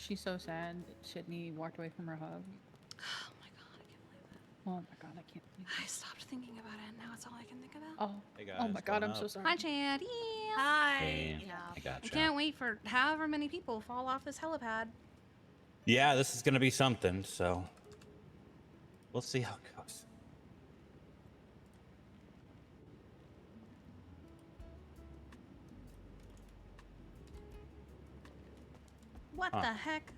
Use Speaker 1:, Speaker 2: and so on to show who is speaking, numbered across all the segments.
Speaker 1: She's so sad. Sydney walked away from her hug.
Speaker 2: Oh my god, I can't believe that.
Speaker 1: Oh my god, I can't believe
Speaker 2: I
Speaker 1: this.
Speaker 2: stopped thinking about it, and now it's all I can think about.
Speaker 1: Oh,
Speaker 3: Hey guys,
Speaker 1: oh my god,
Speaker 3: going
Speaker 1: I'm so
Speaker 3: up.
Speaker 1: sorry.
Speaker 2: Hi, Chad. Yeah.
Speaker 4: Hi.
Speaker 3: Hey,
Speaker 4: Yeah.
Speaker 3: I gotcha.
Speaker 2: I can't wait for however many people fall off this helipad.
Speaker 3: Yeah, this is gonna be something. So we'll see how it goes.
Speaker 2: What
Speaker 3: Huh.
Speaker 2: the heck?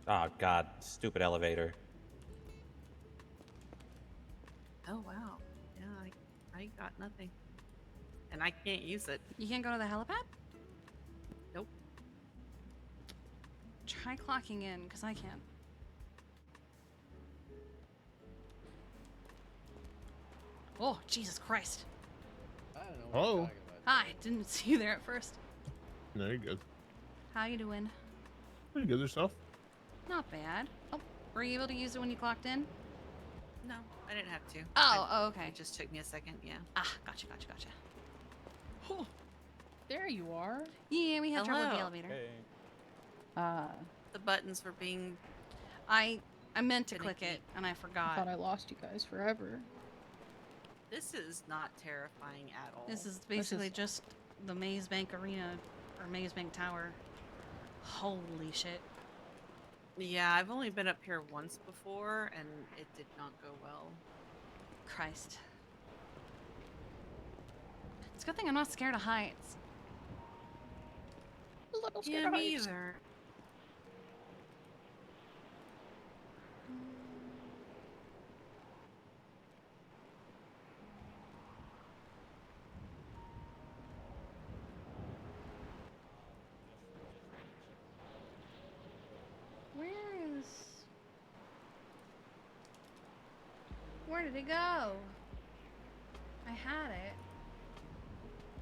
Speaker 3: Oh god, stupid elevator.
Speaker 4: Oh wow. Yeah, I got nothing, and I can't use it.
Speaker 2: You can't go to the helipad?
Speaker 4: Nope.
Speaker 2: Try clocking in, because I can't. Oh, Jesus Christ.
Speaker 5: I don't know what
Speaker 6: Oh.
Speaker 5: you're talking about.
Speaker 2: Hi, didn't see you there at first.
Speaker 6: No, you're good.
Speaker 2: How you doing?
Speaker 6: Pretty good yourself.
Speaker 2: Not bad. Oh, were you able to use it when you clocked in?
Speaker 4: No, I didn't have to.
Speaker 2: Oh, okay.
Speaker 4: It just took me a second. Yeah.
Speaker 2: Ah, gotcha.
Speaker 1: Oh, there you are.
Speaker 2: Yeah, we had trouble with the
Speaker 4: Hello.
Speaker 2: elevator.
Speaker 3: Hey.
Speaker 4: The buttons were being.
Speaker 2: I meant to click
Speaker 4: Finicky.
Speaker 2: it, and I
Speaker 1: I
Speaker 2: forgot.
Speaker 1: thought I lost you guys forever.
Speaker 4: This is not terrifying at all.
Speaker 2: This is basically
Speaker 1: is-
Speaker 2: just the Maze Bank Arena, or Maze Bank Tower. Holy shit.
Speaker 4: Yeah, I've only been up here once before, and it did not go well.
Speaker 2: Christ. It's a good thing I'm not scared of heights.
Speaker 1: A little scared
Speaker 4: Yeah,
Speaker 1: of
Speaker 4: me
Speaker 1: heights.
Speaker 4: either.
Speaker 2: Where did it go? I had it.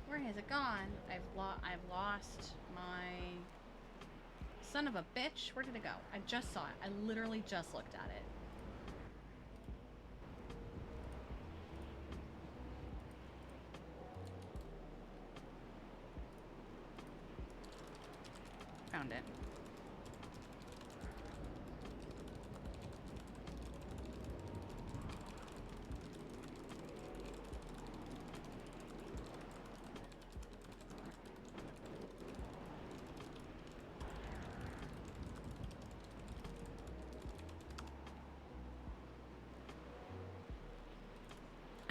Speaker 2: Where has it gone? I've lost my son of a bitch. Where did it go? I just saw it. I literally just looked at it. Found it.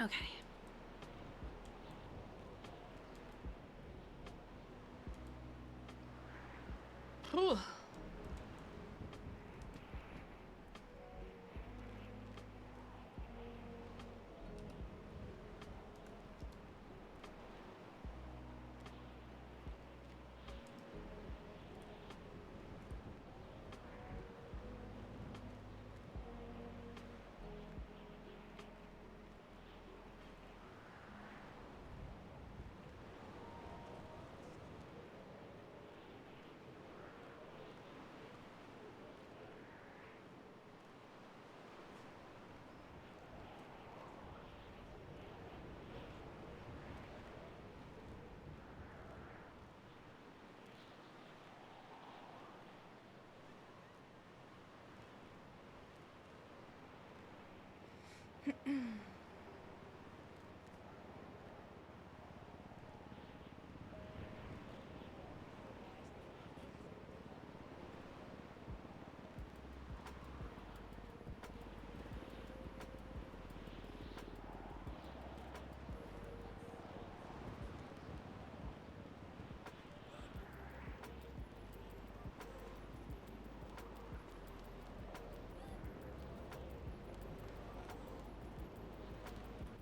Speaker 2: Okay. Whew.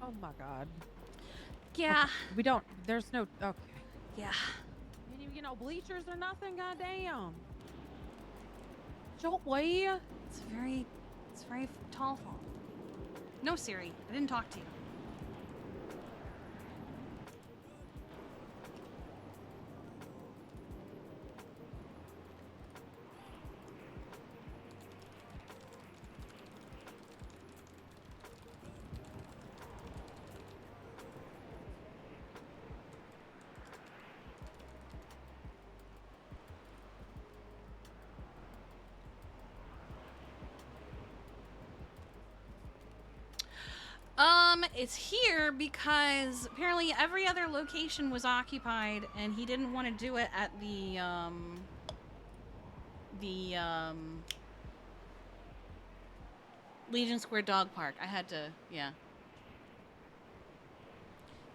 Speaker 7: Oh my god.
Speaker 2: Yeah.
Speaker 7: We don't. There's no. Okay.
Speaker 2: Yeah.
Speaker 7: You didn't even get no bleachers or nothing. Goddamn. Joey.
Speaker 2: It's a very tall fall. No, Siri. I didn't talk to you. It's here because apparently every other location was occupied, and he didn't want to do it at the Legion Square Dog Park. I had to, yeah.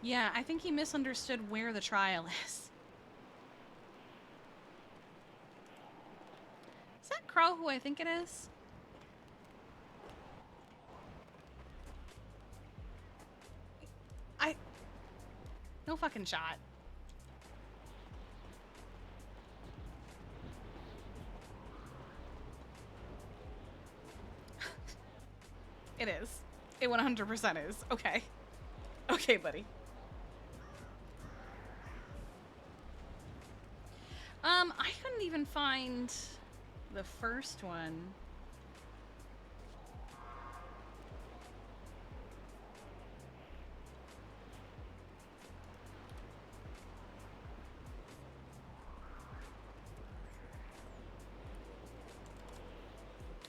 Speaker 2: Yeah, I think he misunderstood where the trial is. Is that Crow who I think it is? No fucking shot. It is. It 100% is. Okay. Okay, buddy. I couldn't even find the first one.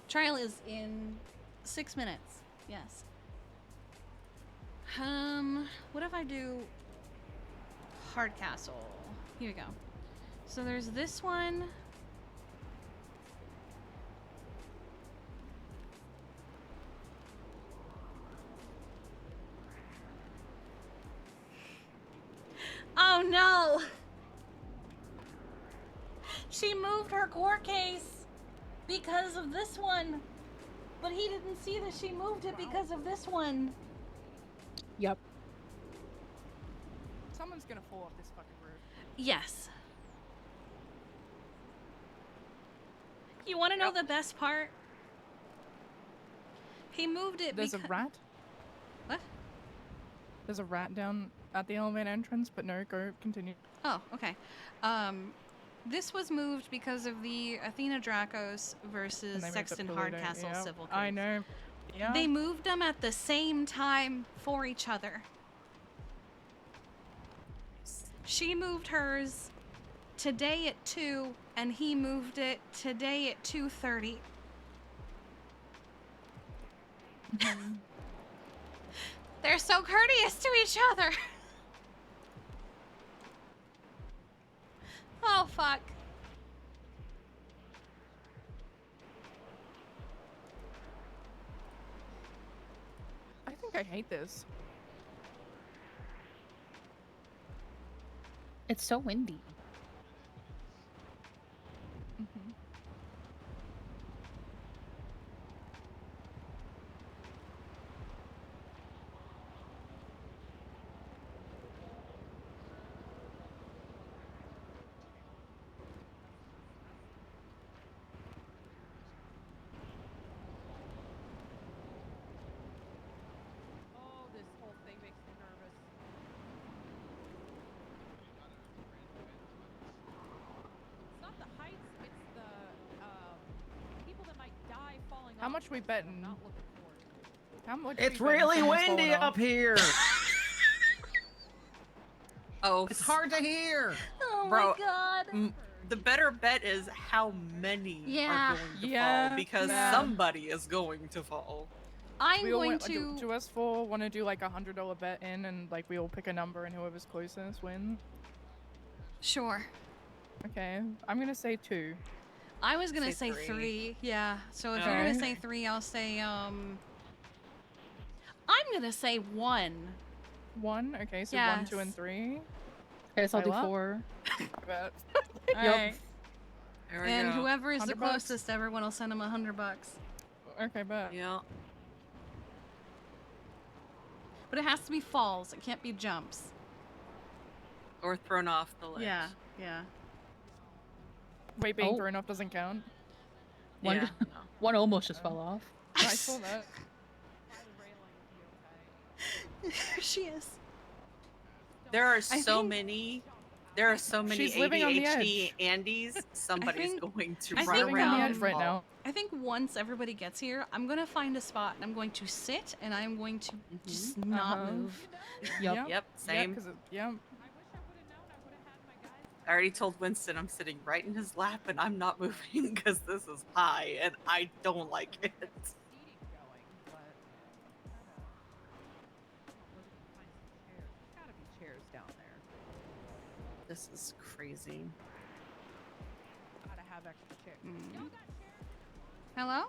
Speaker 2: Trial is in 6 minutes. Yes. What if I do Hardcastle? Here we go. So there's this one. Oh no! She moved her court case because of this one. But he didn't see that she moved it because of this one.
Speaker 1: Yep.
Speaker 7: Someone's gonna fall off this fucking roof.
Speaker 2: Yes. You want to know the best part? He moved it
Speaker 5: There's a
Speaker 2: because...
Speaker 5: rat.
Speaker 2: What?
Speaker 5: There's a rat down at the elevator entrance, but no, go continue.
Speaker 2: Oh, okay. This was moved because of the Athena Dracos
Speaker 5: And
Speaker 2: versus
Speaker 5: they moved it
Speaker 2: Sexton
Speaker 5: to Toledo,
Speaker 2: Hardcastle
Speaker 5: yeah.
Speaker 2: civil case.
Speaker 5: I know. Yeah.
Speaker 2: They moved them at the same time for each other. She moved hers today at 2, and he moved it today at 2:30. They're so courteous to each other. Oh, fuck.
Speaker 5: I think I hate this.
Speaker 1: It's so windy.
Speaker 5: Mm-hmm.
Speaker 7: Oh, this whole thing makes me nervous. It's not the heights, it's the people that might die falling
Speaker 5: How
Speaker 7: off
Speaker 5: much we
Speaker 7: this that I'm
Speaker 5: betting?
Speaker 7: not looking forward to.
Speaker 5: How much?
Speaker 8: It's
Speaker 5: we betting
Speaker 8: really
Speaker 5: someone's
Speaker 8: windy
Speaker 5: falling
Speaker 8: up
Speaker 5: off?
Speaker 8: here.
Speaker 4: Oh,
Speaker 8: It's hard to hear.
Speaker 2: Oh
Speaker 4: Bro,
Speaker 2: my god.
Speaker 4: The better bet is how many
Speaker 2: Yeah.
Speaker 4: are going to
Speaker 5: Yeah,
Speaker 4: fall, because
Speaker 5: yeah.
Speaker 4: somebody is going to fall.
Speaker 2: I'm
Speaker 5: We all
Speaker 2: going
Speaker 5: want,
Speaker 2: to...
Speaker 5: do us four want to do like $100 bet in, and like we all pick a number, and whoever's closest wins?
Speaker 2: Sure.
Speaker 5: Okay, I'm gonna say 2.
Speaker 2: I was gonna
Speaker 4: Say
Speaker 2: say
Speaker 4: three.
Speaker 2: 3. Yeah. So if you're gonna
Speaker 5: Okay.
Speaker 2: say 3, I'll say I'm gonna say 1.
Speaker 5: 1. Okay, so 1, 2, and
Speaker 2: Yes.
Speaker 5: 3.
Speaker 1: I guess I'll
Speaker 5: Wait,
Speaker 1: do
Speaker 5: what?
Speaker 1: 4.
Speaker 5: I bet.
Speaker 2: Alright.
Speaker 4: There we
Speaker 2: And
Speaker 4: go.
Speaker 2: whoever is the
Speaker 5: 100 bucks?
Speaker 2: closest, everyone will send him $100.
Speaker 5: Okay, bet.
Speaker 4: Yeah.
Speaker 2: But it has to be falls. It can't be jumps.
Speaker 4: Or thrown off the ledge.
Speaker 2: Yeah. Yeah.
Speaker 5: Wait, being
Speaker 1: Oh.
Speaker 5: thrown off doesn't count.
Speaker 1: One,
Speaker 4: Yeah. No.
Speaker 1: one almost just fell off.
Speaker 5: I saw that.
Speaker 7: By the railing would be okay.
Speaker 2: There she is.
Speaker 4: There are
Speaker 2: I
Speaker 4: so
Speaker 2: think-
Speaker 4: many. There are so many
Speaker 5: She's living on the
Speaker 4: ADHD Andes. Somebody's
Speaker 2: think-
Speaker 4: going to
Speaker 2: I
Speaker 4: run
Speaker 2: think,
Speaker 5: Living on
Speaker 4: around
Speaker 5: the
Speaker 2: um,
Speaker 5: edge right
Speaker 4: fall.
Speaker 5: now.
Speaker 2: I think once everybody gets here, I'm gonna find a spot and I'm going to sit and I'm going to just not
Speaker 5: Uh-huh.
Speaker 2: move.
Speaker 1: Yup.
Speaker 4: Yep, same.
Speaker 5: Yeah,
Speaker 7: I wish I would have known. I would have had my guys.
Speaker 4: I already told Winston I'm sitting right in his lap and I'm not moving because this is high and I don't like it.
Speaker 7: Seating going, but
Speaker 4: This is crazy.
Speaker 5: Gotta have extra chairs.
Speaker 2: Mm. Hello?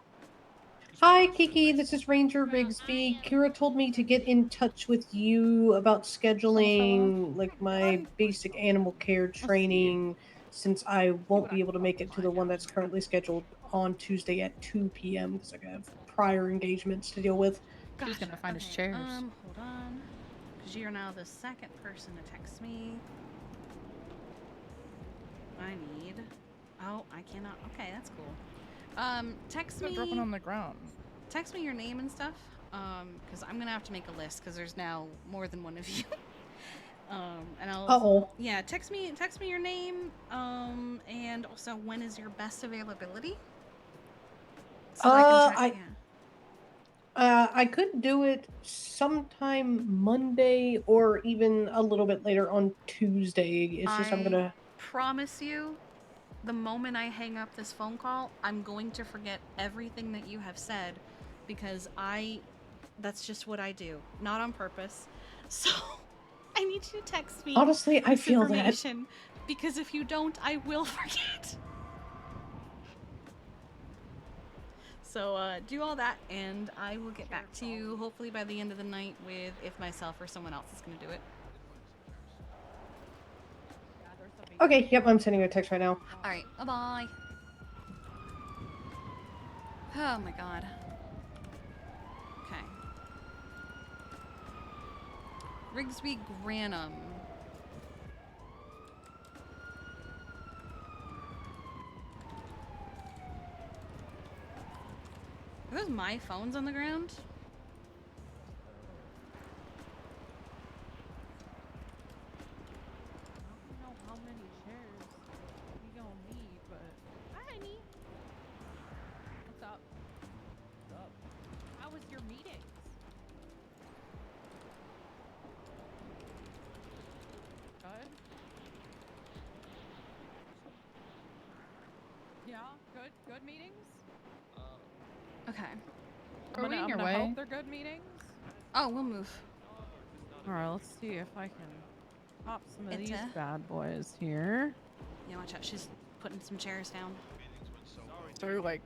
Speaker 8: Hi, Kiki. This is Ranger Rigsby. Kira told me to get in touch with you about scheduling, like, my basic animal care training, since I won't be able to make it to the one that's currently scheduled on Tuesday at 2 p.m. because I have prior engagements to deal with.
Speaker 1: He's gonna find his chairs.
Speaker 2: Hold on. Because you're now the second person to text me. I need... Oh, I cannot... Okay, that's cool. Text
Speaker 5: Stop
Speaker 2: me...
Speaker 5: dropping on the ground.
Speaker 2: Text me your name and stuff. Because I'm gonna have to make a list because there's now more than one of you. And I'll...
Speaker 8: Uh-oh.
Speaker 2: Yeah, text me your name, and also when is your best availability? So
Speaker 8: I could do it sometime Monday or even a little bit later on Tuesday. It's just I'm gonna...
Speaker 2: promise you, the moment I hang up this phone call, I'm going to forget everything that you have said because that's just what I do. Not on purpose. So I need you to text me.
Speaker 8: Honestly, I
Speaker 2: this
Speaker 8: feel that.
Speaker 2: information, because if you don't, I will forget. So do all that, and I will get back to you hopefully by the end of the night with if myself or someone else is going to do it.
Speaker 8: Okay, yep, I'm sending you a text right now.
Speaker 2: All right, bye-bye. Oh my god. Okay. Rigsby Granum. Are those my phones on the ground?
Speaker 7: I don't know how many chairs we gonna need, but hi, honey. What's up? What's up? How was your meetings? Good. Yeah, good meetings.
Speaker 2: Okay.
Speaker 1: Are we in your
Speaker 7: gonna
Speaker 1: way?
Speaker 7: hope they're good meetings.
Speaker 2: Oh, we'll move.
Speaker 7: Alright, let's see if I can pop some of these
Speaker 2: It's
Speaker 7: bad boys here.
Speaker 2: Yeah, watch out. She's putting some chairs down.
Speaker 5: So like,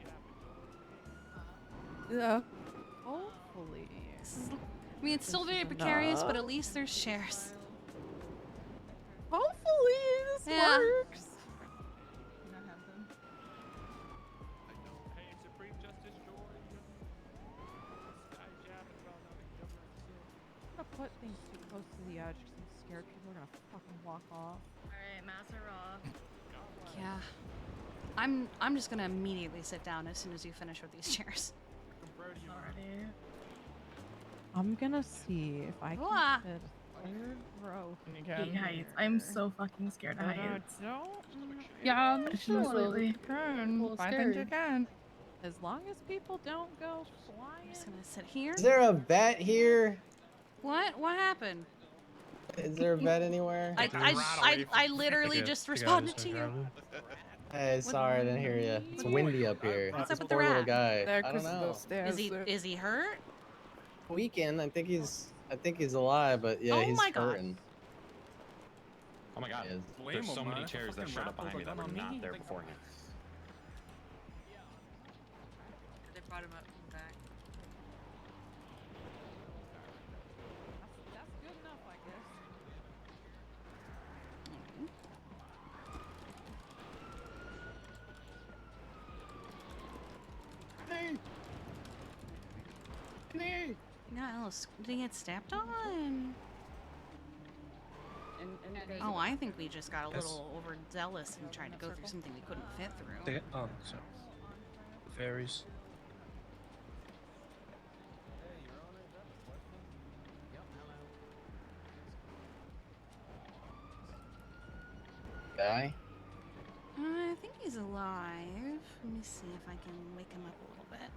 Speaker 7: Yeah. Hopefully.
Speaker 2: I mean, it's still very precarious, but at least there's chairs.
Speaker 7: Hopefully this
Speaker 2: Yeah.
Speaker 7: works. I'm gonna put things too close to the edge because I'm scared people are gonna fucking walk off.
Speaker 2: Alright, masks are off. Yeah. I'm just gonna immediately sit down as soon as you finish with these chairs.
Speaker 7: I'm gonna see if I
Speaker 2: Voila.
Speaker 7: can fit a third row.
Speaker 5: you
Speaker 9: Hate
Speaker 5: can.
Speaker 9: heights. I'm so fucking scared of
Speaker 7: But
Speaker 9: heights.
Speaker 7: don't.
Speaker 1: Yeah, I'm
Speaker 9: Absolutely.
Speaker 5: Can.
Speaker 1: Well,
Speaker 5: I think you
Speaker 1: scared.
Speaker 5: can.
Speaker 7: As long as people don't go
Speaker 2: I'm
Speaker 7: flying.
Speaker 2: just gonna sit here.
Speaker 10: Is there a vet here?
Speaker 2: What? What happened?
Speaker 10: Is there a vet anywhere?
Speaker 2: I literally just responded to you.
Speaker 10: Hey, sorry, I didn't hear you. It's windy up here.
Speaker 2: What's up
Speaker 10: This
Speaker 2: with the
Speaker 10: poor little
Speaker 2: rat?
Speaker 10: guy.
Speaker 5: There,
Speaker 10: I don't
Speaker 5: 'cause of
Speaker 10: know.
Speaker 5: those stairs.
Speaker 2: Is he hurt?
Speaker 10: Weekend. I think he's alive, but yeah,
Speaker 2: Oh
Speaker 10: he's
Speaker 2: my God.
Speaker 10: hurting.
Speaker 3: Oh my god,
Speaker 10: Yes.
Speaker 3: there's so many chairs that showed up behind me that were not there beforehand.
Speaker 4: They brought him up from the back.
Speaker 7: That's good enough, I guess.
Speaker 2: Yeah, Alice, did he get stepped on? Oh, I think we just got a little overzealous and tried to go through something we couldn't fit through.
Speaker 11: Oh, so fairies.
Speaker 10: Guy?
Speaker 2: I think he's alive. Let me see if I can wake him up a little bit.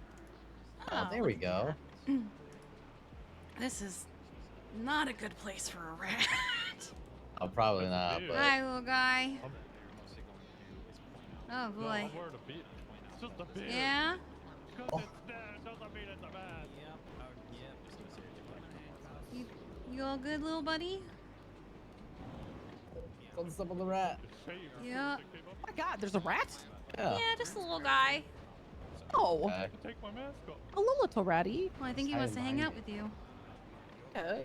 Speaker 10: Oh, there we go.
Speaker 2: This is not a good place for a rat.
Speaker 10: Oh, probably not, but
Speaker 2: Hi, little guy. Oh boy. Yeah? You all good, little buddy?
Speaker 10: Let's up on the rat.
Speaker 2: Yeah.
Speaker 5: Oh my god, there's a rat?
Speaker 10: Yeah.
Speaker 2: Yeah, just a little guy.
Speaker 5: Oh,
Speaker 6: Take my mask off.
Speaker 5: hello, little ratty.
Speaker 2: Well, I think he wants to hang out with you.
Speaker 5: Okay.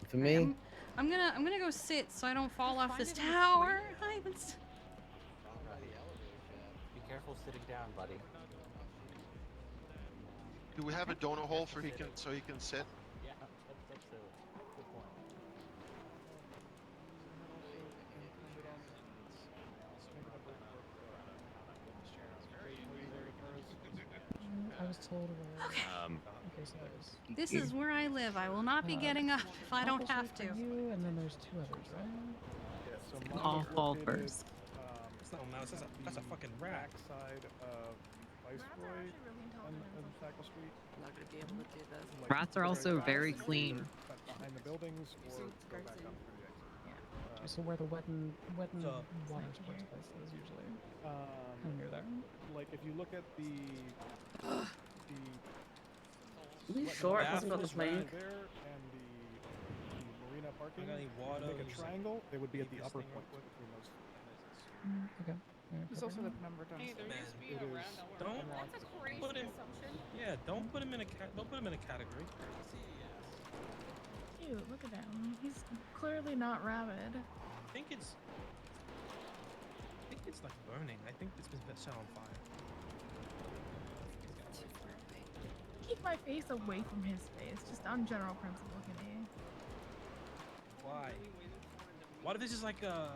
Speaker 10: For me.
Speaker 2: I'm gonna go sit so I don't fall off this tower. Hi, Winston.
Speaker 3: Be careful sitting down, buddy.
Speaker 12: Do we have a donut hole for so he can sit?
Speaker 3: Yeah, that's a good point.
Speaker 11: I was told.
Speaker 2: Okay.
Speaker 11: Okay, so there's
Speaker 2: This is where I live. I will not be getting up if I don't have to.
Speaker 11: you, and then there's two others, right?
Speaker 4: I'll fall first.
Speaker 11: Oh no, that's a fucking rat.
Speaker 6: Backside of Viceroy and Sackle Street.
Speaker 4: I'm not gonna be able to do this. Rats are also very clean.
Speaker 6: Behind the buildings or go back up through the exit.
Speaker 11: So where the wet and water sports place is usually. Kind of near there.
Speaker 6: Like if you look at the
Speaker 4: Are we sure it wasn't the plague?
Speaker 6: there and the marina parking,
Speaker 11: I got any water,
Speaker 6: make a
Speaker 11: just
Speaker 6: triangle, they would be at the
Speaker 11: this
Speaker 6: upper
Speaker 11: thing
Speaker 6: point
Speaker 11: real quick.
Speaker 6: between those.
Speaker 11: Okay.
Speaker 5: There's also the number down.
Speaker 11: Don't put him. Yeah, don't put him in a category.
Speaker 9: Ew, look at him. He's clearly not rabid.
Speaker 11: I think it's like burning. I think it's been set on fire.
Speaker 9: Keep my face away from his face, just on general principle, Kitty.
Speaker 11: Why? What if this is like a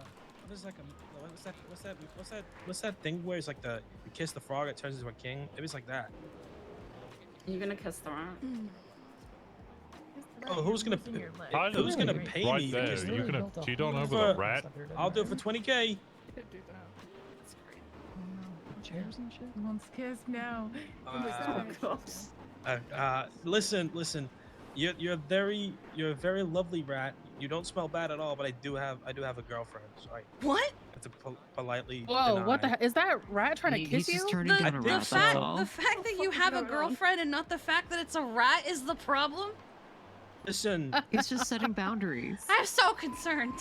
Speaker 11: what's that thing where it's like you kiss the frog, it turns into a king? It was like that.
Speaker 4: You're gonna kiss the rat?
Speaker 11: Oh, who's gonna pay
Speaker 6: Right
Speaker 11: me?
Speaker 6: there,
Speaker 11: to
Speaker 6: you can cheat on over
Speaker 11: for-
Speaker 6: the rat.
Speaker 11: I'll do it for 20K.
Speaker 5: Did do that.
Speaker 9: Chairs and shit. Wants kiss now.
Speaker 11: Listen. You're a very lovely rat. You don't smell bad at all, but I do have a girlfriend. So
Speaker 2: What?
Speaker 11: have to politely.
Speaker 1: Whoa, what the
Speaker 11: deny.
Speaker 1: heck? Is that rat trying to kiss
Speaker 4: He's
Speaker 1: you?
Speaker 4: just turning down a rat, that's all.
Speaker 2: The fact that you have a girlfriend and not the fact that it's a rat is the problem?
Speaker 11: Listen,
Speaker 4: He's just setting boundaries.
Speaker 2: I'm so concerned.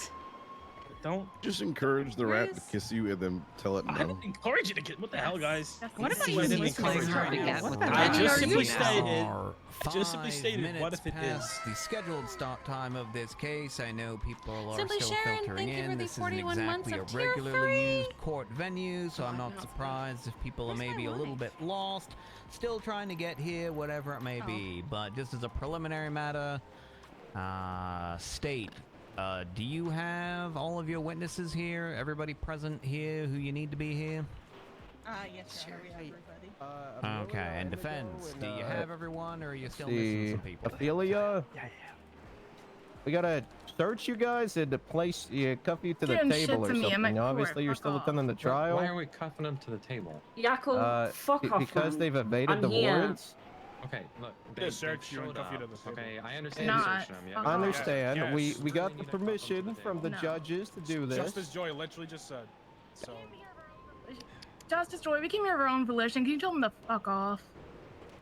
Speaker 11: don't.
Speaker 6: Just encourage the rat to kiss you and then tell it
Speaker 11: I didn't encourage you to get. What the hell, guys?
Speaker 1: What am I
Speaker 4: Seems
Speaker 1: using
Speaker 4: he's
Speaker 1: this
Speaker 4: playing
Speaker 1: for?
Speaker 4: hard to get with the
Speaker 11: I
Speaker 4: rat.
Speaker 11: just
Speaker 1: are
Speaker 11: simply
Speaker 1: you-
Speaker 11: stated.
Speaker 13: Are
Speaker 11: Just simply
Speaker 13: 5
Speaker 11: stated. What
Speaker 13: minutes
Speaker 11: if it is?
Speaker 13: past the scheduled start time of this case? I know people are
Speaker 2: Simply
Speaker 13: still
Speaker 2: Sharon,
Speaker 13: filtering
Speaker 2: thank you
Speaker 13: in.
Speaker 2: for the
Speaker 13: This isn't
Speaker 2: 41 months
Speaker 13: exactly a
Speaker 2: of tier
Speaker 13: regularly
Speaker 2: 3.
Speaker 13: used court venue, so I'm not surprised if people are maybe a little bit lost, still trying to get here, whatever it may be. But just as a preliminary matter, state. Do you have all of your witnesses here? Everybody present here who you need to be here?
Speaker 7: Yes, sure. We have everybody.
Speaker 13: Okay, and defense. Do you have everyone, or are you still missing some people?
Speaker 10: Ophelia? We gotta search you guys and place you, cuff you to the
Speaker 9: Doing
Speaker 10: table
Speaker 9: shit
Speaker 10: or
Speaker 9: to me, I'm
Speaker 10: something.
Speaker 9: at
Speaker 10: Obviously,
Speaker 9: court,
Speaker 10: you're
Speaker 9: fuck
Speaker 10: still
Speaker 9: off.
Speaker 10: attending the trial.
Speaker 14: Why are we cuffing them to the table?
Speaker 4: Yakko, fuck off.
Speaker 10: Because
Speaker 4: man.
Speaker 10: they've evaded
Speaker 4: I'm
Speaker 10: the
Speaker 4: here.
Speaker 10: warrants.
Speaker 14: Okay, look.
Speaker 6: Just
Speaker 14: they
Speaker 6: search you and
Speaker 14: showed
Speaker 6: cuff you
Speaker 14: up.
Speaker 6: to the table.
Speaker 14: Okay, I understand
Speaker 9: Not.
Speaker 14: searching them.
Speaker 9: Fuck
Speaker 14: Yeah.
Speaker 10: I
Speaker 9: off.
Speaker 10: understand.
Speaker 6: Yes.
Speaker 10: We got the
Speaker 14: Need to cuff them to
Speaker 10: permission
Speaker 14: the
Speaker 10: from the
Speaker 9: No.
Speaker 10: judges to do this.
Speaker 6: Justice Joy literally just said. So.
Speaker 9: Justice Joy, we came here of our own volition. Can you tell them to fuck off?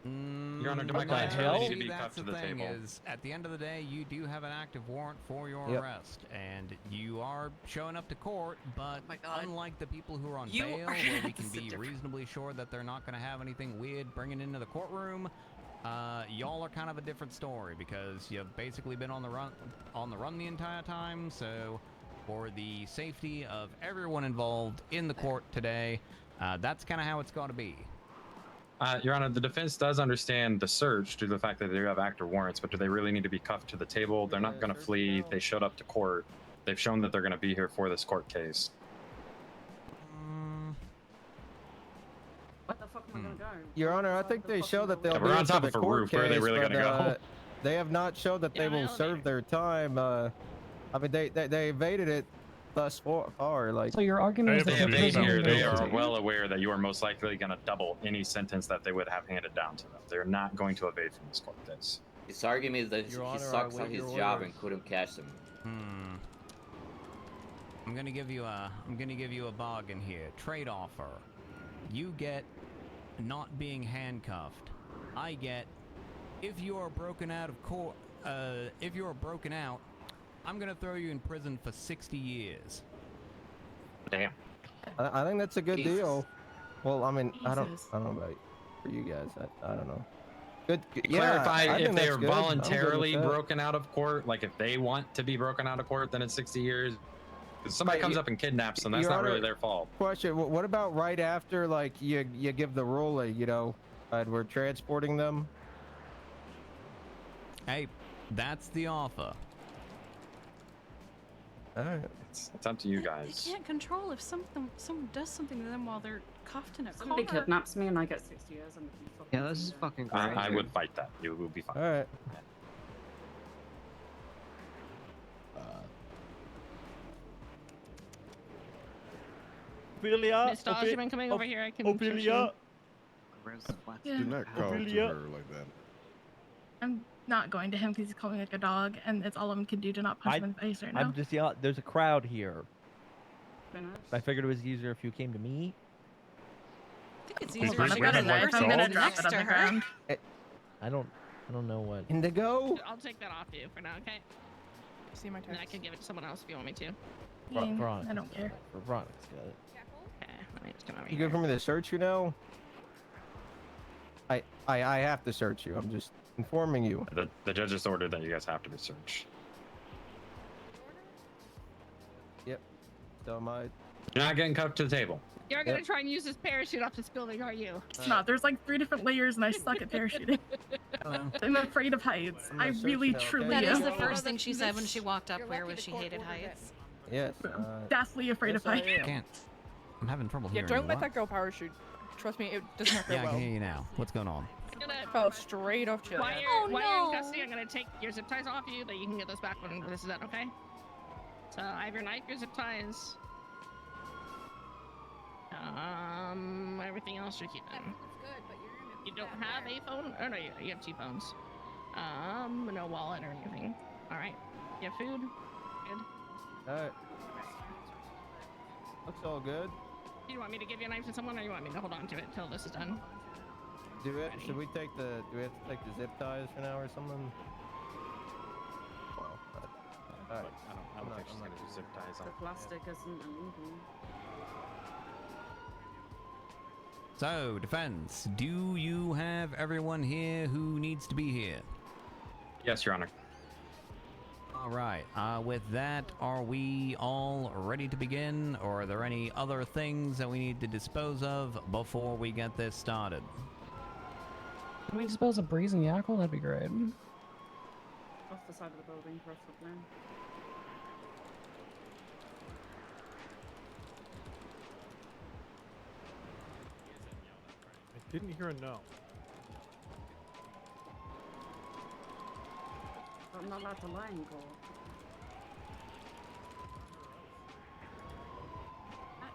Speaker 14: Your Honor, do my
Speaker 10: What the
Speaker 14: clients
Speaker 10: hell?
Speaker 14: really need to be
Speaker 13: That's
Speaker 14: cuffed to
Speaker 13: the
Speaker 14: the
Speaker 13: thing
Speaker 14: table?
Speaker 13: is, at the end of the day, you do have an active warrant for your
Speaker 10: Yep.
Speaker 13: arrest, and you are showing up to court, but
Speaker 4: my God.
Speaker 13: unlike the people who are on
Speaker 4: You
Speaker 13: bail,
Speaker 4: are
Speaker 13: where
Speaker 4: gonna
Speaker 13: we
Speaker 4: have
Speaker 13: can
Speaker 4: to sit
Speaker 13: be
Speaker 4: different.
Speaker 13: reasonably sure that they're not going to have anything weird bringing into the courtroom, y'all are kind of a different story, because you've basically been on the run the entire time, so for the safety of everyone involved in the court today, that's kind of how it's got to be.
Speaker 14: Your Honor, the defense does understand the search due to the fact that they do have active warrants, but do they really need to be cuffed to the table? They're not going to flee. They showed up to court. They've shown that they're going to be here for this court case.
Speaker 4: What the fuck am I gonna go?
Speaker 10: Your Honor, I think they show that they'll
Speaker 14: Yeah,
Speaker 10: be
Speaker 14: we're on
Speaker 10: here for
Speaker 14: top
Speaker 10: the
Speaker 14: of a
Speaker 10: court
Speaker 14: roof. Where are they
Speaker 10: case,
Speaker 14: really
Speaker 10: but,
Speaker 14: gonna go?
Speaker 10: They have not showed that they will serve their time. I mean, they evaded it thus far. Like,
Speaker 11: So your argument is
Speaker 14: They
Speaker 11: that
Speaker 14: have
Speaker 11: the
Speaker 14: been
Speaker 11: prison
Speaker 14: here. They
Speaker 11: is-
Speaker 14: are well aware that you are most likely going to double any sentence that they would have handed down to them. They're not going to evade from this court case.
Speaker 15: His argument is that
Speaker 10: Your
Speaker 15: he
Speaker 10: Honor,
Speaker 15: sucks
Speaker 10: I
Speaker 15: at
Speaker 10: wait
Speaker 15: his
Speaker 10: your
Speaker 15: job
Speaker 10: orders.
Speaker 15: and couldn't catch them.
Speaker 13: I'm gonna give you a bargain here. Trade offer. You get not being handcuffed. I get if you are broken out of court. If you are broken out I'm gonna throw you in prison for 60 years.
Speaker 14: Damn.
Speaker 10: I think that's a good deal. Well, I mean, I don't
Speaker 9: Jesus.
Speaker 10: know about for you guys. I don't know. Good.
Speaker 14: Clarify
Speaker 10: I
Speaker 14: if
Speaker 10: think
Speaker 14: they
Speaker 10: that's
Speaker 14: are
Speaker 10: good. I'm good with
Speaker 14: voluntarily
Speaker 10: that.
Speaker 14: broken out of court. Like if they want to be broken out of court, then it's 60 years. If somebody comes up and kidnaps them, that's
Speaker 10: Your
Speaker 14: not
Speaker 10: Honor,
Speaker 14: really their fault.
Speaker 10: Question: what about right after, like you give the ruling, you know, and we're transporting them?
Speaker 13: Hey, that's the offer.
Speaker 10: All right.
Speaker 14: It's up to you
Speaker 2: They
Speaker 14: guys.
Speaker 2: can't control if someone does something to them while they're cuffed in a
Speaker 15: Somebody
Speaker 2: car.
Speaker 15: kidnaps me and I get 60 years.
Speaker 16: Yeah, this is fucking crazy.
Speaker 14: I would fight that. You will be fine.
Speaker 10: All right.
Speaker 6: Ophelia.
Speaker 1: Miss Dawes, you been coming over here? I can
Speaker 6: Ophelia.
Speaker 9: Yeah.
Speaker 6: Do not call to her like that.
Speaker 9: I'm not going to him because he's calling me like a dog, and it's all I can do to not punch him in the face right now.
Speaker 6: I'm just yelling. There's a crowd here. I figured it was easier if you came to me.
Speaker 2: I think it's
Speaker 6: He's
Speaker 2: easier if she
Speaker 6: bringing
Speaker 2: got a
Speaker 6: my
Speaker 2: knife. I'm
Speaker 6: soul.
Speaker 2: gonna drop it on the ground.
Speaker 6: I don't know what.
Speaker 10: Indigo.
Speaker 1: I'll take that off you for now, okay?
Speaker 5: See my
Speaker 1: And I
Speaker 5: text.
Speaker 1: can give it to someone else if you want me to.
Speaker 6: Veronica.
Speaker 9: I don't care.
Speaker 6: Veronica's got it.
Speaker 1: Okay, let me just come over
Speaker 10: You
Speaker 1: here.
Speaker 10: good for me to search you now? I have to search you. I'm just informing you.
Speaker 14: The judge just ordered that you guys have to be searched.
Speaker 10: Yep. So am I.
Speaker 14: You're not getting cuffed to the table.
Speaker 1: You're gonna try and use this parachute off this building, are you?
Speaker 9: It's not. There's like 3 different layers, and I suck at parachuting. I'm afraid of heights. I really, truly
Speaker 2: That
Speaker 9: am.
Speaker 2: is the first thing she said when she walked up here was she hated heights.
Speaker 10: Yes.
Speaker 9: Deathly afraid of heights.
Speaker 13: Can't. I'm having trouble
Speaker 5: Yeah,
Speaker 13: hearing
Speaker 5: don't
Speaker 13: you.
Speaker 5: let
Speaker 13: What?
Speaker 5: that girl parachute. Trust me, it doesn't work very
Speaker 13: Yeah, I
Speaker 5: well.
Speaker 13: can hear you now. What's going on?
Speaker 5: I fell straight off chair.
Speaker 1: While you're in custody, I'm gonna take your zip ties off you, but you can get those back when this is done, okay? So I have your knife, your zip ties. Everything else you're keeping. You don't have a phone? Oh no, you have 2 phones. No wallet or anything. All right. You have food? Good.
Speaker 10: Alright. Looks all good.
Speaker 1: Do you want me to give you a knife to someone, or you want me to hold on to it till this is done?
Speaker 10: Do it. Should we take the? Do we have to take the zip ties for now or something? Well, alright.
Speaker 14: I don't think she's gonna do zip ties
Speaker 15: The
Speaker 14: on.
Speaker 15: plastic isn't illegal.
Speaker 13: So, defense, do you have everyone here who needs to be here?
Speaker 14: Yes, Your Honor.
Speaker 13: All right. With that, are we all ready to begin, or are there any other things that we need to dispose of before we get this started?
Speaker 16: Can we dispose of Breeze and Yackle? That'd be great.
Speaker 15: Off the side of the building, preferably.
Speaker 6: I didn't hear a no.
Speaker 15: I'm not allowed to lie in court.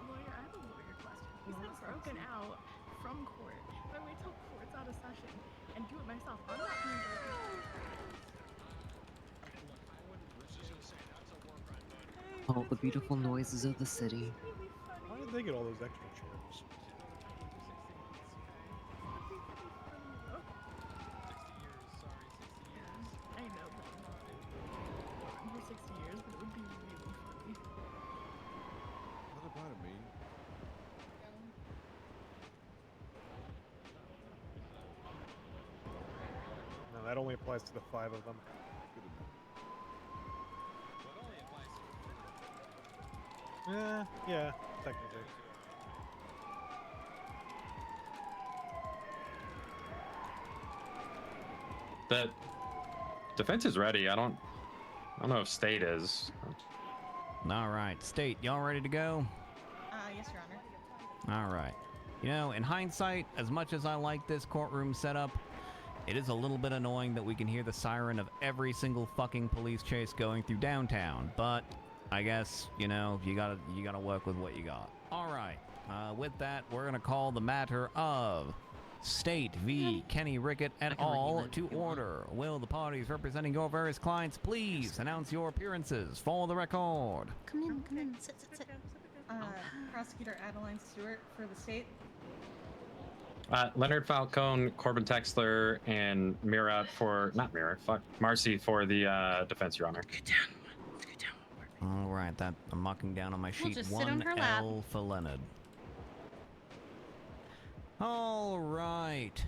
Speaker 9: Lawyer, I have a lawyer question. He's been broken out from court. If I wait till court's out of session and do it myself, I'm not being broken out.
Speaker 16: All the beautiful noises of the city.
Speaker 6: Why did they get all those extra chairs?
Speaker 9: I know, but I'm for 60 years, but it would be really funny.
Speaker 12: What about it, mean?
Speaker 6: No, that only applies to the 5 of them. Yeah, technically.
Speaker 14: The defense is ready. I don't know if state is.
Speaker 13: All right, State, y'all ready to go?
Speaker 17: Yes, Your Honor.
Speaker 13: All right. You know, in hindsight, as much as I like this courtroom setup, it is a little bit annoying that we can hear the siren of every single fucking police chase going through downtown, but I guess, you know, you gotta work with what you got. All right. With that, we're gonna call the matter of State v. Kenny Rickett et al. To order. Will the parties representing your various clients please announce your appearances for the record?
Speaker 17: Come in, sit. Prosecutor Adeline Stewart for the state.
Speaker 14: Leonard Falcone, Corbin Texler, and Marcy for the defense, Your Honor.
Speaker 13: All right, that I'm marking down on my sheet.
Speaker 2: just sit on her lap.
Speaker 13: 1L for Leonard. All right.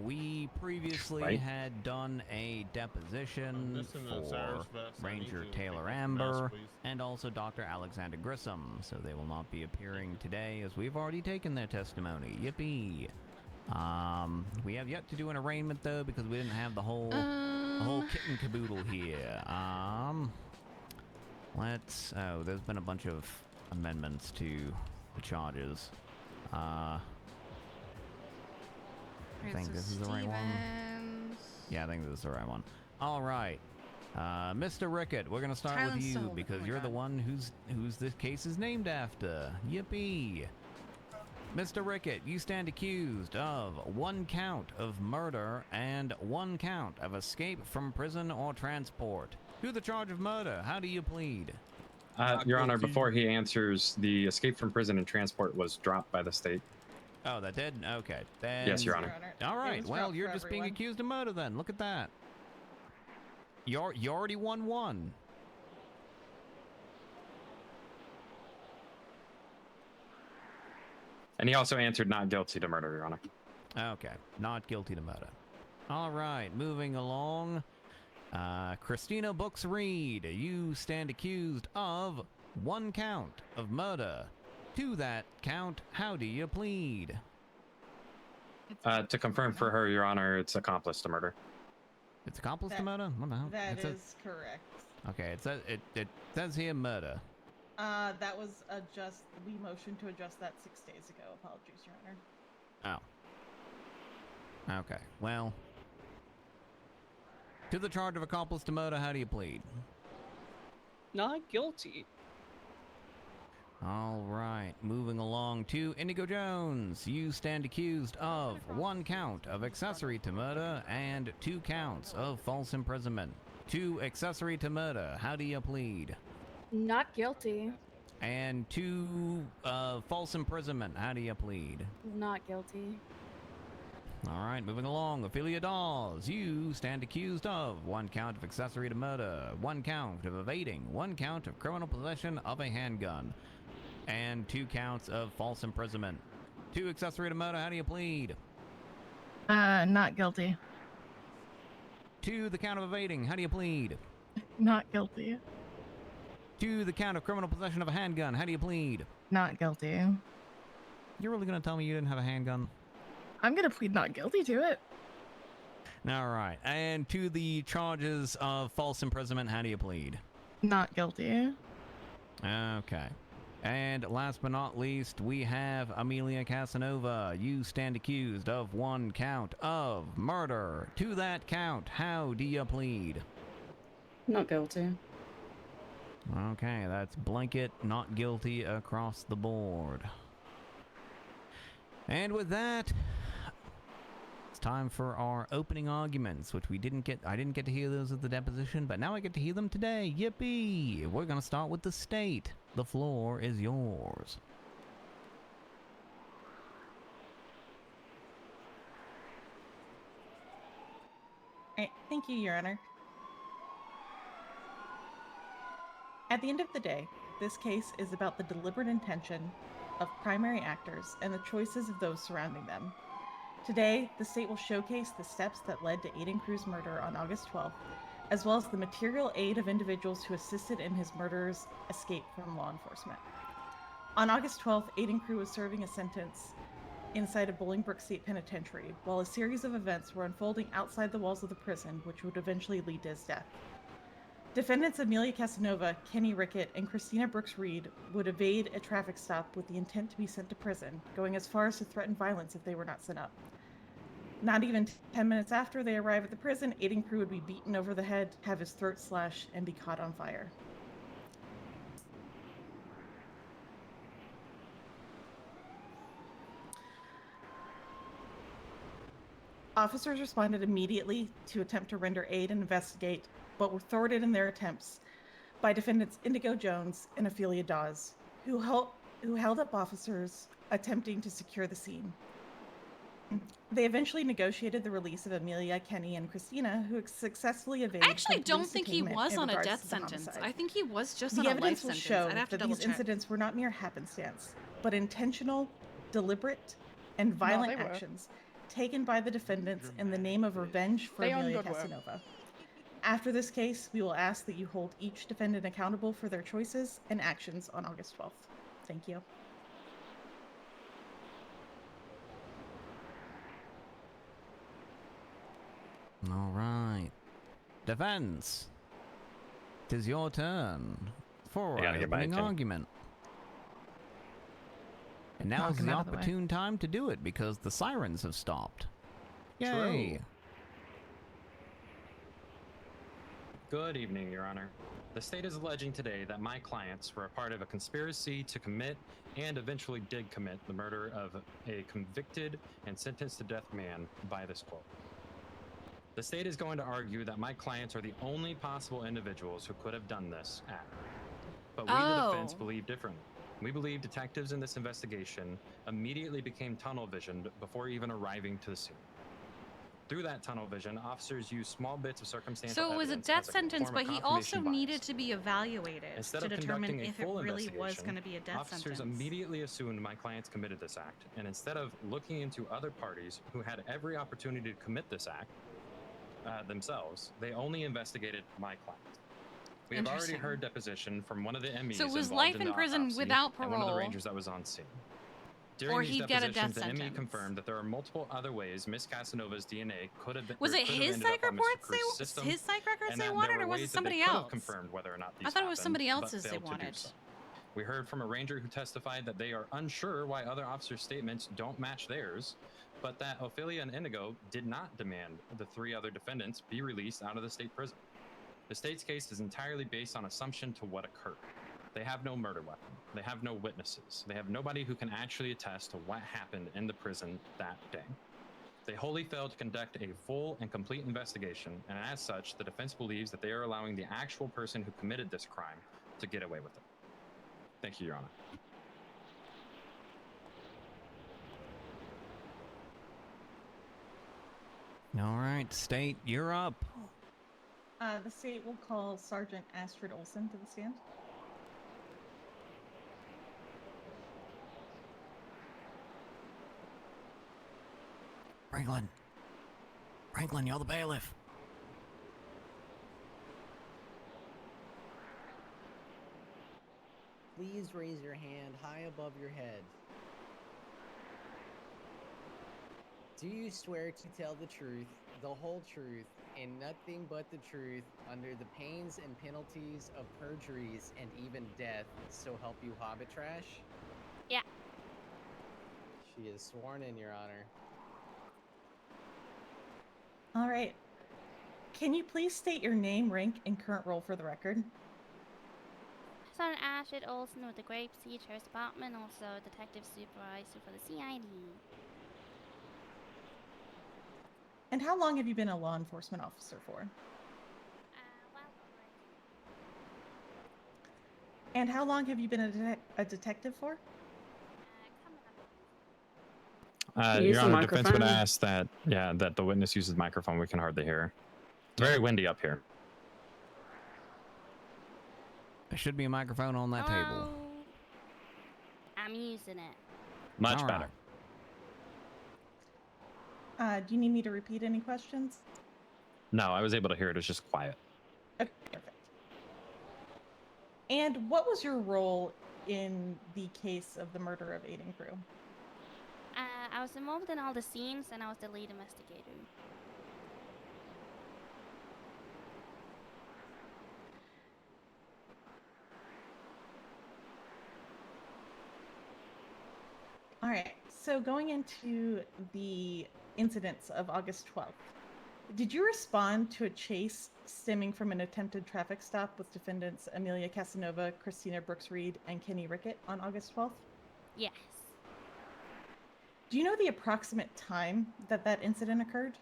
Speaker 13: We previously had done a deposition for Ranger Taylor Amber and also Dr. Alexander Grissom, so they will not be appearing today as we've already taken their testimony. Yippee! We have yet to do an arraignment though because we didn't have the whole kit and caboodle here. Oh, there's been a bunch of amendments to the charges. I think this is the right one. Yeah, I think this is the right one. All right. Mr. Rickett, we're going to start with you because you're the one who's this case is named after. Yippee. Mr. Rickett, you stand accused of 1 count of murder and 1 count of escape from prison or transport. To the charge of murder, how do you plead?
Speaker 14: Your Honor, before he answers, the escape from prison and transport was dropped by the state.
Speaker 13: Oh, that did? Okay. Then...
Speaker 14: Yes, Your Honor.
Speaker 13: All right. Well, you're just being accused of murder then. Look at that. You already won 1.
Speaker 14: And he also answered not guilty to murder, Your Honor.
Speaker 13: Okay. Not guilty to murder. All right. Moving along. Christina Books Reed, you stand accused of 1 count of murder. To that count, how do you plead?
Speaker 14: To confirm for her, Your Honor, it's accomplice to murder.
Speaker 13: It's accomplice to murder? What the hell?
Speaker 17: That is correct.
Speaker 13: Okay, it says here murder.
Speaker 17: That was we motioned to adjust that 6 days ago. Apologies, Your Honor.
Speaker 13: Oh. Okay, well. To the charge of accomplice to murder, how do you plead?
Speaker 18: Not guilty.
Speaker 13: All right, moving along to Indigo Jones. You stand accused of 1 count of accessory to murder and 2 counts of false imprisonment. To accessory to murder, how do you plead?
Speaker 7: Not guilty.
Speaker 13: And to false imprisonment, how do you plead?
Speaker 7: Not guilty.
Speaker 13: All right, moving along. Ophelia Dawes, you stand accused of 1 count of accessory to murder, 1 count of evading, 1 count of criminal possession of a handgun, and 2 counts of false imprisonment. To accessory to murder, how do you plead?
Speaker 9: Not guilty.
Speaker 13: To the count of evading, how do you plead?
Speaker 9: Not guilty.
Speaker 13: To the count of criminal possession of a handgun, how do you plead?
Speaker 9: Not guilty.
Speaker 13: You're really gonna tell me you didn't have a handgun?
Speaker 9: I'm gonna plead not guilty to it.
Speaker 13: All right. And to the charges of false imprisonment, how do you plead?
Speaker 9: Not guilty.
Speaker 13: Okay. And last but not least, we have Amelia Casanova. You stand accused of 1 count of murder. To that count, how do you plead?
Speaker 15: Not guilty.
Speaker 13: Okay, that's blanket not guilty across the board. And with that, it's time for our opening arguments, which I didn't get to hear those at the deposition, but now I get to hear them today. Yippee! We're going to start with the state. The floor is yours.
Speaker 17: All right, thank you, Your Honor. At the end of the day, this case is about the deliberate intention of primary actors and the choices of those surrounding them. Today, the state will showcase the steps that led to Aiden Crew's murder on August 12th, as well as the material aid of individuals who assisted in his murderer's escape from law enforcement. On August 12th, Aiden Crew was serving a sentence inside of Bolingbrook State Penitentiary, while a series of events were unfolding outside the walls of the prison, which would eventually lead to his death. Defendants Amelia Casanova, Kenny Rickett, and Christina Brooks Reed would evade a traffic stop with the intent to be sent to prison, going as far as to threaten violence if they were not sent up. Not even 10 minutes after they arrive at the prison, Aiden Crew would be beaten over the head, have his throat slashed, and be caught on fire. Officers responded immediately to attempt to render aid and investigate, but were thwarted in their attempts by defendants Indigo Jones and Ophelia Dawes, who held up officers attempting to secure the scene. They eventually negotiated the release of Amelia, Kenny, and Christina, who successfully evaded.
Speaker 2: I actually
Speaker 17: from
Speaker 2: don't
Speaker 17: police
Speaker 2: think he
Speaker 17: detainment
Speaker 2: was
Speaker 17: in
Speaker 2: on a
Speaker 17: regards
Speaker 2: death
Speaker 17: to the
Speaker 2: sentence.
Speaker 17: homicide.
Speaker 2: I think he was just
Speaker 17: The
Speaker 2: on a
Speaker 17: evidence
Speaker 2: life
Speaker 17: will
Speaker 2: sentence.
Speaker 17: show
Speaker 2: I'd have to
Speaker 17: that
Speaker 2: double
Speaker 17: these
Speaker 2: check.
Speaker 17: incidents were not mere happenstance, but intentional, deliberate, and
Speaker 5: they
Speaker 17: violent
Speaker 5: were.
Speaker 17: actions taken by the defendants in the name of revenge for
Speaker 5: They on
Speaker 17: Amelia
Speaker 5: good work.
Speaker 17: Casanova. After this case, we will ask that you hold each defendant accountable for their choices and actions on August 12th. Thank you.
Speaker 13: All right. Defense. 'Tis your turn for
Speaker 3: I gotta
Speaker 13: an
Speaker 3: get my
Speaker 13: opening
Speaker 3: turn.
Speaker 13: argument. And now is
Speaker 17: Knock him
Speaker 13: the
Speaker 17: out of the way.
Speaker 13: opportune time to do it because the sirens have stopped. Yay!
Speaker 14: True. Good evening, Your Honor. The state is alleging today that my clients were a part of a conspiracy to commit and eventually did commit the murder of a convicted and sentenced to death man by this quote. The state is going to argue that my clients are the only possible individuals who could have done this act. But we, the defense, believe differently. We believe detectives in this investigation immediately became tunnel visioned before even arriving to the scene. Through that tunnel vision, officers used small bits of circumstantial
Speaker 2: So it was a
Speaker 14: evidence
Speaker 2: death
Speaker 14: as
Speaker 2: sentence,
Speaker 14: form
Speaker 2: but
Speaker 14: of
Speaker 2: he also
Speaker 14: confirmation bias.
Speaker 2: needed to be evaluated
Speaker 14: Instead
Speaker 2: to
Speaker 14: of
Speaker 2: determine
Speaker 14: conducting a
Speaker 2: if it
Speaker 14: full
Speaker 2: really was
Speaker 14: investigation,
Speaker 2: going to be a death
Speaker 14: officers
Speaker 2: sentence.
Speaker 14: immediately assumed my clients committed this act, and instead of looking into other parties who had every opportunity to commit this act themselves, they only investigated my client. We have already
Speaker 2: Interesting.
Speaker 14: heard deposition from one of the MEs
Speaker 2: So it was
Speaker 14: involved
Speaker 2: life
Speaker 14: in
Speaker 2: in
Speaker 14: the
Speaker 2: prison
Speaker 14: autopsy
Speaker 2: without
Speaker 14: and one of the
Speaker 2: parole.
Speaker 14: rangers that was on scene. During
Speaker 2: Or
Speaker 14: these
Speaker 2: he'd get a
Speaker 14: depositions,
Speaker 2: death
Speaker 14: the ME
Speaker 2: sentence.
Speaker 14: confirmed that there are multiple other ways Miss Casanova's DNA could have been.
Speaker 2: Was
Speaker 14: or
Speaker 2: it
Speaker 14: could have
Speaker 2: his
Speaker 14: ended
Speaker 2: psych
Speaker 14: up on Mr.
Speaker 2: reports
Speaker 14: Cruz's
Speaker 2: they
Speaker 14: system,
Speaker 2: his psych records
Speaker 14: and
Speaker 2: they
Speaker 14: that
Speaker 2: wanted,
Speaker 14: there were
Speaker 2: or was it
Speaker 14: ways that
Speaker 2: somebody
Speaker 14: they could have
Speaker 2: else?
Speaker 14: confirmed whether or not these
Speaker 2: I thought it was
Speaker 14: happened,
Speaker 2: somebody
Speaker 14: but
Speaker 2: else's they
Speaker 14: failed to do
Speaker 2: wanted.
Speaker 14: so. We heard from a ranger who testified that they are unsure why other officers' statements don't match theirs, but that Ophelia and Indigo did not demand the 3 other defendants be released out of the state prison. The state's case is entirely based on assumption to what occurred. They have no murder weapon. They have no witnesses. They have nobody who can actually attest to what happened in the prison that day. They wholly failed to conduct a full and complete investigation, and as such, the defense believes that they are allowing the actual person who committed this crime to get away with it. Thank you, Your Honor.
Speaker 13: All right, state, you're up.
Speaker 17: The state will call Sergeant Astrid Olsen to the stand.
Speaker 13: Franklin. Franklin, you're the bailiff.
Speaker 19: Please raise your hand high above your head. Do you swear to tell the truth, the whole truth, and nothing but the truth under the pains and penalties of perjuries and even death, so help you Hobbit Trash?
Speaker 20: Yeah.
Speaker 19: She is sworn in, Your Honor.
Speaker 17: All right. Can you please state your name, rank, and current role for the record?
Speaker 20: Sergeant Ashid Olsen with the Grape Seed Sheriff's Department, also Detective Supervisor for the CID.
Speaker 17: And how long have you been a law enforcement officer for? And how long have you been a detective for?
Speaker 14: Your Honor, defense would ask that, that the witness uses the microphone. We can hardly hear. It's very windy up here.
Speaker 13: There should be a microphone on that table.
Speaker 20: I'm using it.
Speaker 14: Much better.
Speaker 17: Do you need me to repeat any questions?
Speaker 14: No, I was able to hear it. It was just quiet.
Speaker 17: Okay, perfect. And what was your role in the case of the murder of Aiden Crew?
Speaker 20: I was involved in all the scenes, and I was the lead investigator.
Speaker 17: All right, so going into the incidents of August 12th, did you respond to a chase stemming from an attempted traffic stop with defendants Amelia Casanova, Christina Brooks-Reed, and Kenny Rickett on August 12th?
Speaker 20: Yes.
Speaker 17: Do you know the approximate time that that incident occurred?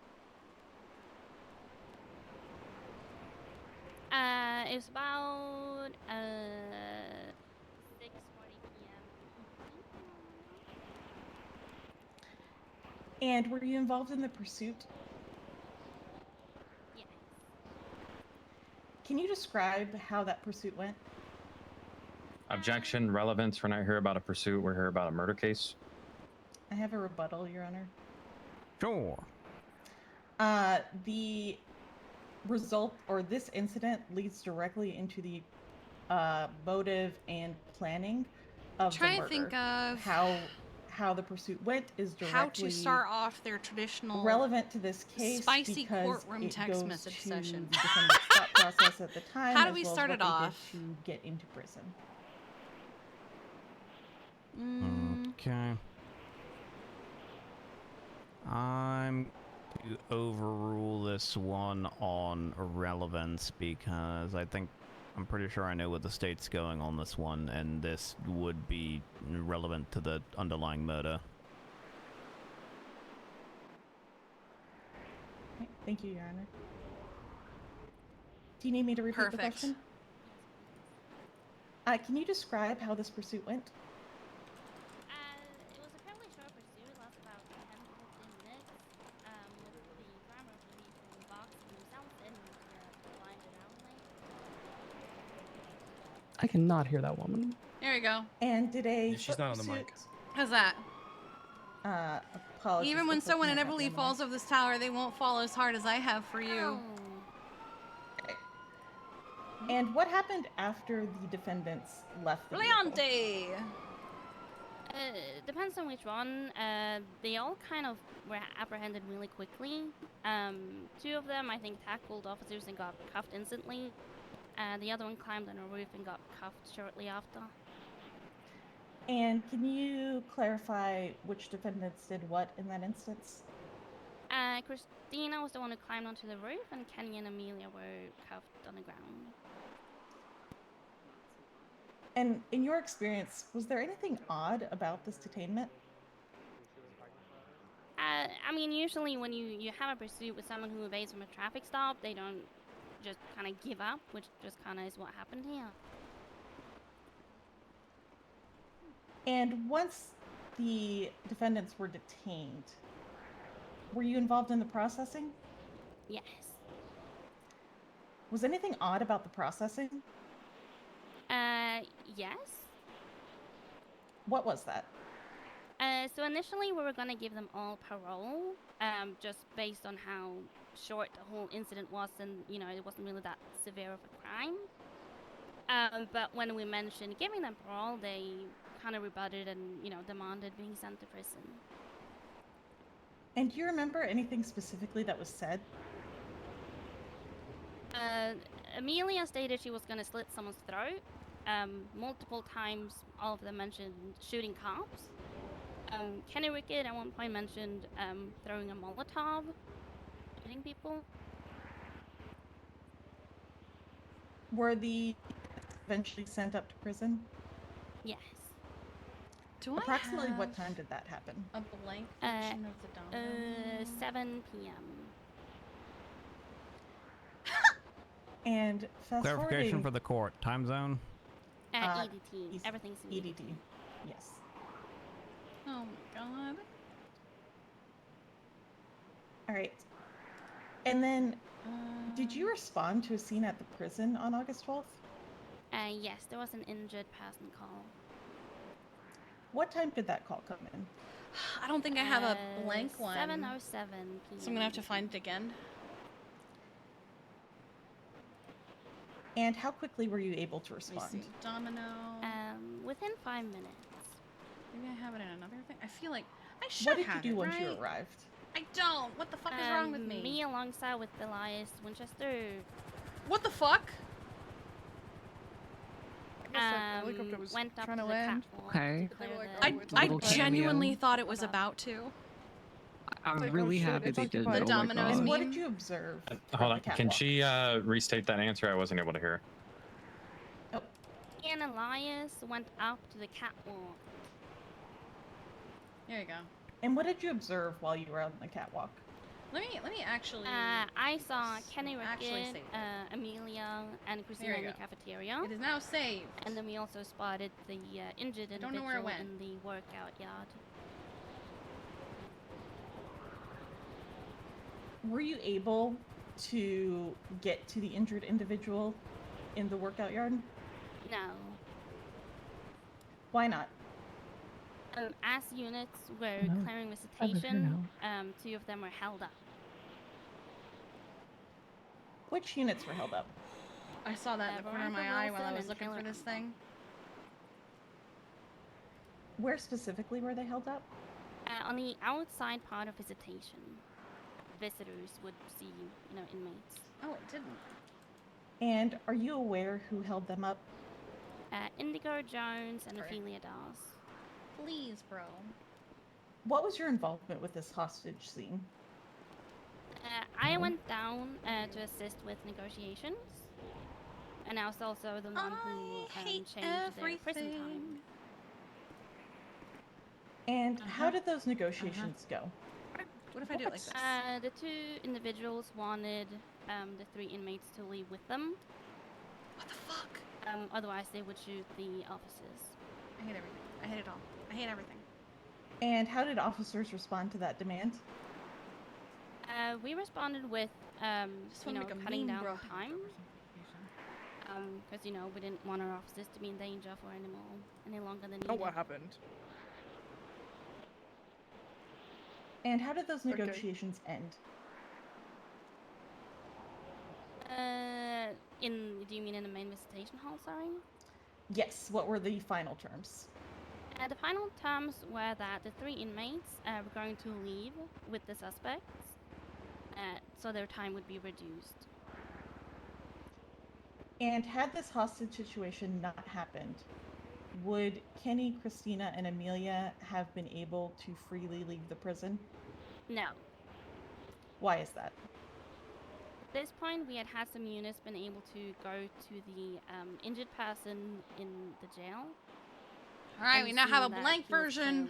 Speaker 20: It was about 6:40 p.m.
Speaker 17: And were you involved in the pursuit?
Speaker 20: Yes.
Speaker 17: Can you describe how that pursuit went?
Speaker 14: Objection, relevance. We're not here about a pursuit. We're here about a murder case.
Speaker 17: I have a rebuttal, Your Honor.
Speaker 13: Sure.
Speaker 17: The result, or this incident, leads directly into the motive and planning of the
Speaker 2: Trying
Speaker 17: murder.
Speaker 2: to think of
Speaker 17: how the pursuit went is directly
Speaker 2: how to start off their traditional
Speaker 17: relevant to this case
Speaker 2: spicy
Speaker 17: because
Speaker 2: courtroom
Speaker 17: it
Speaker 2: text
Speaker 17: goes
Speaker 2: message
Speaker 17: to
Speaker 2: session.
Speaker 17: the defendant's thought process at the time.
Speaker 2: How do
Speaker 17: as
Speaker 2: we
Speaker 17: well as
Speaker 2: start
Speaker 17: what
Speaker 2: it
Speaker 17: they did
Speaker 2: off?
Speaker 17: to get into prison?
Speaker 13: Okay. I'm to overrule this one on relevance because I'm pretty sure I know what the state's going on this one, and this would be relevant to the underlying murder.
Speaker 17: Okay, thank you, Your Honor. Do you need me to repeat the
Speaker 2: Perfect.
Speaker 17: question? Can you describe how this pursuit went?
Speaker 20: It was a fairly short pursuit. It lasted about 10 to 15 minutes. With the driver of the vehicle boxing himself into the blinded alleyway.
Speaker 16: I cannot hear that woman.
Speaker 2: There you go.
Speaker 17: And did a
Speaker 11: She's not on the mic.
Speaker 2: How's that?
Speaker 17: Apologies.
Speaker 2: Even when
Speaker 17: the foot
Speaker 2: someone
Speaker 17: can't
Speaker 2: inevitably
Speaker 17: happen on the
Speaker 2: falls over this tower, they won't fall as hard as I have for you.
Speaker 17: mic. And what happened after the defendants left the
Speaker 2: Leonte!
Speaker 20: Depends on which one. They all kind of were apprehended really quickly. Two of them, I think, tackled officers and got cuffed instantly. The other one climbed on a roof and got cuffed shortly after.
Speaker 17: And can you clarify which defendants did what in that instance?
Speaker 20: Christina was the one who climbed onto the roof, and Kenny and Amelia were cuffed on the ground.
Speaker 17: And in your experience, was there anything odd about this detainment?
Speaker 20: I mean, usually when you have a pursuit with someone who evades from a traffic stop, they don't just kind of give up, which just kind of is what happened here.
Speaker 17: And once the defendants were detained, were you involved in the processing?
Speaker 20: Yes.
Speaker 17: Was anything odd about the processing?
Speaker 20: Yes.
Speaker 17: What was that?
Speaker 20: So initially we were going to give them all parole, just based on how short the whole incident was, and, you know, it wasn't really that severe of a crime. But when we mentioned giving them parole, they kind of rebutted and, you know, demanded being sent to prison.
Speaker 17: And do you remember anything specifically that was said?
Speaker 20: Amelia stated she was going to slit someone's throat. Multiple times, all of them mentioned shooting cops. Kenny Rickett at one point mentioned throwing a Molotov, shooting people.
Speaker 17: Were the eventually sent up to prison?
Speaker 20: Yes.
Speaker 2: Do
Speaker 17: Approximately
Speaker 2: I have
Speaker 17: what time did that happen?
Speaker 2: a blank version of the domino?
Speaker 20: 7 p.m.
Speaker 17: And fast
Speaker 13: Clarification for the court. Time zone?
Speaker 20: EDT. Everything's in
Speaker 17: EDT. Yes.
Speaker 2: Oh my god.
Speaker 17: All right. And then, did you respond to a scene at the prison on August 12th?
Speaker 20: Yes, there was an injured person call.
Speaker 17: What time did that call come in?
Speaker 2: I don't think I have a blank one.
Speaker 20: 7:07 p.m.
Speaker 2: So I'm gonna have to find it again.
Speaker 17: And how quickly were you able to
Speaker 2: Let me
Speaker 17: respond?
Speaker 2: see. Domino.
Speaker 20: Within 5 minutes.
Speaker 2: Maybe I have it in another thing. I feel like I should
Speaker 17: What did
Speaker 2: have
Speaker 17: you do
Speaker 2: it,
Speaker 17: once you
Speaker 2: right?
Speaker 17: arrived?
Speaker 2: I don't. What the fuck is wrong with me?
Speaker 20: Me alongside with Elias Winchester.
Speaker 2: What the fuck?
Speaker 5: Helicopter was
Speaker 20: Went up
Speaker 5: trying
Speaker 20: to
Speaker 5: to
Speaker 20: the
Speaker 5: land.
Speaker 20: catwalk
Speaker 16: Okay.
Speaker 20: to clear
Speaker 2: I
Speaker 20: the-
Speaker 2: genuinely thought it was about to.
Speaker 16: I'm
Speaker 5: like,
Speaker 16: really
Speaker 5: oh shit,
Speaker 16: happy
Speaker 5: it's
Speaker 16: they did.
Speaker 2: occupied.
Speaker 16: Oh
Speaker 2: The
Speaker 16: my
Speaker 2: dominoes
Speaker 16: God.
Speaker 2: meme.
Speaker 17: What did you observe?
Speaker 14: Hold on.
Speaker 17: at the
Speaker 14: Can
Speaker 17: catwalk?
Speaker 14: she restate that answer? I wasn't able to hear.
Speaker 20: Me and Elias went up to the catwalk.
Speaker 2: There you go.
Speaker 17: And what did you observe while you were on the catwalk?
Speaker 2: Let me actually.
Speaker 20: I saw Kenny
Speaker 2: actually
Speaker 20: Rickett,
Speaker 2: save
Speaker 20: Amelia, and Christina
Speaker 2: There
Speaker 20: in
Speaker 2: you
Speaker 20: the
Speaker 2: go.
Speaker 20: cafeteria.
Speaker 2: It is now saved.
Speaker 20: And then we also spotted the injured
Speaker 2: I don't know where it
Speaker 20: individual
Speaker 2: went.
Speaker 20: in the workout yard.
Speaker 17: Were you able to get to the injured individual in the workout yard?
Speaker 20: No.
Speaker 17: Why not?
Speaker 20: As units were
Speaker 16: No,
Speaker 20: clearing
Speaker 16: I'm here
Speaker 20: visitation, 2 of them were held up.
Speaker 17: Which units were held up?
Speaker 2: I saw that in the corner of my eye while I was looking for this thing.
Speaker 17: Where specifically were they held up?
Speaker 20: On the outside part of visitation, visitors would see, inmates.
Speaker 2: Oh, it didn't.
Speaker 17: And are you aware who held them up?
Speaker 20: Indigo Jones and Ophelia Dawes.
Speaker 2: Please, bro.
Speaker 17: What was your involvement with this hostage scene?
Speaker 20: I went down to assist with negotiations, and I was also the one who changed their prison time.
Speaker 17: And how did those negotiations go?
Speaker 2: What if I do it like this?
Speaker 20: The 2 individuals wanted the 3 inmates to leave with them.
Speaker 2: What the fuck?
Speaker 20: Otherwise, they would shoot the officers.
Speaker 2: I hate everything. I hate it all. I hate everything.
Speaker 17: And how did officers respond to that demand?
Speaker 20: We responded with, cutting down the time. Because, we didn't want our officers to be in danger for any longer than needed.
Speaker 5: Oh, what happened?
Speaker 17: And how did those negotiations end?
Speaker 20: Do you mean in the main visitation hall, sorry?
Speaker 17: Yes, what were the final terms?
Speaker 20: The final terms were that the 3 inmates were going to leave with the suspects, so their time would be reduced.
Speaker 17: And had this hostage situation not happened, would Kenny, Christina, and Amelia have been able to freely leave the prison?
Speaker 20: No.
Speaker 17: Why is that?
Speaker 20: At this point, we had some units been able to go to the injured person in the jail.
Speaker 2: Alright, we now have a blank version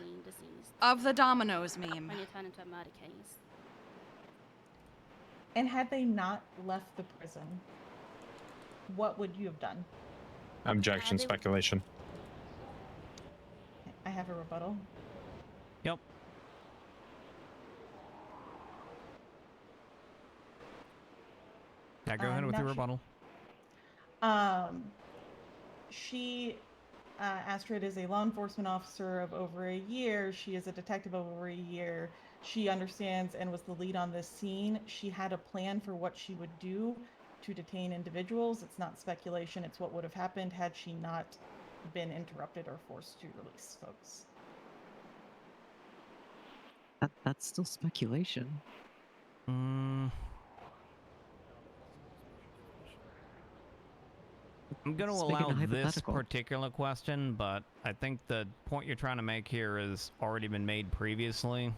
Speaker 2: of the Dominoes meme.
Speaker 20: When you turn into a murder case.
Speaker 17: And had they not left the prison, what would you have done?
Speaker 14: Objection, speculation.
Speaker 17: I have a rebuttal.
Speaker 13: Yep. Yeah, go ahead with your rebuttal.
Speaker 17: Astrid is a law enforcement officer of over a year. She is a detective of over a year. She understands and was the lead on this scene. She had a plan for what she would do to detain individuals. It's not speculation. It's what would have happened had she not been interrupted or forced to release folks.
Speaker 21: That's still speculation.
Speaker 13: I'm going to allow this particular question, but I think the point you're trying to make here has already been made previously.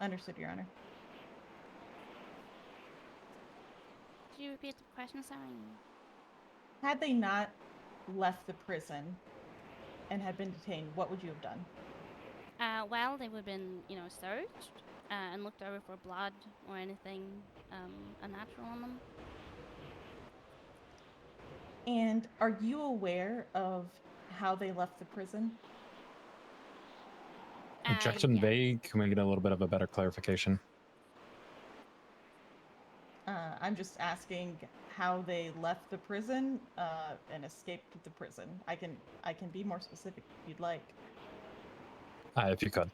Speaker 17: Understood, Your Honor.
Speaker 20: Could you repeat the question, sorry?
Speaker 17: Had they not left the prison and had been detained, what would you have done?
Speaker 20: Well, they would have been, searched and looked over for blood or anything unnatural on them.
Speaker 17: And are you aware of how they left the prison?
Speaker 14: Objection vague. Can we get a little bit of a better clarification?
Speaker 17: I'm just asking how they left the prison and escaped the prison. I can be more specific if you'd like.
Speaker 14: If you could.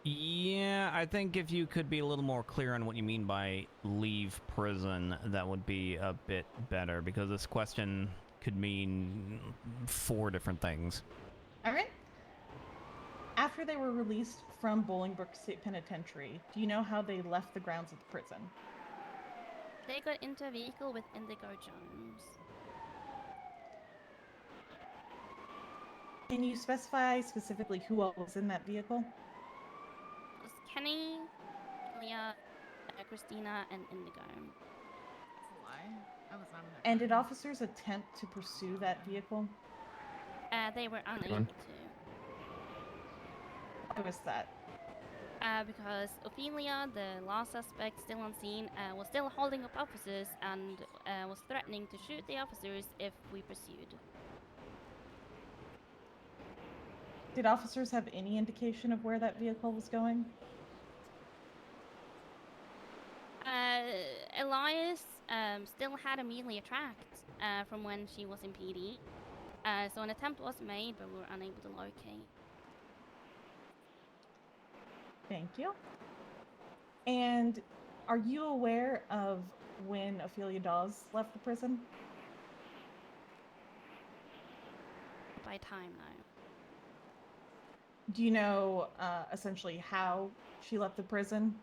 Speaker 13: Yeah, I think if you could be a little more clear on what you mean by leave prison, that would be a bit better, because this question could mean 4 different things.
Speaker 17: All right. After they were released from Bolingbrook State Penitentiary, do you know how they left the grounds of the prison?
Speaker 20: They got into a vehicle with Indigo Jones.
Speaker 17: Can you specify specifically who else was in that vehicle?
Speaker 20: It was Kenny, Leah, Christina, and Indigo.
Speaker 2: That's a lie. I was not in that.
Speaker 17: And did officers attempt to pursue that vehicle?
Speaker 20: They were unable to.
Speaker 17: Why was that?
Speaker 20: Because Ophelia, the last suspect still on scene, was still holding up officers and was threatening to shoot the officers if we pursued.
Speaker 17: Did officers have any indication of where that vehicle was going?
Speaker 20: Elias still had immediately a tracked from when she was in PD. So an attempt was made, but we were unable to locate.
Speaker 17: Thank you. And are you aware of when Ophelia Dawes left the prison?
Speaker 20: By time now.
Speaker 17: Do you know essentially how she left the prison?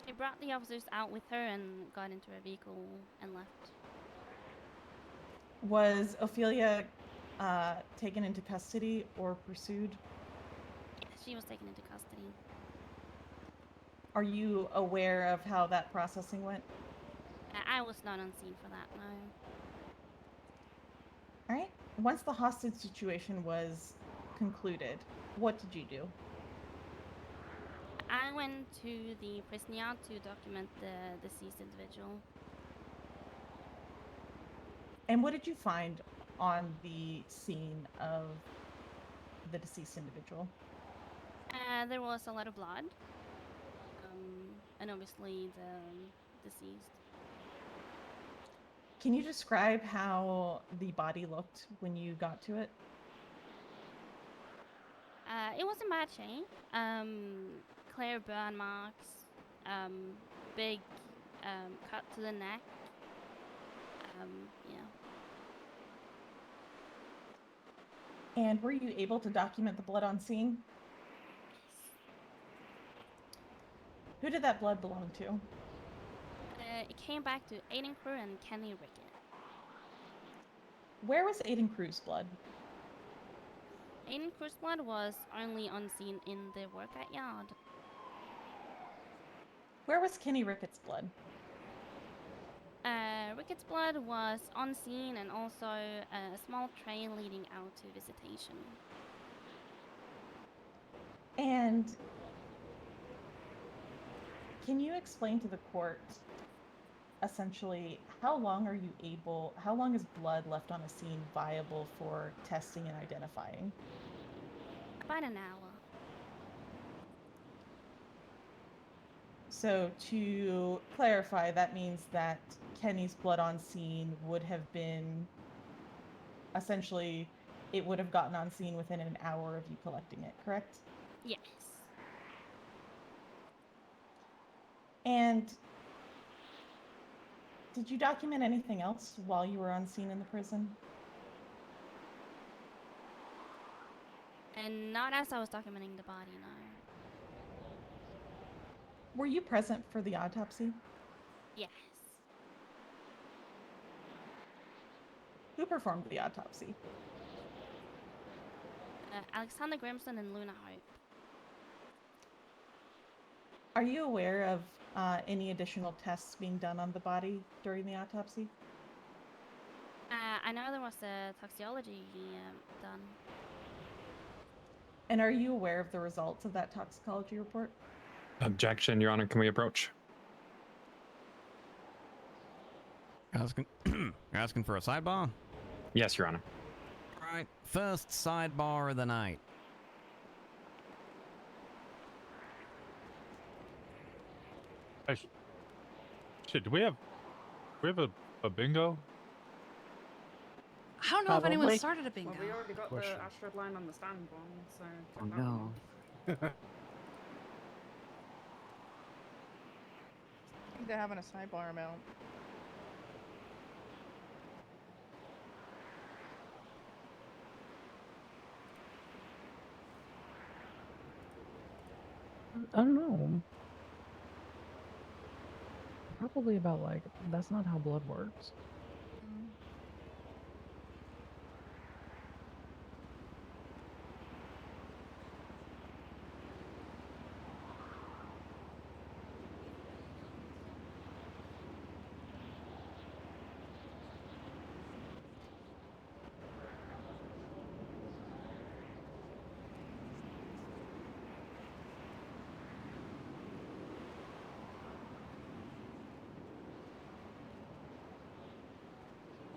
Speaker 20: She brought the officers out with her and got into her vehicle and left.
Speaker 17: Was Ophelia taken into custody or pursued?
Speaker 20: Yes, she was taken into custody.
Speaker 17: Are you aware of how that processing went?
Speaker 20: I was not on scene for that, no.
Speaker 17: All right. Once the hostage situation was concluded, what did you do?
Speaker 20: I went to the prison yard to document the deceased individual.
Speaker 17: And what did you find on the scene of the deceased individual?
Speaker 20: There was a lot of blood. And obviously the deceased.
Speaker 17: Can you describe how the body looked when you got to it?
Speaker 20: It was in bad shape. Clear burn marks. Big cut to the neck. Yeah.
Speaker 17: And were you able to document the blood on scene? Who did that blood belong to?
Speaker 20: It came back to Aiden Crew and Kenny Rickett.
Speaker 17: Where was Aiden Crew's blood?
Speaker 20: Aiden Crew's blood was only on scene in the workout yard.
Speaker 17: Where was Kenny Rickett's blood?
Speaker 20: Rickett's blood was on scene and also a small trail leading out to visitation.
Speaker 17: And can you explain to the court essentially how long is blood left on a scene viable for testing and identifying?
Speaker 20: About an hour.
Speaker 17: So to clarify, that means that Kenny's blood on scene would have been essentially, it would have gotten on scene within an hour of you collecting it, correct?
Speaker 20: Yes.
Speaker 17: And did you document anything else while you were on scene in the prison?
Speaker 20: And not as I was documenting the body, no.
Speaker 17: Were you present for the autopsy?
Speaker 20: Yes.
Speaker 17: Who performed the autopsy?
Speaker 20: Alexander Grimson and Luna Hope.
Speaker 17: Are you aware of any additional tests being done on the body during the autopsy?
Speaker 20: I know there was a toxicology done.
Speaker 17: And are you aware of the results of that toxicology report?
Speaker 14: Objection, Your Honor. Can we approach?
Speaker 13: Asking for a sidebar?
Speaker 14: Yes, Your Honor.
Speaker 13: All right. First sidebar of the night.
Speaker 8: Hey, shit, do we have a bingo?
Speaker 2: I don't know if anyone started a bingo.
Speaker 15: Well, we already got
Speaker 8: Question.
Speaker 15: the Astrid line on the stand one, so...
Speaker 21: Oh no.
Speaker 5: I think they're having a sidebar amount.
Speaker 16: I don't know. Probably about like, that's not how blood works.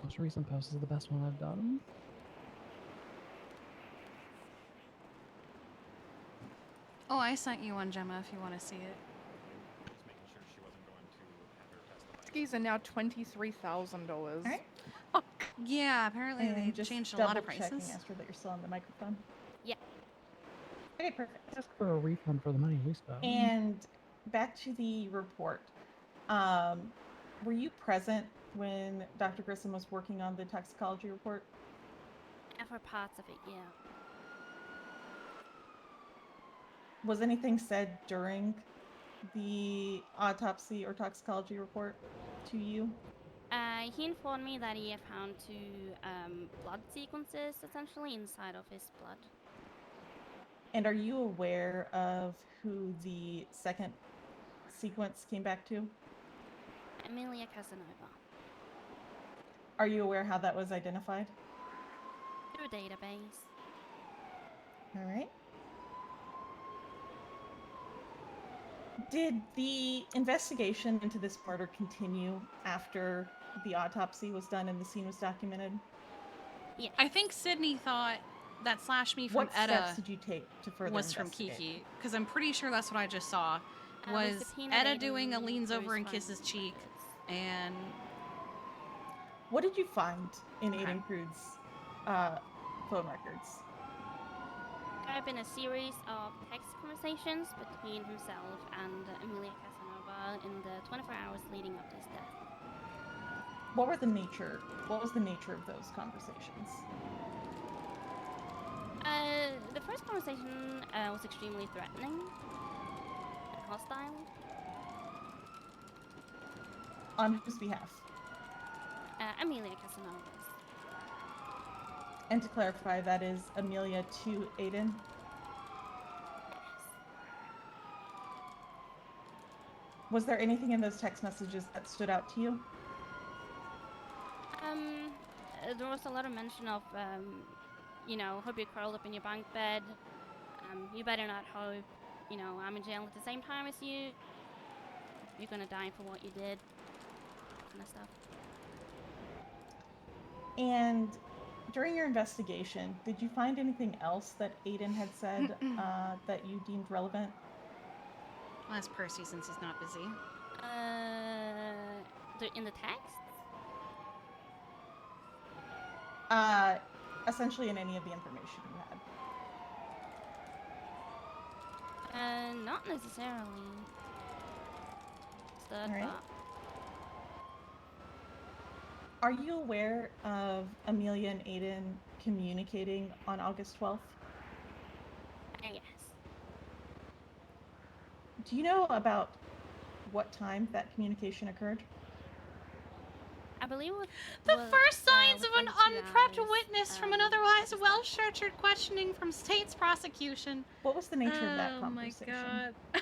Speaker 16: Most recent post is the best one I've done.
Speaker 2: Oh, I sent you one, Gemma, if you want to see it.
Speaker 14: Just making sure she wasn't going to have her testify.
Speaker 5: Skis are now $23,000.
Speaker 17: Alright.
Speaker 2: Yeah, apparently
Speaker 17: And
Speaker 2: they
Speaker 17: just
Speaker 2: changed a lot of
Speaker 17: double-checking,
Speaker 2: prices.
Speaker 17: Esther, that you're still on the microphone.
Speaker 20: Yeah.
Speaker 17: Okay, perfect.
Speaker 16: Ask for a refund for the money we spent.
Speaker 17: And back to the report. Were you present when Dr. Grissom was working on the toxicology report?
Speaker 20: And for parts of it, yeah.
Speaker 17: Was anything said during the autopsy or toxicology report to you?
Speaker 20: He informed me that he had found 2 blood sequences, essentially, inside of his blood.
Speaker 17: And are you aware of who the second sequence came back to?
Speaker 20: Amelia Casanova.
Speaker 17: Are you aware how that was identified?
Speaker 20: Through a database.
Speaker 17: All right. Did the investigation into this murder continue after the autopsy was done and the scene was documented?
Speaker 20: Yeah.
Speaker 2: I think Sydney thought that slash me from
Speaker 17: What
Speaker 2: Etta
Speaker 17: steps did you take to further
Speaker 2: was from
Speaker 17: investigate?
Speaker 2: Kiki, because I'm pretty sure that's what I just saw. Was
Speaker 20: subpoena
Speaker 2: Etta
Speaker 20: dating
Speaker 2: doing a leans over
Speaker 20: Bruce
Speaker 2: and kisses
Speaker 20: Wayne.
Speaker 2: cheek, and
Speaker 17: What did you find in
Speaker 2: Okay.
Speaker 17: Aiden Crude's phone records?
Speaker 20: There have been a series of text conversations between himself and Amelia Casanova in the 24 hours leading up to his death.
Speaker 17: What was the nature of those conversations?
Speaker 20: The first conversation was extremely threatening and hostile.
Speaker 17: On whose behalf?
Speaker 20: Amelia Casanova's.
Speaker 17: And to clarify, that is Amelia to Aiden? Was there anything in those text messages that stood out to you?
Speaker 20: There was a lot of mention of, you know, hope you're curled up in your bunk bed. You better not hope, you know, I'm in jail at the same time as you. You're gonna die for what you did. Kind of stuff.
Speaker 17: And during your investigation, did you find anything else that Aiden had said that you deemed relevant?
Speaker 2: I'll ask Percy since he's not busy.
Speaker 20: In the text?
Speaker 17: Essentially in any of the information you had.
Speaker 20: Not necessarily.
Speaker 17: All right. Are you aware of Amelia and Aiden communicating on August 12th?
Speaker 20: Yes.
Speaker 17: Do you know about what time that communication occurred?
Speaker 20: I believe
Speaker 2: The first signs of an unprepped witness from an otherwise well-structured questioning from state's prosecution.
Speaker 17: What was the nature of that conversation?
Speaker 2: Oh my god.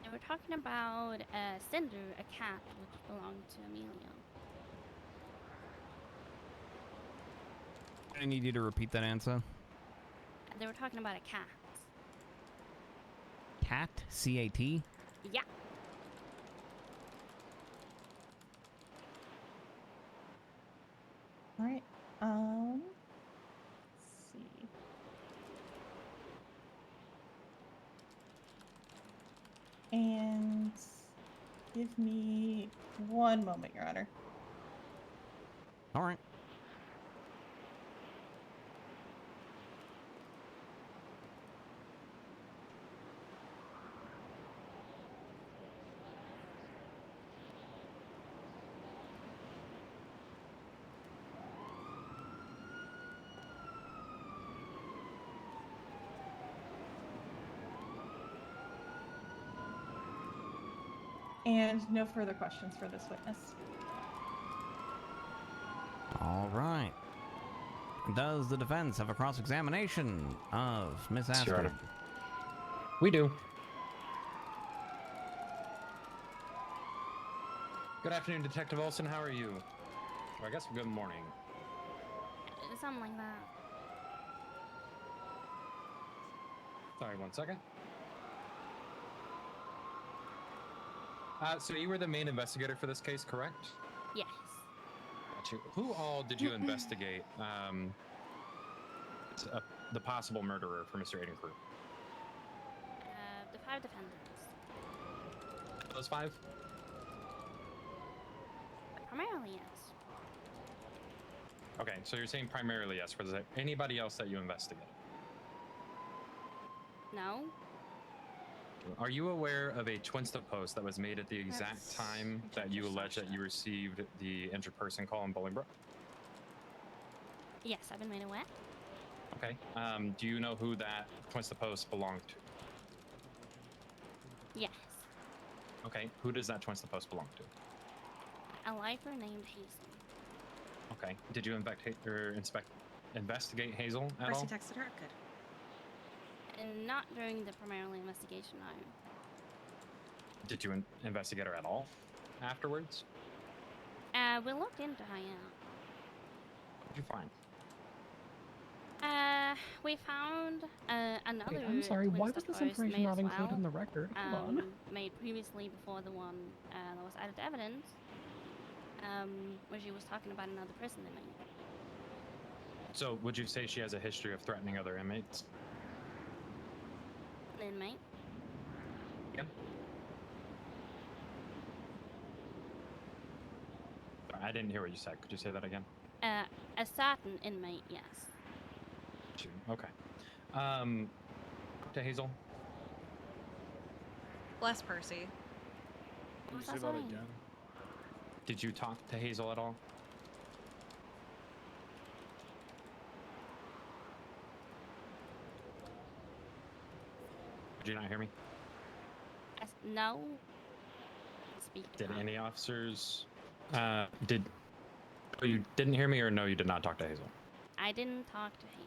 Speaker 20: They were talking about Cinder, a cat which belonged to Amelia.
Speaker 13: I need you to repeat that answer.
Speaker 20: They were talking about a cat.
Speaker 13: Cat? C-A-T?
Speaker 20: Yeah.
Speaker 17: All right. Let's see. And give me one moment, Your Honor.
Speaker 13: All right.
Speaker 17: And no further questions for this witness.
Speaker 13: All right. Does the defense have a cross-examination of Miss Astrid?
Speaker 14: Sure. We do. Good afternoon, Detective Olson. How are you? Or I guess good morning.
Speaker 20: Something like that.
Speaker 14: Sorry, 1 second. So you were the main investigator for this case, correct?
Speaker 20: Yes.
Speaker 14: Gotcha. Who all did you investigate the possible murderer for Mr. Aiden Crew?
Speaker 20: 5 defendants.
Speaker 14: Those 5?
Speaker 20: Primarily, yes.
Speaker 14: Okay, so you're saying primarily yes. Was there anybody else that you investigated?
Speaker 20: No.
Speaker 14: Are you aware of a Twinsta post that was made at the exact
Speaker 20: That's
Speaker 14: time that you allege that you received the injured person call in Bolingbroke?
Speaker 20: Yes, I've been made aware.
Speaker 14: Okay. Do you know who that Twinsta post belonged to?
Speaker 20: Yes.
Speaker 14: Okay. Who does that Twinsta post belong to?
Speaker 20: A lifer named Hazel.
Speaker 14: Okay. Did you investigate Hazel at all?
Speaker 15: Percy texted her. Good.
Speaker 20: And not during the primarily investigation, no.
Speaker 14: Did you investigate her at all afterwards?
Speaker 20: We looked into her, yeah.
Speaker 14: What did you find?
Speaker 20: We found another.
Speaker 16: Wait, I'm sorry, why was this
Speaker 20: Twinsta post
Speaker 16: information
Speaker 20: made
Speaker 16: not
Speaker 20: as
Speaker 16: included
Speaker 20: well,
Speaker 16: in the record? Hold on.
Speaker 20: Made previously before the one that was added to evidence, where she was talking about another prison inmate.
Speaker 14: So, would you say she has a history of threatening other inmates?
Speaker 20: An inmate.
Speaker 14: Yep. Sorry, I didn't hear what you said. Could you say that again?
Speaker 20: A certain inmate, yes.
Speaker 14: Okay. To Hazel.
Speaker 2: Bless Percy.
Speaker 20: Can you say that again?
Speaker 14: Did you talk to Hazel at all? Did you not hear me?
Speaker 20: No. Speak.
Speaker 14: Did any officers? Oh, you didn't hear me, or no, you did not talk to Hazel?
Speaker 20: I didn't talk to Hazel.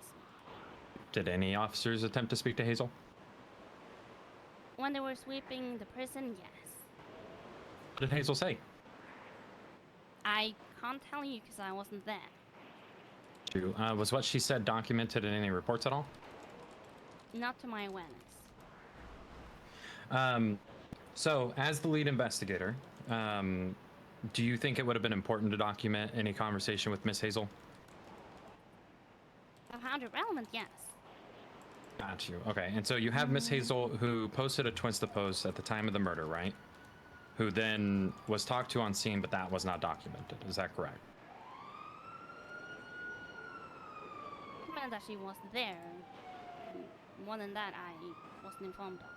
Speaker 14: Did any officers attempt to speak to Hazel?
Speaker 20: When they were sweeping the prison, yes.
Speaker 14: What did Hazel say?
Speaker 20: I can't tell you because I wasn't there.
Speaker 14: Was what she said documented in any reports at all?
Speaker 20: Not to my awareness.
Speaker 14: So, as the lead investigator, do you think it would have been important to document any conversation with Miss Hazel?
Speaker 20: I found it relevant, yes.
Speaker 14: Got you. Okay, and so you have Miss Hazel who posted a Twinsta post at the time of the murder, right? Who then was talked to on scene, but that was not documented. Is that correct?
Speaker 20: It meant that she wasn't there. More than that, I wasn't informed of.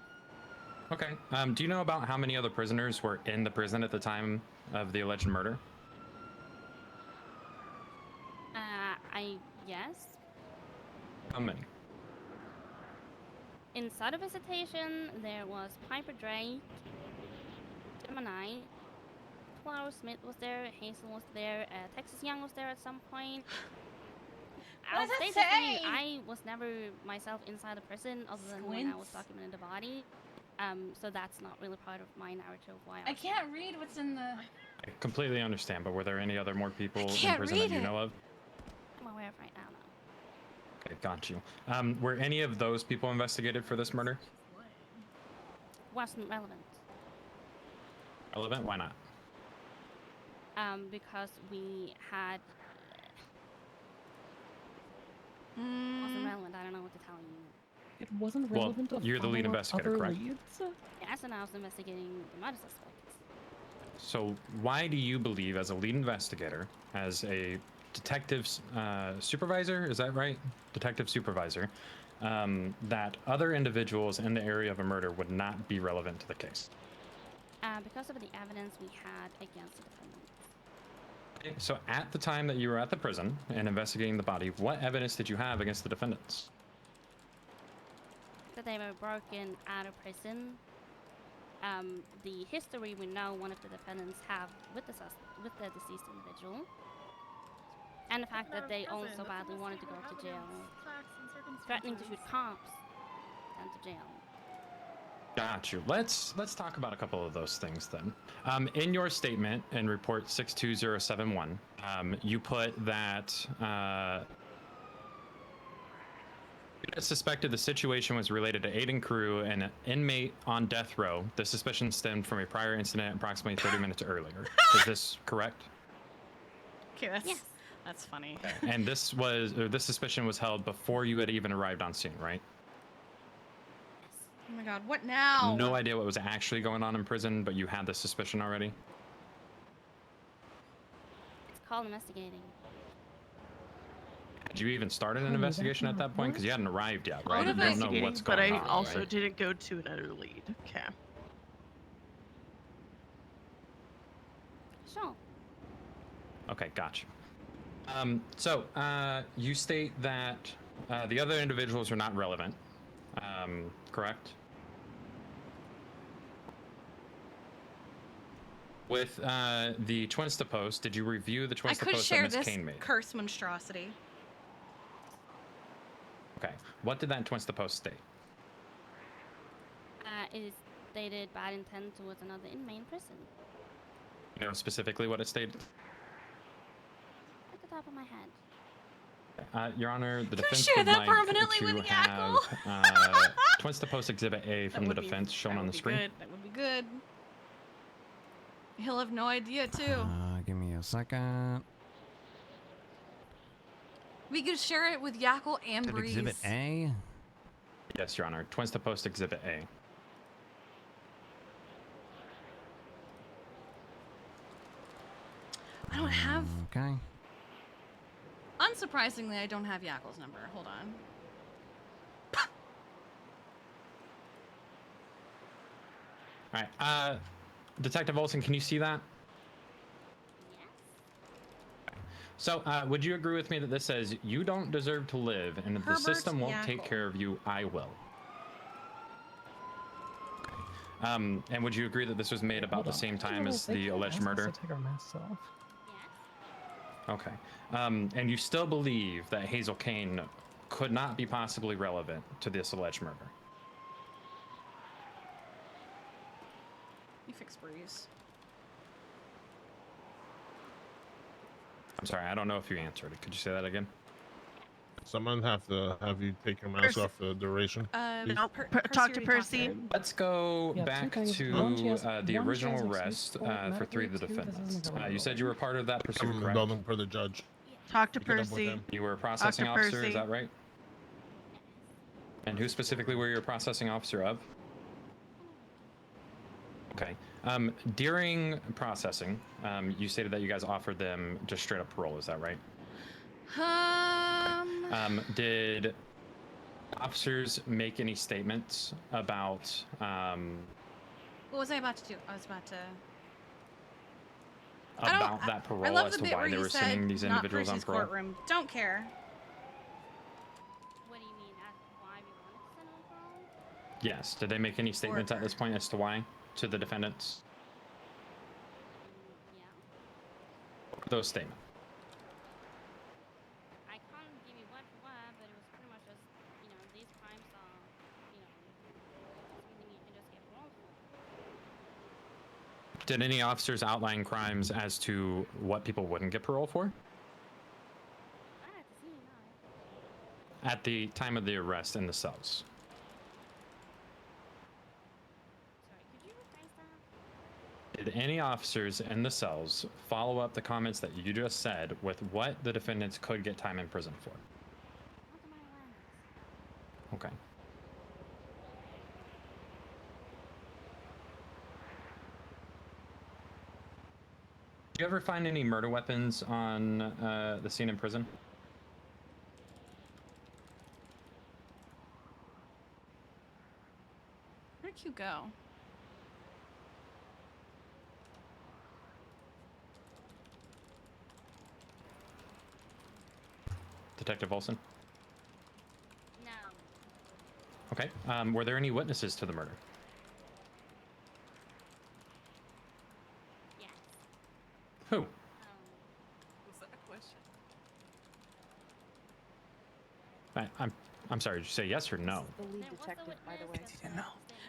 Speaker 14: Okay. Do you know about how many other prisoners were in the prison at the time of the alleged murder?
Speaker 20: Yes.
Speaker 14: How many?
Speaker 20: Inside of visitation, there was Piper Drake, Gemini, Flower Smith was there, Hazel was there, Texas Young was there at some point.
Speaker 2: What does
Speaker 20: I'll
Speaker 2: it
Speaker 20: say this to you,
Speaker 2: say?
Speaker 20: I was never myself inside the prison other than when I was documenting the body. So that's not really part of my narrative of why
Speaker 2: I can't read what's in the.
Speaker 14: I completely understand, but were there any other more people in
Speaker 2: can't
Speaker 14: prison that
Speaker 2: read
Speaker 14: you
Speaker 2: it.
Speaker 14: know of?
Speaker 20: I'm aware of right now, no.
Speaker 14: Okay, got you. Were any of those people investigated for this murder?
Speaker 20: Wasn't relevant.
Speaker 14: Relevant? Why not?
Speaker 20: Because we had. Wasn't relevant. I don't know what to tell you.
Speaker 16: It wasn't
Speaker 14: Well,
Speaker 16: relevant to
Speaker 14: you're the lead
Speaker 16: follow up
Speaker 14: investigator,
Speaker 16: other
Speaker 14: correct?
Speaker 16: leads?
Speaker 20: Yes, and I was investigating the murder suspects.
Speaker 14: So why do you believe, as a lead investigator, as a detective supervisor, is that right? Detective supervisor, that other individuals in the area of a murder would not be relevant to the case?
Speaker 20: Because of the evidence we had against the defendants.
Speaker 14: So at the time that you were at the prison and investigating the body, what evidence did you have against the defendants?
Speaker 20: That they were broken out of prison. The history we know one of the defendants have with the deceased individual. And the fact that they also badly wanted to go to jail. Threatening to shoot cops and to jail.
Speaker 14: Got you. Let's talk about a couple of those things then. In your statement in report 62071, you put that you suspected the situation was related to Aiden Crew and an inmate on death row. The suspicion stemmed from a prior incident approximately 30 minutes earlier. Is this correct?
Speaker 2: Okay, that's funny.
Speaker 14: And this suspicion was held before you had even arrived on scene, right?
Speaker 2: Oh my god, what now?
Speaker 14: No idea what was actually going on in prison, but you had the suspicion already.
Speaker 20: It's called investigating.
Speaker 14: Did you even start an investigation at that point? Because you hadn't arrived yet, right? You don't know
Speaker 9: Investigating,
Speaker 14: what's
Speaker 9: but
Speaker 14: going
Speaker 9: I
Speaker 14: on.
Speaker 9: also
Speaker 14: right?
Speaker 9: didn't go to another lead. Okay.
Speaker 20: Sure.
Speaker 14: Okay, gotcha. So you state that the other individuals are not relevant, correct? With the Twinsta post, did you review the
Speaker 2: I
Speaker 14: Twinsta
Speaker 2: could
Speaker 14: post that
Speaker 2: share
Speaker 14: Ms.
Speaker 2: this
Speaker 14: Kane made?
Speaker 2: curse monstrosity.
Speaker 14: Okay. What did that Twinsta post state?
Speaker 20: It is stated bad intent towards another inmate in prison.
Speaker 14: You know specifically what it stated?
Speaker 20: At the top of my head.
Speaker 14: Your Honor, the
Speaker 2: Can we
Speaker 14: defense
Speaker 2: share
Speaker 14: would
Speaker 2: that
Speaker 14: like
Speaker 2: permanently
Speaker 14: to
Speaker 2: with
Speaker 14: have
Speaker 2: Yackle?
Speaker 14: Twinsta post Exhibit A from the defense shown on the screen.
Speaker 2: Good. That would be good. He'll have no idea too.
Speaker 13: Give me a second.
Speaker 2: We could share it with Yackle and
Speaker 13: Is it
Speaker 2: Breeze.
Speaker 13: Exhibit A?
Speaker 14: Yes, Your Honor. Twinsta post Exhibit A.
Speaker 2: I don't have.
Speaker 13: Okay.
Speaker 2: Unsurprisingly, I don't have Yackle's number. Hold on.
Speaker 14: All right. Detective Olson, can you see that? So, would you agree with me that this says you don't deserve to live, and if the
Speaker 2: Herbert
Speaker 14: system won't take
Speaker 2: Yackle.
Speaker 14: care of you, I will. And would you agree that this was made about the same time as the alleged murder?
Speaker 16: Take our masks off.
Speaker 14: Okay. And you still believe that Hazel Kane could not be possibly relevant to this alleged murder?
Speaker 2: You fix Breeze.
Speaker 14: I'm sorry, I don't know if you answered it. Could you say that again?
Speaker 12: Someone have you take your mask off the duration.
Speaker 2: No,
Speaker 9: talk to Percy.
Speaker 14: Let's go
Speaker 16: Yeah,
Speaker 14: back
Speaker 16: two things.
Speaker 14: to
Speaker 16: One, she has-
Speaker 14: the
Speaker 16: one, she
Speaker 14: original
Speaker 16: has
Speaker 14: arrest
Speaker 16: excuse for
Speaker 14: for 3 of the
Speaker 16: medically, two, this
Speaker 14: defendants.
Speaker 16: isn't gonna
Speaker 14: You said you were part of that pursuit,
Speaker 12: I'm in the
Speaker 14: correct?
Speaker 12: building for the judge.
Speaker 9: Talk to
Speaker 12: Pick it up with
Speaker 9: Percy.
Speaker 12: him.
Speaker 14: You were a processing
Speaker 9: Dr.
Speaker 14: officer,
Speaker 9: Percy.
Speaker 14: is that right? And who specifically were you a processing officer of? Okay. During processing, you stated that you guys offered them just straight up parole, is that right? Did officers make any statements about
Speaker 2: What was I about to do? I was about to.
Speaker 14: about that
Speaker 2: I
Speaker 14: parole
Speaker 2: love
Speaker 14: as
Speaker 2: the
Speaker 14: to
Speaker 2: bit
Speaker 14: why
Speaker 2: where
Speaker 14: they
Speaker 2: you
Speaker 14: were
Speaker 2: said,
Speaker 14: sending these
Speaker 2: not
Speaker 14: individuals on
Speaker 2: Percy's
Speaker 14: parole?
Speaker 2: courtroom. Don't care.
Speaker 20: What do you mean? As why we wanted to send them parole?
Speaker 14: Yes. Did they make any statements at this point as to why to the defendants?
Speaker 20: Yeah.
Speaker 14: What were those statements?
Speaker 20: I can't give you word for word, but it was pretty much just, you know, these crimes are, you know, something you can just get parole for.
Speaker 14: Did any officers outline crimes as to what people wouldn't get parole for?
Speaker 20: I have to see, no.
Speaker 14: At the time of the arrest in the cells?
Speaker 20: Sorry, could you rephrase that?
Speaker 14: Did any officers in the cells follow up the comments that you just said with what the defendants could get time in prison for?
Speaker 20: Not to my awareness.
Speaker 14: Okay. Did you ever find any murder weapons on the scene in prison?
Speaker 2: Where'd you go?
Speaker 14: Detective Olson?
Speaker 20: No.
Speaker 14: Okay. Were there any witnesses to the murder?
Speaker 20: Yes.
Speaker 14: Who?
Speaker 9: Was that a question?
Speaker 14: I'm sorry, did you say yes or no?
Speaker 17: The lead detective, by the way.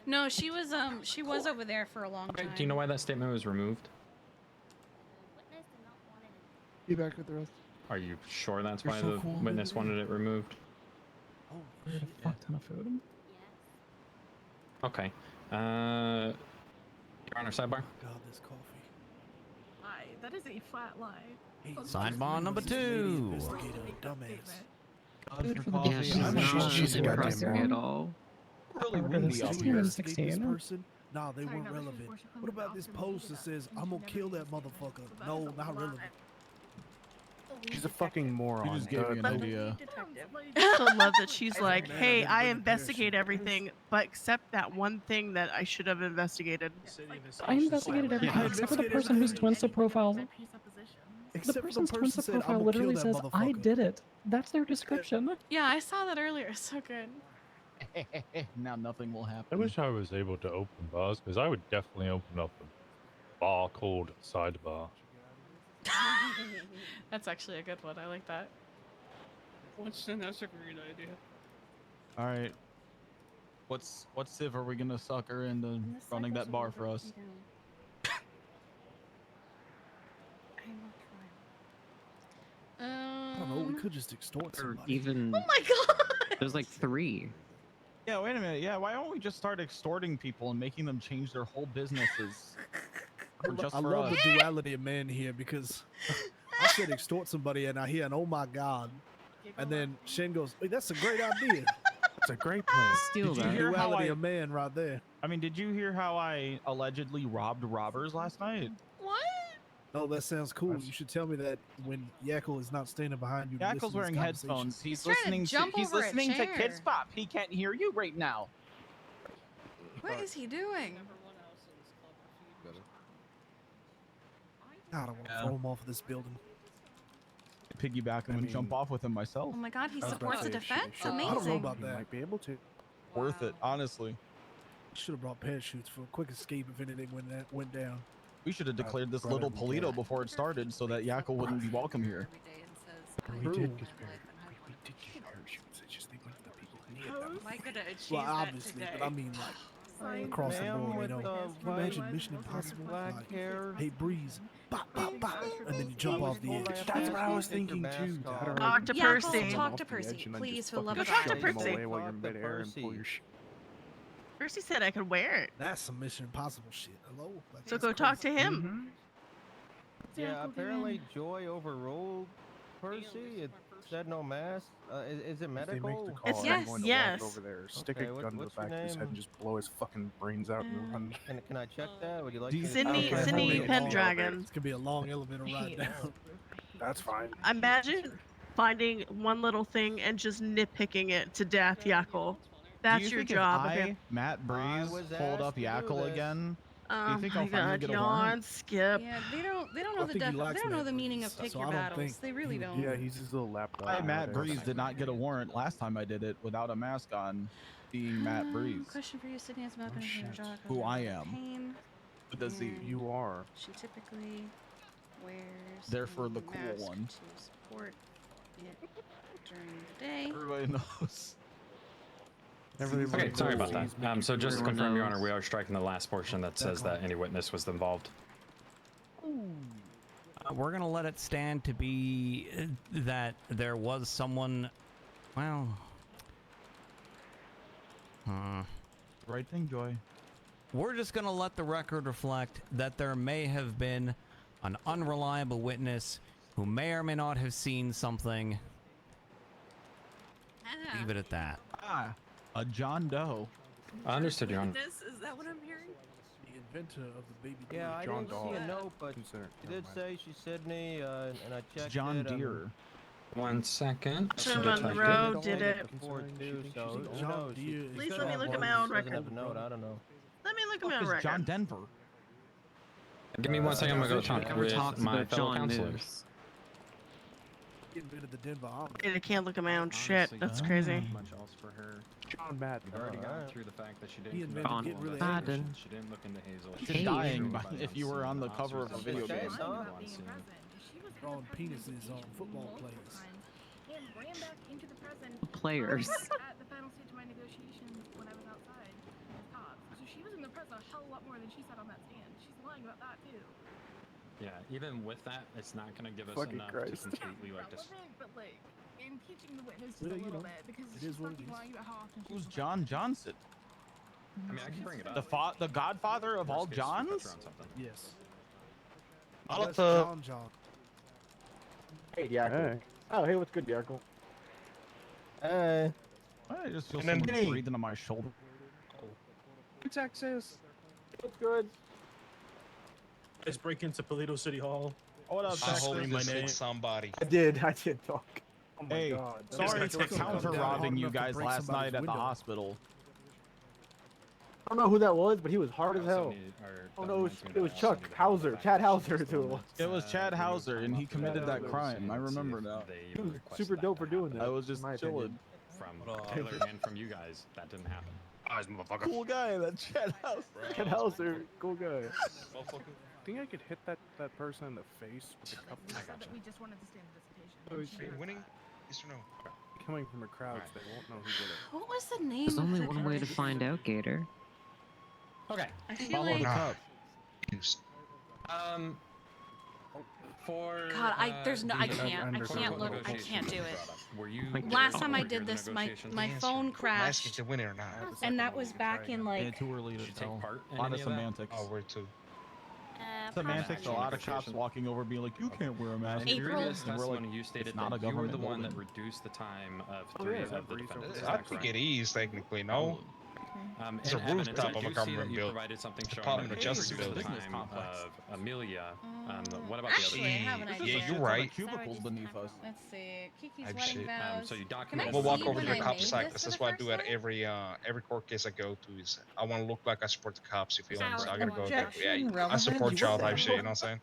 Speaker 2: No, she was over there for a long
Speaker 14: Okay,
Speaker 2: time.
Speaker 14: do you know why that statement was removed?
Speaker 20: Witness did not want it.
Speaker 6: Be back with the rest.
Speaker 14: Are you sure that's
Speaker 6: You're
Speaker 14: why
Speaker 6: so
Speaker 14: the
Speaker 6: cool.
Speaker 14: witness wanted it removed?
Speaker 16: We had a fuck ton of food.
Speaker 14: Okay. Your Honor, sidebar?
Speaker 4: God, this coffee.
Speaker 9: Lie. That is a flat lie.
Speaker 13: Sidebar number 2.
Speaker 4: Dumbass.
Speaker 16: Food for the
Speaker 4: coffee.
Speaker 16: bitch.
Speaker 4: I'm sure she's a goddamn
Speaker 21: impressing
Speaker 4: moron.
Speaker 21: at all.
Speaker 4: really
Speaker 16: Harder than
Speaker 4: windy out
Speaker 16: 16
Speaker 4: here.
Speaker 16: and
Speaker 4: Investigate
Speaker 16: 16.
Speaker 4: person? Nah, they weren't relevant. What about this post that says, I'm gonna kill that motherfucker? No, not relevant.
Speaker 22: She's a fucking moron.
Speaker 4: She just gave me an idea.
Speaker 23: I also love that she's like, hey, I investigate everything, but except that one thing that I should have investigated.
Speaker 16: I investigated everything except for the person whose Twinsta profile. The person's Twinsta profile literally says, I did it. That's their description.
Speaker 2: Yeah, I saw that earlier. It's so good.
Speaker 4: Now nothing will happen.
Speaker 8: I wish I was able to open bars, because I would definitely open up a bar called Sidebar.
Speaker 2: That's actually a good one. I like that.
Speaker 18: That's a great idea.
Speaker 4: All right. What's Civ are we gonna sucker into running that bar for us?
Speaker 22: I don't know. We could just extort
Speaker 21: Or
Speaker 22: somebody.
Speaker 21: even.
Speaker 2: Oh my god!
Speaker 21: There's like 3.
Speaker 4: Yeah, wait a minute. Yeah, why don't we just start extorting people and making them change their whole businesses?
Speaker 22: I love the duality of men here because I said extort somebody and I hear an oh my god, and then Shin goes, "Wait, that's a great idea. That's a great plan."
Speaker 21: Steal
Speaker 22: Did
Speaker 21: that.
Speaker 22: you hear duality of man right there?
Speaker 4: I mean, did you hear how I allegedly robbed robbers last night?
Speaker 2: What?
Speaker 22: Oh, that sounds cool. You should tell me that when Yakkel is not standing behind you. to listen
Speaker 4: Yakkel's
Speaker 22: to this
Speaker 4: wearing
Speaker 22: conversation.
Speaker 4: headphones. He's
Speaker 2: trying to
Speaker 4: listening to
Speaker 2: jump
Speaker 4: he's
Speaker 2: over a
Speaker 4: listening to
Speaker 2: chair.
Speaker 4: Kids Pop. He can't hear you right now.
Speaker 2: What is he doing?
Speaker 22: God, I want to throw him off of this building.
Speaker 4: Piggyback him and jump off with him myself.
Speaker 2: Oh my god, he
Speaker 22: I was about
Speaker 2: supports
Speaker 22: to
Speaker 2: the
Speaker 22: say,
Speaker 2: defense?
Speaker 22: I don't know
Speaker 2: Amazing.
Speaker 22: about that. Might be able to.
Speaker 4: Worth it, honestly.
Speaker 22: Should have brought parachutes for a quick escape if anything went down.
Speaker 4: We should have declared this little Polito before it started so that Yakkel wouldn't be welcome here.
Speaker 22: We did get parachutes. It's just they went to the people who needed them.
Speaker 23: Am I gonna achieve
Speaker 22: Well,
Speaker 23: that
Speaker 22: obviously,
Speaker 23: today?
Speaker 22: but I mean like across the board, you know. Can you imagine Mission Impossible? Like, hey, Breeze, bop, bop, bop, and then you jump off the edge. That's what I was thinking too.
Speaker 23: Talk to
Speaker 2: Yeah,
Speaker 23: Percy.
Speaker 2: talk to Percy, please, for the love
Speaker 23: Go
Speaker 2: of
Speaker 23: talk
Speaker 2: God.
Speaker 23: to Percy.
Speaker 22: while you're midair and pull your shit.
Speaker 23: Percy said I could wear it.
Speaker 22: That's some Mission Impossible shit. Hello? Like,
Speaker 23: So
Speaker 22: that's
Speaker 23: go talk to
Speaker 22: crazy.
Speaker 23: him.
Speaker 10: Yeah, apparently Joy overruled Percy. It said no mask. Is it medical?
Speaker 23: It's yes, yes.
Speaker 22: Over there, stick
Speaker 10: Okay,
Speaker 22: a gun to the
Speaker 10: what's your
Speaker 22: back of his head
Speaker 10: name?
Speaker 22: and just blow his fucking brains out and run.
Speaker 10: Can I check that? Would you like
Speaker 22: Do you-
Speaker 10: to?
Speaker 23: Sydney-
Speaker 22: Okay,
Speaker 23: Sydney
Speaker 22: hold it.
Speaker 23: Pendragon.
Speaker 22: It's gonna be a long elevator ride down. That's fine.
Speaker 23: Imagine finding one little thing and just nitpicking it to death, Yakkel. That's
Speaker 4: Do you
Speaker 23: your
Speaker 4: think
Speaker 23: job.
Speaker 4: If
Speaker 23: okay?
Speaker 4: Matt Breeze,
Speaker 10: was
Speaker 4: hold up
Speaker 10: asked to do
Speaker 4: Yakkel
Speaker 10: this.
Speaker 4: again. Do
Speaker 23: Oh
Speaker 4: you think
Speaker 23: my
Speaker 4: I'll finally
Speaker 23: god,
Speaker 4: get a
Speaker 23: yawn,
Speaker 4: warrant?
Speaker 23: skip.
Speaker 2: Yeah, they don't know
Speaker 22: I think he likes
Speaker 2: they don't know
Speaker 22: Matt
Speaker 2: the meaning of
Speaker 22: Breeze,
Speaker 2: pick
Speaker 22: so
Speaker 2: your
Speaker 22: I don't
Speaker 2: battles.
Speaker 22: think
Speaker 2: They really don't.
Speaker 22: Yeah, he's his little lapdog.
Speaker 4: Why Matt
Speaker 22: over there.
Speaker 4: Breeze did not get a warrant last time I did it without a mask on, being Matt Breeze.
Speaker 2: Question for you, Sydney. Has about
Speaker 4: Who I am.
Speaker 2: Pain.
Speaker 4: What does he?
Speaker 22: You are.
Speaker 2: She typically wears
Speaker 4: Therefore
Speaker 2: a
Speaker 4: the cool
Speaker 2: mask
Speaker 4: one.
Speaker 2: to support it during the day.
Speaker 4: Everybody knows.
Speaker 14: Okay, sorry about that. So just to confirm, Your Honor, we are striking the last portion that says that any witness was involved.
Speaker 13: We're gonna let it stand to be that there was someone. Well.
Speaker 4: Right thing, Joy.
Speaker 13: We're just gonna let the record reflect that there may have been an unreliable witness who may or may not have seen something. Leave it at that.
Speaker 4: Ah, a John Doe.
Speaker 14: I understood, Your Honor.
Speaker 23: Is that what I'm hearing?
Speaker 22: The inventor of the baby.
Speaker 10: Yeah, I
Speaker 22: John
Speaker 10: didn't see a note, but she did say she's Sydney, and I checked
Speaker 4: John
Speaker 10: it.
Speaker 4: Deere.
Speaker 14: 1 second.
Speaker 23: Sir Monroe did it.
Speaker 10: Before too, so who
Speaker 22: John
Speaker 10: knows?
Speaker 22: Deere is
Speaker 23: Please
Speaker 10: Could
Speaker 23: let me
Speaker 10: have
Speaker 23: look at
Speaker 10: one,
Speaker 23: my own
Speaker 10: just doesn't
Speaker 23: record.
Speaker 10: have a note, I don't know.
Speaker 23: Let me look at my
Speaker 4: Fuck
Speaker 23: own
Speaker 4: is
Speaker 23: record.
Speaker 4: John Denver?
Speaker 14: Give me 1 second. I'm gonna go talk
Speaker 21: Never
Speaker 14: with
Speaker 21: talks
Speaker 14: my
Speaker 21: about
Speaker 14: fellow
Speaker 21: John
Speaker 14: counselors.
Speaker 21: News.
Speaker 22: getting rid of the Denver Army.
Speaker 23: And I can't look at my own shit. That's crazy.
Speaker 14: Much else for her.
Speaker 22: John Madden.
Speaker 14: We've already gone through the fact that she
Speaker 22: He
Speaker 14: didn't
Speaker 22: invented
Speaker 14: commit
Speaker 22: getting
Speaker 14: multiple
Speaker 22: rid of
Speaker 14: investigations.
Speaker 21: Madden.
Speaker 14: She didn't look into Hazel.
Speaker 21: Hey.
Speaker 14: She didn't
Speaker 4: Dying
Speaker 14: shoot
Speaker 4: by-
Speaker 14: anybody
Speaker 4: if you were on the
Speaker 14: scene.
Speaker 4: cover of a
Speaker 14: Officers
Speaker 4: video
Speaker 14: didn't
Speaker 4: game.
Speaker 14: shoot anybody on scene.
Speaker 22: Drawing penises on football players.
Speaker 9: And ran back into the present.
Speaker 21: Players.
Speaker 9: At the final stage of my negotiations when I was outside with cops. So she was in the present a hell of a lot more than she said on that stand. She's lying about that too.
Speaker 14: Yeah, even with that, it's not gonna give us
Speaker 22: Fucking
Speaker 14: enough
Speaker 22: Christ.
Speaker 14: to completely like just.
Speaker 9: Relevant, but like impeaching the witness just
Speaker 22: Well,
Speaker 9: a
Speaker 22: you
Speaker 9: little
Speaker 22: know,
Speaker 9: bit because
Speaker 22: it
Speaker 9: she's
Speaker 22: is what it
Speaker 9: fucking
Speaker 22: is.
Speaker 9: lying about how often she
Speaker 4: Who's
Speaker 9: was
Speaker 4: John Johnson?
Speaker 14: I mean, I can bring it up.
Speaker 4: The godfather of all
Speaker 14: Worst case, we put her
Speaker 4: Johns?
Speaker 14: on something.
Speaker 22: Yes.
Speaker 4: I'll
Speaker 22: That's
Speaker 4: have to-
Speaker 22: John John.
Speaker 24: Hey, Yakko. Oh, hey, what's good, Yakko?
Speaker 10: Hey.
Speaker 4: I just feel
Speaker 24: And then
Speaker 4: someone
Speaker 24: Vinny.
Speaker 4: breathing on my shoulder.
Speaker 22: Texas.
Speaker 24: What's good?
Speaker 11: Let's break into Toledo City Hall.
Speaker 4: What up,
Speaker 1: I
Speaker 4: Texas?
Speaker 1: hope this hits somebody.
Speaker 24: I did talk. Oh my
Speaker 4: Hey,
Speaker 24: god.
Speaker 4: sorry for counter robbing you
Speaker 22: enough to
Speaker 4: guys
Speaker 22: break
Speaker 4: last
Speaker 22: somebody's
Speaker 4: night at the
Speaker 22: window.
Speaker 4: hospital.
Speaker 24: I don't know who that was, but he was hard as hell. Oh no, it was Chuck Hauser, Chad Hauser is who it was.
Speaker 4: It was Chad Hauser, and he committed that crime. I remember now.
Speaker 24: He was super dope for doing that.
Speaker 4: I was just
Speaker 24: in my
Speaker 4: chilling.
Speaker 14: From Taylor and from you guys, that didn't happen.
Speaker 4: Cool guy, that Chad Hauser.
Speaker 24: Chad Hauser, cool guy.
Speaker 22: Think I could hit that person in the face with a cup?
Speaker 9: I got you. We just wanted to stand the dissertation.
Speaker 1: Are you winning? Yes or no?
Speaker 22: Coming from a crowd, so they won't know who did it.
Speaker 2: What was the name?
Speaker 21: There's
Speaker 2: of
Speaker 21: only
Speaker 2: the
Speaker 21: one way to
Speaker 2: guy?
Speaker 21: find out, Gator.
Speaker 14: Okay.
Speaker 2: I feel
Speaker 4: Follow
Speaker 2: like
Speaker 4: the cup.
Speaker 14: For
Speaker 2: God, there's no, I can't look, I can't do it.
Speaker 14: Were you
Speaker 2: Last time I did this, my phone crashed,
Speaker 1: to win it or not.
Speaker 2: and that was back in
Speaker 4: Yeah,
Speaker 2: like.
Speaker 4: too early to tell.
Speaker 14: part
Speaker 4: A lot
Speaker 14: in
Speaker 4: of
Speaker 14: any of that?
Speaker 4: semantics.
Speaker 1: Oh, where to?
Speaker 4: Semantics. A lot of cops walking over, being like, "You can't wear a mask."
Speaker 14: In
Speaker 2: April.
Speaker 14: previous
Speaker 4: And we're like,
Speaker 14: testimony, you stated
Speaker 4: "It's not
Speaker 14: that
Speaker 4: a
Speaker 14: you were the
Speaker 4: government
Speaker 14: one that
Speaker 4: building."
Speaker 14: reduced the time of
Speaker 24: Oh,
Speaker 14: three
Speaker 24: yeah.
Speaker 14: of the defendants. Is
Speaker 1: I
Speaker 14: that
Speaker 1: think
Speaker 14: correct?
Speaker 1: it is technically, no. It's a
Speaker 14: in evidence,
Speaker 1: rooftop
Speaker 14: I
Speaker 1: of a
Speaker 14: do see that
Speaker 1: government
Speaker 14: you
Speaker 1: building.
Speaker 14: provided something showing
Speaker 1: Department
Speaker 14: that
Speaker 1: of
Speaker 14: you
Speaker 1: Justice
Speaker 14: reduced the
Speaker 1: building.
Speaker 14: time of Amelia. What about
Speaker 2: Actually,
Speaker 14: the
Speaker 2: I
Speaker 14: other?
Speaker 2: have an idea.
Speaker 1: Yeah, you're right.
Speaker 4: Cubicles beneath us.
Speaker 2: Let's see. Kiki's
Speaker 1: I'd
Speaker 2: wedding
Speaker 1: say-
Speaker 2: vows.
Speaker 14: So you
Speaker 2: Can I
Speaker 14: documented.
Speaker 1: We'll walk
Speaker 2: see
Speaker 1: over
Speaker 2: when
Speaker 1: to the
Speaker 2: I
Speaker 1: cops
Speaker 2: made
Speaker 1: like
Speaker 2: this
Speaker 1: this.
Speaker 2: for
Speaker 1: That's
Speaker 2: the
Speaker 1: what I do
Speaker 2: first
Speaker 1: at every court case I go to. Is I want to look like I support the cops. If you
Speaker 20: Sour
Speaker 1: understand, I gotta go there.
Speaker 17: objection,
Speaker 1: Yeah, I
Speaker 17: relevant.
Speaker 1: support
Speaker 17: You
Speaker 1: y'all
Speaker 17: want
Speaker 1: type
Speaker 17: that?
Speaker 1: shit. You know what I'm saying?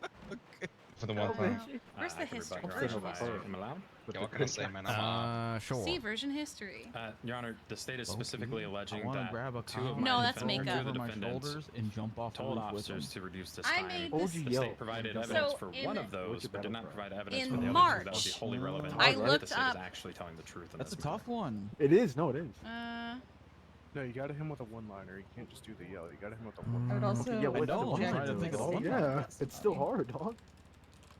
Speaker 1: For the one thing.
Speaker 2: Where's the history?
Speaker 14: Am allowed?
Speaker 1: Yeah, what can I say, man? I'm
Speaker 13: Sure.
Speaker 2: See version history.
Speaker 14: Your Honor, the state is specifically alleging
Speaker 4: I want to
Speaker 14: that
Speaker 4: grab a
Speaker 14: two of
Speaker 4: cop,
Speaker 2: No,
Speaker 14: my
Speaker 2: that's
Speaker 14: defendants,
Speaker 2: makeup.
Speaker 14: two of the
Speaker 4: over my
Speaker 14: defendants
Speaker 4: shoulders and jump off the
Speaker 14: told
Speaker 4: roof with
Speaker 14: officers
Speaker 4: them.
Speaker 14: to reduce this
Speaker 2: I
Speaker 14: time.
Speaker 2: made
Speaker 24: this-
Speaker 14: The
Speaker 24: OG yell.
Speaker 14: state provided
Speaker 24: So
Speaker 14: evidence for
Speaker 2: in-
Speaker 14: one of those, but did not provide evidence
Speaker 2: in
Speaker 14: for the other
Speaker 2: March,
Speaker 14: two. That would be wholly relevant.
Speaker 2: I
Speaker 14: if
Speaker 2: looked
Speaker 14: the state is
Speaker 2: up-
Speaker 14: actually telling the truth. In
Speaker 4: That's a
Speaker 14: this
Speaker 4: tough one.
Speaker 24: It is. No, it is.
Speaker 22: No, you gotta hit him with a one-liner. You can't just do the yell. You gotta hit him with a
Speaker 17: I would
Speaker 22: one-liner.
Speaker 17: also
Speaker 24: Yeah, what's the
Speaker 4: know, I'm
Speaker 24: one?
Speaker 4: trying to think of the one.
Speaker 24: Yeah, it's still hard, dog.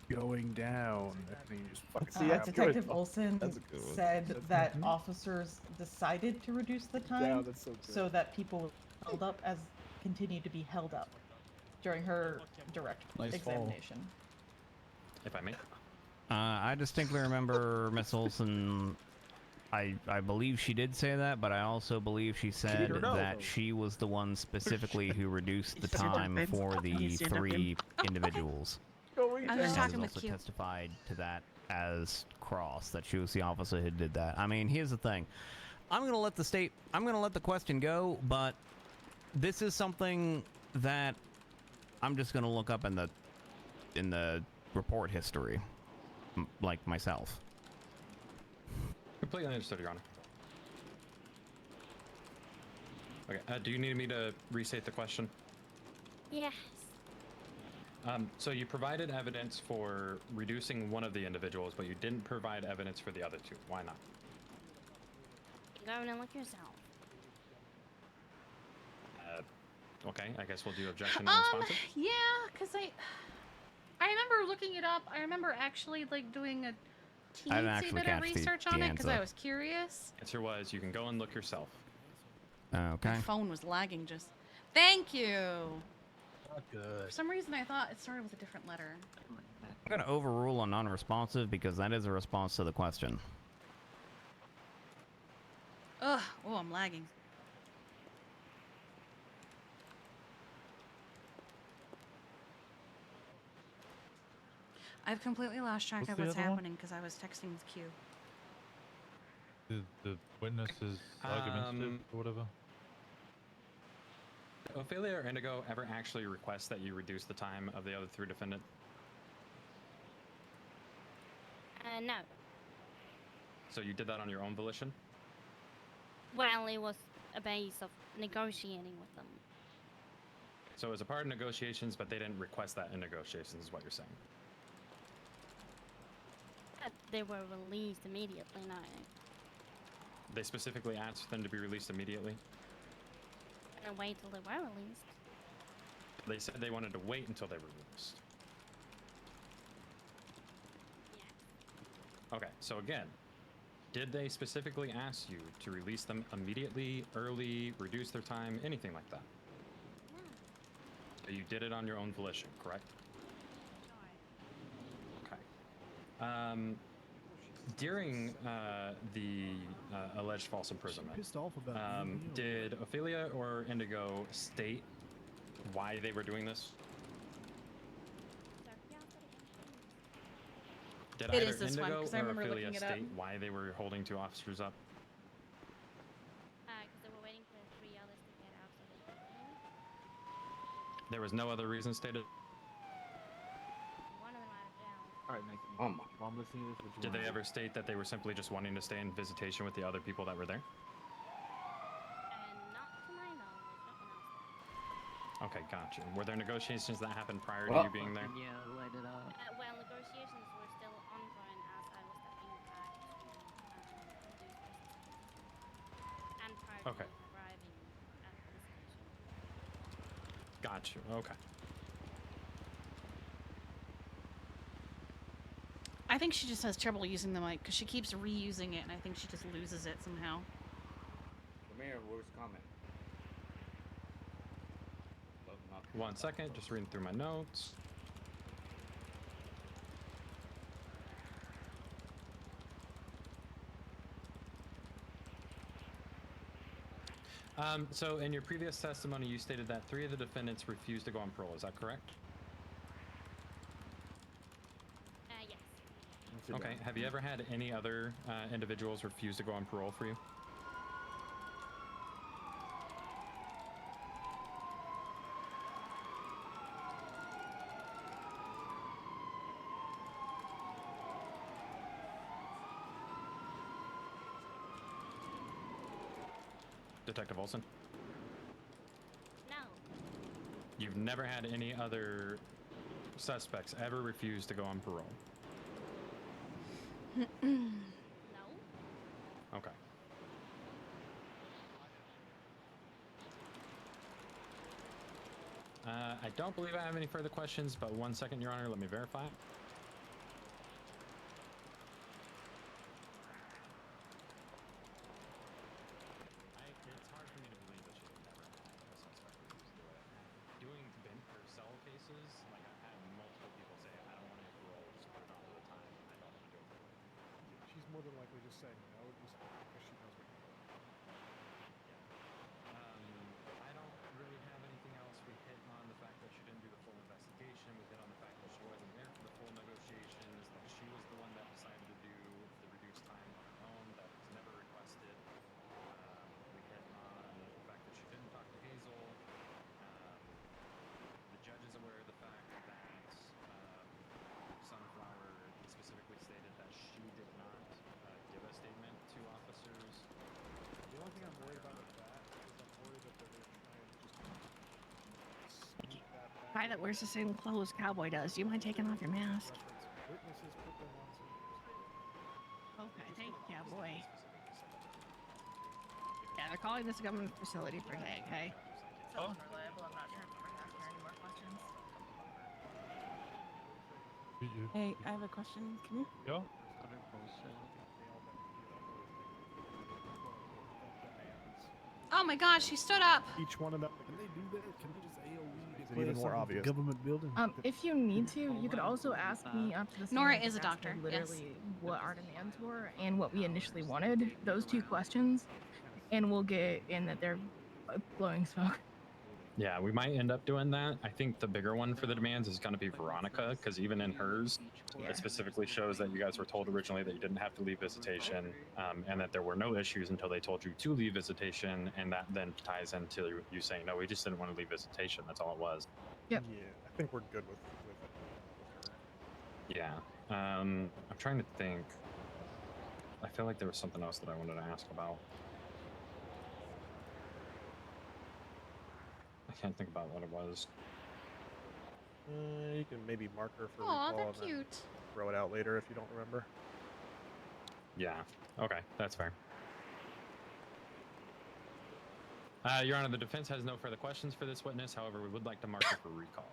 Speaker 22: Going down. And then you just fucking
Speaker 24: See, that's
Speaker 22: grab
Speaker 24: good.
Speaker 17: Detective Olson
Speaker 24: That's a good one.
Speaker 17: said that officers decided to reduce the time
Speaker 24: Yeah, that's so good.
Speaker 17: so that people held up as continue to be held up during her direct
Speaker 4: Nice fall.
Speaker 17: examination.
Speaker 14: If I may.
Speaker 13: I distinctly remember Miss Olson. I believe she did say that, but I also believe she said
Speaker 24: or no?
Speaker 13: that she was the one specifically who reduced the
Speaker 23: Stand up,
Speaker 13: time
Speaker 23: babe.
Speaker 13: for the
Speaker 23: You stand up,
Speaker 13: three individuals.
Speaker 24: Going
Speaker 2: I was
Speaker 13: And
Speaker 2: talking
Speaker 13: has
Speaker 2: with
Speaker 13: also
Speaker 2: Q.
Speaker 13: testified to that as cross, that she was the officer who did that. I mean, here's the thing. I'm going to let the question go, but this is something that I'm just going to look up in the report history, like myself.
Speaker 14: Completely understood, Your Honor. Okay, do you need me to restate the question?
Speaker 20: Yes.
Speaker 14: So you provided evidence for reducing one of the individuals, but you didn't provide evidence for the other two. Why not?
Speaker 20: Go and look yourself.
Speaker 14: Okay, I guess we'll do objection unresponsive.
Speaker 2: Yeah, cause I remember looking it up. I remember actually like doing a
Speaker 13: I didn't
Speaker 2: teensy
Speaker 13: actually
Speaker 2: bit of
Speaker 13: catch the
Speaker 2: research on it because I
Speaker 13: answer.
Speaker 2: was curious.
Speaker 14: Answer was you can go and look yourself.
Speaker 13: Okay.
Speaker 2: My phone was lagging just. Thank you.
Speaker 11: Not good.
Speaker 2: For some reason, I thought it started with a different letter.
Speaker 13: I'm going to overrule on non-responsive because that is a response to the question.
Speaker 2: Ugh. Oh, I'm lagging. I've completely lost track
Speaker 8: What's
Speaker 2: of
Speaker 8: the
Speaker 2: what's
Speaker 8: other one?
Speaker 2: happening because I was texting with Q.
Speaker 8: The witness is argumentative or whatever.
Speaker 14: Did Ophelia or Indigo ever actually request that you reduce the time of the other three defendants?
Speaker 20: No.
Speaker 14: So you did that on your own volition?
Speaker 20: Well, it was a base of negotiating with them.
Speaker 14: So it was a part of negotiations, but they didn't request that in negotiations, is what you're saying.
Speaker 20: They were released immediately, no.
Speaker 14: They specifically asked them to be released immediately.
Speaker 20: And wait till they were released.
Speaker 14: They said they wanted to wait until they were released. Okay, so again, did they specifically ask you to release them immediately, early, reduce their time, anything like that? So you did it on your own volition, correct? Okay. during the alleged false imprisonment,
Speaker 22: pissed off about you.
Speaker 14: did Ophelia or Indigo state why they were doing this? Did
Speaker 2: It
Speaker 14: either
Speaker 2: is this one,
Speaker 14: Indigo
Speaker 2: 'cause I
Speaker 14: or
Speaker 2: remember
Speaker 14: Ophelia
Speaker 2: looking it up.
Speaker 14: state why they were holding 2 officers up?
Speaker 20: Because they were waiting for 3 others to get out so they could leave.
Speaker 14: There was no other reason stated?
Speaker 20: One of them out of jail.
Speaker 24: All right, Nike. While I'm listening to this, would you
Speaker 14: Did they
Speaker 24: wanna-
Speaker 14: ever state that they were simply just wanting to stay in visitation with the other people that were there?
Speaker 20: Not to my knowledge, no one else.
Speaker 14: Okay, gotcha. Were there negotiations that happened prior to
Speaker 21: Well,
Speaker 14: you being there?
Speaker 21: Yeah, light it up.
Speaker 20: Well, negotiations were still ongoing as I was stepping back to do this. And prior to
Speaker 14: Okay.
Speaker 20: arriving at the station.
Speaker 14: Gotcha. Okay.
Speaker 2: I think she just has trouble using the mic because she keeps reusing it, and I think she just loses it somehow.
Speaker 3: The mayor, where's comment? Well, not
Speaker 14: 1 second, just reading through my notes. So in your previous testimony, you stated that 3 of the defendants refused to go on parole. Is that correct?
Speaker 20: Yes.
Speaker 14: Okay. Have you ever had any other individuals refuse to go on parole for you? Detective Olson?
Speaker 20: No.
Speaker 14: You've never had any other suspects ever refuse to go on parole?
Speaker 20: No.
Speaker 14: Okay. I don't believe I have any further questions, but 1 second, Your Honor, let me verify. It's hard for me to believe that she would never have a suspect refuse to do it. Doing bent or cell cases, like I've had multiple people say, I don't want to parole, just put it on all the time. I don't want to do it.
Speaker 22: She's more than likely just saying no, just because she knows what you're doing.
Speaker 14: I don't really have anything else. We hit on the fact that she didn't do the full investigation. We hit on the fact that she wasn't there for the full negotiations, that she was the one that decided to do the reduced time on her own, that was never requested. We hit on the fact that she didn't talk to Hazel. The judge is aware of the fact that Sunflower specifically stated that she did not give a statement to officers.
Speaker 22: The only thing I'm worried about with that is I'm worried that they're going to try and just sneak that back.
Speaker 16: Guy that wears the same clothes Cowboy does. Do you mind taking off your mask?
Speaker 22: Witnesses put them on some.
Speaker 16: Okay, thank you, Cowboy. Yeah, they're calling this a government facility for today, okay?
Speaker 17: Sounds reliable. I'm not sure if we're asking any more questions. Hey, I have a question. Can you?
Speaker 8: Yeah.
Speaker 2: Oh my gosh, she stood up!
Speaker 22: Each one of them, can they do that? Can they just AOE?
Speaker 24: Is it even more obvious?
Speaker 22: Government building.
Speaker 9: If you need to, you could also ask me after the
Speaker 2: Nora
Speaker 9: session,
Speaker 2: is a
Speaker 9: just ask me
Speaker 2: doctor,
Speaker 9: literally what our demands were and what we initially wanted. Those 2 questions, and we'll get in that they're blowing smoke.
Speaker 14: Yeah, we might end up doing that. I think the bigger one for the demands is going to be Veronica, because even in hers, it specifically shows that you guys were told originally that you didn't have to leave visitation, and that there were no issues until they told you to leave visitation, and that then ties into you saying, no, we just didn't want to leave visitation. That's all it was.
Speaker 9: Yep.
Speaker 22: Yeah, I think we're good with it.
Speaker 14: Yeah. I'm trying to think. I feel like there was something else that I wanted to ask about. I can't think about what it was.
Speaker 22: You can maybe mark her for
Speaker 2: Aw,
Speaker 22: recall
Speaker 2: they're
Speaker 22: and then
Speaker 2: cute.
Speaker 22: throw it out later if you don't remember.
Speaker 14: Yeah. Okay, that's fair. Your Honor, the defense has no further questions for this witness. However, we would like to mark her for recall.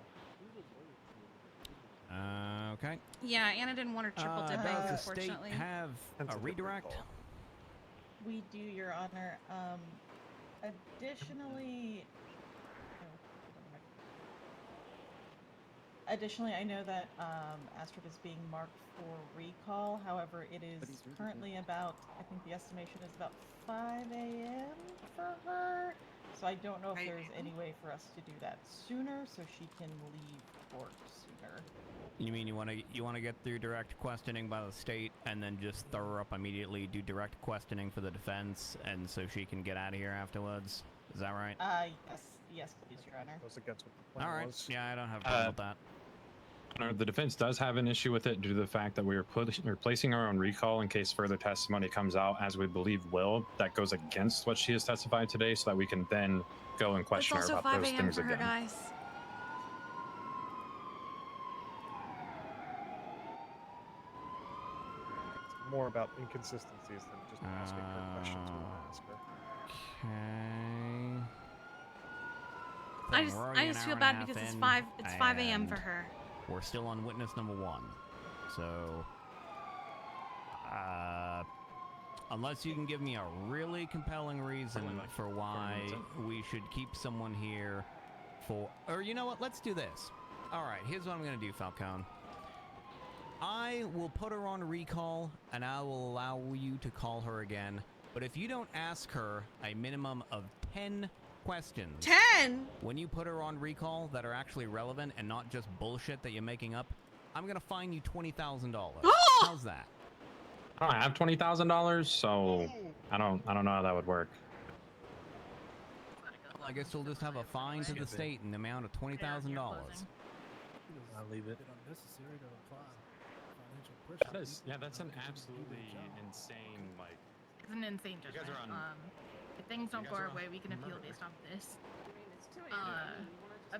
Speaker 13: Okay.
Speaker 2: Yeah, Anna didn't want her triple dipping,
Speaker 13: Does the state
Speaker 2: unfortunately.
Speaker 13: have a redirect?
Speaker 17: We do, Your Honor. Additionally, Additionally, I know that Astrid is being marked for recall. However, it is currently about, I think the estimation is about 5 a.m. for her. So I don't know if there's any way for us to do that sooner so she can leave court sooner.
Speaker 13: You mean you want to get through direct questioning by the state and then just throw her up immediately, do direct questioning for the defense, and so she can get out of here afterwards? Is that right?
Speaker 17: Yes, please, Your Honor.
Speaker 22: Goes against what the plan
Speaker 13: All right.
Speaker 22: was.
Speaker 13: Yeah, I don't have a problem with that.
Speaker 14: The defense does have an issue with it due to the fact that we are placing her on recall in case further testimony comes out, as we believe will. That goes against what she has testified today, so that we can then go and question her
Speaker 2: It's also
Speaker 14: about
Speaker 2: 5
Speaker 14: those
Speaker 2: a.m.
Speaker 14: things
Speaker 2: for her,
Speaker 14: again.
Speaker 2: guys.
Speaker 22: It's more about inconsistencies than just asking her questions we want to ask her.
Speaker 13: Okay.
Speaker 2: I just feel bad because it's 5 a.m. for her.
Speaker 13: We're still on witness number 1. So, unless you can give me a really compelling reason for why we should keep someone here for... Or you know what? Let's do this. All right, here's what I'm going to do, Falcone. I will put her on recall, and I will allow you to call her again. But if you don't ask her a minimum of 10 questions...
Speaker 2: 10?!
Speaker 13: When you put her on recall that are actually relevant and not just bullshit that you're making up, I'm going to fine you $20,000. How's that?
Speaker 14: I don't have $20,000, so I don't know how that would work.
Speaker 13: I guess we'll just have a fine to the state in the amount of $20,000.
Speaker 11: I'll leave it.
Speaker 22: Unnecessary to apply financial pressure.
Speaker 14: That is, yeah, that's an absolutely insane, like...
Speaker 9: It's an insane
Speaker 14: You guys
Speaker 9: judgment.
Speaker 14: are on-
Speaker 9: If things don't
Speaker 14: you
Speaker 9: go
Speaker 14: guys
Speaker 9: our
Speaker 14: are
Speaker 9: way,
Speaker 14: on
Speaker 9: we can appeal
Speaker 14: murder.
Speaker 9: based off this. I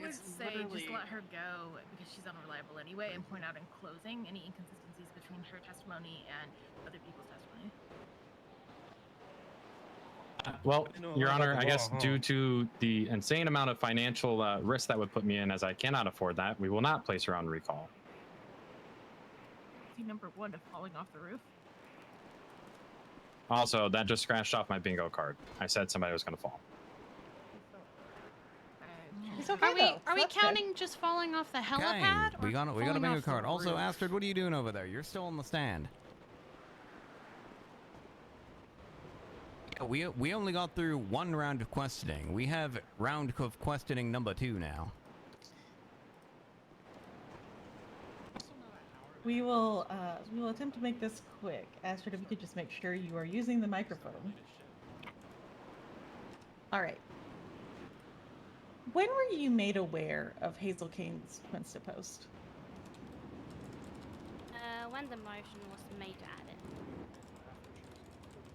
Speaker 9: would say just let her go because she's unreliable anyway, and point out in closing any inconsistencies between her testimony and other people's testimony.
Speaker 14: Well,
Speaker 11: You know a
Speaker 14: Your
Speaker 11: lot about
Speaker 14: Honor,
Speaker 11: the
Speaker 14: I
Speaker 11: law,
Speaker 14: guess
Speaker 11: huh?
Speaker 14: due to the insane amount of financial risk that would put me in, as I cannot afford that, we will not place her on recall.
Speaker 9: See number 1 of falling off the roof.
Speaker 14: Also, that just scratched off my bingo card. I said somebody was going to fall.
Speaker 17: It's okay,
Speaker 2: Are we counting just falling off the helipad?
Speaker 13: We got a
Speaker 2: falling
Speaker 13: bingo
Speaker 2: off the
Speaker 13: card. Also,
Speaker 2: roof?
Speaker 13: Astrid, what are you doing over there? You're still on the stand. We only got through 1 round of questioning. We have round of questioning number 2 now.
Speaker 17: We will attempt to make this quick. Astrid, if you could just make sure you are using the microphone. All right. When were you made aware of Hazel Kane's Quinsta post?
Speaker 20: When the motion was made to add it.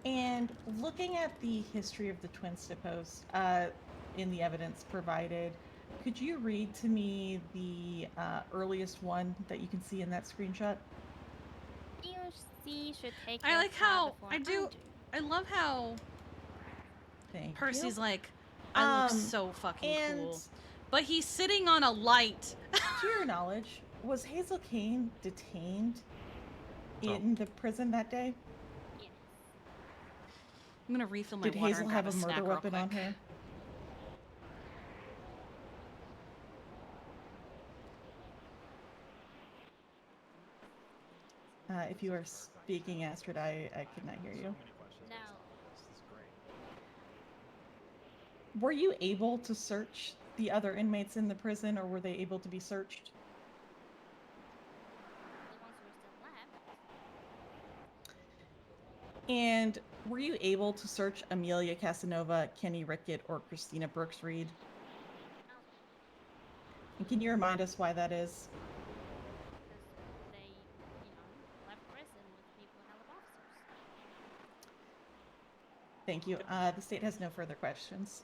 Speaker 17: And looking at the history of the Twinsta post in the evidence provided, could you read to me the earliest one that you can see in that screenshot?
Speaker 20: EOC should take.
Speaker 2: I like how I love how
Speaker 17: Thank
Speaker 2: Percy's
Speaker 17: you.
Speaker 2: like, I look so fucking cool, but he's sitting on a light.
Speaker 17: To your knowledge, was Hazel Kane detained in the prison that day?
Speaker 2: I'm gonna refill my
Speaker 17: Did
Speaker 2: water
Speaker 17: Hazel
Speaker 2: and
Speaker 17: have
Speaker 2: grab
Speaker 17: a
Speaker 2: snack
Speaker 17: murder
Speaker 2: real
Speaker 17: weapon on
Speaker 2: quick.
Speaker 17: her? If you are speaking, Astrid, I could not hear you.
Speaker 20: No.
Speaker 17: Were you able to search the other inmates in the prison, or were they able to be searched?
Speaker 20: The ones who are still left.
Speaker 17: And were you able to search Amelia Casanova, Kenny Rickett, or Christina Brooks Reed? And can you remind us why that is?
Speaker 20: They, left prison with people who held officers.
Speaker 17: Thank you. The state has no further questions.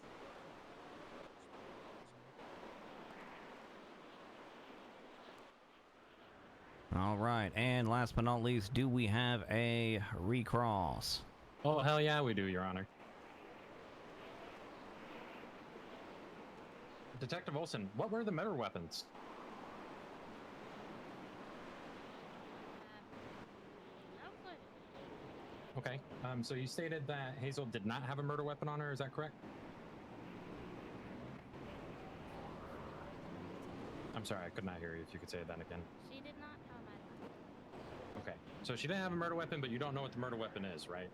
Speaker 13: All right, and last but not least, do we have a recross?
Speaker 14: Oh, hell yeah, we do, Your Honor. Detective Olson, what were the murder weapons? Okay, so you stated that Hazel did not have a murder weapon on her, is that correct? I'm sorry, I could not hear you. If you could say that again.
Speaker 20: She did not have a murder weapon.
Speaker 14: Okay, so she didn't have a murder weapon, but you don't know what the murder weapon is, right?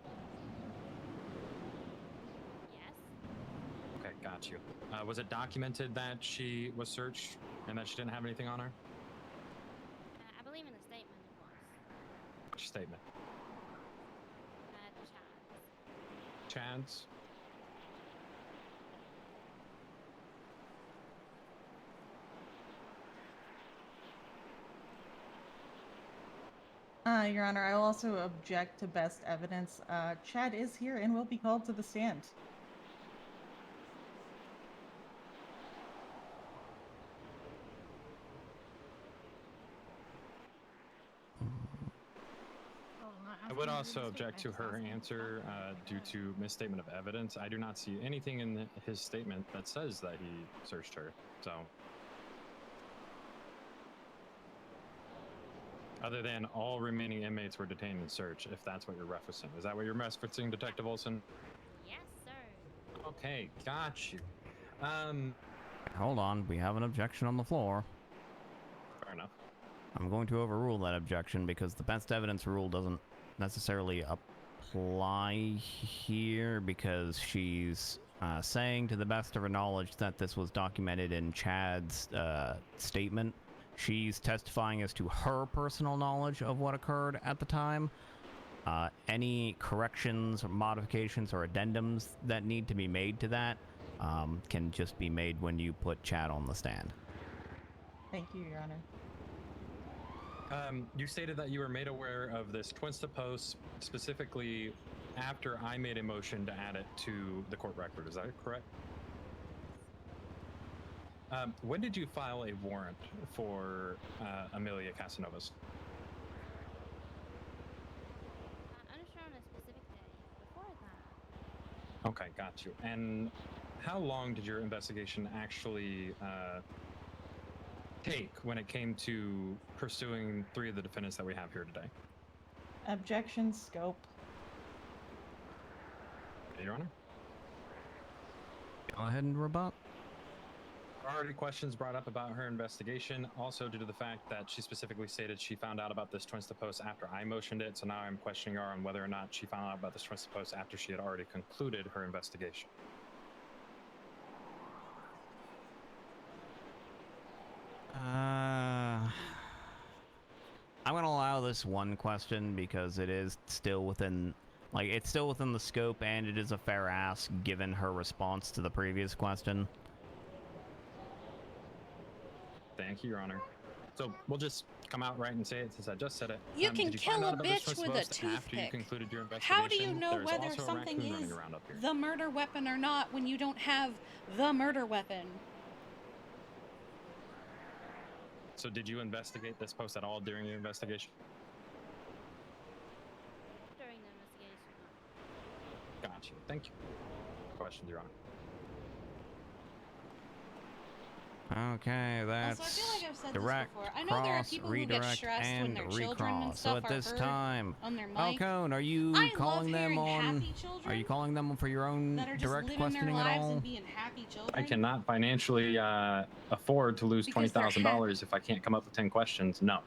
Speaker 20: Yes.
Speaker 14: Okay, got you. Was it documented that she was searched and that she didn't have anything on her?
Speaker 20: I believe in the statement it was.
Speaker 14: Which statement? Chad's?
Speaker 17: Your Honor, I will also object to best evidence. Chad is here and will be called to the stand.
Speaker 14: I would also object to her answer due to misstatement of evidence. I do not see anything in his statement that says that he searched her. So, other than all remaining inmates were detained and searched, if that's what you're referencing. Is that what you're referencing, Detective Olson?
Speaker 20: Yes, sir.
Speaker 14: Okay, got you.
Speaker 13: Hold on, we have an objection on the floor.
Speaker 14: Fair enough.
Speaker 13: I'm going to overrule that objection because the best evidence rule doesn't necessarily apply here, because she's saying to the best of her knowledge that this was documented in Chad's statement. She's testifying as to her personal knowledge of what occurred at the time. Any corrections or modifications or addendums that need to be made to that can just be made when you put Chad on the stand.
Speaker 17: Thank you, Your Honor.
Speaker 14: You stated that you were made aware of this Twinsta post specifically after I made a motion to add it to the court record. Is that correct? When did you file a warrant for Amelia Casanovas?
Speaker 20: Unsure on a specific day. Before that.
Speaker 14: Okay, got you. And how long did your investigation actually take when it came to pursuing 3 of the defendants that we have here today?
Speaker 17: Objection scope.
Speaker 14: Your Honor?
Speaker 13: Go ahead and rebut.
Speaker 14: Already questions brought up about her investigation, also due to the fact that she specifically stated she found out about this Twinsta post after I motioned it, so now I'm questioning her on whether or not she found out about this Twinsta post after she had already concluded her investigation.
Speaker 13: I'm going to allow this one question because it is still within, it's still within the scope, and it is a fair ask given her response to the previous question.
Speaker 14: Thank you, Your Honor. So we'll just come out right and say it since I just said it.
Speaker 2: You can
Speaker 14: did
Speaker 2: kill
Speaker 14: find
Speaker 2: a
Speaker 14: out about this
Speaker 2: bitch
Speaker 14: Twinsta
Speaker 2: with a
Speaker 14: post after you
Speaker 2: toothpick.
Speaker 14: concluded your investigation?
Speaker 2: How do you know
Speaker 14: There's
Speaker 2: whether
Speaker 14: also a
Speaker 2: something
Speaker 14: raccoon
Speaker 2: is
Speaker 14: running around up here.
Speaker 2: the murder weapon or not when you don't have the murder weapon?
Speaker 14: So did you investigate this post at all during your investigation?
Speaker 20: During the investigation.
Speaker 14: Gotcha. Thank you. Questions, Your Honor.
Speaker 13: Okay, that's
Speaker 2: Also, I feel like I've said
Speaker 13: direct,
Speaker 2: this before. I know there are
Speaker 13: cross,
Speaker 2: people who get
Speaker 13: redirect,
Speaker 2: stressed when
Speaker 13: and
Speaker 2: their children and
Speaker 13: recross. So
Speaker 2: stuff
Speaker 13: at
Speaker 2: are
Speaker 13: this
Speaker 2: heard
Speaker 13: time,
Speaker 2: on their mic.
Speaker 13: Falcone, are you
Speaker 2: I
Speaker 13: calling
Speaker 2: love
Speaker 13: them
Speaker 2: hearing
Speaker 13: on?
Speaker 2: happy children
Speaker 13: Are you calling them for your own
Speaker 2: that are just
Speaker 13: direct
Speaker 2: living their
Speaker 13: questioning at
Speaker 2: lives
Speaker 13: all?
Speaker 2: and being happy children.
Speaker 14: I cannot financially afford to lose
Speaker 2: Because they're
Speaker 14: $20,000 if I can't come up with 10 questions. No.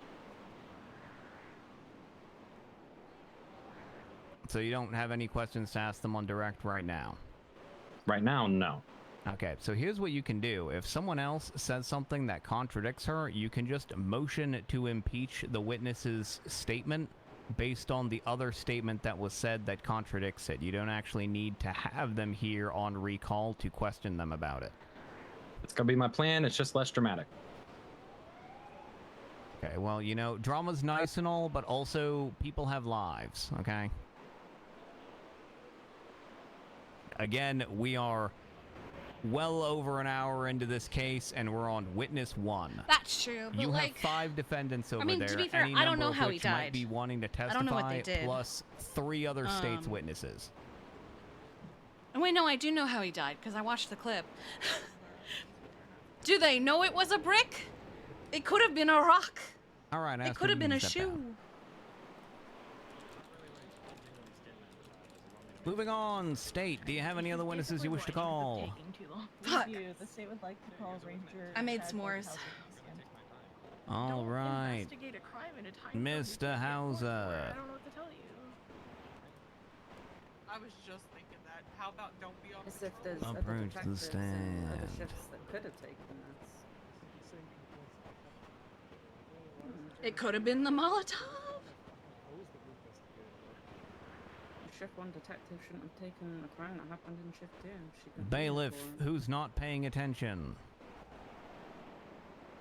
Speaker 13: So you don't have any questions to ask them on direct right now?
Speaker 14: Right now, no.
Speaker 13: Okay, so here's what you can do. If someone else says something that contradicts her, you can just motion to impeach the witness's statement based on the other statement that was said that contradicts it. You don't actually need to have them here on recall to question them about it.
Speaker 14: It's going to be my plan. It's just less dramatic.
Speaker 13: Okay, well, you know, drama's nice and all, but also people have lives, okay? Again, we are well over an hour into this case, and we're on witness 1.
Speaker 2: That's true, but
Speaker 13: You
Speaker 2: like,
Speaker 13: have 5 defendants over
Speaker 2: I mean,
Speaker 13: there.
Speaker 2: to be fair,
Speaker 13: any
Speaker 2: I don't
Speaker 13: number
Speaker 2: know
Speaker 13: of
Speaker 2: how he
Speaker 13: which might
Speaker 2: died.
Speaker 13: be wanting to testify,
Speaker 2: I don't know what they did.
Speaker 13: plus 3 other states' witnesses.
Speaker 2: Oh, wait, no, I do know how he died because I watched the clip. Do they know it was a brick? It could have been a rock.
Speaker 13: All right,
Speaker 2: It could have been a shoe.
Speaker 13: Moving on, State, do you have any other witnesses you wish to call?
Speaker 17: Thank you. The state would like to call Ranger.
Speaker 2: I made
Speaker 17: Chad
Speaker 2: s'mores.
Speaker 17: Feldhausen.
Speaker 13: All right,
Speaker 9: Investigate a crime in a time zone
Speaker 13: Mr.
Speaker 9: you can't get warrant for.
Speaker 13: Hauser.
Speaker 9: I don't know what to tell you.
Speaker 23: I was just thinking that. How about don't be on
Speaker 5: As if there's
Speaker 23: patrol?
Speaker 5: other
Speaker 13: Approach the
Speaker 5: detectives and other
Speaker 13: stand.
Speaker 5: shifts that could have taken this.
Speaker 2: It could have been the Molotov.
Speaker 5: Shift 1 detective shouldn't have taken a crime that happened in shift 2. She could
Speaker 13: Bailiff, who's not paying attention?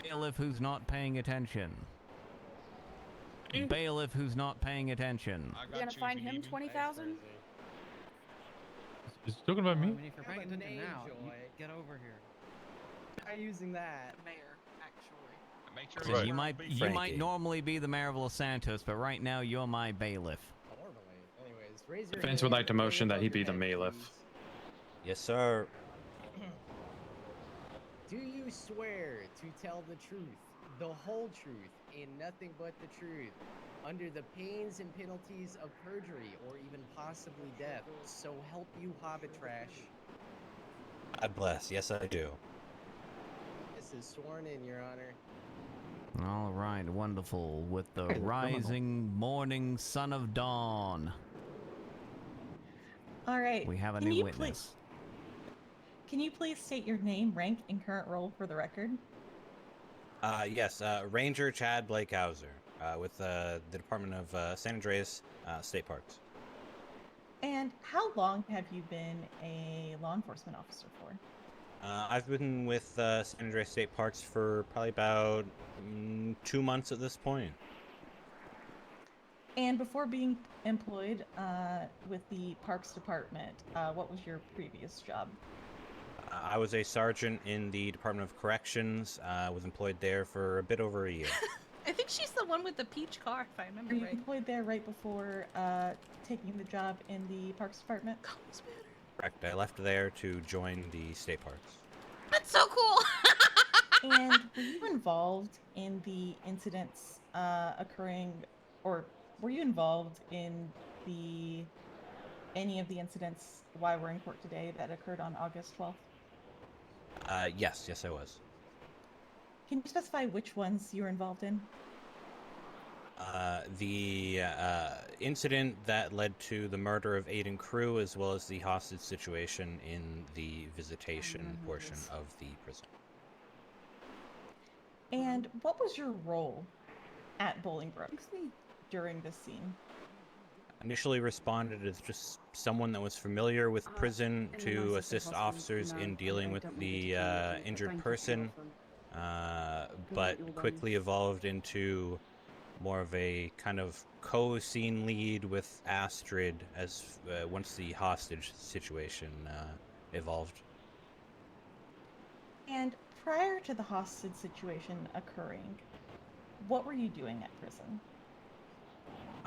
Speaker 13: Bailiff, who's not paying attention? Bailiff, who's not paying attention?
Speaker 5: You're gonna find him 20,000?
Speaker 8: Is he talking about me?
Speaker 6: if you're paying attention now, get over here.
Speaker 5: Try using that.
Speaker 23: Mayor, actually.
Speaker 1: Make sure
Speaker 13: So
Speaker 1: it's
Speaker 13: you might
Speaker 1: Frankie.
Speaker 13: normally be the mayor of Los Santos, but right now you're my bailiff.
Speaker 7: Anyways, raise your
Speaker 14: Defense
Speaker 7: hand
Speaker 14: would like to
Speaker 7: and
Speaker 14: motion
Speaker 7: look
Speaker 14: that he
Speaker 7: above
Speaker 14: be
Speaker 7: your
Speaker 14: the
Speaker 7: head,
Speaker 14: bailiff.
Speaker 7: please.
Speaker 15: Yes, sir.
Speaker 7: Do you swear to tell the truth, the whole truth, and nothing but the truth, under the pains and penalties of perjury or even possibly death? So help you, Hobbit Trash.
Speaker 15: God bless. Yes, I do.
Speaker 7: This is sworn in, Your Honor.
Speaker 13: All right, wonderful. With the
Speaker 7: Hey, the criminal.
Speaker 13: rising morning sun of dawn,
Speaker 17: All right.
Speaker 13: we have a
Speaker 17: can
Speaker 13: new
Speaker 17: you
Speaker 13: witness.
Speaker 17: Can you please state your name, rank, and current role for the record?
Speaker 15: Yes, Ranger Chad Blakehauser with the Department of San Andreas State Parks.
Speaker 17: And how long have you been a law enforcement officer for?
Speaker 15: I've been with San Andreas State Parks for probably about 2 months at this point.
Speaker 17: And before being employed with the Parks Department, what was your previous job?
Speaker 15: I was a sergeant in the Department of Corrections. Was employed there for a bit over a year.
Speaker 2: I think she's the one with the peach car, if I remember
Speaker 17: Were you
Speaker 2: right.
Speaker 17: employed there right before taking the job in the Parks Department?
Speaker 15: Correct. I left there to join the state parks.
Speaker 2: That's so cool.
Speaker 17: And were you involved in the incidents occurring, or were you involved in any of the incidents while we're in court today that occurred on August 12th?
Speaker 15: Yes, I was.
Speaker 17: Can you specify which ones you were involved in?
Speaker 15: The incident that led to the murder of Aiden Crew, as well as the hostage situation in the visitation portion of the prison.
Speaker 17: And what was your role at Bolingbrook during this scene?
Speaker 15: Initially responded as just someone that was familiar with prison to assist officers in dealing with the injured person, but quickly evolved into more of a kind of co-scene lead with Astrid as once the hostage situation evolved.
Speaker 17: And prior to the hostage situation occurring, what were you doing at prison?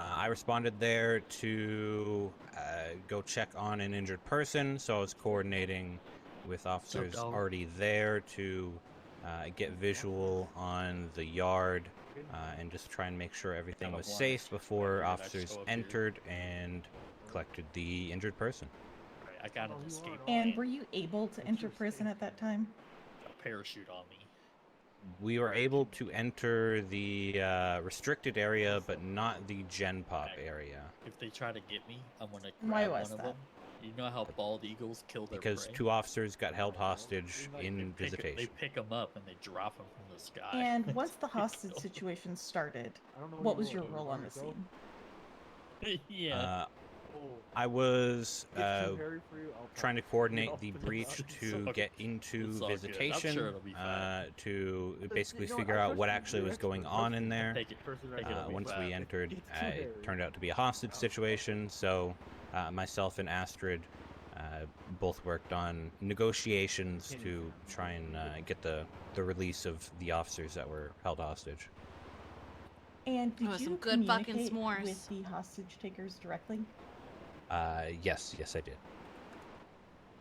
Speaker 15: I responded there to go check on an injured person, so I was coordinating with officers already there to get visual on the yard and just try and make sure everything was safe before officers entered and collected the injured person.
Speaker 19: I got an escape
Speaker 17: And were you able to enter prison at that time?
Speaker 19: parachute on me.
Speaker 15: We were able to enter the restricted area, but not the Gen Pop area.
Speaker 19: If they try to get me, I'm gonna
Speaker 17: Why
Speaker 19: grab
Speaker 17: was
Speaker 19: one of
Speaker 17: that?
Speaker 19: them. You know how bald eagles kill their
Speaker 15: Because
Speaker 19: prey?
Speaker 15: 2 officers got held hostage in
Speaker 19: They
Speaker 15: visitation.
Speaker 19: pick them up and they drop them from the sky.
Speaker 17: And once the hostage situation started, what was your role on the scene?
Speaker 19: Yeah.
Speaker 15: I was trying to coordinate the breach to get into
Speaker 19: It's all good. I'm
Speaker 15: visitation
Speaker 19: sure it'll be fine.
Speaker 15: to basically figure out what actually was going on in there.
Speaker 19: it'll be
Speaker 15: Once
Speaker 19: fine.
Speaker 15: we entered, it turned out to be a hostage situation, so myself and Astrid both worked on negotiations to try and get the release of the officers that were held hostage.
Speaker 17: And did
Speaker 2: Oh, some
Speaker 17: you
Speaker 2: good fucking
Speaker 17: communicate
Speaker 2: s'mores.
Speaker 17: with the hostage takers directly?
Speaker 15: Yes, I did.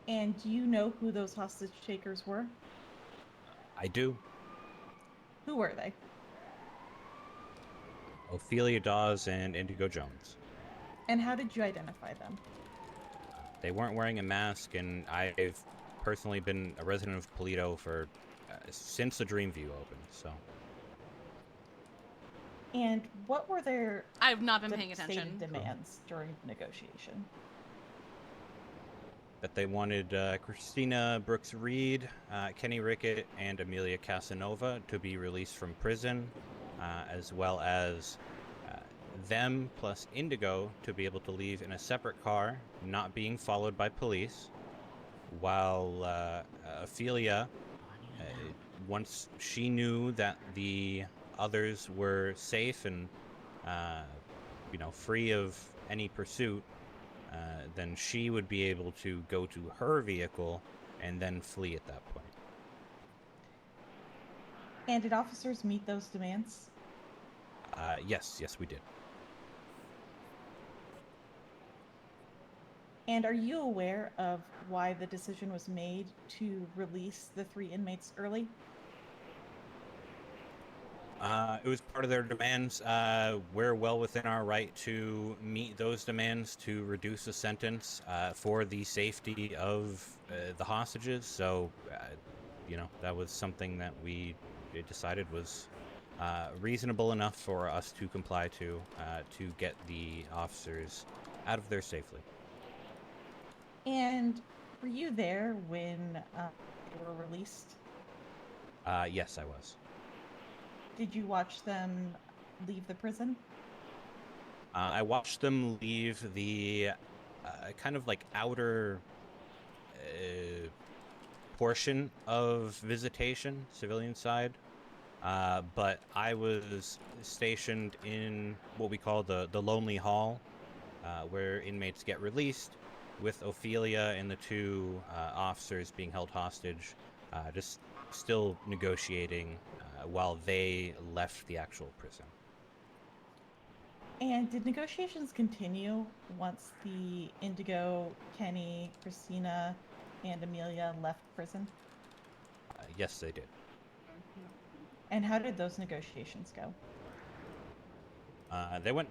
Speaker 17: And do you know who those hostage takers were?
Speaker 15: I do.
Speaker 17: Who were they?
Speaker 15: Ophelia Dawes and Indigo Jones.
Speaker 17: And how did you identify them?
Speaker 15: They weren't wearing a mask, and I've personally been a resident of Polito for since the Dreamview opened, so.
Speaker 17: And what were their
Speaker 2: I've not been paying
Speaker 17: stated
Speaker 2: attention.
Speaker 17: demands during the negotiation?
Speaker 15: That they wanted Christina Brooks Reed, Kenny Rickett, and Amelia Casanova to be released from prison, as well as them plus Indigo to be able to leave in a separate car, not being followed by police, while Ophelia, once she knew that the others were safe and free of any pursuit, then she would be able to go to her vehicle and then flee at that point.
Speaker 17: And did officers meet those demands?
Speaker 15: Yes, we did.
Speaker 17: And are you aware of why the decision was made to release the 3 inmates early?
Speaker 15: It was part of their demands. We're well within our right to meet those demands to reduce the sentence for the safety of the hostages. So, that was something that we decided was reasonable enough for us to comply to get the officers out of there safely.
Speaker 17: And were you there when they were released?
Speaker 15: Yes, I was.
Speaker 17: Did you watch them leave the prison?
Speaker 15: I watched them leave the kind of like outer portion of visitation, civilian side, but I was stationed in what we call the Lonely Hall, where inmates get released, with Ophelia and the 2 officers being held hostage, just still negotiating while they left the actual prison.
Speaker 17: And did negotiations continue once the Indigo, Kenny, Christina, and Amelia left prison?
Speaker 15: Yes, they did.
Speaker 17: And how did those negotiations go?
Speaker 15: They went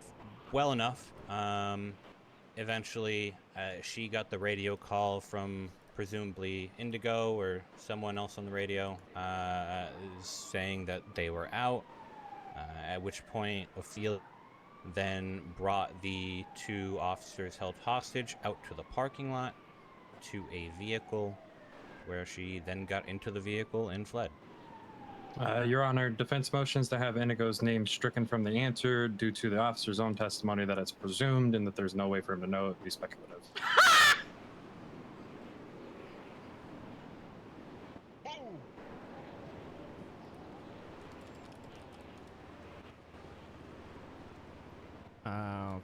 Speaker 15: well enough. Eventually, she got the radio call from presumably Indigo or someone else on the radio saying that they were out, at which point Ophelia then brought the 2 officers held hostage out to the parking lot to a vehicle, where she then got into the vehicle and fled.
Speaker 14: Your Honor, defense motions to have Indigo's name stricken from the answer due to the officer's own testimony that it's presumed and that there's no way for him to know it would be speculative.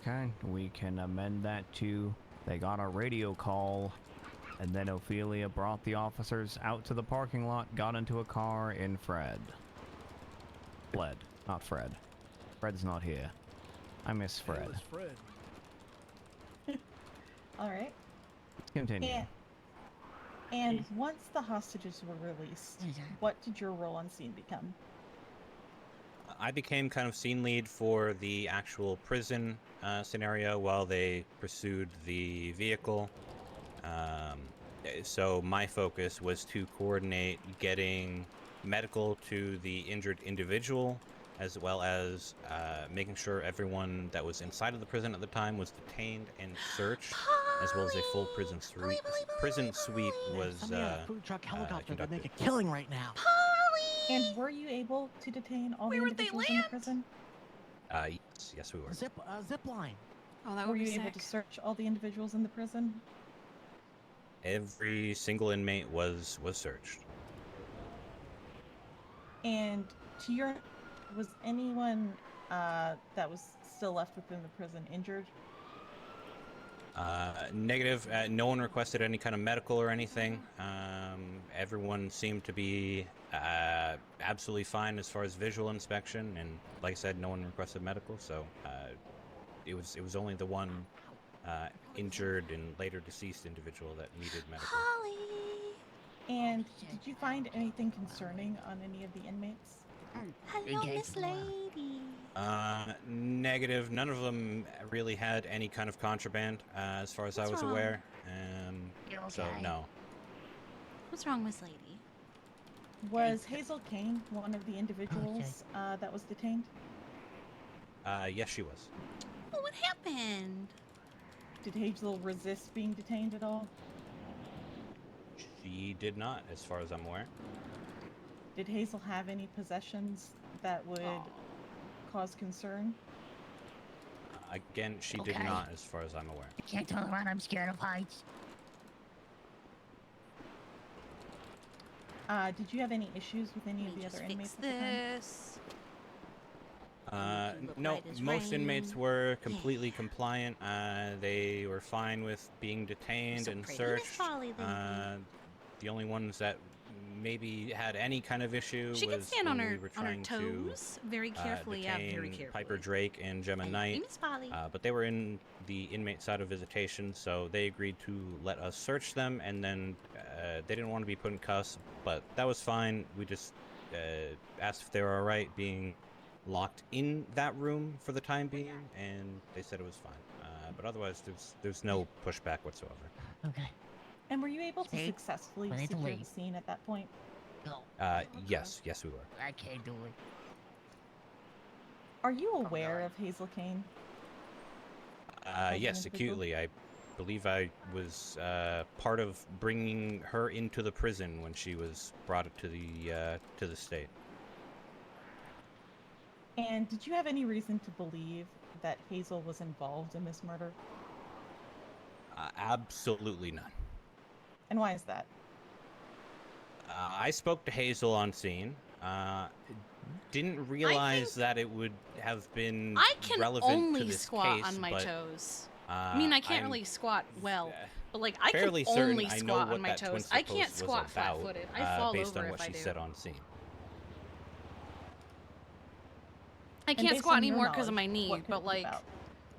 Speaker 13: Okay, we can amend that to they got a radio call, and then Ophelia brought the officers out to the parking lot, got into a car, and fled. Not Fred. Fred's not here. I miss Fred.
Speaker 17: All right.
Speaker 13: Continue.
Speaker 17: And once the hostages were released, what did your role on scene become?
Speaker 15: I became kind of scene lead for the actual prison scenario while they pursued the vehicle. So my focus was to coordinate getting medical to the injured individual, as well as making sure everyone that was inside of the prison at the time was detained and searched, as well as a full prison sweep. Prison sweep was
Speaker 4: food truck helicopter would
Speaker 15: conducted.
Speaker 4: make a killing right now.
Speaker 17: And were you able to detain all the individuals in the prison?
Speaker 15: Yes, we were.
Speaker 4: Zip line.
Speaker 2: Oh, that
Speaker 17: Were
Speaker 2: would
Speaker 17: you
Speaker 2: be
Speaker 17: able
Speaker 2: sick.
Speaker 17: to search all the individuals in the prison?
Speaker 15: Every single inmate was searched.
Speaker 17: And to your, was anyone that was still left within the prison injured?
Speaker 15: Negative. No one requested any kind of medical or anything. Everyone seemed to be absolutely fine as far as visual inspection, and like I said, no one requested medical. So it was only the one injured and later deceased individual that needed medical.
Speaker 17: And did you find anything concerning on any of the inmates?
Speaker 20: Hello, Miss Lady.
Speaker 15: Negative. None of them really had any kind of contraband, as far as I was
Speaker 20: wrong?
Speaker 15: aware.
Speaker 20: You're
Speaker 15: So
Speaker 20: okay.
Speaker 15: no.
Speaker 20: What's wrong, Miss Lady?
Speaker 17: Was Hazel Kane one of the individuals that was detained?
Speaker 15: Yes, she was.
Speaker 2: Well, what happened?
Speaker 17: Did Hazel resist being detained at all?
Speaker 15: She did not, as far as I'm aware.
Speaker 17: Did Hazel have any possessions that would cause concern?
Speaker 15: Again, she did
Speaker 10: Okay.
Speaker 15: not, as far as I'm aware.
Speaker 10: I can't turn around. I'm scared of heights.
Speaker 17: Did you have any issues with any of the other inmates at the time?
Speaker 2: This.
Speaker 15: No,
Speaker 2: light is
Speaker 15: most inmates
Speaker 2: rain.
Speaker 15: were completely compliant. They were fine with being detained
Speaker 2: So
Speaker 15: and
Speaker 2: pretty, Miss
Speaker 15: searched.
Speaker 2: Polly, lady.
Speaker 15: The only ones that maybe had any kind of issue
Speaker 2: She
Speaker 15: was
Speaker 2: can stand
Speaker 15: when
Speaker 2: on
Speaker 15: we
Speaker 2: her
Speaker 15: were
Speaker 2: on her
Speaker 15: trying
Speaker 2: toes, very carefully. Yeah, very
Speaker 15: detain
Speaker 2: carefully.
Speaker 15: Piper Drake and Gemma Knight.
Speaker 2: Miss Polly.
Speaker 15: But they were in the inmate side of visitation, so they agreed to let us search them, and then they didn't want to be put in cuffs, but that was fine. We just asked if they were all right being locked in that room for the time being, and they said it was fine. But otherwise, there's no pushback whatsoever.
Speaker 10: Okay.
Speaker 17: And were you able to
Speaker 10: Stay.
Speaker 17: successfully
Speaker 10: We need to
Speaker 17: secure the
Speaker 10: leave.
Speaker 17: scene at that point?
Speaker 10: No.
Speaker 15: Yes, we were.
Speaker 10: I can't do it.
Speaker 17: Are you aware of Hazel Kane?
Speaker 15: Yes, acutely. I believe I was part of bringing her into the prison when she was brought to the state.
Speaker 17: And did you have any reason to believe that Hazel was involved in this murder?
Speaker 15: Absolutely none.
Speaker 17: And why is that?
Speaker 15: I spoke to Hazel on scene. Didn't realize that it would have been
Speaker 2: I can
Speaker 15: relevant to
Speaker 2: only
Speaker 15: this
Speaker 2: squat
Speaker 15: case,
Speaker 2: on my
Speaker 15: but,
Speaker 2: toes. I mean, I can't
Speaker 15: I'm
Speaker 2: really squat well, but like I can
Speaker 15: fairly certain
Speaker 2: only
Speaker 15: I know
Speaker 2: squat
Speaker 15: what
Speaker 2: on my
Speaker 15: that
Speaker 2: toes.
Speaker 15: Twinster
Speaker 2: I can't
Speaker 15: post was
Speaker 2: squat
Speaker 15: about,
Speaker 2: flat-footed. I fall
Speaker 15: based
Speaker 2: over
Speaker 15: on what
Speaker 2: if I
Speaker 15: she
Speaker 2: do.
Speaker 15: said on scene.
Speaker 2: I
Speaker 17: And
Speaker 2: can't
Speaker 17: based
Speaker 2: squat
Speaker 17: on your
Speaker 2: anymore because of my
Speaker 17: knowledge,
Speaker 2: knee,
Speaker 17: what could
Speaker 2: but
Speaker 17: it be
Speaker 2: like
Speaker 17: about?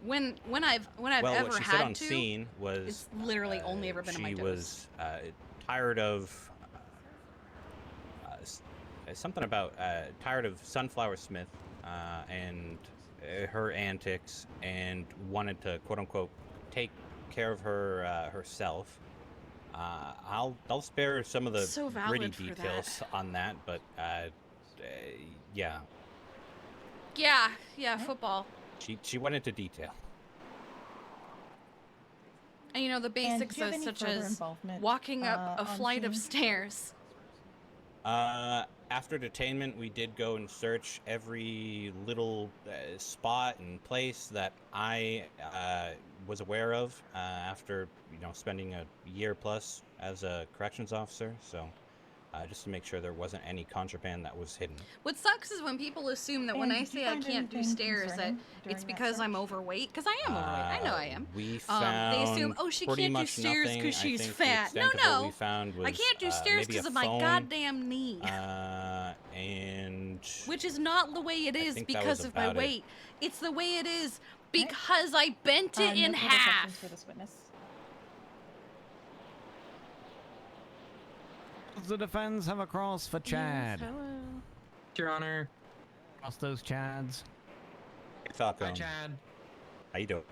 Speaker 2: when I've
Speaker 15: Well,
Speaker 2: ever
Speaker 15: what she
Speaker 2: had
Speaker 15: said on
Speaker 2: to,
Speaker 15: scene was
Speaker 2: it's literally only ever been on my
Speaker 15: she
Speaker 2: toes.
Speaker 15: was tired of something about tired of Sunflower Smith and her antics, and wanted to quote unquote take care of her herself. I'll spare some of the
Speaker 2: So
Speaker 15: gritty
Speaker 2: valid for
Speaker 15: details on that, but yeah,
Speaker 2: Yeah, football.
Speaker 15: she went into detail.
Speaker 2: And you know the
Speaker 17: And did
Speaker 2: basics
Speaker 17: you have any
Speaker 2: such
Speaker 17: further
Speaker 2: as
Speaker 17: involvement,
Speaker 2: walking up a
Speaker 17: on
Speaker 2: flight of
Speaker 17: scene?
Speaker 2: stairs.
Speaker 15: After detainment, we did go and search every little spot and place that I was aware of after spending a year plus as a corrections officer. So just to make sure there wasn't any contraband that was hidden.
Speaker 2: What sucks is when people assume that when
Speaker 17: And
Speaker 2: I
Speaker 17: did you
Speaker 2: say I
Speaker 17: find
Speaker 2: can't do
Speaker 17: anything
Speaker 2: stairs that
Speaker 17: concerning
Speaker 2: it's
Speaker 17: during that
Speaker 2: because I'm
Speaker 17: search?
Speaker 2: overweight. Because I am overweight. I know I am.
Speaker 15: We
Speaker 2: They
Speaker 15: found
Speaker 2: assume, oh, she
Speaker 15: pretty
Speaker 2: can't do
Speaker 15: much
Speaker 2: stairs
Speaker 15: nothing.
Speaker 2: because
Speaker 15: I
Speaker 2: she's
Speaker 15: think the
Speaker 2: fat. No,
Speaker 15: extent of what
Speaker 2: no.
Speaker 15: we found was,
Speaker 2: I can't do stairs
Speaker 15: maybe
Speaker 2: because
Speaker 15: a
Speaker 2: of my
Speaker 15: phone,
Speaker 2: goddamn knee.
Speaker 15: And
Speaker 2: Which is not the way it is
Speaker 15: think that
Speaker 2: because
Speaker 15: was
Speaker 2: of my
Speaker 15: about it.
Speaker 2: weight. It's the way it is because I bent it
Speaker 17: No
Speaker 2: in
Speaker 17: further questions
Speaker 2: half.
Speaker 17: for this witness.
Speaker 13: Does the defense have a cross for Chad?
Speaker 14: Your Honor.
Speaker 13: Cross those Chads.
Speaker 15: Falcon.
Speaker 14: Hi, Chad.
Speaker 15: How you doing?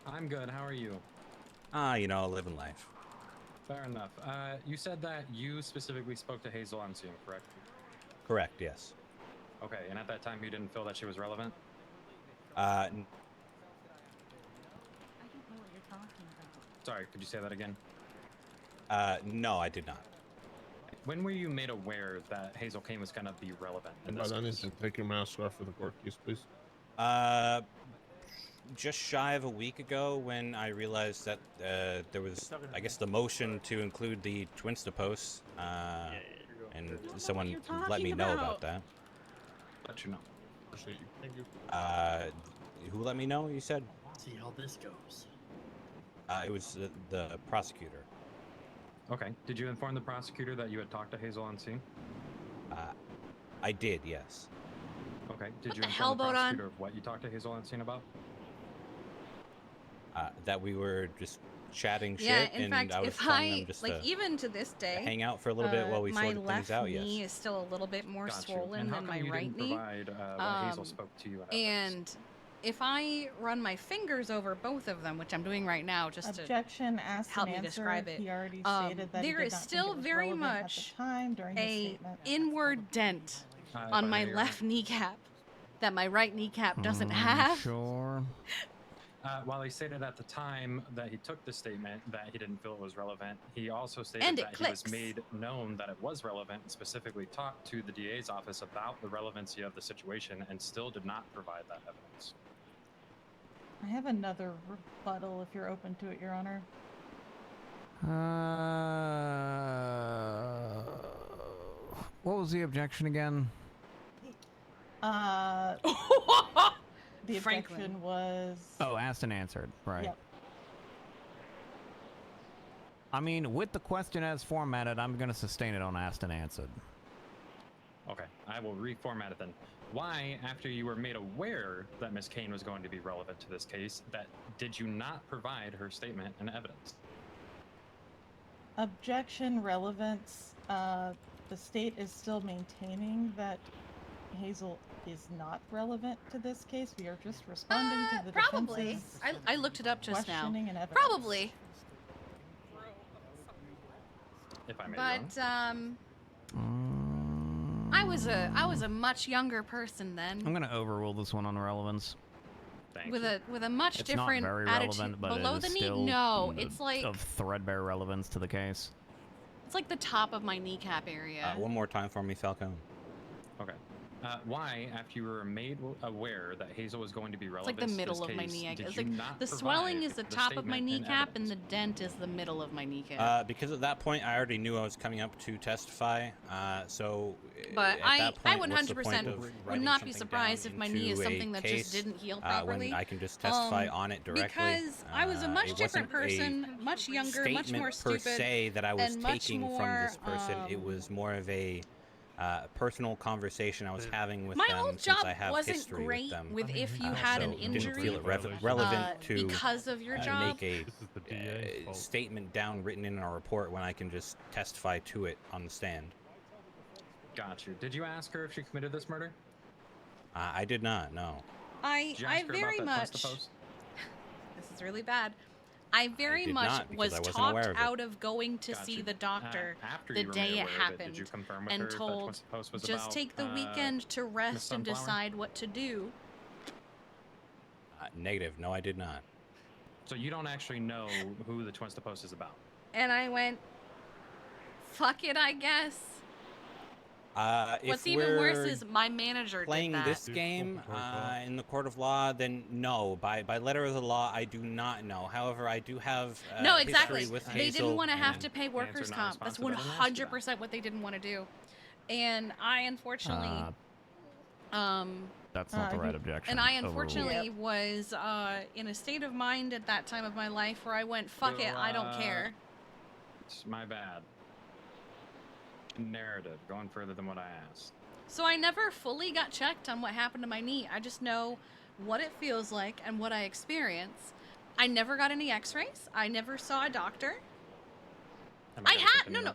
Speaker 14: I'm good. How are you?
Speaker 15: Living life.
Speaker 14: Fair enough. You said that you specifically spoke to Hazel on scene, correct?
Speaker 15: Correct, yes.
Speaker 14: Okay, and at that time you didn't feel that she was relevant? Sorry, could you say that again?
Speaker 15: No, I did not.
Speaker 14: When were you made aware that Hazel Kane was going to be relevant? in
Speaker 12: And by
Speaker 14: this
Speaker 12: that
Speaker 14: case?
Speaker 12: means take your mask off for the court case, please.
Speaker 15: Just shy of a week ago, when I realized that there was, I guess, the motion to include the Twinsta posts, and someone let me know about that.
Speaker 14: Let you know.
Speaker 12: Appreciate you. Thank you.
Speaker 15: Who let me know? You said
Speaker 19: See how this goes.
Speaker 15: it was the prosecutor.
Speaker 14: Okay. Did you inform the prosecutor that you had talked to Hazel on scene?
Speaker 15: I did, yes.
Speaker 14: Okay. Did you
Speaker 2: the
Speaker 14: inform
Speaker 2: hell
Speaker 14: the
Speaker 2: boat on?
Speaker 14: prosecutor of what you talked to Hazel on scene about?
Speaker 15: That we were just chatting
Speaker 2: Yeah,
Speaker 15: shit,
Speaker 2: in
Speaker 15: and
Speaker 2: fact,
Speaker 15: I was
Speaker 2: if
Speaker 15: telling
Speaker 2: I
Speaker 15: them just
Speaker 2: like
Speaker 15: to
Speaker 2: even to this day,
Speaker 15: hang out for a little bit while we
Speaker 2: my
Speaker 15: sorted
Speaker 2: left
Speaker 15: things out.
Speaker 2: knee
Speaker 15: Yes.
Speaker 2: is still a little bit more
Speaker 14: Got you.
Speaker 2: swollen
Speaker 14: And how
Speaker 2: than
Speaker 14: come
Speaker 2: my
Speaker 14: you
Speaker 2: right
Speaker 14: didn't
Speaker 2: knee.
Speaker 14: provide what Hazel spoke to you at evidence?
Speaker 2: And if I run my fingers over both of them, which I'm doing right now, just
Speaker 17: Objection
Speaker 2: to
Speaker 17: asked
Speaker 2: help
Speaker 17: and
Speaker 2: me
Speaker 17: answered.
Speaker 2: describe it,
Speaker 17: He already stated that he
Speaker 2: there
Speaker 17: did
Speaker 2: is
Speaker 17: not think
Speaker 2: still
Speaker 17: it was
Speaker 2: very
Speaker 17: relevant at
Speaker 2: much
Speaker 17: the time during his
Speaker 2: a
Speaker 17: statement.
Speaker 2: inward dent
Speaker 14: If I
Speaker 2: on
Speaker 14: may,
Speaker 2: my
Speaker 14: Your
Speaker 2: left
Speaker 14: Honor.
Speaker 2: kneecap. that my right kneecap doesn't have.
Speaker 13: Sure.
Speaker 14: While he stated at the time that he took the statement that he didn't feel it was relevant, he also stated
Speaker 2: And it
Speaker 14: that he was
Speaker 2: clicks.
Speaker 14: made known that it was relevant and specifically talked to the DA's office about the relevancy of the situation and still did not provide that evidence.
Speaker 17: I have another rebuttal if you're open to it, Your Honor.
Speaker 13: What was the objection again?
Speaker 17: The
Speaker 2: Franklin.
Speaker 17: objection was...
Speaker 13: Oh, asked and answered. Right.
Speaker 17: Yep.
Speaker 13: I mean, with the question as formatted, I'm going to sustain it on asked and answered.
Speaker 14: Okay, I will reformat it then. Why, after you were made aware that Ms. Kane was going to be relevant to this case, did you not provide her statement and evidence?
Speaker 17: Objection, relevance. The state is still maintaining that Hazel is not relevant to this case. We are just responding to the
Speaker 2: Probably.
Speaker 17: defense's
Speaker 2: I looked it up just now.
Speaker 17: questioning and evidence.
Speaker 2: Probably.
Speaker 14: If I may.
Speaker 2: But I was a much younger person then.
Speaker 13: I'm going to overrule this one on relevance.
Speaker 2: With a much
Speaker 13: It's
Speaker 2: different
Speaker 13: not very
Speaker 2: attitude
Speaker 13: relevant, but
Speaker 2: below
Speaker 13: it
Speaker 2: the
Speaker 13: is
Speaker 2: knee.
Speaker 13: still
Speaker 2: No, it's like
Speaker 13: of threadbare relevance to the case.
Speaker 2: it's like the top of my kneecap area.
Speaker 15: One more time for me, Falcone.
Speaker 14: Okay. Why, after you were made aware that Hazel was going to be
Speaker 2: It's
Speaker 14: relevant
Speaker 2: like the
Speaker 14: to
Speaker 2: middle
Speaker 14: this
Speaker 2: of my
Speaker 14: case,
Speaker 2: knee.
Speaker 14: did
Speaker 2: It's
Speaker 14: you
Speaker 2: like
Speaker 14: not
Speaker 2: the swelling is the
Speaker 14: provide
Speaker 2: top of my
Speaker 14: statement and
Speaker 2: kneecap,
Speaker 14: evidence?
Speaker 2: and the dent is the middle of my kneecap.
Speaker 15: Because at that point, I already knew I was coming up to testify. So,
Speaker 2: But
Speaker 15: at that
Speaker 2: I
Speaker 15: point, what's the point
Speaker 2: 100%
Speaker 15: of
Speaker 2: would
Speaker 15: writing
Speaker 2: not be
Speaker 15: something
Speaker 2: surprised
Speaker 15: down
Speaker 2: if my knee is
Speaker 15: into a
Speaker 2: something that
Speaker 15: case,
Speaker 2: just didn't heal properly.
Speaker 15: when I can just testify on it directly.
Speaker 2: Because I was a much
Speaker 15: it
Speaker 2: different
Speaker 15: wasn't a
Speaker 2: person, much younger, much
Speaker 15: statement
Speaker 2: more
Speaker 15: per
Speaker 2: stupid,
Speaker 15: se that I was
Speaker 2: and much
Speaker 15: taking
Speaker 2: more,
Speaker 15: from this person. It was more of a personal conversation I was having with
Speaker 2: my
Speaker 15: them
Speaker 2: old
Speaker 15: since
Speaker 2: job
Speaker 15: I have
Speaker 2: wasn't
Speaker 15: history
Speaker 2: great
Speaker 15: with them.
Speaker 2: with if you had
Speaker 15: so
Speaker 2: an injury.
Speaker 15: didn't feel it relevant to
Speaker 2: because of your job.
Speaker 15: make a statement down written in a report when I can just testify to it on the stand.
Speaker 14: Got you. Did you ask her if she committed this murder?
Speaker 15: I did not. No.
Speaker 14: Did you ask her
Speaker 2: very
Speaker 14: about that
Speaker 2: much.
Speaker 14: post?
Speaker 2: This is really bad. I very
Speaker 15: did
Speaker 2: much
Speaker 15: not, because
Speaker 2: was
Speaker 15: I wasn't
Speaker 2: talked
Speaker 15: aware of it.
Speaker 2: out of going to
Speaker 14: Got
Speaker 2: see
Speaker 14: you.
Speaker 2: the doctor
Speaker 14: After
Speaker 2: the
Speaker 14: you were
Speaker 2: day
Speaker 14: made
Speaker 2: it
Speaker 14: aware of it,
Speaker 2: happened,
Speaker 14: did you confirm with her
Speaker 2: and
Speaker 14: that
Speaker 2: told
Speaker 14: the post was
Speaker 2: just
Speaker 14: about,
Speaker 2: take the weekend to
Speaker 14: Miss
Speaker 2: rest and
Speaker 14: Sunflower?
Speaker 2: decide what to do.
Speaker 15: Negative. No, I did not.
Speaker 14: So you don't actually know who the Twinsta post is about?
Speaker 2: And I went, fuck it, I guess. What's even worse is my manager
Speaker 15: playing
Speaker 2: did that.
Speaker 15: this game in the court of law, then no. By letter of the law, I do not know. However, I do have
Speaker 2: no, exactly.
Speaker 15: history with
Speaker 2: They
Speaker 15: Hazel
Speaker 2: didn't want to have
Speaker 15: and-
Speaker 2: to pay workers' comp. That's 100% what they didn't want to do. And I unfortunately,
Speaker 13: That's not the right objection.
Speaker 2: and I
Speaker 13: Overruled.
Speaker 2: unfortunately was in a state of mind at that time of my life where I went, fuck it, I don't care.
Speaker 14: It's my bad. Narrative, going further than what I asked.
Speaker 2: So I never fully got checked on what happened to my knee. I just know what it feels like and what I experience. I never got any x-rays. I never saw a doctor.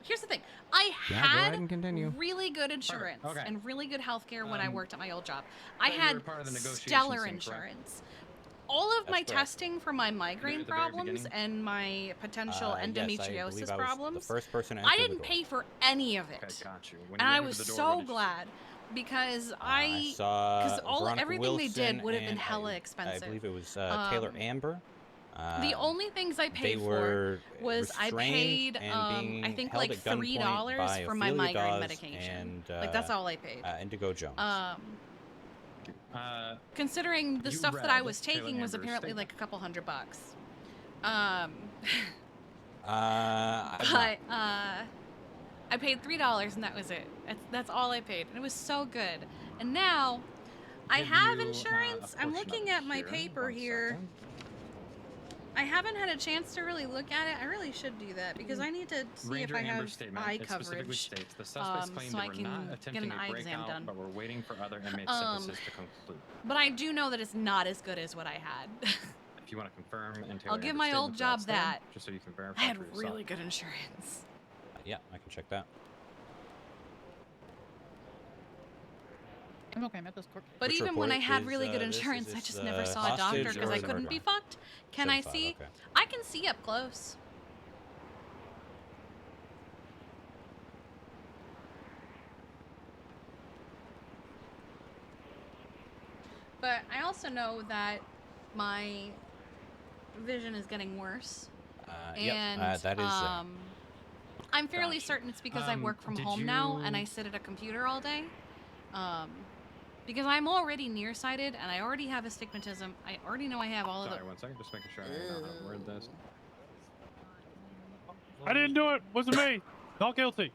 Speaker 2: Here's the thing. I
Speaker 13: Yeah, go ahead
Speaker 2: had
Speaker 13: and continue.
Speaker 2: really good insurance
Speaker 14: Okay.
Speaker 2: and really good health care when I worked at my old job. I
Speaker 14: thought you were
Speaker 2: had
Speaker 14: part of the negotiations
Speaker 2: stellar
Speaker 14: team, correct?
Speaker 2: insurance. All of my
Speaker 15: That's correct.
Speaker 2: testing for my migraine
Speaker 14: at the very
Speaker 2: problems
Speaker 14: beginning?
Speaker 2: and my potential
Speaker 15: Yes, I believe
Speaker 2: endometriosis
Speaker 15: I was
Speaker 2: problems,
Speaker 15: the first person to
Speaker 2: I
Speaker 15: enter the
Speaker 2: didn't
Speaker 15: door.
Speaker 2: pay for any of it.
Speaker 14: Okay, got you. When
Speaker 2: And
Speaker 14: you
Speaker 2: I
Speaker 14: entered
Speaker 2: was
Speaker 14: the door,
Speaker 2: so
Speaker 14: what did you-
Speaker 2: glad because
Speaker 15: I saw Veronica
Speaker 2: everything they did
Speaker 15: Wilson
Speaker 2: would have been
Speaker 15: and
Speaker 2: hella
Speaker 15: I
Speaker 2: expensive.
Speaker 15: believe it was Taylor Amber.
Speaker 2: The only things I paid for
Speaker 15: were
Speaker 2: was I paid,
Speaker 15: restrained and being
Speaker 2: I think
Speaker 15: held
Speaker 2: like
Speaker 15: at gunpoint
Speaker 2: $3
Speaker 15: by
Speaker 2: for my
Speaker 15: Ophelia
Speaker 2: migraine
Speaker 15: Dawes
Speaker 2: medication.
Speaker 15: and,
Speaker 2: Like that's all I paid.
Speaker 15: Indigo Jones.
Speaker 2: Considering the
Speaker 14: you
Speaker 2: stuff that I
Speaker 14: read
Speaker 2: was
Speaker 14: Taylor
Speaker 2: taking was
Speaker 14: Amber's
Speaker 2: apparently
Speaker 14: statement.
Speaker 2: like a couple $100.
Speaker 15: I'm
Speaker 2: But I paid $3 and that was it. That's all I paid, and it was so good. And now I
Speaker 14: Give
Speaker 2: have
Speaker 14: you,
Speaker 2: insurance.
Speaker 14: a
Speaker 2: I'm
Speaker 14: portion
Speaker 2: looking
Speaker 14: of
Speaker 2: at my
Speaker 14: here.
Speaker 2: paper
Speaker 14: 1
Speaker 2: here.
Speaker 14: second.
Speaker 2: I haven't had a chance to really look at it. I really should do that because I need to see
Speaker 14: Ranger
Speaker 2: if I
Speaker 14: Amber's
Speaker 2: have
Speaker 14: statement,
Speaker 2: eye
Speaker 14: it specifically
Speaker 2: coverage.
Speaker 14: states the suspects claim
Speaker 2: so
Speaker 14: they
Speaker 2: I
Speaker 14: were
Speaker 2: can
Speaker 14: not
Speaker 2: get
Speaker 14: attempting
Speaker 2: an
Speaker 14: a
Speaker 2: eye exam
Speaker 14: breakout,
Speaker 2: done.
Speaker 14: but were waiting for other inmates' synthesis to conclude.
Speaker 2: But I do know that it's not as good as what I had.
Speaker 14: If you want to confirm and Taylor
Speaker 2: I'll give
Speaker 14: Amber's
Speaker 2: my
Speaker 14: statement
Speaker 2: old
Speaker 14: for
Speaker 2: job
Speaker 14: stand,
Speaker 2: that.
Speaker 14: just so you can verify
Speaker 2: I had
Speaker 14: for yourself.
Speaker 2: really good insurance.
Speaker 15: yeah, I can check that.
Speaker 9: I'm okay. I'm at this court.
Speaker 2: But
Speaker 15: Which
Speaker 2: even when I
Speaker 15: report
Speaker 2: had
Speaker 15: is,
Speaker 2: really good
Speaker 15: this? Is
Speaker 2: insurance, I
Speaker 15: this,
Speaker 2: just never saw a
Speaker 15: hostage
Speaker 2: doctor because
Speaker 15: or
Speaker 2: I
Speaker 15: is it
Speaker 2: couldn't
Speaker 15: murder?
Speaker 2: be fucked. Can I
Speaker 15: 75,
Speaker 2: see?
Speaker 15: okay.
Speaker 2: I can see up close. But I also know that my vision is getting worse. And
Speaker 15: that is.
Speaker 2: I'm fairly
Speaker 14: Gotcha.
Speaker 2: certain it's because I work from
Speaker 14: Did
Speaker 2: home now and I
Speaker 14: you-
Speaker 2: sit at a computer all day. Because I'm already nearsighted and I already have astigmatism. I already know I have all of
Speaker 14: Sorry,
Speaker 2: the.
Speaker 14: 1 second. Just making sure I know how to word this.
Speaker 8: I didn't do it. Wasn't me. Not guilty.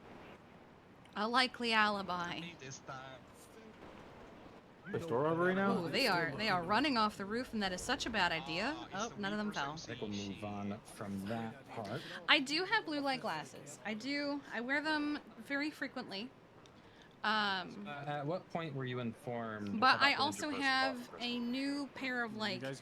Speaker 2: A likely alibi.
Speaker 24: The store robbery now?
Speaker 2: Ooh, they are running off the roof, and that is such a bad idea. Oh, none of them fell.
Speaker 14: I think we'll move on from that part.
Speaker 2: I do have blue light glasses. I wear them very frequently.
Speaker 14: At what point were you informed?
Speaker 2: But
Speaker 14: about
Speaker 2: I
Speaker 14: the
Speaker 2: also
Speaker 14: injured person
Speaker 2: have
Speaker 14: call?
Speaker 2: a new pair of like
Speaker 15: But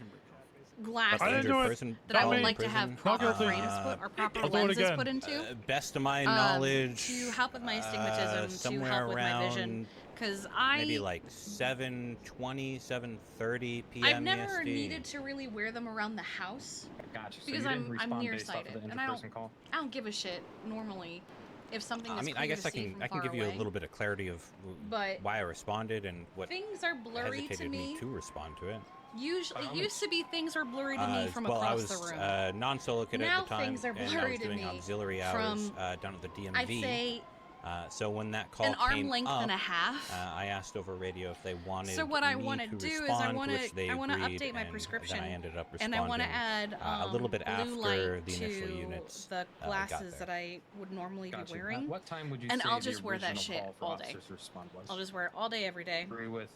Speaker 15: the
Speaker 2: glasses
Speaker 15: injured person
Speaker 2: that I would
Speaker 15: called
Speaker 2: like to have
Speaker 15: prison,
Speaker 2: proper frames put or proper
Speaker 8: I'll do it
Speaker 2: lenses
Speaker 8: again.
Speaker 2: put into.
Speaker 15: Best of my knowledge,
Speaker 2: to help with my astigmatism, to
Speaker 15: somewhere
Speaker 2: help with my vision,
Speaker 15: around
Speaker 2: because
Speaker 15: maybe like 7:20, 7:30 p.m.
Speaker 2: I've never
Speaker 15: EST.
Speaker 2: needed to really wear them around the house.
Speaker 14: Gotcha. So
Speaker 2: Because
Speaker 14: you didn't
Speaker 2: I'm
Speaker 14: respond based off of
Speaker 2: nearsighted,
Speaker 14: the
Speaker 2: and
Speaker 14: injured person call?
Speaker 2: I don't give a shit normally if something is
Speaker 15: I mean,
Speaker 2: clear
Speaker 15: I guess
Speaker 2: to
Speaker 15: I
Speaker 2: see
Speaker 15: can
Speaker 2: from
Speaker 15: I can
Speaker 2: far
Speaker 15: give you a
Speaker 2: away.
Speaker 15: little bit of clarity of
Speaker 2: But
Speaker 15: why I responded and what
Speaker 2: things are blurry to
Speaker 15: hesitated
Speaker 2: me.
Speaker 15: to respond to it.
Speaker 2: Usually, it used to be things were blurry to me from
Speaker 15: well, I
Speaker 2: across
Speaker 15: was
Speaker 2: the room.
Speaker 15: non-solo cadet
Speaker 2: Now
Speaker 15: at the time,
Speaker 2: things are
Speaker 15: and I
Speaker 2: blurry
Speaker 15: was
Speaker 2: to
Speaker 15: doing
Speaker 2: me
Speaker 15: auxiliary hours
Speaker 2: from,
Speaker 15: down at the DMV.
Speaker 2: I'd say
Speaker 15: so when that call
Speaker 2: an arm
Speaker 15: came
Speaker 2: length
Speaker 15: up,
Speaker 2: and a half.
Speaker 15: I asked over radio if they wanted
Speaker 2: So what I
Speaker 15: me
Speaker 2: want to
Speaker 15: to
Speaker 2: do is
Speaker 15: respond,
Speaker 2: I
Speaker 15: which they
Speaker 2: want to
Speaker 15: agreed,
Speaker 2: update my
Speaker 15: and
Speaker 2: prescription,
Speaker 15: then I ended up
Speaker 2: and I want to
Speaker 15: responding,
Speaker 2: add
Speaker 15: a little bit
Speaker 2: blue
Speaker 15: after
Speaker 2: light
Speaker 15: the initial
Speaker 2: to
Speaker 15: units
Speaker 2: the
Speaker 15: got
Speaker 2: glasses
Speaker 15: there.
Speaker 2: that I would normally
Speaker 14: Gotcha.
Speaker 2: be
Speaker 14: At
Speaker 2: wearing.
Speaker 14: what time would you
Speaker 2: and
Speaker 14: say
Speaker 2: I'll
Speaker 14: the
Speaker 2: just wear that
Speaker 14: original
Speaker 2: shit
Speaker 14: call for
Speaker 2: all day.
Speaker 14: officers to respond was?
Speaker 2: I'll just wear it all day, every day.
Speaker 14: Agree with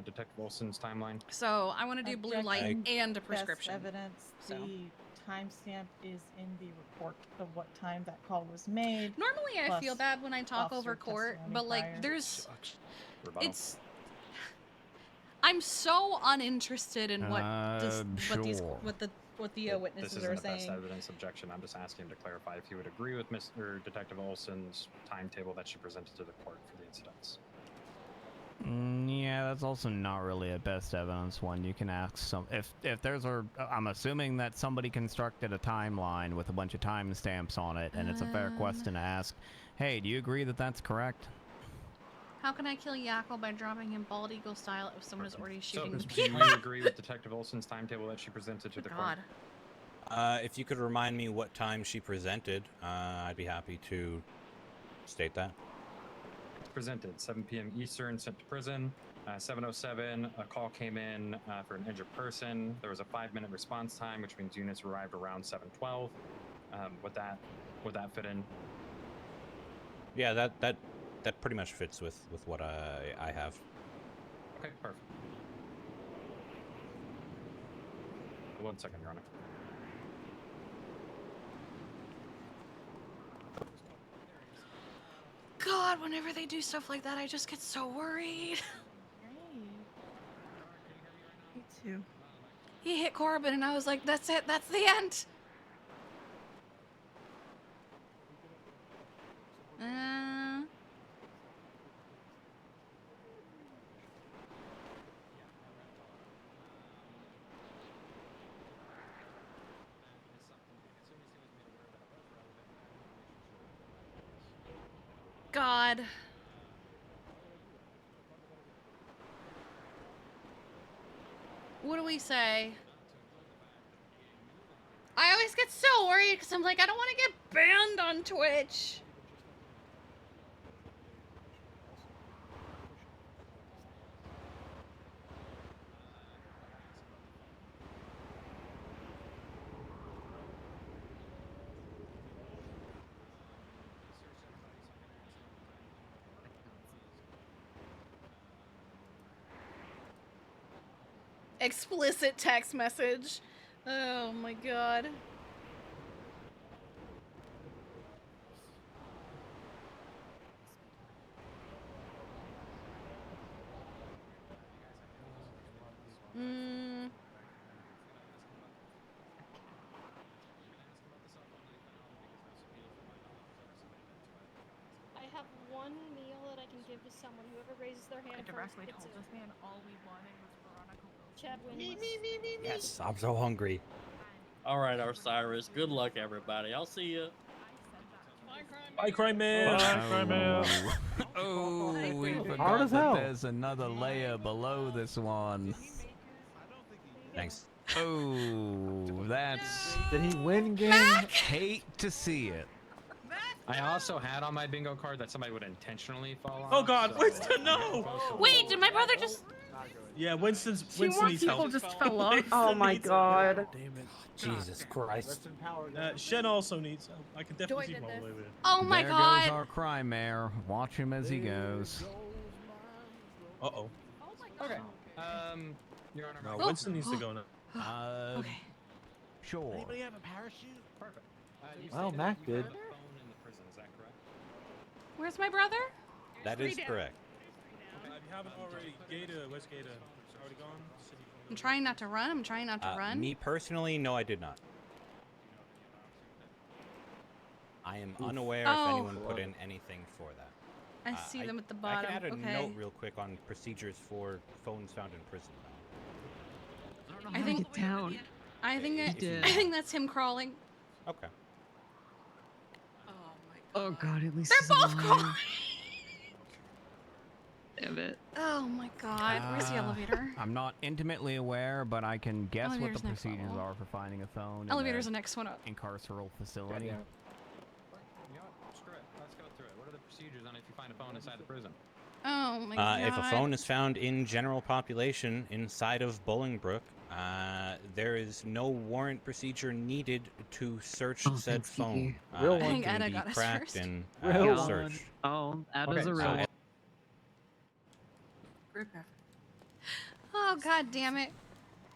Speaker 14: Detective Olson's timeline.
Speaker 2: So I want to do blue light and a
Speaker 17: Best
Speaker 2: prescription.
Speaker 17: evidence.
Speaker 2: So.
Speaker 17: The timestamp is in the report of what time that call was made.
Speaker 2: Normally I
Speaker 17: plus
Speaker 2: feel bad when I talk over
Speaker 17: officer
Speaker 2: court,
Speaker 17: testimony
Speaker 2: but like
Speaker 17: prior.
Speaker 2: there's
Speaker 14: Rebuttal.
Speaker 2: it's I'm so uninterested in what
Speaker 13: Sure.
Speaker 2: what the
Speaker 14: This
Speaker 2: witnesses
Speaker 14: isn't
Speaker 2: are
Speaker 14: a best
Speaker 2: saying.
Speaker 14: evidence objection. I'm just asking him to clarify if he would agree with Mr. Detective Olson's timetable that she presented to the court for the incidents.
Speaker 13: Yeah, that's also not really a best evidence one. You can ask some if there's a. I'm assuming that somebody constructed a timeline with a bunch of timestamps on it, and it's a fair question to ask. Hey, do you agree that that's correct?
Speaker 2: How can I kill Yakko by dropping him bald eagle style if someone is already
Speaker 14: So,
Speaker 2: shooting
Speaker 14: do
Speaker 2: people?
Speaker 14: you agree with Detective Olson's timetable that she presented to the court?
Speaker 2: God.
Speaker 15: If you could remind me what time she presented, I'd be happy to state that.
Speaker 14: Presented 7 p.m. Eastern, sent to prison. 7:07, a call came in for an injured person. There was a 5-minute response time, which means units arrived around 7:12. Would that fit in?
Speaker 15: Yeah, that pretty much fits with what I have.
Speaker 14: Okay, perfect. 1 second, Your Honor.
Speaker 2: God, whenever they do stuff like that, I just get so worried.
Speaker 23: Me too.
Speaker 2: He hit Corbin, and I was like, that's it, that's the end. God. What do we say? I always get so worried because I'm like, I don't want to get banned on Twitch. Explicit text message. Oh my god.
Speaker 3: I have one meal that I can give to someone. Whoever raises their hand
Speaker 9: I directly
Speaker 3: first
Speaker 9: told
Speaker 3: gets
Speaker 9: this man all we wanted was Veronica Wilson.
Speaker 3: Chad wins.
Speaker 15: Yes, I'm so hungry.
Speaker 19: All right, Osiris. Good luck, everybody. I'll see you.
Speaker 11: Bye, Crime Man.
Speaker 13: Oh, we
Speaker 24: Hard
Speaker 13: forgot
Speaker 24: as
Speaker 13: that
Speaker 24: hell.
Speaker 13: there's another layer below this one.
Speaker 15: Thanks.
Speaker 13: Oh, that's.
Speaker 24: Did he win game?
Speaker 13: Hate to see it.
Speaker 14: I also had on my bingo card that somebody would intentionally fall off.
Speaker 11: Oh God,
Speaker 14: so
Speaker 11: Winston,
Speaker 14: I'm
Speaker 11: no!
Speaker 14: opposed to
Speaker 2: Wait, did my brother just?
Speaker 11: Yeah, Winston
Speaker 9: Two more
Speaker 11: needs help.
Speaker 9: people just fell off.
Speaker 11: Oh my God.
Speaker 12: Damn it.
Speaker 15: Jesus Christ.
Speaker 11: Shen also needs help. I can definitely see him all the way there.
Speaker 2: Oh my
Speaker 13: there
Speaker 2: God.
Speaker 13: goes our crime mayor. Watch him as he goes.
Speaker 11: Uh-oh.
Speaker 14: Okay. Your Honor.
Speaker 11: No, Winston needs to go now.
Speaker 2: Okay.
Speaker 13: Sure.
Speaker 4: Anybody have a parachute?
Speaker 14: Perfect.
Speaker 24: Well, Mac did.
Speaker 2: Where's my brother?
Speaker 15: That is correct.
Speaker 11: If you haven't already, where's Gator? Already gone?
Speaker 2: I'm trying not to run. I'm trying not to run.
Speaker 15: Me personally, no, I did not. I am unaware if
Speaker 2: Oh.
Speaker 15: anyone put in anything for that.
Speaker 2: I see them at the bottom.
Speaker 15: I can add a
Speaker 2: okay.
Speaker 15: note real quick on procedures for phones found in prison.
Speaker 2: I think
Speaker 16: down.
Speaker 2: I think
Speaker 15: He did.
Speaker 2: I think that's him crawling.
Speaker 15: Okay.
Speaker 16: Oh God, at least
Speaker 2: They're
Speaker 16: he's
Speaker 2: both
Speaker 16: alive.
Speaker 2: crawling.
Speaker 16: Damn it.
Speaker 2: Oh my God. Where's the elevator?
Speaker 13: I'm not intimately aware, but I can guess what
Speaker 2: Elevator's
Speaker 13: the
Speaker 2: next
Speaker 13: procedures
Speaker 2: level.
Speaker 13: are for finding a phone.
Speaker 2: Elevator's
Speaker 13: in
Speaker 2: the next one up.
Speaker 13: Incarceral facility.
Speaker 14: You know what? Screw it. Let's go through it. What are the procedures on if you find a phone inside the prison?
Speaker 2: Oh my God.
Speaker 15: If a phone is found in general population inside of Bolingbrook, there is no warrant procedure needed to search said
Speaker 16: thanks,
Speaker 15: phone.
Speaker 16: Kiki.
Speaker 24: Real
Speaker 15: It
Speaker 24: one.
Speaker 2: I think
Speaker 15: can
Speaker 2: Ada
Speaker 15: be
Speaker 2: got us
Speaker 15: cracked
Speaker 2: first.
Speaker 15: and
Speaker 24: Real one.
Speaker 15: searched.
Speaker 16: Oh, that
Speaker 14: Okay,
Speaker 16: is a real
Speaker 14: so
Speaker 16: one.
Speaker 2: Oh God damn it.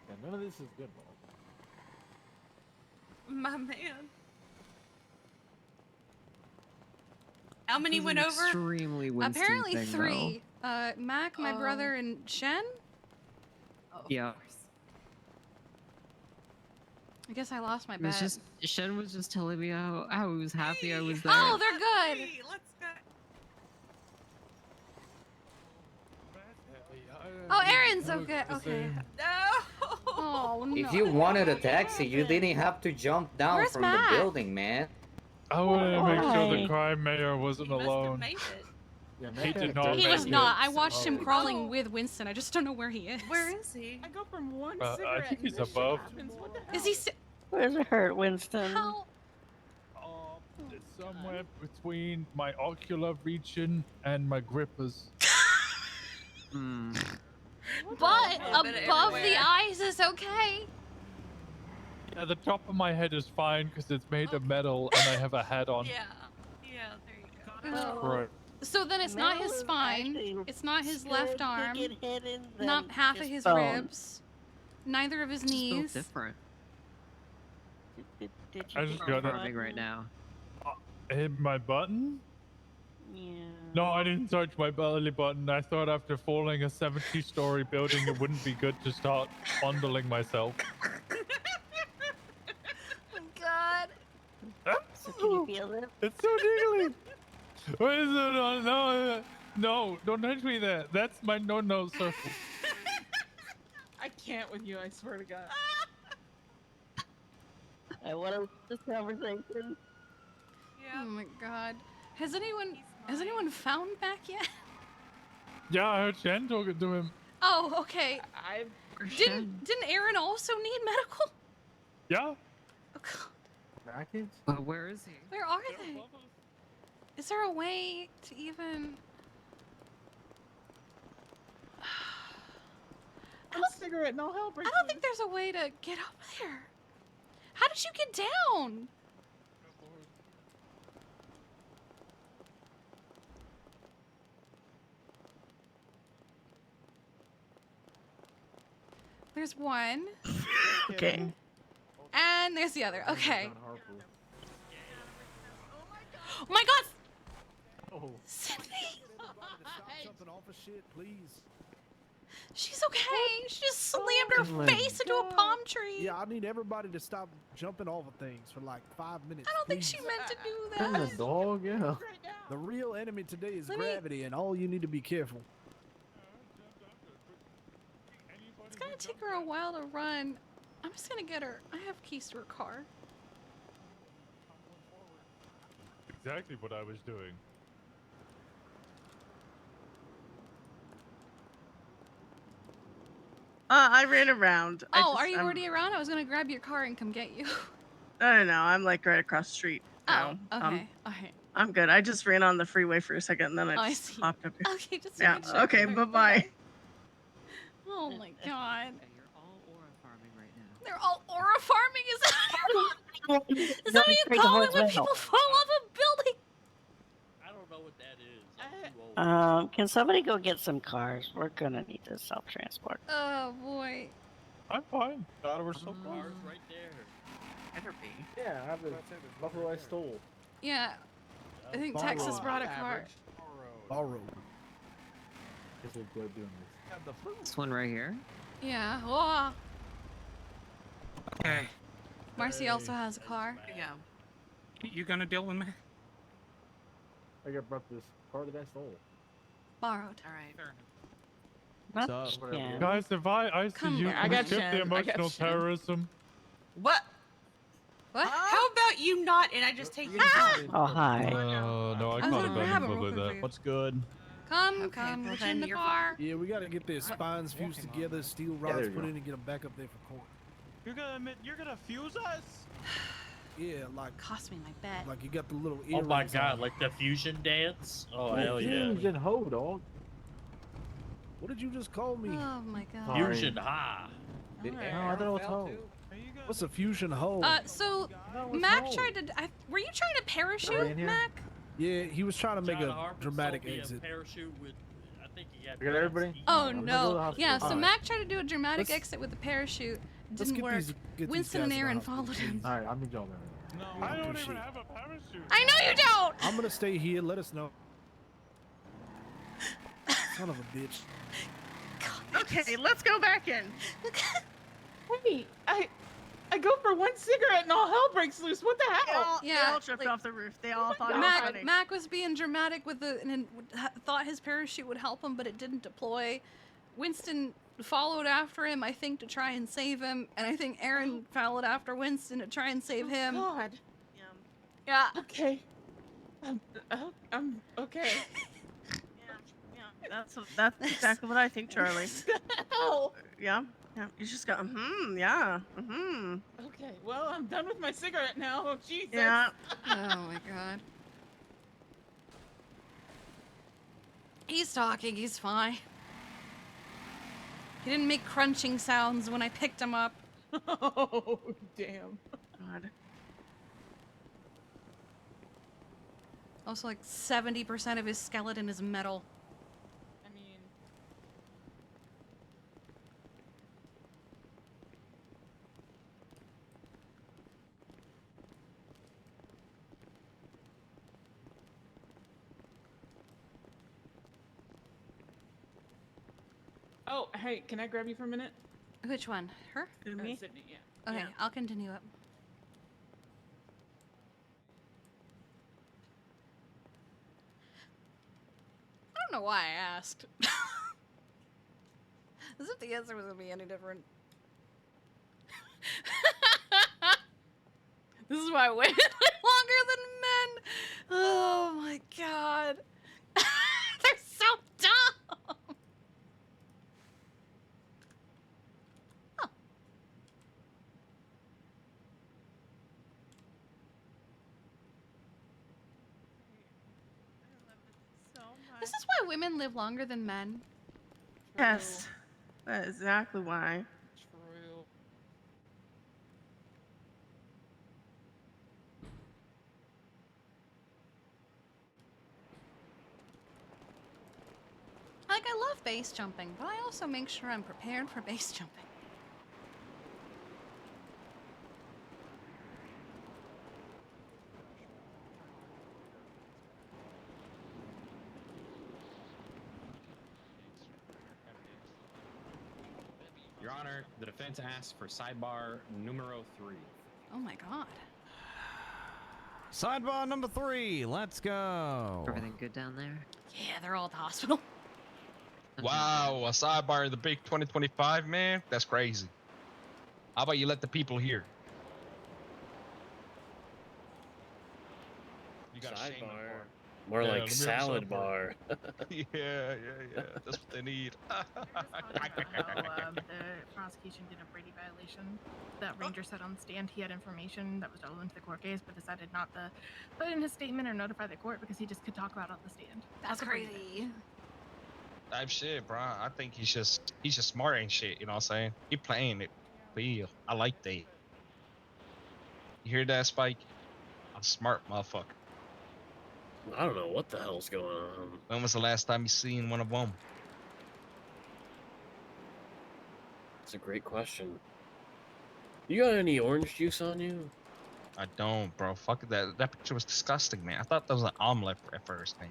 Speaker 24: Yeah, none of this is good, bro.
Speaker 2: My man. How many
Speaker 16: This is
Speaker 2: went
Speaker 16: an
Speaker 2: over?
Speaker 16: Extremely Winston
Speaker 2: Apparently
Speaker 16: thing,
Speaker 2: 3. Mac, my brother, and Shen.
Speaker 16: though. Yeah.
Speaker 2: I guess I lost my
Speaker 16: It was
Speaker 2: bet.
Speaker 16: just Shen was just telling me how he was happy I was there.
Speaker 2: Oh, they're good. Oh, Aaron's okay. Okay. No. Oh no.
Speaker 18: If you wanted a taxi, you didn't have to jump down
Speaker 2: Where's
Speaker 18: from
Speaker 2: Matt?
Speaker 18: the building, man.
Speaker 8: I wanted to make sure
Speaker 18: Why?
Speaker 8: the crime mayor wasn't alone. He did not
Speaker 2: He
Speaker 8: make
Speaker 2: was
Speaker 8: it.
Speaker 2: not. I watched him crawling with Winston. I just don't know where he is.
Speaker 23: Where is he? I go from one
Speaker 8: I
Speaker 23: cigarette.
Speaker 8: think
Speaker 23: and
Speaker 8: he's
Speaker 23: this shit
Speaker 8: above.
Speaker 23: happens. What the hell?
Speaker 2: Is he? St
Speaker 21: Where's it hurt, Winston?
Speaker 2: How?
Speaker 8: It's somewhere between my ocular region and my grippers.
Speaker 2: But above the eyes is okay.
Speaker 8: Yeah, the top of my head is fine because it's made of metal and I have a hat on.
Speaker 2: Yeah, there you go.
Speaker 8: Right.
Speaker 2: So then it's not his spine. It's not his left arm. Not half of his
Speaker 21: bones.
Speaker 2: ribs. Neither of his
Speaker 16: It's still
Speaker 2: knees.
Speaker 16: different.
Speaker 21: Did
Speaker 8: I
Speaker 21: you
Speaker 8: just
Speaker 21: get
Speaker 8: got
Speaker 21: your
Speaker 8: it.
Speaker 16: Big right now.
Speaker 8: Hit my button?
Speaker 21: Yeah.
Speaker 8: No, I didn't touch my belly button. I thought after falling a 70-story building, it wouldn't be good to start fondling myself.
Speaker 2: God.
Speaker 21: So can you feel it?
Speaker 8: It's so jiggly. What is it? No, don't touch me there. That's my no circle.
Speaker 17: I can't with you, I swear to God.
Speaker 21: I want this conversation.
Speaker 2: Oh my God. Has anyone found Mac yet?
Speaker 8: Yeah, I heard Shen talking to him.
Speaker 2: Oh, okay. Didn't Aaron also need medical?
Speaker 8: Yeah.
Speaker 16: Where is he?
Speaker 2: Where are they? Is there a way to even?
Speaker 17: One cigarette, no help.
Speaker 2: I don't think there's a way to get up there. How did you get down? There's one.
Speaker 21: Okay.
Speaker 2: And there's the other. Okay. Oh my God!
Speaker 24: Oh.
Speaker 2: Sydney!
Speaker 24: Something off of shit, please.
Speaker 2: She's okay. She just slammed her
Speaker 24: my
Speaker 2: face into a palm tree.
Speaker 24: Yeah, I need everybody to stop jumping off of things for like 5 minutes.
Speaker 2: I don't think she meant to do
Speaker 24: And
Speaker 2: that.
Speaker 24: the dog, yeah. The real enemy today is gravity, and all you need to be careful.
Speaker 2: It's gonna take her a while to run. I'm just gonna get her. I have keys to her car.
Speaker 8: Exactly what I was doing.
Speaker 23: I ran around.
Speaker 2: Oh, are you already around? I was gonna grab your car and come get you.
Speaker 23: No, I'm like right across the street now.
Speaker 2: Oh, okay. Alright.
Speaker 23: I'm good. I just ran on the freeway for a second, and then
Speaker 2: Oh,
Speaker 23: I
Speaker 2: I
Speaker 23: just
Speaker 2: see.
Speaker 23: popped up here.
Speaker 2: Okay, just
Speaker 23: Yeah.
Speaker 2: making sure.
Speaker 23: Okay.
Speaker 2: Alright,
Speaker 23: Bye-bye.
Speaker 2: Oh my god.
Speaker 4: You're all aura farming right now.
Speaker 2: They're all aura farming? Is that
Speaker 21: Is
Speaker 2: what you call it when people fall off a building?
Speaker 19: I don't know what that is. I'm too old.
Speaker 21: Can somebody go get some cars? We're gonna need to self-transport.
Speaker 2: Oh boy.
Speaker 8: I'm fine. Got over so
Speaker 19: Cars right there.
Speaker 23: Better be.
Speaker 24: Yeah, I have the buffalo I stole.
Speaker 2: Yeah. I think Texas brought a car.
Speaker 24: Borrowed. Guess we're good doing this.
Speaker 16: This one right here.
Speaker 2: Yeah. Oh.
Speaker 1: Okay.
Speaker 2: Marcy also has a car.
Speaker 23: Yeah.
Speaker 1: You gonna deal with me?
Speaker 24: I got brought this car that I stole.
Speaker 2: Borrowed.
Speaker 23: All right.
Speaker 8: So, guys, if I see
Speaker 2: Come
Speaker 8: you,
Speaker 2: here.
Speaker 8: can
Speaker 23: I
Speaker 8: we
Speaker 23: got
Speaker 8: skip
Speaker 23: Shen.
Speaker 8: the
Speaker 23: I got
Speaker 8: emotional
Speaker 23: Shen.
Speaker 8: terrorism?
Speaker 23: What?
Speaker 2: What?
Speaker 23: How about you not and I just take you?
Speaker 21: Oh, hi.
Speaker 8: No, I
Speaker 2: was
Speaker 8: can't
Speaker 2: gonna grab
Speaker 8: imagine
Speaker 2: him real
Speaker 8: like
Speaker 2: quick for
Speaker 8: that.
Speaker 2: you.
Speaker 8: What's good?
Speaker 2: Come,
Speaker 23: well
Speaker 2: get
Speaker 23: then
Speaker 2: in the
Speaker 23: you're
Speaker 2: car.
Speaker 5: Yeah, we gotta get their spines fused together, steel
Speaker 24: there
Speaker 5: rods
Speaker 24: you
Speaker 5: put
Speaker 24: go.
Speaker 5: in, and get them back up there for court.
Speaker 8: You're gonna fuse us?
Speaker 5: Yeah, like
Speaker 2: Cost me my bet.
Speaker 5: you got the little
Speaker 19: Oh
Speaker 5: earrings.
Speaker 19: my god,
Speaker 5: on.
Speaker 19: like the fusion dance? Oh, hell yeah.
Speaker 24: Fusion ho, dog.
Speaker 5: What did you just call me?
Speaker 2: Oh my god.
Speaker 24: Sorry.
Speaker 19: Fusion ha.
Speaker 24: No, I thought it was ho.
Speaker 5: What's a fusion hoe?
Speaker 2: So
Speaker 24: That was
Speaker 2: Mac
Speaker 24: ho.
Speaker 2: tried to. Were you trying to parachute,
Speaker 24: Right in here?
Speaker 2: Mac?
Speaker 5: Yeah, he was trying to make
Speaker 19: John
Speaker 5: a
Speaker 19: Harper
Speaker 5: dramatic
Speaker 19: sold me a
Speaker 5: exit.
Speaker 19: parachute with, I think he got
Speaker 24: You got everybody?
Speaker 2: Oh
Speaker 24: I'm gonna go to the
Speaker 2: no.
Speaker 24: hospital.
Speaker 2: Yeah. So
Speaker 5: Alright.
Speaker 2: Mac tried to do a dramatic
Speaker 5: Let's-
Speaker 2: exit with the parachute.
Speaker 5: Let's
Speaker 2: Didn't work.
Speaker 5: get these
Speaker 2: Winston
Speaker 5: guys
Speaker 2: and
Speaker 5: to the
Speaker 2: Aaron
Speaker 5: hospital,
Speaker 2: followed him.
Speaker 5: please.
Speaker 24: All right, I'll meet y'all there.
Speaker 8: No, I don't
Speaker 5: appreciate
Speaker 8: even
Speaker 5: it.
Speaker 8: have a parachute.
Speaker 2: I know you don't.
Speaker 5: I'm gonna stay here. Let us know. Son of a bitch.
Speaker 23: Okay, let's go back in. Hey, I go for one cigarette and all hell breaks loose. What the hell? They all tripped off the roof. They all thought it was funny.
Speaker 2: Mac was being dramatic with and thought his parachute would help him, but it didn't deploy. Winston followed after him, I think, to try and save him, and I think Aaron followed after Winston to try and save him.
Speaker 23: God.
Speaker 2: Yeah.
Speaker 23: Okay. I'm okay. That's exactly what I think, Charlie. Ow. Yeah. You just go, yeah.
Speaker 17: Okay, well, I'm done with my cigarette now. Oh, Jesus.
Speaker 23: Yeah.
Speaker 2: Oh my god. He's talking, he's fine. He didn't make crunching sounds when I picked him up.
Speaker 17: Oh, damn.
Speaker 23: God.
Speaker 2: Also, like 70% of his skeleton is metal.
Speaker 17: I mean... Oh, hey, can I grab you for a minute?
Speaker 2: Which one? Her?
Speaker 23: Me?
Speaker 17: Sydney, yeah.
Speaker 2: Okay,
Speaker 17: Yeah.
Speaker 2: I'll continue it. I don't know why I asked. As if the answer was gonna be any different. This is why women live longer than men. Oh my god. They're so dumb. This is why women live longer than men.
Speaker 23: Yes. That's exactly why.
Speaker 19: True.
Speaker 2: Like, I love base jumping, but I also make sure I'm prepared for base jumping.
Speaker 14: Your Honor, the defense asks for sidebar numero 3.
Speaker 2: Oh my god.
Speaker 13: Sidebar number 3, let's go.
Speaker 16: Everything good down there?
Speaker 2: Yeah, they're all at the hospital.
Speaker 6: Wow, a sidebar of the big 2025, man? That's crazy. How about you let the people hear?
Speaker 14: You got shame
Speaker 19: Sidebar. More
Speaker 6: Yeah,
Speaker 19: like
Speaker 6: let me have a
Speaker 19: salad
Speaker 6: supper.
Speaker 19: bar.
Speaker 6: Yeah. That's what they need.
Speaker 9: How the prosecution did a Brady violation. That ranger said on the stand he had information that was relevant to the court case, but decided not to put in his statement or notify the court because he just could talk about it on the stand.
Speaker 2: That's
Speaker 9: a Brady
Speaker 2: crazy.
Speaker 6: Type shit, bro. I think he's just smart and shit. You know what I'm saying? He playing it. Feel. I like that. You hear that, Spike? I'm smart, motherfucker.
Speaker 19: I don't know what the hell's going on.
Speaker 6: When was the last time you seen one of them?
Speaker 19: It's a great question. You got any orange juice on you?
Speaker 6: I don't, bro. Fuck that. That picture was disgusting, man. I thought that was an omelet at first, man.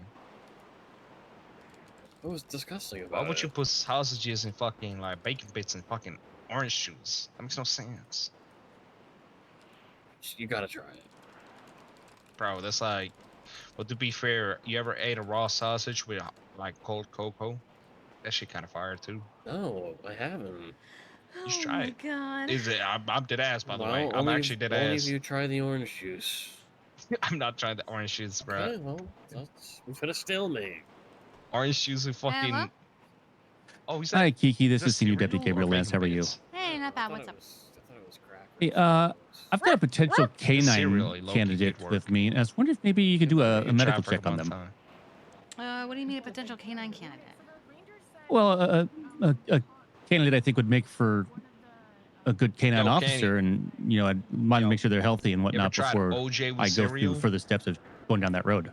Speaker 19: What was disgusting about
Speaker 6: Why would
Speaker 19: it?
Speaker 6: you put sausages and fucking like bacon bits and fucking orange juice? That makes no sense.
Speaker 19: You gotta try it.
Speaker 6: Bro, that's like, well, to be fair, you ever ate a raw sausage with like cold cocoa? That shit kind of fire too.
Speaker 19: No, I haven't.
Speaker 6: You should try it.
Speaker 2: God.
Speaker 6: Is it? I'm dead ass, by the way. I'm
Speaker 19: only
Speaker 6: actually dead
Speaker 19: only
Speaker 6: ass.
Speaker 19: if you try the orange juice.
Speaker 6: I'm not trying the orange juice, bro.
Speaker 19: Okay, well, we've hit a stalemate.
Speaker 6: Orange juice with fucking.
Speaker 2: Hello?
Speaker 6: Oh, he's
Speaker 7: Hi, Kiki. This
Speaker 6: that
Speaker 7: is Senior Deputy
Speaker 6: cereal or
Speaker 7: Gabriel Lance. How are
Speaker 6: bacon
Speaker 7: you?
Speaker 6: bits?
Speaker 2: Hey, not bad. What's up?
Speaker 19: I thought it was crack.
Speaker 7: Hey, I've got a potential
Speaker 6: cereal,
Speaker 7: canine
Speaker 6: low-key
Speaker 7: candidate
Speaker 6: did work.
Speaker 7: with me, and I was wondering if maybe you could do a medical
Speaker 6: Trapper
Speaker 7: check on
Speaker 6: one
Speaker 7: them.
Speaker 6: time.
Speaker 2: What do you mean a potential canine candidate?
Speaker 7: Well, a candidate I think would make for a good canine
Speaker 6: Yo,
Speaker 7: officer, and I'd want to make sure they're healthy and whatnot
Speaker 6: tried
Speaker 7: before
Speaker 6: OJ with
Speaker 7: I go
Speaker 6: cereal?
Speaker 7: through further steps of going down that road.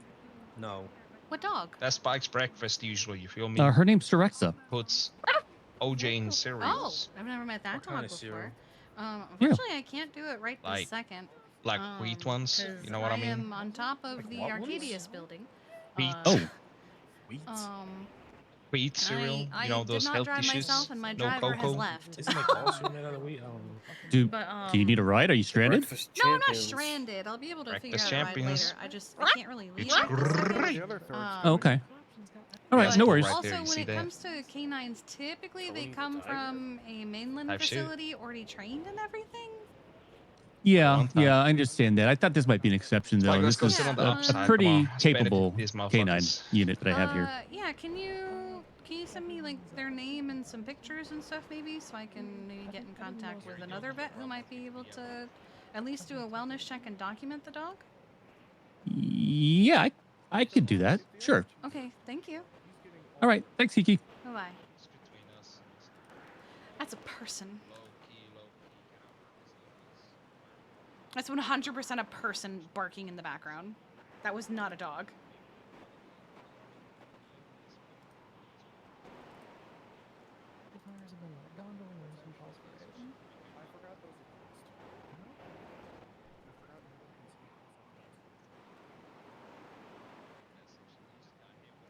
Speaker 11: No.
Speaker 2: What dog?
Speaker 6: That's Spike's breakfast usually. You feel me?
Speaker 7: Her name's Terexa.
Speaker 6: Puts OJ in
Speaker 2: Oh,
Speaker 6: cereals.
Speaker 2: I've never met that
Speaker 11: What
Speaker 2: dog
Speaker 11: kind of
Speaker 2: before.
Speaker 11: cereal?
Speaker 2: Unfortunately, I can't do it right
Speaker 6: Like-
Speaker 2: this second.
Speaker 6: Like wheat ones.
Speaker 2: 'Cause
Speaker 6: You know what I mean?
Speaker 2: am on top of the
Speaker 11: what ones?
Speaker 2: Arcadius building.
Speaker 6: Wheat.
Speaker 11: Wheat?
Speaker 6: Wheat cereal.
Speaker 2: I
Speaker 6: you know
Speaker 2: did
Speaker 6: those
Speaker 2: not
Speaker 6: healthy
Speaker 2: drive
Speaker 6: shits.
Speaker 2: myself, and my
Speaker 6: No
Speaker 2: driver has
Speaker 6: cocoa.
Speaker 2: left.
Speaker 11: Isn't like all cereal made out of wheat? I don't know.
Speaker 7: Do
Speaker 2: But,
Speaker 7: you need a ride? Are you stranded?
Speaker 19: Breakfast
Speaker 2: No, I'm not
Speaker 19: champions.
Speaker 2: stranded. I'll be able to figure
Speaker 6: Breakfast
Speaker 2: out a ride
Speaker 6: champions.
Speaker 2: later. I can't really leave.
Speaker 6: It's
Speaker 2: right this second.
Speaker 6: great.
Speaker 7: Oh, okay. All right,
Speaker 6: Yeah,
Speaker 7: no
Speaker 6: go
Speaker 7: worries.
Speaker 6: right
Speaker 2: Also,
Speaker 6: there, you
Speaker 2: when
Speaker 6: see
Speaker 2: it
Speaker 6: that?
Speaker 2: comes to canines, typically they come from a mainland
Speaker 6: Type shit.
Speaker 2: facility already trained and everything.
Speaker 7: Yeah,
Speaker 6: One time.
Speaker 7: I understand that. I thought this might be an exception, though.
Speaker 6: Like, let's
Speaker 7: This
Speaker 6: go
Speaker 7: is
Speaker 6: sit on the
Speaker 7: a
Speaker 6: upside. Come
Speaker 7: pretty
Speaker 6: on, let's benefit
Speaker 7: capable
Speaker 6: these motherfuckers.
Speaker 7: canine unit that I have here.
Speaker 2: Yeah, can you send me like their name and some pictures and stuff maybe, so I can maybe get in contact with another vet who might be able to at least do a wellness check and document the dog?
Speaker 7: Yeah, I could do that. Sure.
Speaker 2: Okay, thank you.
Speaker 7: All right. Thanks, Kiki.
Speaker 2: Bye bye. That's a person. That's 100% a person barking in the background. That was not a dog.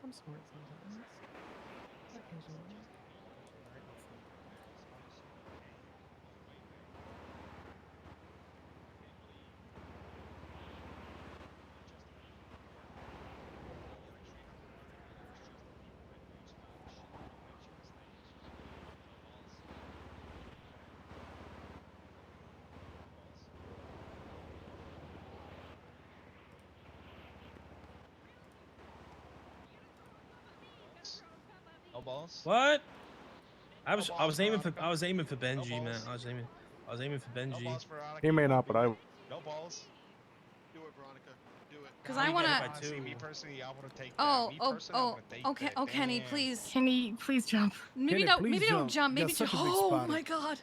Speaker 9: I'm smart sometimes. Occasionally.
Speaker 6: No balls.
Speaker 11: What? I was aiming for Benji, man. I was aiming for Benji.
Speaker 24: He may not, but I.
Speaker 6: No balls.
Speaker 12: Do it, Veronica. Do it.
Speaker 2: Because I want to...
Speaker 6: See, me personally, I would take
Speaker 2: Oh,
Speaker 6: that. Me
Speaker 2: oh,
Speaker 6: personally, I
Speaker 2: oh,
Speaker 6: would've take
Speaker 2: okay,
Speaker 6: that.
Speaker 2: oh, Kenny,
Speaker 6: Damn.
Speaker 2: please.
Speaker 9: Kenny, please jump.
Speaker 2: Maybe
Speaker 5: Kenny,
Speaker 2: don't,
Speaker 5: please
Speaker 2: maybe don't
Speaker 5: jump.
Speaker 2: jump.
Speaker 5: You
Speaker 2: Maybe
Speaker 5: got
Speaker 2: just.
Speaker 5: such a big
Speaker 2: Oh
Speaker 5: spot.
Speaker 2: my God.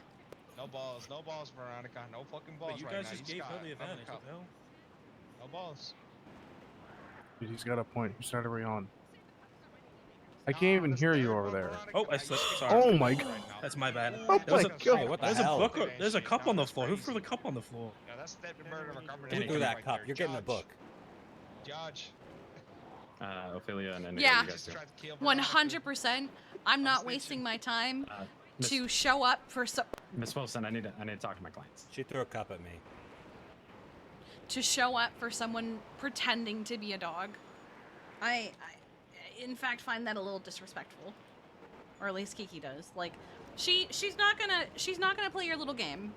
Speaker 6: No balls, Veronica. No fucking balls
Speaker 11: But you
Speaker 6: right
Speaker 11: guys
Speaker 6: now.
Speaker 11: just
Speaker 6: You
Speaker 11: gave
Speaker 6: got
Speaker 11: her the
Speaker 6: another
Speaker 11: advantage. What
Speaker 6: cup.
Speaker 11: the hell?
Speaker 6: No balls.
Speaker 24: Dude, he's got a point. He started re on. I can't even hear you over there.
Speaker 11: Oh, I slipped. Sorry.
Speaker 24: Oh my god.
Speaker 11: That's my bad.
Speaker 24: Oh
Speaker 11: There was
Speaker 24: my
Speaker 11: a-
Speaker 24: God.
Speaker 15: What the
Speaker 11: There's
Speaker 15: hell?
Speaker 11: a book. There's a cup on the floor. Who threw the cup on the floor?
Speaker 6: Yeah, that's the murder of a carpenter.
Speaker 15: Who threw that cup? You're getting a book.
Speaker 6: Judge.
Speaker 14: Ophelia and Indigo,
Speaker 2: Yeah.
Speaker 14: you guys do.
Speaker 2: 100%. I'm not wasting my time
Speaker 14: Miss-
Speaker 2: to show up for
Speaker 14: Miss Wilson, I need to talk to my clients.
Speaker 15: She threw a cup at me.
Speaker 2: to show up for someone pretending to be a dog. I in fact find that a little disrespectful, or at least Kiki does. Like, she's not gonna play your little game.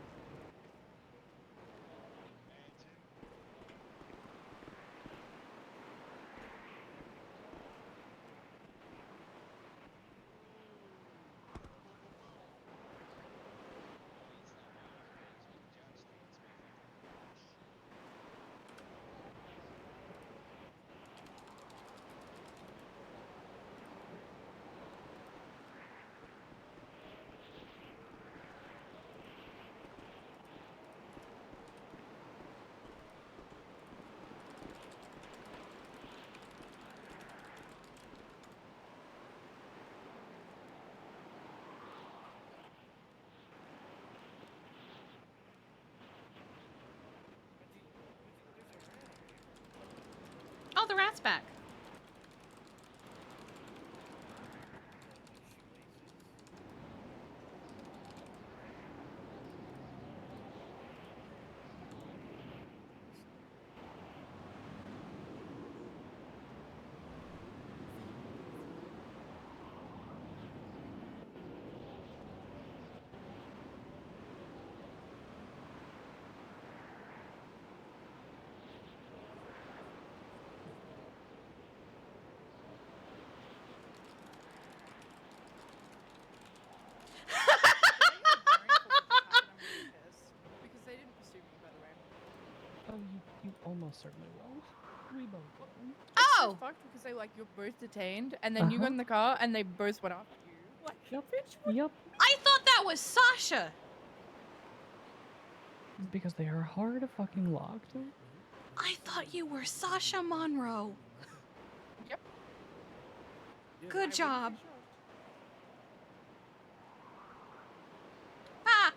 Speaker 2: the rats back.
Speaker 3: Because they didn't pursue me, by the way. Oh, you almost certainly will. We both will.
Speaker 2: Oh!
Speaker 3: It's so fucked because they you're both detained, and then you got in the car, and they both went after you. Like, bitch,
Speaker 16: Yep.
Speaker 2: I thought that was Sasha.
Speaker 16: Because they are hard fucking locked.
Speaker 2: I thought you were Sasha Monroe.
Speaker 3: Yep.
Speaker 2: Good job. Ah!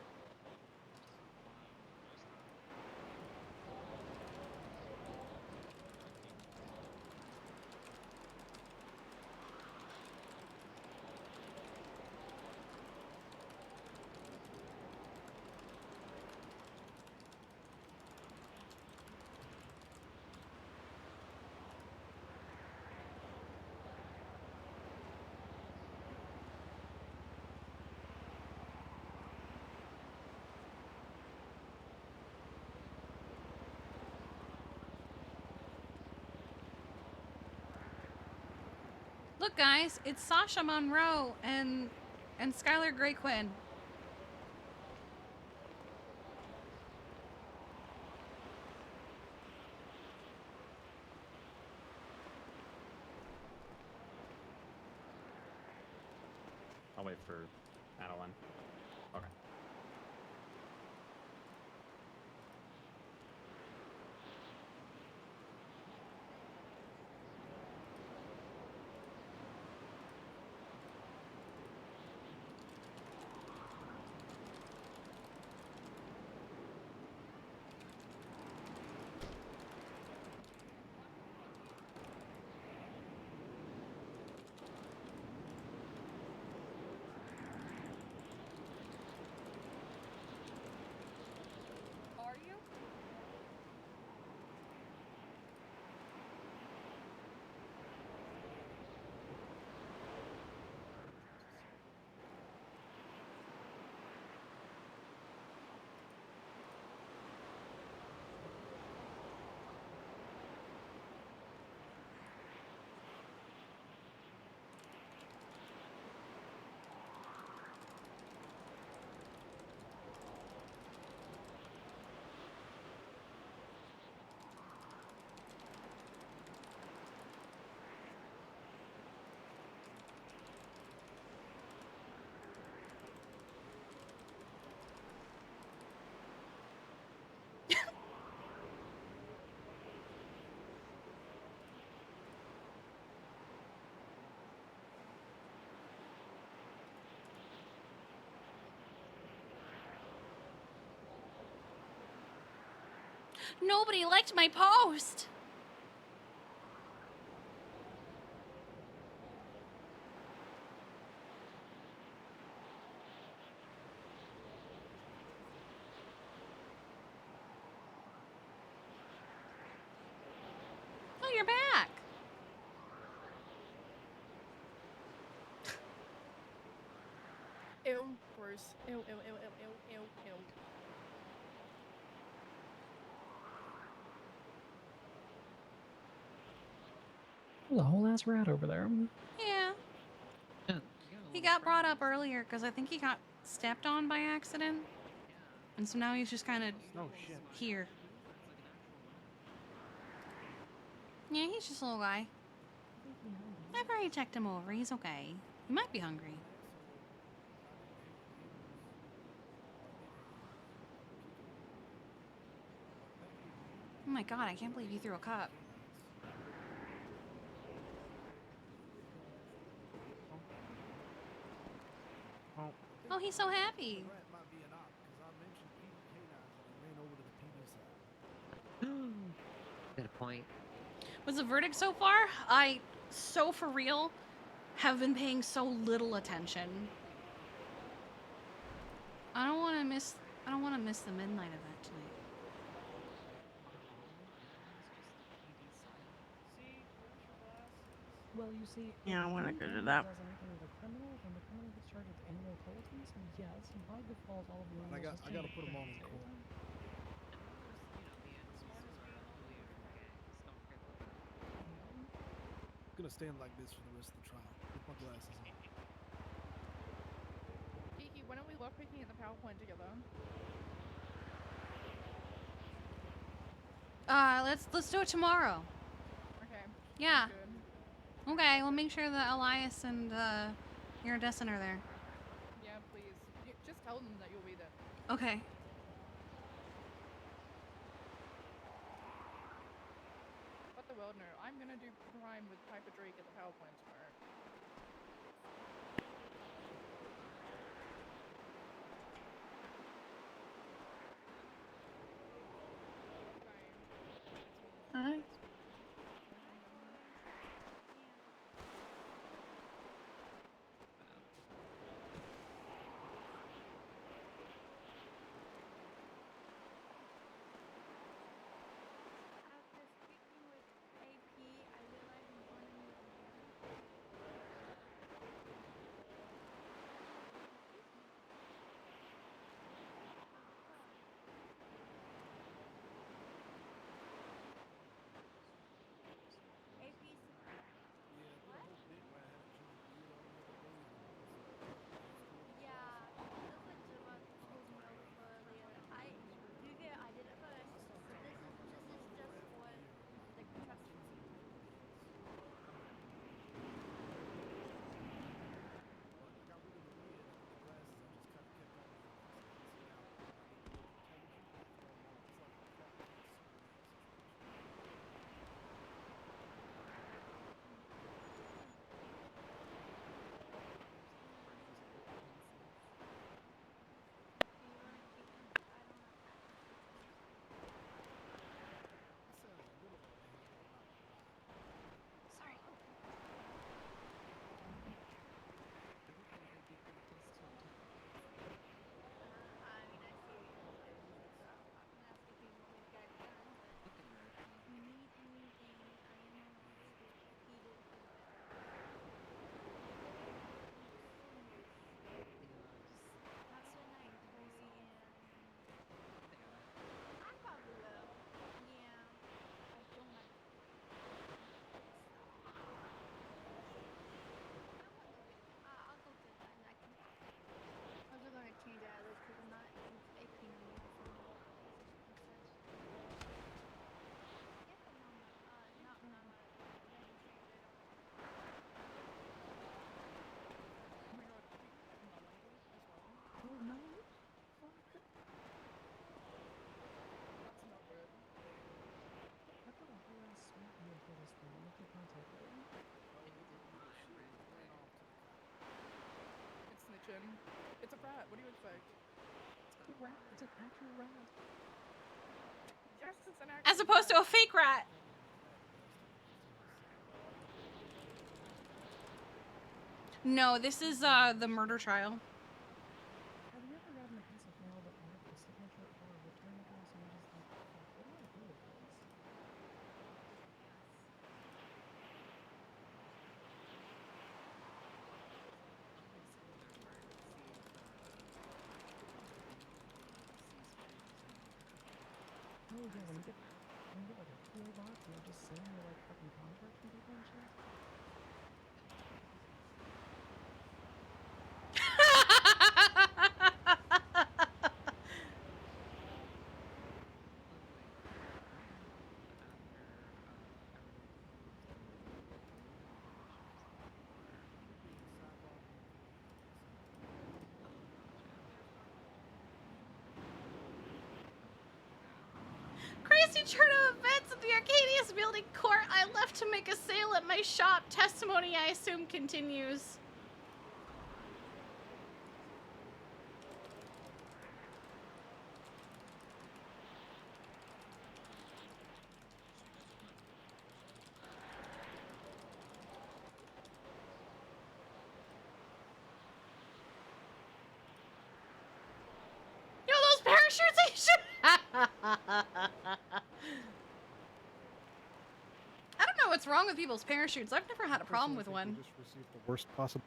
Speaker 2: Look, guys, it's Sasha Monroe and Skylar Grey Quinn.
Speaker 14: I'll wait for Adeline. Okay.
Speaker 3: Are you?
Speaker 2: Nobody liked my post. Oh, you're back.
Speaker 3: Ew, Bruce. Ew, ew, ew, ew, ew, ew, ew.
Speaker 16: There's a whole ass rat over there.
Speaker 2: Yeah. He got brought up earlier because I think he got stepped on by accident. And so now he's just kind of here. Yeah, he's just a little guy. I've already checked him over. He's okay. He might be hungry. Oh my god, I can't believe you threw a cup. Oh, he's so happy.
Speaker 4: Good point.
Speaker 2: What's the verdict so far? I, so for real, have been paying so little attention. I don't want to miss the midnight event tonight.
Speaker 3: Well, you see,
Speaker 23: Yeah, I
Speaker 3: if
Speaker 23: wanna
Speaker 3: one
Speaker 23: go to
Speaker 3: party
Speaker 23: that.
Speaker 3: does anything with a criminal, then the criminal gets charged with animal cruelty. So yes, by default, all of the
Speaker 5: I
Speaker 3: animals.
Speaker 5: gotta put them all in court. I'm gonna stand like this for the rest of the trial. Put my glasses on.
Speaker 3: Kiki, why don't we love picking at the PowerPoint together?
Speaker 2: Let's do it tomorrow.
Speaker 3: Okay.
Speaker 2: Yeah.
Speaker 3: Good.
Speaker 2: Okay, we'll make sure that Elias and Iridescent are there.
Speaker 3: Yeah, please. Just tell them that you'll be there.
Speaker 2: Okay.
Speaker 3: Let the world know. I'm gonna do crime with Piper Drake at the PowerPoint tomorrow.
Speaker 23: Hi.
Speaker 3: It's snitching. It's a rat. What do you expect? It's a rat. It's an actual rat. Yes, it's an actual
Speaker 2: As opposed to a fake rat. No, this is the murder trial.
Speaker 3: Have you ever gotten a piece of mail that marked the signature or a return address and you're just like, what do I do with this? Oh yeah, when you get like a PO box and they're just sending you like fucking contracts from people and shit.
Speaker 2: Crazy turn of events at the Arcadius Building Court. I left to make a sale at my shop. Testimony, I assume, continues. I don't know what's wrong with people's parachutes. I've never had a problem with one.
Speaker 5: Just received the worst possible.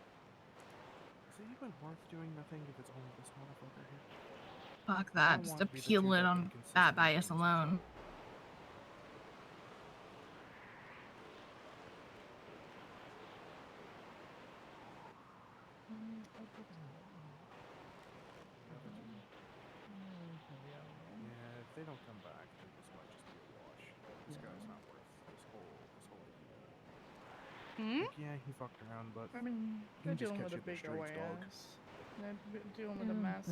Speaker 5: Is it even worth doing nothing if it's only this motherfucker here?
Speaker 9: Fuck
Speaker 5: I
Speaker 9: that.
Speaker 5: don't
Speaker 9: Just
Speaker 5: want to be the
Speaker 9: appeal
Speaker 5: two
Speaker 9: it
Speaker 5: that
Speaker 9: on
Speaker 5: inconsistent
Speaker 9: that bias alone.
Speaker 5: Yeah, if they don't come back, then this might just be a wash. This guy's not worth this whole idea. Like, yeah, he fucked around, but
Speaker 3: I mean,
Speaker 5: he
Speaker 3: they're
Speaker 5: can just
Speaker 3: dealing
Speaker 5: catch
Speaker 3: with a
Speaker 5: you in the
Speaker 3: bigger
Speaker 5: streets, dog.
Speaker 3: ass. They're dealing with a mass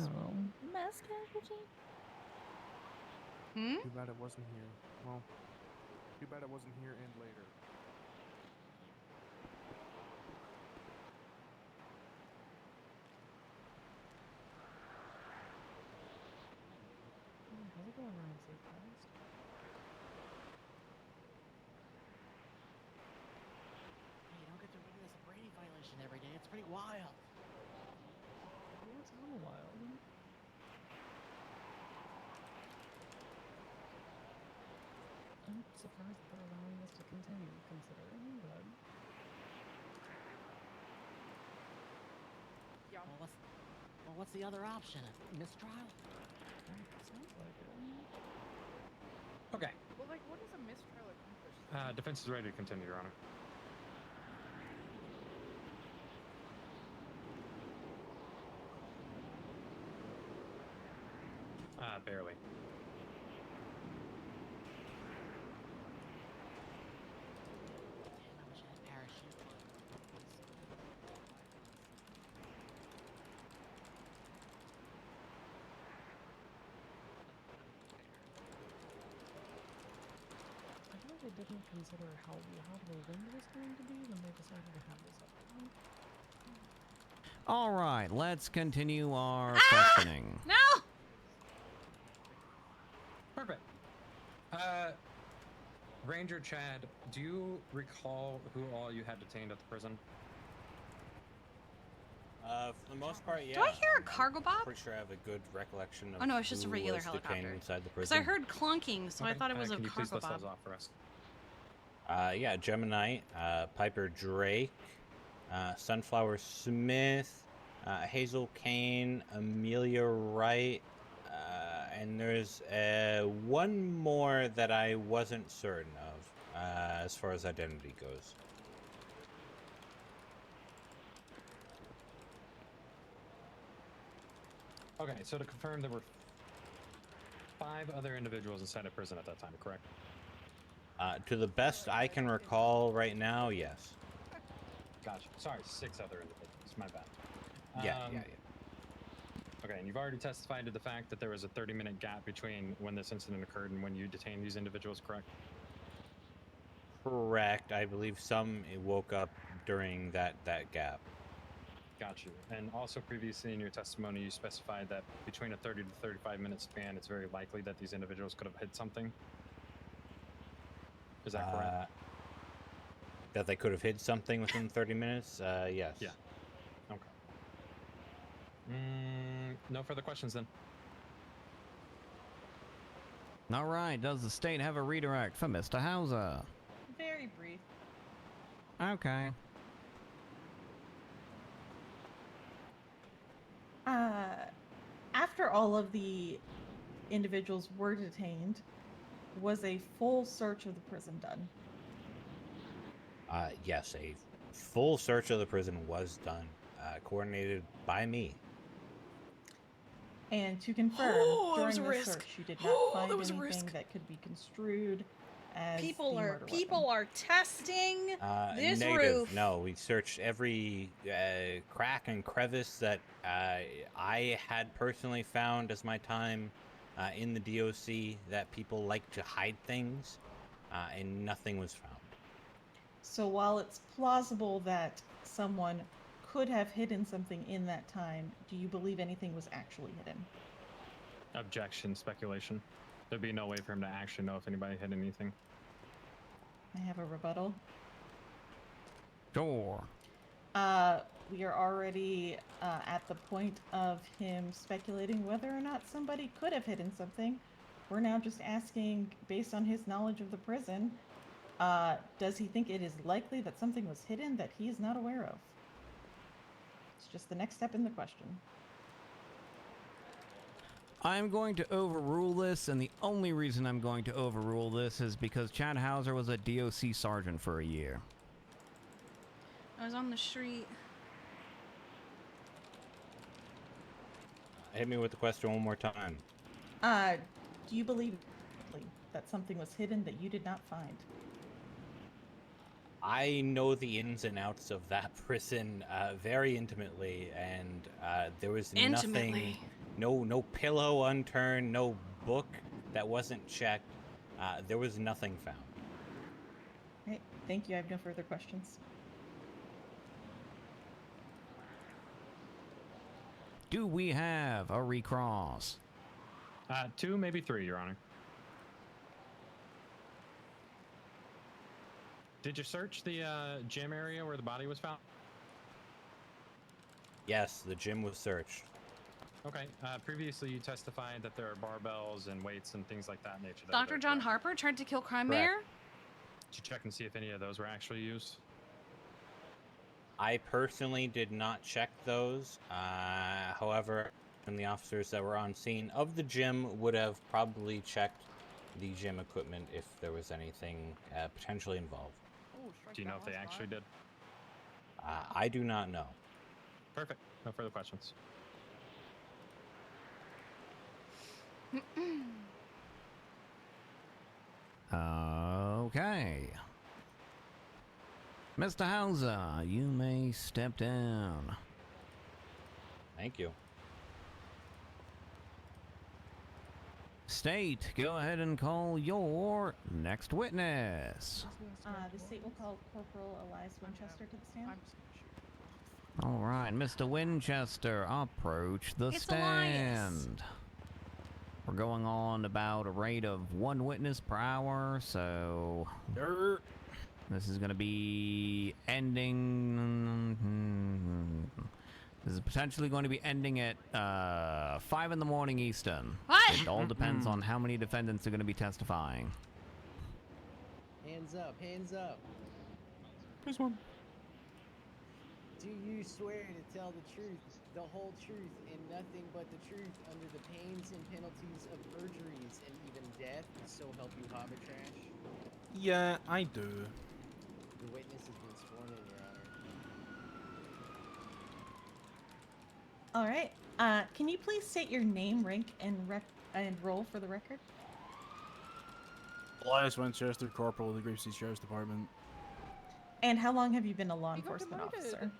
Speaker 3: casualty.
Speaker 5: Too bad it wasn't here. Well, too bad it wasn't here and later.
Speaker 10: You don't get to witness a Brady violation every day. It's pretty wild. It's a little wild. I'm surprised that they're allowing us to continue considering, but...
Speaker 3: Yeah.
Speaker 10: Well, what's the other option? A mistrial? Sounds like it.
Speaker 14: Okay.
Speaker 3: Well, like, what does a mistrial accomplish?
Speaker 14: Defense is ready to continue, Your Honor. Barely.
Speaker 10: Damn, I wish I had parachute. I feel like they didn't consider how loud the wind was going to be when they decided to have this up.
Speaker 13: All right, let's continue our questioning.
Speaker 2: No!
Speaker 14: Perfect. Ranger Chad, do you recall who all you had detained at the prison?
Speaker 15: For the most part, yeah.
Speaker 2: Do I hear a cargo bob?
Speaker 15: Pretty sure I have a good recollection of
Speaker 2: Oh no, it's just a
Speaker 15: who
Speaker 2: regular
Speaker 15: was detained
Speaker 2: helicopter.
Speaker 15: inside the
Speaker 2: Because
Speaker 15: prison.
Speaker 2: I heard clunking, so I thought it was a
Speaker 14: Can you please
Speaker 2: cargo
Speaker 14: list
Speaker 2: bob.
Speaker 14: those off for us?
Speaker 15: Yeah, Gemini, Piper Drake, Sunflower Smith, Hazel Kane, Amelia Wright, and there's one more that I wasn't certain of as far as identity goes.
Speaker 14: Okay, so to confirm, there were 5 other individuals inside of prison at that time, correct?
Speaker 15: To the best I can recall right now, yes.
Speaker 14: Gotcha. Sorry, 6 other individuals. My bad.
Speaker 15: Yeah.
Speaker 14: Okay, and you've already testified to the fact that there was a 30-minute gap between when this incident occurred and when you detained these individuals, correct?
Speaker 15: Correct. I believe some woke up during that gap.
Speaker 14: Got you. And also previously in your testimony, you specified that between a 30 to 35-minute span, it's very likely that these individuals could have hit something. Is that correct?
Speaker 15: That they could have hid something within 30 minutes? Yes.
Speaker 14: Yeah. Okay. No further questions then.
Speaker 13: All right, does the state have a redirect for Mr. Hauser?
Speaker 17: Very brief.
Speaker 13: Okay.
Speaker 17: After all of the individuals were detained, was a full search of the prison done?
Speaker 15: Yes, a full search of the prison was done, coordinated by me.
Speaker 17: And to confirm,
Speaker 2: there was
Speaker 17: during
Speaker 2: a
Speaker 17: the
Speaker 2: risk.
Speaker 17: search, you did not find
Speaker 2: there was a
Speaker 17: anything
Speaker 2: risk.
Speaker 17: that could be construed as
Speaker 2: People
Speaker 17: the
Speaker 2: are
Speaker 17: murder weapon.
Speaker 2: testing this
Speaker 15: Negative.
Speaker 2: roof.
Speaker 15: No, we searched every crack and crevice that I had personally found as my time in the DOC that people like to hide things, and nothing was found.
Speaker 17: So while it's plausible that someone could have hidden something in that time, do you believe anything was actually hidden?
Speaker 14: Objection, speculation. There'd be no way for him to actually know if anybody hid anything.
Speaker 17: I have a rebuttal.
Speaker 13: Sure.
Speaker 17: We are already at the point of him speculating whether or not somebody could have hidden something. We're now just asking, based on his knowledge of the prison, does he think it is likely that something was hidden that he is not aware of? It's just the next step in the question.
Speaker 13: I'm going to overrule this, and the only reason I'm going to overrule this is because Chad Hauser was a DOC sergeant for a year.
Speaker 2: I was on the street.
Speaker 15: Hit me with the question one more time.
Speaker 17: Do you believe that something was hidden that you did not find?
Speaker 15: I know the ins and outs of that prison very intimately, and there was nothing, no pillow unturned, no book that wasn't checked. There was nothing found.
Speaker 17: Right. Thank you. I have no further questions.
Speaker 13: Do we have a recross?
Speaker 14: 2, maybe 3, Your Honor. Did you search the gym area where the body was found?
Speaker 15: Yes, the gym was searched.
Speaker 14: Okay. Previously, you testified that there are barbells and weights and things like that nature.
Speaker 2: Dr. John Harper tried to kill Crime Mayor?
Speaker 14: Did you check and see if any of those were actually used?
Speaker 15: I personally did not check those. However, and the officers that were on scene of the gym would have probably checked the gym equipment if there was anything potentially involved.
Speaker 14: Do you know if they actually did?
Speaker 15: I do not know.
Speaker 14: Perfect. No further questions.
Speaker 13: Okay. Mr. Hauser, you may step down.
Speaker 15: Thank you.
Speaker 13: State, go ahead and call your next witness.
Speaker 17: The state will call Corporal Elias Winchester to the stand.
Speaker 13: All right, Mr. Winchester, approach the
Speaker 2: It's
Speaker 13: stand. We're going on about a rate of 1 witness per hour, so this is going to be ending. This is potentially going to be ending at 5 in the morning Eastern.
Speaker 2: What?
Speaker 13: It all depends on how many defendants are going to be testifying.
Speaker 1: Hands up, hands up.
Speaker 5: Here's one.
Speaker 1: Do you swear to tell the truth, the whole truth, and nothing but the truth under the pains and penalties of perjuries and even death, so help you Hobbit Trash?
Speaker 5: Yeah, I do.
Speaker 1: The witness has been sworn in, Your Honor.
Speaker 17: All right. Can you please state your name, rank, and role for the record?
Speaker 5: Elias Winchester, Corporal of the Grape City Sheriff's Department.
Speaker 17: And how long have you been a law enforcement officer?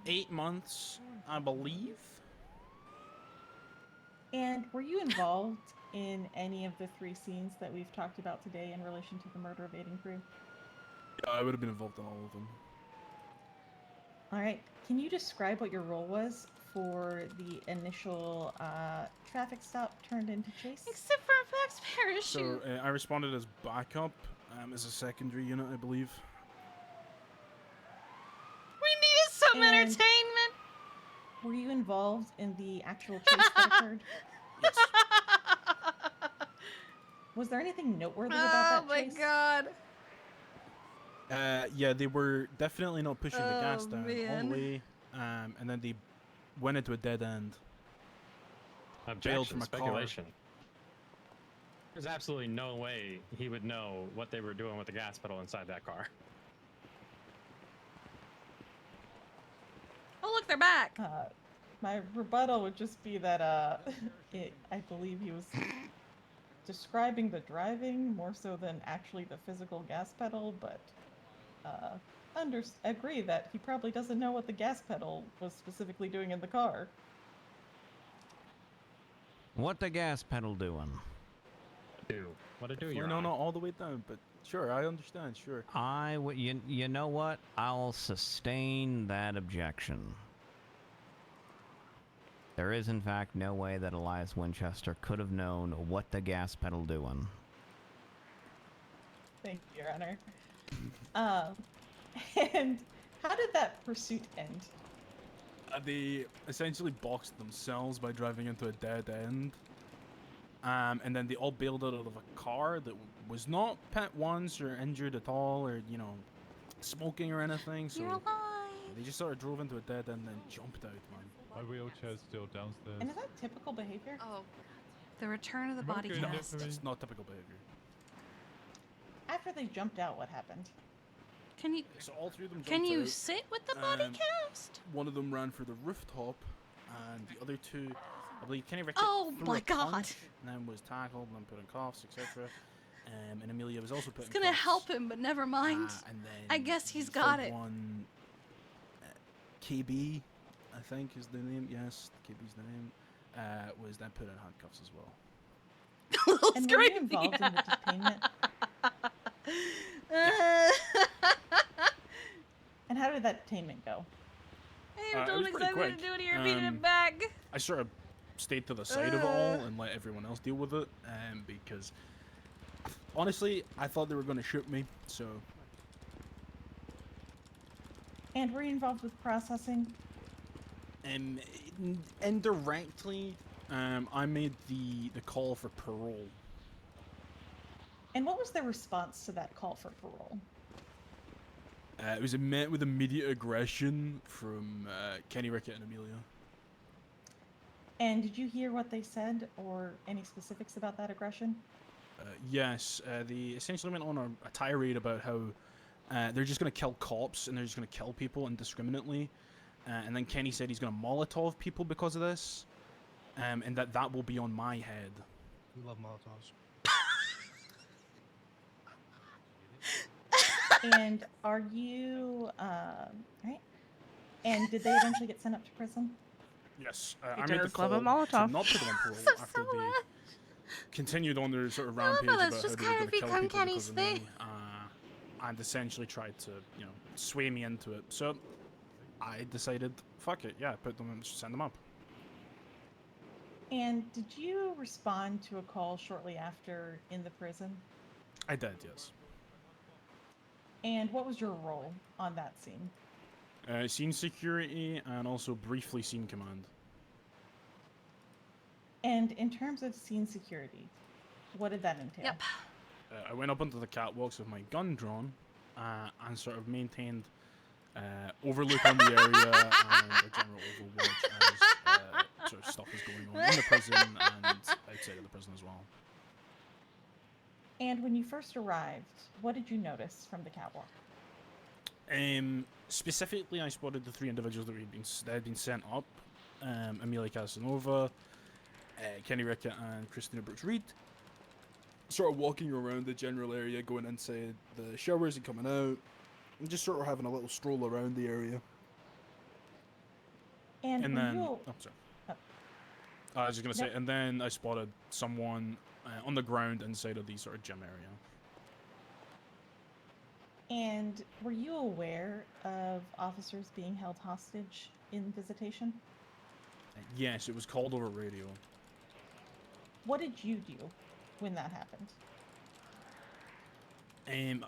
Speaker 5: 8 months, I believe.
Speaker 17: And were you involved in any of the 3 scenes that we've talked about today in relation to the murder of Aiden Crew?
Speaker 5: Yeah, I would have been involved in all of them.
Speaker 17: All right. Can you describe what your role was for the initial traffic stop turned into chase?
Speaker 2: Except for a Max parachute.
Speaker 5: So I responded as backup, as a secondary unit, I believe.
Speaker 2: We needed some
Speaker 17: And
Speaker 2: entertainment.
Speaker 17: Were you involved in the actual chase that occurred?
Speaker 5: Yes.
Speaker 17: Was there anything noteworthy about that chase?
Speaker 2: Oh my god.
Speaker 5: Yeah, they were definitely not pushing the gas down all
Speaker 2: man.
Speaker 5: the way, and then they went into a dead end. Bailed
Speaker 14: Objection,
Speaker 5: from a
Speaker 14: speculation. There's absolutely no way he would know what they were doing with the gas pedal inside that car.
Speaker 2: Oh look, they're back.
Speaker 17: My rebuttal would just be that I believe he was describing the driving more so than actually the physical gas pedal, but agree that he probably doesn't know what the gas pedal was specifically doing in the car.
Speaker 13: What the gas pedal doing?
Speaker 14: What it do?
Speaker 5: Well, no, not all the way down, but sure, I understand. Sure.
Speaker 13: You know what? I'll sustain that objection. There is, in fact, no way that Elias Winchester could have known what the gas pedal doing.
Speaker 17: Thank you, Your Honor. And how did that pursuit end?
Speaker 5: They essentially boxed themselves by driving into a dead end, And then they all bailed out of a car that was not pet once or injured at all, or smoking or anything. So
Speaker 2: You're alive.
Speaker 5: they just sort of drove into a dead end and then jumped out, man.
Speaker 8: My wheelchair's still downstairs.
Speaker 17: And is that typical behavior?
Speaker 2: Oh, the return of the body
Speaker 5: No,
Speaker 2: cast.
Speaker 5: it's not typical behavior.
Speaker 17: After they jumped out, what happened?
Speaker 2: Can you?
Speaker 5: So all three of them.
Speaker 2: Can
Speaker 5: jumped
Speaker 2: you
Speaker 5: out.
Speaker 2: sit with the body cast?
Speaker 5: One of them ran for the rooftop, and the other two, I believe, Kenny Rickett
Speaker 2: Oh
Speaker 5: threw
Speaker 2: my
Speaker 5: a
Speaker 2: God.
Speaker 5: punch and then was tackled and then put in cuffs, etc. And Amelia was also put
Speaker 2: It's
Speaker 5: in
Speaker 2: gonna
Speaker 5: cuffs.
Speaker 2: help him, but never mind.
Speaker 5: And then
Speaker 2: I guess he's
Speaker 5: the
Speaker 2: got
Speaker 5: third
Speaker 2: it.
Speaker 5: One, KB, I think is the name. Yes, KB's the name. Was then put in handcuffs as well.
Speaker 17: And were you involved in the detainment? And how did that detainment go?
Speaker 2: Hey,
Speaker 5: It
Speaker 2: don't
Speaker 5: was pretty
Speaker 2: expect me to
Speaker 5: quick.
Speaker 2: do it. You're repeating it back.
Speaker 5: I sort of stayed to the side of it all and let everyone else deal with it, because honestly, I thought they were going to shoot me. So
Speaker 17: And were you involved with processing?
Speaker 5: indirectly, I made the call for parole.
Speaker 17: And what was their response to that call for parole?
Speaker 5: It was met with immediate aggression from Kenny Rickett and Amelia.
Speaker 17: And did you hear what they said or any specifics about that aggression?
Speaker 5: Yes, they essentially went on a tirade about how they're just going to kill cops and they're just going to kill people indiscriminately. And then Kenny said he's going to Molotov people because of this, and that will be on my head.
Speaker 12: We love Molotovs.
Speaker 17: And are you, right? And did they eventually get sent up to prison?
Speaker 5: Yes,
Speaker 17: He
Speaker 5: I made the
Speaker 17: does
Speaker 5: call
Speaker 17: love a
Speaker 5: to
Speaker 17: Molotov.
Speaker 5: not put them on parole after they continued on their sort of
Speaker 2: I love
Speaker 5: rampage
Speaker 2: how
Speaker 5: about
Speaker 2: that's
Speaker 5: how
Speaker 2: just
Speaker 5: they were
Speaker 2: kind
Speaker 5: going
Speaker 2: of
Speaker 5: to kill
Speaker 2: become
Speaker 5: people
Speaker 2: Kenny's
Speaker 5: because of me,
Speaker 2: thing.
Speaker 5: and essentially tried to, sway me into it. So I decided, fuck it, yeah, put them, send them up.
Speaker 17: And did you respond to a call shortly after in the prison?
Speaker 5: I did, yes.
Speaker 17: And what was your role on that scene?
Speaker 5: Scene security and also briefly scene command.
Speaker 17: And in terms of scene security, what did that entail?
Speaker 2: Yep.
Speaker 5: I went up onto the catwalks with my gun drawn and sort of maintained overlook on the area and a general overwatch as sort of stuff was going on in the prison and outside of the prison as well.
Speaker 17: And when you first arrived, what did you notice from the catwalk?
Speaker 5: Specifically, I spotted the three individuals that had been sent up: Amelia Casanova, Kenny Rickett, and Christina Brooks-Reed. Sort of walking around the general area, going inside the showers and coming out, and just sort of having a little stroll around the area.
Speaker 17: And when
Speaker 5: then,
Speaker 17: you...
Speaker 5: oh, sorry. I was just gonna say, and then I spotted someone on the ground inside of the sort of gym area.
Speaker 17: And were you aware of officers being held hostage in visitation?
Speaker 5: Yes, it was called over radio.
Speaker 17: What did you do when that happened?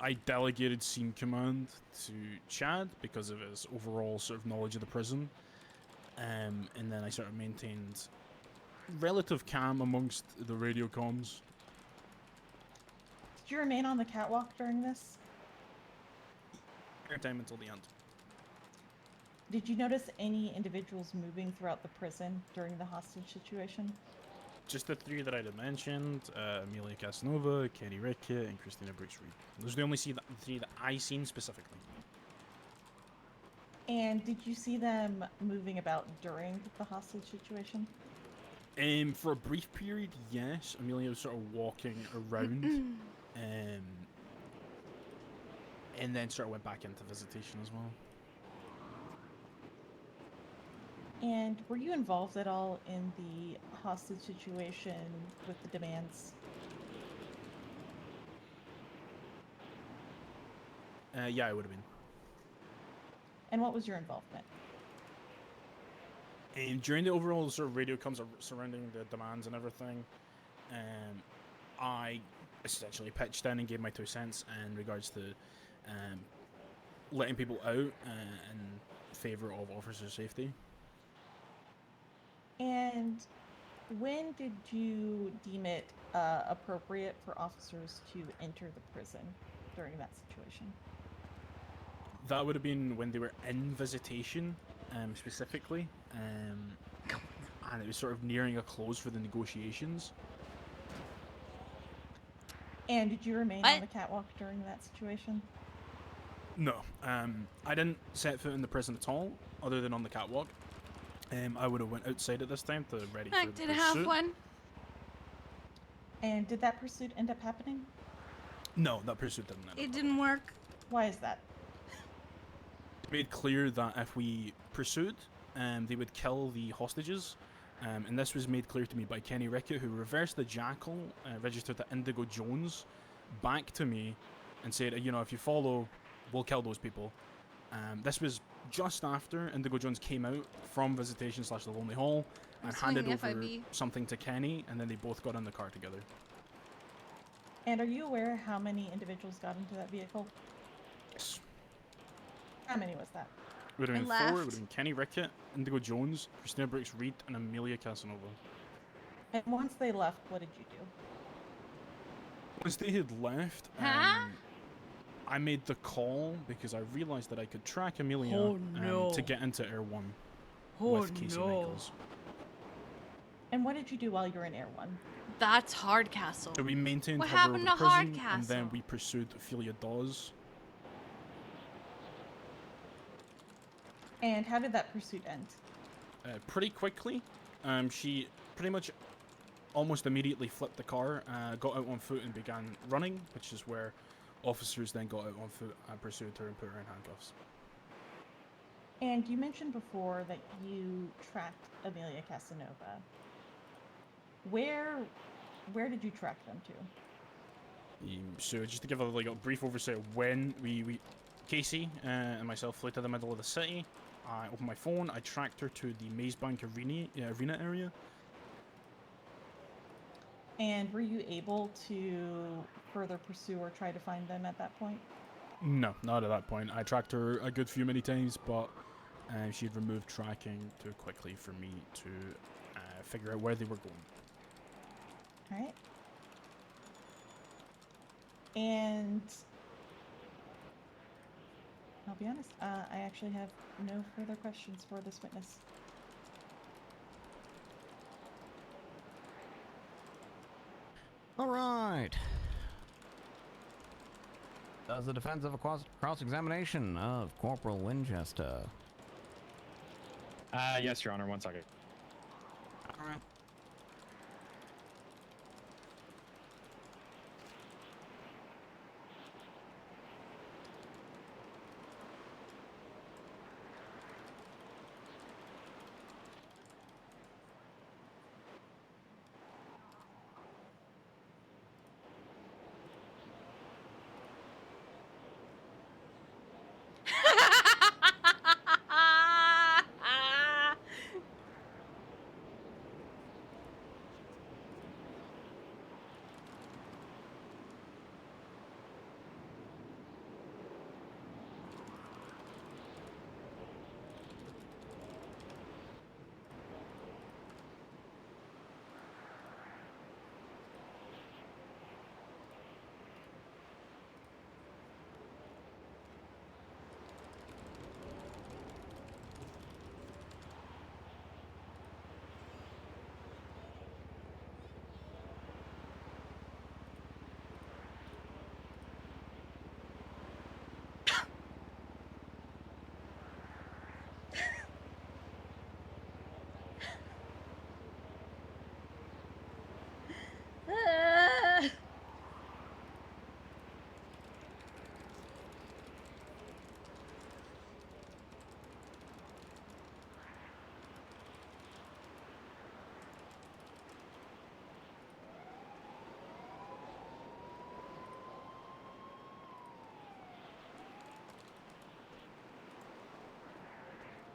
Speaker 5: I delegated scene command to Chad because of his overall sort of knowledge of the prison, and then I sort of maintained relative calm amongst the radio comms.
Speaker 17: Did you remain on the catwalk during this?
Speaker 5: Time until the end.
Speaker 17: Did you notice any individuals moving throughout the prison during the hostage situation?
Speaker 5: Just the three that I had mentioned: Amelia Casanova, Kenny Rickett, and Christina Brooks-Reed. Those are the only three that I seen specifically.
Speaker 17: And did you see them moving about during the hostage situation?
Speaker 5: For a brief period, yes. Amelia was sort of walking around, and then sort of went back into visitation as well.
Speaker 17: And were you involved at all in the hostage situation with the demands?
Speaker 5: Yeah, I would have been.
Speaker 17: And what was your involvement?
Speaker 5: And during the overall sort of radio comms surrounding the demands and everything, I essentially pitched in and gave my 2 cents in regards to letting people out in favour of officer safety.
Speaker 17: And When did you deem it appropriate for officers to enter the prison during that situation?
Speaker 5: That would have been when they were in visitation, specifically, and it was sort of nearing a close for the negotiations.
Speaker 17: And did you remain on the catwalk during that situation?
Speaker 5: No, I didn't set foot in the prison at all, other than on the catwalk. I would have went outside at this time to ready for
Speaker 2: I
Speaker 5: the
Speaker 2: did
Speaker 5: pursuit.
Speaker 2: have one.
Speaker 17: And did that pursuit end up happening?
Speaker 5: No, that pursuit didn't end up.
Speaker 2: It didn't work.
Speaker 17: Why is that?
Speaker 5: Made clear that if we pursued, they would kill the hostages, and this was made clear to me by Kenny Rickett, who reversed the jackal, registered to Indigo Jones, back to me, and said, you know, if you follow, we'll kill those people. This was just after Indigo Jones came out from visitation / the Lonely Hall and handed over
Speaker 2: FIB.
Speaker 5: something to Kenny, and then they both got in the car together.
Speaker 17: And are you aware how many individuals got into that vehicle?
Speaker 5: Yes.
Speaker 17: How many was that?
Speaker 5: It would have been
Speaker 2: I
Speaker 5: 4. It would
Speaker 2: left.
Speaker 5: have been Kenny Rickett, Indigo Jones, Christina Brooks Reed, and Amelia Casanova.
Speaker 17: And once they left, what did you do?
Speaker 5: Once they had left,
Speaker 2: Huh?
Speaker 5: I made the call because I realized that I could track Amelia
Speaker 23: Oh, no.
Speaker 5: to get into Air 1
Speaker 23: Oh,
Speaker 5: with Casey
Speaker 23: no.
Speaker 5: Michaels.
Speaker 17: And what did you do while you were in Air 1?
Speaker 2: That's Hardcastle.
Speaker 5: So we maintained
Speaker 2: What
Speaker 5: her
Speaker 2: happened
Speaker 5: over
Speaker 2: to
Speaker 5: the prison,
Speaker 2: Hardcastle?
Speaker 5: and then we pursued Ophelia Dawes.
Speaker 17: And how did that pursuit end?
Speaker 5: Pretty quickly. She pretty much almost immediately flipped the car, got out on foot and began running, which is where officers then got out on foot and pursued her and put her in handcuffs.
Speaker 17: And you mentioned before that you tracked Amelia Casanova. Where did you track them to?
Speaker 5: So just to give like a brief oversight of when we Casey and myself flew to the middle of the city. I opened my phone. I tracked her to the Maze Bank arena area.
Speaker 17: And were you able to further pursue or try to find them at that point?
Speaker 5: No, not at that point. I tracked her a good few many times, but she had removed tracking too quickly for me to figure out where they were going.
Speaker 17: All right. And I'll be honest, I actually have no further questions for this witness.
Speaker 13: All right. Does the defense have a cross-examination of Corporal Winchester?
Speaker 14: Yes, Your Honor. 1 second.
Speaker 13: All right.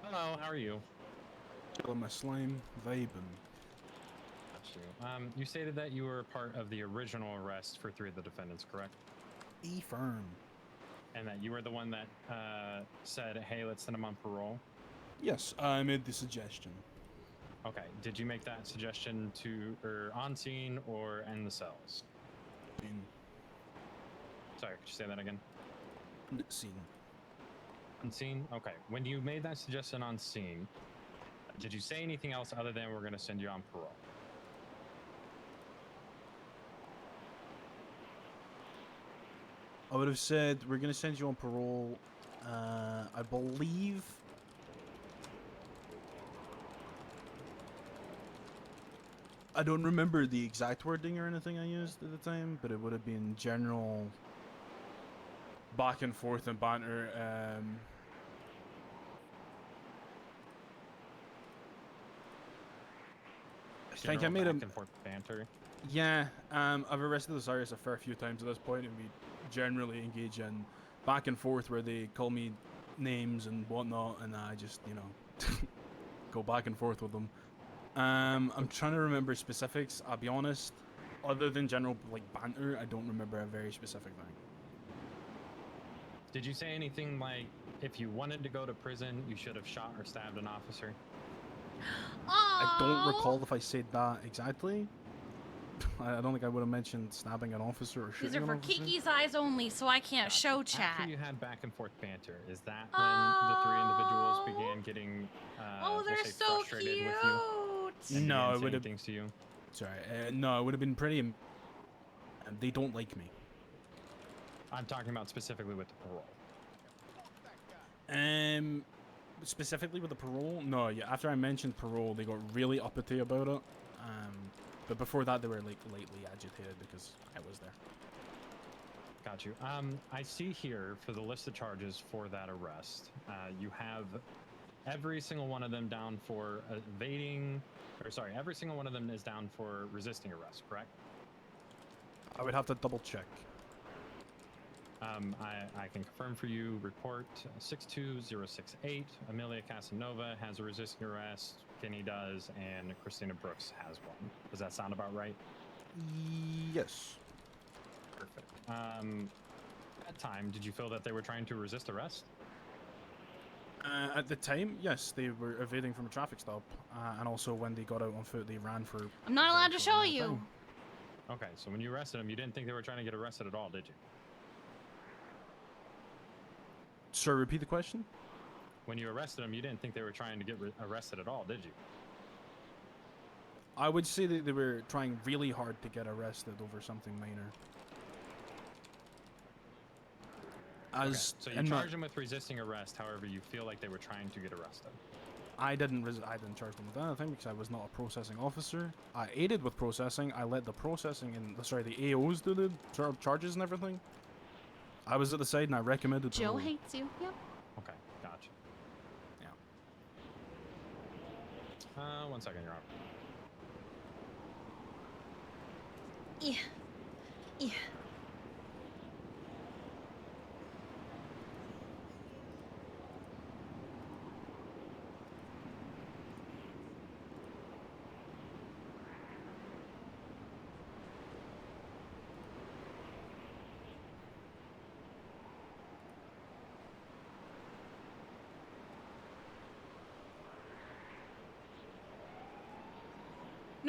Speaker 14: Hello, how are you?
Speaker 5: Chilling my slime, vibing.
Speaker 14: Got you. You stated that you were part of the original arrest for 3 of the defendants, correct?
Speaker 5: E-firm.
Speaker 14: And that you were the one that said, hey, let's send them on parole?
Speaker 5: Yes, I made the suggestion.
Speaker 14: Okay. Did you make that suggestion to or on scene or in the cells? Sorry, could you say that again?
Speaker 5: Scene.
Speaker 14: On scene? Okay. When you made that suggestion on scene, did you say anything else other than we're going to send you on parole?
Speaker 5: I would have said we're going to send you on parole. I believe. I don't remember the exact wording or anything I used at the time, but it would have been general back and forth and banter. I think I made him.
Speaker 14: Back and forth banter.
Speaker 5: Yeah, I've arrested Osiris a fair few times at this point, and we generally engage in back and forth where they call me names and whatnot, and I just, you know, go back and forth with them. I'm trying to remember specifics. I'll be honest, other than general like banter, I don't remember a very specific thing.
Speaker 14: Did you say anything like, if you wanted to go to prison, you should have shot or stabbed an officer?
Speaker 5: I don't recall if I said that exactly. I don't think I would have mentioned stabbing an officer or shooting
Speaker 2: These are
Speaker 5: an
Speaker 2: for
Speaker 5: officer.
Speaker 2: Kiki's eyes only, so I can't show chat.
Speaker 14: After you had back and forth banter, is that when the three individuals began getting
Speaker 2: Oh, they're
Speaker 14: we'll say
Speaker 2: so
Speaker 14: frustrated
Speaker 2: cute.
Speaker 14: with you? And
Speaker 5: No,
Speaker 14: began
Speaker 5: it
Speaker 14: saying
Speaker 5: would have.
Speaker 14: things to you.
Speaker 5: Sorry, no, it would have been pretty. They don't like me.
Speaker 14: I'm talking about specifically with the parole.
Speaker 5: Specifically with the parole, no. Yeah, after I mentioned parole, they got really uppity about it. But before that, they were like lightly agitated because I was there.
Speaker 14: Got you. I see here for the list of charges for that arrest, you have every single one of them down for evading, or sorry, every single one of them is down for resisting arrest, correct?
Speaker 5: I would have to double check.
Speaker 14: I can confirm for you, report 62068, Amelia Casanova has a resisting arrest, Kenny does, and Christina Brooks has one. Does that sound about right?
Speaker 5: Yes.
Speaker 14: Perfect. At that time, did you feel that they were trying to resist arrest?
Speaker 5: At the time, yes, they were evading from a traffic stop, and also when they got out on foot, they ran for.
Speaker 2: I'm not allowed to show you.
Speaker 14: Okay, so when you arrested them, you didn't think they were trying to get arrested at all, did you?
Speaker 5: Sir, repeat the question.
Speaker 14: When you arrested them, you didn't think they were trying to get arrested at all, did you?
Speaker 5: I would say that they were trying really hard to get arrested over something minor.
Speaker 14: Okay, so you charged them with resisting arrest. However, you feel like they were trying to get arrested.
Speaker 5: I didn't charge them with anything because I was not a processing officer. I aided with processing. I let the processing and the AOs do the charges and everything. I was at the side and I recommended.
Speaker 2: Joe
Speaker 5: parole.
Speaker 2: hates you. Yep.
Speaker 14: Okay, gotcha.
Speaker 5: Yeah.
Speaker 14: 1 second, Your Honor.
Speaker 2: Yeah. Yeah.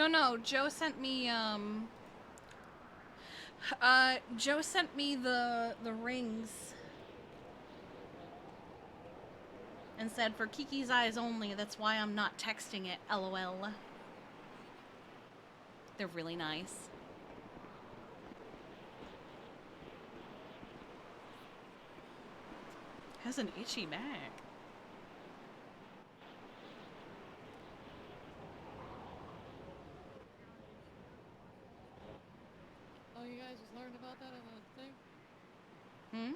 Speaker 2: No, Joe sent me, Joe sent me the rings and said for Kiki's eyes only, that's why I'm not texting it, LOL. They're really nice. Has an itchy back.
Speaker 18: Oh, you guys just learned about that on the thing?
Speaker 2: Hmm?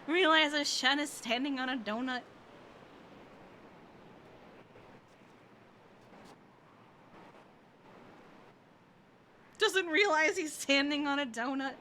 Speaker 2: Realizes Shen is standing on a donut. Doesn't realize he's standing on a donut.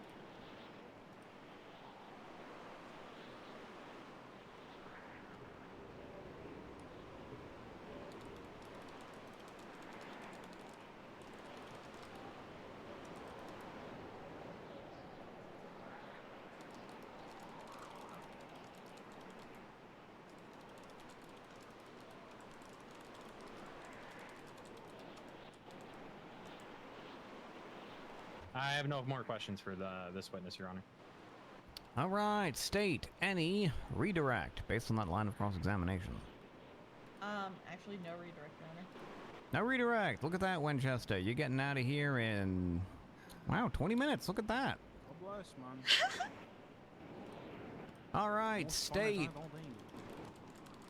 Speaker 14: I have no more questions for this witness, Your Honor.
Speaker 13: All right, state any redirect based on that line of cross-examination.
Speaker 17: Actually, no redirect, Your Honor.
Speaker 13: No redirect. Look at that, Winchester. You're getting out of here in, wow, 20 minutes. Look at that.
Speaker 5: God bless, man.
Speaker 13: All right, state.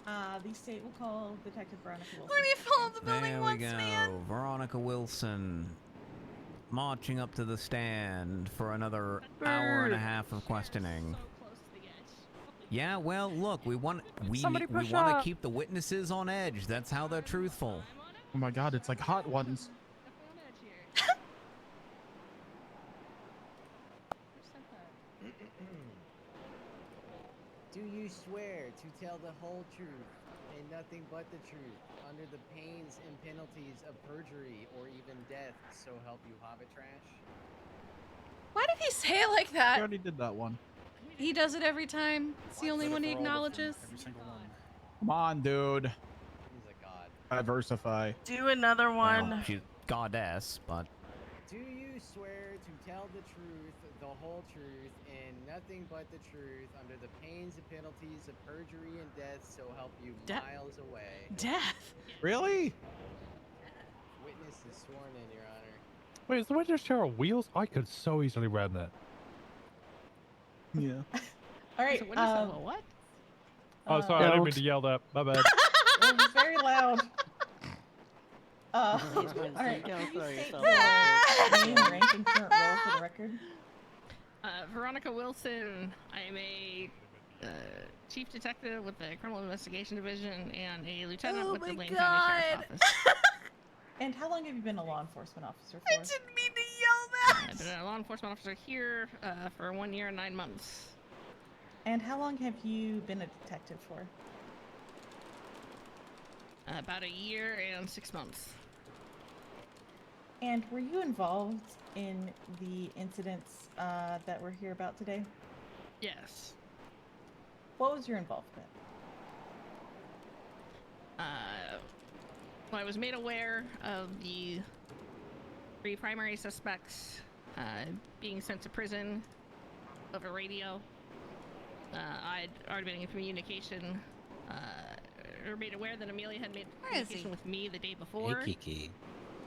Speaker 17: The state will call Detective Veronica Wilson.
Speaker 2: Where do you fall off the building
Speaker 13: There
Speaker 2: once,
Speaker 13: we go.
Speaker 2: man?
Speaker 13: Veronica Wilson marching up to the stand for another hour and a half of questioning. Yeah, well, look, we want to keep the witnesses on edge. That's how they're truthful.
Speaker 8: Oh my god, it's like hot ones.
Speaker 1: Do you swear to tell the whole truth and nothing but the truth under the pains and penalties of perjury or even death, so help you, Hobbit Trash?
Speaker 2: Why did he say it like that?
Speaker 8: I already did that one.
Speaker 2: He does it every time. It's the only one he acknowledges.
Speaker 5: Every single one.
Speaker 8: Come on, dude.
Speaker 1: He's a god.
Speaker 8: Diversify.
Speaker 9: Do another one.
Speaker 13: Well, she's goddess, but
Speaker 1: Do you swear to tell the truth, the whole truth, and nothing but the truth under the pains and penalties of perjury and death, so help you miles away?
Speaker 9: Death?
Speaker 8: Really?
Speaker 1: Witness is sworn in, Your Honor.
Speaker 8: Wait, is the witness chair on wheels? I could so easily run that. Yeah.
Speaker 17: All right.
Speaker 9: So what is that? What?
Speaker 8: Oh, sorry, I didn't mean to yell that. My bad.
Speaker 17: It was very loud. All right. Can you state your name, rank, and current role for the record?
Speaker 9: Veronica Wilson. I am a chief detective with the Criminal Investigation Division and a lieutenant with the Lane County Sheriff's Office.
Speaker 17: And how long have you been a law enforcement officer for?
Speaker 2: I didn't mean to yell that.
Speaker 9: I've been a law enforcement officer here for 1 year and 9 months.
Speaker 17: And how long have you been a detective for?
Speaker 9: About 1 year and 6 months.
Speaker 17: And were you involved in the incidents that we're here about today?
Speaker 9: Yes.
Speaker 17: What was your involvement?
Speaker 9: Well, I was made aware of the 3 primary suspects being sent to prison over radio. I'd already been in communication, or made aware that Amelia had made communication with me the day before.
Speaker 15: Hey, Kiki.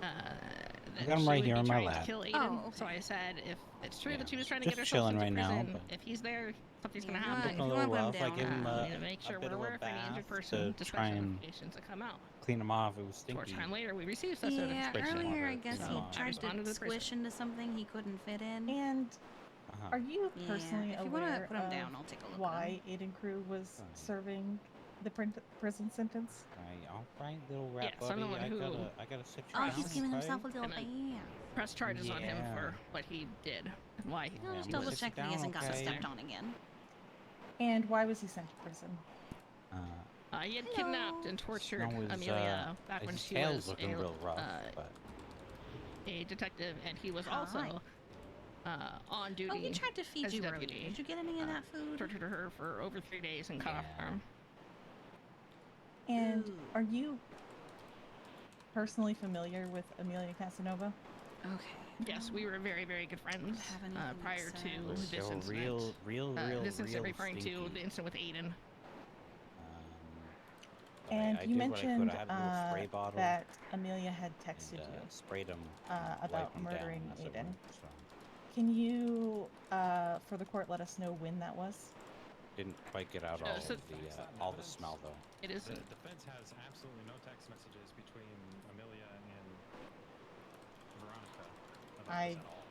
Speaker 9: That
Speaker 15: got him
Speaker 9: she
Speaker 15: right
Speaker 9: would
Speaker 15: here
Speaker 9: be
Speaker 15: on my
Speaker 9: trying to
Speaker 15: lap.
Speaker 9: kill Aiden.
Speaker 2: Oh, okay.
Speaker 9: So I said, if it's true that she was trying to
Speaker 15: Just
Speaker 9: get herself
Speaker 15: chilling
Speaker 9: into
Speaker 15: right now,
Speaker 9: prison,
Speaker 15: but-
Speaker 9: if he's there, something's gonna
Speaker 2: Yeah,
Speaker 9: happen.
Speaker 2: if
Speaker 15: A
Speaker 2: you
Speaker 15: little
Speaker 2: wanna put him
Speaker 15: rough. I give him
Speaker 9: We need to make sure
Speaker 15: a
Speaker 9: we're
Speaker 15: bit of
Speaker 9: aware
Speaker 15: a
Speaker 9: if any injured
Speaker 15: bath
Speaker 9: person,
Speaker 15: to
Speaker 9: dispatch
Speaker 15: try and
Speaker 9: notifications that come out.
Speaker 15: clean him off. It was
Speaker 9: Short
Speaker 15: stinky.
Speaker 9: time later, we received such
Speaker 2: Yeah,
Speaker 9: notification.
Speaker 2: earlier I guess
Speaker 15: So,
Speaker 2: he
Speaker 15: I
Speaker 2: tried
Speaker 9: responded
Speaker 2: to
Speaker 9: to the prison.
Speaker 2: squish into something he couldn't fit in.
Speaker 17: And are you
Speaker 2: Yeah,
Speaker 17: personally
Speaker 2: if you wanna
Speaker 17: aware
Speaker 2: put him
Speaker 17: of
Speaker 2: down, I'll take a look at
Speaker 17: why Aiden Crew was serving the prison sentence?
Speaker 15: All right, little rat
Speaker 9: Yes, I'm the
Speaker 15: buddy.
Speaker 9: one who
Speaker 15: I gotta sit you
Speaker 2: Oh,
Speaker 15: down.
Speaker 2: he's giving
Speaker 15: okay?
Speaker 2: himself a little
Speaker 9: And then
Speaker 2: bam.
Speaker 9: press charges on him
Speaker 15: Yeah.
Speaker 9: for what he did and why he
Speaker 2: I'll just
Speaker 15: Yeah,
Speaker 2: double
Speaker 15: sit
Speaker 2: check that he
Speaker 15: down,
Speaker 2: hasn't gotten
Speaker 15: okay?
Speaker 2: stepped on again.
Speaker 17: And why was he sent to prison?
Speaker 9: He had kidnapped and tortured
Speaker 15: Snow is,
Speaker 9: Amelia back when
Speaker 15: his
Speaker 9: she
Speaker 15: tail's
Speaker 9: was
Speaker 15: looking real rough, but
Speaker 9: a detective, and he was
Speaker 2: Hi.
Speaker 9: also on duty.
Speaker 2: Oh, he tried to feed
Speaker 9: as
Speaker 2: you earlier.
Speaker 9: deputy.
Speaker 2: Did you get any of that food?
Speaker 9: Tortured her for over 3 days and cut off her arm.
Speaker 17: And are you personally familiar with Amelia Casanova?
Speaker 2: Okay.
Speaker 9: Yes, we were very, very good friends prior to this
Speaker 15: they were
Speaker 9: incident.
Speaker 15: real
Speaker 9: This incident referring to
Speaker 15: stinky.
Speaker 9: the incident with Aiden.
Speaker 17: And
Speaker 15: I
Speaker 17: you
Speaker 15: did what I could.
Speaker 17: mentioned
Speaker 15: I had a little spray bottle
Speaker 17: that Amelia had texted
Speaker 15: and,
Speaker 17: you
Speaker 15: sprayed him
Speaker 17: about
Speaker 15: wipe 'em down
Speaker 17: murdering
Speaker 15: as it
Speaker 17: Aiden.
Speaker 15: went, so.
Speaker 17: Can you, for the court, let us know when that was?
Speaker 15: Didn't quite get out
Speaker 9: So-
Speaker 15: all the smell though.
Speaker 9: It is.
Speaker 14: The defense has absolutely no text messages between Amelia and Veronica about this at all.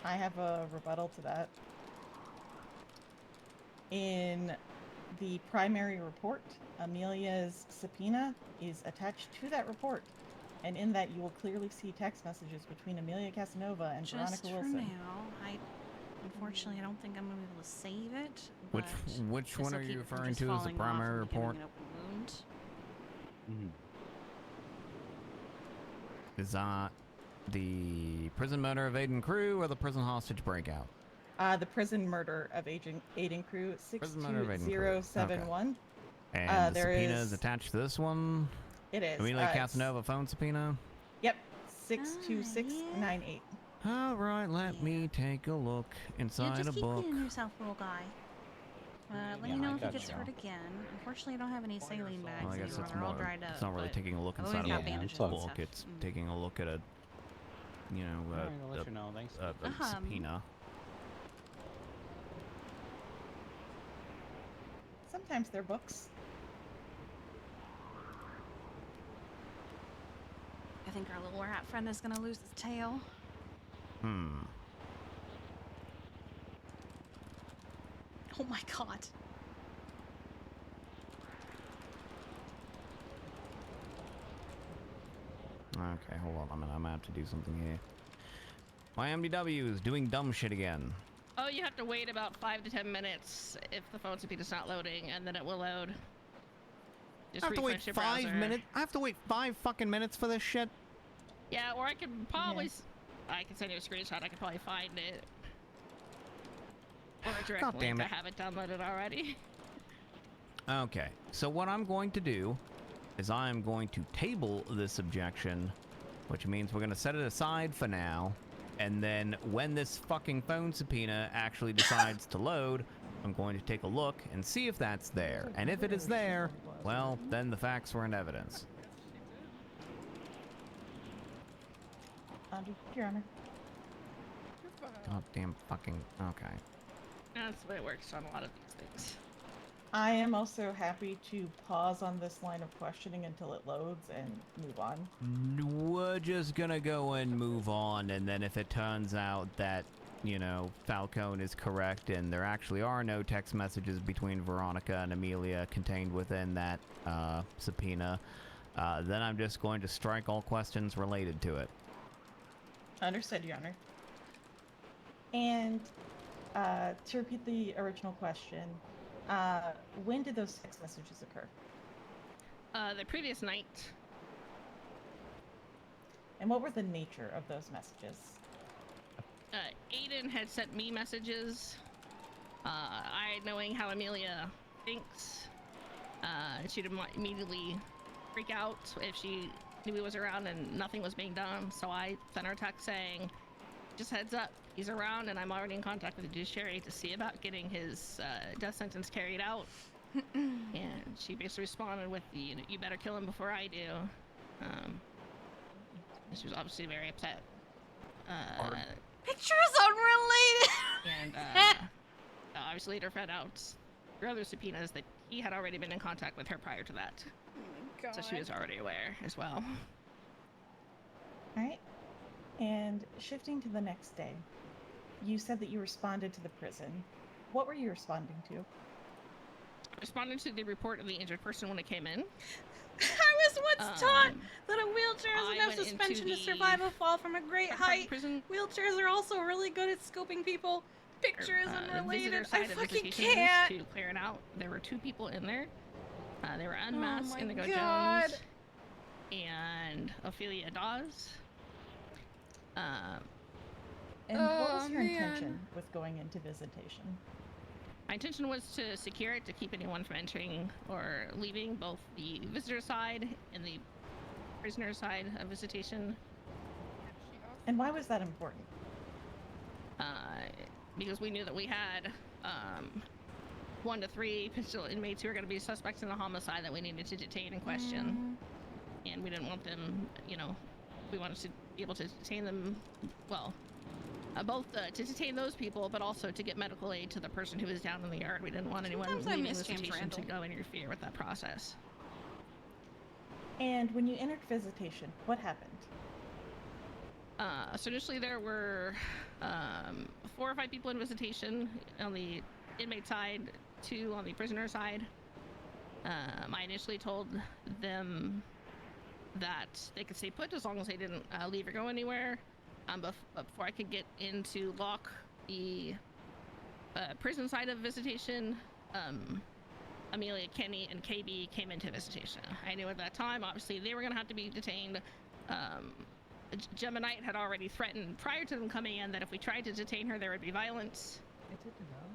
Speaker 17: I have a rebuttal to that. In the primary report, Amelia's subpoena is attached to that report. And in that, you will clearly see text messages between Amelia Casanova and
Speaker 2: Just
Speaker 17: Veronica
Speaker 2: for
Speaker 17: Wilson.
Speaker 2: now, unfortunately, I don't think I'm going to be able to save it.
Speaker 13: Which
Speaker 2: but
Speaker 13: one
Speaker 2: this'll
Speaker 13: are you
Speaker 2: keep it from
Speaker 13: referring
Speaker 2: just
Speaker 13: to as the
Speaker 2: falling off
Speaker 13: primary
Speaker 2: and becoming
Speaker 13: report?
Speaker 2: an open wound.
Speaker 13: Is that the prison murder of Aiden Crew or the prison hostage breakout?
Speaker 17: The prison murder of Aiden Crew,
Speaker 13: Prison murder of Aiden Crew.
Speaker 17: 62071.
Speaker 13: And the
Speaker 17: there
Speaker 13: subpoena
Speaker 17: is-
Speaker 13: is attached to this one?
Speaker 17: It is.
Speaker 13: Amelia
Speaker 17: It's-
Speaker 13: Casanova phone subpoena?
Speaker 17: Yep, 62698.
Speaker 13: All right, let me take a look inside
Speaker 2: just
Speaker 13: a
Speaker 2: keep
Speaker 13: book.
Speaker 2: cleaning yourself, little guy. Let
Speaker 13: Yeah,
Speaker 2: you know
Speaker 13: I
Speaker 2: if he
Speaker 13: got
Speaker 2: gets
Speaker 13: you.
Speaker 2: hurt again. Unfortunately, I don't have any saline bags
Speaker 13: Well, I guess
Speaker 2: anymore.
Speaker 13: it's
Speaker 2: They're all
Speaker 13: more.
Speaker 2: dried up.
Speaker 13: It's not really
Speaker 2: but
Speaker 13: taking a look
Speaker 2: I've
Speaker 13: inside
Speaker 2: always
Speaker 13: a
Speaker 2: got bandages
Speaker 13: book.
Speaker 2: and stuff.
Speaker 13: It's taking a look at a, you know,
Speaker 15: Alright, I'll let you know. Thanks.
Speaker 13: a subpoena.
Speaker 17: Sometimes they're books.
Speaker 2: I think our little rat friend is gonna lose his tail. Oh my god.
Speaker 13: Okay, hold on a minute. I'm gonna have to do something here. My MDW is doing dumb shit again.
Speaker 9: Oh, you have to wait about 5 to 10 minutes if the phone subpoena's not loading, and then it will load. Just
Speaker 13: I have to wait
Speaker 9: refresh your
Speaker 13: 5
Speaker 9: browser.
Speaker 13: minutes. I have to wait 5 fucking minutes for this shit.
Speaker 9: Yeah, or I could probably... I can send you a screenshot. I could probably find it. Or a direct
Speaker 13: God
Speaker 9: link.
Speaker 13: damn
Speaker 9: I
Speaker 13: it.
Speaker 9: have it downloaded already.
Speaker 13: Okay, so what I'm going to do is I'm going to table this objection, which means we're going to set it aside for now, and then when this fucking phone subpoena actually decides to load, I'm going to take a look and see if that's there. And if it is there, well, then the facts were in evidence.
Speaker 17: Your Honor.
Speaker 13: Goddamn fucking... Okay.
Speaker 9: That's the way it works on a lot of these things.
Speaker 17: I am also happy to pause on this line of questioning until it loads and move on.
Speaker 13: We're just gonna go and move on, and then if it turns out that, you know, Falcone is correct and there actually are no text messages between Veronica and Amelia contained within that subpoena, then I'm just going to strike all questions related to it.
Speaker 17: Understood, Your Honor. And to repeat the original question, when did those text messages occur?
Speaker 9: The previous night.
Speaker 17: And what were the nature of those messages?
Speaker 9: Aiden had sent me messages. I, knowing how Amelia thinks, she'd immediately freak out if she knew he was around and nothing was being done. So I sent her a text saying, just heads up, he's around and I'm already in contact with the judiciary to see about getting his death sentence carried out. And she basically responded with the, you better kill him before I do. She was obviously very upset.
Speaker 2: Pictures unrelated!
Speaker 9: And obviously later found out through other subpoenas that he had already been in contact with her prior to that.
Speaker 2: Oh my god.
Speaker 9: So she was already aware as well.
Speaker 17: Alright. And shifting to the next day, you said that you responded to the prison. What were you responding to?
Speaker 9: I responded to the report of the injured person when it came in.
Speaker 2: I was once taught that a wheelchair has
Speaker 9: I
Speaker 2: enough
Speaker 9: went into
Speaker 2: suspension to
Speaker 9: the
Speaker 2: survive a fall from a great height.
Speaker 9: prison.
Speaker 2: Wheelchairs are also really good at scoping people. Pictures unrelated.
Speaker 9: Visitor
Speaker 2: I
Speaker 9: side of
Speaker 2: fucking
Speaker 9: visitation
Speaker 2: can't.
Speaker 9: to clear it out. There were 2 people in there. They were
Speaker 2: Oh
Speaker 9: unmasked,
Speaker 2: my
Speaker 9: Indigo
Speaker 2: God.
Speaker 9: Jones and Ophelia Dawes.
Speaker 17: And what was
Speaker 2: Oh,
Speaker 17: your
Speaker 2: man.
Speaker 17: intention with going into visitation?
Speaker 9: My intention was to secure it to keep anyone from entering or leaving, both the visitor side and the prisoner side of visitation.
Speaker 17: And why was that important?
Speaker 9: Because we knew that we had 1 to 3 potential inmates who were going to be suspects in the homicide that we needed to detain and question. And we didn't want them, you know, we wanted to be able to detain them, well, both to detain those people, but also to get medical aid to the person who was down in the yard. We didn't want anyone
Speaker 2: Sometimes I
Speaker 9: leaving
Speaker 2: miss James
Speaker 9: visitation to
Speaker 2: Randall.
Speaker 9: go interfere with that process.
Speaker 17: And when you entered visitation, what happened?
Speaker 9: So initially there were 4 or 5 people in visitation on the inmate side, 2 on the prisoner side. I initially told them that they could stay put as long as they didn't leave or go anywhere. But before I could get into lock the prison side of visitation, Amelia, Kenny, and KB came into visitation. I knew at that time, obviously, they were going to have to be detained. Gemini had already threatened prior to them coming in that if we tried to detain her, there would be violence.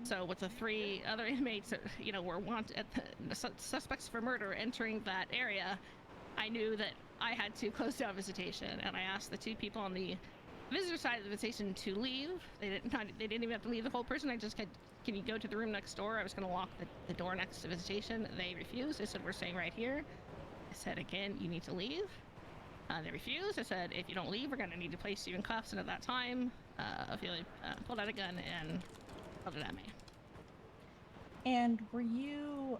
Speaker 9: So with the 3 other inmates that, you know, were the suspects for murder entering that area, I knew that I had to close down visitation, and I asked the 2 people on the visitor side of the invitation to leave. They didn't even have to leave the whole person. I just said, can you go to the room next door? I was going to lock the door next to visitation. They refused. They said, we're staying right here. I said, again, you need to leave. They refused. I said, if you don't leave, we're going to need to place you in cuffs. And at that time, Ophelia pulled out a gun and held it at me.
Speaker 17: And were you,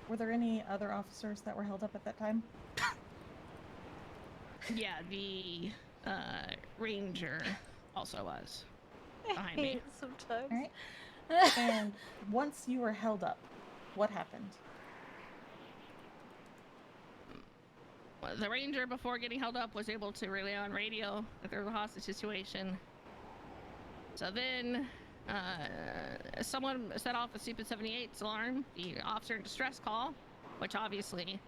Speaker 17: were there any other officers that were held up at that time?
Speaker 9: Yeah, the ranger also was behind me.
Speaker 17: Sometimes. All right. And once you were held up, what happened?
Speaker 9: The ranger, before getting held up, was able to relay on radio that there was a hostage situation. So then, someone set off the stupid 78's alarm, the officer in distress call, which obviously,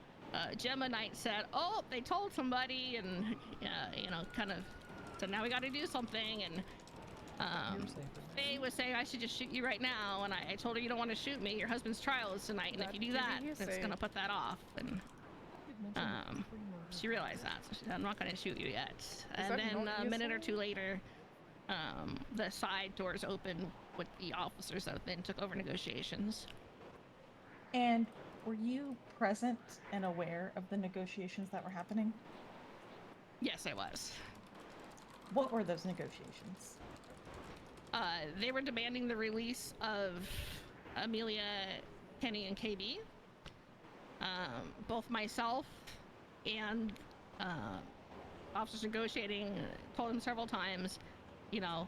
Speaker 9: Gemma Knight said, oh, they told somebody, and, you know, kind of said, now we got to do something, and, Faye was saying, I should just shoot you right now, and I told her, you don't want to shoot me, your husband's trial is tonight, and if you do that, it's going to put that off, and, she realized that, so she said, I'm not going to shoot you yet. And then a minute or two later, the side doors opened with the officers that then took over negotiations.
Speaker 17: And were you present and aware of the negotiations that were happening?
Speaker 9: Yes, I was.
Speaker 17: What were those negotiations?
Speaker 9: They were demanding the release of Amelia, Kenny, and KB. Both myself and officers negotiating told them several times, you know,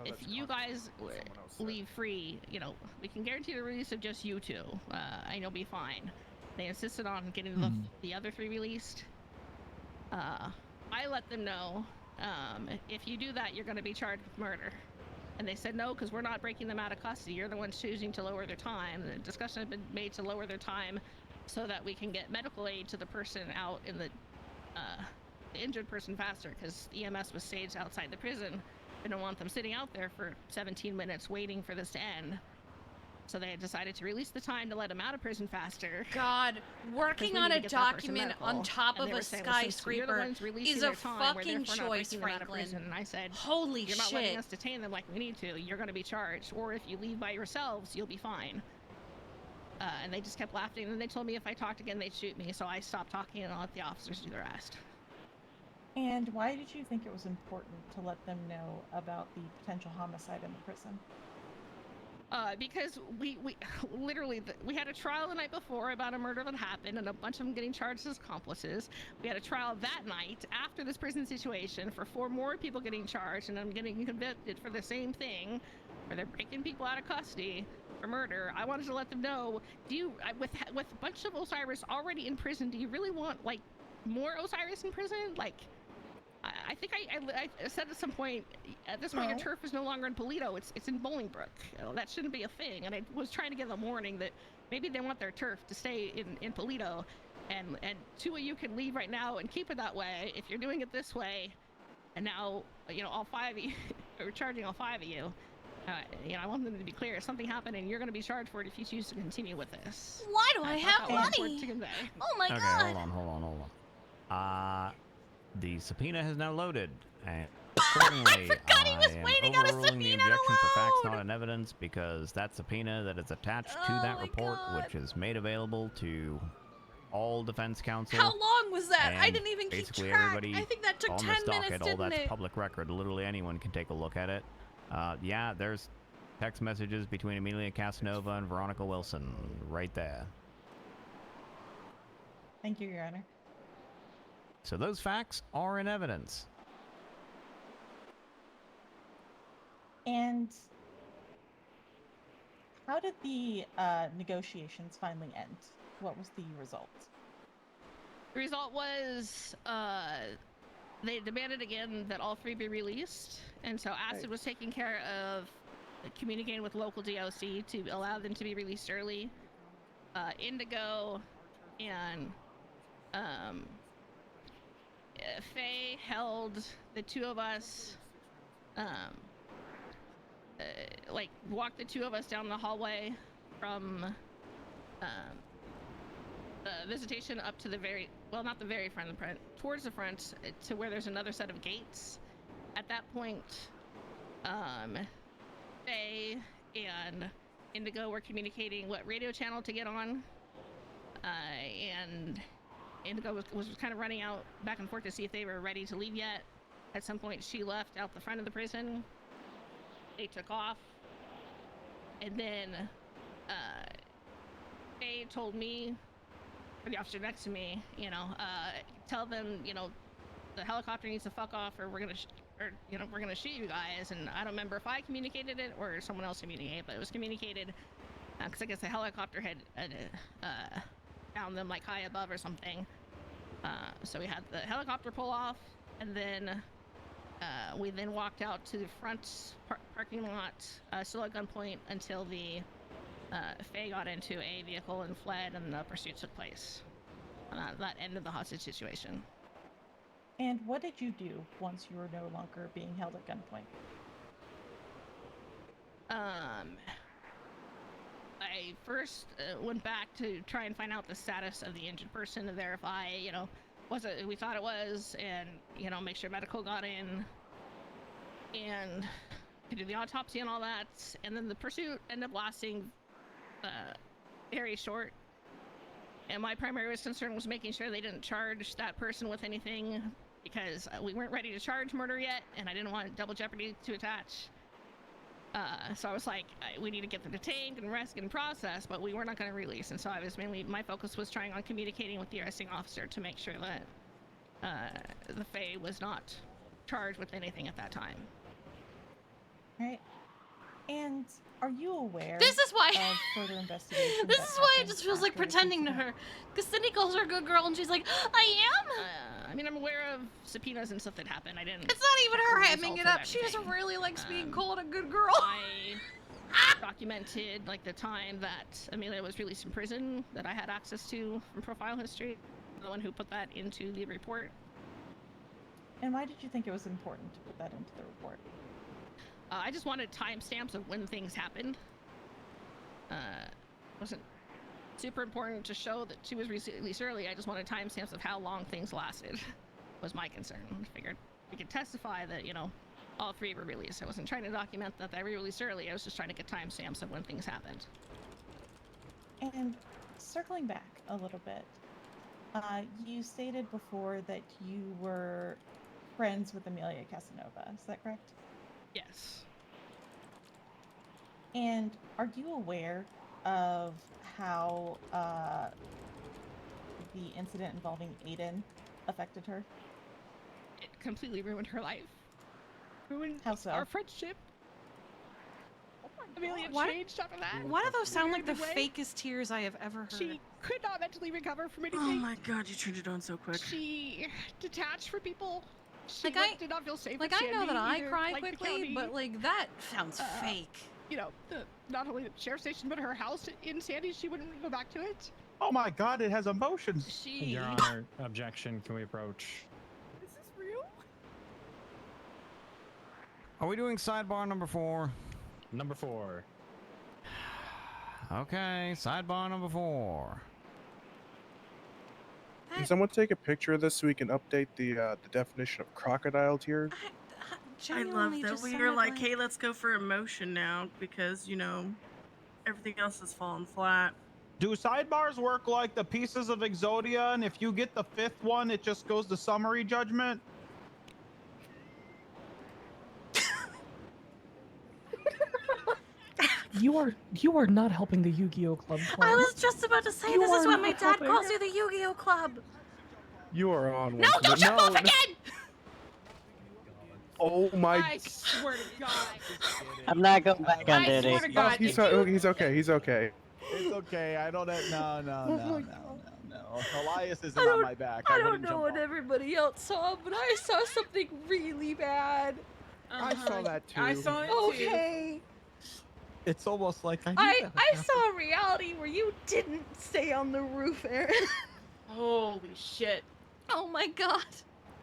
Speaker 9: if you guys leave free, you know, we can guarantee the release of just you two, and you'll be fine. They insisted on getting the other three released. I let them know, if you do that, you're going to be charged with murder. And they said no, because we're not breaking them out of custody. You're the ones choosing to lower their time. The discussion had been made to lower their time so that we can get medical aid to the person out in the injured person faster, because EMS was staged outside the prison. We don't want them sitting out there for 17 minutes waiting for this to end. So they had decided to release the time to let them out of prison faster.
Speaker 2: God, working on a document on top of a skyscraper is a fucking choice, Franklin.
Speaker 9: And I said,
Speaker 2: holy
Speaker 9: you're
Speaker 2: shit.
Speaker 9: not letting us detain them like we need to. You're going to be charged. Or if you leave by yourselves, you'll be fine. And they just kept laughing. And they told me if I talked again, they'd shoot me. So I stopped talking and let the officers do the rest.
Speaker 17: And why did you think it was important to let them know about the potential homicide in the prison?
Speaker 9: Because we literally, we had a trial the night before about a murder that happened and a bunch of them getting charged as accomplices. We had a trial that night after this prison situation for 4 more people getting charged and I'm getting convicted for the same thing, where they're breaking people out of custody for murder. I wanted to let them know, do you, with a bunch of Osiris already in prison, do you really want, like, more Osiris in prison? Like, I think I said at some point, at this point, your turf is no longer in Polito, it's in Bolingbrook. You know, that shouldn't be a thing. And I was trying to give them warning that maybe they want their turf to stay in Polito. And 2 of you can leave right now and keep it that way. If you're doing it this way, and now, you know, all 5 of you, we're charging all 5 of you. You know, I want them to be clear. If something happened and you're going to be charged for it if you choose to continue with this.
Speaker 2: Why do I have money? Oh my god.
Speaker 13: Hold on. The subpoena has now loaded, and accordingly,
Speaker 2: I am
Speaker 13: waiting on a subpoena the objection for facts not in evidence, because that subpoena that is attached to that report, which is made available to all defense counsel.
Speaker 2: How long was that? I didn't even keep
Speaker 13: basically
Speaker 2: track.
Speaker 13: Everybody
Speaker 2: I think that took
Speaker 13: on
Speaker 2: 10
Speaker 13: this
Speaker 2: minutes,
Speaker 13: docket,
Speaker 2: didn't
Speaker 13: all that's
Speaker 2: it?
Speaker 13: public record. Literally anyone can take a look at it. Yeah, there's text messages between Amelia Casanova and Veronica Wilson right there.
Speaker 17: Thank you, Your Honor.
Speaker 13: So those facts are in evidence.
Speaker 17: And how did the negotiations finally end? What was the result?
Speaker 9: The result was they demanded again that all 3 be released, and so Acid was taking care of communicating with local DOC to allow them to be released early. Indigo and Faye held the 2 of us, like walked the 2 of us down the hallway from the visitation up to the very, well, not the very front, towards the front to where there's another set of gates. at that point, Faye and Indigo were communicating what radio channel to get on, and Indigo was kind of running out back and forth to see if they were ready to leave yet. At some point, she left out the front of the prison. They took off, and then Faye told me, or the officer next to me, you know, tell them, you know, the helicopter needs to fuck off, or we're gonna shoot you guys. And I don't remember if I communicated it or someone else communicated, but it was communicated because I guess the helicopter had found them like high above or something. So we had the helicopter pull off, and then we then walked out to the front parking lot, still at gunpoint, until the Faye got into a vehicle and fled, and the pursuit took place. That ended the hostage situation.
Speaker 17: And what did you do once you were no longer being held at gunpoint?
Speaker 9: I first went back to try and find out the status of the injured person to verify, you know, was it who we thought it was, and, you know, make sure medical got in, and to do the autopsy and all that. And then the pursuit ended up lasting very short. And my primary concern was making sure they didn't charge that person with anything, because we weren't ready to charge murder yet, and I didn't want double jeopardy to attach. So I was like, we need to get them detained and arrested and processed, but we were not going to release. And so I was my focus was trying on communicating with the arresting officer to make sure that the Faye was not charged with anything at that time.
Speaker 17: Right. And are you aware
Speaker 2: This is why.
Speaker 17: of further investigation?
Speaker 2: This is why it just feels like pretending to her. Because Cindy calls her a good girl, and she's like, I am.
Speaker 9: I mean, I'm aware of subpoenas and stuff that happened. I didn't.
Speaker 2: It's not even her hamming it
Speaker 9: of
Speaker 2: up. She just
Speaker 9: everything.
Speaker 2: really likes being called a good girl.
Speaker 9: I documented like the time that Amelia was released from prison that I had access to from profile history. The one who put that into the report.
Speaker 17: And why did you think it was important to put that into the report?
Speaker 9: I just wanted timestamps of when things happened. Wasn't super important to show that she was released early. I just wanted timestamps of how long things lasted. Was my concern. I figured we could testify that, you know, all three were released. I wasn't trying to document that they were released early. I was just trying to get timestamps of when things happened.
Speaker 17: And circling back a little bit, you stated before that you were friends with Amelia Casanova. Is that correct?
Speaker 9: Yes.
Speaker 17: And are you aware of how the incident involving Aiden affected her?
Speaker 9: It completely ruined her life. Ruined
Speaker 17: How so?
Speaker 9: our friendship. Amelia
Speaker 2: What?
Speaker 9: changed after that.
Speaker 2: Why do those sound like the
Speaker 9: Weird way.
Speaker 2: fakest tears I have ever heard?
Speaker 9: She could not mentally recover from anything.
Speaker 23: Oh my god, you turned it on so quick.
Speaker 9: She detached from people. She
Speaker 2: Like,
Speaker 9: did not feel safe.
Speaker 2: Like,
Speaker 9: with
Speaker 2: I know
Speaker 9: Sandy
Speaker 2: that I
Speaker 9: either,
Speaker 2: cry
Speaker 9: like the
Speaker 2: quickly,
Speaker 9: county.
Speaker 2: but, like, that sounds fake.
Speaker 9: You know, not only the sheriff's station, but her house in Sandy, she wouldn't go back to it.
Speaker 19: Oh my god, it has emotions.
Speaker 9: She...
Speaker 14: Your Honor, objection. Can we approach?
Speaker 9: Is this real?
Speaker 13: Are we doing sidebar number 4?
Speaker 14: Number 4.
Speaker 13: Okay, sidebar number 4.
Speaker 20: Can someone take a picture of this so we can update the definition of crocodile tears?
Speaker 23: I love that we are like, hey, let's go for emotion now because, you know, everything else has fallen flat.
Speaker 19: Do sidebars work like the pieces of Exodia, and if you get the 5th one, it just goes to summary judgment?
Speaker 10: You are not helping the Yu-Gi-Oh Club.
Speaker 2: I was just about to say,
Speaker 10: You
Speaker 2: this is
Speaker 10: are
Speaker 2: what my
Speaker 10: not
Speaker 2: dad
Speaker 10: helping.
Speaker 2: calls you, the Yu-Gi-Oh Club.
Speaker 20: You are on one.
Speaker 2: No, don't jump off again!
Speaker 20: Oh my!
Speaker 9: I swear to God.
Speaker 21: I'm not going back on duty.
Speaker 9: swear to God,
Speaker 20: He's
Speaker 9: if you-
Speaker 20: he's okay. He's okay.
Speaker 19: It's okay. I don't. No. Elias isn't
Speaker 2: I
Speaker 19: on
Speaker 2: don't-
Speaker 19: my back.
Speaker 2: I don't
Speaker 19: wouldn't
Speaker 2: know
Speaker 19: jump
Speaker 2: what
Speaker 19: off.
Speaker 2: everybody else saw, but I saw something really bad.
Speaker 20: I saw that too.
Speaker 23: I saw it
Speaker 2: Okay.
Speaker 19: It's almost like
Speaker 2: I saw a reality where you didn't stay on the roof, Aaron.
Speaker 23: Holy shit.
Speaker 2: Oh my god.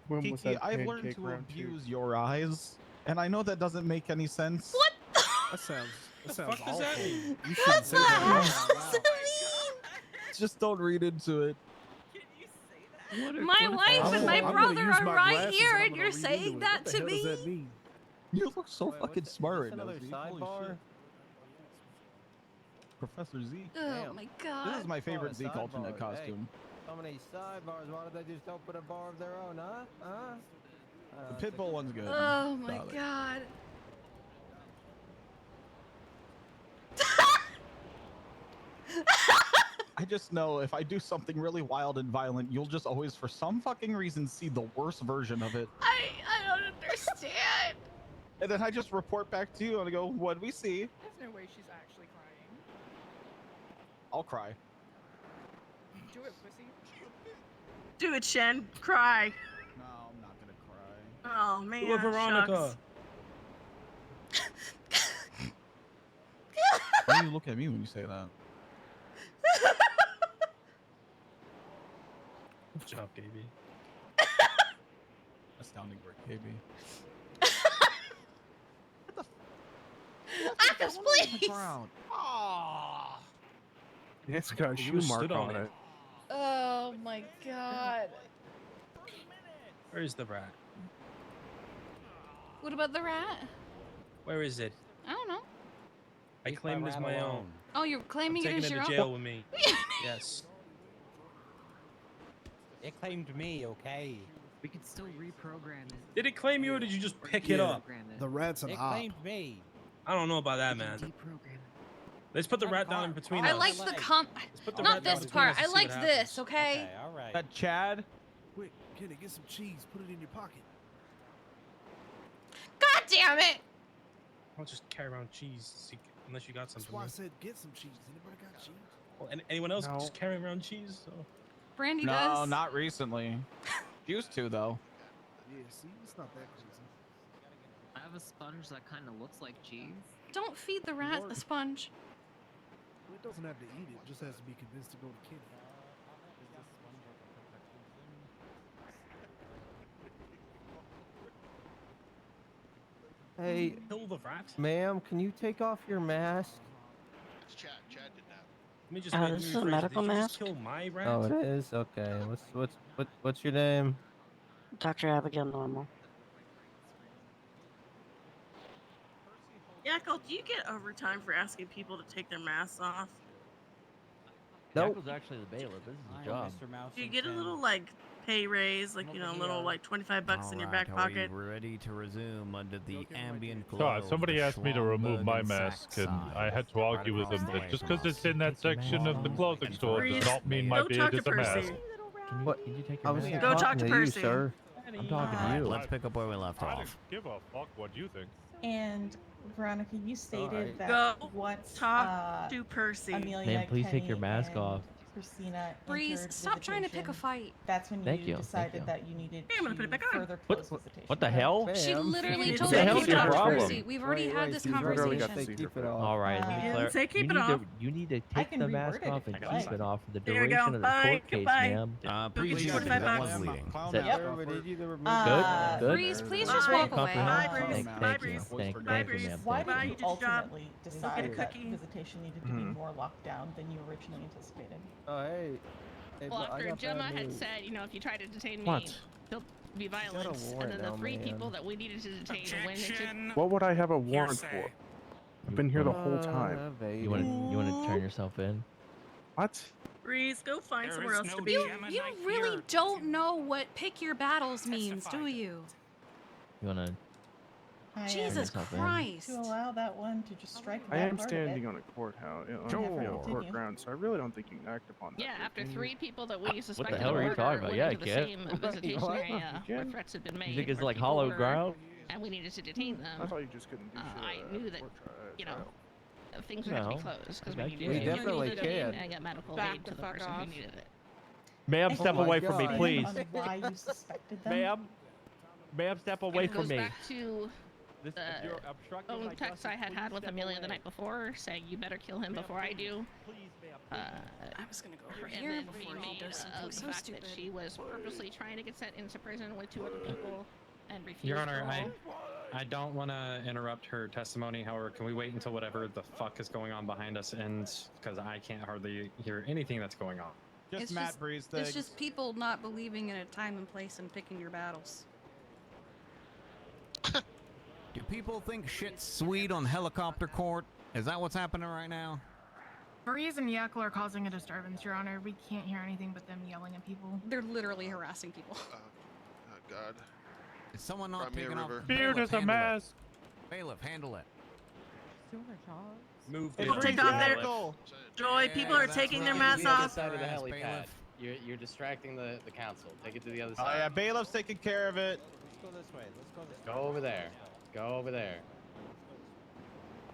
Speaker 20: When was
Speaker 19: Kiki,
Speaker 20: that
Speaker 19: I've learned
Speaker 20: pancake
Speaker 19: to
Speaker 20: round two?
Speaker 19: abuse your eyes, and I know that doesn't make any sense.
Speaker 2: What?
Speaker 5: That sounds
Speaker 11: fuck does that
Speaker 5: awful.
Speaker 11: mean?
Speaker 5: You shouldn't say that.
Speaker 19: Just don't read into it.
Speaker 2: My wife and my brother are right here, and you're saying that to me?
Speaker 6: You look so fucking
Speaker 7: Is
Speaker 6: smart
Speaker 7: this
Speaker 6: right now,
Speaker 7: another
Speaker 6: Zeke. Holy
Speaker 7: sidebar?
Speaker 6: shit. Professor Zeke.
Speaker 2: Oh my god.
Speaker 6: This is my
Speaker 7: Call
Speaker 6: favorite
Speaker 7: it
Speaker 6: Zeke alternate
Speaker 7: sidebars.
Speaker 6: costume.
Speaker 7: Hey, so many sidebars. Why don't they just open a bar of their own, huh?
Speaker 6: The Pitbull one's good.
Speaker 2: Oh my
Speaker 6: Solid.
Speaker 2: god.
Speaker 6: I just know if I do something really wild and violent, you'll just always, for some fucking reason, see the worst version of it.
Speaker 2: I don't understand.
Speaker 6: And then I just report back to you and I go, what'd we see?
Speaker 3: There's no way she's actually crying.
Speaker 6: I'll cry.
Speaker 3: Do it, pussy.
Speaker 23: Do it, Shen. Cry.
Speaker 6: No, I'm not gonna cry.
Speaker 23: Oh man.
Speaker 11: Do it, Veronica.
Speaker 6: Why do you look at me when you say that?
Speaker 11: Good job, KB.
Speaker 6: Astounding work, KB.
Speaker 2: Akos, please.
Speaker 20: It's got a
Speaker 11: You
Speaker 20: shoe
Speaker 11: stood
Speaker 20: mark
Speaker 11: on
Speaker 20: on
Speaker 11: it.
Speaker 20: it.
Speaker 2: Oh my god.
Speaker 11: Where is the rat?
Speaker 2: What about the rat?
Speaker 11: Where is it?
Speaker 2: I don't know.
Speaker 11: I claim it as my own.
Speaker 2: Oh, you're claiming
Speaker 11: I'm
Speaker 2: it
Speaker 11: taking
Speaker 2: as
Speaker 11: it
Speaker 2: your
Speaker 11: to
Speaker 2: own?
Speaker 11: jail with me. Yes.
Speaker 7: It claimed me, okay?
Speaker 4: We could still reprogram it.
Speaker 11: Did it claim you or did you just pick it up?
Speaker 22: The rat's an
Speaker 7: It
Speaker 22: op.
Speaker 7: claimed me.
Speaker 11: I don't know about that, man. Let's put the rat down in between
Speaker 2: I
Speaker 11: us.
Speaker 2: like the
Speaker 11: put the
Speaker 2: not
Speaker 11: rat down
Speaker 2: this
Speaker 11: between
Speaker 2: part.
Speaker 11: us
Speaker 2: I
Speaker 11: and see
Speaker 2: liked
Speaker 11: what
Speaker 2: this,
Speaker 11: happens.
Speaker 2: okay?
Speaker 7: Alright.
Speaker 19: That Chad.
Speaker 22: Quick, Kenny, get some cheese. Put it in your pocket.
Speaker 2: God damn it!
Speaker 11: I'll just carry around cheese unless you got
Speaker 22: That's
Speaker 11: something.
Speaker 22: why I
Speaker 11: man.
Speaker 22: said get some cheese. Anybody got cheese?
Speaker 11: Well, anyone else
Speaker 19: No.
Speaker 11: just carrying around cheese? So.
Speaker 2: Brandy
Speaker 19: No,
Speaker 2: does.
Speaker 19: not recently. Used to though.
Speaker 22: Yeah, see, it's not that crazy.
Speaker 4: I have a sponge that kind of looks like cheese.
Speaker 2: Don't feed the rat the sponge.
Speaker 22: Well, it doesn't have to eat it. It just has to be convinced to go to Kenny.
Speaker 7: Hey,
Speaker 11: Kill the rat.
Speaker 7: ma'am, can you take off your mask?
Speaker 12: It's Chad. Chad did that.
Speaker 11: Let me just
Speaker 21: Oh,
Speaker 11: let
Speaker 21: this
Speaker 11: me
Speaker 21: is a
Speaker 11: rephrase it.
Speaker 21: medical
Speaker 11: Did you just
Speaker 21: mask?
Speaker 11: kill my rat?
Speaker 7: Oh, it is? Okay. What's your name?
Speaker 21: Dr. Abigail Normal.
Speaker 23: Yakko, do you get overtime for asking people to take their masks off?
Speaker 7: Nope.
Speaker 24: Yakko's actually the bailiff. This is his
Speaker 7: I am
Speaker 24: job.
Speaker 7: Mr. Mouse
Speaker 23: Do you
Speaker 7: and
Speaker 23: get a
Speaker 7: Ken.
Speaker 23: little like pay raise, like a little like 25 bucks in your back pocket?
Speaker 13: Are we ready to resume under the ambient glow?
Speaker 8: God,
Speaker 13: of
Speaker 8: somebody
Speaker 13: the
Speaker 8: asked me to remove my
Speaker 13: Schlumberg
Speaker 8: mask, and
Speaker 13: side?
Speaker 8: I had to argue with them that just because it's in that section of the clothing store does not mean my
Speaker 23: Go
Speaker 8: beard
Speaker 23: talk
Speaker 8: is
Speaker 23: to
Speaker 8: a mask.
Speaker 23: Percy.
Speaker 7: What?
Speaker 24: Can you take
Speaker 7: I
Speaker 24: your
Speaker 7: was
Speaker 24: mask
Speaker 23: Go
Speaker 24: off?
Speaker 23: talk
Speaker 7: talking
Speaker 23: to
Speaker 7: to you,
Speaker 23: Percy.
Speaker 7: sir.
Speaker 24: I'm talking to you.
Speaker 13: Let's pick up where we left
Speaker 8: I
Speaker 13: off.
Speaker 8: didn't give a fuck what you think.
Speaker 17: And Veronica, you stated
Speaker 7: Alright.
Speaker 17: that
Speaker 23: Go
Speaker 17: once
Speaker 23: talk to Percy.
Speaker 17: Amelia,
Speaker 24: Ma'am, please take
Speaker 17: Kenny,
Speaker 24: your mask
Speaker 17: and
Speaker 24: off.
Speaker 17: Christina
Speaker 2: Breeze,
Speaker 17: entered
Speaker 2: stop trying to pick a
Speaker 17: visitation,
Speaker 2: fight.
Speaker 17: That's when
Speaker 24: Thank
Speaker 17: you
Speaker 24: you, thank
Speaker 17: decided
Speaker 24: you.
Speaker 17: that you needed
Speaker 23: Hey, I'm gonna put it
Speaker 17: to
Speaker 23: back on.
Speaker 17: further
Speaker 24: What-
Speaker 17: close visitation.
Speaker 24: What the hell?
Speaker 2: She
Speaker 7: Ma'am.
Speaker 2: literally
Speaker 23: You
Speaker 2: told
Speaker 24: the
Speaker 2: me
Speaker 24: hell's
Speaker 2: to
Speaker 24: your
Speaker 2: talk to
Speaker 24: problem?
Speaker 2: Percy. We've already had this
Speaker 22: You've already got
Speaker 2: conversation.
Speaker 22: to see
Speaker 7: Keep
Speaker 22: her
Speaker 7: it
Speaker 22: face.
Speaker 7: off.
Speaker 24: All right, let me
Speaker 23: You didn't
Speaker 24: clarify.
Speaker 23: say keep it off.
Speaker 24: You need to
Speaker 17: I
Speaker 24: take
Speaker 17: can
Speaker 24: the
Speaker 17: reword
Speaker 24: mask
Speaker 17: it
Speaker 24: off
Speaker 17: if
Speaker 24: and
Speaker 17: you'd
Speaker 24: keep
Speaker 17: like.
Speaker 24: it off for the
Speaker 23: There you
Speaker 24: duration
Speaker 23: go.
Speaker 24: of the
Speaker 23: Bye.
Speaker 24: court case,
Speaker 23: Goodbye.
Speaker 24: ma'am.
Speaker 11: Please
Speaker 23: get
Speaker 11: use
Speaker 23: your
Speaker 11: it.
Speaker 23: 25
Speaker 11: That
Speaker 23: bucks.
Speaker 11: one's
Speaker 6: leading.
Speaker 11: clown
Speaker 24: Good?
Speaker 11: mask
Speaker 7: Sir,
Speaker 11: off
Speaker 7: we
Speaker 11: for-
Speaker 7: need you to remove
Speaker 24: Good?
Speaker 7: the
Speaker 24: Good?
Speaker 2: Breeze, please
Speaker 23: Bye.
Speaker 2: just walk away.
Speaker 24: Comprehend?
Speaker 23: Bye, Breeze.
Speaker 24: Thank
Speaker 23: Bye,
Speaker 24: you.
Speaker 23: Breeze.
Speaker 24: Thank
Speaker 23: Bye,
Speaker 24: you,
Speaker 23: Breeze.
Speaker 24: ma'am.
Speaker 17: Why
Speaker 24: Thank
Speaker 17: did
Speaker 23: Bye,
Speaker 17: you
Speaker 23: you did your job.
Speaker 17: ultimately
Speaker 23: Go
Speaker 17: decide
Speaker 23: get a
Speaker 17: that
Speaker 23: cookie.
Speaker 17: visitation needed to be more locked down than you originally anticipated?
Speaker 7: Oh, hey. Hey,
Speaker 9: Well,
Speaker 7: but I
Speaker 9: after
Speaker 7: got
Speaker 9: Gemma
Speaker 7: bad
Speaker 9: had
Speaker 7: news.
Speaker 9: said, you know, if you try to detain me,
Speaker 20: What?
Speaker 9: there'll be
Speaker 7: got a
Speaker 9: violence. And
Speaker 7: warrant
Speaker 9: then the
Speaker 7: now,
Speaker 9: three
Speaker 7: man.
Speaker 9: people that we needed to detain went into.
Speaker 20: What would I have a warrant for? I've been here the whole time.
Speaker 24: You want to turn yourself in?
Speaker 20: What?
Speaker 23: Breeze, go find somewhere else to be.
Speaker 2: You really don't know what pick your battles means, do you?
Speaker 24: You want to?
Speaker 17: I am
Speaker 2: Jesus
Speaker 24: yourself in.
Speaker 2: Christ.
Speaker 17: to allow that one to just strike
Speaker 20: I
Speaker 17: that
Speaker 20: am
Speaker 17: part
Speaker 20: standing
Speaker 17: of
Speaker 20: on a courthouse, on
Speaker 17: Sure.
Speaker 20: a court ground, so I really don't think you can act upon that.
Speaker 9: Yeah, after
Speaker 20: can you?
Speaker 9: 3 people that we suspected
Speaker 24: hell
Speaker 9: of
Speaker 24: are you
Speaker 9: murder
Speaker 24: talking about?
Speaker 9: went
Speaker 24: Yeah,
Speaker 9: into the
Speaker 24: I
Speaker 9: same
Speaker 24: can't.
Speaker 9: visitation
Speaker 20: What?
Speaker 9: area
Speaker 20: You
Speaker 9: where
Speaker 20: can?
Speaker 9: threats had been made.
Speaker 24: You think it's
Speaker 9: where
Speaker 24: like
Speaker 9: people
Speaker 24: hollow
Speaker 9: were-
Speaker 24: ground?
Speaker 9: And we needed to detain
Speaker 20: I
Speaker 9: them.
Speaker 20: thought you just couldn't do shit.
Speaker 9: I
Speaker 20: at
Speaker 9: knew
Speaker 20: a
Speaker 9: that,
Speaker 20: court
Speaker 9: you know,
Speaker 20: trial.
Speaker 9: things would have to be
Speaker 24: No,
Speaker 9: closed because
Speaker 24: I
Speaker 9: we
Speaker 24: can.
Speaker 9: needed
Speaker 24: We
Speaker 9: to
Speaker 7: definitely
Speaker 9: detain
Speaker 7: can.
Speaker 9: and get medical
Speaker 23: Back
Speaker 9: aid
Speaker 23: the
Speaker 9: to the
Speaker 23: fuck
Speaker 9: person
Speaker 23: off.
Speaker 9: who needed it.
Speaker 24: Ma'am,
Speaker 17: it.
Speaker 24: step
Speaker 7: my
Speaker 24: away from me,
Speaker 7: God.
Speaker 24: please.
Speaker 17: On why you suspected them?
Speaker 24: Ma'am, ma'am, step away
Speaker 9: It
Speaker 24: from
Speaker 9: goes
Speaker 24: me.
Speaker 9: back to
Speaker 24: This,
Speaker 9: the
Speaker 24: if you're obstructing
Speaker 9: phone
Speaker 24: my
Speaker 9: text I
Speaker 24: justice,
Speaker 9: had
Speaker 24: please
Speaker 9: with
Speaker 24: step
Speaker 9: Amelia the
Speaker 24: away.
Speaker 9: night before, saying you better kill him
Speaker 24: Ma'am,
Speaker 9: before I do.
Speaker 24: Please, ma'am.
Speaker 2: I was gonna go over
Speaker 9: And
Speaker 2: here
Speaker 9: then
Speaker 2: before
Speaker 9: being
Speaker 2: he
Speaker 9: made
Speaker 2: does something
Speaker 9: of the
Speaker 2: so
Speaker 9: fact
Speaker 2: stupid.
Speaker 9: that she was purposely trying to get sent into prison with 2 other people and refused
Speaker 14: Your Honor,
Speaker 9: parole.
Speaker 14: I don't want to interrupt her testimony. However, can we wait until whatever the fuck is going on behind us ends? Because I can't hardly hear anything that's going on.
Speaker 6: Just
Speaker 2: It's
Speaker 6: Matt Breeze things.
Speaker 2: It's just people not believing in a time and place and picking your battles.
Speaker 13: Do people think shit's sweet on helicopter court? Is that what's happening right now?
Speaker 23: Breeze and Yuckle are causing a disturbance, Your Honor. We can't hear anything but them yelling at people.
Speaker 2: They're literally harassing people.
Speaker 12: Oh God.
Speaker 13: Is someone not
Speaker 12: Crimea
Speaker 13: taking off?
Speaker 12: River.
Speaker 8: Beard is a
Speaker 13: handle it.
Speaker 8: mask.
Speaker 13: Bailiff, handle it.
Speaker 11: Move
Speaker 23: People take off their Joy. People are taking their masks
Speaker 1: The other
Speaker 23: off.
Speaker 1: side of the
Speaker 13: Harass,
Speaker 1: helipad.
Speaker 13: bailiff.
Speaker 1: You're distracting the council. Take it to the other
Speaker 6: Oh
Speaker 1: side.
Speaker 6: yeah, bailiff's taking care of it.
Speaker 7: Let's go this way. Let's go this way.
Speaker 1: Go over there. Go over there.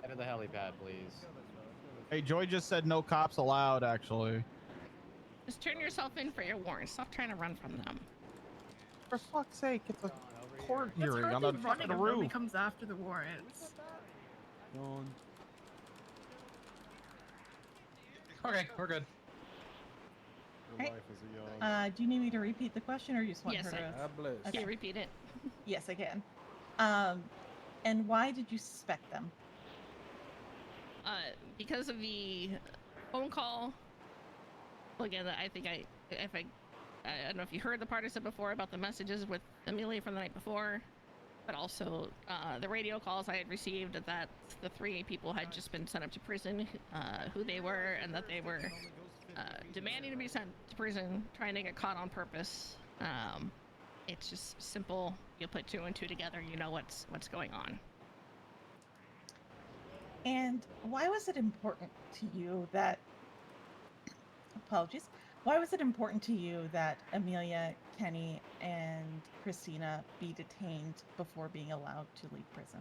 Speaker 1: Head of the helipad, please.
Speaker 6: Hey, Joy just said no cops allowed, actually.
Speaker 9: Just turn yourself in for your warrant. Stop trying to run from them.
Speaker 6: For fuck's sake, it's a court
Speaker 23: That's
Speaker 6: hearing on
Speaker 23: hardly
Speaker 6: the
Speaker 23: running.
Speaker 6: fucking
Speaker 23: It really
Speaker 6: roof.
Speaker 23: comes after the warrants.
Speaker 14: Okay, we're good.
Speaker 17: Right. Do you need me to repeat the question, or you just want
Speaker 9: Yes,
Speaker 17: her to?
Speaker 9: Can you repeat it?
Speaker 17: Yes, I can. And why did you suspect them?
Speaker 9: Because of the phone call. Well, again, I think I don't know if you heard the part I said before about the messages with Amelia from the night before, but also the radio calls I had received that the 3 people had just been sent up to prison, who they were, and that they were demanding to be sent to prison, trying to get caught on purpose. It's just simple. You put 2 and 2 together, you know what's going on.
Speaker 17: And why was it important to you that? Apologies. Why was it important to you that Amelia, Kenny, and Christina be detained before being allowed to leave prison?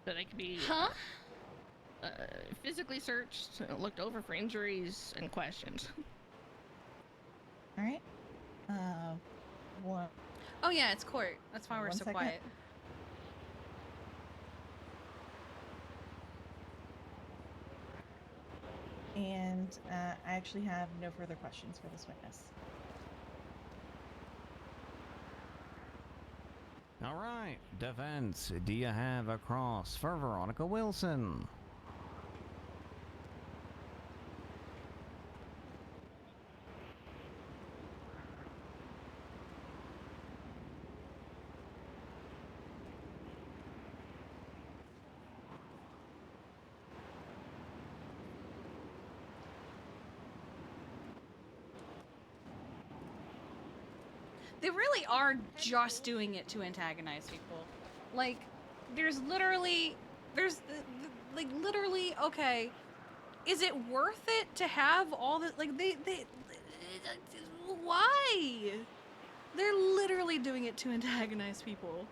Speaker 9: So they could be physically searched, looked over for injuries, and questioned.
Speaker 17: All right. What?
Speaker 2: Oh yeah, it's court. That's why we're
Speaker 17: One
Speaker 2: so
Speaker 17: second.
Speaker 2: quiet.
Speaker 17: And I actually have no further questions for this witness.
Speaker 13: All right, defense. Do you have a cross for Veronica Wilson?
Speaker 2: They really are just doing it to antagonize people. Like, there's literally, okay, is it worth it to have all the, like, why? They're literally doing it to antagonize people.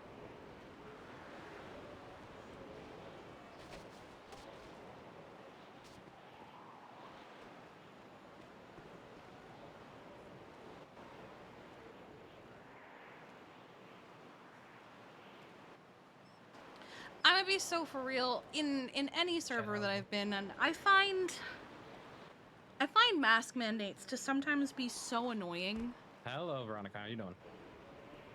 Speaker 2: I'm gonna be so for real, in any server that I've been on, I find mask mandates to sometimes be so annoying.
Speaker 14: Hello, Veronica. How you doing?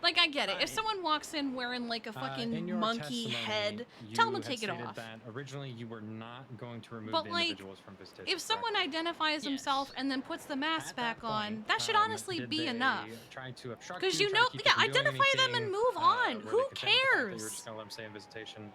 Speaker 2: Like, I get it. If someone walks in wearing like a
Speaker 14: In
Speaker 2: fucking
Speaker 14: your
Speaker 2: monkey
Speaker 14: testimony,
Speaker 2: head,
Speaker 14: you
Speaker 2: tell them
Speaker 14: had
Speaker 2: to take it
Speaker 14: stated
Speaker 2: off.
Speaker 14: That originally you were not going to remove
Speaker 2: But
Speaker 14: the
Speaker 2: like,
Speaker 14: individuals from visitation.
Speaker 2: if someone identifies himself and then puts the mask back on, that should honestly
Speaker 14: did
Speaker 2: be
Speaker 14: they
Speaker 2: enough.
Speaker 14: Try to obstruct
Speaker 2: Because
Speaker 14: you,
Speaker 2: you
Speaker 14: try
Speaker 2: know,
Speaker 14: to keep
Speaker 2: yeah,
Speaker 14: you from doing
Speaker 2: identify them and
Speaker 14: anything?
Speaker 2: move on.
Speaker 14: Were they
Speaker 2: Who
Speaker 14: content with the fact that You were
Speaker 2: cares?
Speaker 14: just gonna let them stay in visitation.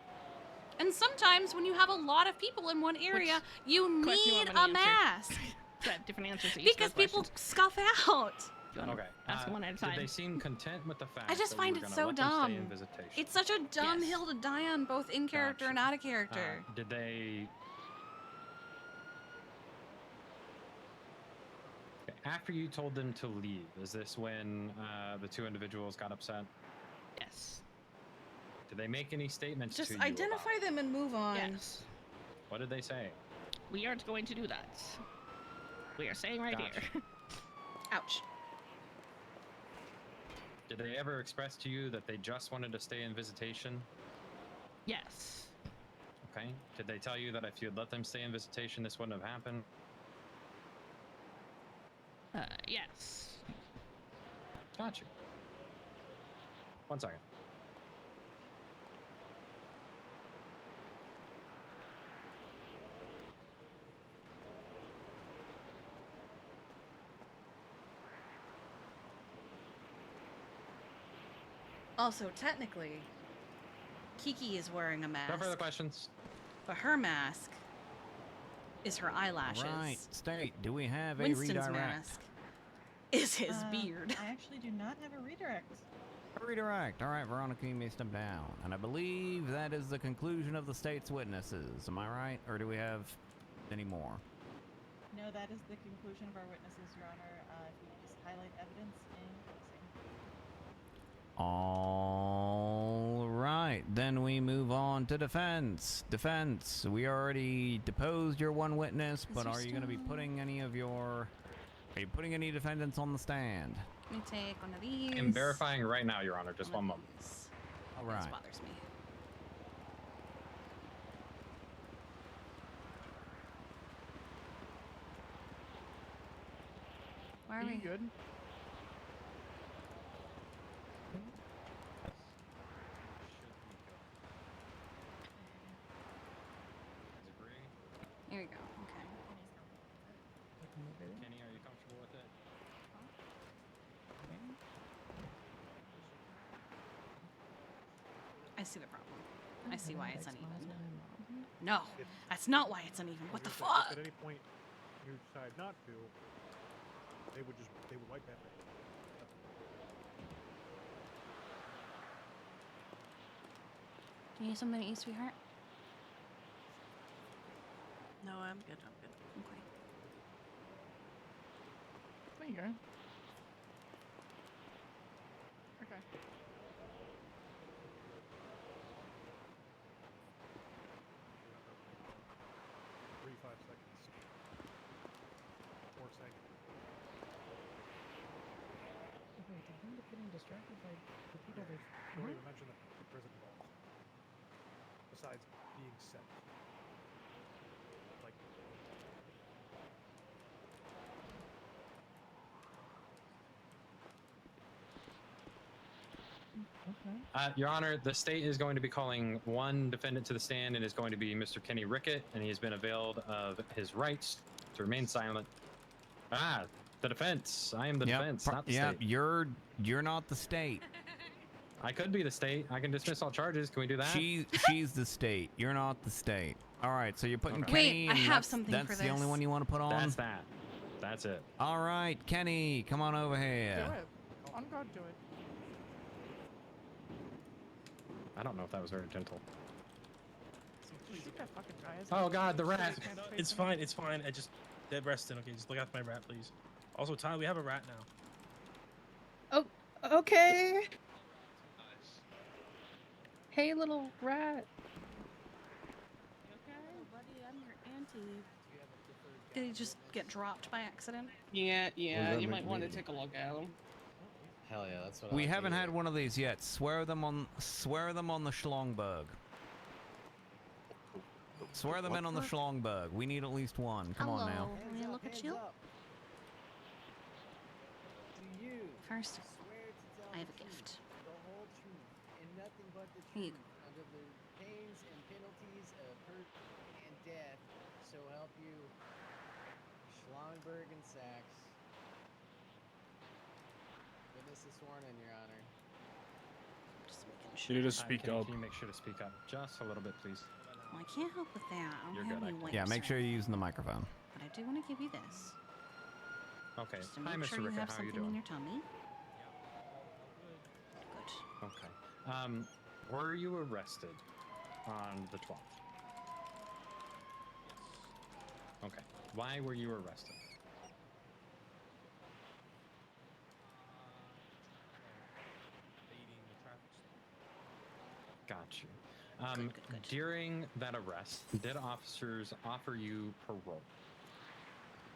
Speaker 2: And sometimes when you have a lot of people in one area, you
Speaker 9: question you
Speaker 2: need
Speaker 9: want me
Speaker 2: a
Speaker 9: to answer?
Speaker 2: mask.
Speaker 9: I have different answers to each of
Speaker 2: Because
Speaker 9: those
Speaker 2: people
Speaker 9: questions.
Speaker 2: scuff out.
Speaker 9: Do you want
Speaker 14: Okay.
Speaker 9: to ask one at a
Speaker 14: Did
Speaker 9: time?
Speaker 14: they seem content with the fact
Speaker 2: I just
Speaker 14: that
Speaker 2: find
Speaker 14: you were
Speaker 2: it
Speaker 14: gonna
Speaker 2: so
Speaker 14: let them
Speaker 2: dumb.
Speaker 14: stay in visitation?
Speaker 2: It's such a dumb hill to die on, both in character and out of character.
Speaker 14: Did they? Okay, after you told them to leave, is this when the 2 individuals got upset?
Speaker 9: Yes.
Speaker 14: Did they make any statements
Speaker 2: Just
Speaker 14: to you?
Speaker 2: identify them and move on.
Speaker 9: Yes.
Speaker 14: What did they say?
Speaker 9: We aren't going to do that. We are saying right
Speaker 14: Gotcha.
Speaker 9: here.
Speaker 2: Ouch.
Speaker 14: Did they ever express to you that they just wanted to stay in visitation?
Speaker 9: Yes.
Speaker 14: Okay. Did they tell you that if you had let them stay in visitation, this wouldn't have happened?
Speaker 9: Yes.
Speaker 14: Got you. 1 second.
Speaker 2: Also, technically, Kiki is wearing a mask.
Speaker 14: No further questions.
Speaker 2: But her mask is her eyelashes.
Speaker 13: All right, State, do we have a
Speaker 2: Winston's
Speaker 13: redirect?
Speaker 2: mask is his beard.
Speaker 17: I actually do not have a redirect.
Speaker 13: A redirect. All right, Veronica, you may step down. And I believe that is the conclusion of the State's witnesses. Am I right? Or do we have any more?
Speaker 17: No, that is the conclusion of our witnesses, Your Honor. If you could just highlight evidence in closing.
Speaker 13: All right, then we move on to defense. Defense, we already deposed your one witness, but are you going to be putting any of your... Are you putting any defendants on the stand?
Speaker 2: Let me take one of these.
Speaker 14: I'm verifying right now, Your Honor. Just one moment.
Speaker 13: All right.
Speaker 2: This bothers me. Where are we?
Speaker 3: Good.
Speaker 2: Here we go. Okay.
Speaker 14: Kenny, are you comfortable with it?
Speaker 2: I see the problem. I see why it's uneven. No, that's not why it's uneven. What the fuck?
Speaker 22: If at any point you decide not to, they would wipe that.
Speaker 2: Do you need something to eat, sweetheart?
Speaker 23: No, I'm good. I'm good.
Speaker 2: Okay.
Speaker 3: There you go. Okay.
Speaker 22: 3-5 seconds. 4 seconds.
Speaker 10: Wait, did he end up getting distracted by the people they...
Speaker 22: Don't even mention the prison ball. Besides being set. Like...
Speaker 14: Your Honor, the state is going to be calling one defendant to the stand, and is going to be Mr. Kenny Rickett, and he has been availed of his rights to remain silent. The defense. I am the defense, not the state.
Speaker 13: You're not the state.
Speaker 14: I could be the state. I can dismiss all charges. Can we do that?
Speaker 13: She's the state. You're not the state. All right, so you're putting
Speaker 14: Okay.
Speaker 13: Kenny.
Speaker 2: Wait, I
Speaker 13: and
Speaker 2: have
Speaker 13: that's,
Speaker 2: something
Speaker 13: that's
Speaker 2: for
Speaker 13: the only
Speaker 2: this.
Speaker 13: one you want to put on.
Speaker 14: That's that. That's it.
Speaker 13: All right, Kenny, come on over here.
Speaker 3: Do it. On God, do it.
Speaker 14: I don't know if that was very gentle.
Speaker 3: Shoot that fucking guy.
Speaker 14: Oh God, the rat.
Speaker 11: It's fine. It's fine. I just dead resting. Okay, just look after my rat, please. Also, Ty, we have a rat now.
Speaker 23: Oh, okay. Hey, little rat.
Speaker 17: Buddy, I'm your auntie.
Speaker 2: Did he just get dropped by accident?
Speaker 23: Yeah,
Speaker 20: that
Speaker 23: you
Speaker 20: make
Speaker 23: might want to
Speaker 20: me?
Speaker 23: take a look at him.
Speaker 1: Hell yeah, that's what
Speaker 13: We
Speaker 1: I
Speaker 13: haven't had one of these yet. Swear them on the Schlongberg. Swear them in on the Schlongberg. We need at least one. Come on now.
Speaker 2: Let me look at you. First, I have a gift. Here you go.
Speaker 7: Under the pains and penalties of hurt and death, so help you, Schlongberg and Sachs. Witness is sworn in, Your Honor.
Speaker 2: Just making
Speaker 5: You
Speaker 2: sure.
Speaker 5: need to speak
Speaker 14: Kenny,
Speaker 5: up.
Speaker 14: Can you make sure to speak up just a little bit, please?
Speaker 2: Well, I can't help with that. I don't
Speaker 14: You're
Speaker 2: have
Speaker 14: good,
Speaker 2: any
Speaker 14: I
Speaker 2: wipes.
Speaker 13: Yeah, make
Speaker 2: or
Speaker 13: sure you're
Speaker 2: anything.
Speaker 13: using the microphone.
Speaker 2: But I do want to give you this.
Speaker 14: Okay.
Speaker 2: Just to
Speaker 14: Hi,
Speaker 2: make
Speaker 14: Mr.
Speaker 2: sure you
Speaker 14: Rickett.
Speaker 2: have
Speaker 14: How are you
Speaker 2: something in
Speaker 14: doing?
Speaker 2: your tummy. Good.
Speaker 14: Okay. Were you arrested on the 12th? Okay. Why were you arrested? Got you.
Speaker 2: Good.
Speaker 14: During that arrest, did officers offer you parole?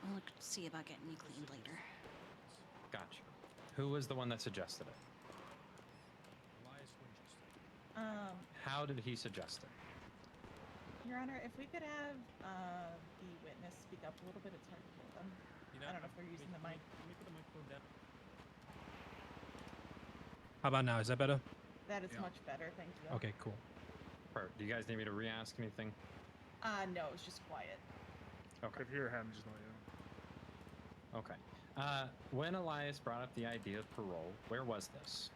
Speaker 2: We'll look to see about getting you cleaned later.
Speaker 14: Got you. Who was the one that suggested it? How did he suggest it?
Speaker 17: Your Honor, if we could have the witness speak up a little bit, it's hard to hear them. I don't know if they're using the mic.
Speaker 11: How about now? Is that better?
Speaker 17: That is much better, thank you.
Speaker 11: Okay, cool.
Speaker 14: Perfect. Do you guys need me to re-ask anything?
Speaker 17: No, it's just quiet.
Speaker 14: Okay.
Speaker 5: If your hand just not you.
Speaker 14: Okay. When Elias brought up the idea of parole, where was this?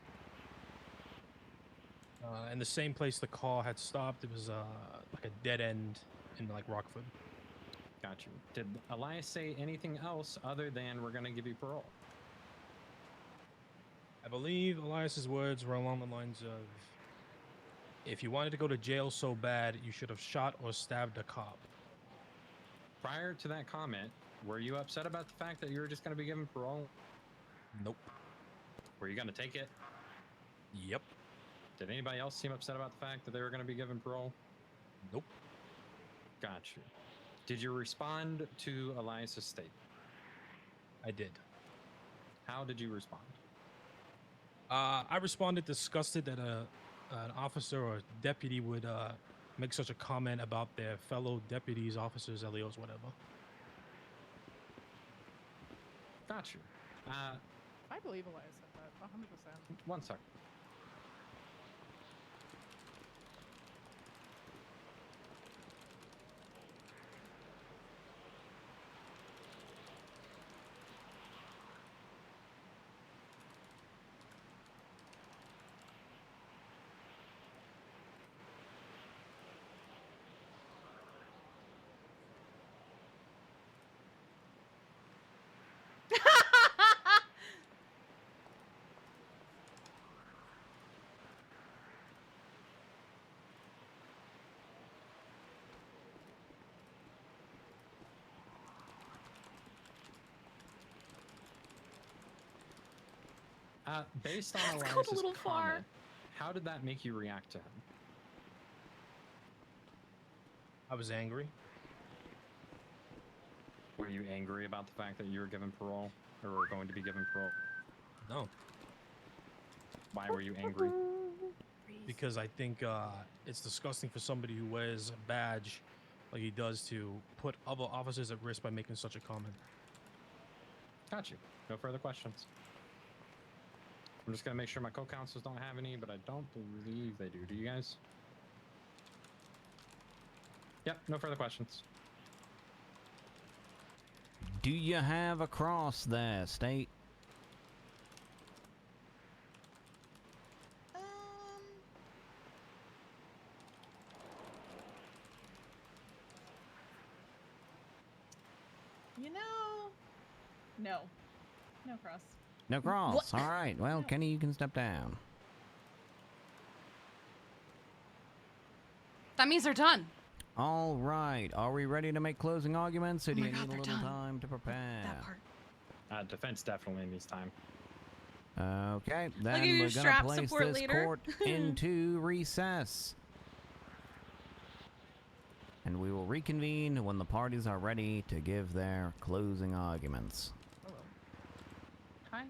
Speaker 11: In the same place the car had stopped, it was like a dead end in like Rockford.
Speaker 14: Got you. Did Elias say anything else other than we're going to give you parole?
Speaker 11: I believe Elias's words were along the lines of, if you wanted to go to jail so bad, you should have shot or stabbed a cop.
Speaker 14: Prior to that comment, were you upset about the fact that you were just going to be given parole?
Speaker 11: Nope.
Speaker 14: Were you going to take it?
Speaker 11: Yep.
Speaker 14: Did anybody else seem upset about the fact that they were going to be given parole?
Speaker 11: Nope.
Speaker 14: Got you. Did you respond to Elias's statement?
Speaker 11: I did.
Speaker 14: How did you respond?
Speaker 11: I responded disgusted that an officer or deputy would make such a comment about their fellow deputies, officers, LEOs, whatever.
Speaker 14: Got you.
Speaker 3: I believe Elias said that, 100%.
Speaker 14: One sec. Based on
Speaker 9: That's
Speaker 14: Elias's
Speaker 9: gone a little far.
Speaker 14: comment, how did that make you react to him?
Speaker 11: I was angry.
Speaker 14: Were you angry about the fact that you were given parole, or were going to be given parole?
Speaker 11: No.
Speaker 14: Why were you angry?
Speaker 11: Because I think it's disgusting for somebody who wears a badge like he does to put other officers at risk by making such a comment.
Speaker 14: Got you. No further questions. I'm just gonna make sure my co-counsels don't have any, but I don't believe they do. Do you guys? Yep, no further questions.
Speaker 13: Do you have a cross there, State?
Speaker 17: You know, no cross.
Speaker 13: No cross. All right. Well, Kenny, you can step down.
Speaker 2: That means they're done.
Speaker 13: All right. Are we ready to make closing arguments, or
Speaker 2: Oh
Speaker 13: do
Speaker 2: my
Speaker 13: you
Speaker 2: God,
Speaker 13: need a
Speaker 2: they're
Speaker 13: little
Speaker 2: done.
Speaker 13: time to prepare?
Speaker 2: That part.
Speaker 14: Defense definitely needs time.
Speaker 13: Okay,
Speaker 2: at
Speaker 13: then
Speaker 2: your
Speaker 13: we're gonna
Speaker 2: strap
Speaker 13: place
Speaker 2: support
Speaker 13: this
Speaker 2: leader.
Speaker 13: court into recess. And we will reconvene when the parties are ready to give their closing arguments.
Speaker 2: Hi.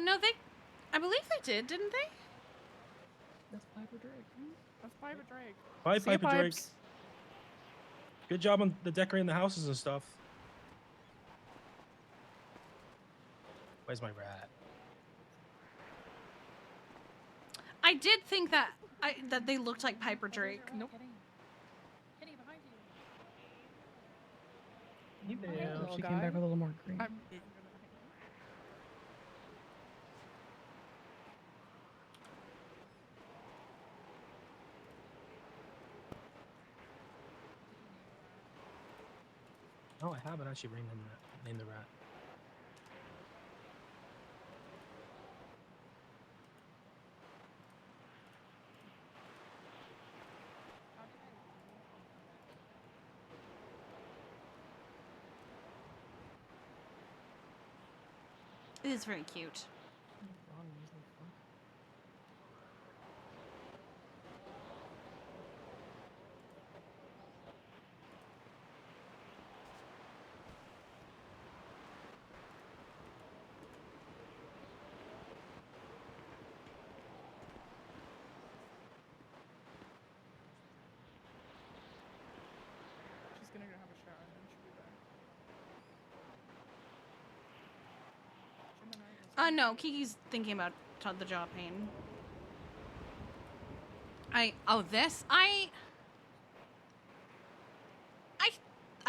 Speaker 2: No, I believe they did, didn't they?
Speaker 10: That's Piper Drake.
Speaker 3: That's Piper Drake.
Speaker 11: Bye,
Speaker 3: See ya,
Speaker 11: Piper Drake.
Speaker 3: Pipes.
Speaker 11: Good job on the decorating the houses and stuff. Where's my rat?
Speaker 2: I did think that that they looked like Piper Drake.
Speaker 3: Nope.
Speaker 10: Kenny, behind
Speaker 11: Hey there.
Speaker 10: you. She came back with a little more green.
Speaker 11: No, I haven't actually named the rat.
Speaker 2: It is very cute.
Speaker 3: She's gonna go have a shower and then she'll be back.
Speaker 2: No, Kiki's thinking about the jaw pain. This? I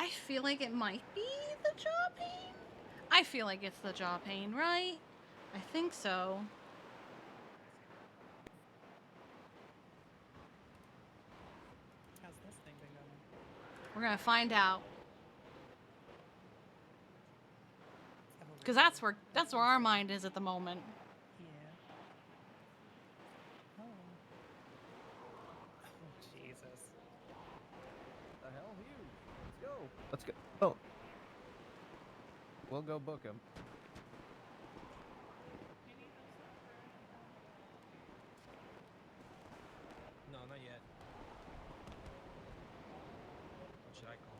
Speaker 2: feel like it might be the jaw pain. I feel like it's the jaw pain, right? I think so.
Speaker 23: How's this thing been going?
Speaker 2: We're gonna find out. Cause that's where our mind is at the moment.
Speaker 23: Yeah. Oh. Oh, Jesus.
Speaker 6: The hell, Hugh? Let's go. Let's go. Oh. We'll go book him.
Speaker 11: No, not yet. What should I call?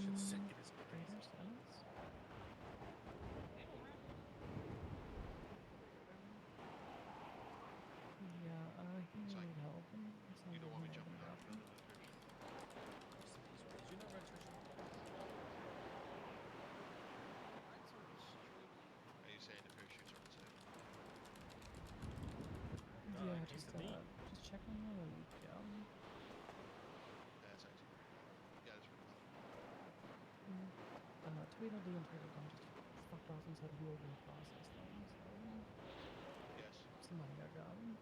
Speaker 11: Should send you this
Speaker 10: Yeah, he needed help.
Speaker 12: You don't want me jumping out for another
Speaker 11: Did you know registration?
Speaker 12: Are you saying the parachutes are unsafe?
Speaker 10: Yeah, just check on the loop, yeah.
Speaker 12: That's actually pretty good. You guys were
Speaker 10: Tweedledee and Pendragon just fucked off and said who will process them, so...
Speaker 12: Yes.
Speaker 10: Some money got gotten.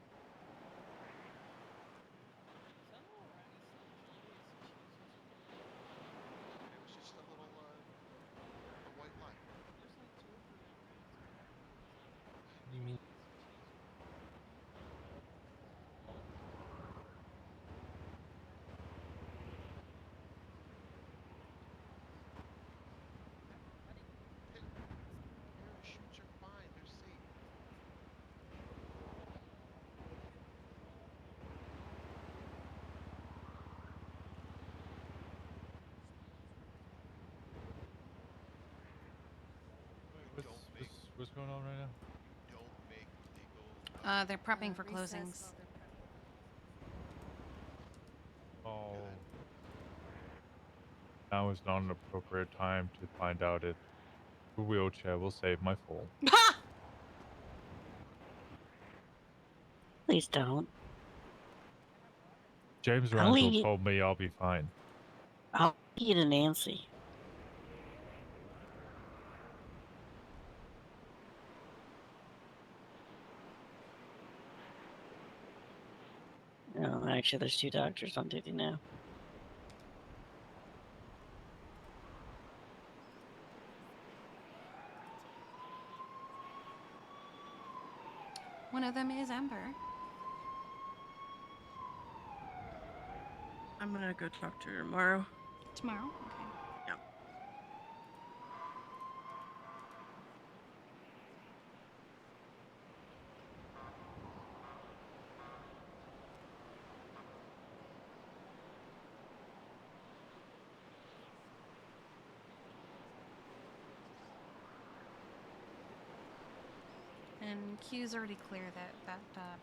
Speaker 12: It was just a little, a white line.
Speaker 11: What do you mean?
Speaker 12: Parachutes are fine. They're safe.
Speaker 8: What's going on right now?
Speaker 12: Don't make legal.
Speaker 2: They're prepping for closings.
Speaker 8: Oh. Now is not an appropriate time to find out if a wheelchair will save my fall.
Speaker 21: Please don't.
Speaker 8: James
Speaker 21: I'll
Speaker 8: Randall
Speaker 21: eat-
Speaker 8: told me I'll be fine.
Speaker 21: I'll eat a Nancy. No, actually, there's 2 doctors on duty now.
Speaker 2: One of them is Ember.
Speaker 23: I'm gonna go talk to her tomorrow.
Speaker 2: Tomorrow? Okay.
Speaker 23: Yeah.
Speaker 2: And Q's already clear that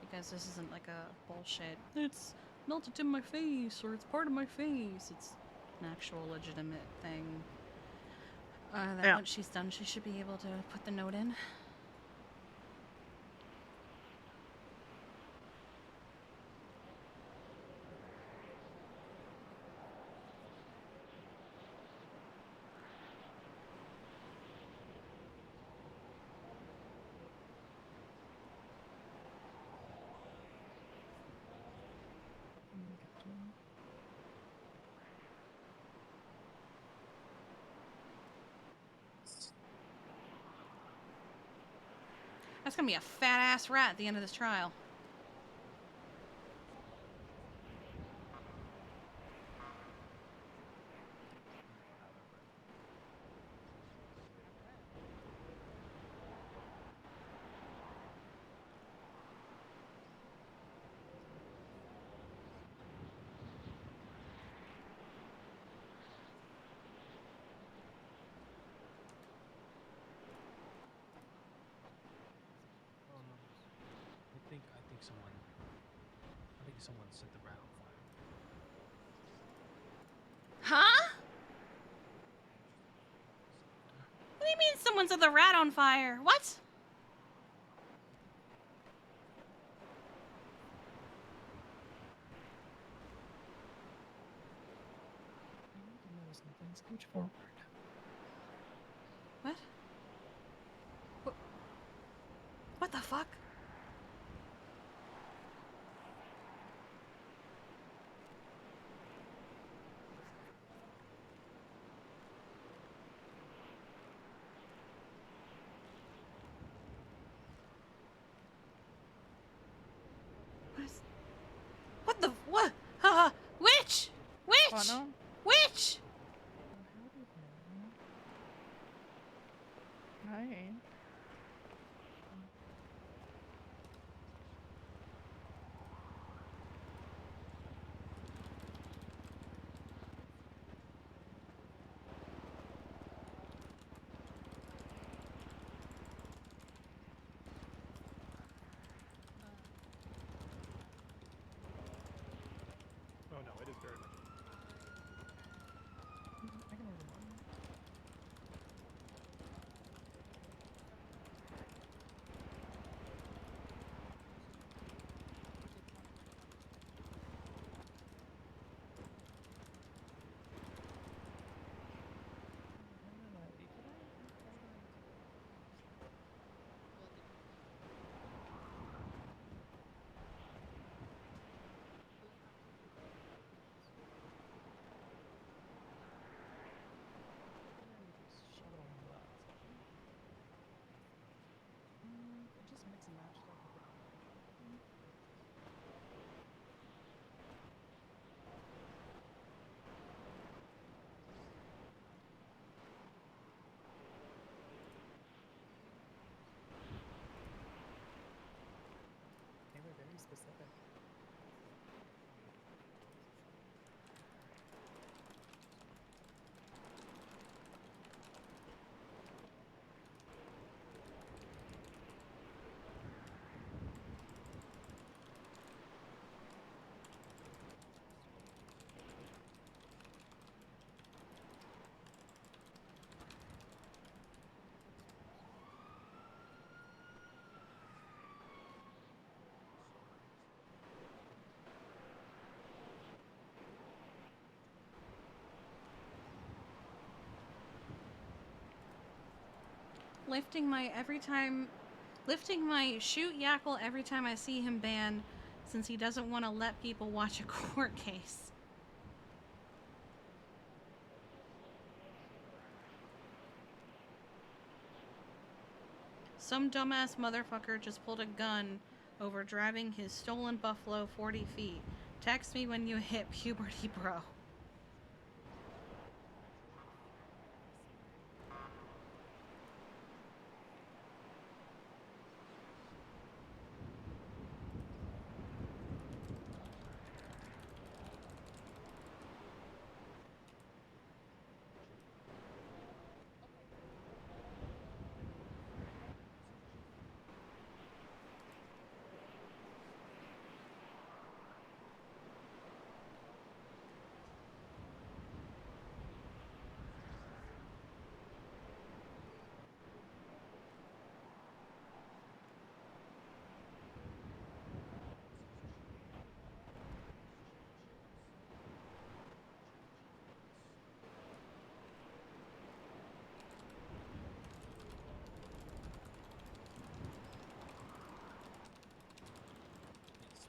Speaker 2: because this isn't like a bullshit. It's melted in my face, or it's part of my face. It's an actual legitimate thing. That once she's done, she should be able to put the note in. That's gonna be a fat ass rat at the end of this trial.
Speaker 11: I think someone set the rat on fire.
Speaker 2: Huh? What do you Someone set the rat on fire. What?
Speaker 10: Scooch forward.
Speaker 2: What? What the fuck? What the what? Witch! Witch!
Speaker 23: Oh, no?
Speaker 2: Witch!
Speaker 23: Hi.
Speaker 22: Oh no, it is very much.
Speaker 10: I can order one. Just mix and match stuff. They were very specific.
Speaker 2: Lifting my shoot Yackle every time I see him banned, since he doesn't want to let people watch a court case. Some dumbass motherfucker just pulled a gun over driving his stolen Buffalo 40 feet. Text me when you hit puberty, bro.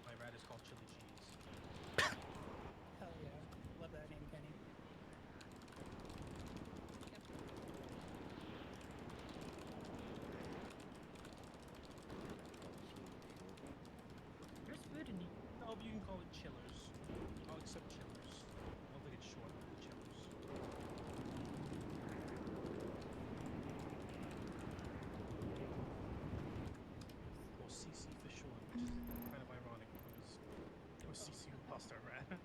Speaker 11: My rat is called chili cheese.
Speaker 10: Hell yeah. Love that name, Kenny.
Speaker 11: There's food in it. No, but you can call it chillers. I'll accept chillers. I don't think it's short for chillers. Or CC for short, which is kind of ironic because it was CC who lost our rat.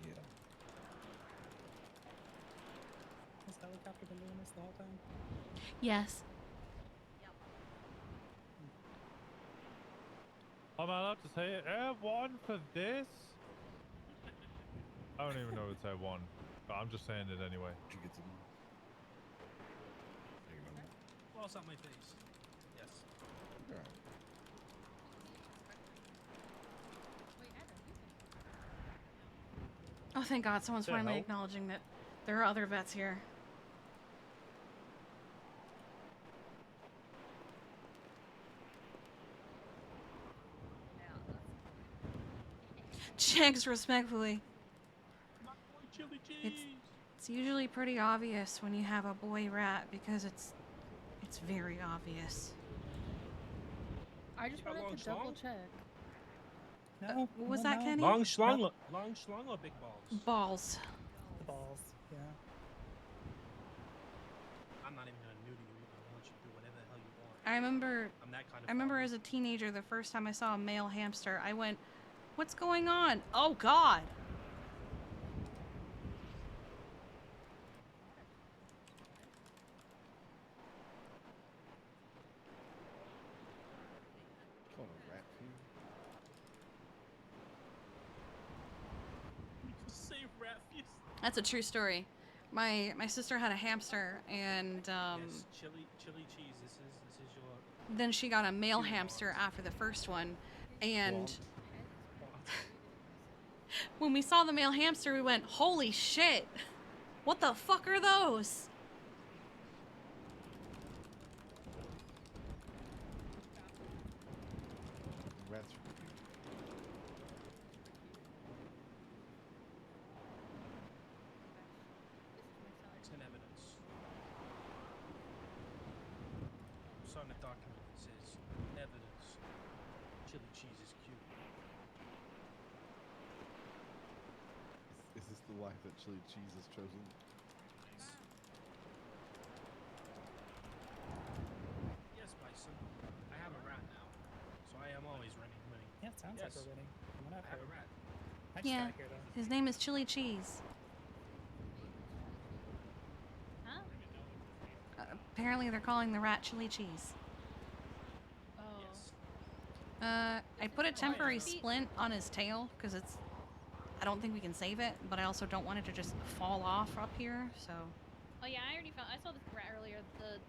Speaker 10: Yeah. Has helicopter been doing this the whole time?
Speaker 2: Yes.
Speaker 8: Am I allowed to say it? Air 1 for this? I don't even know if it's Air 1, but I'm just saying it anyway.
Speaker 11: Floss out my face. Yes.
Speaker 2: Oh, thank God, someone's
Speaker 8: The
Speaker 2: finally
Speaker 8: hell?
Speaker 2: acknowledging that there are other vets here. Checks respectfully. It's usually pretty obvious when you have a boy rat because it's very obvious.
Speaker 3: I just wanted to double check.
Speaker 10: No.
Speaker 2: What was that, Kenny?
Speaker 11: Long schlong or big balls?
Speaker 2: Balls.
Speaker 10: The balls. Yeah.
Speaker 11: I'm not even gonna nude you. I want you to do whatever the hell you want.
Speaker 2: I remember.
Speaker 11: I'm that kind of.
Speaker 2: I remember as a teenager, the first time I saw a male hamster, I went, "What's going on? Oh God!"
Speaker 11: Say rat feast.
Speaker 2: That's a true story. My sister had a hamster, and
Speaker 11: Yes, chili cheese. This is your.
Speaker 2: then she got a male hamster after the first one, and when we saw the male hamster, we went, "Holy shit! What the fuck are those?"
Speaker 11: It's in evidence. Sign the document that says in evidence. Chili cheese is cute.
Speaker 15: Is this the life that chili cheese has chosen?
Speaker 11: Yes, Bison. I have a rat now, so I am always winning.
Speaker 10: Yeah, it sounds like we're winning. From what I've
Speaker 11: I have
Speaker 10: heard.
Speaker 11: a rat.
Speaker 10: I just
Speaker 2: Yeah,
Speaker 10: got here though.
Speaker 2: his name is Chili Cheese. Apparently, they're calling the rat Chili Cheese. I put a temporary splint on his tail because it's. I don't think we can save it, but I also don't want it to just fall off up here. So.
Speaker 16: Oh yeah, I already found. I saw this rat earlier. The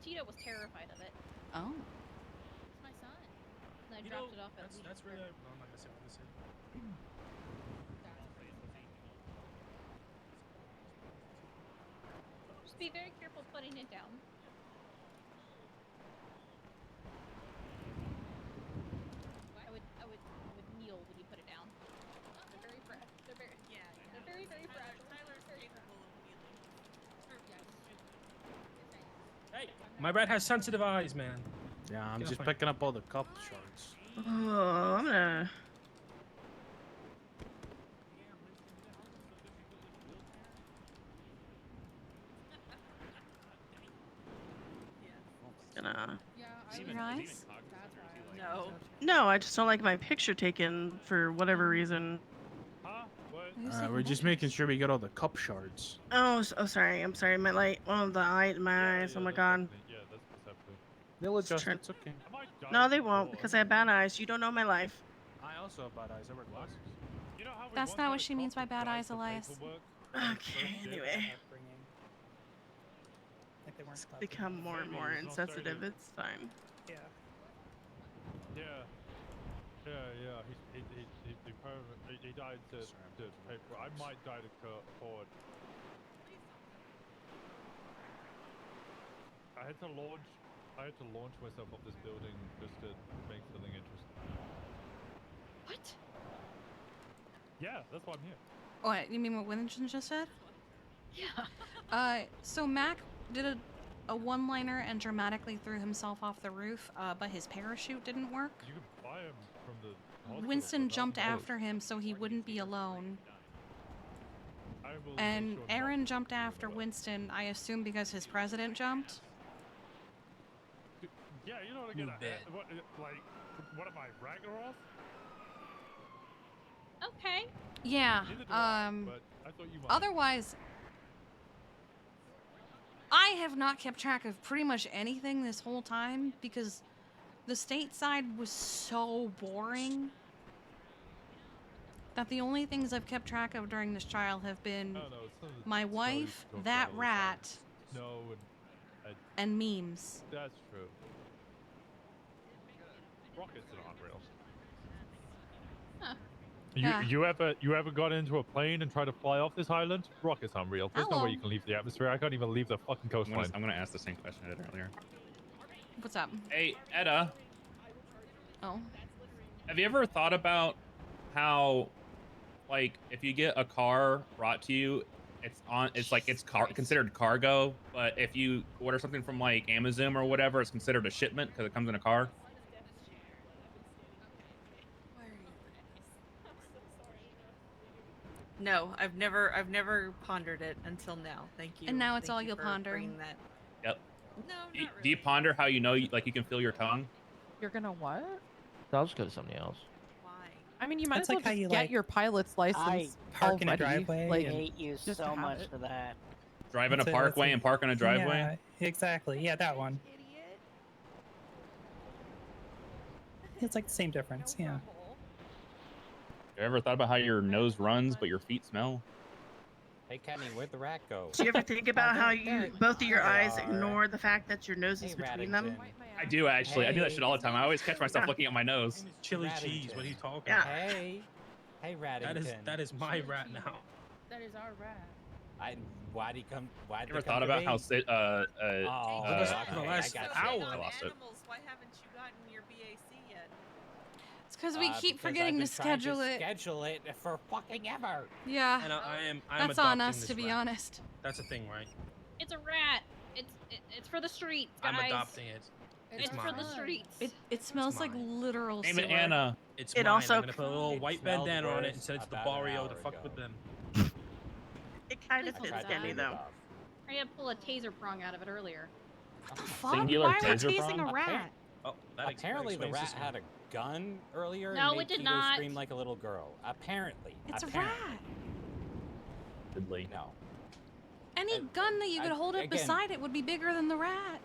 Speaker 16: Tito was terrified of it.
Speaker 2: Oh.
Speaker 16: It's my son. And I
Speaker 11: You
Speaker 16: dropped
Speaker 11: know,
Speaker 16: it off at.
Speaker 11: that's really. No, I'm not gonna say what I'm gonna say.
Speaker 16: Just be very careful putting it down. I would kneel when you put it down. They're very fragile. They're very They're very fragile. Tyler's capable of kneeling.
Speaker 11: Hey, my rat has sensitive eyes, man.
Speaker 5: Yeah, I'm
Speaker 11: Get off
Speaker 5: just
Speaker 11: my-
Speaker 5: picking up all the cup shards.
Speaker 23: Oh, I'm gonna. Gonna.
Speaker 2: Surprise?
Speaker 23: No. No, I just don't like my picture taken for whatever reason.
Speaker 5: We're just making sure we get all the cup shards.
Speaker 23: Oh, sorry. I'm sorry. My light. Oh, my eyes. Oh my god.
Speaker 8: Yeah, that's what's happening.
Speaker 5: They'll adjust.
Speaker 23: Try-
Speaker 5: It's okay.
Speaker 23: No, they won't because I have bad eyes. You don't know my life.
Speaker 5: I also have bad eyes. I wear glasses.
Speaker 2: That's not what she means by bad eyes, Elias.
Speaker 23: Okay. Anyway,
Speaker 10: Like they weren't
Speaker 23: it's become more and more insensitive. It's fine.
Speaker 10: Yeah.
Speaker 8: Yeah. He died to pay for. I might die to afford. I had to launch myself off this building just to make something interesting.
Speaker 2: What?
Speaker 8: Yeah, that's why I'm here.
Speaker 2: What? You mean what Winston just said?
Speaker 16: Yeah.
Speaker 2: So Mac did a one-liner and dramatically threw himself off the roof, but his parachute didn't work.
Speaker 8: You can buy him from the hospital
Speaker 2: Winston
Speaker 8: for
Speaker 2: jumped
Speaker 8: $1,000.
Speaker 2: after him so he wouldn't be alone.
Speaker 8: I will make
Speaker 2: And
Speaker 8: sure
Speaker 2: Aaron jumped after Winston, I assume because his president jumped.
Speaker 8: Yeah, you know what I
Speaker 11: You
Speaker 8: get.
Speaker 11: bet.
Speaker 8: What am I, Ragnarok?
Speaker 16: Okay.
Speaker 2: Yeah.
Speaker 8: Neither do I, but I thought you might.
Speaker 2: Otherwise, I have not kept track of pretty much anything this whole time because The state side was so boring that the only things I've kept track of during this trial have been my wife, that rat,
Speaker 8: No,
Speaker 2: and memes.
Speaker 8: that's true. Rockets are not real.
Speaker 2: Huh.
Speaker 8: You ever got into a plane and tried to fly off this island? Rockets aren't real. There's no way you can leave the atmosphere. I can't even leave the fucking coastline.
Speaker 4: I'm gonna ask the same question I did earlier.
Speaker 2: What's up?
Speaker 4: Hey, Etta.
Speaker 2: Oh.
Speaker 4: Have you ever thought about how, like, if you get a car brought to you, it's considered cargo, but if you order something from like Amazon or whatever, it's considered a shipment because it comes in a car?
Speaker 18: No, I've never pondered it until now. Thank you.
Speaker 2: And now it's
Speaker 18: Thank
Speaker 2: all
Speaker 18: you
Speaker 2: you'll
Speaker 18: for
Speaker 2: ponder.
Speaker 18: bringing that.
Speaker 4: Yep.
Speaker 18: No,
Speaker 4: Do you ponder how you know, like, you can feel your tongue?
Speaker 19: You're gonna what?
Speaker 24: I'll just go to something else.
Speaker 19: I mean, you might
Speaker 22: That's
Speaker 19: as well
Speaker 22: like how
Speaker 19: just
Speaker 22: you,
Speaker 19: get
Speaker 22: like,
Speaker 19: your pilot's license
Speaker 22: park in a
Speaker 19: already.
Speaker 22: driveway
Speaker 19: Like,
Speaker 22: and-
Speaker 21: hate you
Speaker 19: just to
Speaker 21: so
Speaker 19: have
Speaker 21: much
Speaker 19: it.
Speaker 21: for that.
Speaker 4: Drive in a
Speaker 22: That's
Speaker 4: parkway and park on a driveway?
Speaker 22: Yeah, exactly. Yeah, that one. It's like the same difference. Yeah.
Speaker 4: You ever thought about how your nose runs but your feet smell?
Speaker 25: Hey, Kenny, where'd the rat go?
Speaker 23: Do you ever think about how you both of your
Speaker 25: There they
Speaker 23: eyes
Speaker 25: are.
Speaker 23: ignore the fact that your nose is
Speaker 25: Hey,
Speaker 23: between them?
Speaker 25: Raddington.
Speaker 4: I do, actually. I do that shit all the time. I always catch myself looking at my nose.
Speaker 11: Chili cheese. What are you talking
Speaker 23: Yeah.
Speaker 11: about?
Speaker 25: Hey, Raddington.
Speaker 11: That is my rat now.
Speaker 16: That is our rat.
Speaker 25: Why'd he come? Why'd
Speaker 4: You ever thought about how
Speaker 25: I
Speaker 11: last
Speaker 25: got
Speaker 11: hour.
Speaker 25: you.
Speaker 4: I lost it.
Speaker 18: Why haven't you gotten your BAC yet?
Speaker 2: It's because we keep
Speaker 25: Because
Speaker 2: forgetting
Speaker 25: I've
Speaker 2: to
Speaker 25: been trying
Speaker 2: schedule it.
Speaker 25: Schedule it for fucking ever.
Speaker 2: Yeah.
Speaker 11: And I'm
Speaker 2: That's on
Speaker 11: adopting
Speaker 2: us,
Speaker 11: this
Speaker 2: to be
Speaker 11: rat.
Speaker 2: honest.
Speaker 11: That's a thing, right?
Speaker 16: It's a rat. It's for the streets, guys.
Speaker 11: I'm adopting it.
Speaker 16: It's for the streets.
Speaker 2: It smells like literal
Speaker 4: Name it
Speaker 2: sewer.
Speaker 4: Anna.
Speaker 11: It's
Speaker 23: It
Speaker 11: mine.
Speaker 23: also-
Speaker 11: I'm gonna put a little white
Speaker 25: smelled
Speaker 11: bandana on it
Speaker 25: worse
Speaker 11: and send it to the
Speaker 25: about an
Speaker 11: barrio
Speaker 25: hour
Speaker 11: to fuck
Speaker 25: ago.
Speaker 11: with them.
Speaker 23: It kind of
Speaker 16: Please
Speaker 23: fits
Speaker 16: don't
Speaker 23: Kenny
Speaker 16: die.
Speaker 23: though.
Speaker 16: I had to pull a taser prong out of it earlier.
Speaker 2: Fuck?
Speaker 4: Singular
Speaker 2: Why are we
Speaker 4: taser
Speaker 2: chasing
Speaker 4: prong?
Speaker 2: a rat?
Speaker 11: Oh, that
Speaker 25: Apparently, the
Speaker 11: explains
Speaker 25: rat
Speaker 11: this
Speaker 25: had a gun earlier.
Speaker 16: No,
Speaker 25: and made
Speaker 16: it did
Speaker 25: Tito
Speaker 16: not.
Speaker 25: Scream like a little girl. Apparently.
Speaker 2: It's a
Speaker 25: Apparently.
Speaker 2: rat.
Speaker 25: No.
Speaker 2: Any gun that you could hold it
Speaker 25: again-
Speaker 2: beside it would be bigger than the rat.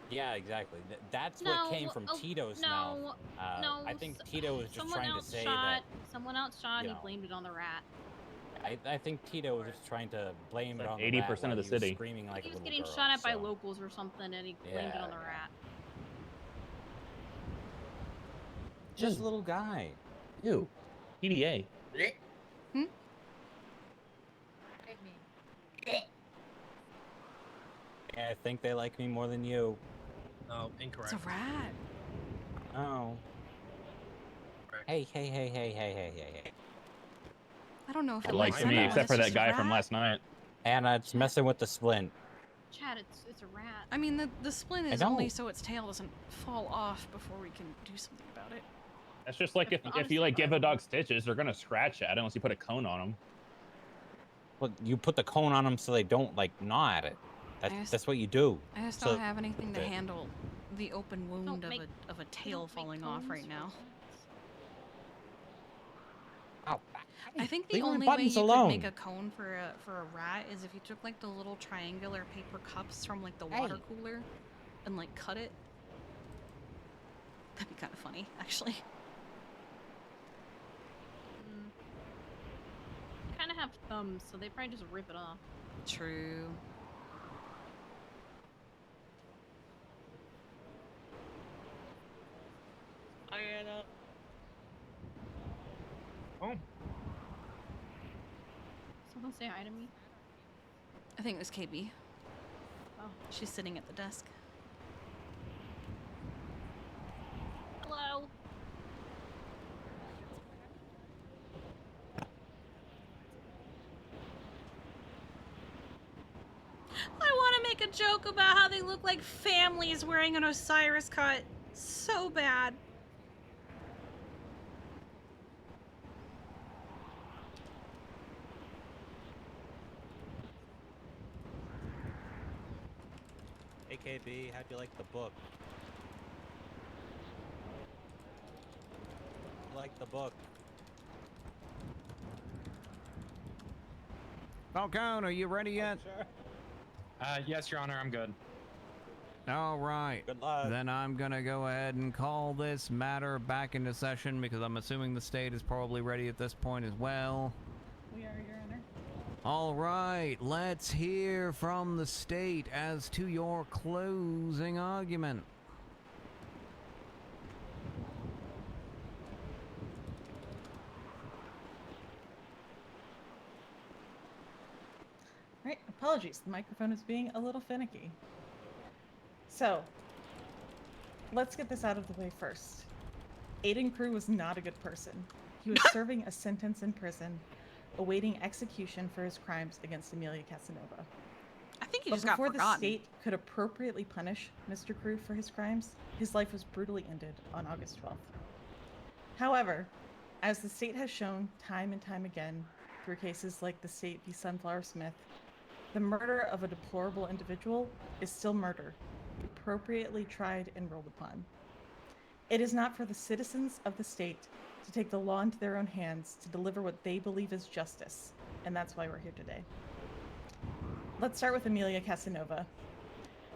Speaker 25: Yeah, exactly. That's
Speaker 16: No,
Speaker 25: what came from
Speaker 16: oh,
Speaker 25: Tito's
Speaker 16: no,
Speaker 25: mouth.
Speaker 16: no.
Speaker 25: I think Tito was just
Speaker 16: Someone
Speaker 25: trying to
Speaker 16: else
Speaker 25: say
Speaker 16: shot. Someone else shot.
Speaker 25: you
Speaker 16: He
Speaker 25: know.
Speaker 16: blamed it on the rat.
Speaker 25: that. I think Tito was just trying to blame it
Speaker 4: Like
Speaker 25: on
Speaker 4: 80%
Speaker 25: the rat
Speaker 4: of
Speaker 25: while
Speaker 4: the
Speaker 25: he was
Speaker 4: city.
Speaker 25: screaming like
Speaker 16: He
Speaker 25: a
Speaker 16: was
Speaker 25: little
Speaker 16: getting
Speaker 25: girl,
Speaker 16: shot at by
Speaker 25: so-
Speaker 16: locals or something, and he blamed it on the rat.
Speaker 25: Just a little guy.
Speaker 4: Ew. PDA.
Speaker 25: Yeah, I think they like me more than you.
Speaker 11: No, incorrect.
Speaker 2: It's a rat.
Speaker 25: Oh. Hey.
Speaker 2: I don't know if
Speaker 4: It
Speaker 2: it
Speaker 4: likes
Speaker 2: anyone,
Speaker 4: me, except for
Speaker 2: it's
Speaker 4: that
Speaker 2: just a
Speaker 4: guy from
Speaker 2: rat.
Speaker 4: last night.
Speaker 25: Anna, it's messing with the splint.
Speaker 16: Chad, it's a rat.
Speaker 2: I mean, the splint
Speaker 25: I
Speaker 2: is only
Speaker 25: know.
Speaker 2: so its tail doesn't fall off before we can do something about it.
Speaker 4: That's just like if you like give a dog stitches, they're gonna scratch at it unless you put a cone on them.
Speaker 25: Well, you put the cone on them so they don't like gnaw at it. That's what you do.
Speaker 2: I just
Speaker 25: So-
Speaker 2: don't have anything to
Speaker 25: the-
Speaker 2: handle the open wound
Speaker 16: make-
Speaker 2: of a tail falling off right now.
Speaker 25: Ow.
Speaker 2: I think the
Speaker 25: Leave my
Speaker 2: only way
Speaker 25: buttons
Speaker 2: you
Speaker 25: alone.
Speaker 2: could make a cone for a rat is if you took like the little triangular paper cups from like the water cooler and like cut it. That'd be kind of funny, actually.
Speaker 16: Kind of have thumbs, so they probably just rip it off.
Speaker 2: True.
Speaker 11: Oh.
Speaker 16: Someone say hi to me.
Speaker 2: I think it was KB.
Speaker 16: Oh.
Speaker 2: She's sitting at the desk.
Speaker 16: Hello.
Speaker 2: I want to make a joke about how they look like families wearing an Osiris cut. So bad.
Speaker 25: AKB, how'd you like the book? Like the book.
Speaker 13: Falcone, are you ready yet?
Speaker 14: Yes, Your Honor, I'm good.
Speaker 13: All right.
Speaker 25: Good luck.
Speaker 13: Then I'm going to go ahead and call this matter back into session because I'm assuming the state is probably ready at this point as well.
Speaker 23: We are, Your Honor.
Speaker 13: All right. Let's hear from the state as to your closing argument.
Speaker 23: Right, apologies. The microphone is being a little finicky. So, let's get this out of the way first. Aiden Crew was not a good person. He was serving a sentence in prison, awaiting execution for his crimes against Amelia Casanova.
Speaker 18: I think he
Speaker 23: But
Speaker 18: just got
Speaker 23: before the
Speaker 18: forgotten.
Speaker 23: state could appropriately punish Mr. Crew for his crimes, his life was brutally ended on August 12th. However, as the state has shown time and time again through cases like the State v. Sunflower Smith, the murder of a deplorable individual is still murder, appropriately tried and ruled upon. It is not for the citizens of the state to take the law into their own hands to deliver what they believe is justice, and that's why we're here today. Let's start with Amelia Casanova.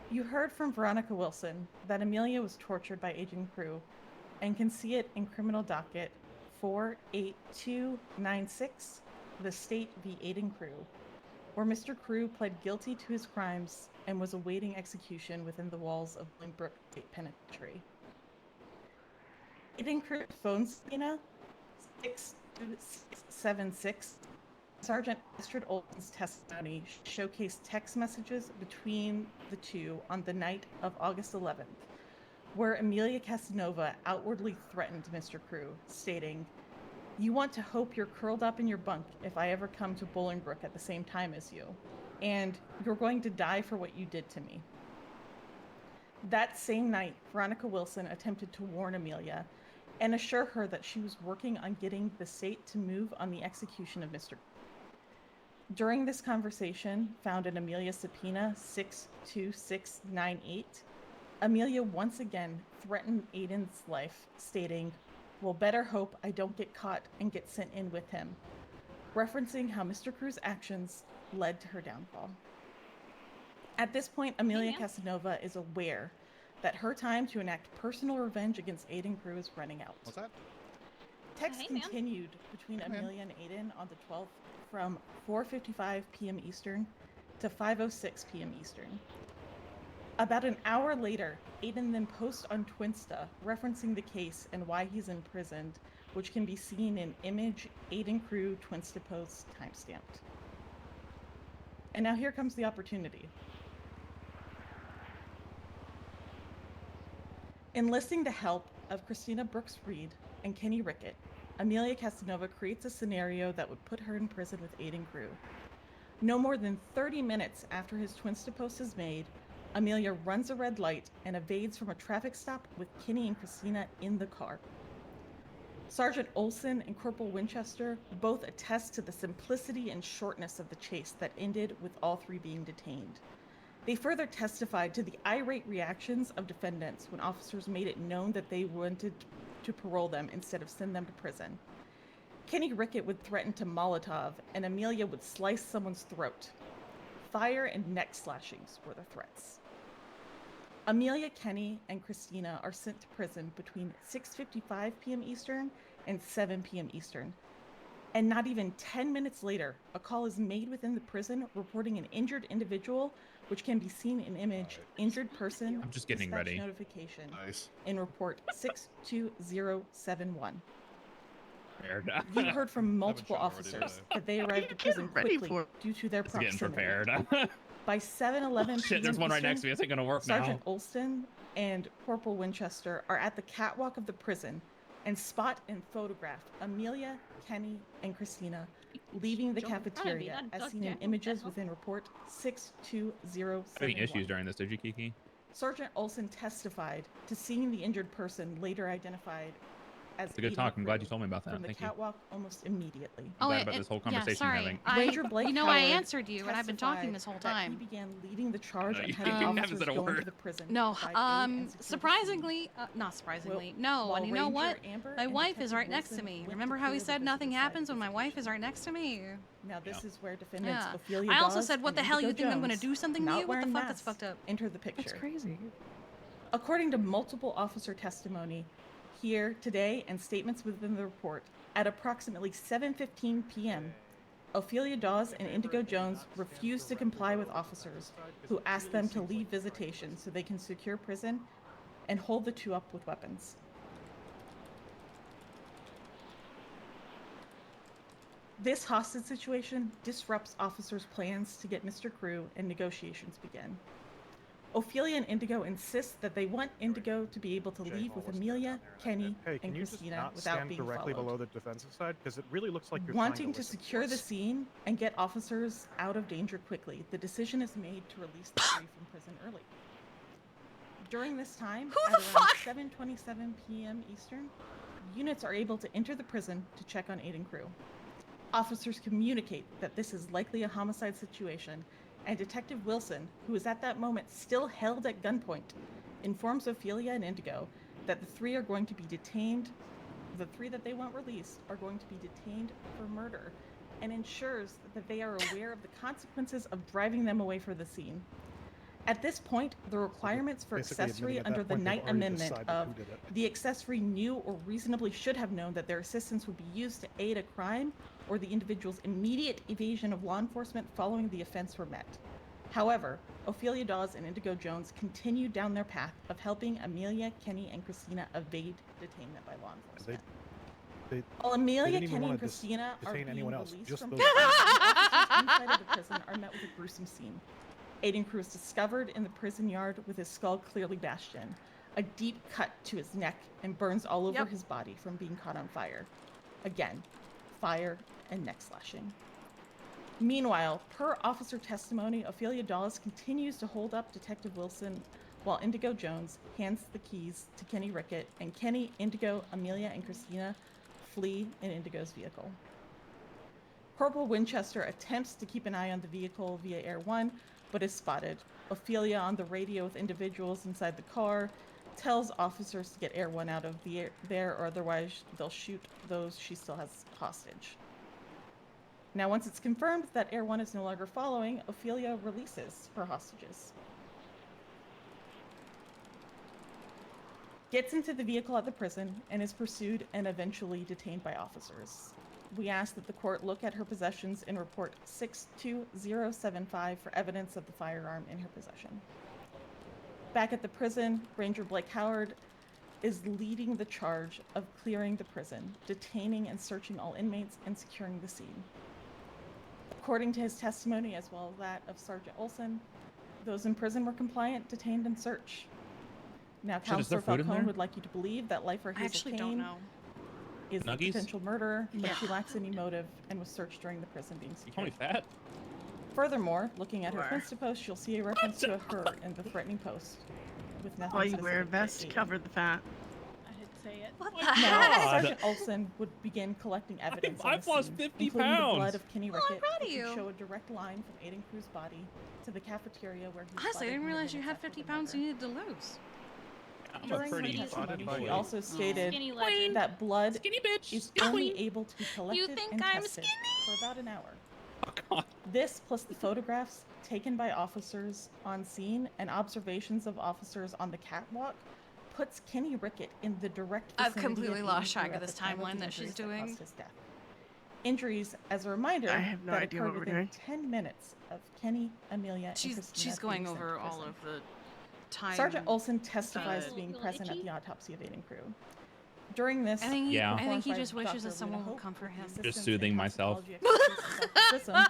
Speaker 23: You heard from Veronica Wilson that Amelia was tortured by Agent Crew and can see it in criminal docket 48296, the State v. Aiden Crew, where Mr. Crew pled guilty to his crimes and was awaiting execution within the walls of Bolingbroke State Penitentiary. Aiden Crew's phone subpoena 6276. Sergeant Astrid Olsen's testimony showcased text messages between the two on the night of August 11th, where Amelia Casanova outwardly threatened Mr. Crew, stating, "You want to hope you're curled up in your bunk if I ever come to Bolingbroke at the same time as you, and you're going to die for what you did to me." That same night, Veronica Wilson attempted to warn Amelia and assure her that she was working on getting the state to move on the execution of Mr. Crew. During this conversation, found in Amelia's subpoena 62698, Amelia once again threatened Aiden's life, stating, "Well, better hope I don't get caught and get sent in with him," referencing how Mr. Crew's actions led to her downfall. At this point, Amelia Casanova is aware that her time to enact personal revenge against Aiden Crew is running out.
Speaker 15: What's that?
Speaker 23: Text continued between Amelia and Aiden on the 12th from 4:55 p.m. Eastern to 5:06 p.m. Eastern. About an hour later, Aiden then posts on Twinsta referencing the case and why he's imprisoned, which can be seen in image Aiden Crew Twinsta post timestamped. And now here comes the opportunity. Enlisting the help of Christina Brooks Reed and Kenny Rickett, Amelia Casanova creates a scenario that would put her in prison with Aiden Crew. No more than 30 minutes after his Twinsta post is made, Amelia runs a red light and evades from a traffic stop with Kenny and Christina in the car. Sergeant Olsen and Corporal Winchester both attest to the simplicity and shortness of the chase that ended with all three being detained. They further testified to the irate reactions of defendants when officers made it known that they wanted to parole them instead of send them to prison. Kenny Rickett would threaten to Molotov, and Amelia would slice someone's throat. Fire and neck slashings were the threats. Amelia, Kenny, and Christina are sent to prison between 6:55 p.m. Eastern and 7 p.m. Eastern. And not even 10 minutes later, a call is made within the prison reporting an injured individual, which can be seen in image injured person.
Speaker 4: I'm just getting
Speaker 23: dispatch
Speaker 4: ready.
Speaker 23: Notification
Speaker 15: Nice.
Speaker 23: in report 62071.
Speaker 4: Prepared.
Speaker 23: You heard from multiple
Speaker 15: shown already,
Speaker 23: officers that they arrived to prison
Speaker 18: ready
Speaker 23: quickly
Speaker 18: for?
Speaker 23: due to their
Speaker 4: Just getting
Speaker 23: proximity.
Speaker 4: prepared.
Speaker 23: By 7:11
Speaker 4: Shit, there's one right next to me. This ain't gonna work
Speaker 23: Sergeant
Speaker 4: now.
Speaker 23: Olsen and Corporal Winchester are at the catwalk of the prison and spot and photograph Amelia, Kenny, and Christina leaving the cafeteria as seen in images within report 62071.
Speaker 4: Having issues during this, did you, Kiki?
Speaker 23: Sergeant Olsen testified to seeing the injured person, later identified as
Speaker 4: It's a good
Speaker 23: Aiden
Speaker 4: talk. I'm glad
Speaker 23: Crew
Speaker 4: you told me about that.
Speaker 23: from the
Speaker 4: Thank you.
Speaker 23: catwalk almost immediately.
Speaker 4: I'm glad about this whole conversation
Speaker 2: yeah, sorry.
Speaker 4: you're having.
Speaker 23: Ranger Blake
Speaker 2: you know I
Speaker 23: Howard
Speaker 2: answered you, and I've been talking this whole
Speaker 23: testified that
Speaker 2: time.
Speaker 23: He began leading the charge
Speaker 4: No,
Speaker 23: and
Speaker 4: you
Speaker 23: having
Speaker 4: haven't
Speaker 23: officers
Speaker 4: said a
Speaker 23: go into
Speaker 4: word.
Speaker 23: the prison. to
Speaker 2: No,
Speaker 23: provide aid and secure the scene.
Speaker 2: surprisingly, not surprisingly, no.
Speaker 23: while
Speaker 2: And you know
Speaker 23: Ranger
Speaker 2: what?
Speaker 23: Amber
Speaker 2: My
Speaker 23: and
Speaker 2: wife is
Speaker 23: Detective
Speaker 2: right next to
Speaker 23: Wilson
Speaker 2: me.
Speaker 23: went to
Speaker 2: Remember how
Speaker 23: clear
Speaker 2: he
Speaker 23: the
Speaker 2: said nothing
Speaker 23: visitor side
Speaker 2: happens
Speaker 23: of
Speaker 2: when
Speaker 23: the
Speaker 2: my wife is
Speaker 23: situation.
Speaker 2: right next to me?
Speaker 23: Now this is where defendants
Speaker 2: Yeah.
Speaker 23: Ophelia
Speaker 2: I also
Speaker 23: Dawes
Speaker 2: said, what
Speaker 23: and
Speaker 2: the hell, you
Speaker 23: Indigo
Speaker 2: think I'm gonna
Speaker 23: Jones,
Speaker 2: do something to
Speaker 23: not
Speaker 2: you? What the
Speaker 23: wearing
Speaker 2: fuck? That's
Speaker 23: masks,
Speaker 2: fucked up.
Speaker 23: enter the picture.
Speaker 19: That's crazy.
Speaker 23: According to multiple officer testimony here today and statements within the report, at approximately 7:15 p.m., Ophelia Dawes and Indigo Jones refused to comply with officers who asked them to leave visitation so they can secure prison and hold the two up with weapons. This hostage situation disrupts officers' plans to get Mr. Crew and negotiations begin. Ophelia and Indigo insist that they want Indigo to be able to leave with Amelia, Kenny,
Speaker 22: Hey, can
Speaker 23: and
Speaker 22: you just
Speaker 23: Christina
Speaker 22: not
Speaker 23: without
Speaker 22: stand
Speaker 23: being
Speaker 22: directly
Speaker 23: followed.
Speaker 22: below the defensive side? Because it really looks like you're
Speaker 23: Wanting
Speaker 22: trying
Speaker 23: to
Speaker 22: listen
Speaker 23: secure the
Speaker 22: us.
Speaker 23: scene and get officers out of danger quickly, the decision is made to release the three from prison early. During this time, at around 7:27 p.m. Eastern, units are able to enter the prison to check on Aiden Crew. Officers communicate that this is likely a homicide situation, and Detective Wilson, who is at that moment still held at gunpoint, informs Ophelia and Indigo that the three are going to be detained. The three that they want released are going to be detained for murder, and ensures that they are aware of the consequences of driving them away from the scene. At this point, the requirements for
Speaker 22: basically
Speaker 23: accessory
Speaker 22: admitting at
Speaker 23: under
Speaker 22: that
Speaker 23: the
Speaker 22: point they've
Speaker 23: Knight
Speaker 22: already
Speaker 23: Amendment
Speaker 22: decided
Speaker 23: of
Speaker 22: who did it.
Speaker 23: the accessory knew or reasonably should have known that their assistance would be used to aid a crime or the individual's immediate evasion of law enforcement following the offense were met. However, Ophelia Dawes and Indigo Jones continued down their path of helping Amelia, Kenny, and Christina evade detainment by law enforcement. While Amelia,
Speaker 22: didn't even
Speaker 23: Kenny,
Speaker 22: wanna
Speaker 23: and Christina are
Speaker 22: detain
Speaker 23: being
Speaker 22: anyone else,
Speaker 23: released
Speaker 22: just
Speaker 23: from
Speaker 22: those
Speaker 23: prison,
Speaker 22: two.
Speaker 23: the officers inside of the prison are met with a gruesome scene. Aiden Crew is discovered in the prison yard with his skull clearly bashed in, a deep cut to his neck, and burns all over his body from being caught on fire. Again, fire and neck slashing. Meanwhile, per officer testimony, Ophelia Dawes continues to hold up Detective Wilson while Indigo Jones hands the keys to Kenny Rickett, and Kenny, Indigo, Amelia, and Christina flee in Indigo's vehicle. Corporal Winchester attempts to keep an eye on the vehicle via Air 1, but is spotted. Ophelia, on the radio with individuals inside the car, tells officers to get Air 1 out of there, or otherwise they'll shoot those she still has hostage. Now, once it's confirmed that Air 1 is no longer following, Ophelia releases her hostages. Gets into the vehicle at the prison and is pursued and eventually detained by officers. We ask that the court look at her possessions in report 62075 for evidence of the firearm in her possession. Back at the prison, Ranger Blake Howard is leading the charge of clearing the prison, detaining and searching all inmates, and securing the scene. According to his testimony, as well as that of Sergeant Olson, those in prison were compliant, detained, and searched. Now,
Speaker 4: Shit, is there
Speaker 23: Counselor
Speaker 4: food in
Speaker 23: Falcone
Speaker 4: there?
Speaker 23: would like you to believe that Lifer
Speaker 2: I
Speaker 23: Hazel
Speaker 2: actually don't
Speaker 23: Kane
Speaker 2: know.
Speaker 23: is the
Speaker 4: Nuggies?
Speaker 23: potential murderer, but
Speaker 2: Yeah.
Speaker 23: she lacks any motive and was searched during the prison being
Speaker 4: You call me
Speaker 23: secured.
Speaker 4: fat?
Speaker 23: Furthermore, looking at her
Speaker 18: Sure.
Speaker 23: Insta post, you'll see a reference to her in the threatening post, with nothing
Speaker 18: Why you wear a
Speaker 23: specific to
Speaker 18: vest to
Speaker 23: Aiden.
Speaker 18: cover the fat?
Speaker 16: I did say it.
Speaker 2: What the
Speaker 23: Now,
Speaker 2: heck?
Speaker 23: Sergeant Olson would begin collecting evidence on
Speaker 4: I've
Speaker 23: the
Speaker 4: lost
Speaker 23: scene,
Speaker 4: 50
Speaker 23: including the blood
Speaker 4: pounds.
Speaker 23: of Kenny
Speaker 2: Oh, I'm
Speaker 23: Rickett,
Speaker 2: proud of
Speaker 23: which would
Speaker 2: you.
Speaker 23: show a direct line from Aiden Crew's body to the cafeteria where he was
Speaker 2: Honestly, I
Speaker 23: spotted
Speaker 2: didn't
Speaker 23: mere
Speaker 2: realize you
Speaker 23: minutes
Speaker 2: had
Speaker 23: after
Speaker 2: 50
Speaker 23: the
Speaker 2: pounds
Speaker 23: murder.
Speaker 2: you needed to lose.
Speaker 4: I'm a
Speaker 23: During her
Speaker 4: pretty
Speaker 23: testimony,
Speaker 22: body.
Speaker 23: she also stated
Speaker 16: Skinny legend.
Speaker 23: that blood
Speaker 4: skinny bitch.
Speaker 23: is
Speaker 4: Skinny
Speaker 23: only
Speaker 4: queen.
Speaker 23: able to be collected
Speaker 2: think
Speaker 23: and
Speaker 2: I'm
Speaker 23: tested for about an hour.
Speaker 4: Oh, God.
Speaker 23: This, plus the photographs taken by officers on scene and observations of officers on the catwalk, puts Kenny Rickett in the direct
Speaker 2: I've
Speaker 23: vicinity
Speaker 2: completely
Speaker 23: of
Speaker 2: lost
Speaker 23: Aiden
Speaker 2: track
Speaker 23: Crew
Speaker 2: of
Speaker 23: at
Speaker 2: this
Speaker 23: the time
Speaker 2: timeline
Speaker 23: the
Speaker 2: that she's
Speaker 23: injuries that
Speaker 2: doing.
Speaker 23: caused his death. Injuries, as a reminder,
Speaker 18: I have no
Speaker 23: that
Speaker 18: idea
Speaker 23: occurred
Speaker 18: what we're
Speaker 23: within
Speaker 18: doing.
Speaker 23: 10 minutes of Kenny, Amelia, and
Speaker 2: She's
Speaker 23: Christina
Speaker 2: going
Speaker 23: being sent
Speaker 2: over
Speaker 23: to
Speaker 2: all
Speaker 23: prison.
Speaker 2: of the time.
Speaker 23: Sergeant Olson testifies to being
Speaker 16: Little
Speaker 23: present at
Speaker 16: itchy?
Speaker 23: the autopsy of Aiden Crew. During this,
Speaker 2: I think he,
Speaker 4: Yeah.
Speaker 2: I think he
Speaker 23: performed
Speaker 2: just
Speaker 23: by
Speaker 2: wishes that
Speaker 23: Dr.
Speaker 2: someone
Speaker 23: Luna
Speaker 2: would
Speaker 23: Hope
Speaker 2: comfort
Speaker 23: with the
Speaker 2: him.
Speaker 23: assistance and
Speaker 4: soothing myself.
Speaker 23: toxicology expertise of Dr. Grissom,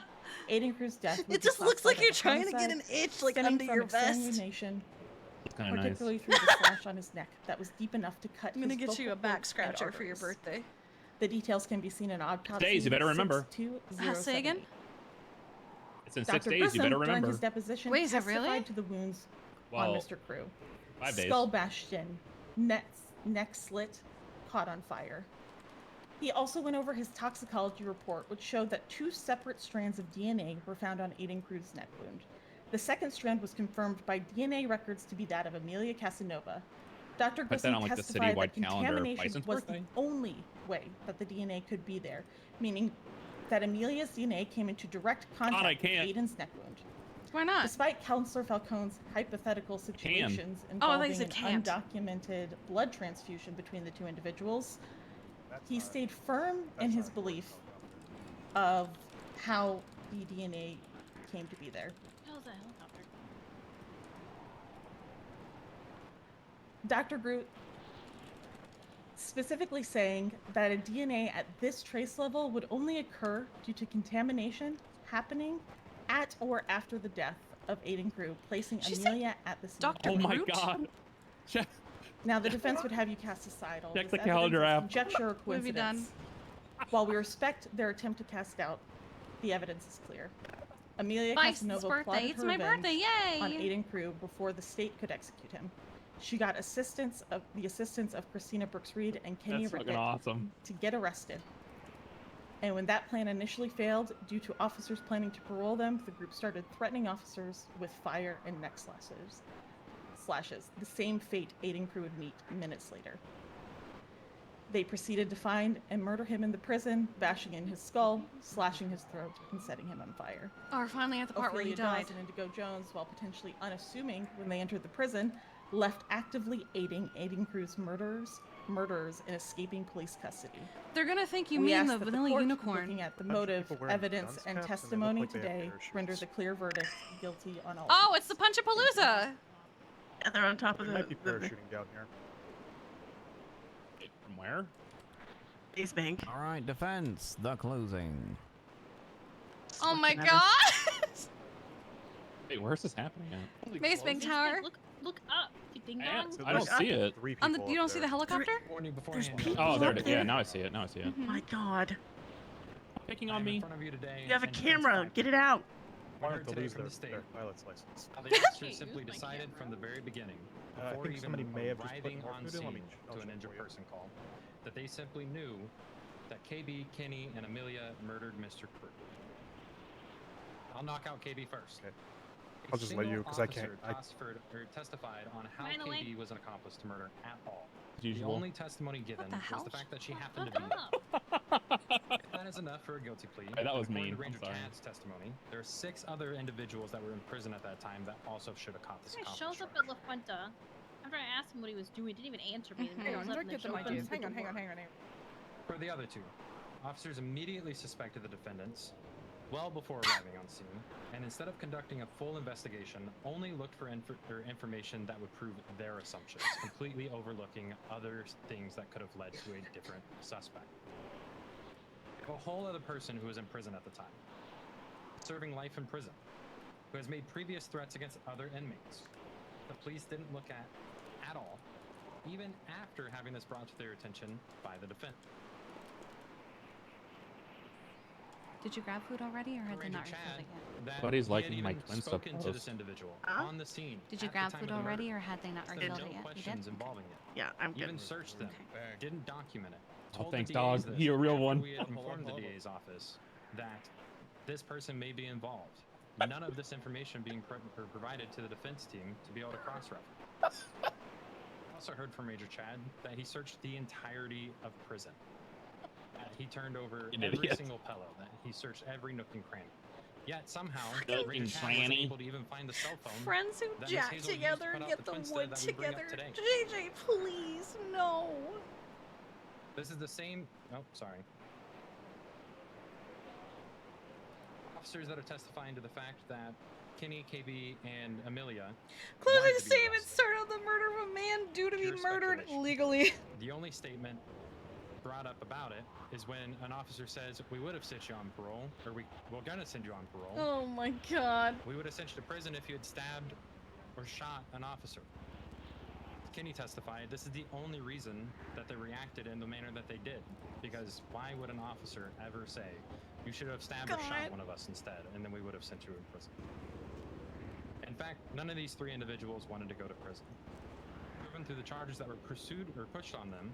Speaker 23: Aiden Crew's death would
Speaker 18: It
Speaker 23: be
Speaker 18: just looks like
Speaker 23: classified
Speaker 18: you're
Speaker 23: as a
Speaker 18: trying to get
Speaker 23: homicide,
Speaker 18: an itch like
Speaker 23: stemming
Speaker 18: under
Speaker 23: from
Speaker 18: your vest.
Speaker 23: exsanguination,
Speaker 4: It's kind of nice.
Speaker 23: particularly through the slash on his neck that was deep enough to cut
Speaker 2: I'm gonna
Speaker 23: his
Speaker 2: get you
Speaker 23: vocal
Speaker 2: a back
Speaker 23: cords and
Speaker 2: scratcher for your
Speaker 23: arteries.
Speaker 2: birthday.
Speaker 23: The details can be seen in autopsy.
Speaker 4: days, you better remember.
Speaker 23: 62078.
Speaker 2: Say again?
Speaker 4: It's in
Speaker 23: Dr.
Speaker 4: 6 days.
Speaker 23: Grissom,
Speaker 4: You better
Speaker 23: during
Speaker 4: remember.
Speaker 23: his deposition,
Speaker 2: Wait, is it
Speaker 23: testified
Speaker 2: really?
Speaker 23: to the wounds
Speaker 4: Well,
Speaker 23: on Mr. Crew.
Speaker 4: 5 days.
Speaker 23: Skull bashed in, neck slit, caught on fire. He also went over his toxicology report, which showed that 2 separate strands of DNA were found on Aiden Cruz's neck wound. The second strand was confirmed by DNA records to be that of Amelia Casanova. Dr.
Speaker 4: Put that
Speaker 23: Grissom
Speaker 4: on, like, the
Speaker 23: testified that
Speaker 4: citywide calendar of
Speaker 23: contamination
Speaker 4: Bison's
Speaker 23: was
Speaker 4: birthday?
Speaker 23: the only way that the DNA could be there, meaning that Amelia's DNA came into direct contact with Aiden's neck wound.
Speaker 2: Why not?
Speaker 23: Despite Counselor Falcone's hypothetical situations
Speaker 2: Oh, I thought you
Speaker 23: involving
Speaker 2: said
Speaker 23: an
Speaker 2: can't.
Speaker 23: undocumented blood transfusion between the 2 individuals, he stayed firm in his belief of how the DNA came to be there.
Speaker 16: That was a helicopter.
Speaker 23: Dr. Groot specifically saying that a DNA at this trace level would only occur due to contamination happening at or after the death of Aiden Crew, placing Amelia at the scene.
Speaker 4: Oh my god. Check,
Speaker 23: Now, the defense would have you cast aside all
Speaker 4: check
Speaker 23: this
Speaker 4: the calendar
Speaker 23: evidence as
Speaker 4: app.
Speaker 23: conjecture or
Speaker 2: What have you done?
Speaker 23: coincidence. While we respect their attempt to cast doubt, the evidence is clear. Amelia
Speaker 2: Bison's
Speaker 23: Casanova
Speaker 2: birthday.
Speaker 23: plotted
Speaker 2: It's
Speaker 23: her
Speaker 2: my
Speaker 23: revenge
Speaker 2: birthday. Yay!
Speaker 23: on Aiden Crew before the state could execute him. She got the assistance of Christina Brooks Reed and Kenny
Speaker 4: That's fucking
Speaker 23: Rickett
Speaker 4: awesome.
Speaker 23: to get arrested. And when that plan initially failed, due to officers planning to parole them, the group started threatening officers with fire and neck slashes. The same fate Aiden Crew would meet minutes later. They proceeded to find and murder him in the prison, bashing in his skull, slashing his throat, and setting him on fire.
Speaker 2: Oh, we're finally at the part where he
Speaker 23: Ophelia
Speaker 2: died.
Speaker 23: Dawes and Indigo Jones, while potentially unassuming when they entered the prison, left actively aiding Aiden Crew's murderers in escaping police custody.
Speaker 2: They're gonna think you
Speaker 23: We
Speaker 2: mean
Speaker 23: ask
Speaker 2: the
Speaker 23: that
Speaker 2: vanilla
Speaker 23: court,
Speaker 2: unicorn.
Speaker 23: looking at the
Speaker 22: Bunch of
Speaker 23: motive,
Speaker 22: people wearing
Speaker 23: evidence,
Speaker 22: dunce
Speaker 23: and
Speaker 22: caps, and they look
Speaker 23: testimony
Speaker 22: like they have
Speaker 23: today
Speaker 22: parachutes.
Speaker 23: renders a clear verdict guilty on all.
Speaker 2: Oh, it's the Punchapalooza!
Speaker 18: Yeah, they're on top of
Speaker 22: There might be
Speaker 18: the
Speaker 22: parachuting down here.
Speaker 4: From where?
Speaker 18: East Bank.
Speaker 13: All right, defense, the closing.
Speaker 2: Oh my
Speaker 18: Looking at
Speaker 2: god!
Speaker 4: Wait, where's this happening at?
Speaker 2: Maze Bank Tower.
Speaker 16: Look up. You ding
Speaker 4: I
Speaker 16: dong.
Speaker 4: don't see it.
Speaker 2: On the, you don't see the helicopter?
Speaker 14: Warning you
Speaker 18: There's
Speaker 14: beforehand.
Speaker 18: people
Speaker 4: Oh, there
Speaker 18: up
Speaker 4: it is.
Speaker 18: there.
Speaker 4: Yeah, now I see it. Now I see it.
Speaker 18: Oh my god.
Speaker 4: Picking
Speaker 14: I
Speaker 4: on
Speaker 14: am in
Speaker 4: me.
Speaker 14: front of you today
Speaker 18: You have a
Speaker 14: and
Speaker 18: camera.
Speaker 14: defense
Speaker 18: Get it out.
Speaker 14: We
Speaker 22: Wanted
Speaker 14: heard
Speaker 22: to
Speaker 14: today
Speaker 22: lose
Speaker 14: from
Speaker 22: their,
Speaker 14: the state
Speaker 22: their pilot's license.
Speaker 14: how the officers
Speaker 16: Use
Speaker 14: simply
Speaker 16: my
Speaker 14: decided
Speaker 16: camera.
Speaker 14: from the very beginning,
Speaker 22: I
Speaker 14: before
Speaker 22: think
Speaker 14: even
Speaker 22: somebody may have just put
Speaker 14: arriving
Speaker 22: more
Speaker 14: on
Speaker 22: food in. Let
Speaker 14: scene
Speaker 22: me- I'll
Speaker 14: to an
Speaker 22: check
Speaker 14: injured
Speaker 22: for you.
Speaker 14: person call, that they simply knew that KB, Kenny, and Amelia murdered Mr. Crew. I'll knock out KB first.
Speaker 22: Okay.
Speaker 14: A
Speaker 22: I'll just let
Speaker 14: single
Speaker 22: you, 'cause I can't-
Speaker 14: officer testified on how
Speaker 16: By the way-
Speaker 14: KB was an accomplice to murder at all.
Speaker 4: As
Speaker 14: The
Speaker 4: usual.
Speaker 14: only testimony given
Speaker 2: the
Speaker 14: was
Speaker 2: hell?
Speaker 14: the fact that she happened
Speaker 16: Fuck
Speaker 14: to be
Speaker 16: up.
Speaker 14: that is enough for a guilty plea.
Speaker 4: Hey, that was
Speaker 14: According
Speaker 4: mean.
Speaker 14: to Ranger
Speaker 4: I'm sorry.
Speaker 14: Chad's testimony, there are 6 other individuals that were in prison at that time that also should have caught this
Speaker 16: This guy
Speaker 14: accomplice.
Speaker 16: shows up at La Fuenta. After I asked him what he was doing, he didn't even answer me. Then
Speaker 3: Hang on,
Speaker 16: goes
Speaker 3: let
Speaker 16: up
Speaker 3: me
Speaker 16: and
Speaker 3: get them
Speaker 16: opens
Speaker 3: ideas.
Speaker 16: the
Speaker 3: Hang on.
Speaker 16: door.
Speaker 14: For the other 2, officers immediately suspected the defendants well before arriving on scene, and instead of conducting a full investigation, only looked for information that would prove their assumptions, completely overlooking other things that could have led to a different suspect. A whole other person who was in prison at the time, serving life in prison, who has made previous threats against other inmates. The police didn't look at all, even after having this brought to their attention by the defense.
Speaker 2: Did you grab food already, or had they
Speaker 14: Ranger
Speaker 2: not
Speaker 14: Chad,
Speaker 2: refilled it yet?
Speaker 14: that
Speaker 4: Buddy's
Speaker 14: he had
Speaker 4: liking my
Speaker 14: even
Speaker 4: twin stuff
Speaker 14: spoken to
Speaker 4: post.
Speaker 14: this individual
Speaker 18: Huh?
Speaker 14: on the scene.
Speaker 2: Did you
Speaker 14: at the
Speaker 2: grab
Speaker 14: time
Speaker 2: food
Speaker 14: of the
Speaker 2: already,
Speaker 14: murder.
Speaker 2: or had they not
Speaker 14: Asked
Speaker 2: refilled
Speaker 14: no
Speaker 2: it yet? You
Speaker 14: questions
Speaker 2: did?
Speaker 14: involving it.
Speaker 18: Yeah, I'm
Speaker 14: Even
Speaker 18: good.
Speaker 14: searched them. Didn't document it.
Speaker 4: Oh,
Speaker 14: Told
Speaker 4: thanks,
Speaker 14: the
Speaker 4: dog.
Speaker 14: DAs this
Speaker 4: You're a real
Speaker 14: after
Speaker 4: one.
Speaker 14: We had informed the DA's office that this person may be involved. None of this information being provided to the defense team to be able to cross-reference. I also heard from Major Chad that he searched the entirety of prison. He turned over
Speaker 4: An
Speaker 14: every
Speaker 4: idiot.
Speaker 14: single pillow. That he searched every nook and cranny. Yet somehow,
Speaker 4: Nook
Speaker 14: Ranger
Speaker 4: and
Speaker 14: Chad wasn't
Speaker 4: cranny.
Speaker 14: able to even find the cell phone.
Speaker 2: Friends who
Speaker 14: that Miss
Speaker 2: jack
Speaker 14: Hazel used to
Speaker 2: together
Speaker 14: put
Speaker 2: and
Speaker 14: out
Speaker 2: get
Speaker 14: the
Speaker 2: the
Speaker 14: Twinsta
Speaker 2: wood
Speaker 14: that we bring up
Speaker 2: together.
Speaker 14: today.
Speaker 2: JJ, please, no.
Speaker 14: This is the same. Oh, sorry. Officers that are testifying to the fact that Kenny, KB, and Amelia.
Speaker 2: Closing
Speaker 14: wanted to be
Speaker 2: statement
Speaker 14: arrested.
Speaker 2: started on the murder of a man due to be
Speaker 14: Pure
Speaker 2: murdered
Speaker 14: speculation.
Speaker 2: illegally.
Speaker 14: The only statement brought up about it is when an officer says, "We would have sent you on parole, or we're gonna send you on parole.
Speaker 2: Oh my god.
Speaker 14: We would have sent you to prison if you had stabbed or shot an officer." Kenny testified, this is the only reason that they reacted in the manner that they did. Because why would an officer ever say, "You should have stabbed or shot
Speaker 2: God.
Speaker 14: one of us instead, and then we would have sent you in prison"? In fact, none of these 3 individuals wanted to go to prison. Proven run through the charges that were pursued or pushed on them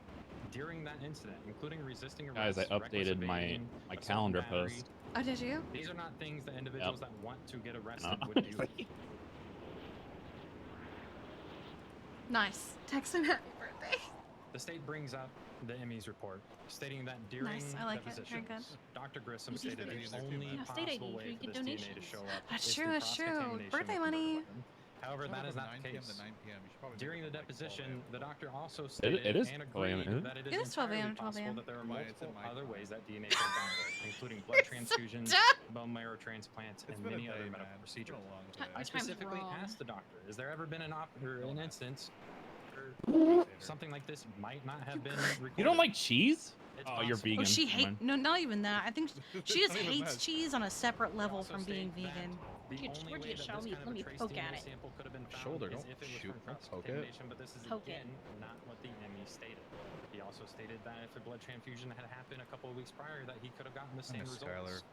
Speaker 14: during that incident, including resisting
Speaker 4: Guys,
Speaker 14: arrest,
Speaker 4: I
Speaker 14: reckless
Speaker 4: updated my
Speaker 14: evading,
Speaker 4: my
Speaker 14: assault and
Speaker 4: calendar
Speaker 14: battery.
Speaker 4: post.
Speaker 2: Oh, did you?
Speaker 14: These are not things that individuals that want to get arrested
Speaker 4: No.
Speaker 14: would do.
Speaker 2: Nice. Text him happy birthday.
Speaker 14: The state brings up the ME's report, stating that during
Speaker 2: Nice, I like it. Very
Speaker 14: depositions, Dr. Grissom
Speaker 16: You see
Speaker 14: stated
Speaker 16: the
Speaker 14: the only
Speaker 16: Yeah, state ID,
Speaker 14: possible
Speaker 16: so
Speaker 14: way
Speaker 16: you
Speaker 14: for
Speaker 16: get
Speaker 14: this DNA to
Speaker 16: donations.
Speaker 14: show up
Speaker 2: That's
Speaker 14: is
Speaker 2: true,
Speaker 14: through
Speaker 2: that's true.
Speaker 14: cross-contamination
Speaker 2: Birthday
Speaker 14: with the murder
Speaker 2: money.
Speaker 14: weapon. However,
Speaker 15: Shut
Speaker 14: that
Speaker 15: up
Speaker 14: is
Speaker 15: at
Speaker 14: not the
Speaker 15: 9 p.m.
Speaker 14: case.
Speaker 15: to 9 p.m. You should probably
Speaker 14: During the
Speaker 15: make it, like, 12
Speaker 14: deposition,
Speaker 15: a.m.
Speaker 14: the doctor also
Speaker 4: It
Speaker 14: stated
Speaker 4: is
Speaker 14: and
Speaker 4: 12 a.m.,
Speaker 14: agreed
Speaker 4: isn't it?
Speaker 14: that it
Speaker 2: It
Speaker 14: is
Speaker 2: is 12 a.m.,
Speaker 14: entirely
Speaker 2: 12
Speaker 14: possible
Speaker 2: a.m.
Speaker 14: that there are
Speaker 15: Why, it's
Speaker 14: multiple
Speaker 15: in my
Speaker 14: other
Speaker 15: phone.
Speaker 14: ways that DNA could have gone there, including blood transfusions, bone marrow transplants,
Speaker 15: It's
Speaker 14: and
Speaker 15: been a
Speaker 14: many other
Speaker 15: day,
Speaker 14: medical
Speaker 15: man. It's
Speaker 14: procedures.
Speaker 15: been a long
Speaker 2: Ti-
Speaker 15: day.
Speaker 14: I
Speaker 2: time's
Speaker 14: specifically
Speaker 2: wrong.
Speaker 14: asked the doctor, has there ever been an instance something like this might not have been recorded?
Speaker 4: You don't like cheese?
Speaker 14: It's
Speaker 4: Oh, you're
Speaker 14: possible.
Speaker 4: vegan.
Speaker 2: Oh, she
Speaker 4: Never
Speaker 2: hate
Speaker 4: mind.
Speaker 2: no, not even that. I think she just
Speaker 15: Not even
Speaker 2: hates
Speaker 15: that.
Speaker 2: cheese on a separate level
Speaker 14: Also
Speaker 2: from being
Speaker 14: state that
Speaker 2: vegan.
Speaker 14: The
Speaker 16: Dude,
Speaker 14: only
Speaker 16: towards
Speaker 14: way
Speaker 16: you,
Speaker 14: that
Speaker 16: shall
Speaker 14: this
Speaker 16: we-
Speaker 14: kind of
Speaker 16: let
Speaker 14: a
Speaker 16: me
Speaker 14: trace
Speaker 16: poke
Speaker 14: DNA
Speaker 16: at it.
Speaker 14: sample could have been found
Speaker 15: Shoulder,
Speaker 14: is
Speaker 15: don't
Speaker 14: if it was
Speaker 15: shoot,
Speaker 14: from
Speaker 15: don't poke it.
Speaker 14: cross-contamination, but this is
Speaker 16: Poke it.
Speaker 14: again not what the ME stated. He also stated that if a blood transfusion had happened a couple of weeks prior, that he could have gotten the same
Speaker 15: Miss
Speaker 14: results.
Speaker 15: Skylar.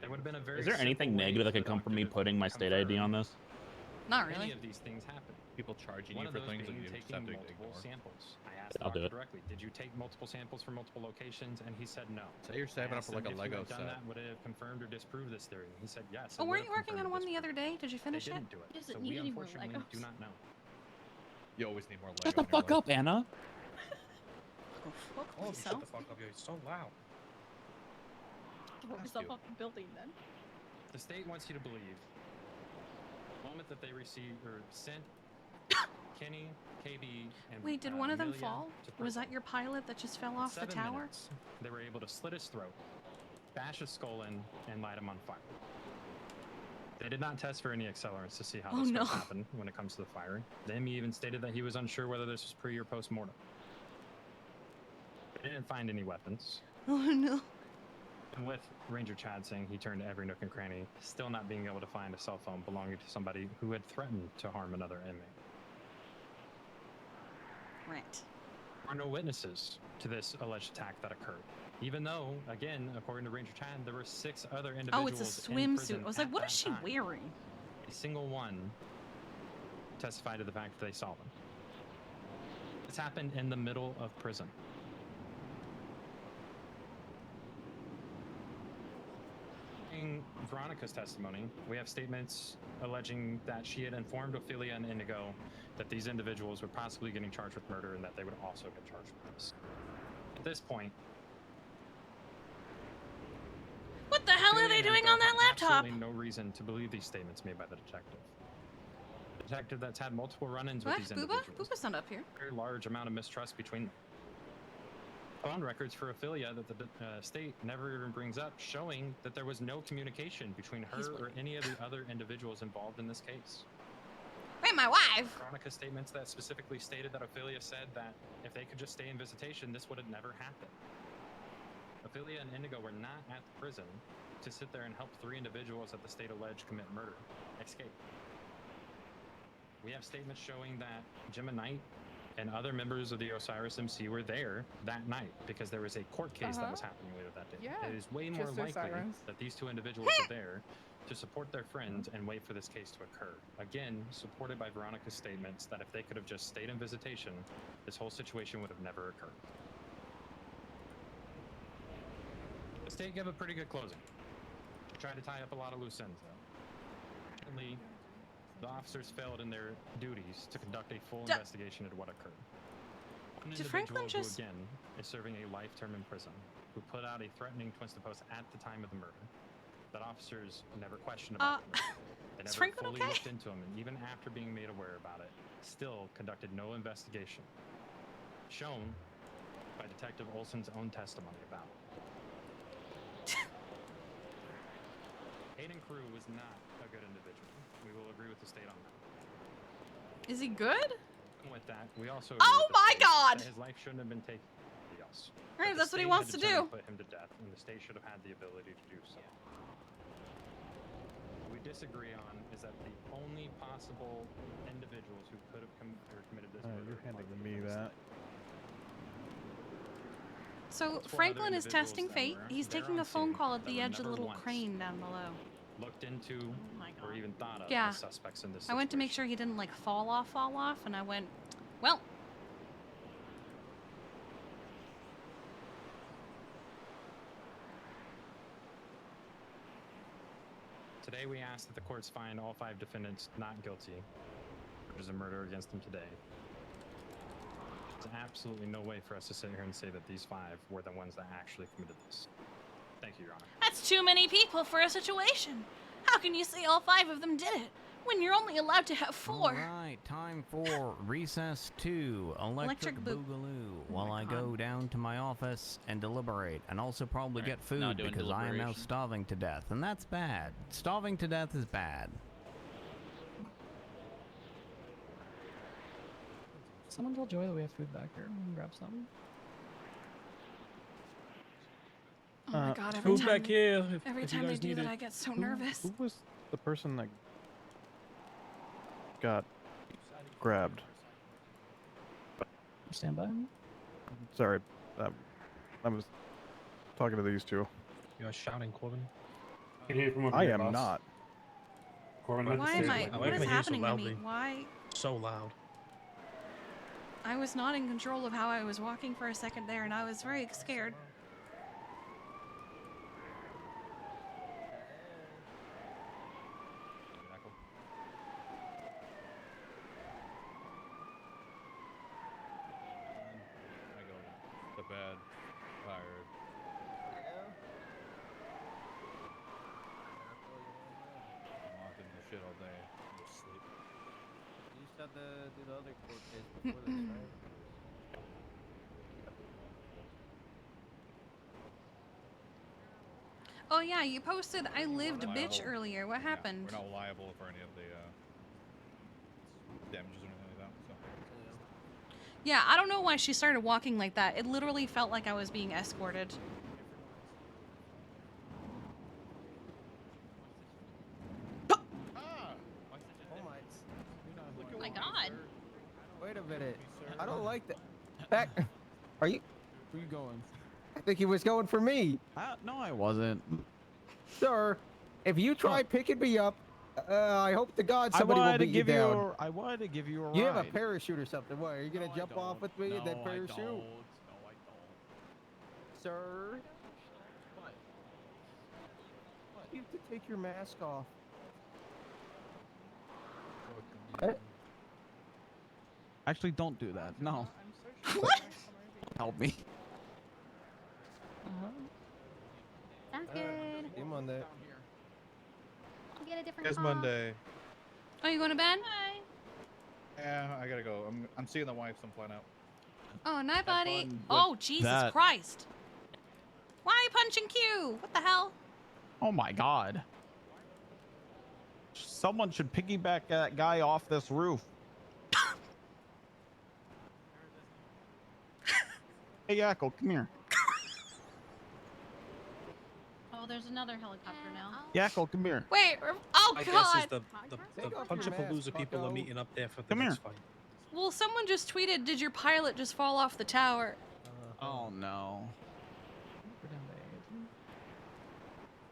Speaker 14: It would have been a very
Speaker 4: Is there anything
Speaker 14: simple way
Speaker 4: negative that
Speaker 14: for
Speaker 4: could
Speaker 14: the
Speaker 4: come from me
Speaker 14: doctor to
Speaker 4: putting my state ID on
Speaker 14: confirm
Speaker 4: this?
Speaker 2: Not
Speaker 14: Any
Speaker 2: really.
Speaker 14: of these things happen.
Speaker 15: People charging
Speaker 14: One
Speaker 15: you
Speaker 14: of
Speaker 15: for
Speaker 14: those
Speaker 15: things that
Speaker 14: being
Speaker 15: you just
Speaker 14: taking
Speaker 15: have to
Speaker 14: multiple
Speaker 15: ignore.
Speaker 14: samples. I asked the
Speaker 4: I'll do
Speaker 14: doctor
Speaker 4: it.
Speaker 14: directly, did you take multiple samples from multiple locations? And he said no.
Speaker 15: Say you're saving
Speaker 14: I
Speaker 15: up
Speaker 14: asked
Speaker 15: for like
Speaker 14: him
Speaker 15: a
Speaker 14: if
Speaker 15: Lego
Speaker 14: you had done
Speaker 15: set.
Speaker 14: that, would it have confirmed or disproved this theory? He said yes.
Speaker 2: Oh,
Speaker 14: it would
Speaker 2: weren't you
Speaker 14: have
Speaker 2: working on
Speaker 14: confirmed or
Speaker 2: one the
Speaker 14: disproved
Speaker 2: other day? Did you
Speaker 14: They
Speaker 2: finish it?
Speaker 14: didn't do it.
Speaker 16: He doesn't
Speaker 14: So
Speaker 16: need
Speaker 14: we
Speaker 16: any more
Speaker 14: unfortunately do
Speaker 16: Legos.
Speaker 14: not know.
Speaker 15: You always need more Lego.
Speaker 4: Shut the
Speaker 15: in your
Speaker 4: fuck
Speaker 15: life.
Speaker 4: up, Anna.
Speaker 2: Go fuck
Speaker 11: All of you, shut
Speaker 2: myself.
Speaker 11: the fuck up. You're so loud.
Speaker 16: Throw yourself off the building then.
Speaker 14: The state wants you to believe the moment that they received or sent Kenny, KB, and
Speaker 2: Wait, did one of them
Speaker 14: Amelia
Speaker 2: fall?
Speaker 14: to
Speaker 2: Was
Speaker 14: prison.
Speaker 2: that your pilot that just fell off the
Speaker 14: 7
Speaker 2: tower?
Speaker 14: minutes, they were able to slit his throat, bash his skull in, and light him on fire. They did not test for any accelerants to see how
Speaker 2: Oh,
Speaker 14: this
Speaker 2: no.
Speaker 14: would happen when it comes to the firing. The ME even stated that he was unsure whether this was pre or post mortem. They didn't find any weapons.
Speaker 2: Oh no.
Speaker 14: And with Ranger Chad saying he turned every nook and cranny, still not being able to find a cell phone belonging to somebody who had threatened to harm another inmate.
Speaker 2: Right.
Speaker 14: There are no witnesses to this alleged attack that occurred. Even though, again, according to Ranger Chad, there were 6 other individuals.
Speaker 2: Oh, it's a
Speaker 14: in prison
Speaker 2: swimsuit. I was
Speaker 14: at
Speaker 2: like, what
Speaker 14: that
Speaker 2: is she
Speaker 14: time.
Speaker 2: wearing?
Speaker 14: A single one testified to the fact that they saw them. This happened in the middle of prison. In Veronica's testimony, we have statements alleging that she had informed Ophelia and Indigo that these individuals were possibly getting charged with murder and that they would also get charged with this. At this point,
Speaker 2: What the hell are they
Speaker 14: Ophelia and
Speaker 2: doing on
Speaker 14: Indigo
Speaker 2: that
Speaker 14: have
Speaker 2: laptop?
Speaker 14: Absolutely no reason to believe these statements made by the detective. The detective that's had multiple run-ins with
Speaker 2: What?
Speaker 14: these
Speaker 2: Booba?
Speaker 14: individuals.
Speaker 2: Booba's not up here.
Speaker 14: Very large amount of mistrust between them. Phone records for Ophelia that the state never even brings up, showing that there was no communication between her or any of the other individuals involved in this case.
Speaker 2: Wait, my wife.
Speaker 14: Veronica statements that specifically stated that Ophelia said that if they could just stay in visitation, this would have never happened. Ophelia and Indigo were not at the prison to sit there and help 3 individuals that the state alleged commit murder escape. We have statements showing that Jim and Knight and other members of the Osiris MC were there that night because there was a court case that was happening later that day.
Speaker 3: Yeah,
Speaker 14: It is way more
Speaker 3: just
Speaker 14: likely
Speaker 3: Osiris.
Speaker 14: that these 2 individuals were there to support their friends and wait for this case to occur. Again, supported by Veronica's statements that if they could have just stayed in visitation, this whole situation would have never occurred. The state gave a pretty good closing. Tried to tie up a lot of loose ends, though. Apparently, the officers failed in their duties to conduct a full investigation into what occurred. One
Speaker 2: Did Franklin
Speaker 14: individual
Speaker 2: just-
Speaker 14: who, again, is serving a life term in prison, who put out a threatening Twinston post at the time of the murder, that officers never questioned about the murder. They
Speaker 2: is
Speaker 14: never
Speaker 2: Franklin
Speaker 14: fully
Speaker 2: okay?
Speaker 14: looked into him, and even after being made aware about it, still conducted no investigation. Shown by Detective Olson's own testimony about it. Hayden Crew was not a good individual. We will agree with the state on that.
Speaker 2: Is he good?
Speaker 14: And with that, we also
Speaker 2: Oh
Speaker 14: agree with the
Speaker 2: my
Speaker 14: state
Speaker 2: God!
Speaker 14: that his life shouldn't have been taken by somebody else.
Speaker 2: Right,
Speaker 14: That the
Speaker 2: that's what he
Speaker 14: state
Speaker 2: wants
Speaker 14: had
Speaker 2: to
Speaker 14: determined
Speaker 2: do.
Speaker 14: Put him to death, and the state should have had the ability to do so. What we disagree on is that the only possible individuals who could have committed this murder
Speaker 15: You're handing
Speaker 14: are
Speaker 15: me
Speaker 14: from the
Speaker 15: that.
Speaker 14: state.
Speaker 2: So
Speaker 14: Multiple
Speaker 2: Franklin
Speaker 14: other
Speaker 2: is testing
Speaker 14: individuals
Speaker 2: fate.
Speaker 14: that were
Speaker 2: He's
Speaker 14: there
Speaker 2: taking
Speaker 14: on
Speaker 2: a phone
Speaker 14: scene
Speaker 2: call at
Speaker 14: that
Speaker 2: the
Speaker 14: were
Speaker 2: edge of the
Speaker 14: never
Speaker 2: little
Speaker 14: once
Speaker 2: crane down below.
Speaker 14: looked into or even thought of
Speaker 2: Yeah.
Speaker 14: as suspects in this
Speaker 2: I went to make
Speaker 14: situation.
Speaker 2: sure he didn't like fall off, and I went, well,
Speaker 14: Today we ask that the courts find all 5 defendants not guilty. There's a murder against them today. There's absolutely no way for us to sit here and say that these 5 were the ones that actually committed this. Thank you, Your Honor.
Speaker 2: That's too many people for a situation. How can you say all 5 of them did it when you're only allowed to have 4?
Speaker 13: All right, time for recess 2, electric boogaloo, while I go down to my office and deliberate, and also probably get food because I am now starving to death, and that's bad. Starving to death is bad.
Speaker 10: Someone tell Joy that we have food back here. We can grab some.
Speaker 2: Oh my god, every
Speaker 11: Food
Speaker 2: time,
Speaker 11: back here.
Speaker 2: every
Speaker 11: if you
Speaker 2: time they
Speaker 11: guys
Speaker 2: do
Speaker 11: need
Speaker 2: that,
Speaker 11: it.
Speaker 2: I get so nervous.
Speaker 1: Who was the person that got grabbed?
Speaker 10: Stand by.
Speaker 1: Sorry, I was talking to these two.
Speaker 11: You are shouting, Corbin.
Speaker 1: I am not.
Speaker 11: Corbin,
Speaker 2: Why am I? What is happening to me?
Speaker 11: loudly.
Speaker 2: Why?
Speaker 11: So loud.
Speaker 2: I was not in control of how I was walking for a second there, and I was very scared.
Speaker 15: I go to bed, tired. I'm locked in the shit all day. Just sleep.
Speaker 7: You just had to do the other court case before this, right?
Speaker 2: Oh yeah, you posted I lived a bitch
Speaker 15: liable.
Speaker 2: earlier. What happened?
Speaker 15: We're not liable for any of the damages or anything like that. So.
Speaker 2: Yeah, I don't know why she started walking like that. It literally felt like I was being escorted.
Speaker 16: Oh my god.
Speaker 7: Wait a minute. I don't like that. Back. Are you?
Speaker 9: Where you going?
Speaker 7: I think he was going for me.
Speaker 9: No, I wasn't.
Speaker 7: Sir, if you try picking me up, I hope to God somebody will beat you down.
Speaker 6: I wanted to give you a ride.
Speaker 7: You have a parachute or something. What? Are you gonna jump off with me and then parachute?
Speaker 9: No, I don't.
Speaker 7: Sir. You have to take your mask off.
Speaker 6: Actually, don't do that. No.
Speaker 2: What?
Speaker 9: Help me.
Speaker 16: Sounds good.
Speaker 7: See Monday.
Speaker 16: We'll get a different
Speaker 15: It's
Speaker 16: call.
Speaker 15: Monday.
Speaker 2: Oh, you going to bed?
Speaker 16: Bye.
Speaker 15: Yeah, I gotta go. I'm seeing the wife, so I'm flying out.
Speaker 2: Oh, night, buddy.
Speaker 15: fun with
Speaker 2: Oh, Jesus
Speaker 6: that.
Speaker 2: Christ. Why are you punching Q? What the hell?
Speaker 6: Oh my God. Someone should piggyback that guy off this roof. Hey, Yakko, come here.
Speaker 16: Oh, there's another helicopter now.
Speaker 6: Yakko, come here.
Speaker 2: Wait, oh
Speaker 11: My
Speaker 2: God.
Speaker 11: guess is the
Speaker 7: Take off
Speaker 11: bunch
Speaker 7: your
Speaker 11: of
Speaker 7: mask,
Speaker 11: Palooza people are
Speaker 7: bucko.
Speaker 11: meeting up there for the
Speaker 6: Come
Speaker 11: next
Speaker 6: here.
Speaker 11: fight.
Speaker 2: Well, someone just tweeted, did your pilot just fall off the tower?
Speaker 6: Oh no.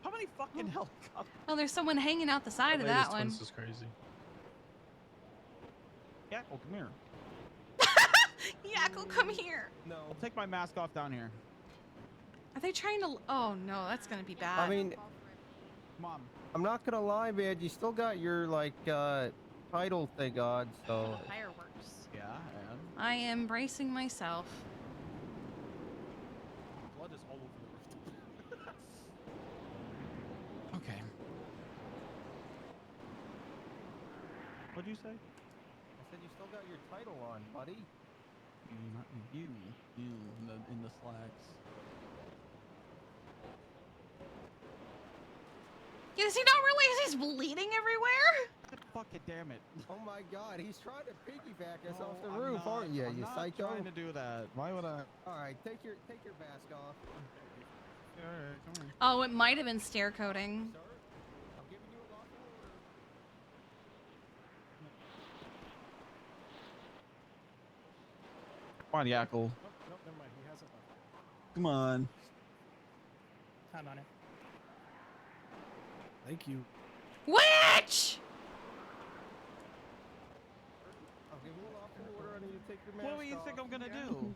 Speaker 6: How many fucking helicopters?
Speaker 2: Oh, there's someone hanging out the side of that one.
Speaker 11: This is crazy.
Speaker 6: Yakko, come here.
Speaker 2: Yakko, come here.
Speaker 7: No.
Speaker 6: I'll take my mask off down here.
Speaker 2: Are they trying to? Oh no, that's gonna be bad.
Speaker 7: I mean,
Speaker 6: Mom.
Speaker 7: I'm not gonna lie, man. You still got your like title thing on, so.
Speaker 2: Fireworks.
Speaker 6: Yeah,
Speaker 2: I am bracing myself.
Speaker 5: Blood is all over the roof.
Speaker 6: Okay. What'd you say?
Speaker 7: I said you still got your title on, buddy.
Speaker 6: Not you. You in the slacks.
Speaker 2: Does he not realize he's bleeding everywhere?
Speaker 6: Fuck it, damn it.
Speaker 7: Oh my God, he's trying to piggyback us off the
Speaker 6: I'm
Speaker 7: roof,
Speaker 6: not-
Speaker 7: aren't you?
Speaker 6: I'm
Speaker 7: You
Speaker 6: not
Speaker 7: psycho.
Speaker 6: trying to do that. Why would I?
Speaker 7: All right, take your mask off.
Speaker 6: Alright, come here.
Speaker 2: Oh, it might have been stair coding.
Speaker 7: Sir, I'm giving you a lawful order.
Speaker 6: Come on, Yakko.
Speaker 22: Nope, never mind. He hasn't left.
Speaker 6: Come on.
Speaker 10: Time on it.
Speaker 5: Thank you.
Speaker 2: Witch!
Speaker 7: I'll give you a lawful order. I need you to take your mask off.
Speaker 6: What do you think I'm gonna do?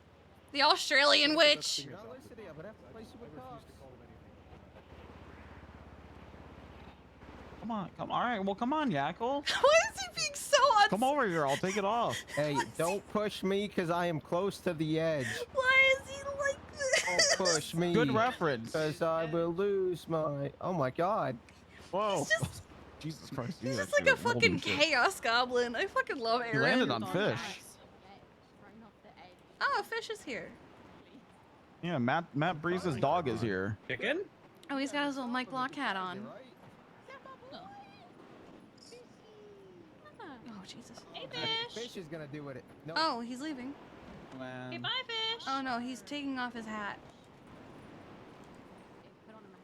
Speaker 2: The Australian witch.
Speaker 7: You're not listening. I'm gonna have to place you with cops.
Speaker 6: Come on, come. All right, well, come on, Yackle.
Speaker 2: Why is he being so
Speaker 6: Come over here. I'll take it off.
Speaker 7: Hey, don't push me because I am close to the edge.
Speaker 2: Why is he like this?
Speaker 7: Don't push me.
Speaker 6: Good reference.
Speaker 7: Because I will lose my. Oh my God.
Speaker 6: Whoa.
Speaker 2: He's just,
Speaker 6: Jesus Christ.
Speaker 2: he's
Speaker 6: you
Speaker 2: just
Speaker 6: actually
Speaker 2: like a
Speaker 6: rolled
Speaker 2: fucking
Speaker 6: and shit.
Speaker 2: chaos goblin. I fucking love Aaron.
Speaker 6: He landed on fish.
Speaker 2: Oh, fish is here.
Speaker 6: Yeah, Matt Breeze's dog is here.
Speaker 14: Chicken?
Speaker 2: Oh, he's got his little Mike Block hat on. Oh, Jesus.
Speaker 16: Hey, fish.
Speaker 7: Fish is gonna do with it. No.
Speaker 2: Oh, he's leaving.
Speaker 16: Hey, bye, fish.
Speaker 2: Oh no, he's taking off his hat.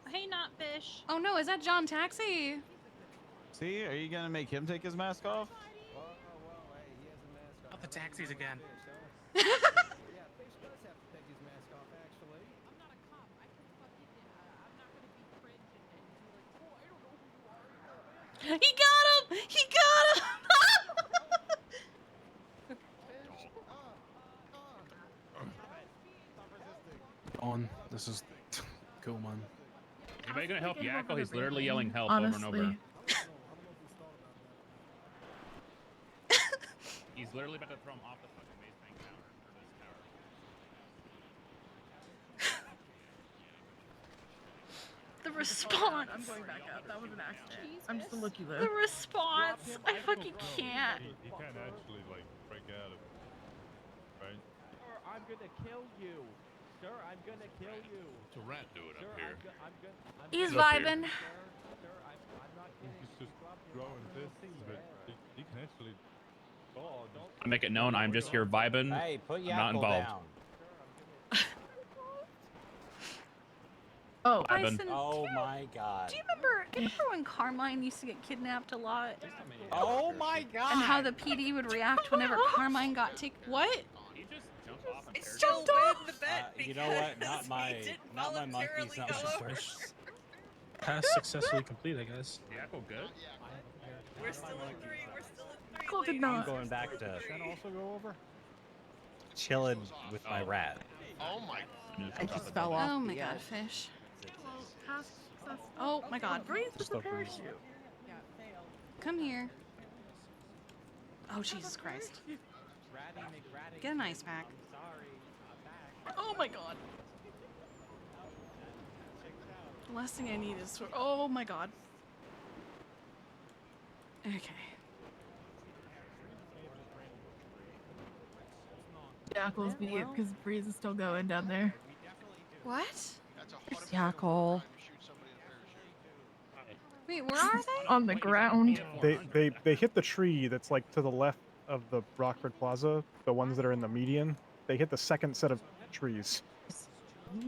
Speaker 16: Hey, not fish.
Speaker 2: Oh no, is that John Taxi?
Speaker 6: See, are you gonna make him take his mask off?
Speaker 11: Not the taxis again.
Speaker 2: He got him! He got him!
Speaker 5: On. This is cool, man.
Speaker 4: Anybody gonna help Yakko? He's literally yelling help
Speaker 19: Honestly.
Speaker 4: over and over. He's literally about to throw him off the fucking base bank tower. Or this tower.
Speaker 2: The response.
Speaker 19: I'm going back up. That was an accident. I'm just a looky loo.
Speaker 2: The response. I fucking can't.
Speaker 8: He can't actually like break out of it, right?
Speaker 10: Sir, I'm gonna kill you. Sir, I'm gonna kill you.
Speaker 8: It's a rat doing up here.
Speaker 2: He's
Speaker 8: It's up here.
Speaker 2: vibing.
Speaker 8: He's just growing fists, but he can actually. Oh,
Speaker 4: I make it known I'm just here vibing.
Speaker 25: Hey, put
Speaker 4: I'm not
Speaker 25: Yackle
Speaker 4: involved.
Speaker 25: down.
Speaker 19: Oh,
Speaker 4: Vibing.
Speaker 25: Oh my God.
Speaker 2: Do you remember when Carmine used to get kidnapped a lot?
Speaker 25: Oh my God.
Speaker 2: And how the PD would react whenever Carmine got taken. What?
Speaker 18: It's
Speaker 2: jumped
Speaker 18: still
Speaker 2: off.
Speaker 18: win the bet
Speaker 25: You know what? Not
Speaker 18: because
Speaker 25: my,
Speaker 18: he didn't
Speaker 25: not my monkey's
Speaker 18: voluntarily
Speaker 25: not
Speaker 18: go
Speaker 25: my
Speaker 18: over.
Speaker 25: fish.
Speaker 11: Task successfully complete, I guess.
Speaker 4: Yakko good?
Speaker 18: We're still in 3. We're still in 3.
Speaker 19: Cool did
Speaker 18: ladies.
Speaker 19: not.
Speaker 25: I'm going back to
Speaker 22: Can also go over.
Speaker 25: chilling with my rat.
Speaker 8: Oh my.
Speaker 19: I just fell off.
Speaker 2: Oh my
Speaker 19: the
Speaker 2: god,
Speaker 19: edge.
Speaker 2: fish.
Speaker 19: Task successful.
Speaker 2: Oh my god.
Speaker 19: Breathe with
Speaker 5: Just
Speaker 19: the
Speaker 5: up there.
Speaker 19: parachute.
Speaker 2: Come here. Oh, Jesus Christ. Get an ice pack. Oh my god. The last thing I need is. Oh my god. Okay.
Speaker 19: Yackle's beat it because Breeze is still going down there.
Speaker 2: What?
Speaker 19: There's Yackle.
Speaker 2: Wait, where are they?
Speaker 19: On the ground.
Speaker 22: They hit the tree that's like to the left of the Rockford Plaza. The ones that are in the median. They hit the second set of trees.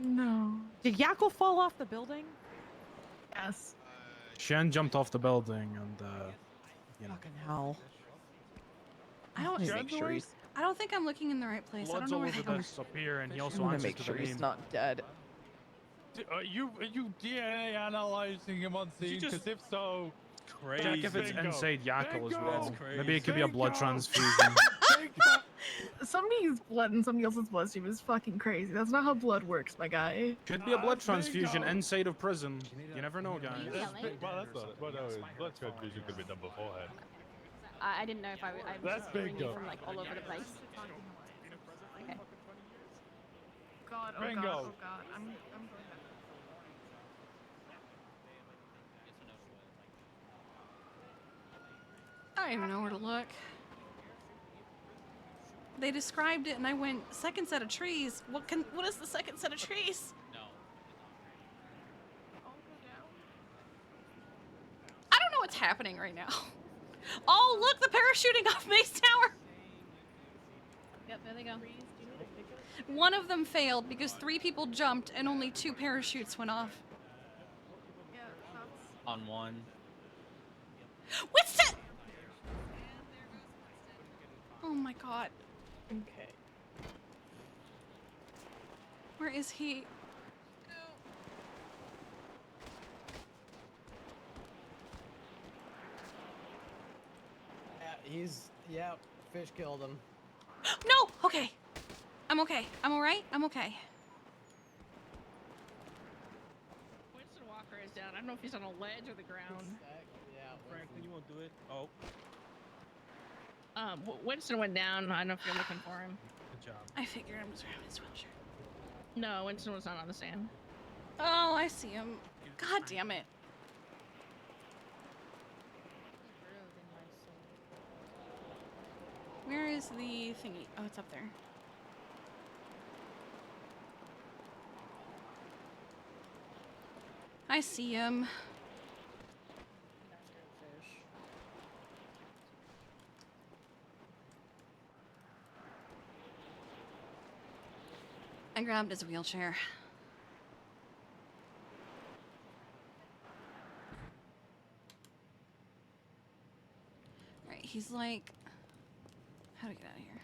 Speaker 19: No.
Speaker 12: Did Yackle fall off the building?
Speaker 19: Yes.
Speaker 5: Shen jumped off the building and, you know.
Speaker 12: Fucking hell.
Speaker 2: I don't.
Speaker 19: Make sure he's.
Speaker 2: I don't think I'm looking in the right place. I
Speaker 5: Blood's
Speaker 2: don't know
Speaker 5: all
Speaker 2: where
Speaker 5: over
Speaker 2: they are.
Speaker 5: this up here, and he
Speaker 12: I'm
Speaker 5: also
Speaker 12: gonna
Speaker 5: answers
Speaker 12: make
Speaker 5: to
Speaker 12: sure
Speaker 5: the
Speaker 12: he's
Speaker 5: name.
Speaker 12: not dead.
Speaker 8: Are you DNA analyzing him on scene?
Speaker 5: just-
Speaker 8: Because if so,
Speaker 5: Check if it's
Speaker 8: Bingo.
Speaker 5: inside Yackle as
Speaker 8: Bingo.
Speaker 5: well.
Speaker 8: That's crazy.
Speaker 5: Maybe it could be a blood
Speaker 8: Bingo.
Speaker 5: transfusion.
Speaker 19: Somebody's blood in somebody else's bloodstream is fucking crazy. That's not how blood works, my guy.
Speaker 5: Could be a blood transfusion
Speaker 8: Bingo.
Speaker 5: inside of prison. You never know, guys.
Speaker 8: well, that's not. Well, no, blood transfusion could be done beforehand.
Speaker 16: I didn't know if I was
Speaker 8: That's
Speaker 16: hearing you
Speaker 8: bingo.
Speaker 16: from like all over the place. Okay.
Speaker 19: God, oh
Speaker 8: Bingo.
Speaker 19: god, oh god. I'm going back.
Speaker 2: I don't even know where to look. They described it, and I went second set of trees. What is the second set of trees? I don't know what's happening right now. Oh, look, the parachuting off Mace Tower.
Speaker 16: Yep, there they go.
Speaker 2: One of them failed because 3 people jumped and only 2 parachutes went off.
Speaker 17: On one.
Speaker 2: Winston! Oh my god.
Speaker 19: Okay.
Speaker 2: Where is he?
Speaker 17: Yeah, fish killed him.
Speaker 2: No! Okay. I'm okay. I'm alright. I'm okay.
Speaker 16: Winston Walker is down. I don't know if he's on a ledge or the ground.
Speaker 17: Yeah.
Speaker 11: Franklin, you won't do it. Oh,
Speaker 19: Winston went down. I don't know if you're looking for him.
Speaker 11: good job.
Speaker 2: I figured I was wearing his sweatshirt.
Speaker 19: No, Winston was not on the stand.
Speaker 2: Oh, I see him. God damn it. Where is the thingy? Oh, it's up there. I see him. I grabbed his wheelchair. Alright, he's like... How do I get out of here?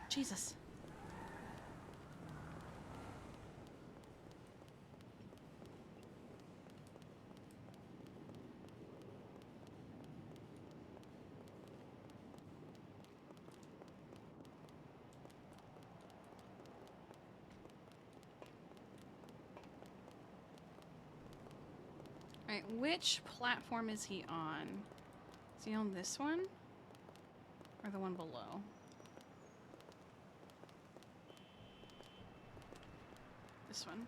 Speaker 2: Jesus. Alright, which platform is he on? Is he on this one? Or the one below? This one.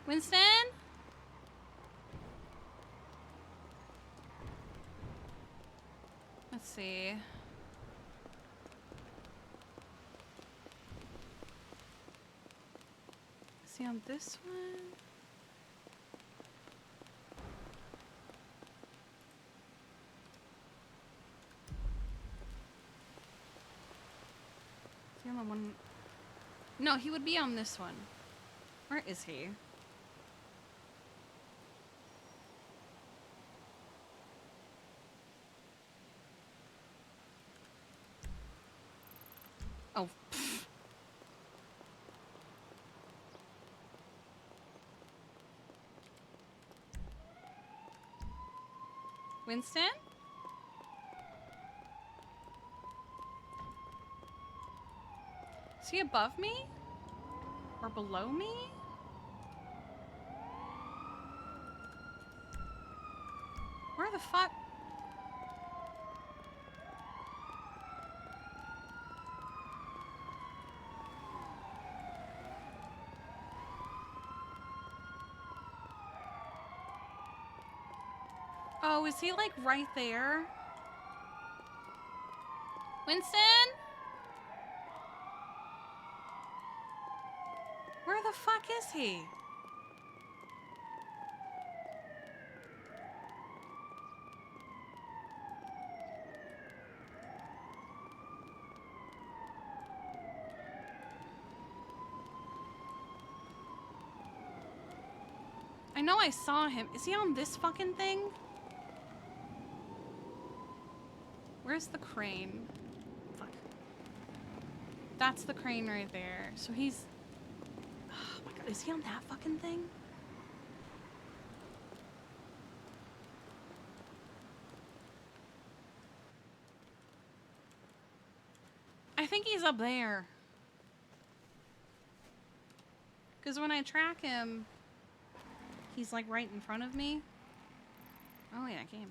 Speaker 2: Winston? Let's see. Is he on this one? Is he on the one? No, he would be on this one. Where is he? Oh, pfft. Winston? Is he above me? Or below me? Where the fuck? Oh, is he like right there? Winston? Where the fuck is he? I know I saw him. Is he on this fucking thing? Where's the crane? Fuck. That's the crane right there. So he's... Oh my god, is he on that fucking thing? I think he's up there. Because when I track him, he's like right in front of me. Oh yeah, I can't even...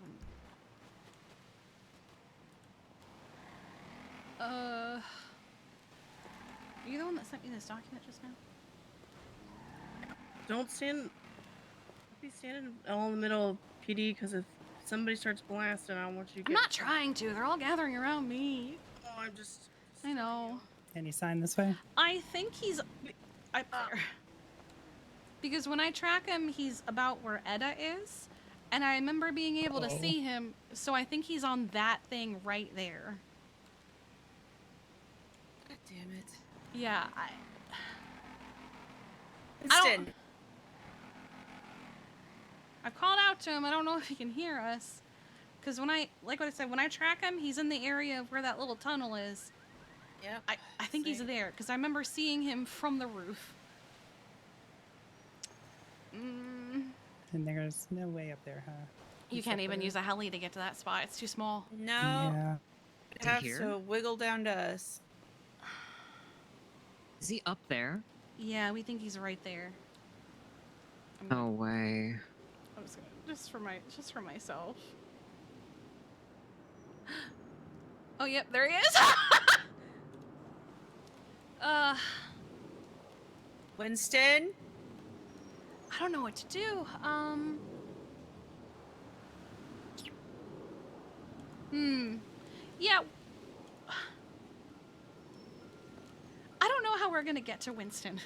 Speaker 2: Are you the one that sent me this document just now?
Speaker 19: Don't stand. Be standing all in the middle of PD because if somebody starts blasting, I don't want you to
Speaker 2: I'm not trying to. They're all gathering around me.
Speaker 19: Oh, I'm just.
Speaker 2: I know.
Speaker 3: Can you sign this way?
Speaker 2: I think he's up there. Because when I track him, he's about where Edda is. And I remember being able to see him. So I think he's on that thing right there.
Speaker 19: God damn it.
Speaker 2: Yeah,
Speaker 19: Winston.
Speaker 2: I've called out to him. I don't know if he can hear us. Because when I, like what I said, when I track him, he's in the area of where that little tunnel is.
Speaker 19: Yep.
Speaker 2: I think he's there. Because I remember seeing him from the roof.
Speaker 3: And there's no way up there, huh?
Speaker 2: You can't even use a heli to get to that spot. It's too small.
Speaker 19: No.
Speaker 3: Yeah.
Speaker 18: Have to wiggle down to us.
Speaker 13: Is he up there?
Speaker 2: Yeah, we think he's right there.
Speaker 13: No way.
Speaker 2: I'm just for myself. Oh, yep, there he is.
Speaker 18: Winston?
Speaker 2: I don't know what to do. Yeah. I don't know how we're gonna get to Winston.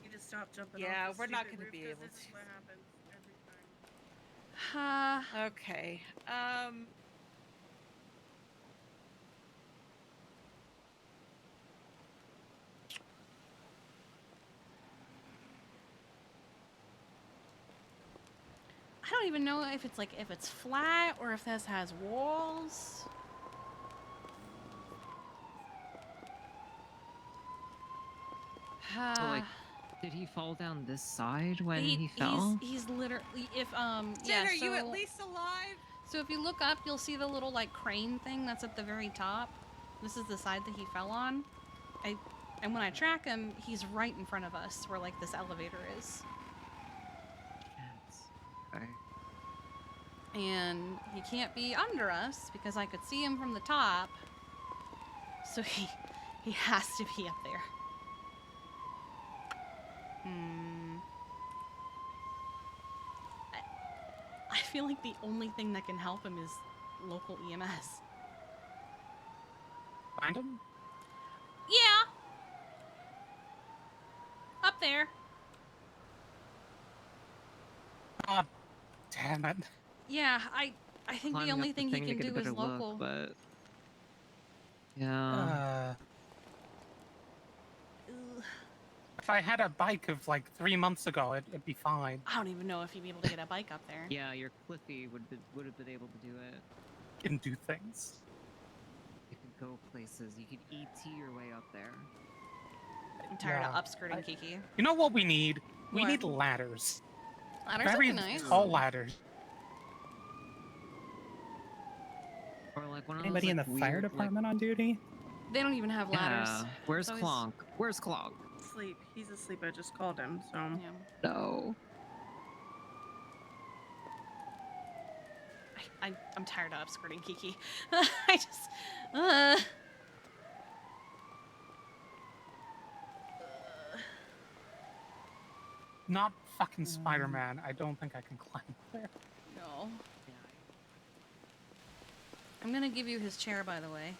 Speaker 19: You just stop jumping
Speaker 18: Yeah,
Speaker 19: off the
Speaker 18: we're not
Speaker 19: stupid
Speaker 18: gonna be
Speaker 19: roof 'cause
Speaker 18: able
Speaker 19: this is
Speaker 18: to.
Speaker 19: what happens every time.
Speaker 18: Okay.
Speaker 2: I don't even know if it's flat or if this has walls.
Speaker 13: So, like, did he fall down this side when he fell?
Speaker 2: He's literally
Speaker 18: Sid,
Speaker 2: yeah.
Speaker 18: are you
Speaker 2: so-
Speaker 18: at least alive?
Speaker 2: So if you look up, you'll see the little like crane thing that's at the very top. This is the side that he fell on. And when I track him, he's right in front of us where like this elevator is.
Speaker 13: Okay.
Speaker 2: And he can't be under us because I could see him from the top. So he has to be up there. I feel like the only thing that can help him is local EMS.
Speaker 11: Find him?
Speaker 2: Yeah. Up there.
Speaker 11: Oh, damn it.
Speaker 2: Yeah, I think the
Speaker 13: Climbing
Speaker 2: only
Speaker 13: up
Speaker 2: thing he
Speaker 13: to
Speaker 2: can
Speaker 13: get a
Speaker 2: do is
Speaker 13: better look,
Speaker 2: local.
Speaker 13: but yeah.
Speaker 11: If I had a bike of like 3 months ago, it'd be fine.
Speaker 2: I don't even know if he'd be able to get a bike up there.
Speaker 13: Yeah, your Cliffy would have been able to do it.
Speaker 11: Can do things.
Speaker 13: You could go places. You could ET your way up there.
Speaker 2: I'm tired of
Speaker 11: Yeah.
Speaker 2: upskirting Kiki.
Speaker 11: You know what we need? We
Speaker 2: What?
Speaker 11: need ladders.
Speaker 2: Ladders would
Speaker 11: Very
Speaker 2: be nice.
Speaker 11: tall ladders.
Speaker 13: Or like one of
Speaker 3: Anybody
Speaker 13: those,
Speaker 3: in the
Speaker 13: like,
Speaker 3: fire
Speaker 13: weird,
Speaker 3: department on duty?
Speaker 2: They don't even have ladders.
Speaker 13: Yeah. Where's
Speaker 2: It's always-
Speaker 13: Clonk? Where's Clonk?
Speaker 19: Sleep. He's asleep. I just called him, so.
Speaker 2: Yeah.
Speaker 13: No.
Speaker 2: I'm tired of upskirting Kiki. I just.
Speaker 11: Not fucking Spider-Man. I don't think I can climb there.
Speaker 2: No. I'm gonna give you his chair, by the way.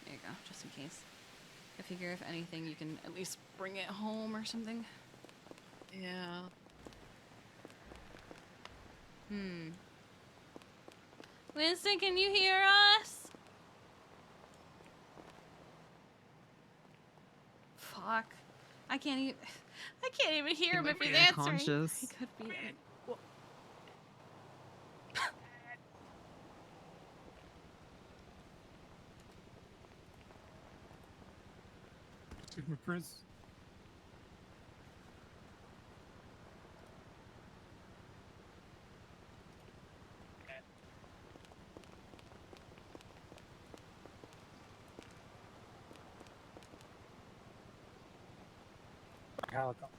Speaker 2: There you go, just in case. I figure if anything, you can at least bring it home or something.
Speaker 13: Yeah.
Speaker 2: Winston, can you hear us? Fuck. I can't even hear him if he's answering.
Speaker 13: Unconscious.
Speaker 2: He could be. Well,
Speaker 11: Bruce. Helicopter.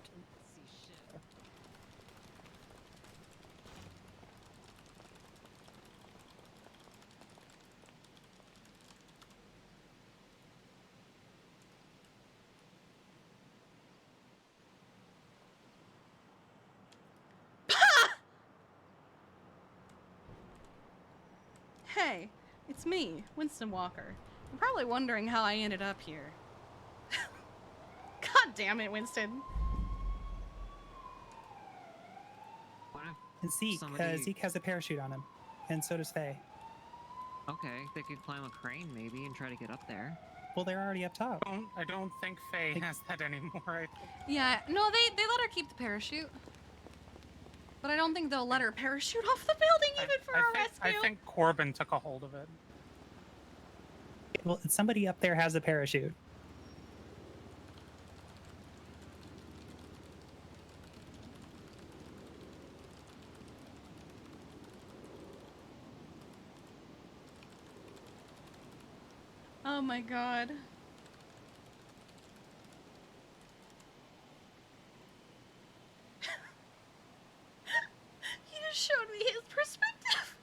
Speaker 2: Hey, it's me, Winston Walker. You're probably wondering how I ended up here. God damn it, Winston.
Speaker 3: And Zeke, Zeke has a parachute on him, and so does Faye.
Speaker 13: Okay, they could climb a crane maybe and try to get up there.
Speaker 3: Well, they're already up top.
Speaker 11: I don't think Faye has that anymore.
Speaker 2: Yeah, no, they let her keep the parachute. But I don't think they'll let her parachute off the building even for a rescue.
Speaker 11: I think Corbin took a hold of it.
Speaker 3: Well, somebody up there has a parachute.
Speaker 2: Oh my god. He just showed me his perspective.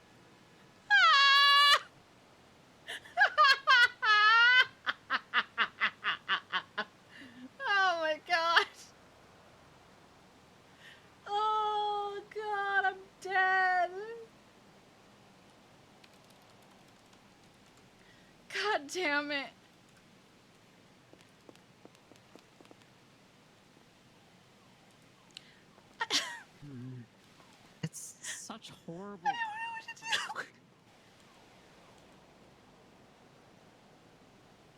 Speaker 2: Oh my god. Oh god, I'm dead. God damn it.
Speaker 13: It's such horrible.
Speaker 2: I don't know what to do.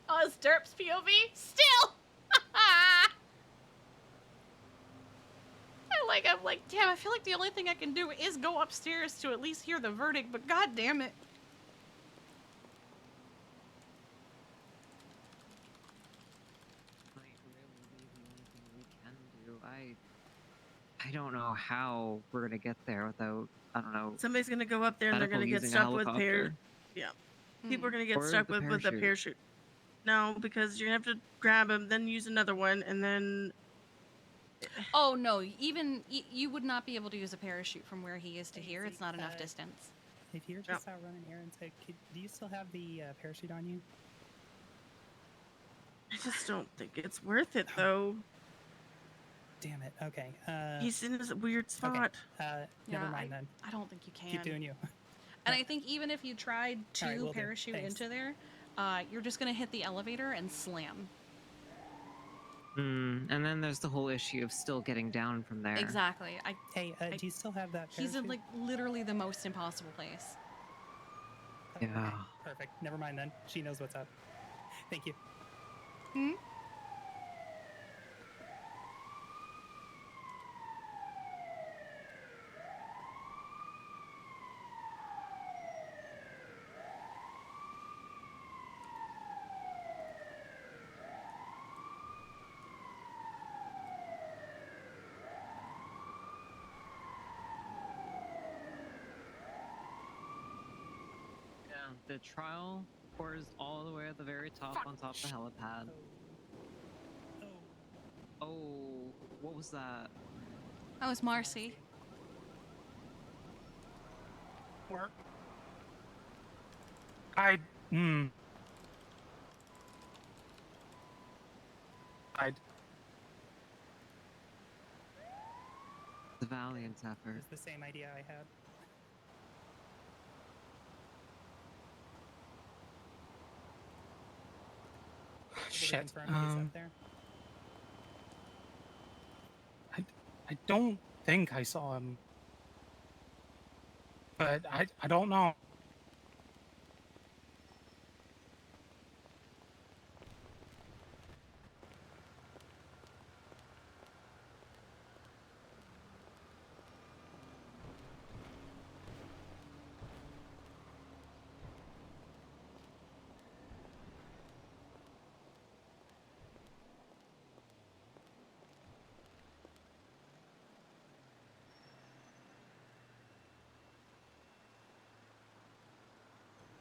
Speaker 2: Oh, it's Derp's POV? Still! I'm like, damn, I feel like the only thing I can do is go upstairs to at least hear the verdict, but god damn it.
Speaker 13: Might really be the only thing we can do. I don't know how we're gonna get there without, I don't know.
Speaker 19: Somebody's gonna go up there and they're
Speaker 13: medical
Speaker 19: gonna get
Speaker 13: using a
Speaker 19: stuck with
Speaker 13: helicopter.
Speaker 19: Yeah. People are gonna get
Speaker 13: Or
Speaker 19: stuck
Speaker 13: the
Speaker 19: with a parachute. No, because you're gonna have to grab him, then use another one, and then.
Speaker 2: Oh no, even you would not be able to use a parachute from where he is to here. It's not enough distance.
Speaker 3: If you're just out running errands, do you still have the parachute on you?
Speaker 19: I just don't think it's worth it, though.
Speaker 3: Damn it. Okay.
Speaker 19: He's in this weird spot.
Speaker 3: Okay. Never mind then.
Speaker 2: I don't think you can.
Speaker 3: Keep doing you.
Speaker 2: And I think even if you tried to
Speaker 3: Alright, will do.
Speaker 2: parachute
Speaker 3: Thanks.
Speaker 2: into there, you're just gonna hit the elevator and slam.
Speaker 13: And then there's the whole issue of still getting down from there.
Speaker 2: Exactly.
Speaker 3: Hey, do you still have that parachute?
Speaker 2: He's in like literally the most impossible place.
Speaker 13: Yeah.
Speaker 3: Perfect. Never mind then. She knows what's up. Thank you.
Speaker 2: Hmm?
Speaker 13: Yeah, the trial pours all the way at the very top on top of the helipad. Oh, what was that?
Speaker 2: That was Marcy.
Speaker 22: Work. I
Speaker 13: The valiant effort.
Speaker 3: It's the same idea I had.
Speaker 22: Shit.
Speaker 3: Confirm he's up there.
Speaker 22: I don't think I saw him, but I don't know.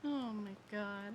Speaker 2: Oh my god.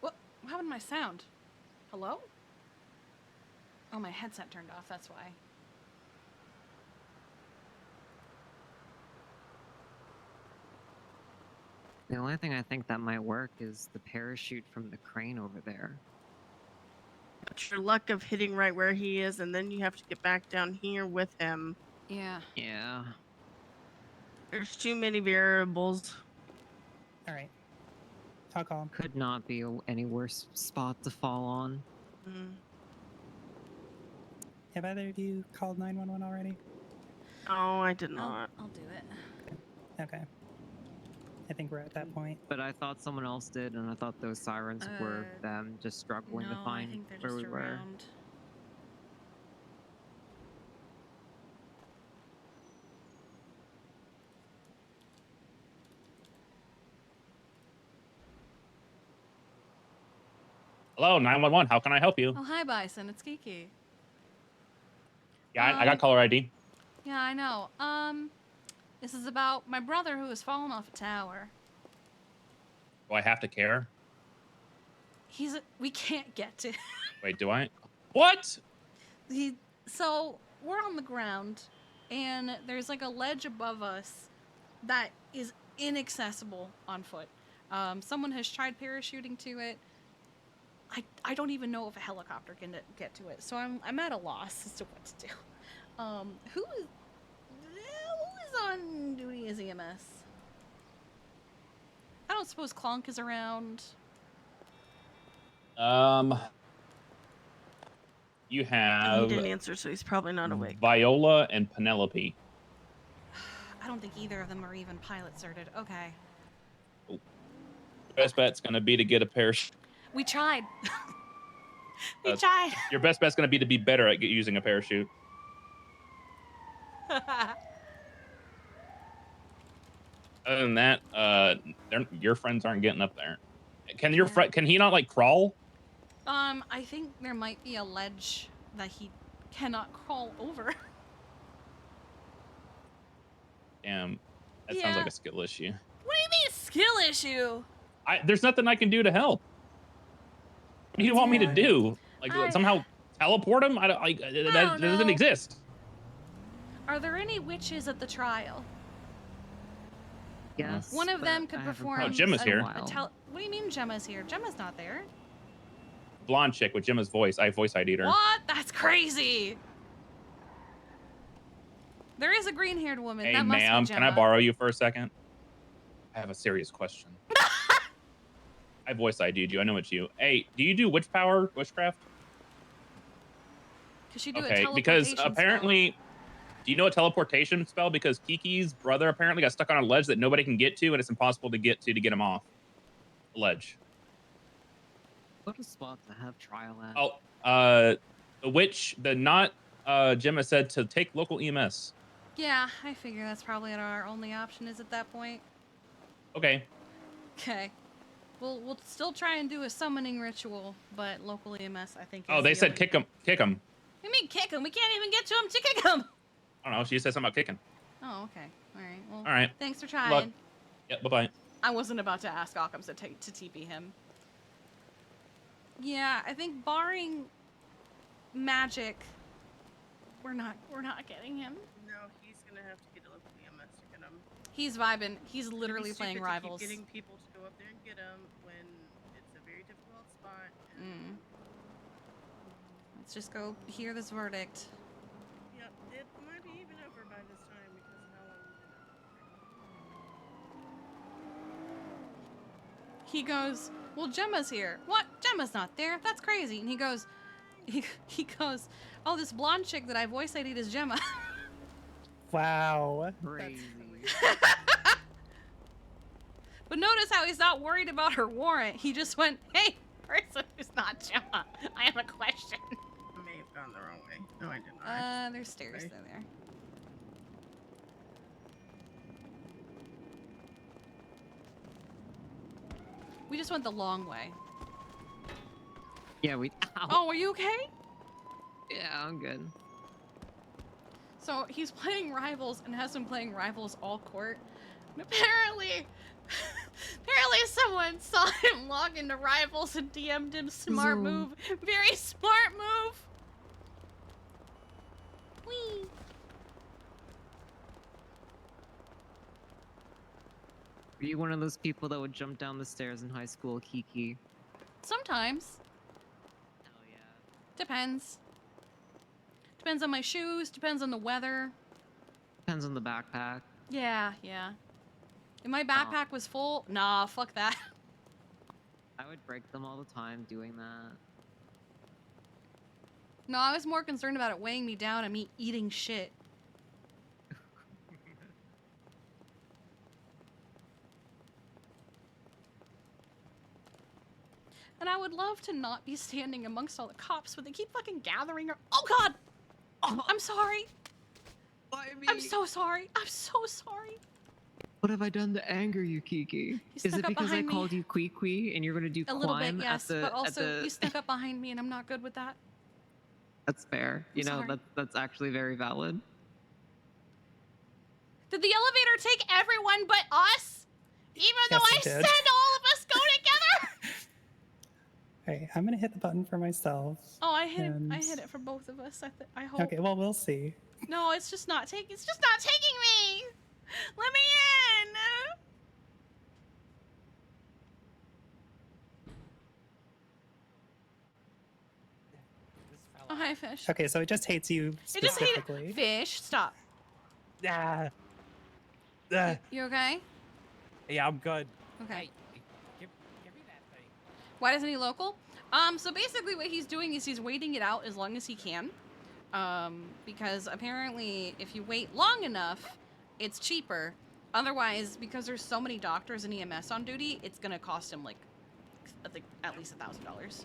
Speaker 2: What happened to my sound? Hello? Oh, my headset turned off, that's why.
Speaker 13: The only thing I think that might work is the parachute from the crane over there.
Speaker 19: But your luck of hitting right where he is, and then you have to get back down here with him.
Speaker 2: Yeah.
Speaker 13: Yeah.
Speaker 19: There's too many variables.
Speaker 3: All right. I'll call him.
Speaker 13: Could not be any worse spot to fall on.
Speaker 3: Have either of you called 911 already?
Speaker 19: Oh, I did not.
Speaker 2: I'll do it.
Speaker 3: Okay. I think we're at that point.
Speaker 13: But I thought someone else did, and I thought those sirens were them just struggling to
Speaker 2: No, I
Speaker 13: find
Speaker 2: think they're
Speaker 13: where
Speaker 2: just
Speaker 13: we were.
Speaker 2: around.
Speaker 4: Hello, 911. How can I help you?
Speaker 2: Oh, hi, Bison. It's Kiki.
Speaker 4: Yeah, I got caller ID.
Speaker 2: Yeah, I know. This is about my brother who has fallen off a tower.
Speaker 4: Do I have to care?
Speaker 2: We can't get to.
Speaker 4: Wait, do I? What?
Speaker 2: So we're on the ground, and there's like a ledge above us that is inaccessible on foot. Someone has tried parachuting to it. I don't even know if a helicopter can get to it, so I'm at a loss as to what to do. Who is on duty as EMS? I don't suppose Clonk is around.
Speaker 4: You
Speaker 19: He
Speaker 4: have
Speaker 19: didn't answer, so he's probably not awake.
Speaker 4: Viola and Penelope.
Speaker 2: I don't think either of them are even pilot certed. Okay.
Speaker 4: Best bet's gonna be to get a parachute.
Speaker 2: We tried. We tried.
Speaker 4: Your best bet's gonna be to be better at using a parachute. Other than that, your friends aren't getting up there. Can your friend? Can he not like crawl?
Speaker 2: I think there might be a ledge that he cannot crawl over.
Speaker 4: Damn, that sounds like a skill issue.
Speaker 2: What do you mean skill issue?
Speaker 4: There's nothing I can do to help. What do you want me to do? Like somehow teleport him? I don't like that doesn't
Speaker 2: know.
Speaker 4: exist.
Speaker 2: Are there any witches at the trial?
Speaker 13: Yes.
Speaker 2: One of them could perform.
Speaker 4: Oh, Gemma's here.
Speaker 2: What do you mean Gemma's here? Gemma's not there.
Speaker 4: Blonde chick with Gemma's voice. I voice ID'd her.
Speaker 2: What? That's crazy. There is a green-haired woman.
Speaker 4: Hey,
Speaker 2: that must
Speaker 4: ma'am,
Speaker 2: be Gemma.
Speaker 4: can I borrow you for a second? I have a serious question. I voice ID'd you. I know it's you. Hey, do you do witchcraft?
Speaker 2: Could she do a
Speaker 4: Okay,
Speaker 2: teleportation
Speaker 4: because
Speaker 2: spell?
Speaker 4: apparently, do you know a teleportation spell? Because Kiki's brother apparently got stuck on a ledge that nobody can get to, and it's impossible to get him off the ledge.
Speaker 13: What a spot to have trial at.
Speaker 4: Oh, Gemma said to take local EMS.
Speaker 2: Yeah, I figure that's probably our only option is at that point.
Speaker 4: Okay.
Speaker 2: Okay. We'll still try and do a summoning ritual, but local EMS, I think.
Speaker 4: Oh, they said kick him. Kick him.
Speaker 2: What do you mean kick him? We can't even get to him to kick him.
Speaker 4: I don't know. She said something about kicking.
Speaker 2: Oh, okay. All right. Well,
Speaker 4: all right.
Speaker 2: Thanks for trying.
Speaker 4: Luck. Yep. Bye bye.
Speaker 2: I wasn't about to ask Occams to TP him. Yeah, I think barring magic, we're not getting him.
Speaker 19: No, he's gonna have to get a local EMS to get him.
Speaker 2: He's vibing. He's literally
Speaker 19: It'd be
Speaker 2: playing
Speaker 19: stupid to keep
Speaker 2: Rivals.
Speaker 19: getting people to go up there and get him when it's a very difficult spot. And
Speaker 2: Let's just go hear this verdict.
Speaker 19: Yep, it might be even over by this time because of how long we've been out.
Speaker 2: He goes, well, Gemma's here. What? Gemma's not there. That's crazy. And he goes, oh, this blonde chick that I voice ID'd is Gemma.
Speaker 3: Wow.
Speaker 13: Crazy.
Speaker 2: But notice how he's not worried about her warrant. He just went, hey, person who's not Gemma, I have a question.
Speaker 19: I may have gone the wrong way. No, I did not.
Speaker 2: There's stairs there. We just went the long way.
Speaker 13: Yeah, we. Ow.
Speaker 2: Oh, are you okay?
Speaker 13: Yeah, I'm good.
Speaker 2: So he's playing Rivals and has been playing Rivals all court. And apparently someone saw him log into Rivals and DM'd him smart move. Very smart move. Whee.
Speaker 13: Were you one of those people that would jump down the stairs in high school, Kiki?
Speaker 2: Sometimes.
Speaker 13: Hell yeah.
Speaker 2: Depends. Depends on my shoes, depends on the weather.
Speaker 13: Depends on the backpack.
Speaker 2: Yeah. If my backpack was full, nah, fuck that.
Speaker 13: I would break them all the time doing that.
Speaker 2: No, I was more concerned about it weighing me down and me eating shit. And I would love to not be standing amongst all the cops, but they keep fucking gathering. Oh God! I'm sorry.
Speaker 13: Why me?
Speaker 2: I'm so sorry. I'm so sorry.
Speaker 13: What have I done to anger you, Kiki?
Speaker 2: You
Speaker 13: Is
Speaker 2: snuck
Speaker 13: it
Speaker 2: up
Speaker 13: because I
Speaker 2: behind me.
Speaker 13: called you Kwee and you're gonna do
Speaker 2: A little bit,
Speaker 13: climb
Speaker 2: yes,
Speaker 13: at the
Speaker 2: but also
Speaker 13: at
Speaker 2: you
Speaker 13: the?
Speaker 2: snuck up behind me, and I'm not good with that.
Speaker 13: That's fair. You know,
Speaker 2: sorry.
Speaker 13: that's actually very valid.
Speaker 2: Did the elevator take everyone but us? Even though
Speaker 3: Yes,
Speaker 2: I
Speaker 3: it did.
Speaker 2: said all of us go together.
Speaker 3: Hey, I'm gonna hit the button for myself.
Speaker 2: Oh, I hit
Speaker 3: and...
Speaker 2: it for both of us. I hope.
Speaker 3: Okay, well, we'll see.
Speaker 2: No, it's just not taking. It's just not taking me. Let me in. Oh, hi, Fish.
Speaker 3: Okay, so it just hates you
Speaker 2: It just hated.
Speaker 3: specifically.
Speaker 2: Fish, stop.
Speaker 25: Ah.
Speaker 2: You okay?
Speaker 25: Yeah, I'm good.
Speaker 2: Okay.
Speaker 25: Give me that thing.
Speaker 2: Why isn't he local? So basically what he's doing is he's waiting it out as long as he can. Because apparently if you wait long enough, it's cheaper. Otherwise, because there's so many doctors and EMS on duty, it's gonna cost him like, I think at least $1,000.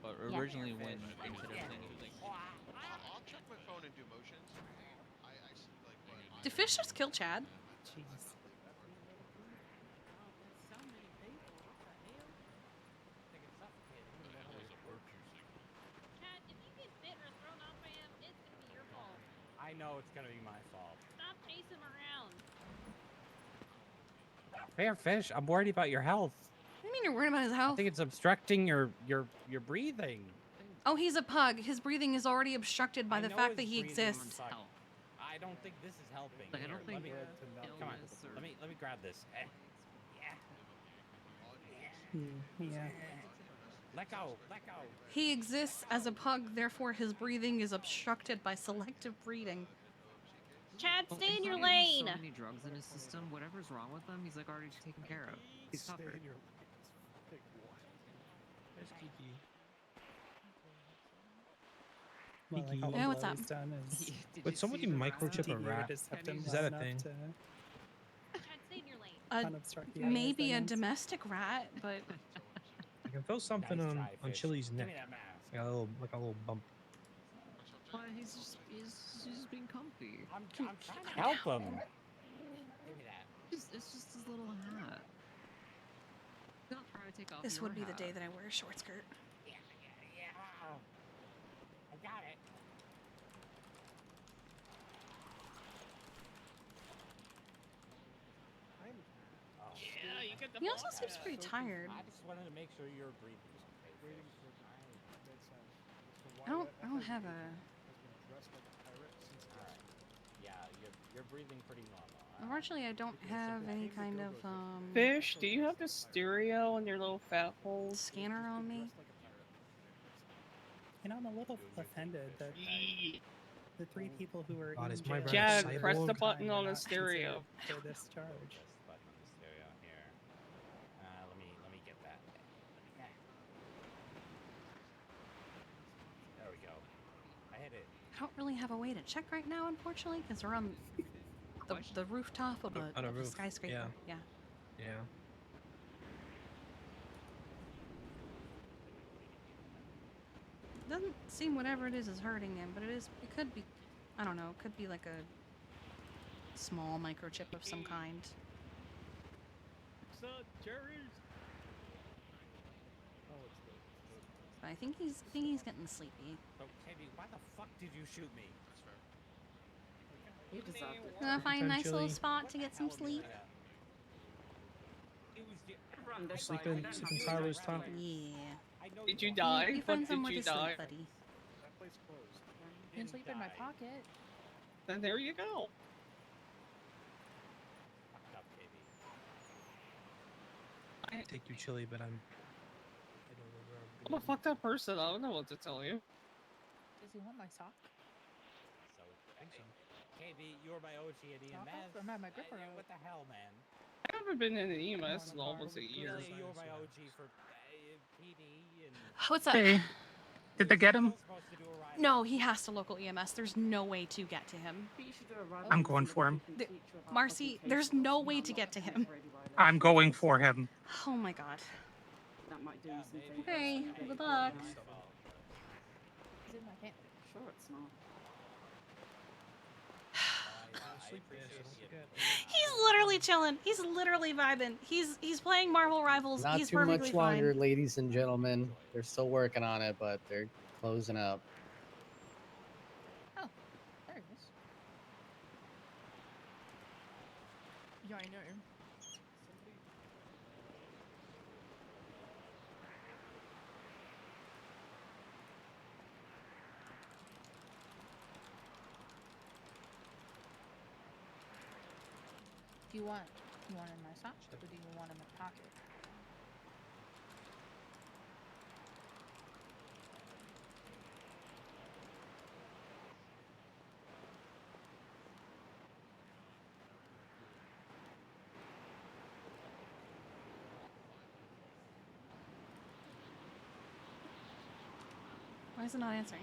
Speaker 9: But originally when they said everything, it was like,
Speaker 1: I'll check my phone and do motions.
Speaker 2: Did Fish just kill Chad?
Speaker 3: Jeez.
Speaker 16: Chad, if you get bit or thrown off by him, it's gonna be your fault.
Speaker 25: I know it's gonna be my fault.
Speaker 16: Stop chasing him around.
Speaker 25: Fair Fish, I'm worried about your health.
Speaker 2: What do you mean you're worried about his
Speaker 25: I
Speaker 2: health?
Speaker 25: think it's obstructing your breathing.
Speaker 2: Oh, he's a pug. His breathing is already obstructed by
Speaker 25: I
Speaker 2: the
Speaker 25: know
Speaker 2: fact that
Speaker 25: his
Speaker 2: he
Speaker 25: breathing
Speaker 2: exists.
Speaker 25: sucks. I don't think this is helping.
Speaker 13: Like, I don't
Speaker 25: Here,
Speaker 13: think
Speaker 25: come on. Let me grab this.
Speaker 3: Yeah.
Speaker 25: Let go.
Speaker 2: He exists as a pug, therefore his breathing is obstructed by selective breathing.
Speaker 16: Chad,
Speaker 13: Well,
Speaker 16: stay
Speaker 13: he's
Speaker 16: in your
Speaker 13: not even
Speaker 16: lane.
Speaker 13: So many drugs in his system. Whatever's wrong with him, he's like already taken care of. He's covered.
Speaker 11: There's Kiki.
Speaker 3: Well, like, all
Speaker 2: Yeah, what's
Speaker 3: Lola
Speaker 2: up?
Speaker 3: has done is
Speaker 11: Would somebody microchip a
Speaker 3: deviated
Speaker 11: rat?
Speaker 3: his septum
Speaker 11: Is that
Speaker 3: well
Speaker 11: a
Speaker 3: enough
Speaker 11: thing?
Speaker 3: to
Speaker 16: Chad, stay in your lane.
Speaker 3: unobstruct the others
Speaker 2: Maybe a
Speaker 3: veins.
Speaker 2: domestic rat, but
Speaker 11: I can feel something
Speaker 25: Nice
Speaker 11: on
Speaker 25: try, Fish.
Speaker 11: Chili's
Speaker 25: Give
Speaker 11: neck.
Speaker 25: me that mask.
Speaker 11: Like a little bump.
Speaker 13: Why he's just being comfy.
Speaker 25: I'm trying to help him. Give me that.
Speaker 13: It's just his little hat. Don't try to take off
Speaker 2: this
Speaker 13: your
Speaker 2: would be the
Speaker 13: hat.
Speaker 2: day that I wear a short skirt.
Speaker 25: Yeah. I got it.
Speaker 16: Yeah, you get the
Speaker 2: He also seems pretty tired.
Speaker 25: I just wanted to make sure your breathing was okay.
Speaker 2: I don't have a.
Speaker 25: Yeah, you're breathing pretty normal.
Speaker 2: Unfortunately, I don't have any kind of
Speaker 19: Fish, do you have the stereo in your little fat hole?
Speaker 2: scanner on me.
Speaker 3: And I'm a little offended that the three people who were
Speaker 11: God,
Speaker 3: in
Speaker 11: is my
Speaker 3: jail
Speaker 11: rat a
Speaker 3: at
Speaker 19: press the
Speaker 3: time
Speaker 19: button
Speaker 3: were
Speaker 19: on the
Speaker 3: not
Speaker 19: stereo.
Speaker 3: considered for this charge.
Speaker 25: This button on the stereo here. Let me get that. There we go. I hit it.
Speaker 2: I don't really have a way to check right now, unfortunately, because we're on the rooftop of
Speaker 11: On a
Speaker 2: a
Speaker 11: roof,
Speaker 2: skyscraper.
Speaker 11: yeah. Yeah.
Speaker 2: Doesn't seem whatever it is hurting him, but it could be, I don't know, it could be like a small microchip of some kind. But I think he's getting sleepy.
Speaker 25: So, Katie, why the fuck did you shoot me?
Speaker 13: You deserved it.
Speaker 2: Gonna find a nice little
Speaker 11: Potentially.
Speaker 2: spot to get some sleep.
Speaker 11: Sleeping Tyler's top.
Speaker 2: Yeah.
Speaker 19: Did you die?
Speaker 2: You
Speaker 19: What
Speaker 2: find
Speaker 19: did
Speaker 2: somewhere
Speaker 19: you
Speaker 2: to sleep,
Speaker 19: die?
Speaker 2: buddy.
Speaker 16: You can sleep in my pocket.
Speaker 19: Then there you go.
Speaker 25: Fucked up, Katie.
Speaker 11: I take you Chili, but I'm.
Speaker 19: I'm a fucked up person. I don't know what to tell you.
Speaker 16: Does he want my sock?
Speaker 25: So, KB, you were my OG at EMS.
Speaker 16: I'm at my gripper out.
Speaker 25: What the hell, man?
Speaker 19: I haven't been in an EMS in almost a year.
Speaker 25: Really, you were my OG for PD and...
Speaker 2: What's up?
Speaker 10: Hey, did they get him?
Speaker 2: No, he has to local EMS. There's no way to get to him.
Speaker 10: I'm going for him.
Speaker 2: Marcy, there's no way to get to him.
Speaker 15: I'm going for him.
Speaker 2: Oh my god.
Speaker 10: That might do something.
Speaker 2: Okay, good luck.
Speaker 10: Is it my pants? Sure, it's not.
Speaker 2: He's literally chilling. He's literally vibing. He's playing Marvel Rivals.
Speaker 17: Not
Speaker 2: He's
Speaker 17: too
Speaker 2: perfectly
Speaker 17: much longer,
Speaker 2: fine.
Speaker 17: ladies and gentlemen. They're still working on it, but they're closing up.
Speaker 16: Oh, there it is. Yeah, I know. Do you want in my sock, or do you want in my pocket?
Speaker 2: Why is it not answering?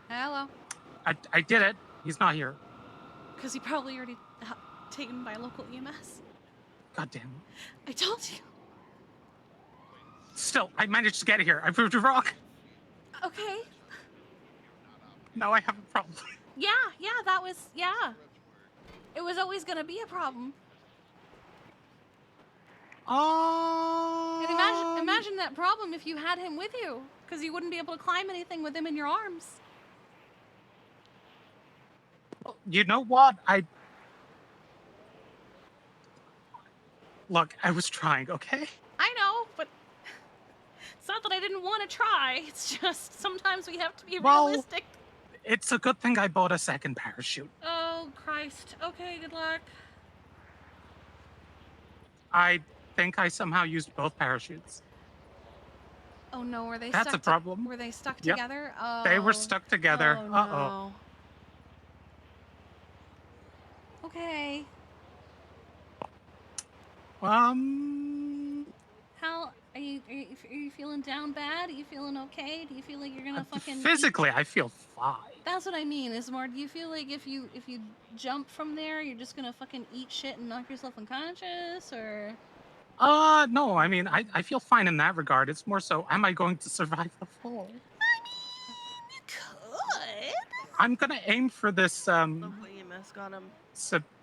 Speaker 2: Hello.
Speaker 15: I did it. He's not here.
Speaker 2: Because he probably already taken by local EMS.
Speaker 15: God damn.
Speaker 2: I told you.
Speaker 15: Still, I managed to get here. I proved you wrong.
Speaker 2: Okay.
Speaker 15: Now I have a problem.
Speaker 2: Yeah, that was, yeah. It was always going to be a problem. And imagine that problem if you had him with you, because you wouldn't be able to climb anything with him in your arms.
Speaker 15: You know what? Look, I was trying, okay?
Speaker 2: I know, but it's not that I didn't want to try. It's just sometimes we have to be realistic.
Speaker 15: It's a good thing I bought a second parachute.
Speaker 2: Oh, Christ. Okay, good luck.
Speaker 15: I think I somehow used both parachutes.
Speaker 2: Oh no, were they
Speaker 15: That's
Speaker 2: stuck
Speaker 15: a problem.
Speaker 2: Were they stuck
Speaker 15: Yep.
Speaker 2: together? Oh.
Speaker 15: They were stuck together.
Speaker 2: Oh,
Speaker 15: Uh-oh.
Speaker 2: no. Okay. How are you feeling down bad? Are you feeling okay? Do you feel like you're gonna fucking
Speaker 15: Physically, I feel fine.
Speaker 2: That's what I mean. Is more, do you feel like if you jump from there, you're just gonna fucking eat shit and knock yourself unconscious, or?
Speaker 15: No, I mean, I feel fine in that regard. It's more so, am I going to survive the fall?
Speaker 2: You could.
Speaker 15: I'm gonna aim for this,
Speaker 19: Local EMS got him.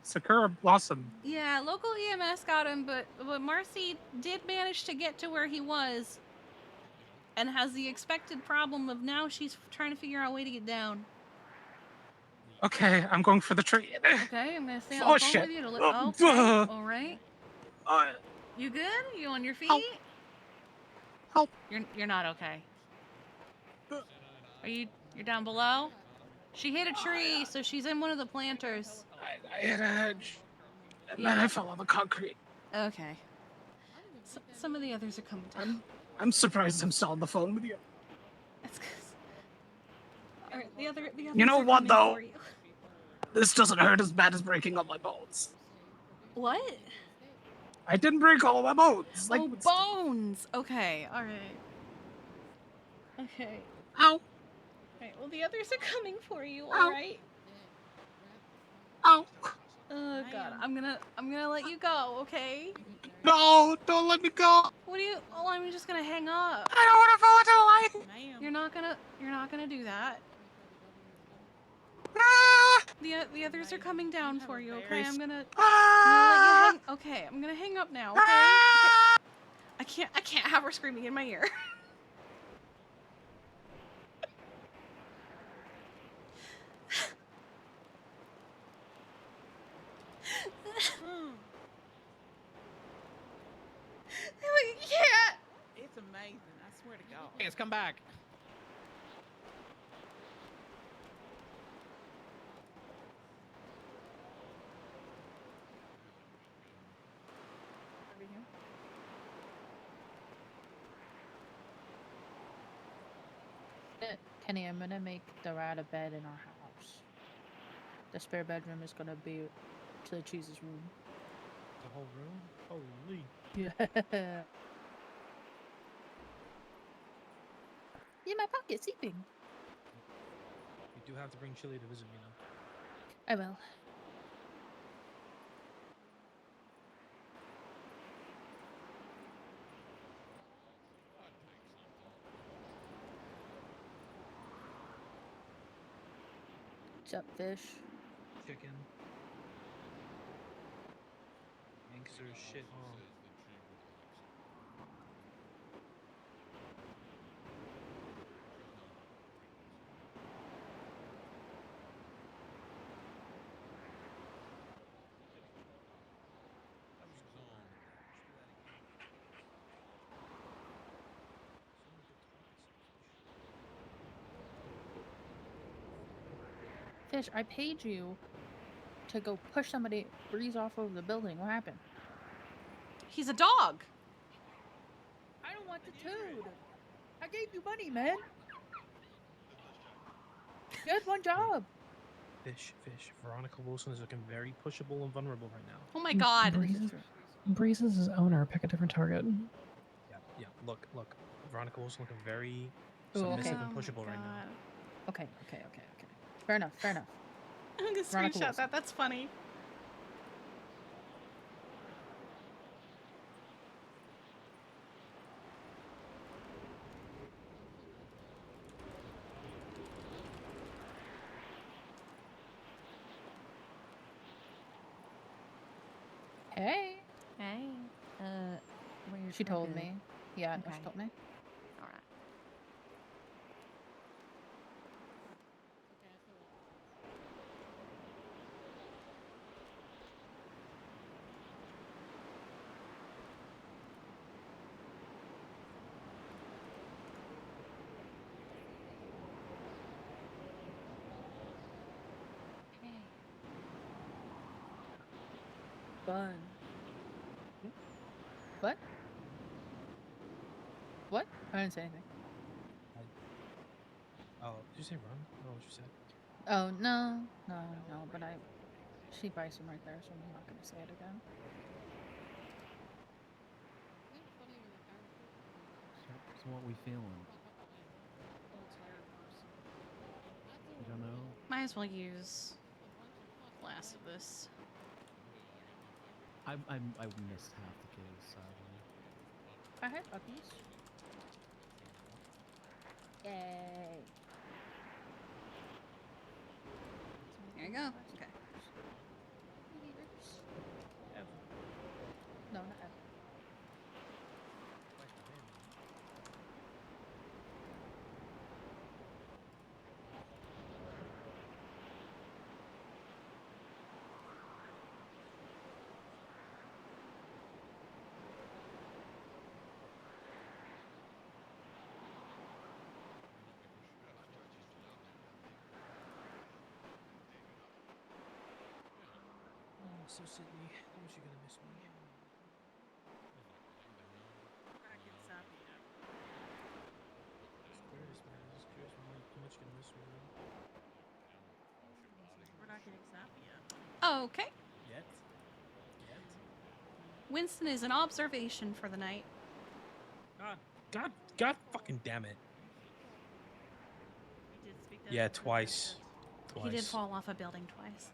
Speaker 15: Sakura Blossom.
Speaker 2: Yeah, local EMS got him, but Marcy did manage to get to where he was, and has the expected problem of now she's trying to figure out a way to get down.
Speaker 15: Okay, I'm going for the tree.
Speaker 2: Okay, I'm gonna stay on the phone with you to let. Okay, all right. You good? You on your feet?
Speaker 15: Help.
Speaker 2: You're not okay. You're down below? She hit a tree, so she's in one of the planters.
Speaker 15: I hit a hedge, and then I fell on the concrete.
Speaker 2: Okay. Some of the others are coming down.
Speaker 15: I'm surprised I'm still on the phone with you.
Speaker 2: That's because. All right, the others
Speaker 15: You know
Speaker 2: are
Speaker 15: what,
Speaker 2: coming
Speaker 15: though?
Speaker 2: for you.
Speaker 15: This doesn't hurt as bad as breaking all my bones.
Speaker 2: What?
Speaker 15: I didn't break all my bones. Like,
Speaker 2: bones. Okay, all right. Okay.
Speaker 15: Ow.
Speaker 2: Alright, well the others are coming for you, alright?
Speaker 15: Ow.
Speaker 2: Oh god, I'm gonna let you go, okay?
Speaker 15: No, don't let me go.
Speaker 2: What do you? Oh, I'm just gonna hang up.
Speaker 15: I don't want to fall into the line.
Speaker 2: You're not gonna do that. The others are coming down for you, okay? I'm gonna let you hang. Okay, I'm gonna hang up now, okay? I can't have her screaming in my ear. Yeah.
Speaker 18: It's amazing. I swear to God.
Speaker 17: Hey, let's come back.
Speaker 16: Kenny, I'm gonna make the rat a bed in our house. The spare bedroom is gonna be Chili Cheese's room.
Speaker 11: The whole room? Holy.
Speaker 16: Yeah. In my pocket, sleeping.
Speaker 11: You do have to bring Chili to visit me now.
Speaker 16: I will.
Speaker 19: What's up, fish?
Speaker 11: Chicken. Gangster shit on.
Speaker 19: Fish, I paid you to go push somebody breeze off of the building. What happened?
Speaker 16: He's a dog.
Speaker 19: I don't want the toad. I gave you money, man. You had one job.
Speaker 11: Fish. Veronica Wilson is looking very pushable and vulnerable right now.
Speaker 16: Oh my god.
Speaker 10: Breeze is his owner. Pick a different target.
Speaker 11: Yeah. Look. Veronica Wilson looking very
Speaker 19: Ooh,
Speaker 11: submissive
Speaker 19: okay.
Speaker 11: and pushable right now.
Speaker 19: Okay. Fair enough.
Speaker 16: I'm gonna
Speaker 19: Veronica
Speaker 16: screenshot
Speaker 19: Wilson.
Speaker 16: that. That's funny.
Speaker 19: Hey.
Speaker 16: Hey. Where's
Speaker 19: She told
Speaker 16: Rugged?
Speaker 19: me. Yeah, no,
Speaker 16: Okay.
Speaker 19: she told me.
Speaker 16: All right.
Speaker 19: Fun. What? What? I didn't say anything.
Speaker 11: Oh, did you say run? No, what you said.
Speaker 19: Oh, no, but she buys them right there, so I'm not gonna say it again.
Speaker 17: So what we feeling? You don't know?
Speaker 16: Might as well use last of this.
Speaker 17: I missed half the case, sadly.
Speaker 19: I had puppies. Yay.
Speaker 16: There you go. Okay.
Speaker 19: No, not Ev.
Speaker 11: Oh, so Sydney, how much you gonna miss me? Just curious, man. Just curious how much you gonna miss me, man.
Speaker 19: We're not getting sappy yet.
Speaker 16: Okay.
Speaker 11: Yet?
Speaker 16: Winston is an observation for the night.
Speaker 11: God fucking damn it. Yeah, twice.
Speaker 16: He did fall off a building twice.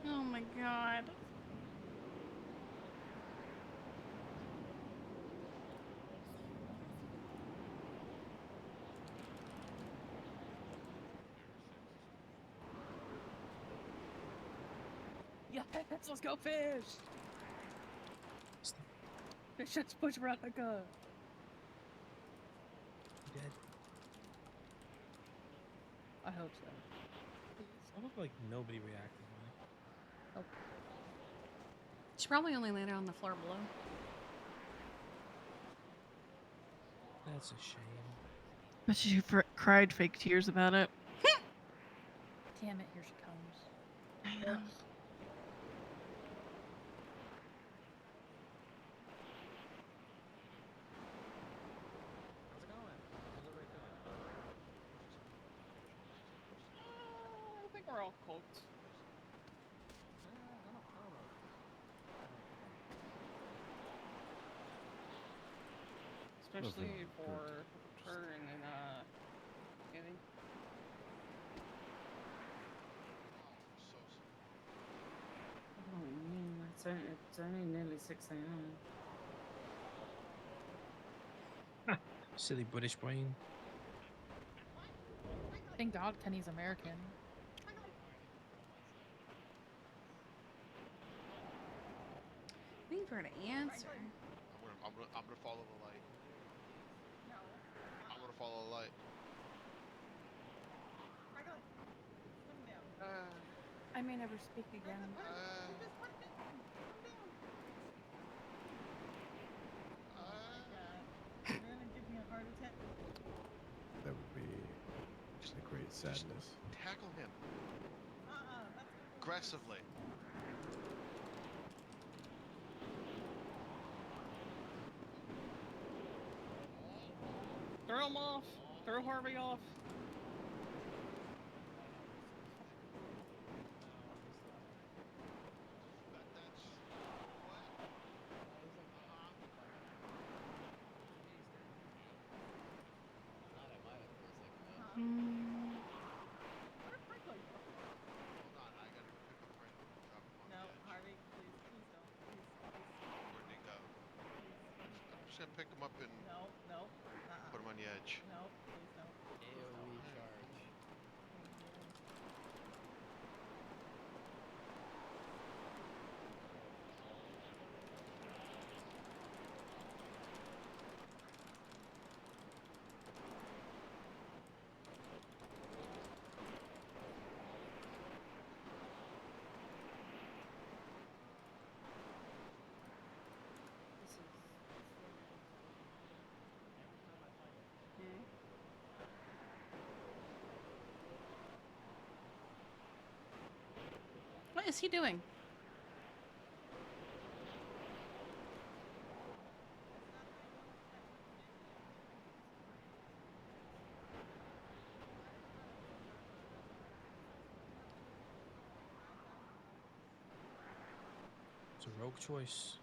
Speaker 16: Oh my god.
Speaker 19: Yes, let's go fish. Fish, let's push Veronica.
Speaker 11: Dead.
Speaker 19: I hope so.
Speaker 11: I look like nobody reacted.
Speaker 19: Oh.
Speaker 16: She probably only landed on the floor below.
Speaker 11: That's a shame.
Speaker 19: But she cried fake tears about it. Damn it, here she comes.
Speaker 16: I know.
Speaker 19: I think we're all cooked. Especially for her and Annie.
Speaker 10: It's only nearly 6 a.m.
Speaker 11: Silly British brain.
Speaker 12: Thank God Kenny's American.
Speaker 2: Waiting for her to answer.
Speaker 1: I'm gonna follow the light. I'm gonna follow the light.
Speaker 12: I may never speak again.
Speaker 10: You're gonna give me a heart attack.
Speaker 22: That would be actually great sadness.
Speaker 1: Tackle him. Aggressively.
Speaker 12: Throw him off. Throw Harvey off.
Speaker 10: No, Harvey, please don't.
Speaker 1: Where'd he go? I'm just gonna pick him up and
Speaker 10: No.
Speaker 1: put him on the edge.
Speaker 10: No, please don't.
Speaker 17: AoE charge.
Speaker 2: What is he doing?
Speaker 11: It's a rogue choice.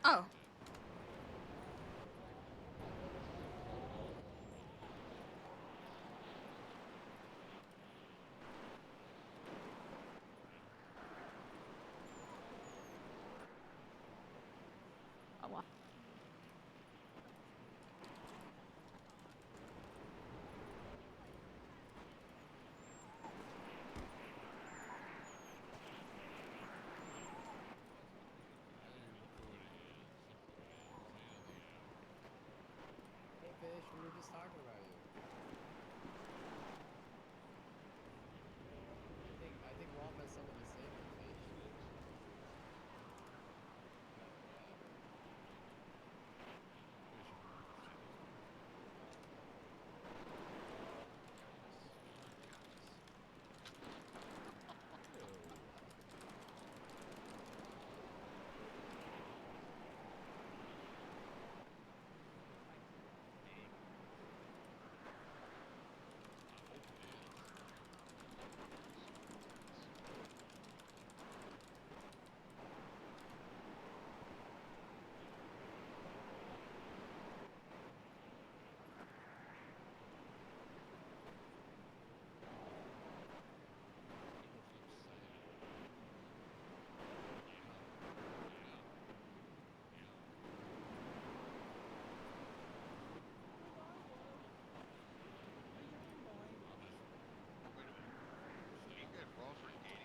Speaker 2: Oh.
Speaker 12: Oh, wow.
Speaker 17: Hey, Fish, we were just talking about you. I think Walt has something to say for Fish.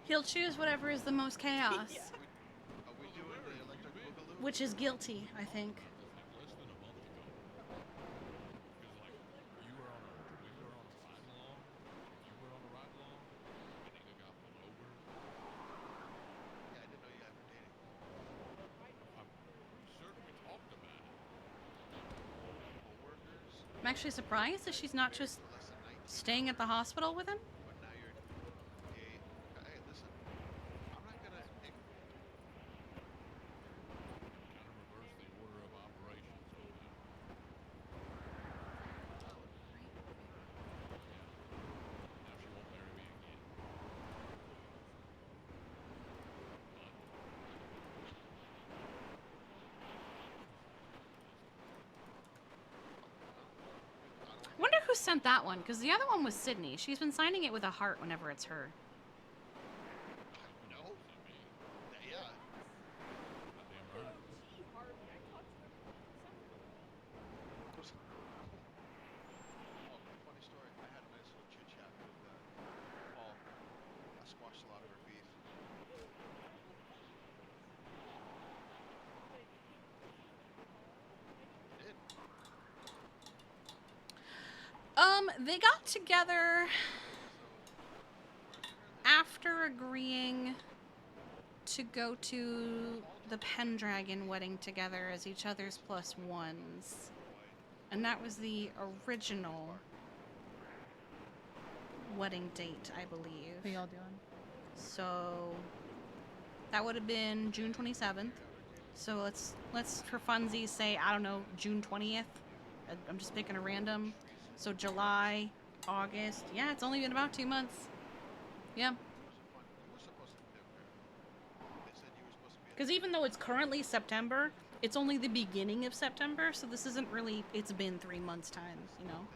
Speaker 2: He'll choose whatever is the most chaos.
Speaker 1: Are we doing the electric boogaloo?
Speaker 2: Which is guilty, I think.
Speaker 1: Yeah, I didn't know you guys were dating.
Speaker 2: I'm actually surprised that she's not just staying at the hospital with him.
Speaker 1: But now you're gay. Hey, listen. I'm not gonna.
Speaker 2: I wonder who sent that one, because the other one was Sydney. She's been signing it with a heart whenever it's her.
Speaker 1: No. Yeah. Oh, funny story. I had a nice little chit chat with Paul. I squashed a lot of her beef.
Speaker 2: They got together after agreeing to go to the Pendragon wedding together as each other's plus ones. And that was the original wedding date, I believe.
Speaker 12: What y'all doing?
Speaker 2: So that would have been June 27th. So let's for funsies say, I don't know, June 20th. I'm just picking a random. So July, August. Yeah, it's only been about 2 months. Yeah. Because even though it's currently September, it's only the beginning of September, so this isn't really, it's been 3 months' time, you know?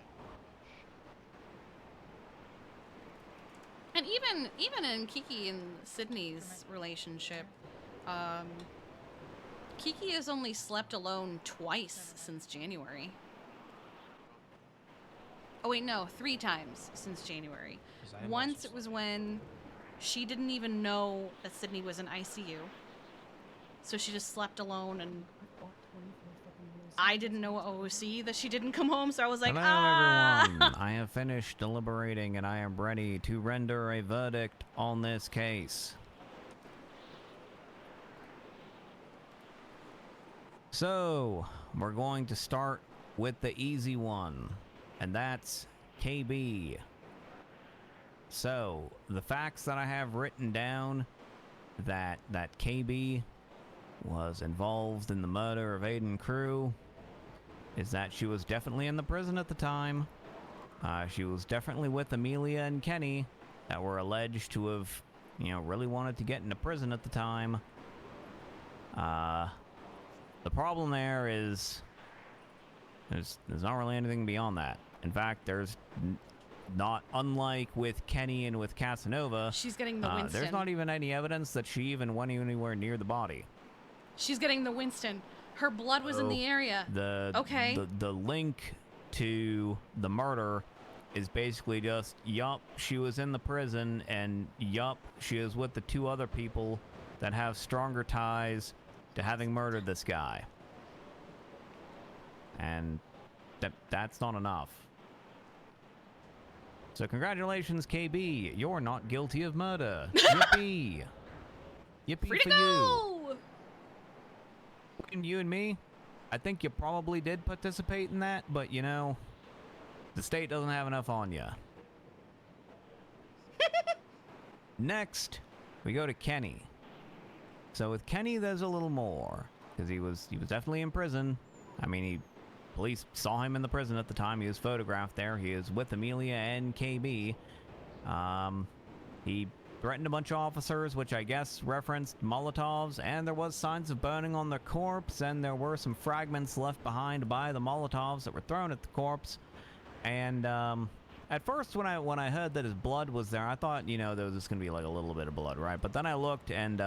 Speaker 2: And even in Kiki and Sydney's relationship, Kiki has only slept alone twice since January. Oh wait, no, 3 times since January. Once it was when she didn't even know that Sydney was in ICU. So she just slept alone, and I didn't know OOC that she didn't come home, so I was like,
Speaker 14: Hello, everyone. I have finished deliberating, and I am ready to render a verdict on this case. So, we're going to start with the easy one, and that's KB. So, the facts that I have written down that KB was involved in the murder of Aiden Crew is that she was definitely in the prison at the time. She was definitely with Amelia and Kenny that were alleged to have, you know, really wanted to get into prison at the time. The problem there is there's not really anything beyond that. In fact, there's not, unlike with Kenny and with Casanova,
Speaker 2: she's getting the Winston.
Speaker 14: There's not even any evidence that she even went anywhere near the body.
Speaker 2: She's getting the Winston. Her blood was in the area.
Speaker 14: The link to the murder is basically just, yup, she was in the prison, and yup, she is with the 2 other people that have stronger ties to having murdered this guy. And that's not enough. So congratulations, KB. You're not guilty of murder. Yippee. Yippee
Speaker 2: Free
Speaker 14: for
Speaker 2: to go!
Speaker 14: Between you and me, I think you probably did participate in that, but you know, the state doesn't have enough on you. Next, we go to Kenny. So with Kenny, there's a little more, because he was definitely in prison. I mean, police saw him in the prison at the time. He was photographed there. He is with Amelia and KB. He threatened a bunch of officers, which I guess referenced Molotovs, and there was signs of burning on the corpse, and there were some fragments left behind by the Molotovs that were thrown at the corpse. And at first, when I heard that his blood was there, I thought, you know, there was just gonna be like a little bit of blood, right? But then I looked, and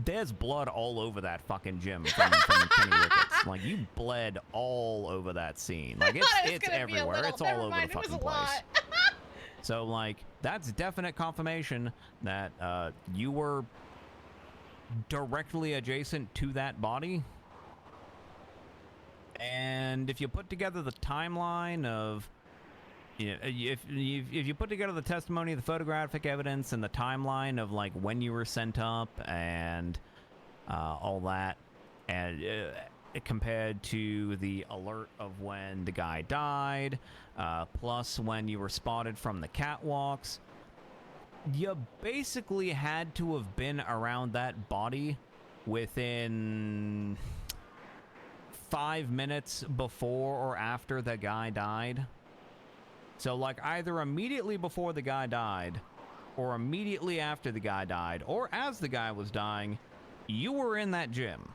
Speaker 14: there's blood all over that fucking gym from Kenny Ricketts. Like, you bled all over that scene. Like, it's everywhere. It's all over the fucking place. So, like, that's definite confirmation that you were directly adjacent to that body. And if you put together the timeline of, if you put together the testimony, the photographic evidence, and the timeline of, like, when you were sent up and all that, and compared to the alert of when the guy died, plus when you were spotted from the catwalks, you basically had to have been around that body within 5 minutes before or after the guy died. So, like, either immediately before the guy died, or immediately after the guy died, or as the guy was dying, you were in that gym.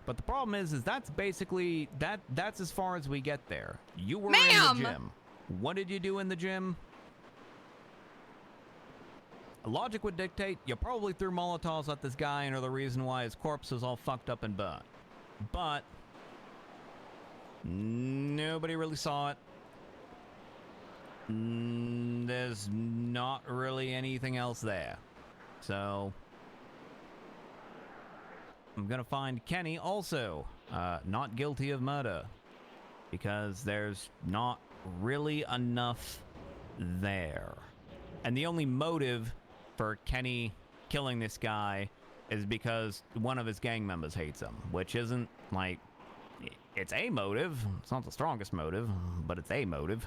Speaker 14: But the problem is that's basically, that's as far as we get there. You were in the gym. What did you do in the gym? Logic would dictate you probably threw Molotovs at this guy and are the reason why his corpse was all fucked up and burnt. But nobody really saw it. There's not really anything else there. So I'm gonna find Kenny also not guilty of murder, because there's not really enough there. And the only motive for Kenny killing this guy is because one of his gang members hates him, which isn't, like, it's a motive. It's not the strongest motive, but it's a motive.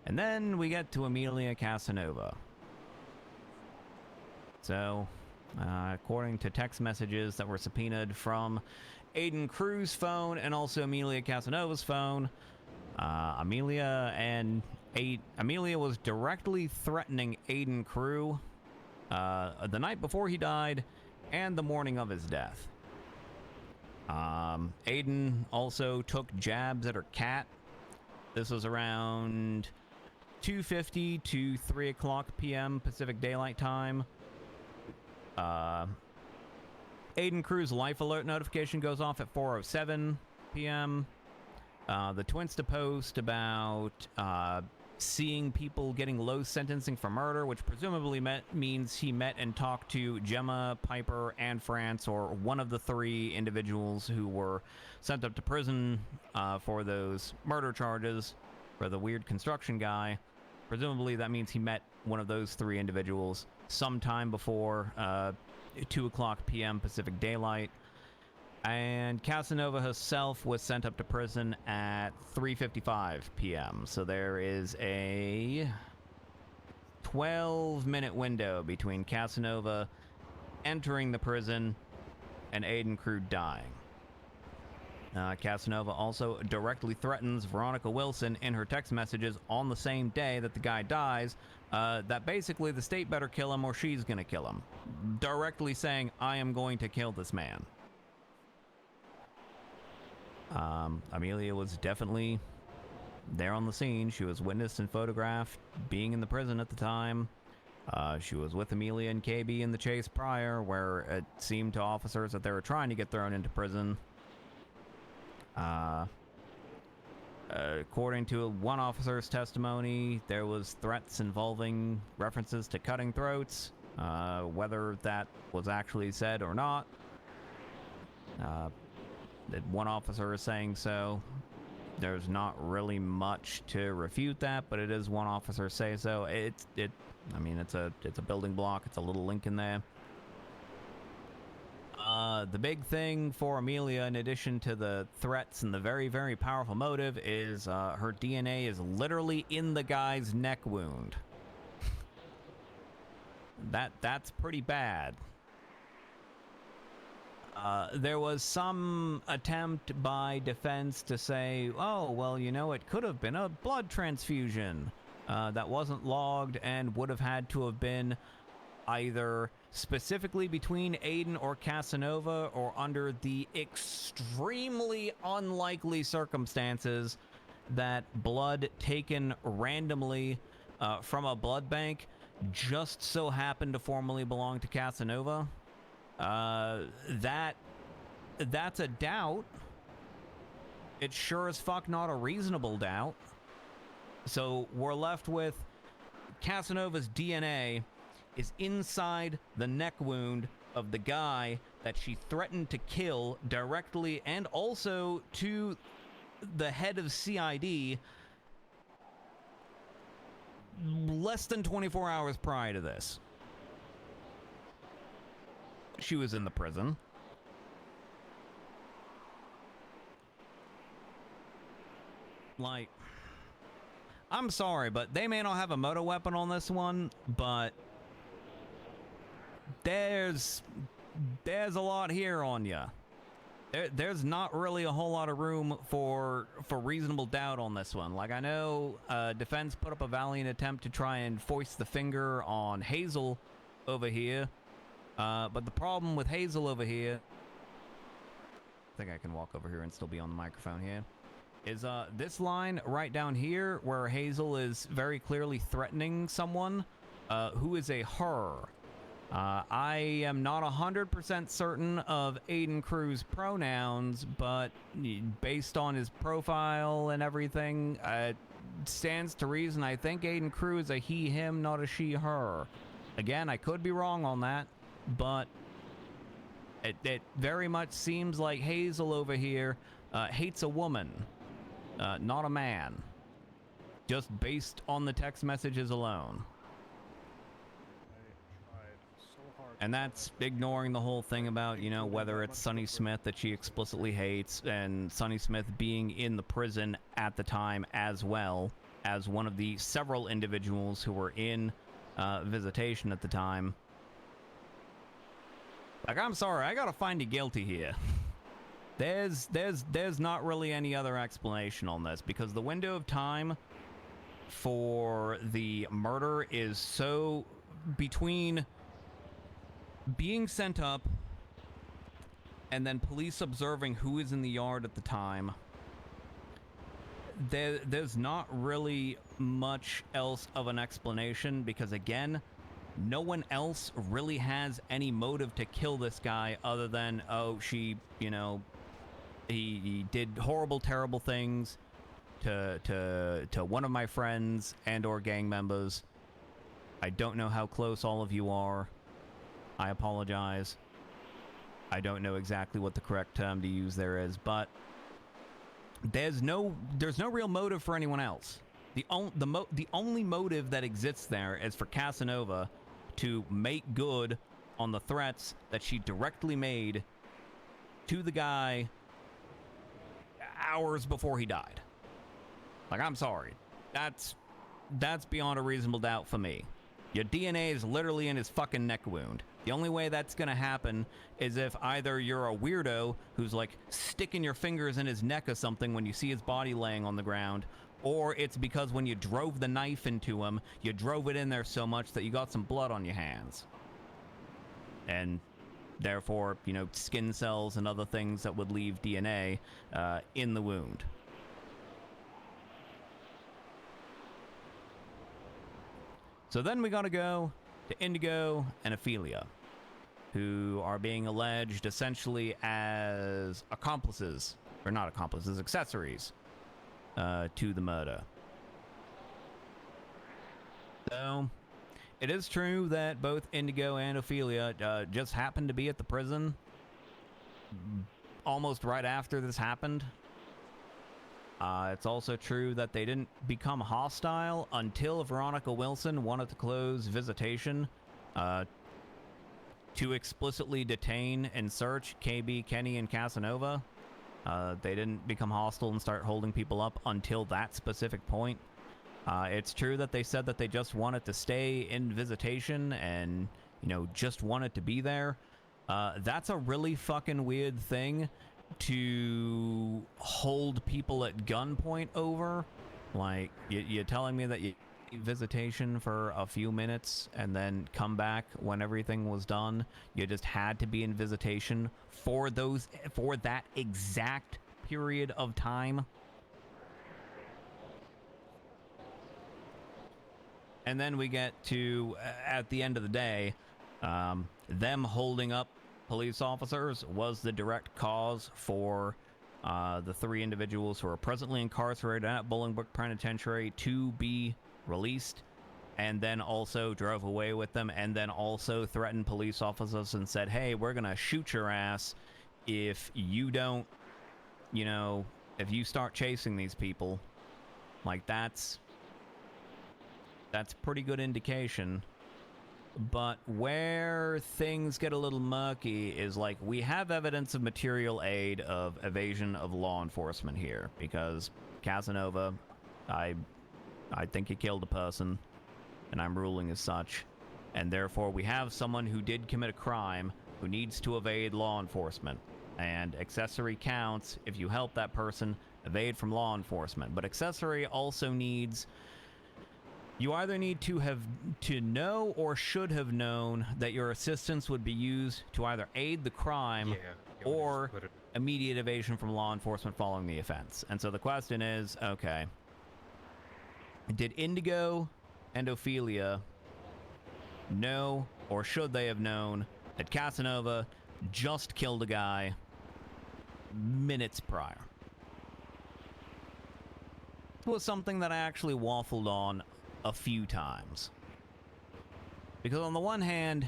Speaker 14: And then we get to Amelia Casanova. So, according to text messages that were subpoenaed from Aiden Cruz's phone and also Amelia Casanova's phone, Amelia was directly threatening Aiden Cruz the night before he died and the morning of his death. Aiden also took jabs at her cat. This was around 2:50 to 3 o'clock p.m. Pacific Daylight Time. Aiden Cruz's life alert notification goes off at 4:07 p.m. The Twinsta post about seeing people getting low sentencing for murder, which presumably means he met and talked to Gemma, Piper, and France, or one of the 3 individuals who were sent up to prison for those murder charges for the weird construction guy. Presumably that means he met one of those 3 individuals sometime before 2 o'clock p.m. Pacific Daylight. And Casanova herself was sent up to prison at 3:55 p.m. So there is a 12-minute window between Casanova entering the prison and Aiden Cruz dying. Casanova also directly threatens Veronica Wilson in her text messages on the same day that the guy dies, that basically the state better kill him or she's gonna kill him. Directly saying, I am going to kill this man. Amelia was definitely there on the scene. She was witnessed and photographed being in the prison at the time. She was with Amelia and KB in the chase prior, where it seemed to officers that they were trying to get thrown into prison. According to one officer's testimony, there was threats involving references to cutting throats. Whether that was actually said or not, that one officer is saying so. There's not really much to refute that, but it is one officer say so. I mean, it's a building block. It's a little link in there. The big thing for Amelia, in addition to the threats and the very, very powerful motive, is her DNA is literally in the guy's neck wound. That's pretty bad. There was some attempt by defense to say, oh, well, you know, it could have been a blood transfusion that wasn't logged and would have had to have been either specifically between Aiden or Casanova, or under the extremely unlikely circumstances that blood taken randomly from a blood bank just so happened to formerly belong to Casanova. That that's a doubt, it's sure as fuck not a reasonable doubt. So we're left with Casanova's DNA is inside the neck wound of the guy that she threatened to kill directly and also to the head of CID less than 24 hours prior to this. She was in the prison. Like, I'm sorry, but they may not have a motor weapon on this one, but there's a lot here on you. There's not really a whole lot of room for reasonable doubt on this one. Like, I know defense put up a valiant attempt to try and foist the finger on Hazel over here, but the problem with Hazel over here, I think I can walk over here and still be on the microphone here, is this line right down here where Hazel is very clearly threatening someone who is a her. I am not 100% certain of Aiden Crew's pronouns, but based on his profile and everything, it stands to reason I think Aiden Crew is a he, him, not a she, her. Again, I could be wrong on that, but it very much seems like Hazel over here hates a woman, not a man, just based on the text messages alone. And that's ignoring the whole thing about, you know, whether it's Sonny Smith that she explicitly hates, and Sonny Smith being in the prison at the time as well as one of the several individuals who were in visitation at the time. Like, I'm sorry, I gotta find you guilty here. There's not really any other explanation on this, because the window of time for the murder is so between being sent up and then police observing who is in the yard at the time. There's not really much else of an explanation, because again, no one else really has any motive to kill this guy other than, oh, she, you know, he did horrible, terrible things to one of my friends and or gang members. I don't know how close all of you are. I apologize. I don't know exactly what the correct term to use there is, but there's no real motive for anyone else. The only motive that exists there is for Casanova to make good on the threats that she directly made to the guy hours before he died. Like, I'm sorry. That's beyond a reasonable doubt for me. Your DNA is literally in his fucking neck wound. The only way that's gonna happen is if either you're a weirdo who's like sticking your fingers in his neck or something when you see his body laying on the ground, or it's because when you drove the knife into him, you drove it in there so much that you got some blood on your hands. And therefore, you know, skin cells and other things that would leave DNA in the wound. So then we gotta go to Indigo and Ophelia, who are being alleged essentially as accomplices, or not accomplices, accessories to the murder. So, it is true that both Indigo and Ophelia just happened to be at the prison almost right after this happened. It's also true that they didn't become hostile until Veronica Wilson wanted to close visitation to explicitly detain and search KB, Kenny, and Casanova. They didn't become hostile and start holding people up until that specific point. It's true that they said that they just wanted to stay in visitation and, you know, just wanted to be there. That's a really fucking weird thing to hold people at gunpoint over. Like, you're telling me that you visitation for a few minutes and then come back when everything was done? You just had to be in visitation for that exact period of time? And then we get to, at the end of the day, them holding up police officers was the direct cause for the 3 individuals who are presently incarcerated at Bolingbrook Penitentiary to be released, and then also drove away with them, and then also threatened police officers and said, hey, we're gonna shoot your ass if you don't, you know, if you start chasing these people. Like, that's pretty good indication. But where things get a little murky is, like, we have evidence of material aid of evasion of law enforcement here, because Casanova, I think he killed a person, and I'm ruling as such, and therefore we have someone who did commit a crime who needs to evade law enforcement, and accessory counts if you help that person evade from law enforcement. But accessory also needs, you either need to have to know or should have known that your assistance would be used to either aid the crime or immediate evasion from law enforcement following the offense. And so the question is, okay, did Indigo and Ophelia know, or should they have known, that Casanova just killed a guy minutes prior? It was something that I actually waffled on a few times. Because on the one hand,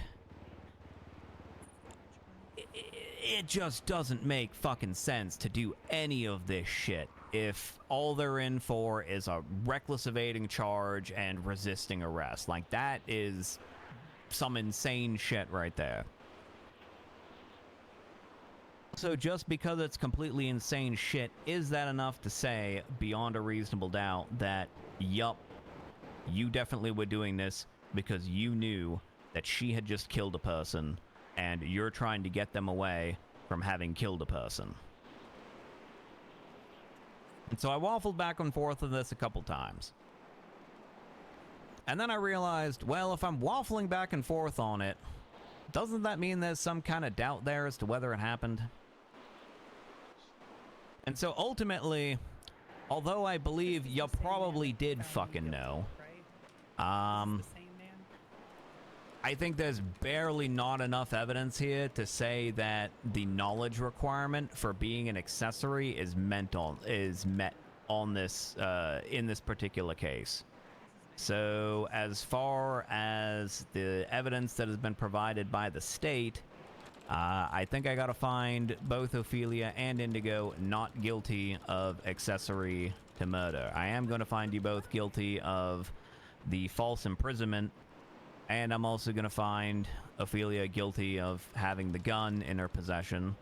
Speaker 14: it just doesn't make fucking sense to do any of this shit if all they're in for is a reckless evading charge and resisting arrest. Like, that is some insane shit right there. So just because it's completely insane shit, is that enough to say, beyond a reasonable doubt, that, yup, you definitely were doing this because you knew that she had just killed a person, and you're trying to get them away from having killed a person? And so I waffled back and forth on this a couple times. And then I realized, well, if I'm waffling back and forth on it, doesn't that mean there's some kind of doubt there as to whether it happened? And so ultimately, although I believe you probably did fucking know, I think there's barely not enough evidence here to say that the knowledge requirement for being an accessory is met on this in this particular case. So as far as the evidence that has been provided by the state, I think I gotta find both Ophelia and Indigo not guilty of accessory to murder. I am gonna find you both guilty of the false imprisonment, and I'm also gonna find Ophelia guilty of having the gun in her possession.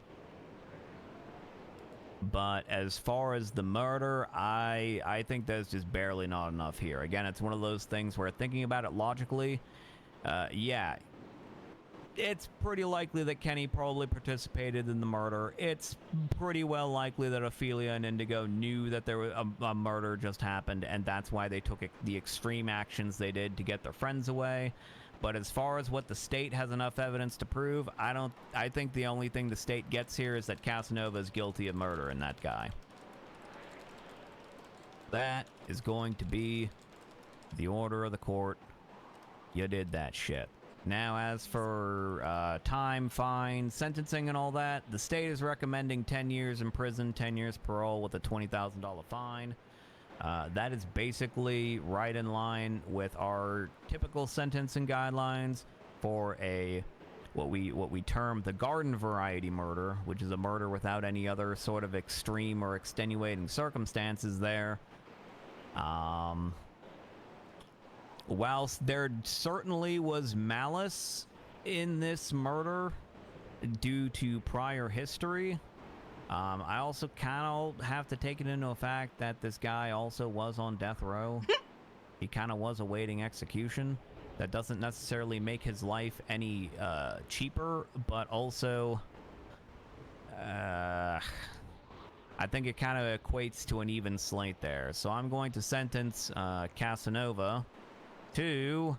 Speaker 14: But as far as the murder, I think there's just barely not enough here. Again, it's one of those things where, thinking about it logically, yeah, it's pretty likely that Kenny probably participated in the murder. It's pretty well likely that Ophelia and Indigo knew that there was a murder just happened, and that's why they took the extreme actions they did to get their friends away. But as far as what the state has enough evidence to prove, I think the only thing the state gets here is that Casanova is guilty of murdering that guy. That is going to be the order of the court. You did that shit. Now, as for time, fine, sentencing, and all that, the state is recommending 10 years in prison, 10 years parole with a $20,000 fine. That is basically right in line with our typical sentencing guidelines for what we term the garden variety murder, which is a murder without any other sort of extreme or extenuating circumstances there. Whilst there certainly was malice in this murder due to prior history, I also kind of have to take it into fact that this guy also was on death row. He kind of was awaiting execution. That doesn't necessarily make his life any cheaper, but also I think it kind of equates to an even slate there. So I'm going to sentence Casanova to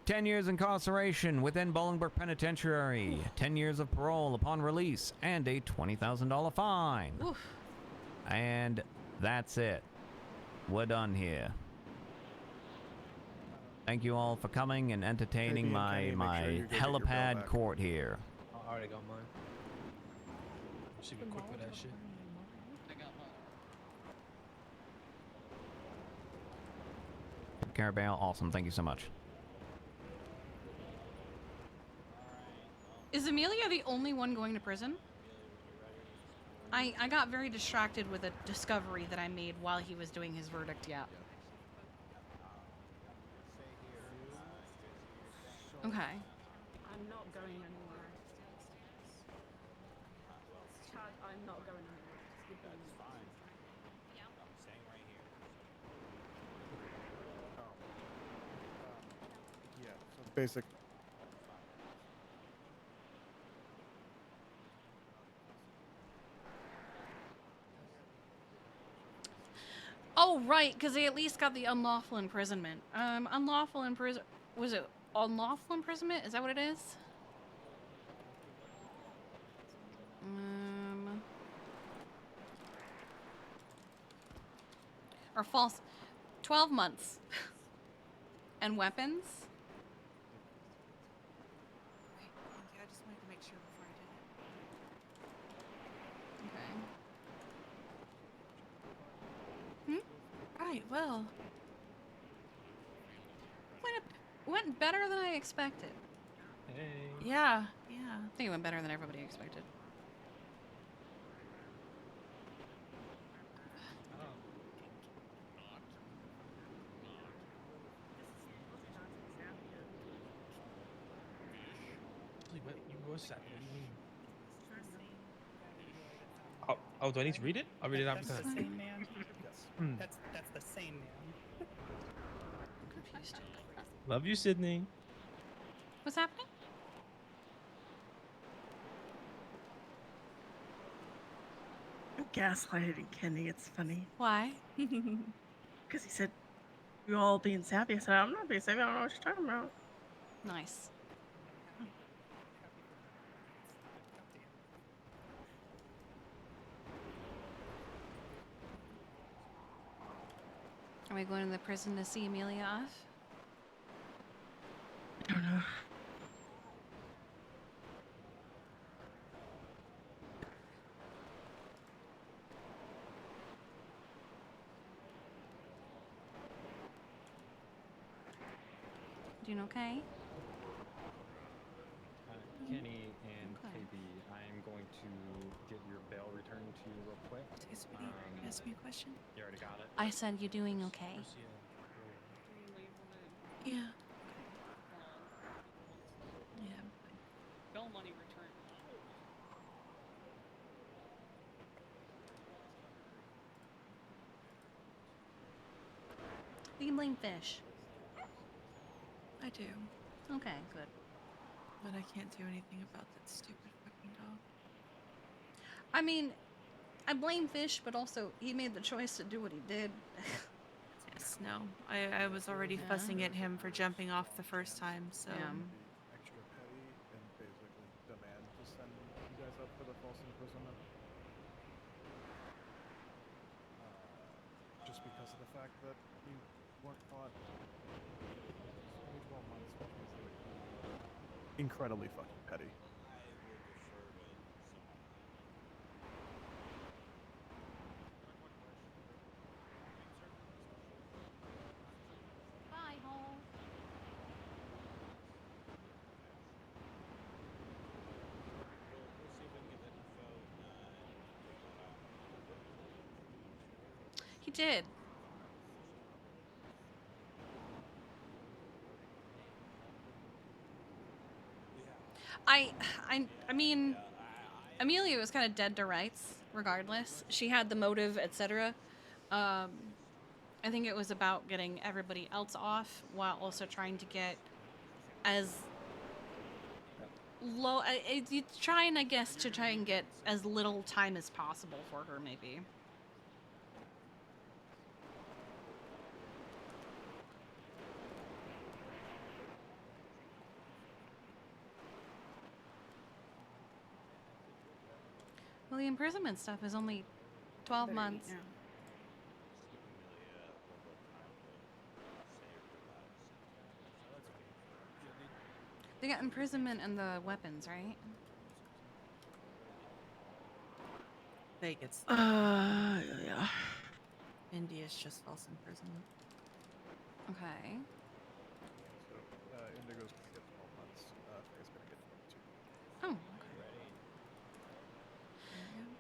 Speaker 14: 10 years incarceration within Bolingbrook Penitentiary, 10 years of parole upon release, and a $20,000 fine.
Speaker 2: Oof.
Speaker 14: And that's it. We're done here. Thank you all for coming and entertaining my helipad court here.
Speaker 7: I already got mine.
Speaker 11: You should be quick with that shit.
Speaker 16: I got mine.
Speaker 14: Carabao, awesome. Thank you so much.
Speaker 2: Is Amelia the only one going to prison? I got very distracted with a discovery that I made while he was doing his verdict, yeah. Okay.
Speaker 19: I'm not going anywhere. Chad, I'm not going anywhere. Just give me a minute.
Speaker 22: Yeah, so basic.
Speaker 2: Oh, right, because they at least got the unlawful imprisonment. Unlawful imprisonment... Was it unlawful imprisonment? Is that what it is? Or false... 12 months. And weapons?
Speaker 18: Okay, thank you. I just wanted to make sure before I did it. Right, well.
Speaker 2: Went better than I expected.
Speaker 11: Hey.
Speaker 2: Yeah, yeah. I think it went better than everybody expected.
Speaker 11: You were sad. What do you mean? Oh, do I need to read it? I'll read it after
Speaker 3: That's
Speaker 11: that.
Speaker 3: the same man.
Speaker 11: Hmm.
Speaker 3: That's the same man.
Speaker 2: Confused.
Speaker 11: Love you, Sydney.
Speaker 2: What's happening?
Speaker 19: I'm gaslighting Kenny. It's funny.
Speaker 2: Why?
Speaker 19: Because he said, you all being sappy. I said, I'm not being sappy. I don't know what you're talking about.
Speaker 2: Nice. Are we going to the prison to see Amelia off?
Speaker 19: I don't know.
Speaker 2: Doing okay?
Speaker 25: Kenny and KB, I'm going to get your bail returned to you real quick.
Speaker 18: Excuse me, can you ask me a question?
Speaker 25: You already got it?
Speaker 2: I said you doing okay?
Speaker 18: Yeah.
Speaker 16: Yeah.
Speaker 18: Bail money returned.
Speaker 2: We can blame Fish.
Speaker 18: I do.
Speaker 2: Okay, good.
Speaker 18: But I can't do anything about that stupid fucking dog.
Speaker 2: I mean, I blame Fish, but also he made the choice to do what he did.
Speaker 18: Yes, no. I was already fussing at him for jumping off the first time, so.
Speaker 22: Extra petty and basically demand to send you guys up for the false imprisonment. Just because of the fact that you weren't caught. Only 12 months. Incredibly fucking petty.
Speaker 2: Bye, home. He did. I mean, Amelia was kind of dead to rights, regardless. She had the motive, etc. I think it was about getting everybody else off while also trying to get as low. Trying, I guess, to try and get as little time as possible for her, maybe. Well, the imprisonment stuff is only 12 months. They got imprisonment and the weapons, right?
Speaker 18: Vegas.
Speaker 19: Yeah.
Speaker 18: India's just false imprisonment.
Speaker 2: Okay.
Speaker 22: So Indigo's gonna get 12 months. Faye's gonna get 22.
Speaker 2: Oh.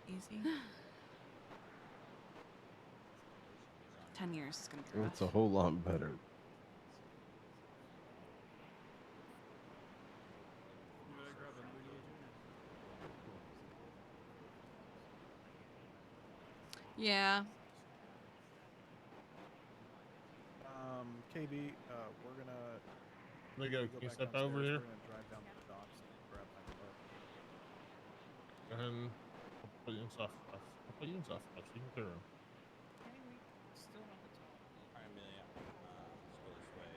Speaker 18: Easy.
Speaker 2: 10 years is gonna be rough.
Speaker 7: It's a whole lot better.
Speaker 2: Yeah.
Speaker 22: KB, we're gonna.
Speaker 8: Let me go.
Speaker 22: Go
Speaker 8: Can you
Speaker 22: back
Speaker 8: step
Speaker 22: downstairs.
Speaker 8: over here?
Speaker 22: We're gonna drive down to the docks and grab my boat.
Speaker 8: Go ahead and I'll put you in soft stuff. I'll put you in soft stuff. You can clear room.
Speaker 16: Still not the top.
Speaker 25: Alright, Amelia. Let's go this way.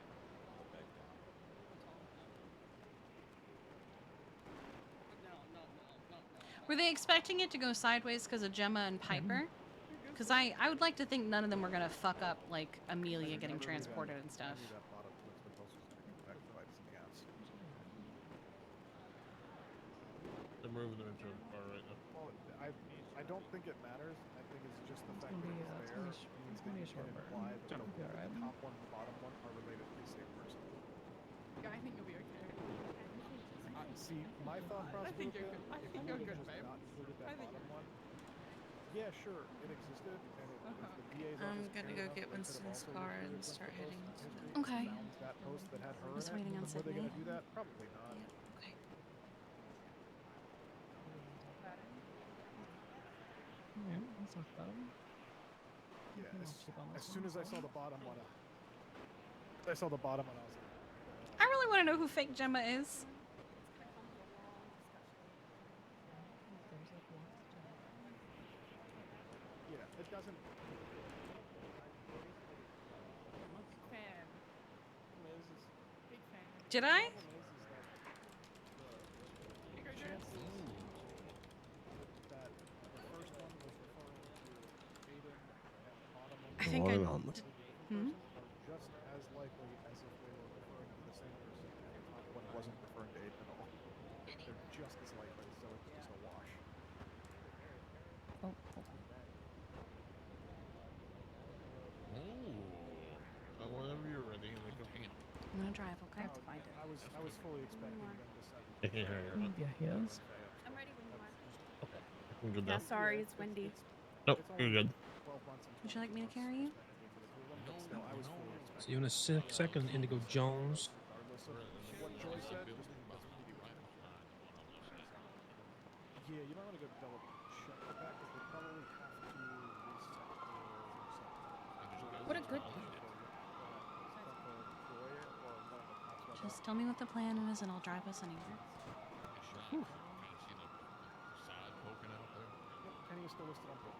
Speaker 25: Go back down.
Speaker 2: Were they expecting it to go sideways because of Gemma and Piper? Because I would like to think none of them were gonna fuck up like Amelia getting transported and stuff.
Speaker 8: They're moving them into the car right now.
Speaker 22: Well, I don't think it matters. I think it's just the fact that it's there means that you can imply that the top one and the bottom one are related to the same person.
Speaker 12: Yeah, I think you'll be okay.
Speaker 22: See, my thought process
Speaker 12: think
Speaker 22: would
Speaker 12: you're
Speaker 22: have
Speaker 12: good. I
Speaker 22: been,
Speaker 12: think
Speaker 22: if
Speaker 12: you're
Speaker 22: we
Speaker 12: good,
Speaker 22: just
Speaker 12: babe.
Speaker 22: not included
Speaker 12: I
Speaker 22: that
Speaker 12: think
Speaker 22: bottom
Speaker 12: you're
Speaker 22: one. Yeah, sure, it existed, and it was the DA's
Speaker 18: I'm
Speaker 22: office
Speaker 18: gonna
Speaker 22: cared
Speaker 18: go
Speaker 22: enough
Speaker 18: get
Speaker 22: that they could have
Speaker 18: Winston's
Speaker 22: also
Speaker 18: car
Speaker 22: included
Speaker 18: and start
Speaker 22: Winston
Speaker 18: heading
Speaker 22: Post's
Speaker 18: to
Speaker 22: history
Speaker 18: the...
Speaker 2: Okay.
Speaker 22: found that post that had her
Speaker 2: Just
Speaker 22: in it.
Speaker 2: waiting on
Speaker 22: Were they gonna
Speaker 2: Sydney.
Speaker 22: do that? Probably not.
Speaker 18: Okay.
Speaker 10: Yeah, let's talk about him.
Speaker 22: Yeah, as soon as I saw the bottom one, I was like,
Speaker 2: I really want to know who fake Gemma is.
Speaker 22: yeah, it doesn't.
Speaker 12: Fan. Big fan.
Speaker 2: Did I? I think I.
Speaker 7: On the
Speaker 2: Hmm?
Speaker 22: Are just as likely as if they were referring to the same person and the top one wasn't referring to Aiden at all. They're just as likely, so it's just a wash.
Speaker 10: Oh.
Speaker 8: Whenever you're ready, they go.
Speaker 2: I'm gonna drive. Okay.
Speaker 22: I was fully expecting them to send.
Speaker 10: Yeah, he is.
Speaker 16: I'm ready when you are.
Speaker 8: Okay. I can go
Speaker 16: Yeah,
Speaker 8: down.
Speaker 16: sorry, it's windy.
Speaker 8: Nope, you're good.
Speaker 2: Would you like me to carry you?
Speaker 11: See you in a second, Indigo Jones.
Speaker 22: What Joy said, yeah, you might want to go double check with that because they probably have to reset
Speaker 12: What a good
Speaker 2: Just tell me what the plan is, and I'll drive us anywhere.
Speaker 22: Yep, Kenny is still listed on board.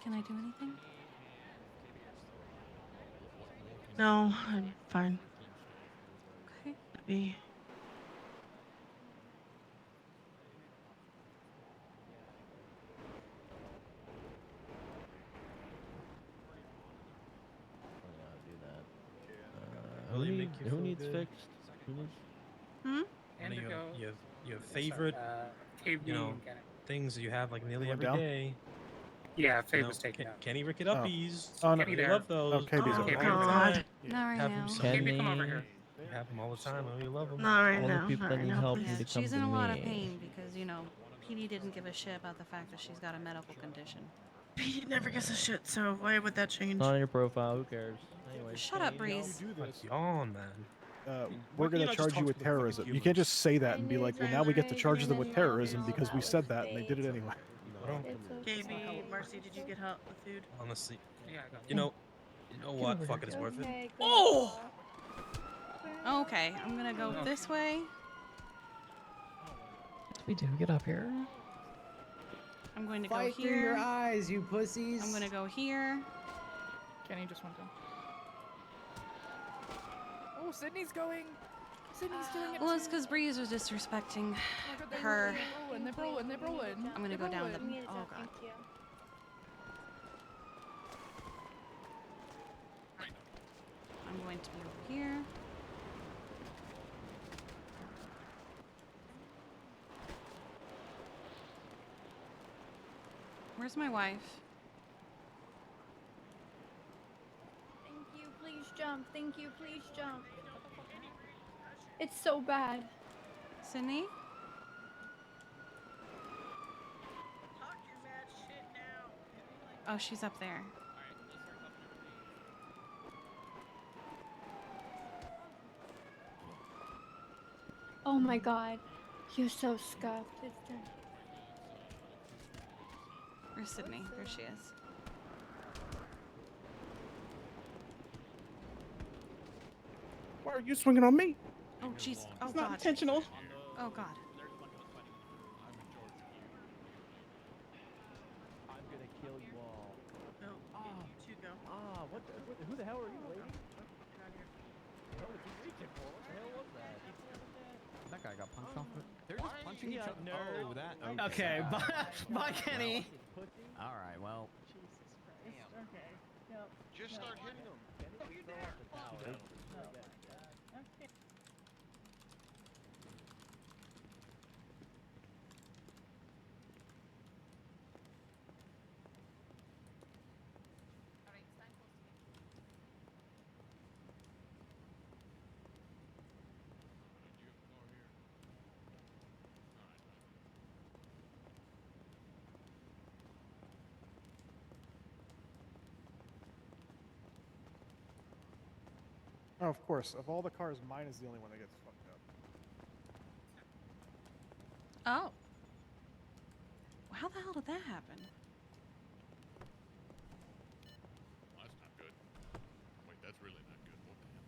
Speaker 2: Can I do anything?
Speaker 19: No, I'm fine.
Speaker 2: Okay.
Speaker 19: Be.
Speaker 11: Will they make you
Speaker 7: Who
Speaker 11: feel
Speaker 7: needs
Speaker 11: good?
Speaker 7: fixed? Who needs?
Speaker 19: Hmm?
Speaker 11: One of
Speaker 10: Indigo.
Speaker 11: your favorite, you know, things that you have like nearly every
Speaker 22: down?
Speaker 11: day.
Speaker 15: Yeah, Faye
Speaker 11: You know,
Speaker 15: was taken out.
Speaker 11: Kenny Rick It Uppies.
Speaker 22: Oh, no.
Speaker 11: You
Speaker 15: Kenny
Speaker 11: love
Speaker 15: there.
Speaker 11: those.
Speaker 22: Oh, KB's
Speaker 11: You
Speaker 22: okay.
Speaker 11: have them all the
Speaker 19: God.
Speaker 11: time.
Speaker 2: Not right
Speaker 11: Have
Speaker 2: now.
Speaker 11: them so
Speaker 15: Kenny, come over here.
Speaker 11: You have them all the time. Oh, you love them.
Speaker 19: Not right
Speaker 7: All
Speaker 19: now.
Speaker 7: the people
Speaker 19: not
Speaker 7: that
Speaker 19: right
Speaker 7: need
Speaker 19: now,
Speaker 7: help
Speaker 19: please.
Speaker 7: need to come
Speaker 2: She's
Speaker 7: to
Speaker 2: in a lot of
Speaker 7: me.
Speaker 2: pain because, you know, PD didn't give a shit about the fact that she's got a medical condition.
Speaker 19: He never gives a shit, so why would that change?
Speaker 7: Not on your profile. Who cares? Anyways,
Speaker 2: Shut
Speaker 7: can
Speaker 2: up,
Speaker 7: you
Speaker 2: Breeze.
Speaker 11: Like, yawn, man.
Speaker 22: We're
Speaker 11: Why can't
Speaker 22: going
Speaker 11: I
Speaker 22: to
Speaker 11: just
Speaker 22: charge
Speaker 11: talk
Speaker 22: you
Speaker 11: to
Speaker 22: with
Speaker 11: the fucking
Speaker 22: terrorism. You
Speaker 11: Cubans?
Speaker 22: can't just say that and be like, well, now we get to charge them with terrorism because we said that and they did it anyway.
Speaker 11: Well,
Speaker 19: KB, Marcy, did you get help with food?
Speaker 11: honestly,
Speaker 15: Yeah, I got
Speaker 11: you know what?
Speaker 10: over
Speaker 11: Fuck
Speaker 10: here.
Speaker 11: it, it's worth it.
Speaker 2: Oh! Okay, I'm gonna go this way.
Speaker 10: What do we do? Get up here.
Speaker 2: I'm going to
Speaker 17: Fight
Speaker 2: go
Speaker 17: through your
Speaker 2: here.
Speaker 17: eyes, you pussies.
Speaker 2: I'm gonna go here.
Speaker 12: Kenny just went in. Oh, Sydney's going. Sydney's doing it.
Speaker 2: Well, it's
Speaker 12: too.
Speaker 2: because Breeze was disrespecting
Speaker 12: Oh my God,
Speaker 2: her.
Speaker 12: They're rolling.
Speaker 2: I'm gonna go down the.
Speaker 12: rolling.
Speaker 2: Oh god. going to be over here. Where's my wife?
Speaker 6: Thank you, please jump. Thank you, please jump. It's so bad.
Speaker 2: Sydney? Oh, she's up there.
Speaker 6: Oh my god. You're so scuffed. It's done.
Speaker 2: Where's Sydney? There she is.
Speaker 5: Why are you swinging on me?
Speaker 2: Oh, jeez. Oh,
Speaker 19: It's
Speaker 2: God.
Speaker 19: not intentional.
Speaker 2: Oh, God.
Speaker 7: I'm gonna kill you all.
Speaker 19: No, you two go.
Speaker 7: Ah, who the hell are you, lady? What was he reaching for? What the hell was that?
Speaker 14: That guy got punched off. They're just punching each other.
Speaker 7: No,
Speaker 14: Oh, that.
Speaker 3: Okay, bye, Kenny.
Speaker 14: All right, well.
Speaker 12: Okay. Yep.
Speaker 1: Just start hitting them.
Speaker 12: Oh, you're there. Oh, no. Oh my god. Okay.
Speaker 22: Oh, of course. Of all the cars, mine is the only one that gets fucked up.
Speaker 2: Oh. How the hell did that happen?
Speaker 8: Well, that's not good. Wait, that's really not good. What the hell?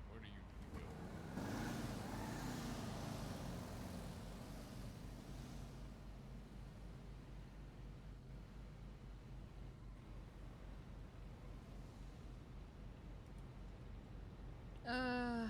Speaker 8: Where do you go?
Speaker 2: Uh.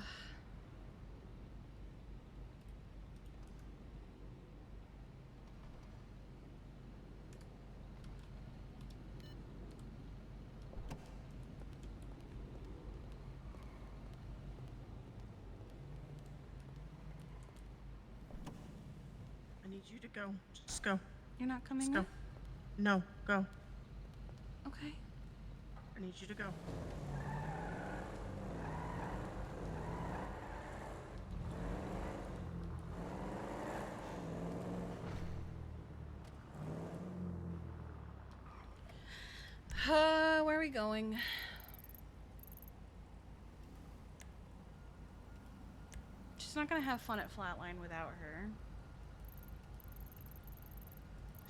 Speaker 19: I need you to go. Just go.
Speaker 2: You're not coming
Speaker 19: Just go.
Speaker 2: with?
Speaker 19: No, go.
Speaker 2: Okay.
Speaker 19: I need you to go.
Speaker 2: Where are we going? She's not gonna have fun at Flatline without her.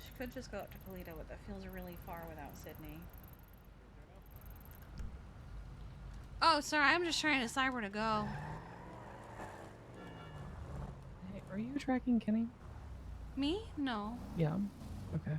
Speaker 2: She could just go up to Polito, but that feels really far without Sydney. Oh, sorry, I'm just trying to decide where to go.
Speaker 10: Hey, are you tracking Kenny?
Speaker 2: Me? No.
Speaker 10: Yeah. Okay.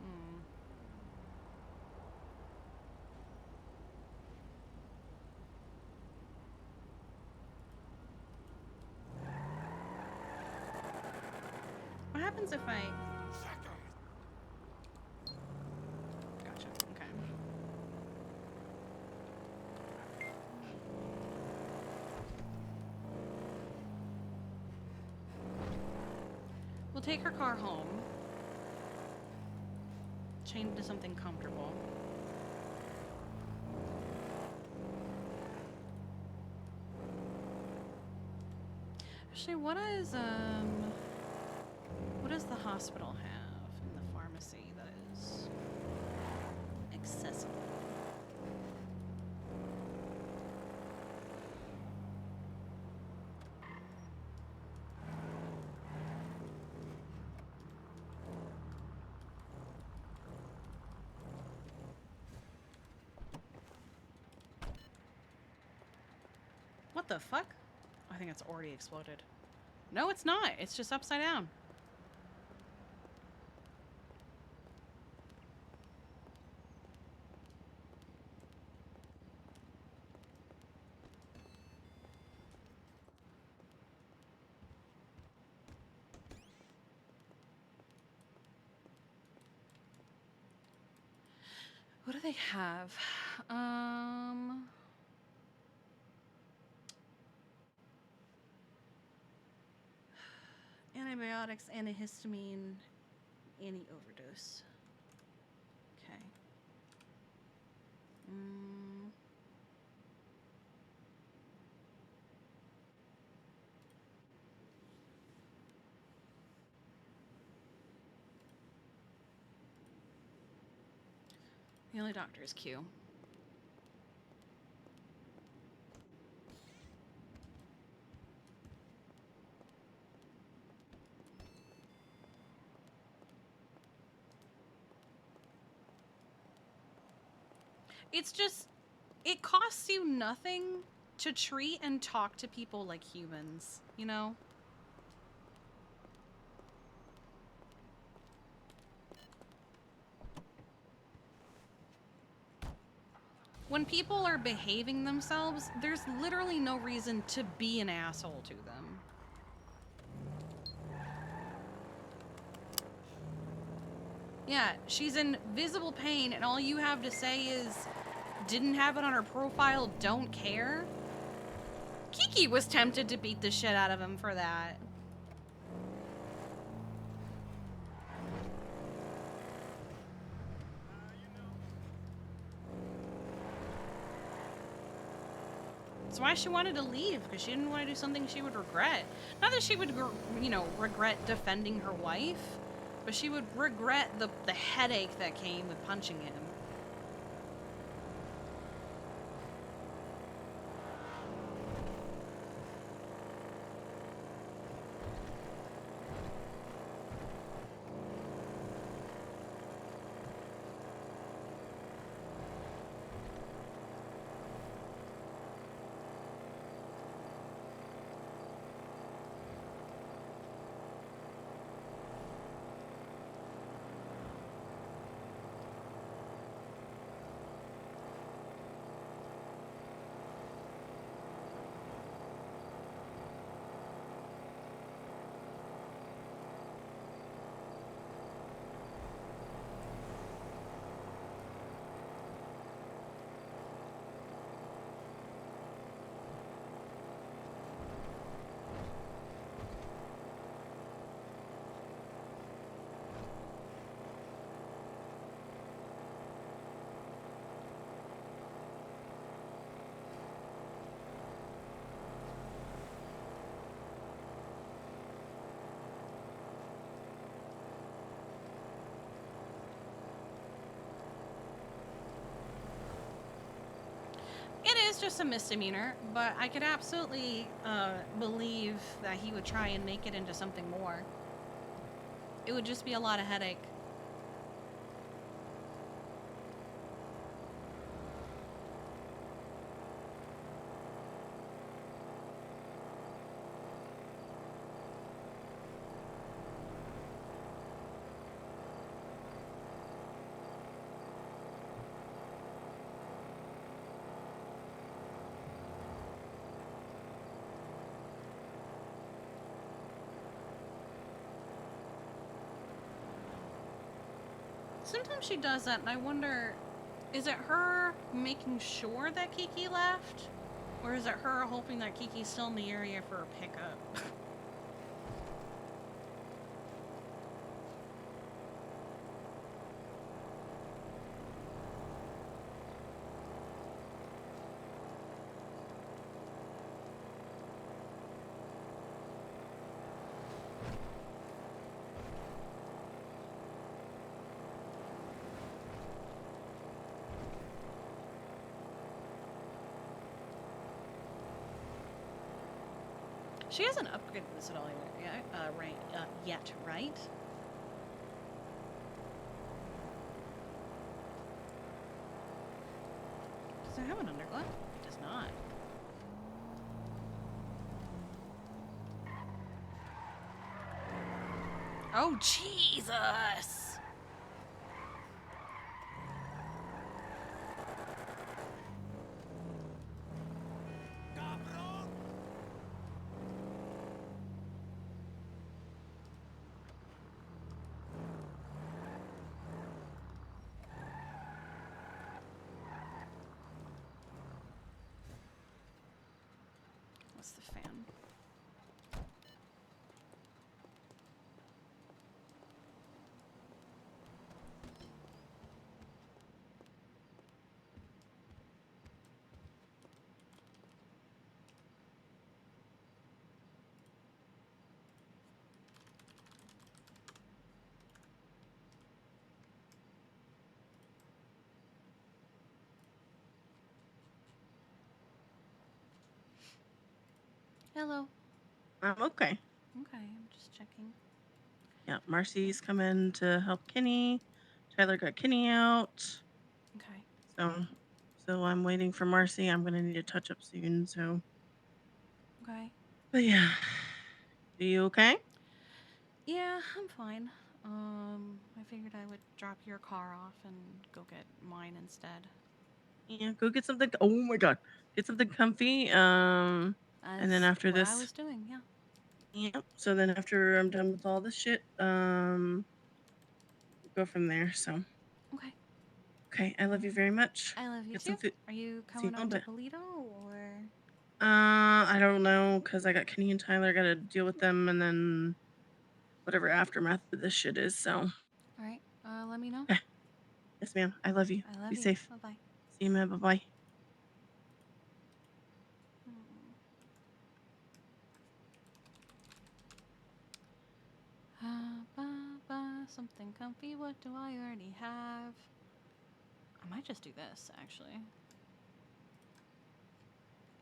Speaker 2: Hmm. What happens if I... Gotcha, okay. We'll take her car home. Change to something comfortable. Actually, what does the hospital have in the pharmacy that is accessible? the fuck? I think it's already exploded. No, it's not. It's just upside down. What do they have? Antibiotics, antihistamine, anti-overdose. Okay. The only doctor is Q. It's just, it costs you nothing to treat and talk to people like humans, you know? When people are behaving themselves, there's literally no reason to be an asshole to them. Yeah, she's in visible pain and all you have to say is, didn't have it on her profile, don't care. Kiki was tempted to beat the shit out of him for that. That's why she wanted to leave, because she didn't want to do something she would regret. Not that she would, you know, regret defending her wife, but she would regret the headache that came with punching him. It is just a misdemeanor, but I could absolutely believe that he would try and make it into something more. It would just be a lot of headache. Sometimes she does that, and I wonder, is it her making sure that Kiki left? Or is it her hoping that Kiki's still in the area for a pickup? She hasn't upgraded this at all yet, right? Does it have an underglow? It does not. Oh, Jesus! What's the fan? Hello.
Speaker 19: I'm okay.
Speaker 2: Okay, I'm just checking.
Speaker 19: Yeah, Marcy's coming to help Kenny. Tyler got Kenny out.
Speaker 2: Okay.
Speaker 19: So I'm waiting for Marcy. I'm gonna need a touch up soon. So,
Speaker 2: Okay.
Speaker 19: but yeah, are you okay?
Speaker 2: Yeah, I'm fine. I figured I would drop your car off and go get mine instead.
Speaker 19: Yeah, go get something. Oh my god, get something comfy. And then after
Speaker 2: what
Speaker 19: this,
Speaker 2: I was doing, yeah.
Speaker 19: yeah. So then after I'm done with all this shit, we'll go from there. So.
Speaker 2: Okay.
Speaker 19: Okay, I love you very much.
Speaker 2: I love you
Speaker 19: Get
Speaker 2: too.
Speaker 19: some food.
Speaker 2: Are you
Speaker 19: See you
Speaker 2: coming
Speaker 19: in a
Speaker 2: out to
Speaker 19: little bit.
Speaker 2: Polito or?
Speaker 19: I don't know, cause I got Kenny and Tyler. Got to deal with them, and then whatever aftermath of this shit is. So.
Speaker 2: All right. Let me know.
Speaker 19: Okay. Yes, ma'am. I love you.
Speaker 2: I love
Speaker 19: Be
Speaker 2: you.
Speaker 19: safe.
Speaker 2: Bye bye.
Speaker 19: See you, man. Bye bye.
Speaker 2: Something comfy. What do I already have? I might just do this actually.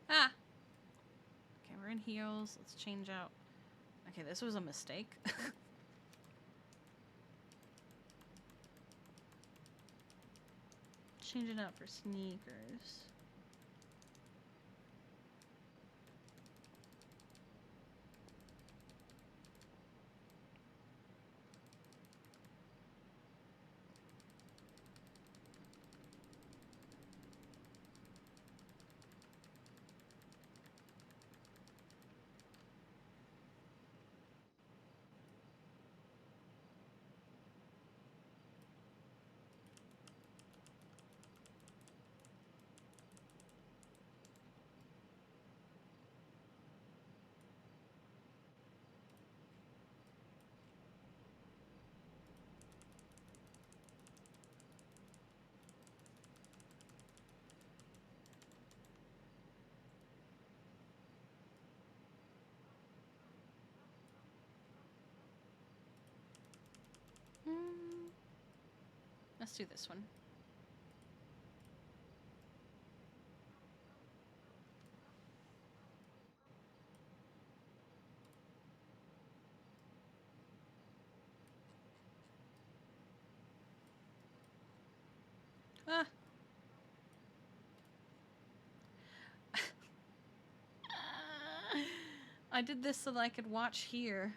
Speaker 2: Ah. Okay, we're in heels. Let's change out. Okay, this was a mistake. Change it out for sneakers. Let's do this one. Ah. I did this so that I could watch here.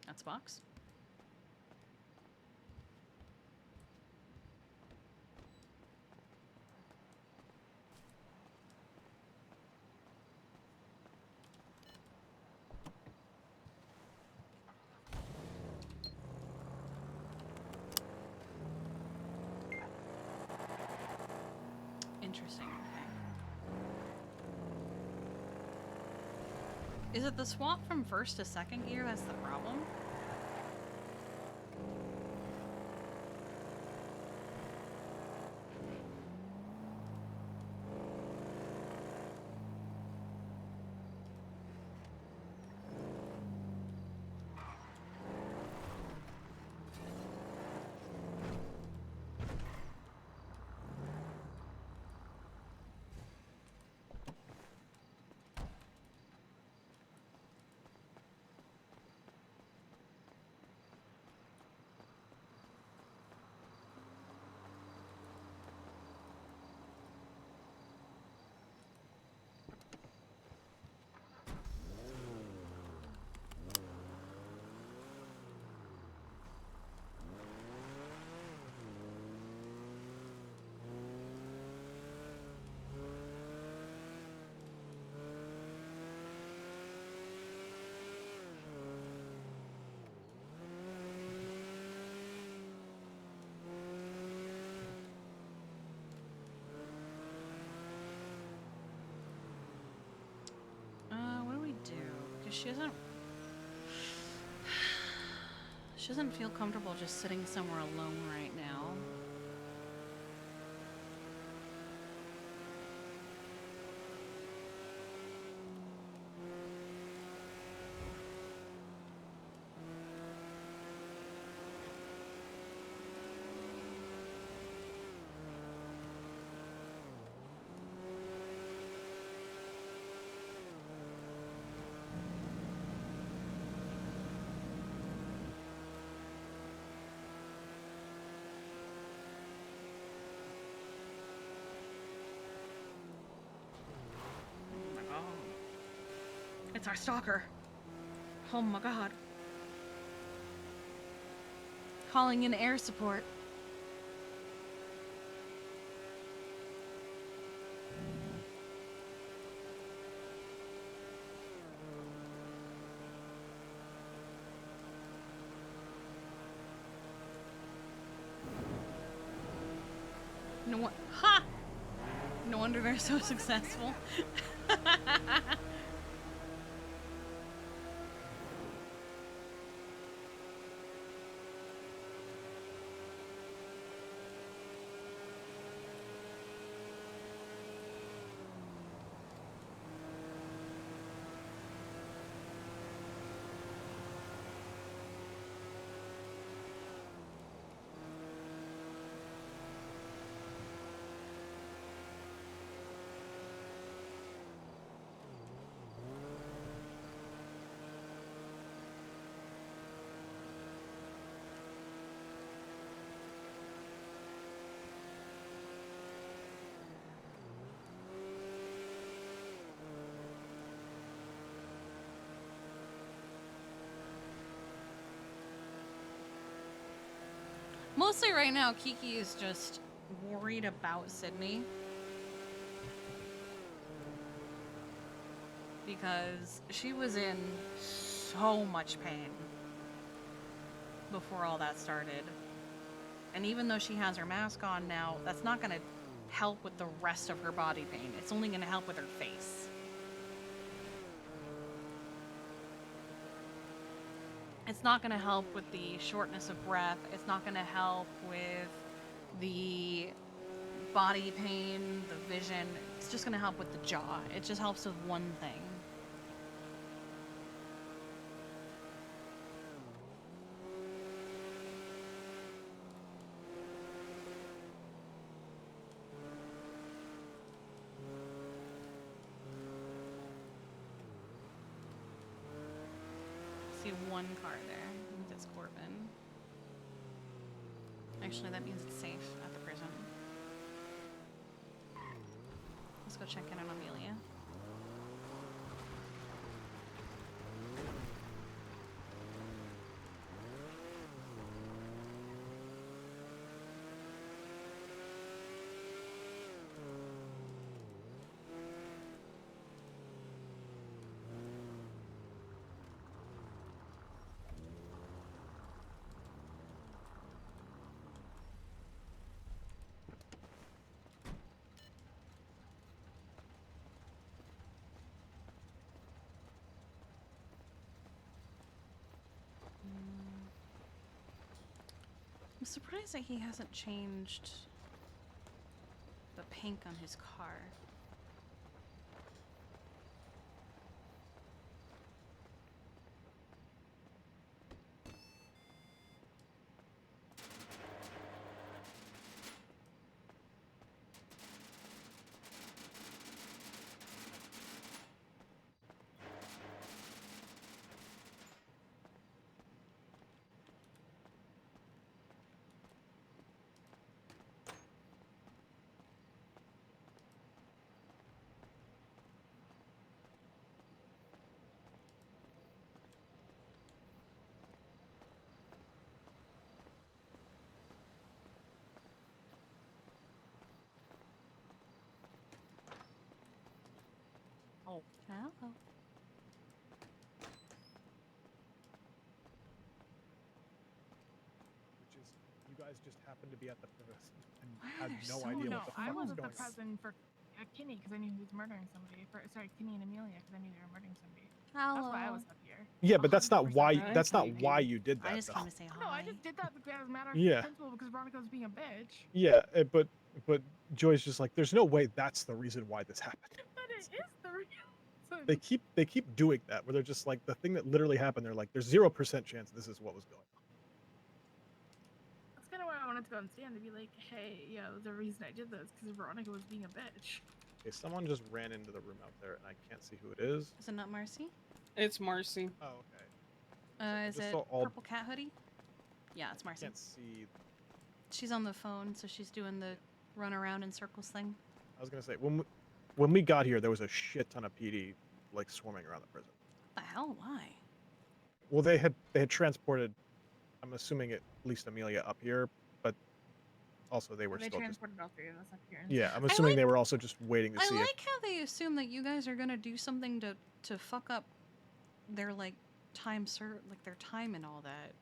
Speaker 2: That's box. Interesting. Okay. Is it the swap from first to second gear that's the problem? she doesn't. She doesn't feel comfortable just sitting somewhere alone right now. It's our stalker. Oh my god. Calling in air support. Ha! No wonder they're so successful. Mostly right now, Kiki is just worried about Sydney. Because she was in so much pain before all that started. And even though she has her mask on now, that's not going to help with the rest of her body pain. It's only going to help with her face. It's not going to help with the shortness of breath. It's not going to help with the body pain, the vision. It's just going to help with the jaw. It just helps with one thing. See one car there. I think that's Corbin. Actually, that means it's safe at the prison. Let's go check in on Amelia. I'm surprised that he hasn't changed the pink on his car. Oh. Hello.
Speaker 22: Which is, you guys just happened to be at the prison and
Speaker 2: Why are
Speaker 22: had
Speaker 2: there
Speaker 22: no
Speaker 2: so
Speaker 22: idea
Speaker 2: many
Speaker 22: what the
Speaker 2: I
Speaker 22: fuck was
Speaker 2: wasn't
Speaker 22: going
Speaker 2: the
Speaker 22: on.
Speaker 2: present
Speaker 6: For
Speaker 10: Kinney, because I knew he was murdering somebody. Sorry, Kinney and Amelia, because I knew they were murdering somebody.
Speaker 2: Hello.
Speaker 10: That's why I was up here.
Speaker 22: Yeah, but that's not
Speaker 10: 100%.
Speaker 22: why. That's not why you did that.
Speaker 2: I just
Speaker 22: though.
Speaker 2: came to say hi.
Speaker 10: No, I just did that because as a matter of
Speaker 22: Yeah.
Speaker 10: principle because Veronica was being a bitch.
Speaker 22: Yeah, but Joy's just like, there's no way that's the reason why this happened.
Speaker 10: But it is the reason.
Speaker 22: They keep doing that where they're just like the thing that literally happened. They're like, there's 0% chance this is what was going on.
Speaker 10: That's kind of why I wanted to go and stand to be like, hey, yo, the reason I did this because Veronica was being a bitch.
Speaker 22: Okay, someone just ran into the room out there, and I can't see who it is.
Speaker 2: Is it not Marcy?
Speaker 4: It's Marcy.
Speaker 22: Oh, okay.
Speaker 2: Is
Speaker 22: just
Speaker 2: it
Speaker 22: saw all-
Speaker 2: purple cat hoodie? Yeah, it's Marcy.
Speaker 22: Can't see.
Speaker 2: She's on the phone, so she's doing the run around in circles thing.
Speaker 22: I was gonna say when we got here, there was a shit ton of PD like swarming around the prison.
Speaker 2: What the hell? Why?
Speaker 22: Well, they had transported. I'm assuming at least Amelia up here, but also they were
Speaker 10: They
Speaker 22: still just.
Speaker 10: transported all three of us up here.
Speaker 22: Yeah, I'm assuming they were also just waiting to
Speaker 2: I
Speaker 22: see.
Speaker 2: like how they assume that you guys are gonna do something to fuck up their like their time and all that.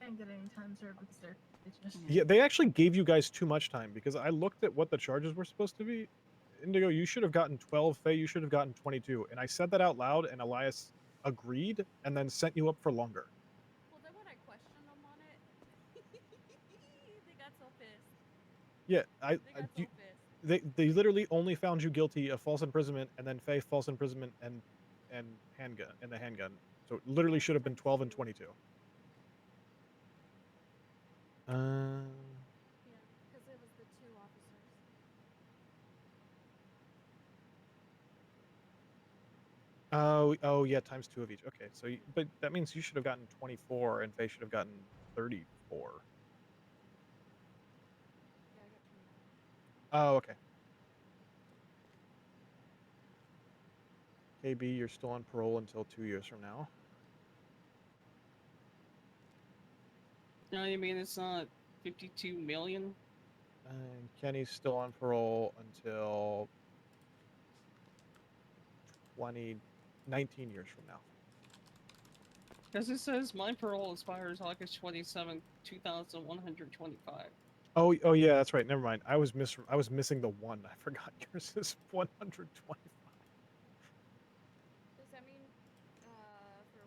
Speaker 10: I didn't get any time served because they're bitches.
Speaker 22: Yeah, they actually gave you guys too much time because I looked at what the charges were supposed to be. Indigo, you should have gotten 12. Faye, you should have gotten 22. And I said that out loud, and Elias agreed, and then sent you up for longer.
Speaker 16: Well, then when I questioned them on it, they got so pissed.
Speaker 22: Yeah, they literally only found you guilty of false imprisonment, and then Faye false imprisonment and handgun and the handgun. So it literally should have been 12 and 22.
Speaker 16: Yeah, because it was the two officers.
Speaker 22: Oh yeah, times 2 of each. Okay, so but that means you should have gotten 24, and Faye should have gotten 34. Oh, okay. KB, you're still on parole until 2 years from now.
Speaker 4: No, you mean it's not 52 million?
Speaker 22: And Kenny's still on parole until 19 years from now.
Speaker 4: Because it says my parole expires August 27th, 2125.
Speaker 22: Oh yeah, that's right. Never mind. I was missing the one. I forgot yours is 125.
Speaker 16: Does that mean, for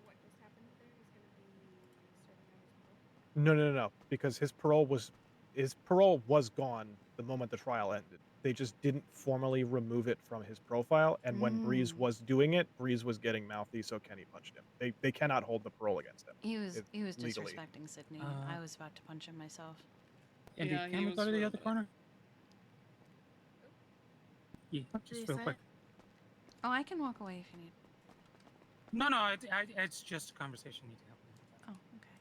Speaker 16: what just happened there, he's gonna be serving out his parole?
Speaker 22: No. Because his parole was gone the moment the trial ended. They just didn't formally remove it from his profile. And when Breeze was doing it, Breeze was getting mouthy, so Kenny punched him. They cannot hold the parole against him.
Speaker 2: He was
Speaker 22: legally.
Speaker 2: disrespecting Sydney. I was about to punch him myself.
Speaker 11: Andy,
Speaker 4: Yeah,
Speaker 11: can
Speaker 4: he
Speaker 11: we go to
Speaker 4: was
Speaker 11: the other corner? Yeah, just real quick.
Speaker 2: Oh, I can walk away if you need.
Speaker 15: No, it's just a conversation you need to have.
Speaker 2: Oh, okay.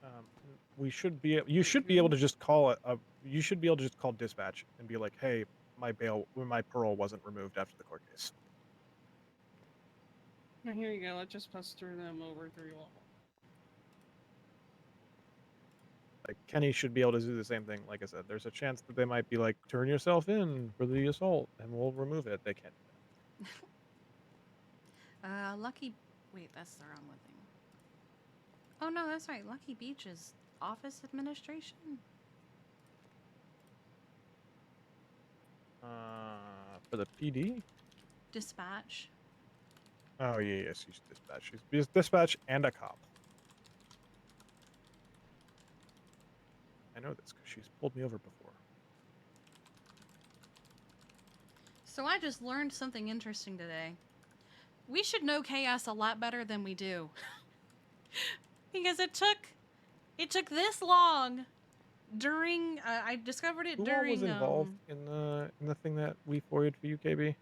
Speaker 22: We should be. You should be able to just call You should be able to just call dispatch and be like, "Hey, my parole wasn't removed after the court case."
Speaker 4: Now here you go. Let's just pass through them over through you all.
Speaker 22: Like Kenny should be able to do the same thing. Like I said, there's a chance that they might be like, "Turn yourself in for the assault," and we'll remove it. They can't do that.
Speaker 2: Lucky. Wait, that's the wrong one thing. Oh no, that's right. Lucky Beach is office administration.
Speaker 22: For the PD.
Speaker 2: Dispatch.
Speaker 22: Oh yeah, she's dispatch. She's dispatch and a cop. I know this because she's pulled me over before.
Speaker 2: So I just learned something interesting today. We should know chaos a lot better than we do. Because it took this long during I discovered it
Speaker 22: Who
Speaker 2: during
Speaker 22: all was involved in the thing that we forwarded for you, KB?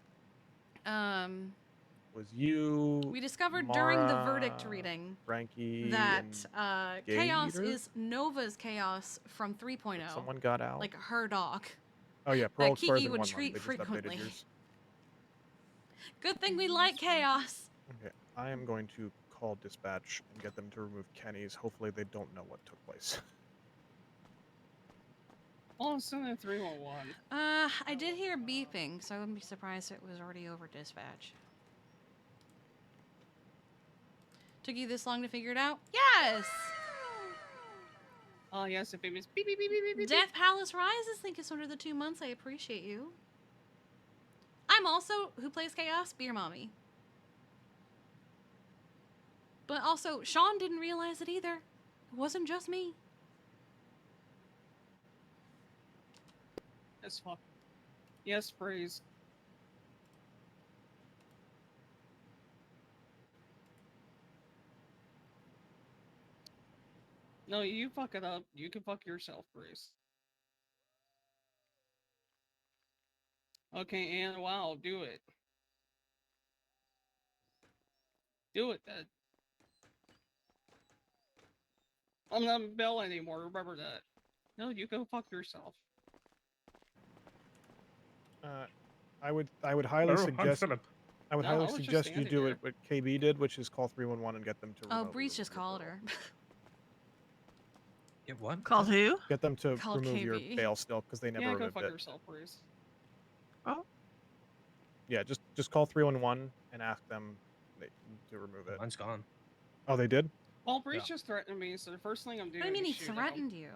Speaker 22: Was you?
Speaker 2: We discovered during the
Speaker 22: Mara,
Speaker 2: verdict reading
Speaker 22: Frankie,
Speaker 2: that
Speaker 22: and
Speaker 2: chaos
Speaker 22: Gator?
Speaker 2: is Nova's chaos from 3.0.
Speaker 22: Someone got out.
Speaker 2: Like her dog.
Speaker 22: Oh yeah,
Speaker 2: That
Speaker 22: parole expires
Speaker 2: Kiki
Speaker 22: in
Speaker 2: would
Speaker 22: 1 month.
Speaker 2: treat
Speaker 22: They just updated
Speaker 2: frequently.
Speaker 22: yours.
Speaker 2: Good thing we like chaos.
Speaker 22: Okay, I am going to call dispatch and get them to remove Kenny's. Hopefully they don't know what took place.
Speaker 4: Oh, it's in 311.
Speaker 2: I did hear beeping, so I wouldn't be surprised if it was already over dispatch. Took you this long to figure it out? Yes!
Speaker 4: Oh, yes, the famous beep, beep, beep, beep, beep, beep.
Speaker 2: Death Palace Rises, thank you so much for the 2 months. I appreciate you. I'm also, who plays Chaos, Beer Mommy. But also, Sean didn't realize it either. It wasn't just me.
Speaker 4: Yes, fuck. Yes, Breeze. No, you fuck it up. You can fuck yourself, Breeze. Okay, and wow, do it. Do it, then. I'm not Bell anymore, remember that. No, you go fuck yourself.
Speaker 22: I would highly suggest. I would
Speaker 4: No,
Speaker 22: highly
Speaker 4: I was just
Speaker 22: suggest you
Speaker 4: standing
Speaker 22: do
Speaker 4: here.
Speaker 22: what KB did, which is call 311 and get them to.
Speaker 2: Oh,
Speaker 22: remotely
Speaker 2: Breeze just called her.
Speaker 11: Get what?
Speaker 19: Called who?
Speaker 22: Get them to
Speaker 2: Called
Speaker 22: remove your
Speaker 2: KB.
Speaker 22: bail still because they never
Speaker 4: Yeah, go
Speaker 22: removed
Speaker 4: fuck
Speaker 22: it.
Speaker 4: yourself, Breeze.
Speaker 19: Oh.
Speaker 22: Yeah, just call 311 and ask them to remove it.
Speaker 11: Mine's gone.
Speaker 22: Oh, they did?
Speaker 4: Well, Breeze just threatened me, so the first thing I'm doing
Speaker 2: What do you mean
Speaker 4: is
Speaker 2: he
Speaker 4: shooting
Speaker 2: threatened
Speaker 4: him.
Speaker 2: you?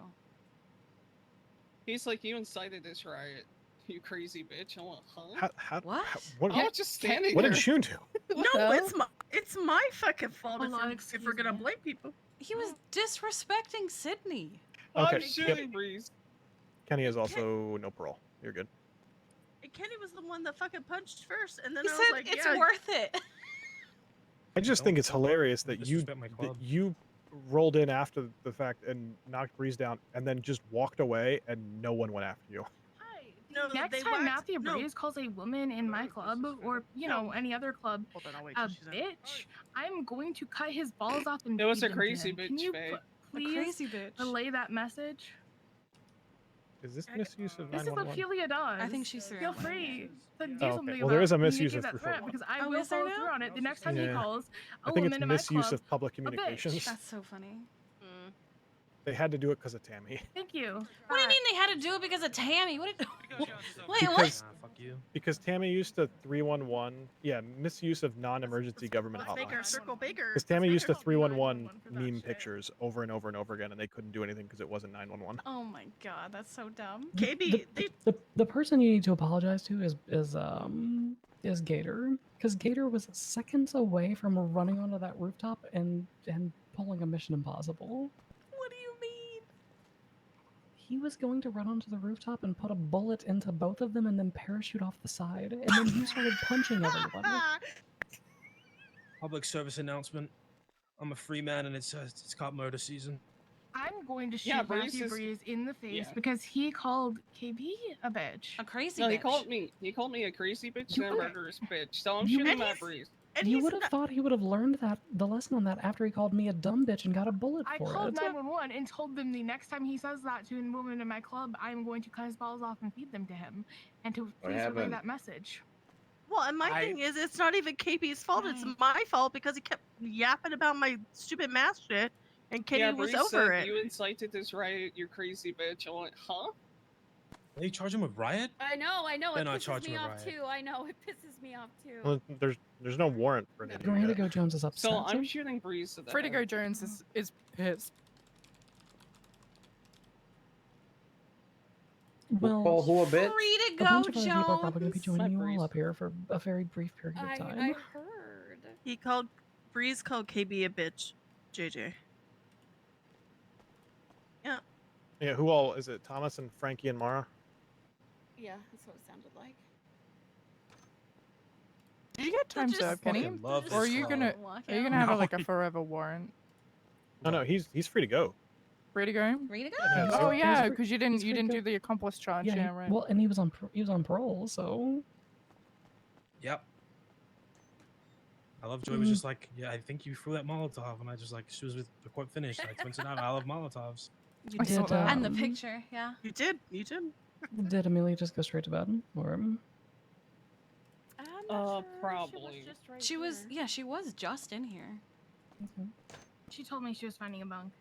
Speaker 4: He's like, you incited this riot, you crazy bitch. I went, huh?
Speaker 2: What?
Speaker 22: What?
Speaker 4: I was just standing
Speaker 22: What
Speaker 4: there.
Speaker 22: did you do?
Speaker 19: No, it's my fucking fault
Speaker 10: Hold on,
Speaker 19: if we're gonna blame people.
Speaker 2: He was disrespecting Sydney.
Speaker 22: Okay,
Speaker 4: I'm shooting Breeze.
Speaker 22: Kenny is also no parole. You're good.
Speaker 19: And Kenny was the one that fucking punched first, and then
Speaker 2: He
Speaker 19: I
Speaker 2: said
Speaker 19: was like,
Speaker 2: it's
Speaker 19: yeah,
Speaker 2: worth it.
Speaker 22: I just think it's hilarious that
Speaker 11: disrespect my
Speaker 22: that
Speaker 11: club.
Speaker 22: you rolled in after the fact and knocked Breeze down and then just walked away and no one went after you.
Speaker 19: No,
Speaker 10: Next
Speaker 19: they
Speaker 10: time
Speaker 19: whacked-
Speaker 10: Matthew
Speaker 19: no.
Speaker 10: Breeze calls a woman in my club or any other club
Speaker 19: Hold on, I'll wait
Speaker 10: a
Speaker 19: till she's in.
Speaker 10: bitch, I'm going to cut his balls off and
Speaker 4: It was
Speaker 10: feed
Speaker 4: a
Speaker 10: them to
Speaker 4: crazy
Speaker 10: him.
Speaker 4: bitch,
Speaker 10: Can you
Speaker 4: Faye.
Speaker 10: please
Speaker 2: crazy bitch.
Speaker 10: relay that message?
Speaker 22: Is this misuse of
Speaker 10: This is what
Speaker 22: 911?
Speaker 10: Ophelia does.
Speaker 2: I think she's
Speaker 10: Feel
Speaker 2: serious.
Speaker 10: free to do
Speaker 22: Oh, okay.
Speaker 10: something
Speaker 22: Well, there
Speaker 10: about
Speaker 22: is a
Speaker 10: making
Speaker 22: misuse of
Speaker 10: that threat
Speaker 22: 311.
Speaker 10: because I
Speaker 2: Oh,
Speaker 10: will
Speaker 2: is there
Speaker 10: follow
Speaker 2: now?
Speaker 10: through on it the next time he
Speaker 22: Yeah.
Speaker 10: calls a
Speaker 22: I think
Speaker 10: woman
Speaker 22: it's
Speaker 10: in my
Speaker 22: misuse
Speaker 10: club
Speaker 22: of public
Speaker 10: a bitch.
Speaker 22: communications.
Speaker 2: That's so funny.
Speaker 22: They had to do it because of Tammy.
Speaker 10: Thank you.
Speaker 2: What do you mean they had to do it because of Tammy? What did... Wait, what?
Speaker 22: Because,
Speaker 11: fuck you.
Speaker 22: because Tammy used to 311. Yeah, misuse of non-emergency government
Speaker 19: Baker,
Speaker 22: hotlines.
Speaker 19: Circle Baker.
Speaker 22: Because Tammy used to 311 meme pictures over and over and over again, and they couldn't do anything because it wasn't 911.
Speaker 2: Oh my god, that's so dumb.
Speaker 19: KB,
Speaker 9: The person you need to apologize to is Gator, because Gator was seconds away from running onto that rooftop and pulling a Mission Impossible.
Speaker 2: What do you mean?
Speaker 9: He was going to run onto the rooftop and put a bullet into both of them and then parachute off the side, and then he started punching everyone.
Speaker 11: Public service announcement. I'm a free man, and it's cop murder season.
Speaker 10: I'm going to shoot
Speaker 4: Yeah, Breeze
Speaker 10: Matthew
Speaker 4: is-
Speaker 10: Breeze in the face
Speaker 4: Yeah.
Speaker 10: because he called KB a bitch.
Speaker 2: A crazy
Speaker 4: No,
Speaker 2: bitch.
Speaker 4: he called me a crazy bitch
Speaker 9: You
Speaker 4: and a
Speaker 9: would've-
Speaker 4: murderous bitch. So I'm
Speaker 9: you
Speaker 4: shooting
Speaker 9: would've-
Speaker 4: at Breeze.
Speaker 9: You would have thought he would have learned the lesson on that after he called me a dumb bitch and got a bullet
Speaker 10: I
Speaker 9: for
Speaker 10: called
Speaker 9: it.
Speaker 10: 911 and told them the next time he says that to a woman in my club, I'm going to cut his balls off and feed them to him, and to please relay
Speaker 20: happened?
Speaker 10: that message.
Speaker 19: Well, and my thing is, it's not even KP's fault. It's my fault because he kept yapping about my stupid math shit, and Kenny
Speaker 4: Yeah,
Speaker 19: was
Speaker 4: Breeze
Speaker 19: over
Speaker 4: said,
Speaker 19: it.
Speaker 4: you incited this riot, you crazy bitch. I went, huh?
Speaker 11: They charge him with riot?
Speaker 16: I know.
Speaker 11: They're
Speaker 16: It
Speaker 11: not
Speaker 16: pisses
Speaker 11: charging
Speaker 16: me
Speaker 11: a
Speaker 16: off
Speaker 11: riot.
Speaker 16: too. I know. It pisses me off too.
Speaker 22: Well, there's no warrant for anything.
Speaker 9: Miranda
Speaker 22: yet.
Speaker 9: Go Jones is upset.
Speaker 4: So I'm shooting Breeze to the
Speaker 21: Freddie
Speaker 4: head.
Speaker 21: Go Jones is pissed.
Speaker 9: Well,
Speaker 20: Call who a bitch?
Speaker 2: Free to
Speaker 9: a
Speaker 2: go,
Speaker 9: bunch of other people are probably going to be
Speaker 2: Jones.
Speaker 9: joining you all up here for a very brief period of time.
Speaker 16: I heard.
Speaker 19: Breeze called KB a bitch. JJ. Yeah.
Speaker 22: Yeah, who all is it? Thomas and Frankie and Mara.
Speaker 16: Yeah, that's what it sounded like.
Speaker 21: Did you get time
Speaker 16: just
Speaker 21: served, Kenny?
Speaker 11: fucking love
Speaker 21: Or are
Speaker 11: this
Speaker 21: you
Speaker 11: club.
Speaker 21: gonna
Speaker 2: Walk
Speaker 21: are you gonna
Speaker 2: out.
Speaker 21: have
Speaker 22: No,
Speaker 21: like a forever warrant?
Speaker 22: No, he's free to go.
Speaker 21: Free to go?
Speaker 2: Free to go?
Speaker 22: Yeah,
Speaker 21: Oh
Speaker 22: he's
Speaker 21: yeah,
Speaker 22: free-
Speaker 21: because you
Speaker 9: he's free to
Speaker 21: didn't
Speaker 9: go.
Speaker 21: do the accomplice charge.
Speaker 9: Yeah,
Speaker 21: Yeah, right.
Speaker 9: well, and he was on parole, so
Speaker 11: Yep. I love Joy was just like, yeah, I think you threw that Molotov, and I just like, she was with the court finished. I twins it out. I love Molotovs.
Speaker 9: I saw that.
Speaker 2: And the picture, yeah.
Speaker 19: You did. You did.
Speaker 9: Did Amelia just go straight to bed? Or
Speaker 4: Probably.
Speaker 2: She was, yeah, she was just in here.
Speaker 10: She told me she was finding a bunk.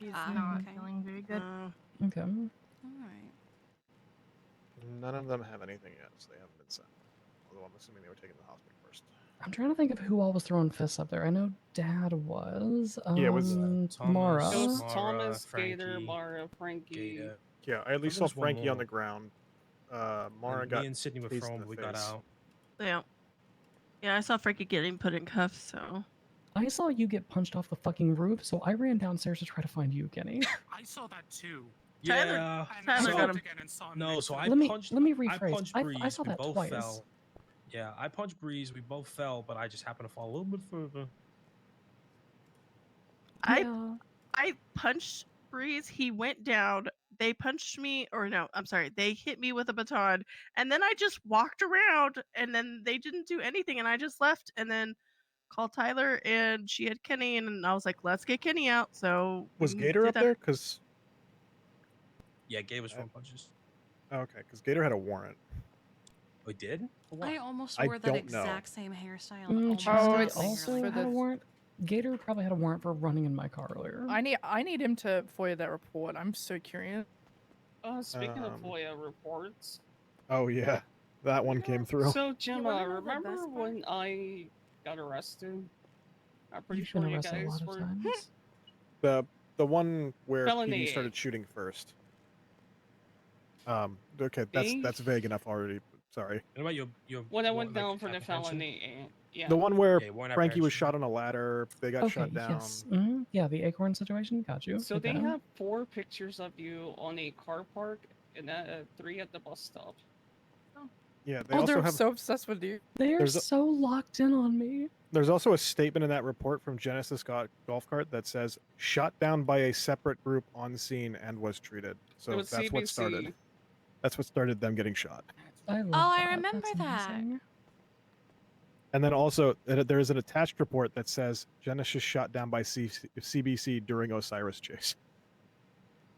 Speaker 10: She's
Speaker 2: Ah,
Speaker 10: not
Speaker 2: okay.
Speaker 10: feeling very good.
Speaker 9: okay.
Speaker 2: Alright.
Speaker 22: None of them have anything yet, so they haven't been sent. Although I'm assuming they were taken to the hospital first.
Speaker 9: I'm trying to think of who all was throwing fists up there. I know Dad was.
Speaker 22: Yeah, it was,
Speaker 11: Thomas.
Speaker 9: Mara.
Speaker 4: It was
Speaker 11: Mara,
Speaker 4: Thomas, Gator,
Speaker 11: Frankie,
Speaker 4: Mara, Frankie.
Speaker 11: Gator.
Speaker 22: Yeah, I at least saw
Speaker 11: There's one
Speaker 22: Frankie on
Speaker 11: more.
Speaker 22: the ground. Mara
Speaker 11: And
Speaker 22: got
Speaker 11: me and Sydney were
Speaker 22: tased in
Speaker 11: thrown,
Speaker 22: the
Speaker 11: but we got
Speaker 22: face.
Speaker 11: out.
Speaker 19: Yeah. Yeah, I saw Frankie getting put in cuffs, so.
Speaker 9: I saw you get punched off the fucking roof, so I ran downstairs to try to find you, Kenny.
Speaker 15: I saw that too.
Speaker 11: Yeah.
Speaker 19: Tyler
Speaker 11: so,
Speaker 19: got him.
Speaker 11: No, so I
Speaker 9: Let me
Speaker 11: punched. I
Speaker 9: rephrase.
Speaker 11: punched
Speaker 9: I
Speaker 11: Breeze.
Speaker 9: saw
Speaker 11: We
Speaker 9: that
Speaker 11: both
Speaker 9: twice.
Speaker 11: fell. Yeah, I punched Breeze. We both fell, but I just happened to fall a little bit further.
Speaker 19: I punched Breeze. He went down. They punched me, or no, I'm sorry. They hit me with a baton, and then I just walked around, and then they didn't do anything, and I just left, and then called Tyler, and she had Kenny, and I was like, "Let's get Kenny out." So
Speaker 22: Was
Speaker 19: we
Speaker 22: Gator
Speaker 19: did
Speaker 22: up
Speaker 19: that.
Speaker 22: there? Because
Speaker 11: Yeah, Gabe was throwing punches.
Speaker 22: okay, because Gator had a warrant.
Speaker 11: Oh, he did? For what?
Speaker 2: I almost
Speaker 22: I
Speaker 2: wore that
Speaker 22: don't know.
Speaker 2: exact same hairstyle. And almost
Speaker 21: Oh,
Speaker 2: got
Speaker 21: it's
Speaker 2: my hair
Speaker 21: also
Speaker 2: like
Speaker 21: for
Speaker 2: that.
Speaker 9: Had a warrant. Gator probably had a warrant for running in my car earlier.
Speaker 21: I need him to FOIA that report. I'm so curious.
Speaker 4: Speaking of FOIA reports.
Speaker 22: Oh yeah, that one came through.
Speaker 4: So
Speaker 10: wanna
Speaker 4: Gemma,
Speaker 10: know the
Speaker 4: remember
Speaker 10: best part?
Speaker 4: when I got arrested? I'm pretty
Speaker 9: You've
Speaker 4: sure
Speaker 9: been
Speaker 4: you
Speaker 9: arrested a
Speaker 4: guys
Speaker 9: lot of
Speaker 4: were.
Speaker 9: times.
Speaker 22: The one where
Speaker 4: Felony.
Speaker 22: PD started shooting first. Okay,
Speaker 4: They-
Speaker 22: that's vague enough already. Sorry.
Speaker 11: What about your
Speaker 4: When I
Speaker 11: warrant,
Speaker 4: went down
Speaker 11: like,
Speaker 4: for the
Speaker 11: apprehension?
Speaker 4: felony, yeah.
Speaker 22: The one where
Speaker 11: Yeah, warrant
Speaker 22: Frankie was
Speaker 11: apprehension.
Speaker 22: shot on a ladder, they got
Speaker 9: Okay,
Speaker 22: shut down.
Speaker 9: yes. Yeah, the acorn situation. Got you.
Speaker 4: So
Speaker 9: Okay.
Speaker 4: they have 4 pictures of you on a car park and 3 at the bus stop.
Speaker 22: Yeah, they
Speaker 21: Oh,
Speaker 22: also
Speaker 21: they're
Speaker 22: have.
Speaker 21: so obsessed with you.
Speaker 9: They are
Speaker 22: There's a-
Speaker 9: so locked in on me.
Speaker 22: There's also a statement in that report from Genesis Golf Cart that says shot down by a separate group on scene and was treated. So
Speaker 4: was
Speaker 22: that's what started.
Speaker 4: CBC.
Speaker 22: That's what started them getting shot.
Speaker 9: I love
Speaker 2: Oh,
Speaker 9: that.
Speaker 2: I remember
Speaker 9: That's
Speaker 2: that.
Speaker 9: amazing.
Speaker 22: And then also there is an attached report that says Genesis shot down by CBC during Osiris chase.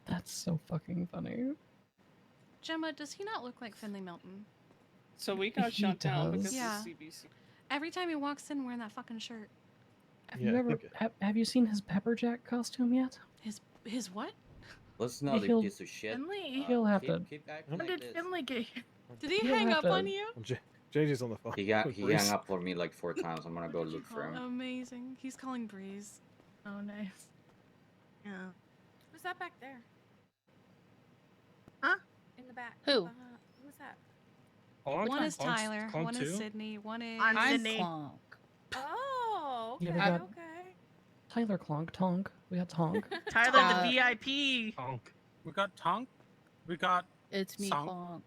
Speaker 9: That's so fucking funny.
Speaker 2: Gemma, does he not look like Finley Milton?
Speaker 4: So we got
Speaker 9: He
Speaker 4: shut down
Speaker 9: does.
Speaker 4: because
Speaker 2: Yeah.
Speaker 4: of CBC.
Speaker 2: Every time he walks in wearing that fucking shirt.
Speaker 9: Have
Speaker 22: Yeah,
Speaker 9: you
Speaker 22: I
Speaker 9: ever
Speaker 22: think-
Speaker 9: have you seen his pepper jack costume yet?
Speaker 2: His what?
Speaker 13: Let's not
Speaker 9: He'll-
Speaker 13: a piece of shit.
Speaker 10: Finley.
Speaker 9: He'll have to.
Speaker 13: Keep acting
Speaker 10: When
Speaker 13: like
Speaker 10: did
Speaker 13: this.
Speaker 10: Finley get here?
Speaker 2: Did he
Speaker 9: He'll
Speaker 2: hang
Speaker 9: have
Speaker 2: up
Speaker 9: to-
Speaker 2: on you?
Speaker 22: JJ's on the phone.
Speaker 13: He
Speaker 22: with Breeze.
Speaker 13: hung up for me like 4 times. I'm gonna go look for him.
Speaker 2: Amazing. He's calling Breeze.
Speaker 10: Oh, nice.
Speaker 19: Yeah.
Speaker 16: Who's that back there?
Speaker 19: Huh?
Speaker 16: In the back.
Speaker 6: Who?
Speaker 16: Who's that?
Speaker 2: One is Tyler, one is Sydney, one is...
Speaker 19: I'm
Speaker 6: I'm
Speaker 19: Sydney.
Speaker 6: Clonk.
Speaker 16: Oh,
Speaker 9: Yeah,
Speaker 16: okay,
Speaker 9: we got-
Speaker 16: okay.
Speaker 9: Tyler Clonk, Tonk. We got Tonk.
Speaker 19: Tyler, the VIP.
Speaker 15: Tonk. We got Tonk. We got.
Speaker 6: It's me,
Speaker 15: Song.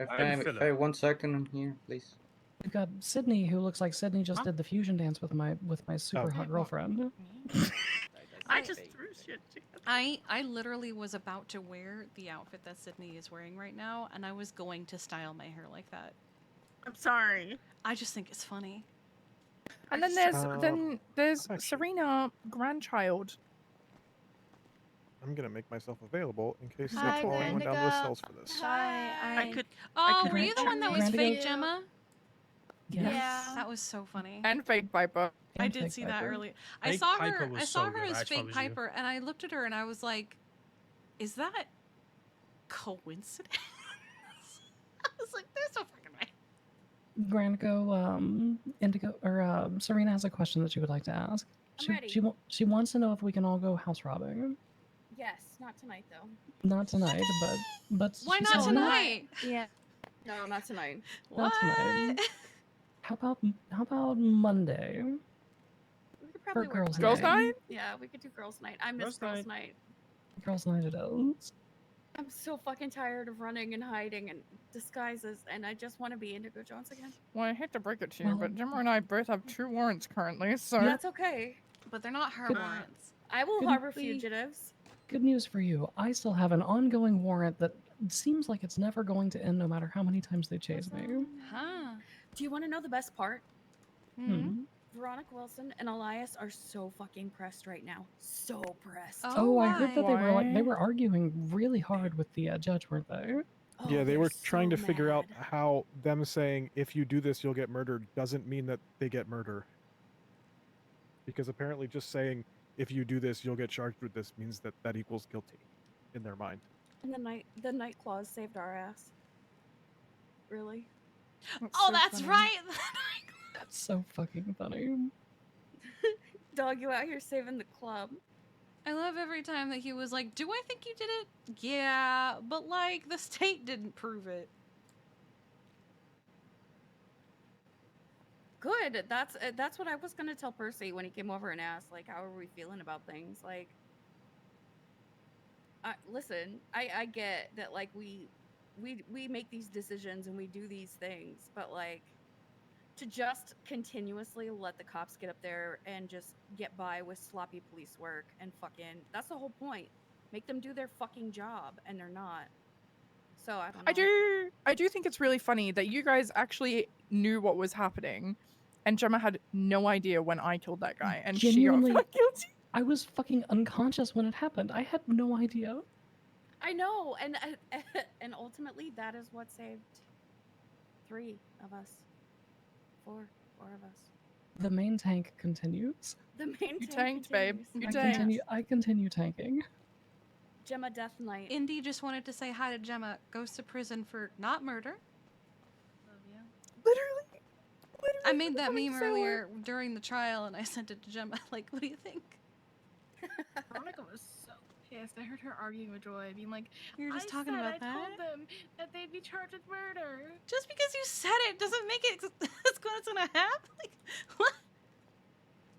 Speaker 6: Clonk.
Speaker 13: Hey, 1 second here, please.
Speaker 9: We've got Sydney, who looks like Sydney just did the fusion dance with my super hot girlfriend.
Speaker 19: I just threw shit.
Speaker 2: I literally was about to wear the outfit that Sydney is wearing right now, and I was going to style my hair like that.
Speaker 19: I'm sorry.
Speaker 2: I just think it's funny.
Speaker 21: And then there's Serena, grandchild.
Speaker 22: I'm gonna make myself available in case
Speaker 2: Hi,
Speaker 22: it's falling one down the
Speaker 2: Bendigo.
Speaker 22: cells for this.
Speaker 16: Hi.
Speaker 19: I could.
Speaker 2: Oh,
Speaker 19: could
Speaker 2: were you the one that was
Speaker 9: Randy
Speaker 2: fake,
Speaker 9: goes-
Speaker 2: Gemma?
Speaker 9: Yes.
Speaker 16: Yeah.
Speaker 2: That was so funny.
Speaker 21: And fake Piper.
Speaker 2: I
Speaker 9: And
Speaker 2: did
Speaker 9: fake
Speaker 2: see that
Speaker 9: Piper.
Speaker 2: earlier. I
Speaker 11: Fake
Speaker 2: saw
Speaker 11: Piper
Speaker 2: her.
Speaker 11: was
Speaker 2: I
Speaker 11: so
Speaker 2: saw her
Speaker 11: good. I
Speaker 2: as
Speaker 11: thought it
Speaker 2: fake
Speaker 11: was you.
Speaker 2: Piper, and I looked at her and I was like, "Is that coincidence?" I was like, "There's no fucking way."
Speaker 9: Grandico, Indigo, or Serena has a question that she would like to ask.
Speaker 16: I'm ready.
Speaker 9: She wants to know if we can all go house robbing.
Speaker 16: Yes, not tonight though.
Speaker 9: Not tonight, but
Speaker 2: Why
Speaker 9: she
Speaker 2: not
Speaker 9: said
Speaker 2: tonight?
Speaker 16: Yeah. No, not tonight.
Speaker 9: Not tonight. How about Monday?
Speaker 16: We could probably work
Speaker 9: girls'
Speaker 16: with
Speaker 21: Girls'
Speaker 16: it.
Speaker 21: night?
Speaker 16: Yeah, we could do girls' night. I miss
Speaker 11: Girls'
Speaker 16: girls' night.
Speaker 9: Girls' night it is.
Speaker 16: I'm so fucking tired of running and hiding and disguises, and I just want to be Indigo Jones again.
Speaker 21: Well, I hate to break it to you,
Speaker 9: Well-
Speaker 21: but Gemma and I both have 2 warrants currently, so.
Speaker 16: That's okay.
Speaker 2: But they're not her
Speaker 9: Good-
Speaker 2: warrants.
Speaker 16: I will
Speaker 9: Couldn't
Speaker 16: harbor
Speaker 9: we-
Speaker 16: fugitives.
Speaker 9: Good news for you. I still have an ongoing warrant that seems like it's never going to end no matter how many times they chase me.
Speaker 2: Huh?
Speaker 16: Do you want to know the best part?
Speaker 9: Hmm.
Speaker 16: Veronica Wilson and Elias are so fucking pressed right now. So pressed.
Speaker 9: Oh, I heard that
Speaker 21: Why?
Speaker 9: they were arguing really hard with the judge, weren't they?
Speaker 16: Oh,
Speaker 22: Yeah, they
Speaker 16: they're
Speaker 22: were trying to
Speaker 16: so
Speaker 22: figure out
Speaker 16: mad.
Speaker 22: how them saying if you do this you'll get murdered doesn't mean that they get murder. Because apparently just saying if you do this you'll get charged with this means that that equals guilty in their mind.
Speaker 16: And the night clause saved our ass. Really?
Speaker 2: Oh, that's right.
Speaker 9: That's so fucking funny.
Speaker 16: Dog, you out here saving the club.
Speaker 2: I love every time that he was like, "Do I think you did it? Yeah, but like the state didn't prove it."
Speaker 18: Good. That's what I was gonna tell Percy when he came over and asked, like, how are we feeling about things? Like, listen, I get that, like, we make these decisions and we do these things, but like, to just continuously let the cops get up there and just get by with sloppy police work and fucking, that's the whole point. Make them do their fucking job, and they're not. So I don't know.
Speaker 21: I do think it's really funny that you guys actually knew what was happening, and Gemma had no idea when I killed that guy, and
Speaker 9: Genuinely,
Speaker 21: she got found guilty.
Speaker 9: I was fucking unconscious when it happened. I had no idea.
Speaker 18: I know, and ultimately that is what saved 3 of us. 4 of us.
Speaker 9: The main tank continues.
Speaker 18: The main
Speaker 21: You
Speaker 18: tank
Speaker 21: tanked, babe.
Speaker 18: continues.
Speaker 21: You
Speaker 9: I continue tanking.
Speaker 18: Gemma Death Knight.
Speaker 2: Indy just wanted to say hi to Gemma. Goes to prison for not murder.
Speaker 21: Literally.
Speaker 2: I made that meme earlier during the trial, and I sent it to Gemma. Like, what do you think?
Speaker 10: Veronica was so pissed. I heard her arguing with Joy, being like,
Speaker 2: You were just talking
Speaker 10: I
Speaker 2: about that?
Speaker 10: told them that they'd be charged with murder.
Speaker 2: Just because you said it doesn't make it that's gonna happen. Like, what?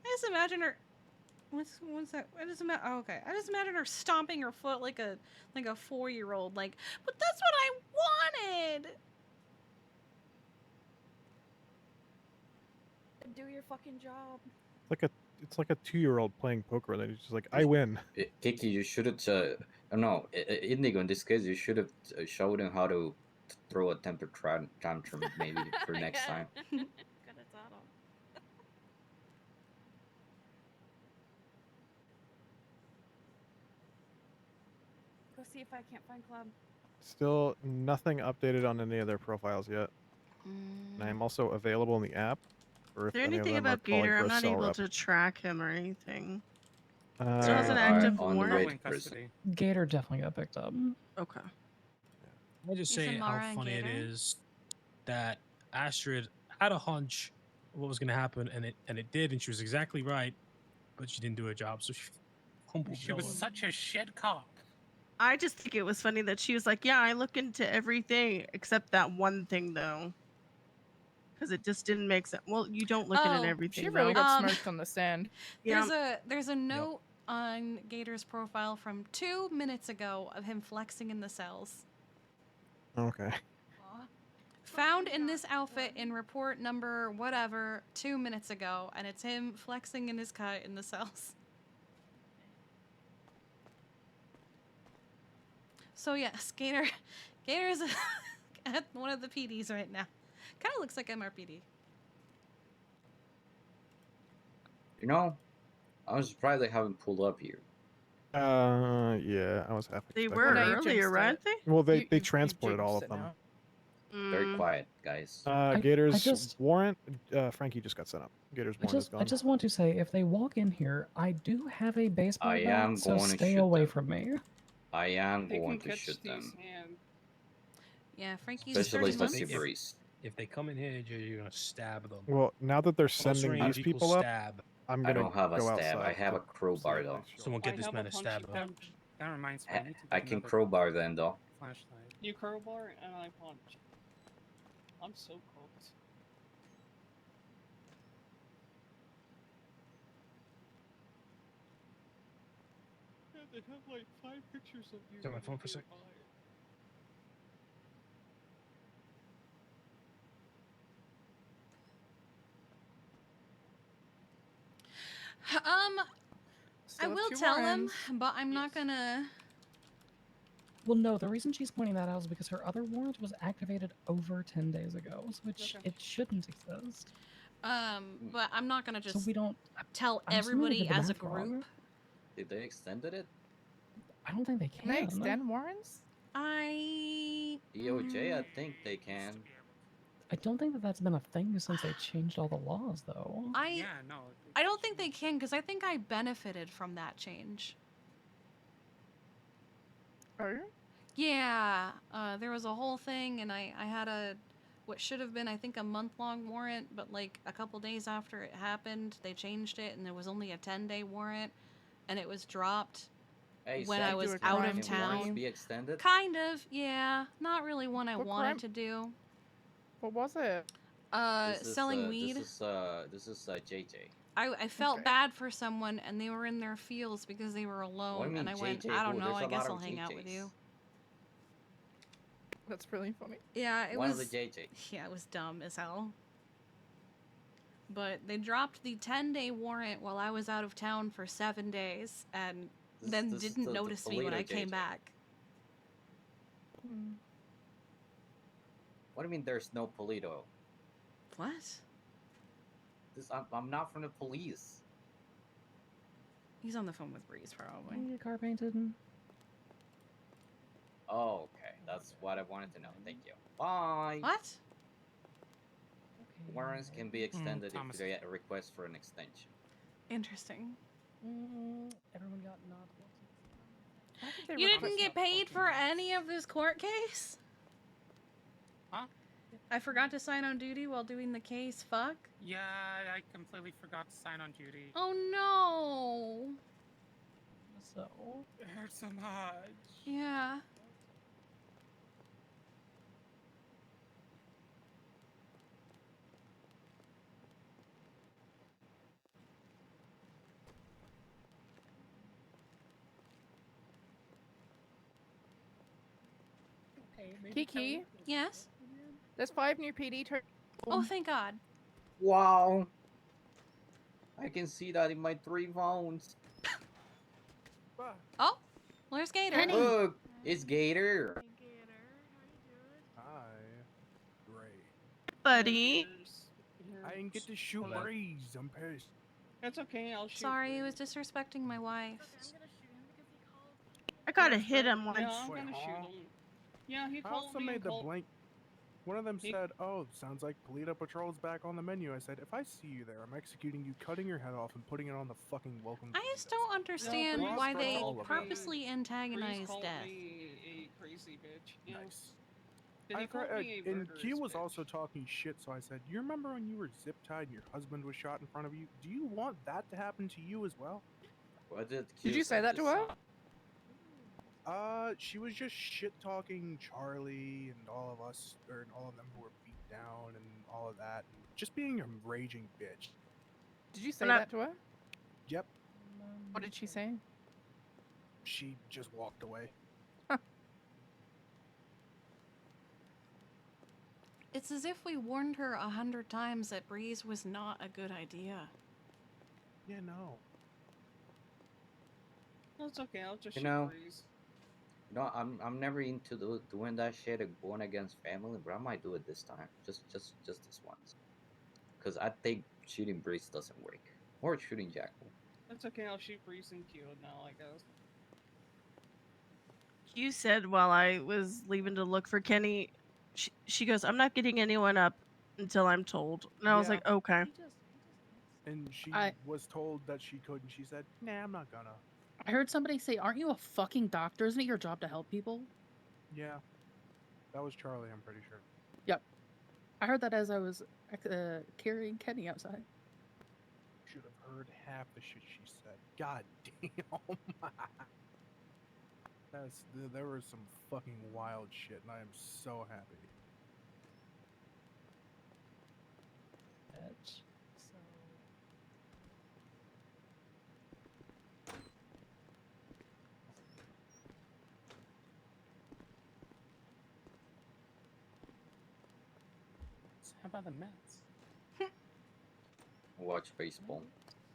Speaker 2: I just imagine her. What's that? I just imagine. Oh, okay. I just imagine her stomping her foot like a 4-year-old. Like, but that's what I wanted.
Speaker 18: Do your fucking job.
Speaker 22: It's like a 2-year-old playing poker. And he's just like, I win.
Speaker 13: Kiki, you should have. No, Indigo. In this case, you should have showed him how to throw a temper tantrum maybe for next time.
Speaker 18: Could have taught him. Go see if I can't find Club.
Speaker 22: Still nothing updated on any of their profiles yet. And I'm also available in the app. Or
Speaker 19: Is
Speaker 22: if
Speaker 19: there
Speaker 22: any of
Speaker 19: anything
Speaker 22: them are
Speaker 19: about
Speaker 22: calling
Speaker 19: Gator?
Speaker 22: for
Speaker 19: I'm
Speaker 22: a
Speaker 19: not
Speaker 22: cell
Speaker 19: able
Speaker 22: rep.
Speaker 19: to track him or anything.
Speaker 22: Uh,
Speaker 19: Still has an active
Speaker 22: on the
Speaker 19: warrant.
Speaker 22: way to prison.
Speaker 9: Gator definitely got picked up.
Speaker 19: Okay.
Speaker 11: I'll just
Speaker 2: You
Speaker 11: say
Speaker 2: said
Speaker 11: how
Speaker 2: Mara and
Speaker 11: funny it
Speaker 2: Gator?
Speaker 11: is that Astrid had a hunch what was going to happen, and it did, and she was exactly right, but she didn't do her job, so she humbled
Speaker 15: She was
Speaker 11: no one.
Speaker 15: such a shit cop.
Speaker 19: I just think it was funny that she was like, yeah, I look into everything except that one thing, though. Because it just didn't make sense. Well, you don't look into everything,
Speaker 21: She really
Speaker 19: though.
Speaker 21: got smoked on the stand.
Speaker 2: There's a note on Gator's profile from 2 minutes ago of him flexing in the cells.
Speaker 22: Okay.
Speaker 2: Found in this outfit in report number whatever 2 minutes ago, and it's him flexing in his cut in the cells. So yes, Gator's at one of the PDs right now. Kind of looks like MRPD.
Speaker 13: You know, I was surprised they haven't pulled up here.
Speaker 22: Yeah, I was half
Speaker 19: They
Speaker 22: expecting
Speaker 19: were
Speaker 22: that.
Speaker 19: earlier, weren't they?
Speaker 22: Well, they transported all of them.
Speaker 13: Very quiet, guys.
Speaker 22: Gator's
Speaker 9: just-
Speaker 22: warrant. Frankie just got sent up. Gator's warrant is gone.
Speaker 9: I just want to say, if they walk in here, I do have a baseball
Speaker 13: I
Speaker 9: bat,
Speaker 13: am
Speaker 9: so
Speaker 13: going to
Speaker 9: stay
Speaker 13: shoot
Speaker 9: away
Speaker 13: them.
Speaker 9: from me.
Speaker 13: I am
Speaker 4: They
Speaker 13: going
Speaker 4: can
Speaker 13: to
Speaker 4: catch
Speaker 13: shoot them.
Speaker 4: these hand.
Speaker 2: Yeah, Frankie's
Speaker 13: Especially if I
Speaker 2: 30
Speaker 13: see
Speaker 2: months.
Speaker 13: Breeze.
Speaker 11: If they come in here, you're gonna stab them.
Speaker 22: Well, now that they're
Speaker 11: Close
Speaker 22: sending
Speaker 11: range
Speaker 22: these
Speaker 11: equals
Speaker 22: people up,
Speaker 11: stab.
Speaker 22: I'm
Speaker 13: I
Speaker 22: gonna
Speaker 13: don't have a
Speaker 22: go
Speaker 13: stab.
Speaker 22: outside.
Speaker 13: I have a crowbar though.
Speaker 11: Someone get
Speaker 4: I
Speaker 11: this
Speaker 4: have
Speaker 11: man
Speaker 4: a
Speaker 11: a stab.
Speaker 4: punchy punch. That reminds me. I need to
Speaker 13: I
Speaker 4: get
Speaker 13: can
Speaker 4: another
Speaker 13: crowbar them though.
Speaker 4: flashlight. You crowbar and I punch. I'm so cooked. Yeah, they have like 5 pictures of you.
Speaker 11: Is that my phone for a sec?
Speaker 2: I will tell him, but I'm not gonna.
Speaker 9: Well, no, the reason she's pointing that out is because her other warrant was activated over 10 days ago, so it shouldn't exist.
Speaker 2: But I'm not gonna just
Speaker 9: So we don't
Speaker 2: tell
Speaker 9: I'm assuming they
Speaker 2: everybody
Speaker 9: did the
Speaker 2: as a
Speaker 9: math wrong.
Speaker 2: group.
Speaker 13: Did they extended it?
Speaker 9: I don't think they
Speaker 21: Can they extend warrants?
Speaker 13: DOJ, I think they can.
Speaker 9: I don't think that that's been a thing since they changed all the laws, though.
Speaker 2: I don't think they can, because I think I benefited from that change.
Speaker 21: Are you?
Speaker 2: Yeah, there was a whole thing, and I had what should have been, I think, a month-long warrant, but like a couple days after it happened, they changed it, and there was only a 10-day warrant, and it was dropped
Speaker 13: Hey,
Speaker 2: when
Speaker 13: Sam,
Speaker 2: I was
Speaker 13: can
Speaker 2: out
Speaker 13: warrants
Speaker 2: of town.
Speaker 13: be extended?
Speaker 2: Kind of, yeah. Not really one I
Speaker 21: What
Speaker 2: wanted
Speaker 21: crime-
Speaker 2: to do.
Speaker 21: What was it?
Speaker 2: selling weed.
Speaker 13: This is JJ.
Speaker 2: I felt bad for someone, and they were in their fields because they were alone,
Speaker 13: mean
Speaker 2: and I went,
Speaker 13: JJ?
Speaker 2: I don't
Speaker 13: Who?
Speaker 2: know,
Speaker 13: There's
Speaker 2: I
Speaker 13: a
Speaker 2: guess
Speaker 13: lot
Speaker 2: I'll
Speaker 13: of
Speaker 2: hang out with
Speaker 13: JJs.
Speaker 2: you.
Speaker 21: That's really funny.
Speaker 2: Yeah, it
Speaker 13: One
Speaker 2: was.
Speaker 13: of the JJs.
Speaker 2: Yeah, it was dumb as hell. But they dropped the 10-day warrant while I was out of town for 7 days, and then
Speaker 13: This is
Speaker 2: didn't
Speaker 13: the
Speaker 2: notice me when
Speaker 13: Polito
Speaker 2: I came
Speaker 13: JJ.
Speaker 2: back.
Speaker 13: What do you mean there's no Polito?
Speaker 2: What?
Speaker 13: I'm not from the police.
Speaker 2: He's on the phone with Breeze, probably.
Speaker 9: Need your car painted.
Speaker 13: Oh, okay. That's what I wanted to know. Thank you. Bye.
Speaker 2: What?
Speaker 13: Warrants can be extended
Speaker 15: Thomas.
Speaker 13: if they get a request for an extension.
Speaker 2: Interesting.
Speaker 9: Everyone got nods.
Speaker 2: You didn't get paid for any of this court case?
Speaker 15: Huh?
Speaker 2: I forgot to sign on duty while doing the case. Fuck.
Speaker 15: Yeah, I completely forgot to sign on duty.
Speaker 2: Oh no.
Speaker 9: So.
Speaker 15: It hurts so much.
Speaker 2: Yeah.
Speaker 21: Kiki,
Speaker 2: Yes?
Speaker 21: there's 5 new PD turn.
Speaker 2: Oh, thank God.
Speaker 13: Wow. I can see that in my 3 phones.
Speaker 2: Oh, where's Gator?
Speaker 21: Penny.
Speaker 13: Look, it's Gator.
Speaker 22: Hi. Great.
Speaker 19: Buddy.
Speaker 22: I didn't get to shoot Breeze. I'm pissed.
Speaker 4: That's okay. I'll shoot.
Speaker 2: Sorry, he was disrespecting my wife.
Speaker 19: I gotta hit him once.
Speaker 4: Yeah, I'm gonna shoot him. Yeah, he
Speaker 22: I
Speaker 4: called
Speaker 22: also
Speaker 4: me.
Speaker 22: made
Speaker 4: and
Speaker 22: the
Speaker 4: called-
Speaker 22: blank. One of them said, "Oh, sounds like Polito Patrol's back on the menu." I said, "If I see you there, I'm executing you, cutting your head off, and putting it on the fucking welcome."
Speaker 2: I just don't understand
Speaker 22: Breeze
Speaker 2: why they
Speaker 22: called me-
Speaker 2: purposely
Speaker 4: Breeze
Speaker 2: antagonize
Speaker 4: called
Speaker 2: death.
Speaker 4: me a crazy bitch. Yeah.
Speaker 22: Nice.
Speaker 4: Then he
Speaker 22: I thought,
Speaker 4: called me a
Speaker 22: and
Speaker 4: murderous
Speaker 22: Q was
Speaker 4: bitch.
Speaker 22: also talking shit, so I said, "You remember when you were zip tied and your husband was shot in front of you? Do you want that to happen to you as well?"
Speaker 13: What did
Speaker 21: Did you say that to her?
Speaker 22: She was just shit talking Charlie and all of us, or all of them who were beat down and all of that, and just being a raging bitch.
Speaker 21: Did you say
Speaker 19: When I-
Speaker 21: that to her?
Speaker 22: Yep,
Speaker 21: What did she say?
Speaker 22: she just walked away.
Speaker 2: It's as if we warned her 100 times that Breeze was not a good idea.
Speaker 22: Yeah, no.
Speaker 4: That's okay. I'll just
Speaker 13: You
Speaker 4: shoot
Speaker 13: know,
Speaker 4: Breeze.
Speaker 13: No, I'm never into doing that shit like going against family, but I might do it this time. Just this once. Cause I think shooting Breeze doesn't work. Or shooting Jackal.
Speaker 4: That's okay. I'll shoot Breeze and Q now, I guess.
Speaker 19: You said while I was leaving to look for Kenny, she goes, "I'm not getting anyone up until I'm told." And I was
Speaker 22: Yeah.
Speaker 19: like, "Okay."
Speaker 22: And she
Speaker 21: I-
Speaker 22: was told that she could, and she said, "Nah, I'm not gonna."
Speaker 21: I heard somebody say, "Aren't you a fucking doctor? Isn't it your job to help people?"
Speaker 22: Yeah, that was Charlie. I'm pretty sure.
Speaker 21: Yep. I heard that as I was carrying Kenny outside.
Speaker 22: Should have heard half the shit she said. God damn. There was some fucking wild shit, and I am so happy.
Speaker 9: Edge.
Speaker 15: How about the Mets?
Speaker 13: Watch baseball.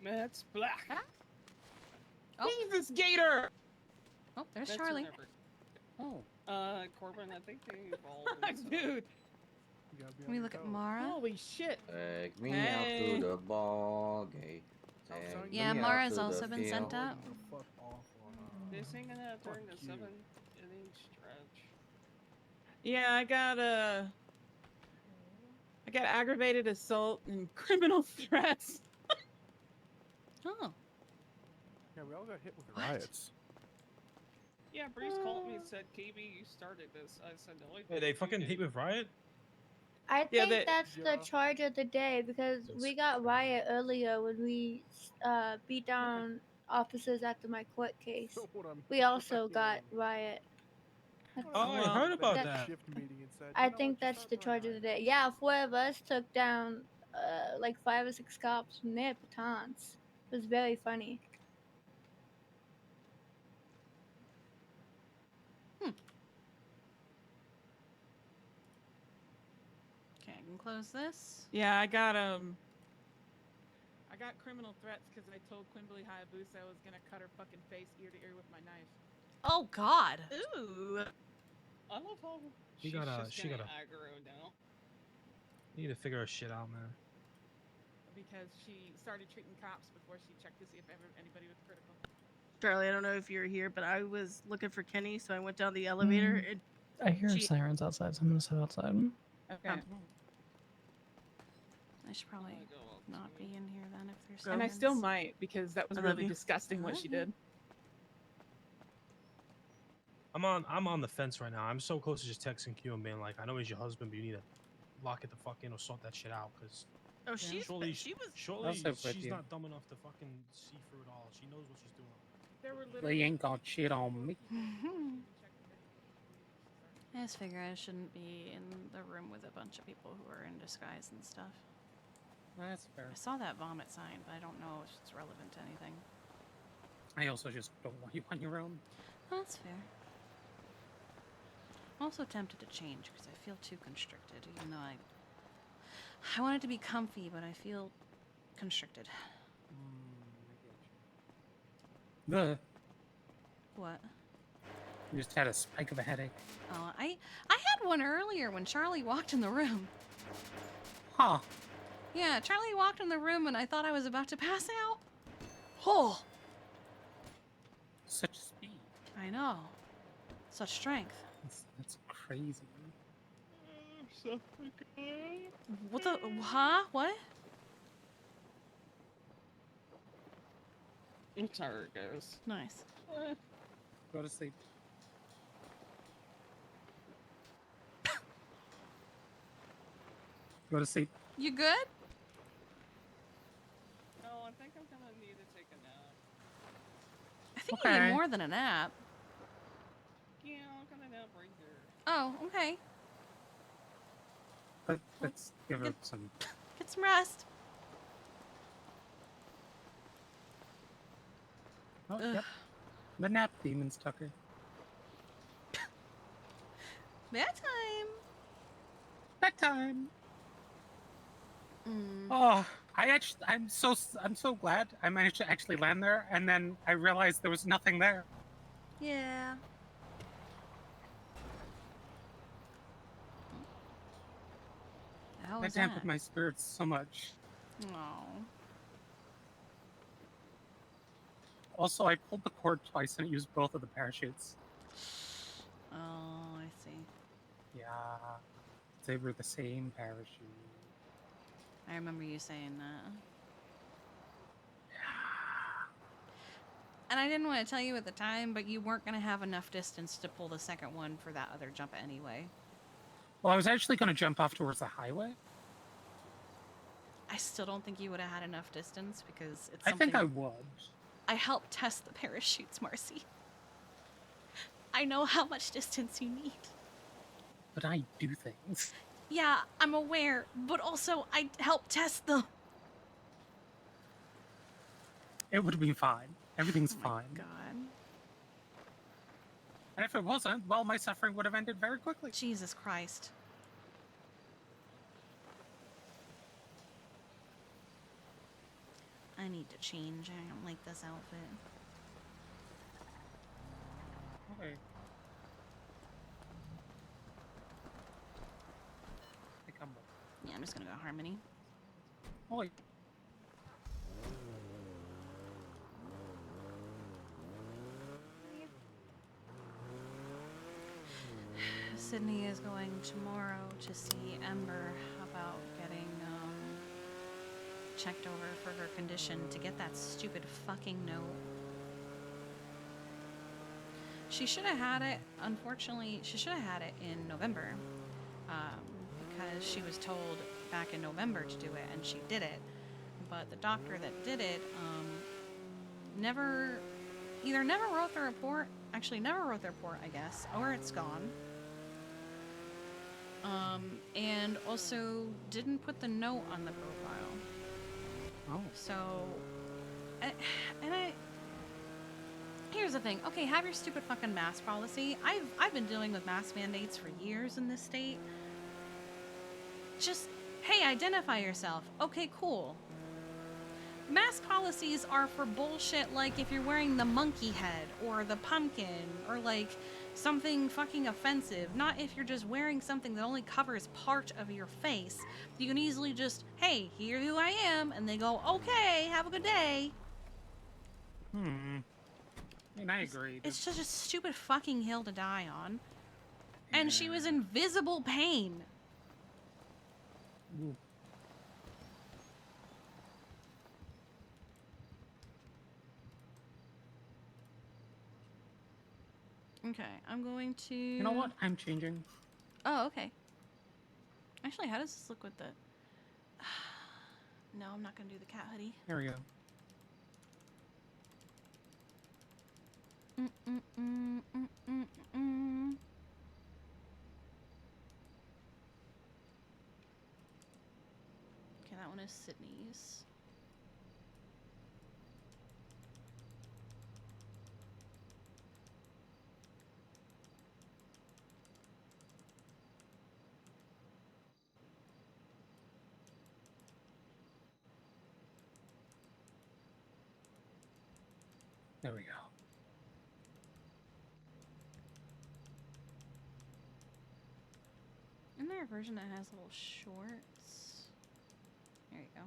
Speaker 4: Mets black.
Speaker 2: Oh.
Speaker 4: Leave this Gator.
Speaker 2: Oh, there's
Speaker 4: Mets are
Speaker 2: Charlie.
Speaker 4: never-
Speaker 15: Oh.
Speaker 4: Corbin, I think they evolved.
Speaker 15: Dude.
Speaker 2: Can we look at Mara?
Speaker 15: Holy shit.
Speaker 13: Take me
Speaker 4: Hey.
Speaker 13: out to the ball game. Take
Speaker 2: Yeah,
Speaker 13: me out
Speaker 2: Mara's
Speaker 13: to the
Speaker 2: also been sent
Speaker 13: field.
Speaker 2: out.
Speaker 4: They're singing that during the
Speaker 22: Fuck you.
Speaker 4: 7-inning stretch.
Speaker 17: Yeah, I got aggravated assault and criminal threats.
Speaker 2: Oh.
Speaker 22: Yeah, we all got hit with riots.
Speaker 4: Yeah, Breeze called me and said, "KB, you started this." I said, "No, I
Speaker 11: Hey, they
Speaker 4: didn't, you
Speaker 11: fucking
Speaker 4: did."
Speaker 11: hit with Riot?
Speaker 6: I
Speaker 17: Yeah,
Speaker 6: think that's the charge of the day because we got riot earlier when we beat down officers after my court case. We also got riot.
Speaker 11: Oh, I heard about that.
Speaker 22: Shift meeting and
Speaker 7: said,
Speaker 6: I think that's the charge of the day. Yeah, 4 of us took down like 5 or 6 cops from their batons. It was very funny.
Speaker 2: Okay, I can close this.
Speaker 17: Yeah, I got criminal threats because I told Quimbley Hayabusa I was gonna cut her fucking face ear to ear with my knife.
Speaker 2: Oh God.
Speaker 19: Ooh.
Speaker 4: I love how
Speaker 11: She
Speaker 4: she's
Speaker 11: gotta-
Speaker 4: just
Speaker 11: she
Speaker 4: getting
Speaker 11: gotta-
Speaker 4: aggro now.
Speaker 11: You need to figure her shit out, man.
Speaker 17: Because she started treating cops before she checked to see if anybody was critical.
Speaker 19: Charlie, I don't know if you're here, but I was looking for Kenny, so I went down the elevator. And
Speaker 9: I hear sirens outside, so I'm gonna sit outside.
Speaker 17: Okay.
Speaker 2: I should probably not be in here then if there's.
Speaker 17: And I still
Speaker 2: sirens.
Speaker 17: might because that was
Speaker 19: I love
Speaker 17: really
Speaker 19: you.
Speaker 17: disgusting what she did.
Speaker 11: I'm on the fence right now. I'm so close to just texting Q and being like, I know he's your husband, but you need to lock it the fuck in or sort that shit out, because
Speaker 19: Oh, she was.
Speaker 11: surely
Speaker 8: sit with
Speaker 11: she's
Speaker 8: you.
Speaker 11: not dumb enough to fucking see through it all. She knows what she's doing.
Speaker 17: There were
Speaker 8: They ain't got shit on me.
Speaker 2: I just figure I shouldn't be in the room with a bunch of people who are in disguise and stuff.
Speaker 8: That's fair.
Speaker 2: I saw that vomit sign, but I don't know if it's relevant to anything.
Speaker 8: I also just don't want you on your own.
Speaker 2: Oh, that's fair. I'm also tempted to change because I feel too constricted, even though I want it to be comfy, but I feel constricted. What?
Speaker 8: You just had a spike of a headache.
Speaker 2: Oh, I had one earlier when Charlie walked in the room.
Speaker 8: Huh.
Speaker 2: Yeah, Charlie walked in the room and I thought I was about to pass out. Oh,
Speaker 8: Such speed.
Speaker 2: I know. Such strength.
Speaker 8: That's crazy.
Speaker 2: What the? Huh? What?
Speaker 4: That's how it goes.
Speaker 2: Nice.
Speaker 8: Go to sleep. Go to sleep.
Speaker 2: You good?
Speaker 4: No, I think I'm gonna need to take a nap.
Speaker 2: I think you need more than a nap.
Speaker 4: Yeah, I'm gonna nap right there.
Speaker 2: Oh, okay.
Speaker 8: Let's give her some.
Speaker 2: Get some rest.
Speaker 8: Oh, yep. The nap demons, Tucker.
Speaker 2: Bedtime.
Speaker 8: Bedtime.
Speaker 2: Mm.
Speaker 8: Oh, I'm so glad I managed to actually land there, and then I realized there was nothing there.
Speaker 2: Yeah. How
Speaker 8: That
Speaker 2: was
Speaker 8: dampened
Speaker 2: that?
Speaker 8: my spirits so much.
Speaker 2: Oh.
Speaker 8: Also, I pulled the cord twice and it used both of the parachutes.
Speaker 2: Oh, I see.
Speaker 8: Yeah, they were the same parachute.
Speaker 2: I remember you saying that. And I didn't want to tell you at the time, but you weren't going to have enough distance to pull the second one for that other jump anyway.
Speaker 8: Well, I was actually going to jump off towards the highway.
Speaker 2: I still don't think you would have had enough distance because it's
Speaker 8: I
Speaker 2: something...
Speaker 8: think I would.
Speaker 2: I helped test the parachutes, Marcy. I know how much distance you need.
Speaker 8: But I do things.
Speaker 2: Yeah, I'm aware, but also I helped test them.
Speaker 8: It would have been fine. Everything's
Speaker 2: Oh my
Speaker 8: fine.
Speaker 2: God.
Speaker 8: And if it wasn't, well, my suffering would have ended very quickly.
Speaker 2: Jesus Christ. I need to change. I don't like this outfit.
Speaker 8: Okay. I come up.
Speaker 2: Yeah, I'm just gonna go Harmony.
Speaker 8: Oi.
Speaker 2: Sydney is going tomorrow to see Ember about getting checked over for her condition to get that stupid fucking note. She should have had it, unfortunately, she should have had it in November because she was told back in November to do it and she did it. But the doctor that did it never wrote the report, actually never wrote the report, I guess, or it's gone. And also didn't put the note on the profile.
Speaker 8: Oh.
Speaker 2: So, here's the thing. Okay, have your stupid fucking mask policy. I've been dealing with mask mandates for years in this state. Just, hey, identify yourself. Okay, cool. Mask policies are for bullshit like if you're wearing the monkey head or the pumpkin or like something fucking offensive. Not if you're just wearing something that only covers part of your face. You can easily just, hey, here who I am, and they go, okay, have a good day.
Speaker 8: I mean, I agree.
Speaker 2: It's just a stupid fucking hill to die on. And she was in visible pain.
Speaker 8: Ooh.
Speaker 2: Okay, I'm going to...
Speaker 8: You know what? I'm changing.
Speaker 2: Oh, okay. Actually, how does this look with the... No, I'm not going to do the cat hoodie.
Speaker 8: There we go.
Speaker 2: Okay, that one is Sydney's.
Speaker 8: There we go.
Speaker 2: Isn't there a version that has little shorts? There you go.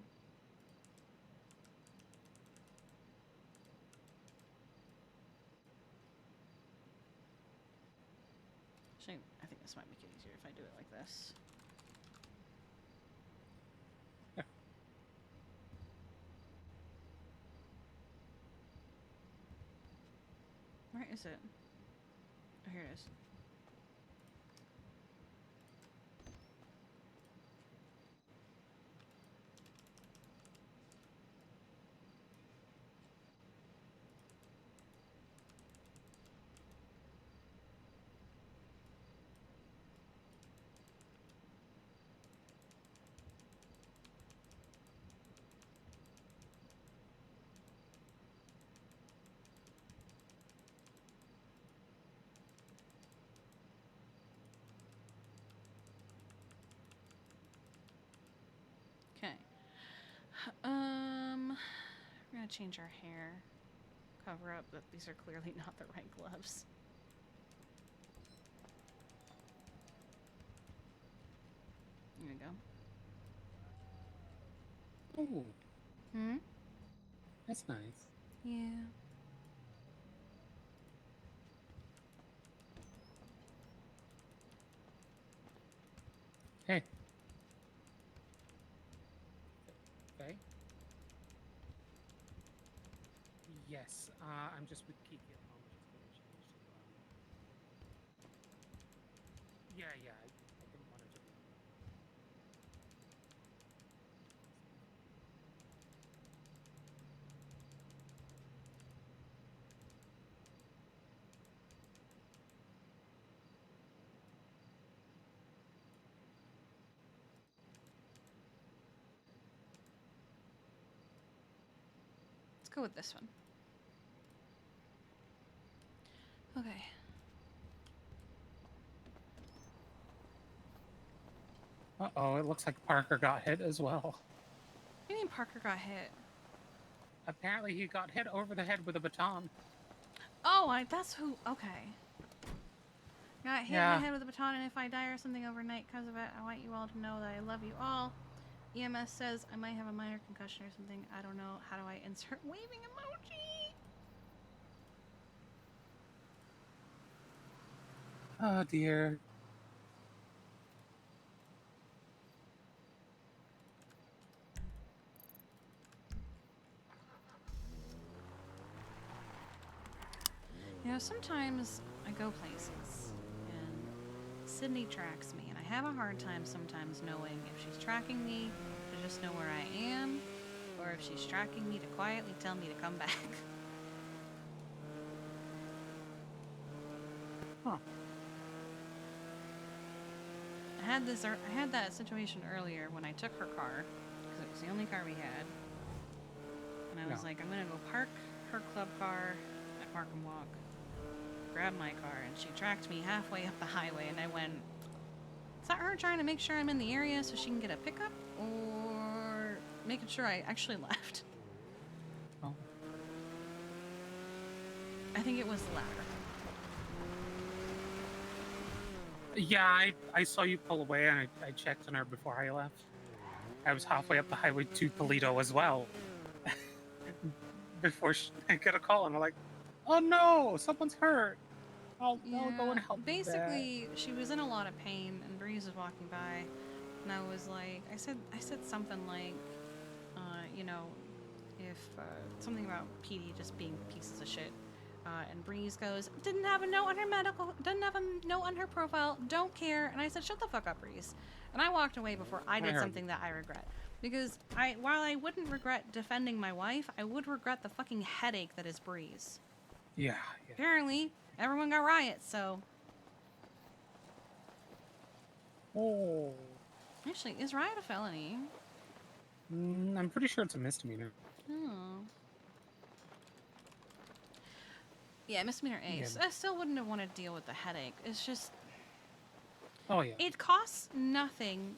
Speaker 2: Actually, I think this might make it easier if I do it like this. Where is it? Oh, here it is. Okay. We're gonna change our hair. Cover up that these are clearly not the right gloves. There we go.
Speaker 8: Ooh.
Speaker 2: Hmm?
Speaker 8: That's nice.
Speaker 2: Yeah.
Speaker 8: Hey. Okay. Yes, I'm just with Kiki at the moment. Just getting changed to, yeah, I didn't want it to be.
Speaker 2: Let's go with this one. Okay.
Speaker 8: Uh-oh, it looks like Parker got hit as well.
Speaker 2: What do you mean Parker got hit?
Speaker 8: Apparently he got hit over the head with a baton.
Speaker 2: Oh, that's who... Okay. Got hit in
Speaker 8: Yeah.
Speaker 2: the head with a baton, and if I die or something overnight because of it, I want you all to know that I love you all. EMS says I might have a minor concussion or something. I don't know. How do I insert waving emoji?
Speaker 8: Oh, dear.
Speaker 2: You know, sometimes I go places, and Sydney tracks me, and I have a hard time sometimes knowing if she's tracking me to just know where I am, or if she's tracking me to quietly tell me to come back.
Speaker 8: Huh.
Speaker 2: I I had that situation earlier when I took her car because it was the only car we had, and I was
Speaker 8: No.
Speaker 2: like, I'm gonna go park her club car at Park and Walk, grab my car, and she tracked me halfway up the highway, and I went, is that her trying to make sure I'm in the area so she can get a pickup, or making sure I actually left?
Speaker 8: Oh.
Speaker 2: I think it was the latter.
Speaker 15: Yeah, I saw you pull away, and I checked on her before I left. I was halfway up the highway to Toledo as well. Before I get a call, and I'm like, oh no, someone's hurt. I'll go and help.
Speaker 2: Basically, she was in a lot of pain, and Breeze was walking by, and I was like, I said something like, you know, if something about PD just being pieces of shit. And Breeze goes, didn't have a note on her didn't have a note on her profile, don't care. And I said, shut the fuck up, Breeze. And I walked away before I did something that I regret. Because while I wouldn't regret defending my wife, I would regret the fucking headache that is Breeze.
Speaker 15: Yeah.
Speaker 2: Apparently, everyone got riots, so.
Speaker 15: Oh.
Speaker 2: Actually, is riot a felony?
Speaker 15: I'm pretty sure it's a misdemeanor.
Speaker 2: Oh. Yeah, misdemeanor ace.
Speaker 15: Yeah.
Speaker 2: I still wouldn't have wanted to deal with the headache. It's just.
Speaker 15: Oh, yeah.
Speaker 2: It costs nothing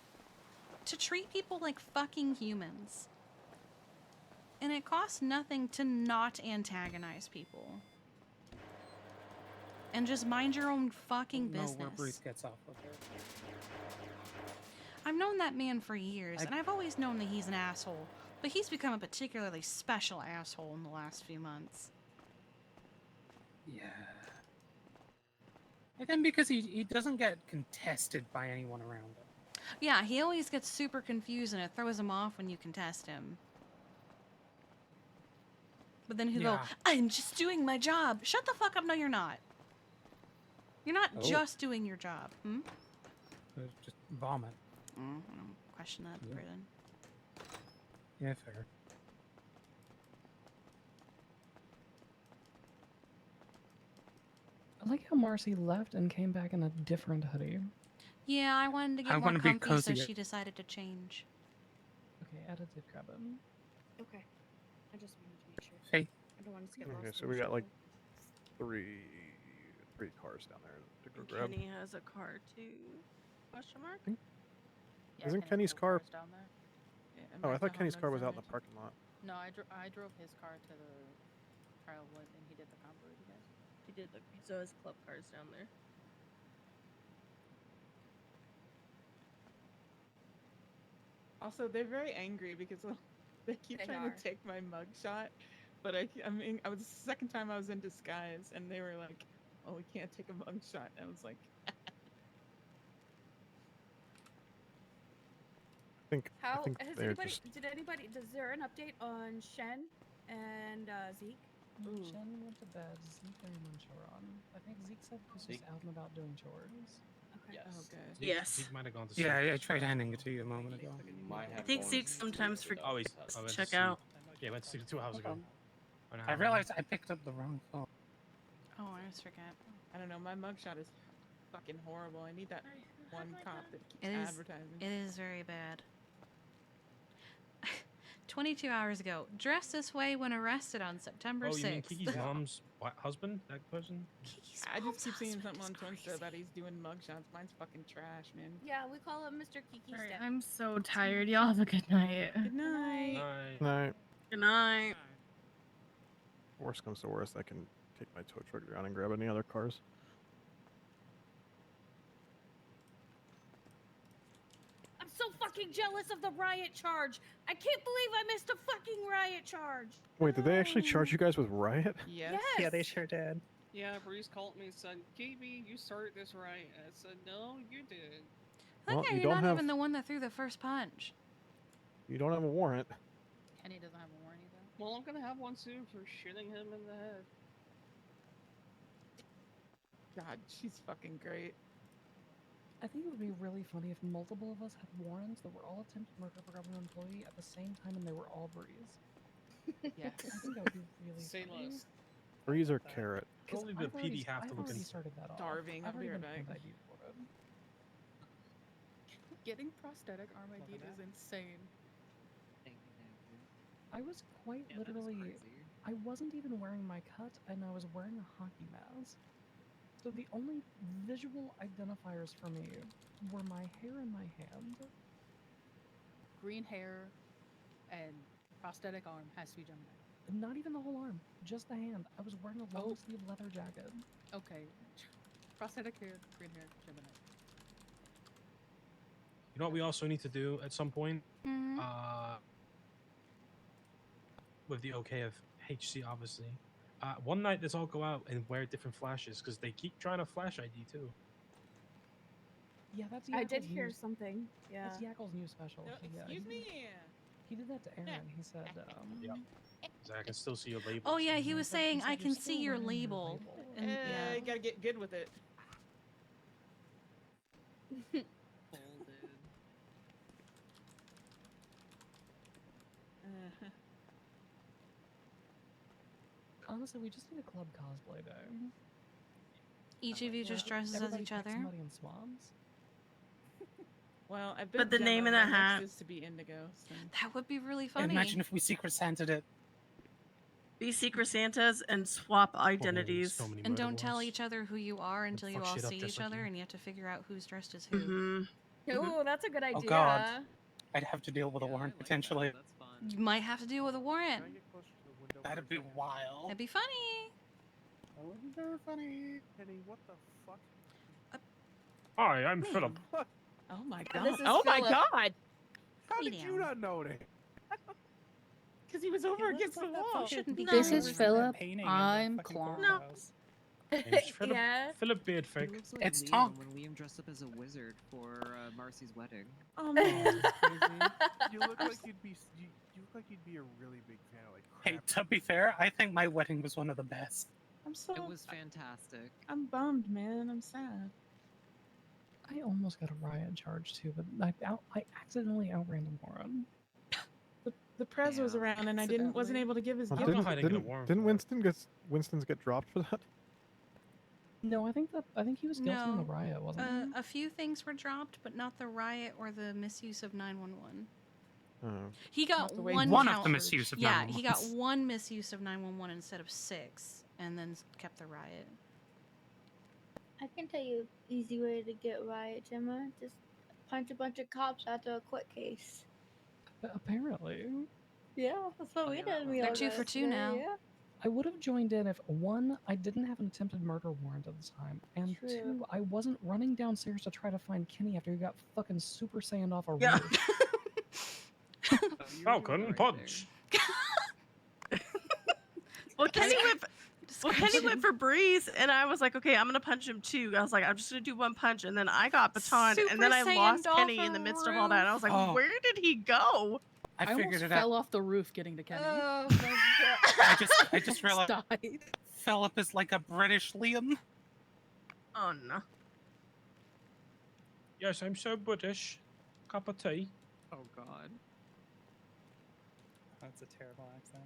Speaker 2: to treat people like fucking humans. And it costs nothing to not antagonize people. And just mind your own fucking business.
Speaker 15: Where Bruce gets off of it.
Speaker 2: I've known that man for years, and I've always known that he's an asshole. But he's become a particularly special asshole in the last few months.
Speaker 15: Yeah. Again, because he doesn't get contested by anyone around him.
Speaker 2: Yeah, he always gets super confused, and it throws him off when you contest him. But then he'll go, I'm just doing my job. Shut the fuck up. No, you're not. You're not just doing your job.
Speaker 15: Just vomit.
Speaker 2: I don't question that in prison.
Speaker 15: Yeah, fair.
Speaker 9: I like how Marcy left and came back in a different hoodie.
Speaker 2: Yeah, I wanted to get more comfy, so she decided to change.
Speaker 9: Okay, added to grab him.
Speaker 18: Okay. I just wanted to make sure.
Speaker 15: Hey.
Speaker 18: I don't want us to get lost.
Speaker 22: Okay, so we got like three cars down there to go grab.
Speaker 19: Kenny has a car too. Question mark?
Speaker 22: Isn't Kenny's car?
Speaker 12: down there? Yeah,
Speaker 22: Oh, I thought
Speaker 12: Mark
Speaker 22: Kenny's car was
Speaker 12: Honda's
Speaker 22: out in
Speaker 12: down
Speaker 22: the parking lot.
Speaker 12: No, I drove his car to the trial wood, and he did the combo with you guys.
Speaker 19: He did the so his club car's down there.
Speaker 17: Also, they're very angry because they keep trying to take my mugshot, but I mean, I was the second time I was in disguise, and they were like, "Oh, we can't take a mugshot." And I was like,
Speaker 18: How
Speaker 22: think
Speaker 18: has
Speaker 22: they're
Speaker 18: anybody?
Speaker 22: just-
Speaker 18: Is there an update on Shen and Zeke?
Speaker 9: Jen went to bed. Zeke and Munch are on. I think Zeke said he was just out and about doing chores.
Speaker 18: Okay.
Speaker 17: Oh, good.
Speaker 11: Zeke might have gone to sleep.
Speaker 15: Yeah, I tried handing it to you a moment ago.
Speaker 19: I think Zeke sometimes forgets
Speaker 11: went
Speaker 19: to
Speaker 11: to
Speaker 19: check
Speaker 11: sleep.
Speaker 19: out.
Speaker 11: Yeah, went to sleep 2 hours ago. Or an
Speaker 15: I
Speaker 11: hour.
Speaker 15: realized I picked up the wrong phone.
Speaker 2: Oh, I always forget.
Speaker 17: I don't know, my mugshot is fucking horrible. I need that one cop that keeps
Speaker 2: It is.
Speaker 17: advertising.
Speaker 2: It is very bad. 22 hours ago, dressed this way when arrested on September 6th.
Speaker 11: Oh, you mean Kiki's mom's husband? That person?
Speaker 17: I just keep seeing something on Twitter that he's doing mugshots. Mine's fucking trash, man.
Speaker 18: Yeah, we call him Mr. Kiki.
Speaker 10: Alright,
Speaker 18: Step.
Speaker 10: I'm so tired. Y'all have a good night.
Speaker 17: Good night.
Speaker 22: No.
Speaker 19: Good night.
Speaker 22: Worst comes to worst, I can take my tow truck around and grab any other cars.
Speaker 18: I'm so fucking jealous of the riot charge. I can't believe I missed a fucking riot charge.
Speaker 22: Wait, did they actually charge you guys with riot?
Speaker 17: Yes.
Speaker 3: Yeah, they sure did.
Speaker 4: Yeah, Bruce called me and said, KB, you started this right. I said, no, you did.
Speaker 2: I think
Speaker 22: Well, you
Speaker 2: you're
Speaker 22: don't
Speaker 2: not
Speaker 22: have-
Speaker 2: even the one that threw the first punch.
Speaker 22: You don't have a warrant.
Speaker 12: Kenny doesn't have a warning though.
Speaker 4: Well, I'm gonna have one soon for shooting him in the head.
Speaker 17: God, she's fucking great.
Speaker 9: I think it would be really funny if multiple of us had warrants that were all attempted murder of a government employee at the same time and they were all Breeze.
Speaker 12: Yes.
Speaker 9: I think that would be really
Speaker 4: Say
Speaker 9: funny.
Speaker 4: less.
Speaker 22: Breeze or carrot?
Speaker 9: 'Cause
Speaker 11: Only the
Speaker 9: I've already-
Speaker 11: PD have to
Speaker 9: I've
Speaker 11: look
Speaker 9: already
Speaker 11: in.
Speaker 9: started that off.
Speaker 17: Starving,
Speaker 9: I've
Speaker 17: I'll be
Speaker 9: already
Speaker 17: right
Speaker 9: been
Speaker 17: back.
Speaker 9: ID'd for it.
Speaker 21: Getting prosthetic arm ID is insane.
Speaker 9: I was quite literally. I wasn't even wearing my cut, and I was wearing a hockey mask. So the only visual identifiers for me were my hair and my hand.
Speaker 12: Green hair and prosthetic arm has to be Gemini.
Speaker 9: Not even the whole arm, just the hand. I was wearing a long sleeve leather jacket.
Speaker 12: Okay. Prosthetic hair, green hair, Gemini.
Speaker 11: You know what we also need to do at some point?
Speaker 2: Mhm.
Speaker 11: With the okay of HC, obviously. One night, let's all go out and wear different flashes because they keep trying to flash ID too.
Speaker 9: Yeah, that's
Speaker 18: I
Speaker 9: Yakkel's
Speaker 18: did hear
Speaker 9: new,
Speaker 18: something. Yeah.
Speaker 9: That's Yakkel's new special.
Speaker 17: No,
Speaker 9: Yeah,
Speaker 17: excuse me.
Speaker 9: He did that to Aaron. He said,
Speaker 11: Yeah. I can still see your label.
Speaker 2: Oh yeah, he was saying I
Speaker 9: you're
Speaker 2: can
Speaker 9: still
Speaker 2: see your
Speaker 9: wearing your
Speaker 2: label. And
Speaker 17: Yeah, you gotta get good with it.
Speaker 9: Honestly, we just need a club cosplay day.
Speaker 2: Each of you just dresses as
Speaker 9: Everybody
Speaker 2: each
Speaker 9: pick
Speaker 2: other.
Speaker 9: Somebody in swans.
Speaker 17: Well, I've
Speaker 19: But
Speaker 17: been
Speaker 19: the name
Speaker 17: Gemma,
Speaker 19: in the
Speaker 17: my next
Speaker 19: hat.
Speaker 17: is to be Indigo. So.
Speaker 2: That would be really funny.
Speaker 15: Imagine if we Secret Santa'd it.
Speaker 19: Be Secret Santas and swap identities.
Speaker 2: And don't tell each other who you are until you
Speaker 11: fuck
Speaker 2: all
Speaker 11: shit up
Speaker 2: see
Speaker 11: just
Speaker 2: each
Speaker 11: like
Speaker 2: other,
Speaker 11: you.
Speaker 2: and you have to figure out who's dressed as who.
Speaker 19: Mm-hmm.
Speaker 18: Ooh, that's a good idea.
Speaker 15: Oh God, I'd have to deal with a warrant potentially.
Speaker 2: You might have to deal with a warrant.
Speaker 15: That'd be wild.
Speaker 2: That'd be funny.
Speaker 15: That would be very funny.
Speaker 7: Kenny, what the fuck?
Speaker 11: Hi, I'm Philip.
Speaker 17: Oh my
Speaker 18: Yeah,
Speaker 17: god.
Speaker 18: this is
Speaker 17: Oh my
Speaker 18: Philip.
Speaker 17: god.
Speaker 7: How
Speaker 2: Lay
Speaker 7: did
Speaker 2: down.
Speaker 7: you not know that?
Speaker 17: Because he was over against the wall.
Speaker 2: Shouldn't be
Speaker 3: This
Speaker 2: doing
Speaker 3: is
Speaker 2: that.
Speaker 3: Philip.
Speaker 21: painting in the
Speaker 3: I'm
Speaker 21: fucking
Speaker 3: Clark.
Speaker 21: courthouse.
Speaker 11: It's Philip.
Speaker 18: Yeah.
Speaker 11: Philip Beardfake.
Speaker 5: Looks like
Speaker 15: It's
Speaker 5: Liam
Speaker 15: Tonk.
Speaker 5: when Liam dressed up as a wizard for Marcy's wedding.
Speaker 17: Oh man.
Speaker 7: You look like you'd be. You look like you'd be a really big fan of like.
Speaker 15: Hey, to be fair, I think my wedding was one of the best.
Speaker 17: I'm so.
Speaker 5: It was fantastic.
Speaker 17: I'm bummed, man. I'm sad.
Speaker 9: I almost got a riot charge too, but I accidentally outran the moron.
Speaker 17: The Prez was around, and I wasn't able to give his gift.
Speaker 22: Didn't Winston's get dropped for that?
Speaker 9: No, I think he was guilty in the
Speaker 2: No.
Speaker 9: riot, wasn't he?
Speaker 2: A few things were dropped, but not the riot or the misuse of 911.
Speaker 22: Oh.
Speaker 2: He got
Speaker 15: the way-
Speaker 2: one
Speaker 15: One of
Speaker 2: count.
Speaker 15: the misuse of
Speaker 2: Yeah, he got
Speaker 15: 911.
Speaker 2: one misuse of 911 instead of 6, and then kept the riot.
Speaker 6: I can tell you an easy way to get riot, Gemma. Just punch a bunch of cops after a court case.
Speaker 9: Apparently.
Speaker 6: Yeah, that's what we did.
Speaker 2: They're 2 for 2 now.
Speaker 6: Yeah.
Speaker 9: I would have joined in if, one, I didn't have an attempted murder warrant at the time, and
Speaker 6: True.
Speaker 9: two, I wasn't running downstairs to try to find Kenny after he got fucking Super Saiyan off a
Speaker 19: Yeah.
Speaker 9: roof.
Speaker 11: Falcon punch.
Speaker 19: Well, Kenny went for Breeze, and I was like, okay, I'm gonna punch him too. I was like, I'm just gonna do one punch, and then I got batoned, and then I
Speaker 2: Super
Speaker 19: lost
Speaker 2: Saiyaned
Speaker 19: Kenny
Speaker 2: off
Speaker 19: in the
Speaker 2: a
Speaker 19: midst of all that. And I was like,
Speaker 15: Oh.
Speaker 19: where did he go?
Speaker 15: I
Speaker 12: almost
Speaker 15: figured it
Speaker 12: fell
Speaker 15: out.
Speaker 12: off the roof getting to Kenny.
Speaker 2: Oh my god.
Speaker 15: I just realized
Speaker 12: Died.
Speaker 15: Philip is like a British Liam.
Speaker 19: Oh no.
Speaker 11: Yes, I'm so British. Cup of tea.
Speaker 5: Oh God.
Speaker 21: That's a terrible accent.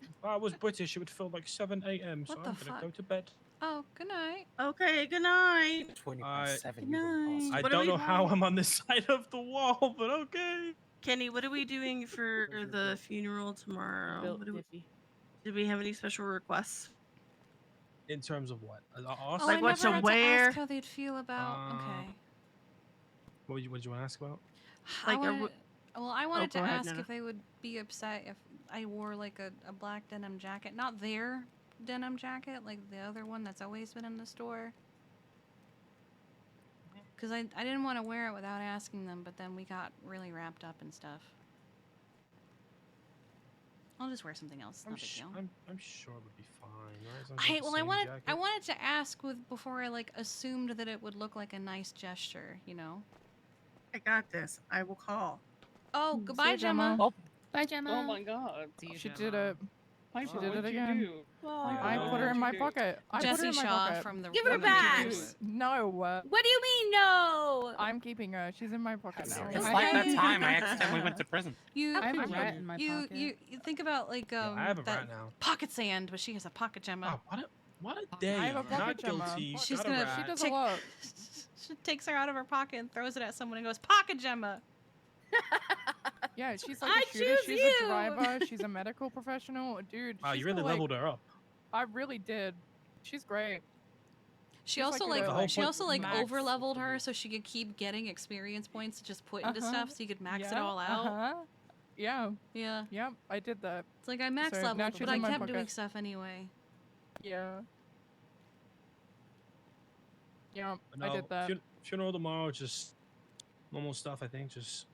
Speaker 11: If I was British, it would feel like 7 a.m. So
Speaker 2: What
Speaker 11: I'm
Speaker 2: the
Speaker 11: gonna
Speaker 2: fuck?
Speaker 11: go to bed.
Speaker 2: Oh, good night.
Speaker 19: Okay, good night.
Speaker 15: 24/7.
Speaker 19: Night.
Speaker 11: I
Speaker 19: What do
Speaker 11: don't
Speaker 19: we
Speaker 11: know how
Speaker 19: want?
Speaker 11: I'm on this side of the wall, but okay.
Speaker 19: Kenny, what are we doing for the funeral tomorrow?
Speaker 17: Built
Speaker 19: What do we,
Speaker 17: Diffie.
Speaker 19: did we have any special requests?
Speaker 11: In terms of what?
Speaker 2: Oh,
Speaker 19: Like
Speaker 2: I
Speaker 19: what
Speaker 2: never
Speaker 19: to
Speaker 2: got
Speaker 19: wear?
Speaker 2: To ask how they'd feel about. Okay.
Speaker 11: What did you want to ask about?
Speaker 2: I
Speaker 19: Like, are
Speaker 2: wanted, well, I wanted to
Speaker 19: go ahead,
Speaker 2: ask
Speaker 19: Nana.
Speaker 2: if they would be upset if I wore like a black denim jacket, not their denim jacket, like the other one that's always been in the store. Because I didn't want to wear it without asking them, but then we got really wrapped up and stuff. I'll just wear something else.
Speaker 11: I'm,
Speaker 2: Not a big deal.
Speaker 11: I'm sure it would be fine. Right? As long as it's the
Speaker 2: I
Speaker 11: same
Speaker 2: wanted
Speaker 11: jacket.
Speaker 2: I wanted to ask before I like assumed that it would look like a nice gesture, you know.
Speaker 19: I got this. I will call.
Speaker 2: Oh,
Speaker 21: See
Speaker 2: goodbye,
Speaker 21: ya,
Speaker 2: Gemma.
Speaker 21: Gemma.
Speaker 18: Bye, Gemma.
Speaker 4: Oh my god.
Speaker 21: She did it.
Speaker 4: Hi,
Speaker 21: She
Speaker 4: Paul,
Speaker 21: did it
Speaker 4: what'd you
Speaker 21: again.
Speaker 4: do?
Speaker 21: I
Speaker 4: Oh,
Speaker 21: put her in my
Speaker 4: what'd you do?
Speaker 21: pocket. I put her
Speaker 2: Jesse
Speaker 21: in my
Speaker 2: Shaw
Speaker 21: pocket.
Speaker 2: from the
Speaker 6: Give her
Speaker 2: from the
Speaker 6: back.
Speaker 2: Reviews.
Speaker 21: No.
Speaker 6: What do you mean, no?
Speaker 21: I'm keeping her. She's in my pocket now.
Speaker 15: It's
Speaker 2: Okay.
Speaker 15: like that time I accidentally went to prison.
Speaker 2: You,
Speaker 21: I have a
Speaker 2: you-
Speaker 21: rat in my
Speaker 2: you,
Speaker 21: pocket.
Speaker 2: you think about like
Speaker 11: I have a
Speaker 2: that
Speaker 11: rat now.
Speaker 2: pocket sand, but she has a pocket Gemma.
Speaker 11: Oh, what a day!
Speaker 21: I have a pocket
Speaker 11: Not
Speaker 21: Gemma.
Speaker 11: guilty.
Speaker 2: She's
Speaker 11: got a
Speaker 2: gonna.
Speaker 11: rat.
Speaker 21: She does
Speaker 2: Tick-
Speaker 21: a lot.
Speaker 2: She takes her out of her pocket and throws it at someone and goes, "Pocket Gemma."
Speaker 21: Yeah, she's like
Speaker 2: I
Speaker 21: a shooter.
Speaker 2: choose
Speaker 21: She's
Speaker 2: you!
Speaker 21: a driver. She's a medical professional. Dude,
Speaker 11: Wow,
Speaker 21: she's
Speaker 11: you really
Speaker 21: got, like,
Speaker 11: leveled her up.
Speaker 21: I really did. She's great.
Speaker 2: She
Speaker 21: She's
Speaker 2: also
Speaker 21: at
Speaker 2: like
Speaker 21: a
Speaker 11: The whole
Speaker 2: she
Speaker 11: point-
Speaker 2: also like
Speaker 21: max.
Speaker 2: over leveled her so she could keep getting experience points to just put into
Speaker 21: Uh-huh.
Speaker 2: stuff so you could max it
Speaker 21: Yeah,
Speaker 2: all out.
Speaker 21: Uh-huh. Yeah.
Speaker 2: Yeah.
Speaker 21: Yep, I did that.
Speaker 2: It's like I max
Speaker 21: So now
Speaker 2: leveled,
Speaker 21: she's
Speaker 2: but I
Speaker 21: in my
Speaker 2: kept doing
Speaker 21: pocket.
Speaker 2: stuff anyway.
Speaker 21: Yeah. Yeah,
Speaker 11: But
Speaker 21: I did that.
Speaker 11: Funeral tomorrow, just normal stuff. I think just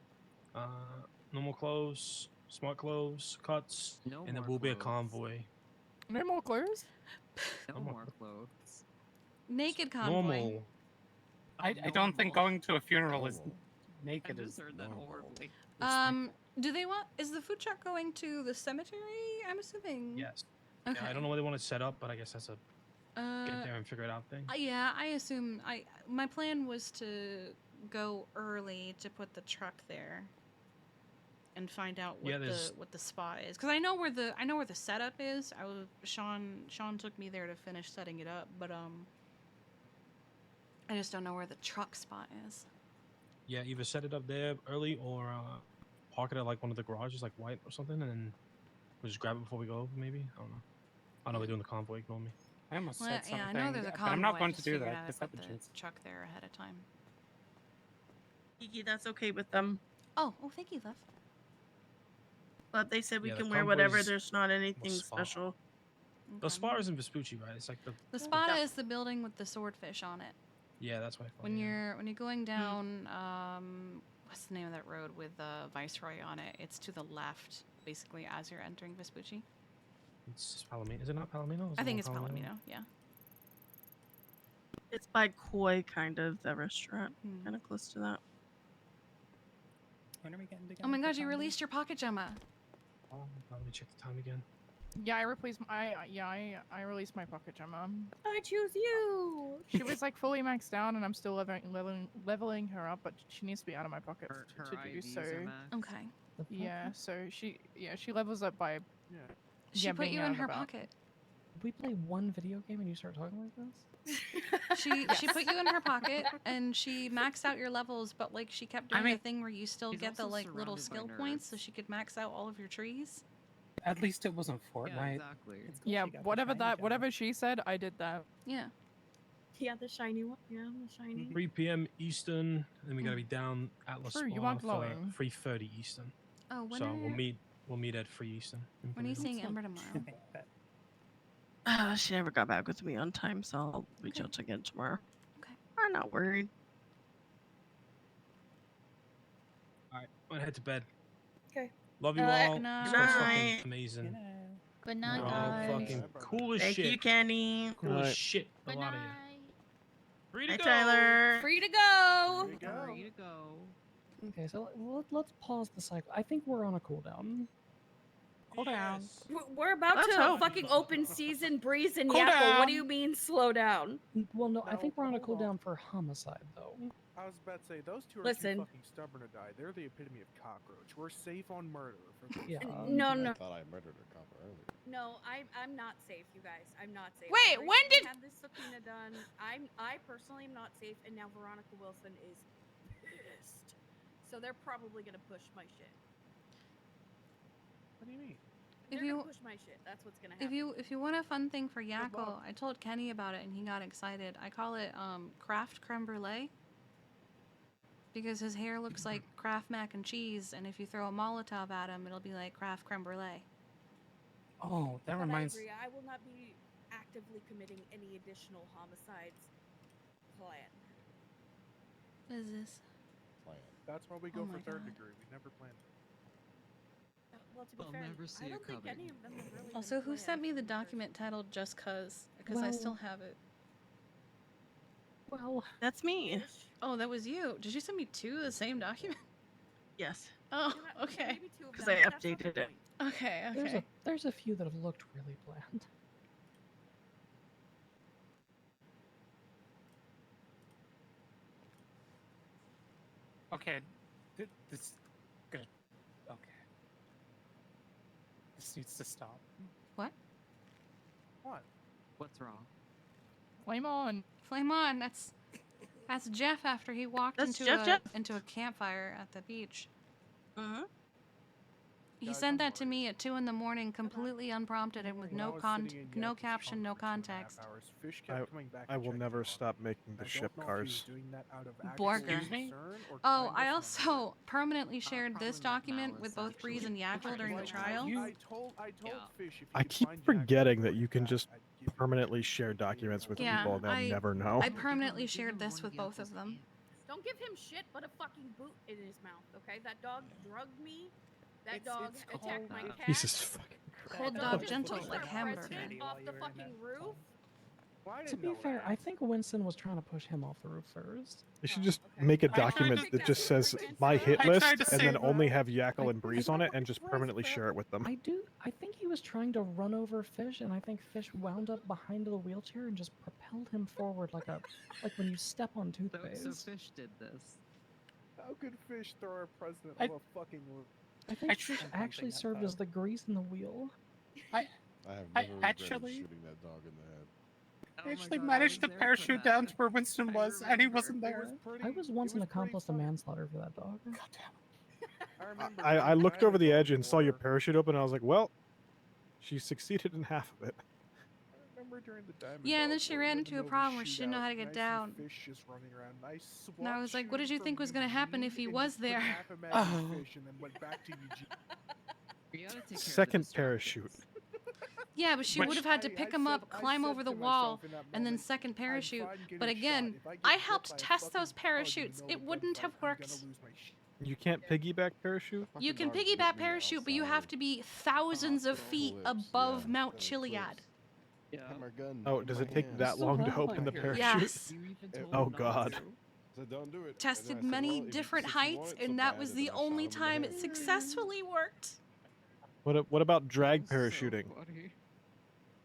Speaker 11: normal clothes, smart clothes, cuts,
Speaker 5: No
Speaker 11: and there
Speaker 5: more
Speaker 11: will be a
Speaker 5: clothes.
Speaker 11: convoy.
Speaker 21: No more clothes?
Speaker 5: No more clothes.
Speaker 2: Naked convoy.
Speaker 11: Normal.
Speaker 15: I don't think going to a funeral is
Speaker 5: I
Speaker 15: naked
Speaker 5: just
Speaker 15: is
Speaker 5: heard that
Speaker 15: normal.
Speaker 5: horribly.
Speaker 2: Do they want? Is the food truck going to the cemetery? I'm assuming.
Speaker 11: Yes.
Speaker 2: Okay.
Speaker 11: Yeah, I don't know what they want to set up, but I guess that's a get there and figure it out thing.
Speaker 2: Yeah, I assume my plan was to go early to put the truck there and find out what what the spot is, because I know where the setup is. Sean took me there to finish setting it up, but I just don't know where the truck spot is.
Speaker 11: Yeah, either set it up there early or park it at like one of the garages, like white or something, and then we'll just grab it before we go. Maybe I don't know. I know we're doing the convoy. Ignore me.
Speaker 15: I almost
Speaker 2: Well,
Speaker 15: said
Speaker 2: yeah,
Speaker 15: something.
Speaker 2: I know there's a
Speaker 15: but
Speaker 2: convoy.
Speaker 15: I'm not going
Speaker 2: I
Speaker 15: to
Speaker 2: just
Speaker 15: do
Speaker 2: figured
Speaker 15: that.
Speaker 2: out
Speaker 15: Just
Speaker 2: I put
Speaker 15: the
Speaker 2: the
Speaker 15: juice.
Speaker 2: truck there ahead of time.
Speaker 19: Kiki, that's okay with them.
Speaker 2: Oh, thank you, love.
Speaker 19: But they said we
Speaker 11: Yeah, the
Speaker 19: can wear whatever.
Speaker 11: convoy's
Speaker 19: There's not anything
Speaker 11: spa.
Speaker 19: special.
Speaker 11: The spa is in Vespucci, right? It's like
Speaker 2: The spa is the building with the swordfish on it.
Speaker 11: Yeah, that's what I thought.
Speaker 2: When you're going down, what's the name of that road with Viceroy on it? It's to the left, basically, as you're entering Vespucci.
Speaker 11: It's Palomino. Is it not Palomino?
Speaker 2: I think it's Palomino. Yeah.
Speaker 19: It's by Koi, kind of, the restaurant. Kind of close to that.
Speaker 3: When are we getting together?
Speaker 2: Oh my
Speaker 3: for
Speaker 2: god, you
Speaker 3: Convoy?
Speaker 2: released your pocket Gemma.
Speaker 11: Oh, let me check the time again.
Speaker 21: Yeah, I replaced I released my pocket Gemma.
Speaker 18: I choose you.
Speaker 21: She was like fully maxed out, and I'm still leveling her up, but she needs to be out of my pocket
Speaker 5: Her
Speaker 21: to do
Speaker 5: IVs
Speaker 21: so.
Speaker 5: are max.
Speaker 2: Okay.
Speaker 21: Yeah, so she levels up by.
Speaker 3: Yeah.
Speaker 2: She put
Speaker 21: being
Speaker 2: you
Speaker 21: out
Speaker 2: in
Speaker 21: and
Speaker 2: her
Speaker 21: about.
Speaker 2: pocket.
Speaker 9: We play one video game and you start talking like this?
Speaker 2: She put you in her pocket, and she maxed out your levels, but like she kept doing the thing where you still
Speaker 5: she's
Speaker 2: get the
Speaker 5: also
Speaker 2: like little
Speaker 5: surrounded by
Speaker 2: skill points, so
Speaker 5: nerds.
Speaker 2: she could max out all of your trees.
Speaker 15: At least it wasn't Fortnite.
Speaker 5: Yeah, exactly.
Speaker 21: Yeah,
Speaker 3: she got the
Speaker 21: whatever
Speaker 3: shiny Gemma.
Speaker 21: whatever she said, I did that.
Speaker 2: Yeah.
Speaker 18: Yeah, the shiny one. Yeah, the shiny.
Speaker 11: 3 p.m. Eastern, and then we gotta be down Atlas
Speaker 21: True, you
Speaker 11: Spa
Speaker 21: are
Speaker 11: for
Speaker 21: glowing.
Speaker 11: 3:30 Eastern.
Speaker 2: Oh, when
Speaker 11: So
Speaker 2: are
Speaker 11: we'll meet at 3 Eastern. in
Speaker 2: when are you
Speaker 11: Pendragon.
Speaker 2: seeing Ember tomorrow?
Speaker 19: She never got back with me on time, so I'll reach out again tomorrow.
Speaker 2: Okay.
Speaker 19: I'm not worried.
Speaker 11: All right, I'm gonna head to bed.
Speaker 18: Okay.
Speaker 11: Love you
Speaker 18: Good
Speaker 11: all.
Speaker 2: night.
Speaker 11: This
Speaker 19: Good
Speaker 11: was
Speaker 19: night.
Speaker 11: fucking amazing.
Speaker 2: Good
Speaker 11: You're
Speaker 2: night,
Speaker 11: all
Speaker 2: guys.
Speaker 11: fucking cool as
Speaker 19: Thank
Speaker 11: shit.
Speaker 19: you, Kenny.
Speaker 11: Cool
Speaker 22: Good
Speaker 11: as
Speaker 22: night.
Speaker 11: shit. A
Speaker 2: Good
Speaker 11: lot of you.
Speaker 2: night.
Speaker 11: Free to
Speaker 19: Hi,
Speaker 11: go.
Speaker 19: Tyler.
Speaker 2: Free to go.
Speaker 5: Free to go.
Speaker 9: Okay, so let's pause the cycle. I think we're on a cooldown.
Speaker 15: Hold down.
Speaker 18: We're about
Speaker 19: Let's
Speaker 18: to
Speaker 19: hope.
Speaker 18: fucking open season Breeze and
Speaker 9: Cool
Speaker 18: Yakko. What
Speaker 9: down.
Speaker 18: do you mean slow down?
Speaker 9: Well, no, I
Speaker 7: No,
Speaker 9: think we're on a
Speaker 7: hold on.
Speaker 9: cooldown for homicide, though.
Speaker 7: I was about to say, those two are
Speaker 18: Listen.
Speaker 7: too fucking stubborn to die. They're the epitome of cockroach. We're safe on murder. For this.
Speaker 9: Yeah.
Speaker 18: No,
Speaker 14: I
Speaker 18: no.
Speaker 14: thought I murdered a cop earlier.
Speaker 18: No, I'm not safe, you guys. I'm not safe.
Speaker 2: Wait,
Speaker 18: I
Speaker 2: when
Speaker 18: recently
Speaker 2: did-
Speaker 18: had this subpoena done? I personally am not safe, and now Veronica Wilson is pissed. So they're probably gonna push my shit.
Speaker 7: What do you mean?
Speaker 18: They're
Speaker 2: If you
Speaker 18: gonna push my shit. That's what's gonna happen.
Speaker 2: if you want a fun thing for
Speaker 7: luck.
Speaker 2: Yakko, I told Kenny about it and he got excited. I call it Kraft creme brulee. Because his hair looks like Kraft mac and cheese, and if you throw a Molotov at him, it'll be like Kraft creme brulee.
Speaker 15: Oh, that
Speaker 18: But
Speaker 15: reminds.
Speaker 18: I agree. I will not be actively committing any additional homicides. Plan.
Speaker 2: What is this?
Speaker 14: Plan.
Speaker 7: That's why we go
Speaker 2: Oh
Speaker 7: for
Speaker 2: my
Speaker 7: third
Speaker 2: God.
Speaker 7: degree. We never planned it.
Speaker 18: Well, to be
Speaker 5: I'll
Speaker 18: fair,
Speaker 5: never see
Speaker 18: I
Speaker 5: it
Speaker 18: don't think
Speaker 5: coming.
Speaker 18: any of them have really.
Speaker 2: Also,
Speaker 18: been
Speaker 2: who sent
Speaker 18: planned
Speaker 2: me the
Speaker 18: from first.
Speaker 2: document titled Just Cuz? Because I still have it.
Speaker 9: Well,
Speaker 19: That's me.
Speaker 2: Oh, that was you. Did you send me two of the same document?
Speaker 19: Yes.
Speaker 2: Oh,
Speaker 18: You know,
Speaker 2: okay.
Speaker 18: maybe two of
Speaker 19: Because
Speaker 18: them,
Speaker 19: I
Speaker 18: but that's not the
Speaker 19: updated it.
Speaker 18: point.
Speaker 2: Okay,
Speaker 9: there's
Speaker 2: okay.
Speaker 9: there's a few that have looked really bland.
Speaker 15: Okay, this good. Okay, this needs to stop.
Speaker 2: What?
Speaker 7: What?
Speaker 5: What's wrong?
Speaker 21: Flame on.
Speaker 2: Flame on. That's That's Jeff after he walked
Speaker 19: That's
Speaker 2: into a campfire at the beach.
Speaker 19: Uh-huh.
Speaker 2: He
Speaker 7: Guys,
Speaker 2: sent
Speaker 7: I'm
Speaker 2: that to me at 2 in the morning, completely unprompted and with
Speaker 7: When I was sitting in
Speaker 2: no
Speaker 7: Yak's
Speaker 2: caption, no
Speaker 7: trunk for 2.5
Speaker 2: context.
Speaker 7: hours, Fish kept coming back
Speaker 22: I
Speaker 7: and
Speaker 22: will
Speaker 7: checking
Speaker 22: never
Speaker 7: on
Speaker 22: stop making the
Speaker 7: I
Speaker 22: ship
Speaker 7: don't know if he was
Speaker 22: cars.
Speaker 7: doing that out of actual
Speaker 2: Borger.
Speaker 7: concern or
Speaker 2: Oh, I
Speaker 7: kindness, none of
Speaker 2: also permanently shared this document with both Breeze and Yackle during the trial.
Speaker 7: I told Fish if
Speaker 22: I
Speaker 7: you
Speaker 22: keep
Speaker 7: find
Speaker 22: forgetting that you can just permanently share documents with
Speaker 2: Yeah,
Speaker 22: people and they'll never know.
Speaker 2: I permanently shared this with both of them.
Speaker 18: Don't give him shit but a fucking boot in his mouth, okay? That dog drugged me. That dog attacked my cat.
Speaker 22: Jesus fucking Christ.
Speaker 2: Cold
Speaker 18: That
Speaker 2: dog
Speaker 18: just
Speaker 2: gentle
Speaker 18: pushed
Speaker 2: like
Speaker 18: our
Speaker 2: hamburger.
Speaker 18: president off the fucking roof.
Speaker 9: To be fair, I think Winston was trying to push him off the roof first.
Speaker 22: You should just make a document that just says my hit list
Speaker 9: tried to
Speaker 22: and then
Speaker 9: save
Speaker 22: only have Yackle and Breeze on it and just permanently share it with them.
Speaker 9: I think he was trying to run over Fish, and I think Fish wound up behind the wheelchair and just propelled him forward like when you step on toothpaste.
Speaker 5: So Fish did this.
Speaker 7: How could Fish throw our president
Speaker 9: I-
Speaker 7: off a fucking roof?
Speaker 9: I think Fish actually served as the grease in the wheel.
Speaker 14: I have never regretted
Speaker 15: actually-
Speaker 14: shooting that dog in the head.
Speaker 9: Oh
Speaker 15: I actually managed to parachute down to where Winston was, and he wasn't there.
Speaker 9: I was once an accomplice to manslaughter for that dog.
Speaker 22: I looked over the edge and saw your parachute open and I was like, well, she succeeded in half of it.
Speaker 7: I remember during the Diamond
Speaker 2: Yeah, and then
Speaker 7: Dog
Speaker 2: she
Speaker 7: War,
Speaker 2: ran
Speaker 7: in the
Speaker 2: into a
Speaker 7: middle of
Speaker 2: problem where she didn't know how to get
Speaker 7: nice
Speaker 2: down.
Speaker 7: Fish just running around, nice
Speaker 2: And I was like, what did you
Speaker 7: swap
Speaker 2: think was
Speaker 7: shooting
Speaker 2: gonna
Speaker 7: from
Speaker 2: happen if he
Speaker 7: Eugene
Speaker 2: was
Speaker 7: and just
Speaker 2: there?
Speaker 7: put half a mag in Fish and then went back to Eugene.
Speaker 22: Second parachute.
Speaker 2: Yeah, but she
Speaker 22: Which-
Speaker 2: would have had to pick him up, climb over the wall, and then second parachute. But again, I helped test those parachutes. It wouldn't have worked.
Speaker 22: You can't piggyback parachute?
Speaker 2: You can piggyback parachute, but you have to be thousands of feet above Mount Chiliad.
Speaker 22: Oh, does it take that long to open the parachute?
Speaker 2: Yes.
Speaker 22: Oh god.
Speaker 14: So don't do it.
Speaker 2: Tested many different heights, and that was the only time it successfully worked.
Speaker 22: What about drag parachuting?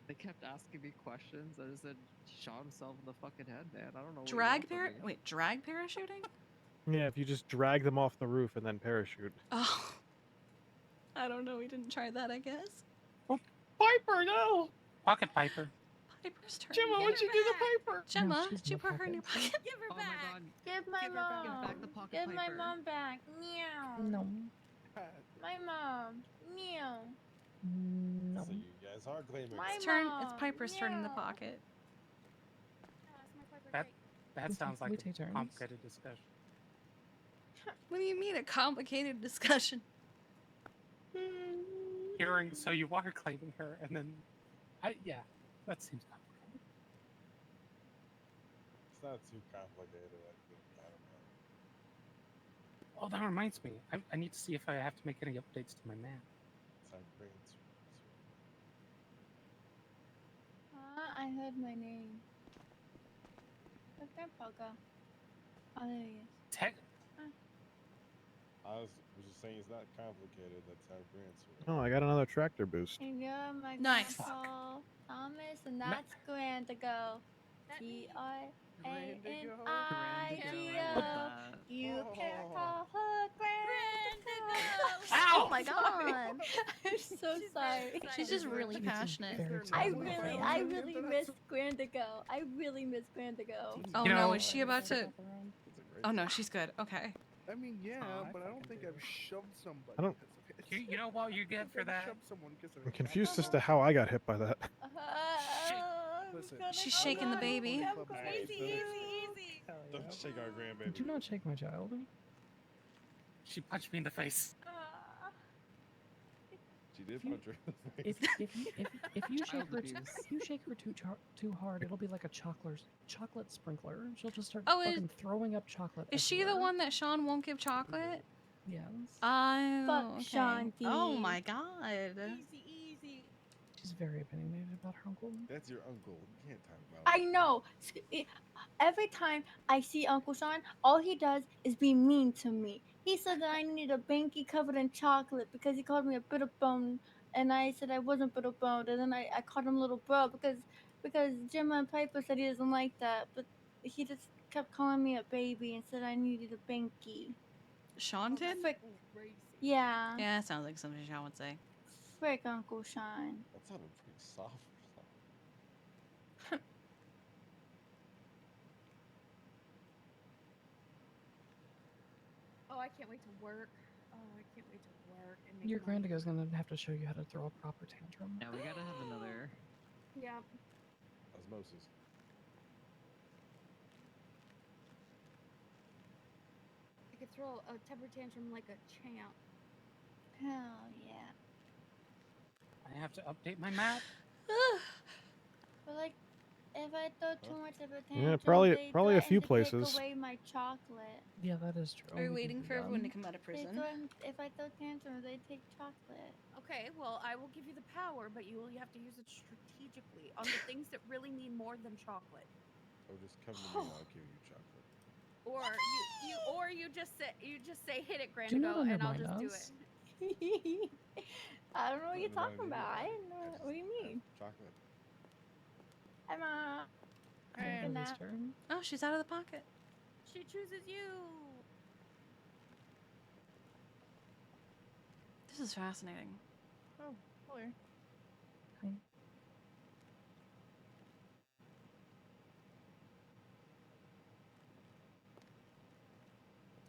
Speaker 5: They kept asking me questions. I just said, he shot himself in the fucking head, man. I don't know.
Speaker 2: Drag parachuting?
Speaker 22: Yeah, if you just drag them off the roof and then parachute.
Speaker 2: Oh. I don't know. We didn't try that, I guess.
Speaker 15: Piper, no! Pocket Piper.
Speaker 2: Piper's turn.
Speaker 15: Gemma, what'd you do to Piper?
Speaker 2: Gemma, did you put her in your pocket?
Speaker 18: Give her back.
Speaker 6: Give my mom.
Speaker 5: back the pocket
Speaker 6: Give my
Speaker 5: piper.
Speaker 6: mom back. Meow.
Speaker 9: No.
Speaker 6: My mom. Meow.
Speaker 9: No.
Speaker 14: So you guys are claiming.
Speaker 6: My
Speaker 2: It's turn. It's
Speaker 6: mom.
Speaker 2: Piper's turn in the
Speaker 6: Meow.
Speaker 2: pocket.
Speaker 15: That sounds
Speaker 9: We
Speaker 15: like
Speaker 9: take
Speaker 15: a
Speaker 9: turns.
Speaker 15: complicated discussion.
Speaker 2: What do you mean a complicated discussion?
Speaker 15: Hearing, so you are claiming her, and then, yeah, that seems complicated.
Speaker 14: It's not too complicated, I think. I don't know.
Speaker 15: Oh, that reminds me. I need to see if I have to make any updates to my map.
Speaker 14: It's like bringing
Speaker 6: I heard my name. Where'd Grandpa go? Oh, there he is.
Speaker 15: Tech.
Speaker 14: I was just saying it's not complicated. That's how grants work.
Speaker 22: Oh, I got another tractor boost.
Speaker 6: And you're my
Speaker 2: Nice.
Speaker 6: Grandpa Thomas, and that's Grandigo. G-R-A-N-I-G-O. You can call her Grandigo.
Speaker 18: Ow!
Speaker 6: Oh my god. I'm so sorry.
Speaker 2: She's just really passionate.
Speaker 6: I really miss Grandigo. I really miss Grandigo.
Speaker 2: Oh
Speaker 15: You
Speaker 2: no,
Speaker 15: know-
Speaker 2: is she about to? Oh no, she's good. Okay.
Speaker 7: I mean, yeah, but I don't think I've shoved somebody.
Speaker 22: I don't-
Speaker 7: because of it.
Speaker 15: You know what you get for that?
Speaker 7: Shoved someone 'cause of
Speaker 22: I'm
Speaker 7: it.
Speaker 22: confused as to how I got hit by that.
Speaker 7: Listen,
Speaker 2: She's shaking the baby.
Speaker 6: I'm crazy, easy.
Speaker 14: Don't shake our grandbaby.
Speaker 9: Do not shake my child.
Speaker 15: She punched me in the face.
Speaker 14: She did punch her in the
Speaker 9: If,
Speaker 14: face.
Speaker 9: if you shake
Speaker 5: Child
Speaker 9: her
Speaker 5: abuse.
Speaker 9: if you shake her too hard, it'll be like a chocolate sprinkler. She'll just start
Speaker 2: Oh,
Speaker 9: fucking throwing up chocolate.
Speaker 2: Is she the
Speaker 9: everywhere.
Speaker 2: one that Sean won't give chocolate?
Speaker 9: Yes.
Speaker 2: Oh,
Speaker 6: Fuck
Speaker 2: okay.
Speaker 6: Sean D.
Speaker 2: Oh my god.
Speaker 18: Easy.
Speaker 9: She's very opinionated about her uncle.
Speaker 14: That's your uncle. You can't talk about
Speaker 6: I know. Every time I see Uncle Sean, all he does is be mean to me. He said that I need a banky covered in chocolate because he called me a brittle bone, and I said I wasn't brittle boned, and then I called him little bro because Gemma and Piper said he doesn't like that, but he just kept calling me a baby and said I needed a banky.
Speaker 2: Sean did?
Speaker 6: Frick. Yeah.
Speaker 2: Yeah, that sounds like something Sean would say.
Speaker 6: Frick, Uncle Sean.
Speaker 14: That sounded pretty soft.
Speaker 18: I can't wait to work. Oh, I can't wait to work and make
Speaker 9: Your
Speaker 18: money.
Speaker 9: Grandigo's gonna have to show you how to throw a proper tantrum.
Speaker 5: Yeah, we gotta have another.
Speaker 18: Yep.
Speaker 14: Osmosis.
Speaker 18: I could throw a temper tantrum like a champ.
Speaker 6: Hell yeah.
Speaker 15: I have to update my map.
Speaker 6: But like, if I throw too much of a
Speaker 22: Yeah,
Speaker 6: tantrum, they
Speaker 22: probably a
Speaker 6: threaten
Speaker 22: few
Speaker 6: to
Speaker 22: places.
Speaker 6: take away my chocolate.
Speaker 9: Yeah, that is true.
Speaker 2: Are you
Speaker 9: We can
Speaker 2: waiting
Speaker 9: do
Speaker 2: for
Speaker 9: that.
Speaker 2: everyone to come out of
Speaker 6: They
Speaker 2: prison?
Speaker 6: threaten if I throw tantrums, they take chocolate.
Speaker 18: Okay, well, I will give you the power, but you have to use it strategically on the things that really mean more than chocolate.
Speaker 14: Or just come to me and I'll give you chocolate.
Speaker 18: Or you just say hit it,
Speaker 9: Do not
Speaker 18: Grandigo, and I'll
Speaker 9: undermine
Speaker 18: just do
Speaker 9: us.
Speaker 18: it.
Speaker 6: I don't know what you're
Speaker 14: Undermine
Speaker 6: talking about. I
Speaker 14: anybody.
Speaker 6: didn't know.
Speaker 14: I
Speaker 6: What do you
Speaker 14: just
Speaker 6: mean?
Speaker 14: have chocolate.
Speaker 6: Emma.
Speaker 18: Alright.
Speaker 6: Good nap.
Speaker 2: Oh, she's out of the pocket.
Speaker 18: She chooses you.
Speaker 2: This is fascinating.
Speaker 10: Oh, hello.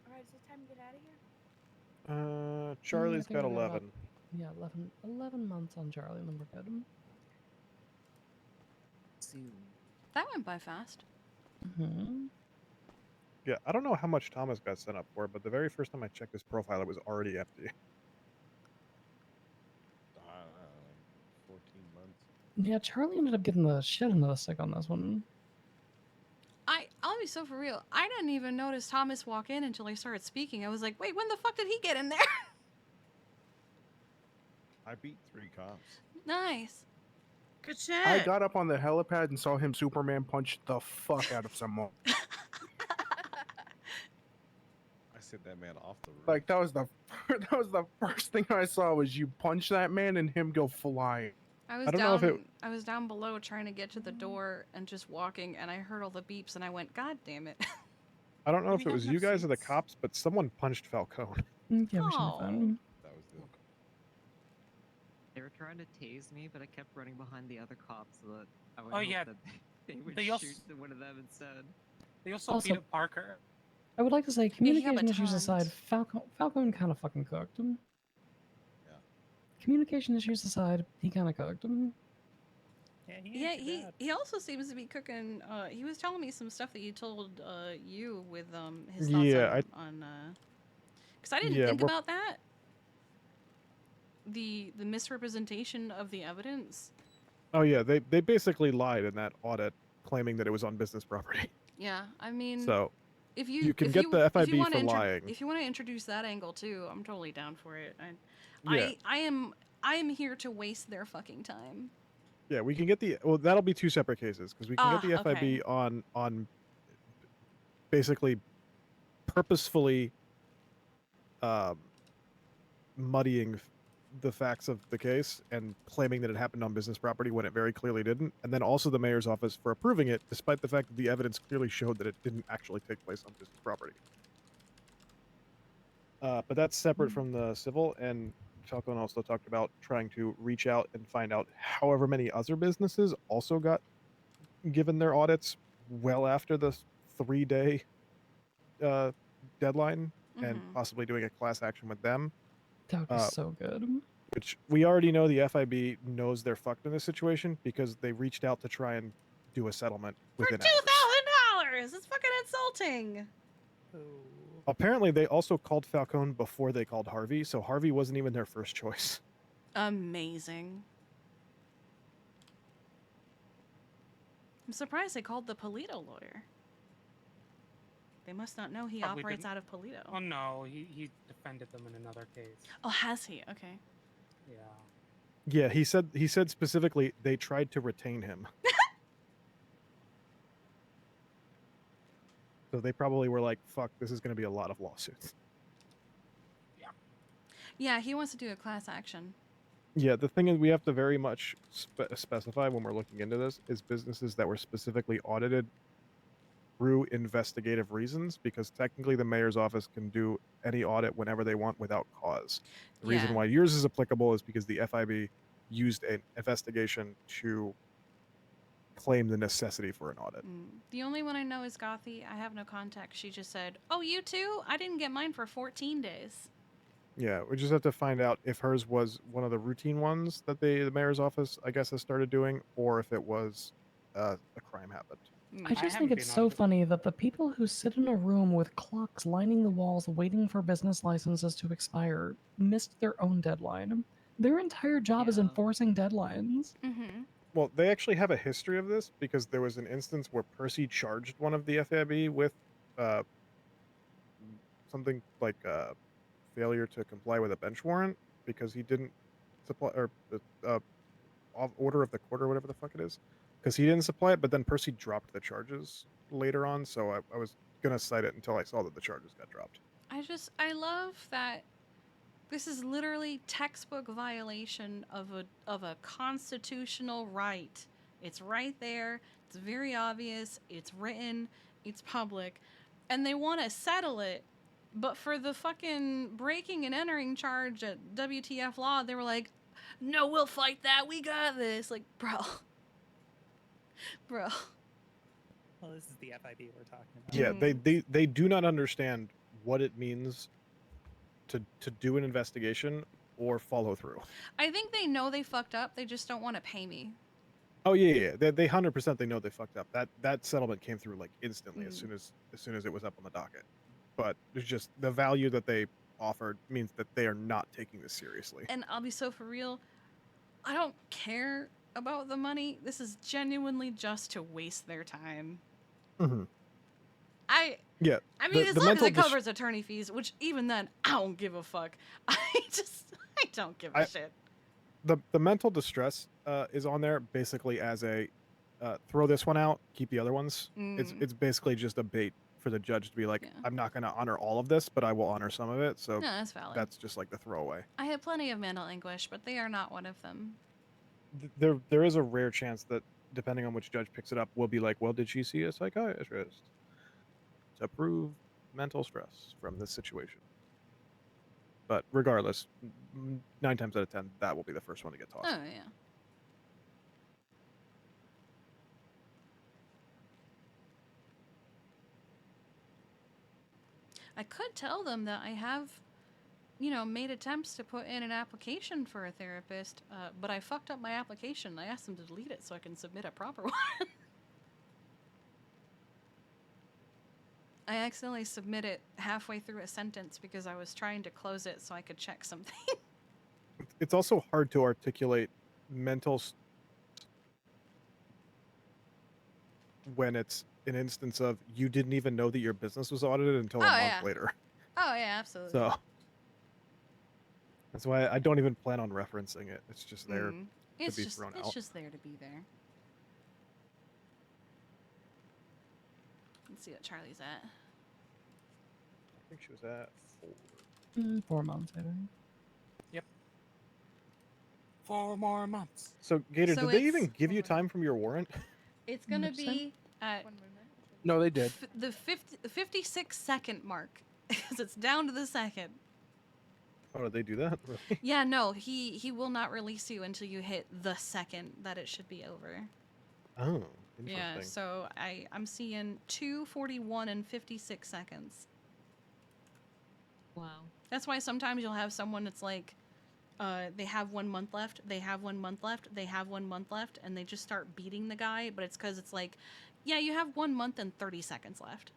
Speaker 18: All right, so it's time to get out of here.
Speaker 22: Charlie's
Speaker 9: I think
Speaker 22: got
Speaker 9: we
Speaker 22: 11.
Speaker 9: Yeah, 11 months on Charlie, and then we're good.
Speaker 5: Soon.
Speaker 2: That went by fast.
Speaker 9: Mm-hmm.
Speaker 22: Yeah, I don't know how much Thomas got sent up for, but the very first time I checked his profile, it was already empty.
Speaker 14: I don't know, like 14 months.
Speaker 9: Yeah, Charlie ended up getting the shit into the stick on this one.
Speaker 2: I'll be so for real. I didn't even notice Thomas walk in until he started speaking. I was like, wait, when the fuck did he get in there?
Speaker 14: I beat 3 cops.
Speaker 2: Nice.
Speaker 19: Good shit.
Speaker 1: I got up on the helipad and saw him Superman punch the fuck out of someone.
Speaker 14: I sent that man off the roof.
Speaker 1: Like that was the first thing I saw was you punch that man and him go flying.
Speaker 2: I was down below trying to get to the door and just walking, and I heard all the beeps, and I went, God damn it.
Speaker 22: I don't know if it was you guys or the cops, but someone punched Falcone.
Speaker 9: Yeah, we should have
Speaker 2: Oh.
Speaker 9: found.
Speaker 14: That was the
Speaker 5: They were trying to tase me, but I kept running behind the other cops so that I would
Speaker 15: Oh,
Speaker 5: hope
Speaker 15: yeah.
Speaker 5: that they would
Speaker 15: They also-
Speaker 5: shoot one of them instead.
Speaker 15: They also,
Speaker 9: Also-
Speaker 15: beat up Parker.
Speaker 9: I would like to say,
Speaker 2: he got
Speaker 9: communication issues
Speaker 2: batons.
Speaker 9: aside, Falcone kind of fucking cooked him.
Speaker 14: Yeah.
Speaker 9: Communication issues aside, he kind of cooked him.
Speaker 2: Yeah, he also seems to be cooking. He was telling me some stuff that he told you with his thoughts
Speaker 22: Yeah,
Speaker 2: on because I didn't
Speaker 22: Yeah,
Speaker 2: think
Speaker 22: we're-
Speaker 2: about that. The misrepresentation of the evidence.
Speaker 22: Oh yeah, they basically lied in that audit, claiming that it was on business property.
Speaker 2: Yeah, I mean,
Speaker 22: So
Speaker 2: if
Speaker 22: you can get the FIB for lying.
Speaker 2: If you want to introduce that angle too, I'm totally down for it.
Speaker 22: Yeah.
Speaker 2: I am here to waste their fucking time.
Speaker 22: Yeah, we can get the that'll be 2 separate cases because we can get the FIB
Speaker 2: okay.
Speaker 22: on basically purposefully muddying the facts of the case and claiming that it happened on business property when it very clearly didn't, and then also the mayor's office for approving it despite the fact that the evidence clearly showed that it didn't actually take place on business property. But that's separate from the civil, and Falcone also talked about trying to reach out and find out however many other businesses also got given their audits well after the 3-day deadline, and possibly doing a class action with them.
Speaker 9: That would be so good.
Speaker 22: Which we already know the FIB knows they're fucked in this situation because they reached out to try and do a settlement
Speaker 2: For
Speaker 22: within hours.
Speaker 2: $2,000. It's fucking insulting.
Speaker 22: Apparently, they also called Falcone before they called Harvey, so Harvey wasn't even their first choice.
Speaker 2: Amazing. I'm surprised they called the Polito lawyer. They must not know he
Speaker 15: Probably
Speaker 2: operates
Speaker 15: didn't-
Speaker 2: out of Polito.
Speaker 15: Oh no, he defended them in another case.
Speaker 2: Oh, has he? Okay.
Speaker 15: Yeah.
Speaker 22: Yeah, he said specifically they tried to retain him. So they probably were like, "Fuck, this is going to be a lot of lawsuits."
Speaker 2: Yeah, he wants to do a class action.
Speaker 22: Yeah, the thing is, we have to very much specify when we're looking into this is businesses that were specifically audited through investigative reasons, because technically the mayor's office can do any audit whenever they want without cause. The reason
Speaker 2: Yeah.
Speaker 22: why yours is applicable is because the FIB used an investigation to claim the necessity for an audit.
Speaker 2: The only one I know is Gothy. I have no contact. She just said, "Oh, you too? I didn't get mine for 14 days."
Speaker 22: Yeah, we just have to find out if hers was one of the routine ones that the mayor's office, I guess, has started doing, or if it was a crime happened.
Speaker 9: I just think it's so funny that the people who sit in a room with clocks lining the walls waiting for business licenses to expire missed their own deadline. Their entire job is enforcing deadlines.
Speaker 22: Well, they actually have a history of this because there was an instance where Percy charged one of the FAB with something like failure to comply with a bench warrant because he didn't supply or order of the court or whatever the fuck it is, because he didn't supply it. But then Percy dropped the charges later on, so I was gonna cite it until I saw that the charges got dropped.
Speaker 2: I love that this is literally textbook violation of a constitutional right. It's right there. It's very obvious. It's written. It's public. And they want to settle it. But for the fucking breaking and entering charge at WTF Law, they were like, "No, we'll fight that. We got this." Like, bro. Bro.
Speaker 3: Well, this is the FIB we're talking about.
Speaker 22: Yeah, they do not understand what it means to do an investigation or follow through.
Speaker 2: I think they know they fucked up. They just don't want to pay me.
Speaker 22: Oh yeah. They 100% they know they fucked up. That settlement came through like instantly as soon as it was up on the docket. But it's just the value that they offered means that they are not taking this seriously.
Speaker 2: And I'll be so for real, I don't care about the money. This is genuinely just to waste their time. I mean, as long as it covers attorney fees, which even then, I don't give a fuck. I don't give a shit.
Speaker 22: The mental distress is on there basically as a throw this one out, keep the other ones. It's basically just a bait for the judge to be like, I'm not going to honor all of this, but I will honor some of it. So
Speaker 2: No, that's valid.
Speaker 22: That's just like the throwaway.
Speaker 2: I have plenty of mental anguish, but they are not one of them.
Speaker 22: There is a rare chance that depending on which judge picks it up, we'll be like, well, did she see a psychiatrist to prove mental stress from this situation? But regardless, 9 times out of 10, that will be the first one to get tossed.
Speaker 2: Oh, yeah. I could tell them that I have, made attempts to put in an application for a therapist, but I fucked up my application. I asked them to delete it so I can submit a proper one. I accidentally submitted halfway through a sentence because I was trying to close it so I could check something.
Speaker 22: It's also hard to articulate mental when it's an instance of you didn't even know that your business was audited until a month later.
Speaker 2: Oh, yeah, absolutely.
Speaker 22: So that's why I don't even plan on referencing it. It's just there to be thrown out.
Speaker 2: It's just there to be there. Let's see what Charlie's at.
Speaker 22: I think she was at 4.
Speaker 9: 4 months, I think.
Speaker 8: Yep. 4 more months.
Speaker 22: So, Gator,
Speaker 2: So
Speaker 22: did they
Speaker 2: it's-
Speaker 22: even give you time from your warrant?
Speaker 2: It's gonna be at
Speaker 1: No, they did.
Speaker 2: the 56-second mark, because it's down to the second.
Speaker 22: Oh, did they do that? Really?
Speaker 2: Yeah, no, he will not release you until you hit the second that it should be over.
Speaker 22: Oh, interesting.
Speaker 2: Yeah, so I'm seeing 2:41 and 56 seconds.
Speaker 5: Wow.
Speaker 2: That's why sometimes you'll have someone that's like, they have 1 month left, they have 1 month left, they have 1 month left, and they just start beating the guy, but it's because it's like, yeah, you have 1 month and 30 seconds left.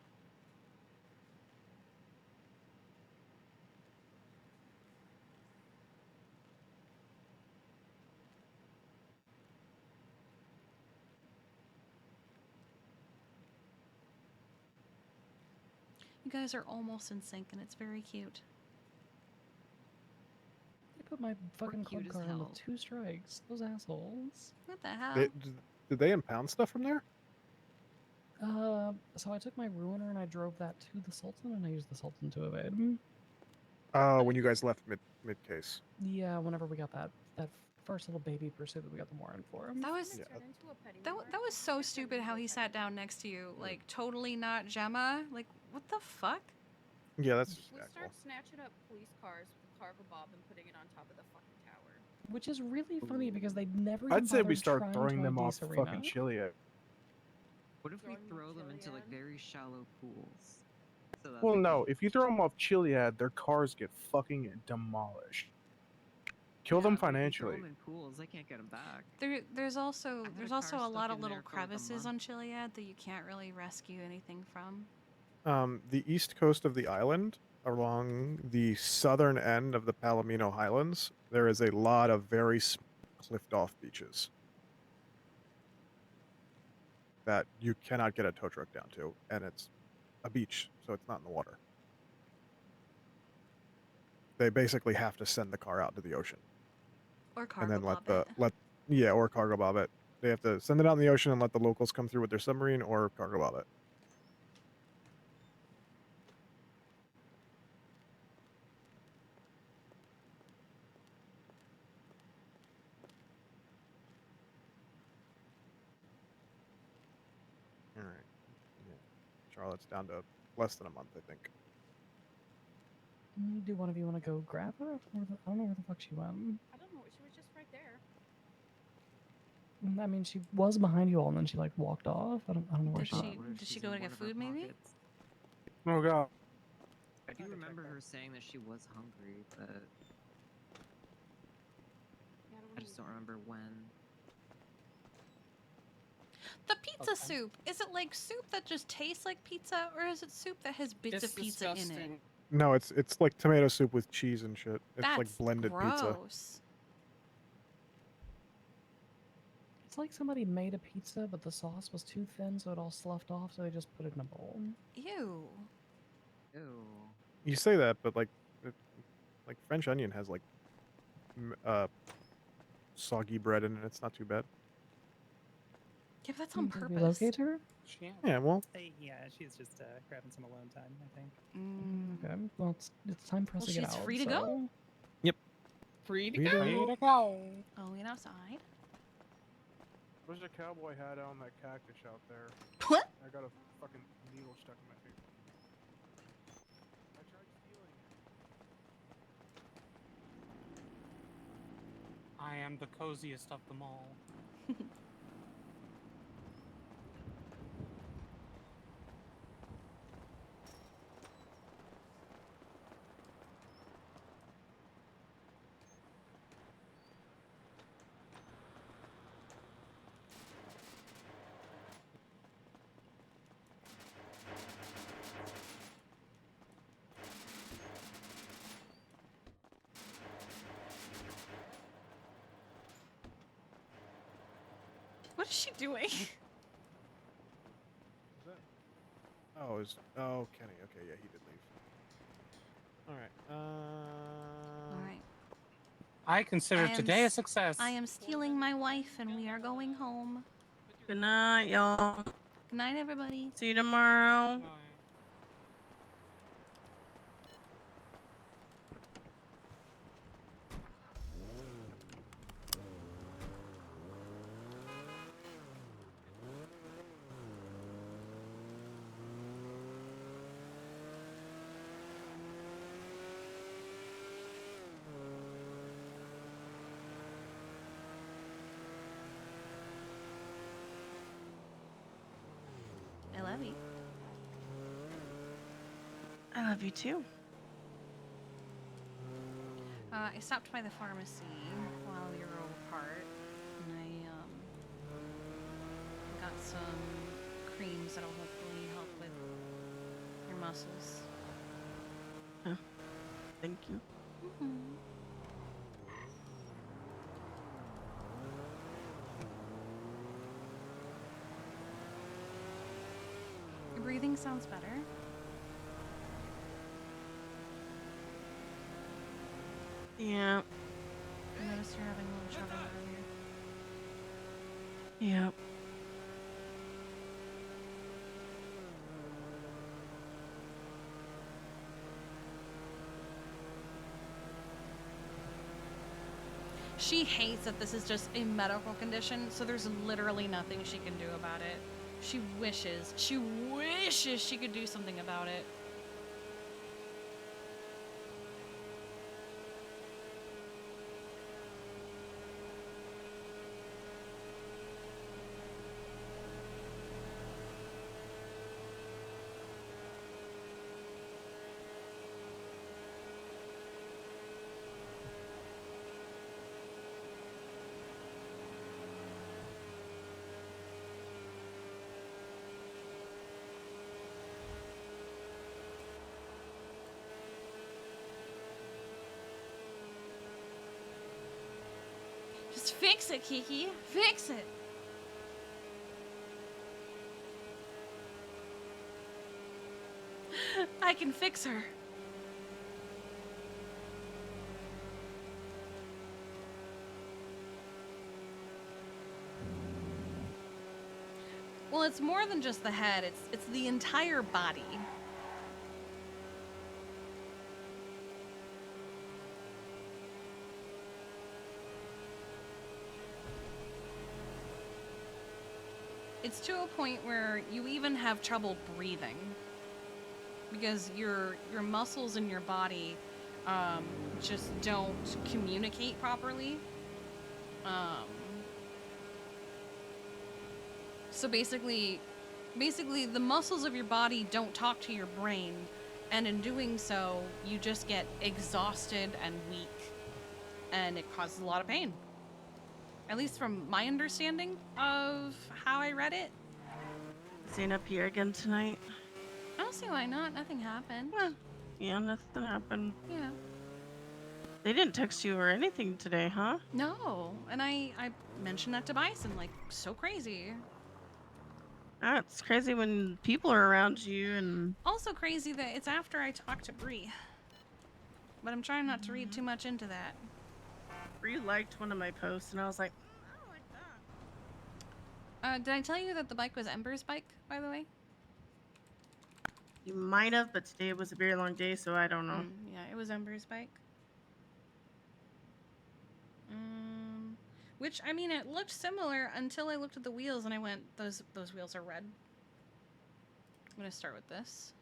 Speaker 2: You guys are almost in sync, and it's very cute.
Speaker 9: They put my fucking club
Speaker 2: cute as
Speaker 9: car on
Speaker 2: hell.
Speaker 9: with 2 strikes. Those assholes.
Speaker 2: What the hell?
Speaker 22: Did they impound stuff from there?
Speaker 9: So I took my Ruiner and I drove that to the Sultan, and I used the Sultan to evade.
Speaker 22: When you guys left mid case.
Speaker 9: Yeah, whenever we got that first little baby pursuit that we got the warrant for.
Speaker 2: That was that was so stupid how he sat down next to you, like totally not Gemma. Like, what the fuck?
Speaker 22: Yeah, that's
Speaker 18: We start snatching up police cars with the cargo bob and putting it on top of the fucking tower.
Speaker 9: which is really funny because they never.
Speaker 1: I'd
Speaker 9: even
Speaker 1: say we
Speaker 9: bothered
Speaker 1: start
Speaker 9: trying
Speaker 1: throwing
Speaker 9: to
Speaker 1: them
Speaker 9: ID
Speaker 1: off
Speaker 9: Serena.
Speaker 1: fucking Chiliad.
Speaker 5: What if we throw them into like very shallow pools? So that
Speaker 1: Well,
Speaker 5: they
Speaker 1: no.
Speaker 5: can-
Speaker 1: If you throw them off Chiliad, their cars get fucking demolished. Kill them
Speaker 5: Yeah, but if you throw
Speaker 1: financially.
Speaker 5: 'em in pools, they can't get them back.
Speaker 2: There's also
Speaker 5: had
Speaker 2: there's
Speaker 5: a car
Speaker 2: also a
Speaker 5: stuck
Speaker 2: lot
Speaker 5: in
Speaker 2: of little
Speaker 5: there for, like, a
Speaker 2: crevices
Speaker 5: month.
Speaker 2: on Chiliad that you can't really rescue anything from.
Speaker 22: The east coast of the island, along the southern end of the Palomino Highlands, there is a lot of very cliffed-off beaches that you cannot get a tow truck down to, and it's a beach, so it's not in the water. They basically have to send the car out to the ocean.
Speaker 2: Or
Speaker 22: And
Speaker 2: cargo
Speaker 22: then
Speaker 2: bob it.
Speaker 22: or cargo bob it. They have to send it out in the ocean and let the locals come through with their submarine or cargo bob it. All right. Yeah. Charlotte's down to less than a month, I think.
Speaker 9: Do one of you want to go grab her? I don't know where the fuck she went.
Speaker 18: I don't know. She was just right there.
Speaker 9: I mean, she was behind you all, and then she like walked off. I don't know where
Speaker 2: Did
Speaker 9: she
Speaker 2: she
Speaker 9: went.
Speaker 2: did she go to get food maybe?
Speaker 1: Oh god.
Speaker 5: I do remember her saying that she was hungry, but I just don't remember when.
Speaker 2: The pizza soup. Is it like soup that just tastes like pizza, or is it soup that has bits
Speaker 4: It's
Speaker 2: of pizza in it?
Speaker 4: disgusting.
Speaker 22: No, it's like tomato soup with cheese and shit. It's like
Speaker 2: That's
Speaker 22: blended pizza.
Speaker 2: gross.
Speaker 9: It's like somebody made a pizza, but the sauce was too thin, so it all sloughed off. So they just put it in a bowl.
Speaker 2: Ew.
Speaker 5: Ew.
Speaker 22: You say that, but like French onion has like soggy bread in it. It's not too bad.
Speaker 2: Yeah, but that's on
Speaker 9: Did we
Speaker 2: purpose.
Speaker 9: locate her?
Speaker 22: Yeah, well,
Speaker 3: Yeah, she's just grabbing some alone time, I think.
Speaker 9: Okay. Well, it's time for us
Speaker 2: Well,
Speaker 9: to get
Speaker 2: she's
Speaker 9: out.
Speaker 2: free to go?
Speaker 9: so-
Speaker 22: Yep.
Speaker 4: Free to
Speaker 22: Free to
Speaker 4: go.
Speaker 22: go.
Speaker 2: Oh, we outside.
Speaker 1: Where's the cowboy hat on that cactus out there?
Speaker 2: What?
Speaker 1: I got a fucking needle stuck in my finger. I tried stealing it.
Speaker 8: I am the coziest of them all.
Speaker 2: What is she doing?
Speaker 22: Oh, Kenny. Okay, yeah, he did leave. All right.
Speaker 2: All right.
Speaker 8: I consider
Speaker 2: I am
Speaker 8: today a
Speaker 2: s-
Speaker 8: success.
Speaker 2: I am stealing my wife, and we are going home.
Speaker 19: Good night, y'all.
Speaker 2: Good night, everybody.
Speaker 19: See you tomorrow.
Speaker 2: I love you.
Speaker 19: I love you too.
Speaker 2: I stopped by the pharmacy while we were apart, and I got some creams that'll hopefully help with your muscles.
Speaker 19: Thank you.
Speaker 2: Your breathing sounds better.
Speaker 19: Yeah.
Speaker 2: I noticed you're having a little trouble earlier.
Speaker 19: Yep.
Speaker 2: She hates that this is just a medical condition, so there's literally nothing she can do about it. She wishes she could do something about it. Just fix it, Kiki. Fix it. I can fix her. Well, it's more than just the head. It's the entire body. It's to a point where you even have trouble breathing because your muscles in your body just don't communicate properly. So basically the muscles of your body don't talk to your brain, and in doing so, you just get exhausted and weak, and it causes a lot of pain. At least from my understanding of how I read it.
Speaker 19: Is Zane up here again tonight?
Speaker 2: I don't see why not. Nothing happened.
Speaker 19: Yeah, nothing happened.
Speaker 2: Yeah.
Speaker 19: They didn't text you or anything today, huh?
Speaker 2: No, and I mentioned that to Bison, like, so crazy.
Speaker 19: It's crazy when people are around you and...
Speaker 2: Also crazy that it's after I talked to Bree. But I'm trying not to read too much into that.
Speaker 19: Bree liked one of my posts, and I was like,
Speaker 2: Did I tell you that the bike was Ember's bike, by the way?
Speaker 19: you might have, but today was a very long day, so I don't know.
Speaker 2: Yeah, it was Ember's bike. Which, I mean, it looked similar until I looked at the wheels and I went, those wheels are red. I'm gonna start with this.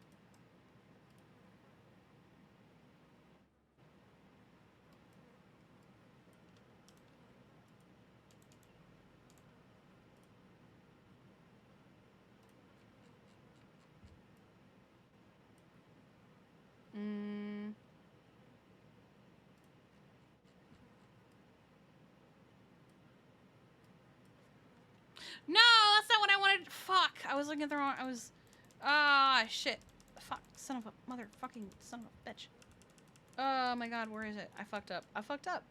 Speaker 2: No, that's not what I wanted. Fuck. I was looking at the wrong. Shit. Fuck. Son of a motherfucking son of a bitch. Oh my god, where is it? I fucked up. I fucked up.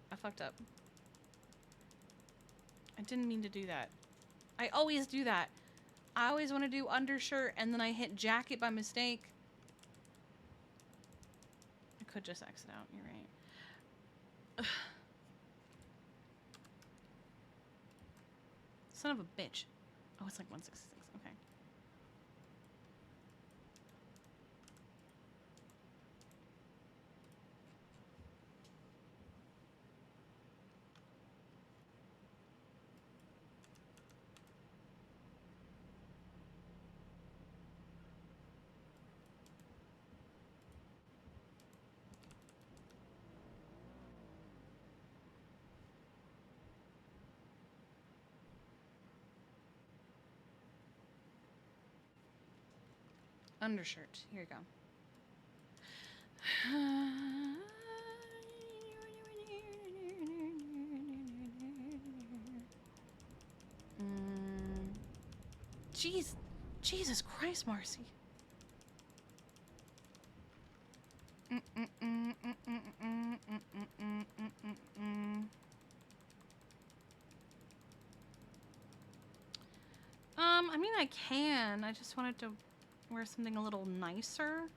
Speaker 2: I didn't mean to do that. I always do that. I always want to do undershirt and then I hit jacket by mistake. I could just exit out. You're right. Son of a bitch. Oh, it's like 166. Okay. Undershirt. Here you go. Jeez. Jesus Christ, Marcy. I mean, I can. I just wanted to wear something a little nicer.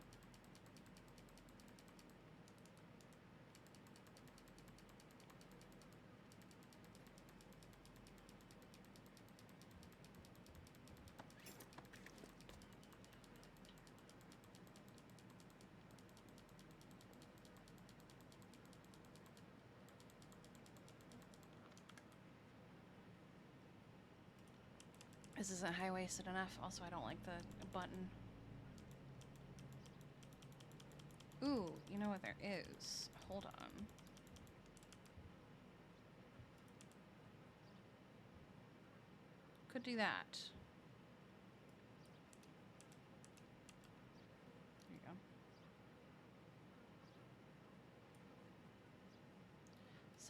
Speaker 2: This isn't high-waisted enough. Also, I don't like the button. Ooh, you know what there is? Hold on. Could do that. There you go.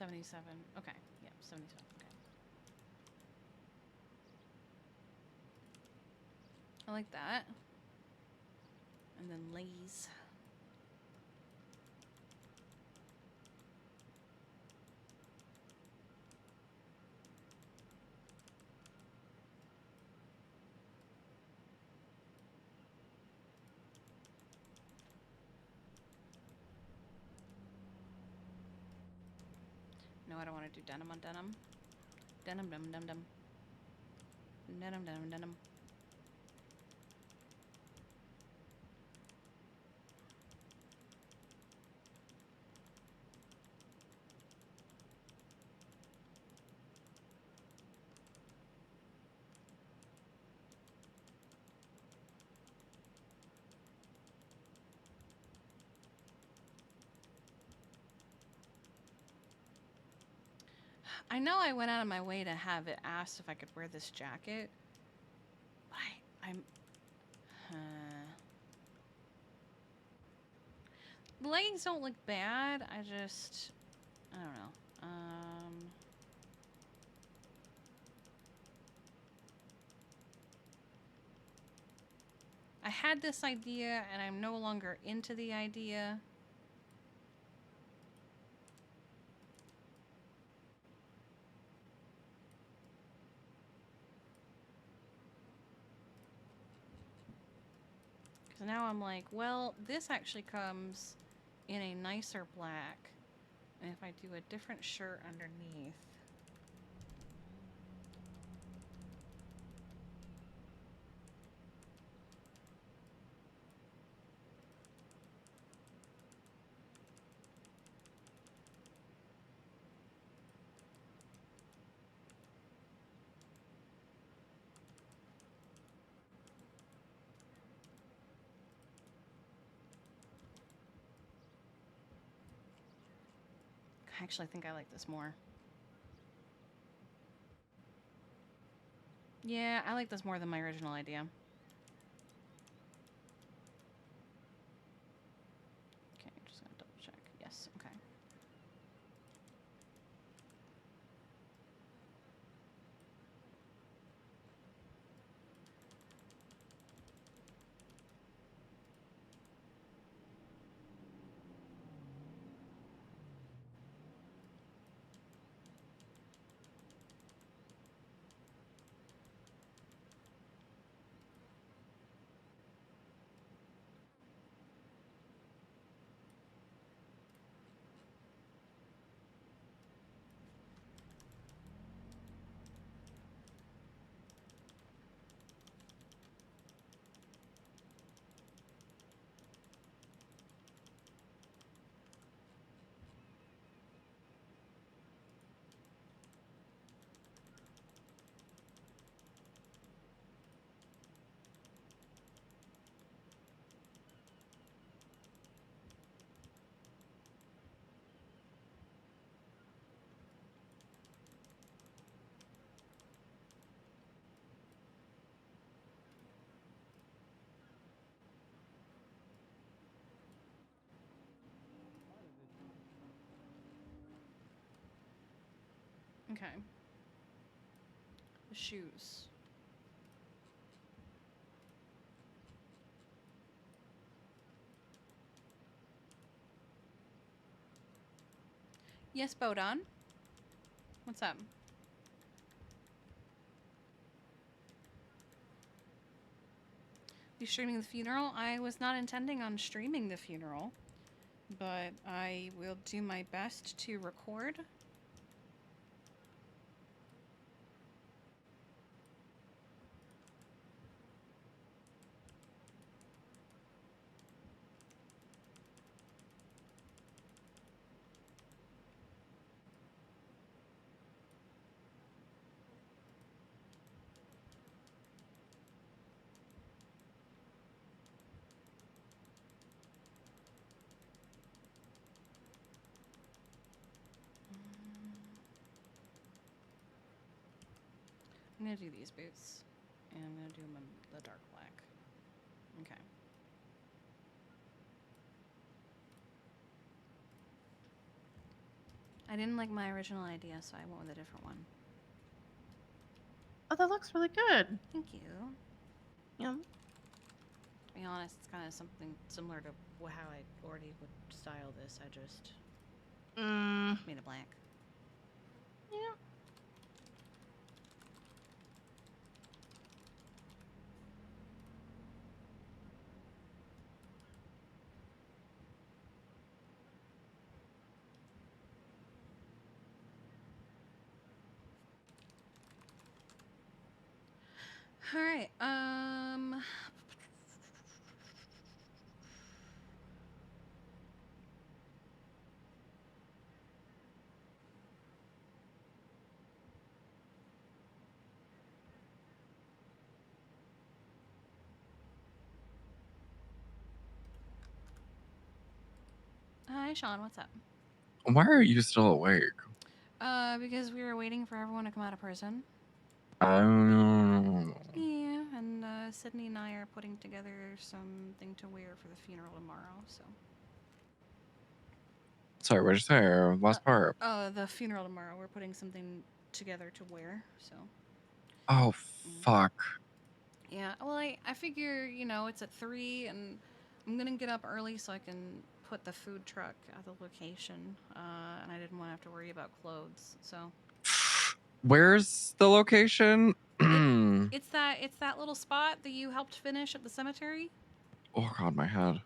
Speaker 2: $77. Okay. Yeah, 77. Okay. I like that. And then Lay's. No, I don't want to do denim on denim. Denim, denim, denim, denim. Denim, denim, denim. I know I went out of my way to have it asked if I could wear this jacket, but I'm. The leggings don't look bad. I don't know. I had this idea, and I'm no longer into the idea. Because now I'm like, well, this actually comes in a nicer black. And if I do a different shirt underneath. Actually, I think I like this more. Yeah, I like this more than my original idea. Okay, just gonna double check. Yes, okay. Okay. The shoes. Yes, Bodon. What's up? You streaming the funeral? I was not intending on streaming the funeral, but I will do my best to record. I'm gonna do these boots, and I'm gonna do them in the dark black. Okay. I didn't like my original idea, so I went with a different one.
Speaker 19: Oh, that looks really good.
Speaker 2: Thank you.
Speaker 19: Yeah.
Speaker 2: To be honest, it's kind of something similar to how I already would style this. I just made it black.
Speaker 19: Yeah.
Speaker 2: All right. Hi, Sean. What's up?
Speaker 16: Why are you still awake?
Speaker 2: Because we were waiting for everyone to come out of prison.
Speaker 16: Um,
Speaker 2: Yeah, and Sydney and I are putting together something to wear for the funeral tomorrow. So.
Speaker 16: sorry, what did you say? Last part.
Speaker 2: The funeral tomorrow. We're putting something together to wear. So.
Speaker 16: Oh, fuck.
Speaker 2: Yeah. Well, I figure it's at 3, and I'm gonna get up early so I can put the food truck at the location. And I didn't want to have to worry about clothes. So.
Speaker 16: Where's the location?
Speaker 2: It's that little spot that you helped finish at the cemetery.
Speaker 16: Oh god, my head.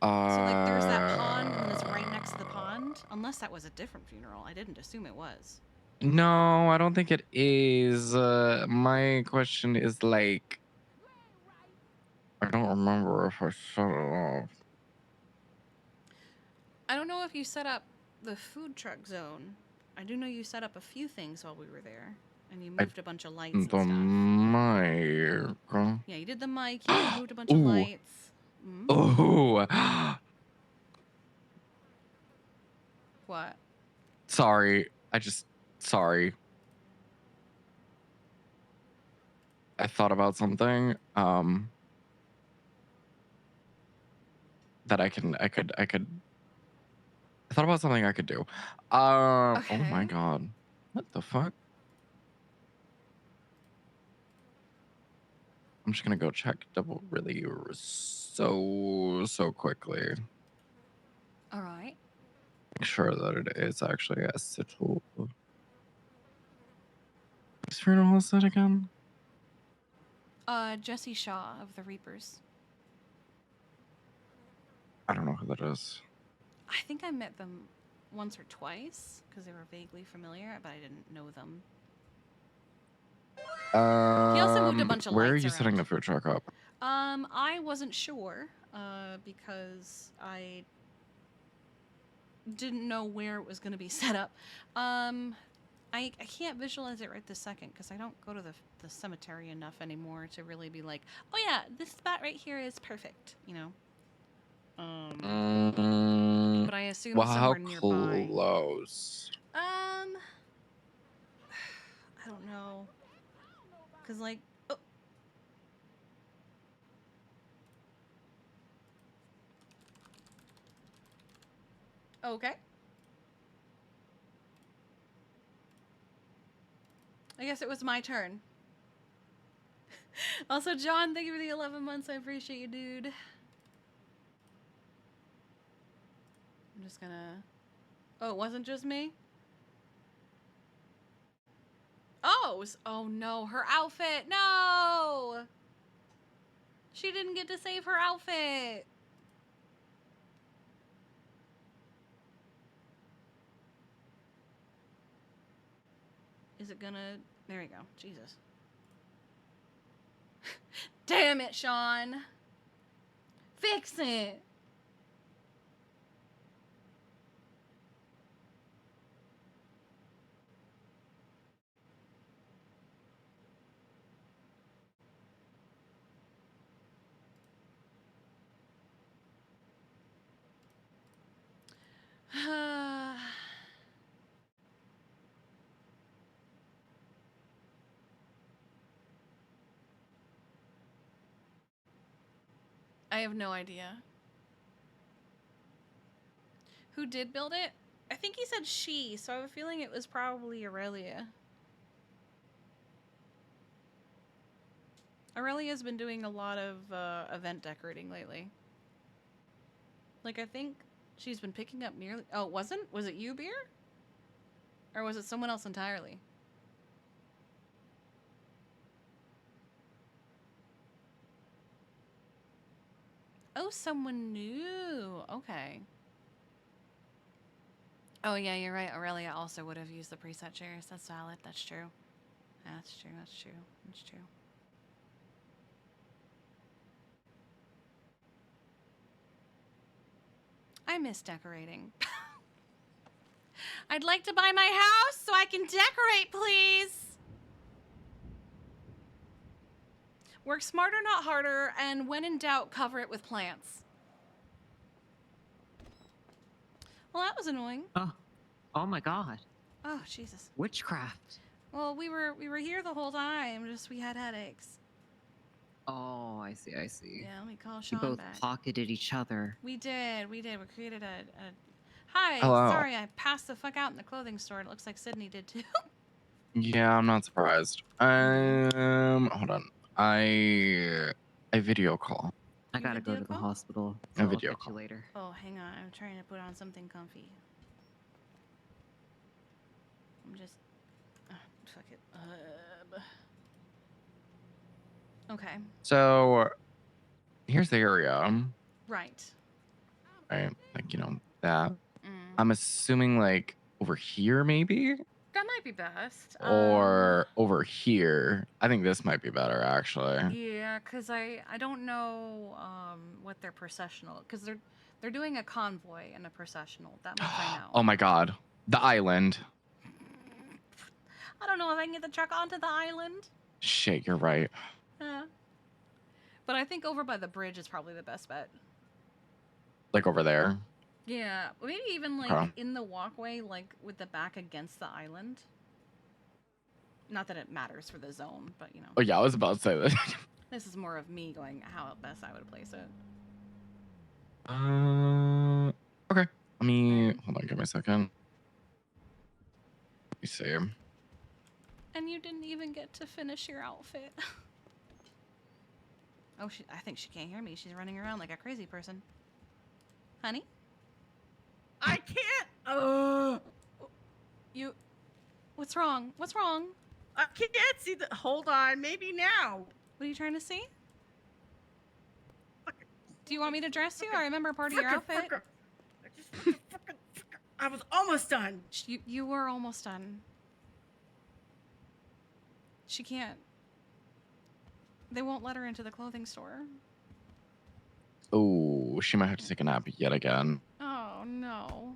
Speaker 2: So like there's that pond and it's right next to the pond. Unless that was a different funeral. I didn't assume it was.
Speaker 16: No, I don't think it is. My question is like, I don't remember if I set it off.
Speaker 2: I don't know if you set up the food truck zone. I do know you set up a few things while we were there. And you moved a bunch of lights and
Speaker 16: The
Speaker 2: stuff.
Speaker 16: mic.
Speaker 2: Yeah, you did the mic, you moved a bunch of lights.
Speaker 16: Oh.
Speaker 2: What?
Speaker 16: Sorry. Sorry. I thought about something. That I thought about something I could do. Oh my god. What the fuck? I'm just gonna go check double really so quickly.
Speaker 2: All right.
Speaker 16: Make sure that it is actually a situ. Whose funeral is that again?
Speaker 2: Jesse Shaw of the Reapers.
Speaker 16: I don't know who that is.
Speaker 2: I think I met them once or twice because they were vaguely familiar, but I didn't know them. He also moved a bunch of
Speaker 16: where are
Speaker 2: lights
Speaker 16: you
Speaker 2: around.
Speaker 16: setting the food truck up?
Speaker 2: I wasn't sure because I didn't know where it was going to be set up. I can't visualize it right this second because I don't go to the cemetery enough anymore to really be like, oh yeah, this spot right here is perfect, But I assume
Speaker 16: well,
Speaker 2: somewhere
Speaker 16: how
Speaker 2: nearby.
Speaker 16: Close?
Speaker 2: I don't know. Cause like, oh. Okay. I guess it was my turn. Also, John, thank you for the 11 months. I appreciate you, dude. I'm just gonna... Oh, it wasn't just me? Oh! Oh no, her outfit! No! She didn't get to save her outfit! Is it gonna... There you go. Jesus. Damn it, Sean! Fix it! I have no idea. Who did build it? I think he said she, so I have a feeling it was probably Aurelia. Aurelia's been doing a lot of event decorating lately. Like, I think she's been picking up nearly... Oh, it wasn't? Was it you, Beer? Or was it someone else entirely? Oh, someone new. Okay. Oh, yeah, you're right. Aurelia also would have used the preset chairs. That's valid. That's true. That's true. That's true. That's true. I miss decorating. I'd like to buy my house so I can decorate, please. Work smarter, not harder, and when in doubt, cover it with plants. Well, that was annoying.
Speaker 5: Oh my god.
Speaker 2: Oh, Jesus.
Speaker 5: Witchcraft.
Speaker 2: Well, we were here the whole time, just we had headaches.
Speaker 5: Oh, I see, I see.
Speaker 2: Yeah, let me call
Speaker 5: You
Speaker 2: Sean
Speaker 5: both
Speaker 2: back.
Speaker 5: pocketed each other.
Speaker 2: We did. We created a... Hi,
Speaker 16: Hello.
Speaker 2: sorry, I passed the fuck out in the clothing store. It looks like Sydney did too.
Speaker 16: Yeah, I'm not surprised. Hold on. I video call.
Speaker 5: I gotta go to the hospital.
Speaker 16: A
Speaker 5: So
Speaker 16: video
Speaker 5: I'll catch
Speaker 16: call.
Speaker 5: you later.
Speaker 2: Oh, hang on. I'm trying to put on something comfy. I'm just... fuck it. Okay.
Speaker 16: So here's the area.
Speaker 2: Right.
Speaker 16: Right? Like, that.
Speaker 2: Mm.
Speaker 16: I'm assuming like over here maybe?
Speaker 2: That might be best.
Speaker 16: Or over here. I think this might be better actually.
Speaker 2: Yeah, because I don't know what their processional... Because they're doing a convoy and a processional. That much I know.
Speaker 16: Oh my god. The island.
Speaker 2: I don't know if I can get the truck onto the island.
Speaker 16: Shit, you're right.
Speaker 2: But I think over by the bridge is probably the best bet.
Speaker 16: Like over there.
Speaker 2: Yeah, maybe even like
Speaker 16: Okay.
Speaker 2: in the walkway, like with the back against the island. Not that it matters for the zone, but
Speaker 16: Oh yeah, I was about to say that.
Speaker 2: this is more of me going how best I would place it.
Speaker 16: Okay. Let me hold on, give me a second. Let me see.
Speaker 2: And you didn't even get to finish your outfit. Oh, I think she can't hear me. She's running around like a crazy person. Honey?
Speaker 19: I can't.
Speaker 2: What's wrong? What's wrong?
Speaker 19: I can't see the. Hold on. Maybe now.
Speaker 2: What are you trying to see? Do you want me to dress you? I remember part of your outfit.
Speaker 19: I was almost done.
Speaker 2: You were almost done. She can't. They won't let her into the clothing store.
Speaker 16: Oh, she might have to take a nap yet again.
Speaker 2: Oh, no.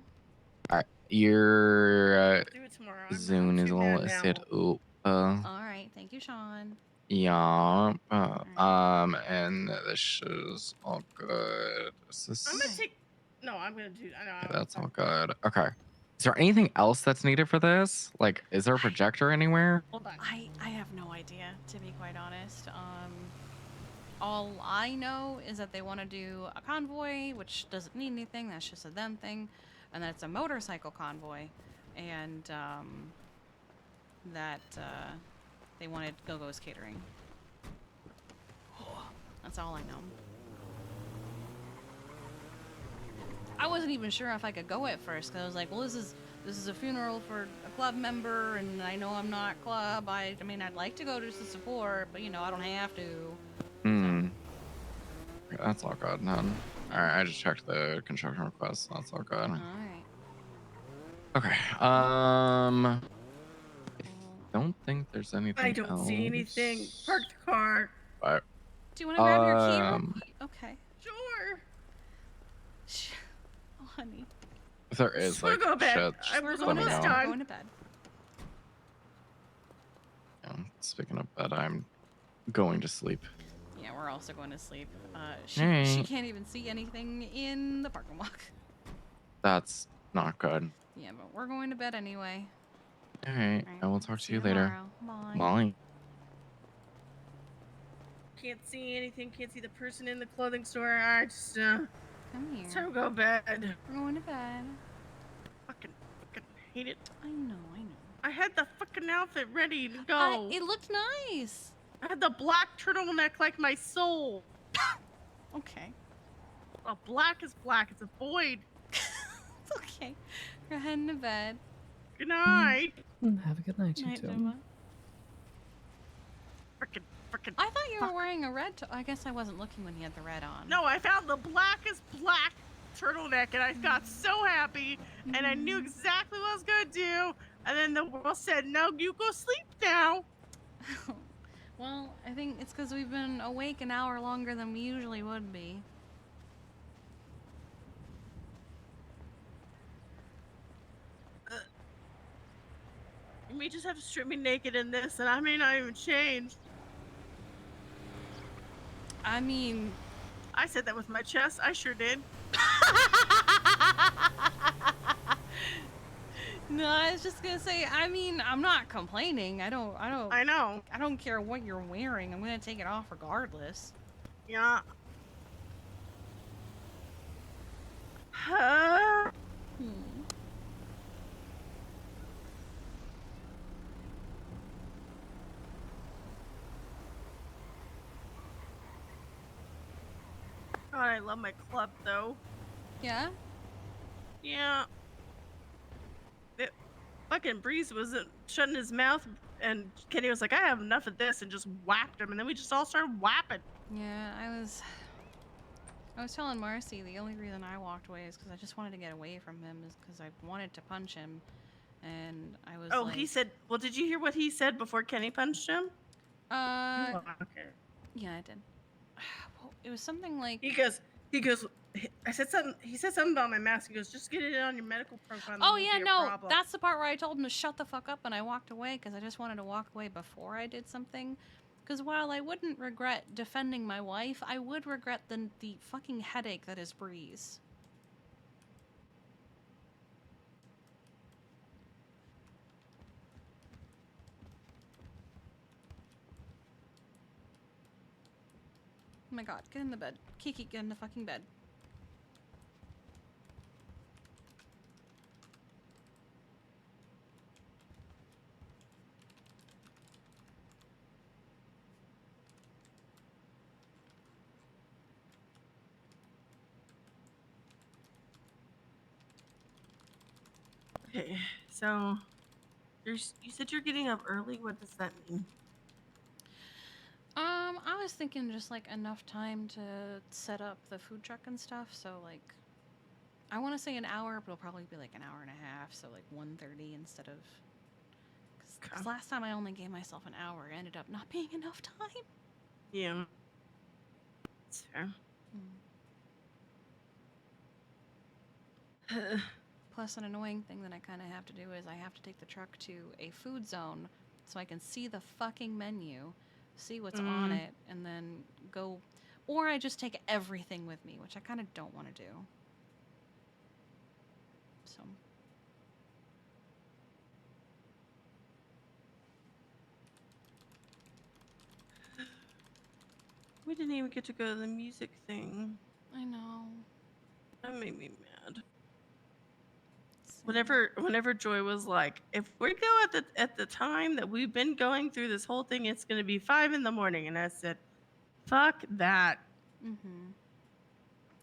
Speaker 16: Alright, your
Speaker 19: Do it tomorrow.
Speaker 16: Zune is a little set up.
Speaker 2: All right. Thank you, Sean.
Speaker 16: Yeah. And this is all good. This is,
Speaker 19: I'm gonna take. No, I'm gonna do. I know.
Speaker 16: yeah, that's all good. Okay. Is there anything else that's needed for this? Like, is there a projector anywhere?
Speaker 19: Hold on.
Speaker 2: I have no idea, to be quite honest. All I know is that they want to do a convoy, which doesn't need anything. That's just a them thing. And that it's a motorcycle convoy. And that they wanted Go-Go's catering. That's all I know. I wasn't even sure if I could go at first, because I was like, well, this is a funeral for a club member, and I know I'm not club. I mean, I'd like to go just to support, but, I don't have to.
Speaker 16: Hmm. Okay, that's all good then. Alright, I just checked the construction request. That's all good.
Speaker 2: Alright.
Speaker 16: Okay. I don't think there's anything
Speaker 19: I don't see anything. Park the car.
Speaker 16: Alright.
Speaker 2: Do you want to grab your key real quick? Okay.
Speaker 19: Sure.
Speaker 2: Oh, honey.
Speaker 16: If there is
Speaker 19: We're
Speaker 16: like
Speaker 19: going to bed.
Speaker 16: shit,
Speaker 19: I was
Speaker 16: just let me
Speaker 19: almost
Speaker 16: know.
Speaker 19: done.
Speaker 2: Going to bed.
Speaker 16: Yeah, speaking of bed, I'm going to sleep.
Speaker 2: Yeah, we're also going to sleep. She
Speaker 16: Alright.
Speaker 2: can't even see anything in the parking lot.
Speaker 16: That's not good.
Speaker 2: Yeah, but we're going to bed anyway.
Speaker 16: Alright, I will talk to you later.
Speaker 2: tomorrow. Bye.
Speaker 16: Bye.
Speaker 19: Can't see anything. Can't see the person in the clothing store. I just.
Speaker 2: Come here.
Speaker 19: It's time to go to bed.
Speaker 2: We're going to bed.
Speaker 19: Fucking hate it.
Speaker 2: I know.
Speaker 19: I had the fucking outfit ready to go.
Speaker 2: It looked nice.
Speaker 19: I had the black turtleneck like my soul.
Speaker 2: Okay.
Speaker 19: Well, black is black. It's a void.
Speaker 2: It's okay. We're heading to bed.
Speaker 19: Good night.
Speaker 9: Have a good night, you
Speaker 2: Night,
Speaker 9: two.
Speaker 2: Gemma.
Speaker 19: Frickin'.
Speaker 2: I thought you were wearing a red. I guess I wasn't looking when you had the red on.
Speaker 19: No, I found the blackest black turtleneck and I got so happy and I knew exactly what I was gonna do. And then the world said, no, you go sleep now.
Speaker 2: Well, I think it's because we've been awake an hour longer than we usually would be.
Speaker 19: You may just have to strip me naked in this, and I may not even change.
Speaker 2: I mean...
Speaker 19: I said that with my chest. I sure did.
Speaker 2: No, I was just gonna say, I mean, I'm not complaining. I know. I don't care what you're wearing. I'm gonna take it off regardless.
Speaker 19: Yeah. God, I love my club though.
Speaker 2: Yeah?
Speaker 19: Yeah. Fucking Breeze was shutting his mouth, and Kenny was like, I have enough of this, and just whacked him, and then we just all started whapping.
Speaker 2: Yeah, I was telling Marcy the only reason I walked away is because I just wanted to get away from him, is because I wanted to punch him, and I was like...
Speaker 19: he said, well, did you hear what he said before Kenny punched him?
Speaker 2: Okay. Yeah, I did. Well, it was something like...
Speaker 19: He goes, I said something, he said something about my mask. He goes, just get it on your medical profile. And
Speaker 2: Oh
Speaker 19: won't
Speaker 2: yeah,
Speaker 19: be a
Speaker 2: no,
Speaker 19: problem."
Speaker 2: that's the part where I told him to shut the fuck up and I walked away because I just wanted to walk away before I did something. Because while I wouldn't regret defending my wife, I would regret the fucking headache that is Breeze. Oh my god, get in the bed. Kiki, get in the fucking bed.
Speaker 19: Okay, so you said you're getting up early. What does that mean?
Speaker 2: I was thinking just like enough time to set up the food truck and stuff, so like I want to say an hour, but it'll probably be like an hour and a half, so like 1:30 instead of... Because last time I only gave myself an hour, it ended up not being enough time.
Speaker 19: Yeah. That's fair.
Speaker 2: Plus, an annoying thing that I kind of have to do is I have to take the truck to a food zone so I can see the fucking menu, see what's on it, and then go... Or I just take everything with me, which I kind of don't want to do. So...
Speaker 19: We didn't even get to go to the music thing.
Speaker 2: I know.
Speaker 19: That made me mad. Whenever Joy was like, if we go at the time that we've been going through this whole thing, it's gonna be 5 in the morning, and I said, fuck that.
Speaker 2: Mm-hmm.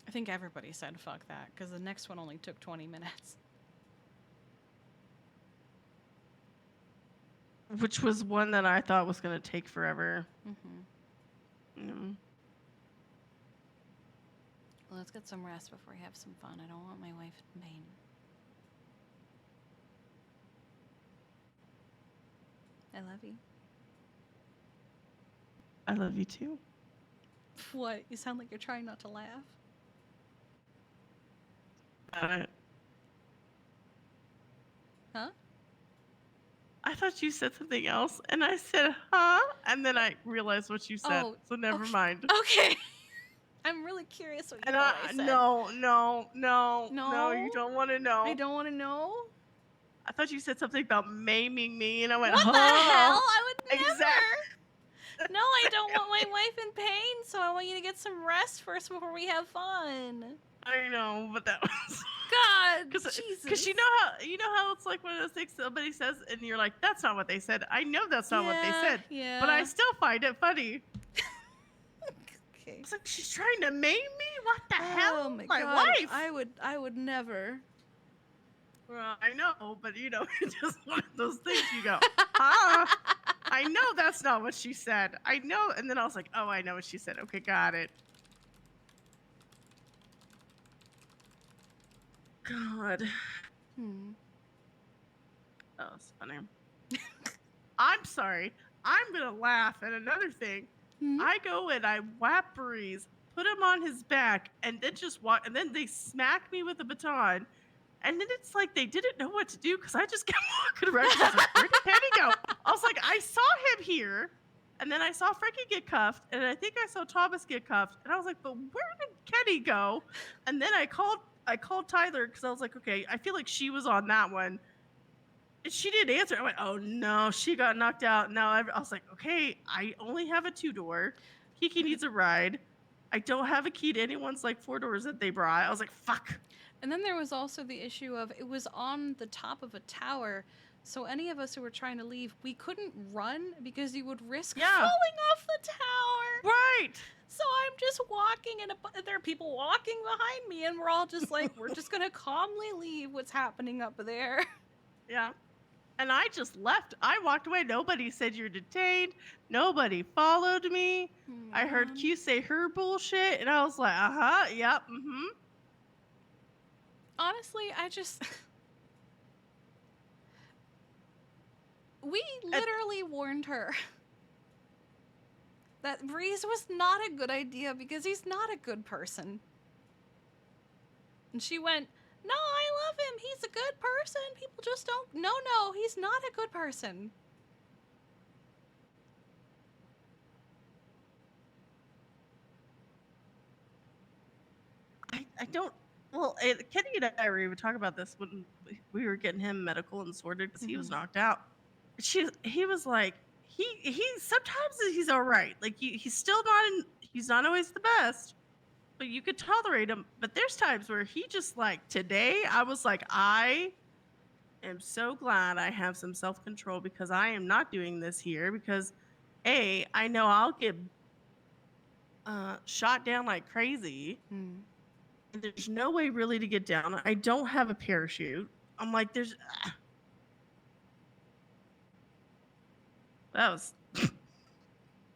Speaker 2: I think everybody said fuck that, because the next one only took 20 minutes.
Speaker 19: Which was one that I thought was gonna take forever.
Speaker 2: Mm-hmm. Well, let's get some rest before we have some fun. I don't want my wife in pain. I love you.
Speaker 19: I love you too.
Speaker 2: What? You sound like you're trying not to laugh. Huh?
Speaker 19: I thought you said something else, and I said, huh? And then I realized what you said, so never mind.
Speaker 2: Okay. I'm really curious what you
Speaker 19: And
Speaker 2: thought I said.
Speaker 19: No, you don't want to know.
Speaker 2: I don't want to know?
Speaker 19: I thought you said something about maiming me, and I went,
Speaker 2: What
Speaker 19: huh?
Speaker 2: the hell? I would never.
Speaker 19: Exactly.
Speaker 2: No, I don't want my wife in pain, so I want you to get some rest first before we have fun.
Speaker 19: I know, but that was
Speaker 2: God, Jesus.
Speaker 19: Because you know how it's like one of those things somebody says, and you're like, that's not what they said. I know that's not what they said.
Speaker 2: Yeah.
Speaker 19: But I still find it funny.
Speaker 2: Okay.
Speaker 19: It's like, she's trying to maim me? What the hell?
Speaker 2: Oh my
Speaker 19: My
Speaker 2: God.
Speaker 19: wife.
Speaker 2: I would never.
Speaker 19: Well, I know, but it's just one of those things you go, huh? I know that's not what she said. I know. And then I was like, oh, I know what she said. Okay, got it. God. That was funny. I'm sorry. I'm gonna laugh at another thing. I go and I whap Breeze, put him on his back, and then just walk. And then they smack me with a baton. And then it's like they didn't know what to do because I just kept walking around. I was like, where did Kenny go? I was like, I saw him here. And then I saw Frankie get cuffed. And I think I saw Thomas get cuffed. And I was like, but where did Kenny go? And then I called Tyler because I was like, okay, I feel like she was on that one. And she didn't answer. I went, oh no, she got knocked out. Now I was like, okay, I only have a 2-door. Kiki needs a ride. I don't have a key to anyone's like 4 doors that they brought. I was like, fuck.
Speaker 2: And then there was also the issue of it was on the top of a tower, so any of us who were trying to leave, we couldn't run because you would risk falling off the tower.
Speaker 19: Right.
Speaker 2: So I'm just walking, and there are people walking behind me, and we're all just like, we're just gonna calmly leave what's happening up there.
Speaker 19: Yeah. And I just left. I walked away. Nobody said you're detained. Nobody followed me. I heard Q say her bullshit, and I was like, yep,
Speaker 2: Honestly, we literally warned her that Breeze was not a good idea because he's not a good person. And she went, no, I love him. He's a good person. People just don't. No, he's not a good person.
Speaker 19: I don't. Well, Kenny and I were even talking about this when we were getting him medical and sorted because he was knocked out. He was like, he sometimes he's all right. Like he's still not he's not always the best, but you could tolerate him. But there's times where he just like today, I was like, I am so glad I have some self-control because I am not doing this here because I know I'll get shot down like crazy. There's no way really to get down. I don't have a parachute. I'm like, there's that was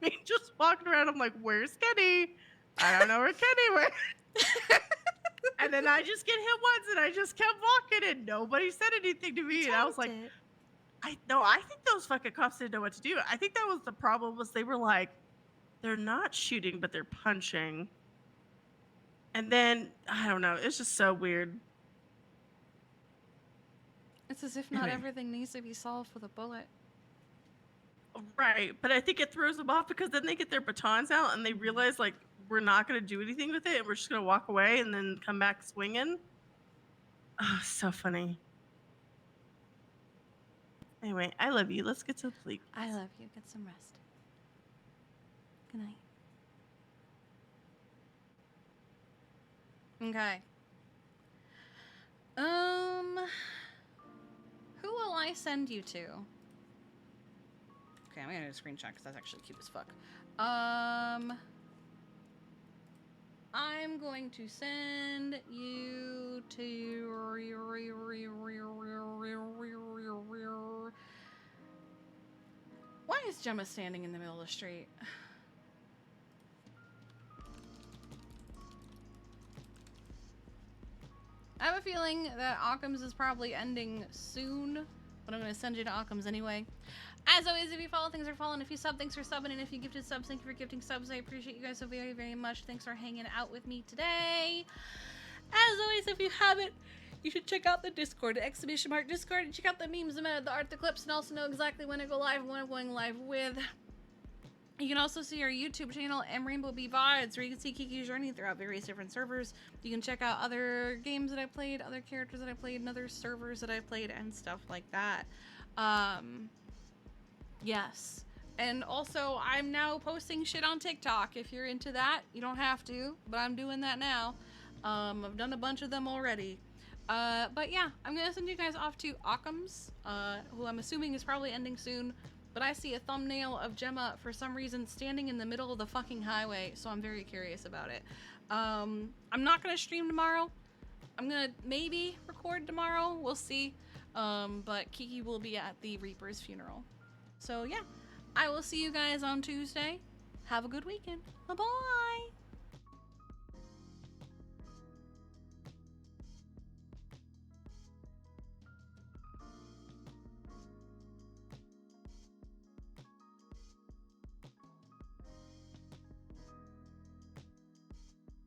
Speaker 19: me just walking around. I'm like, where's Kenny? I don't know where Kenny went. And then I just get hit once and I just kept walking and nobody said anything to me. And I was like, I think those fucking cops didn't know what to do. I think that was the problem was they were like, they're not shooting, but they're punching. And then, I don't know, it's just so weird.
Speaker 2: It's as if not everything needs to be solved with a bullet.
Speaker 19: Right, but I think it throws them off because then they get their batons out and they realize, like, we're not going to do anything with it and we're just going to walk away and then come back swinging. Oh, so funny. Anyway, I love you. Let's get to sleep.
Speaker 2: I love you. Get some rest. Good night. Okay. Who will I send you to? Okay, I'm gonna do a screenshot because that's actually cute as fuck. I'm going to send you to... Why is Gemma standing in the middle of the street? I have a feeling that Occam's is probably ending soon, but I'm going to send you to Occam's anyway. As always, if you follow, things are following. If you sub, thanks for subbing. And if you gifted subs, thank you for gifting subs. I appreciate you guys so very, very much. Thanks for hanging out with me today. As always, if you haven't, you should check out the Discord, the ! Discord, and check out the memes, the meta, the art, the clips, and also know exactly when I go live and when I'm going live with. You can also see our YouTube channel, Rainbow Bee VODs, where you can see Kiki's journey throughout various different servers. You can check out other games that I played, other characters that I played, and other servers that I played, and stuff like that. Yes. And also, I'm now posting shit on TikTok. If you're into that, you don't have to, but I'm doing that now. I've done a bunch of them already. But yeah, I'm gonna send you guys off to Occam's, who I'm assuming is probably ending soon. But I see a thumbnail of Gemma, for some reason, standing in the middle of the fucking highway, so I'm very curious about it. I'm not gonna stream tomorrow. I'm gonna maybe record tomorrow, we'll see. But Kiki will be at the Reaper's funeral. So yeah, I will see you guys on Tuesday. Have a good weekend. Bye-bye!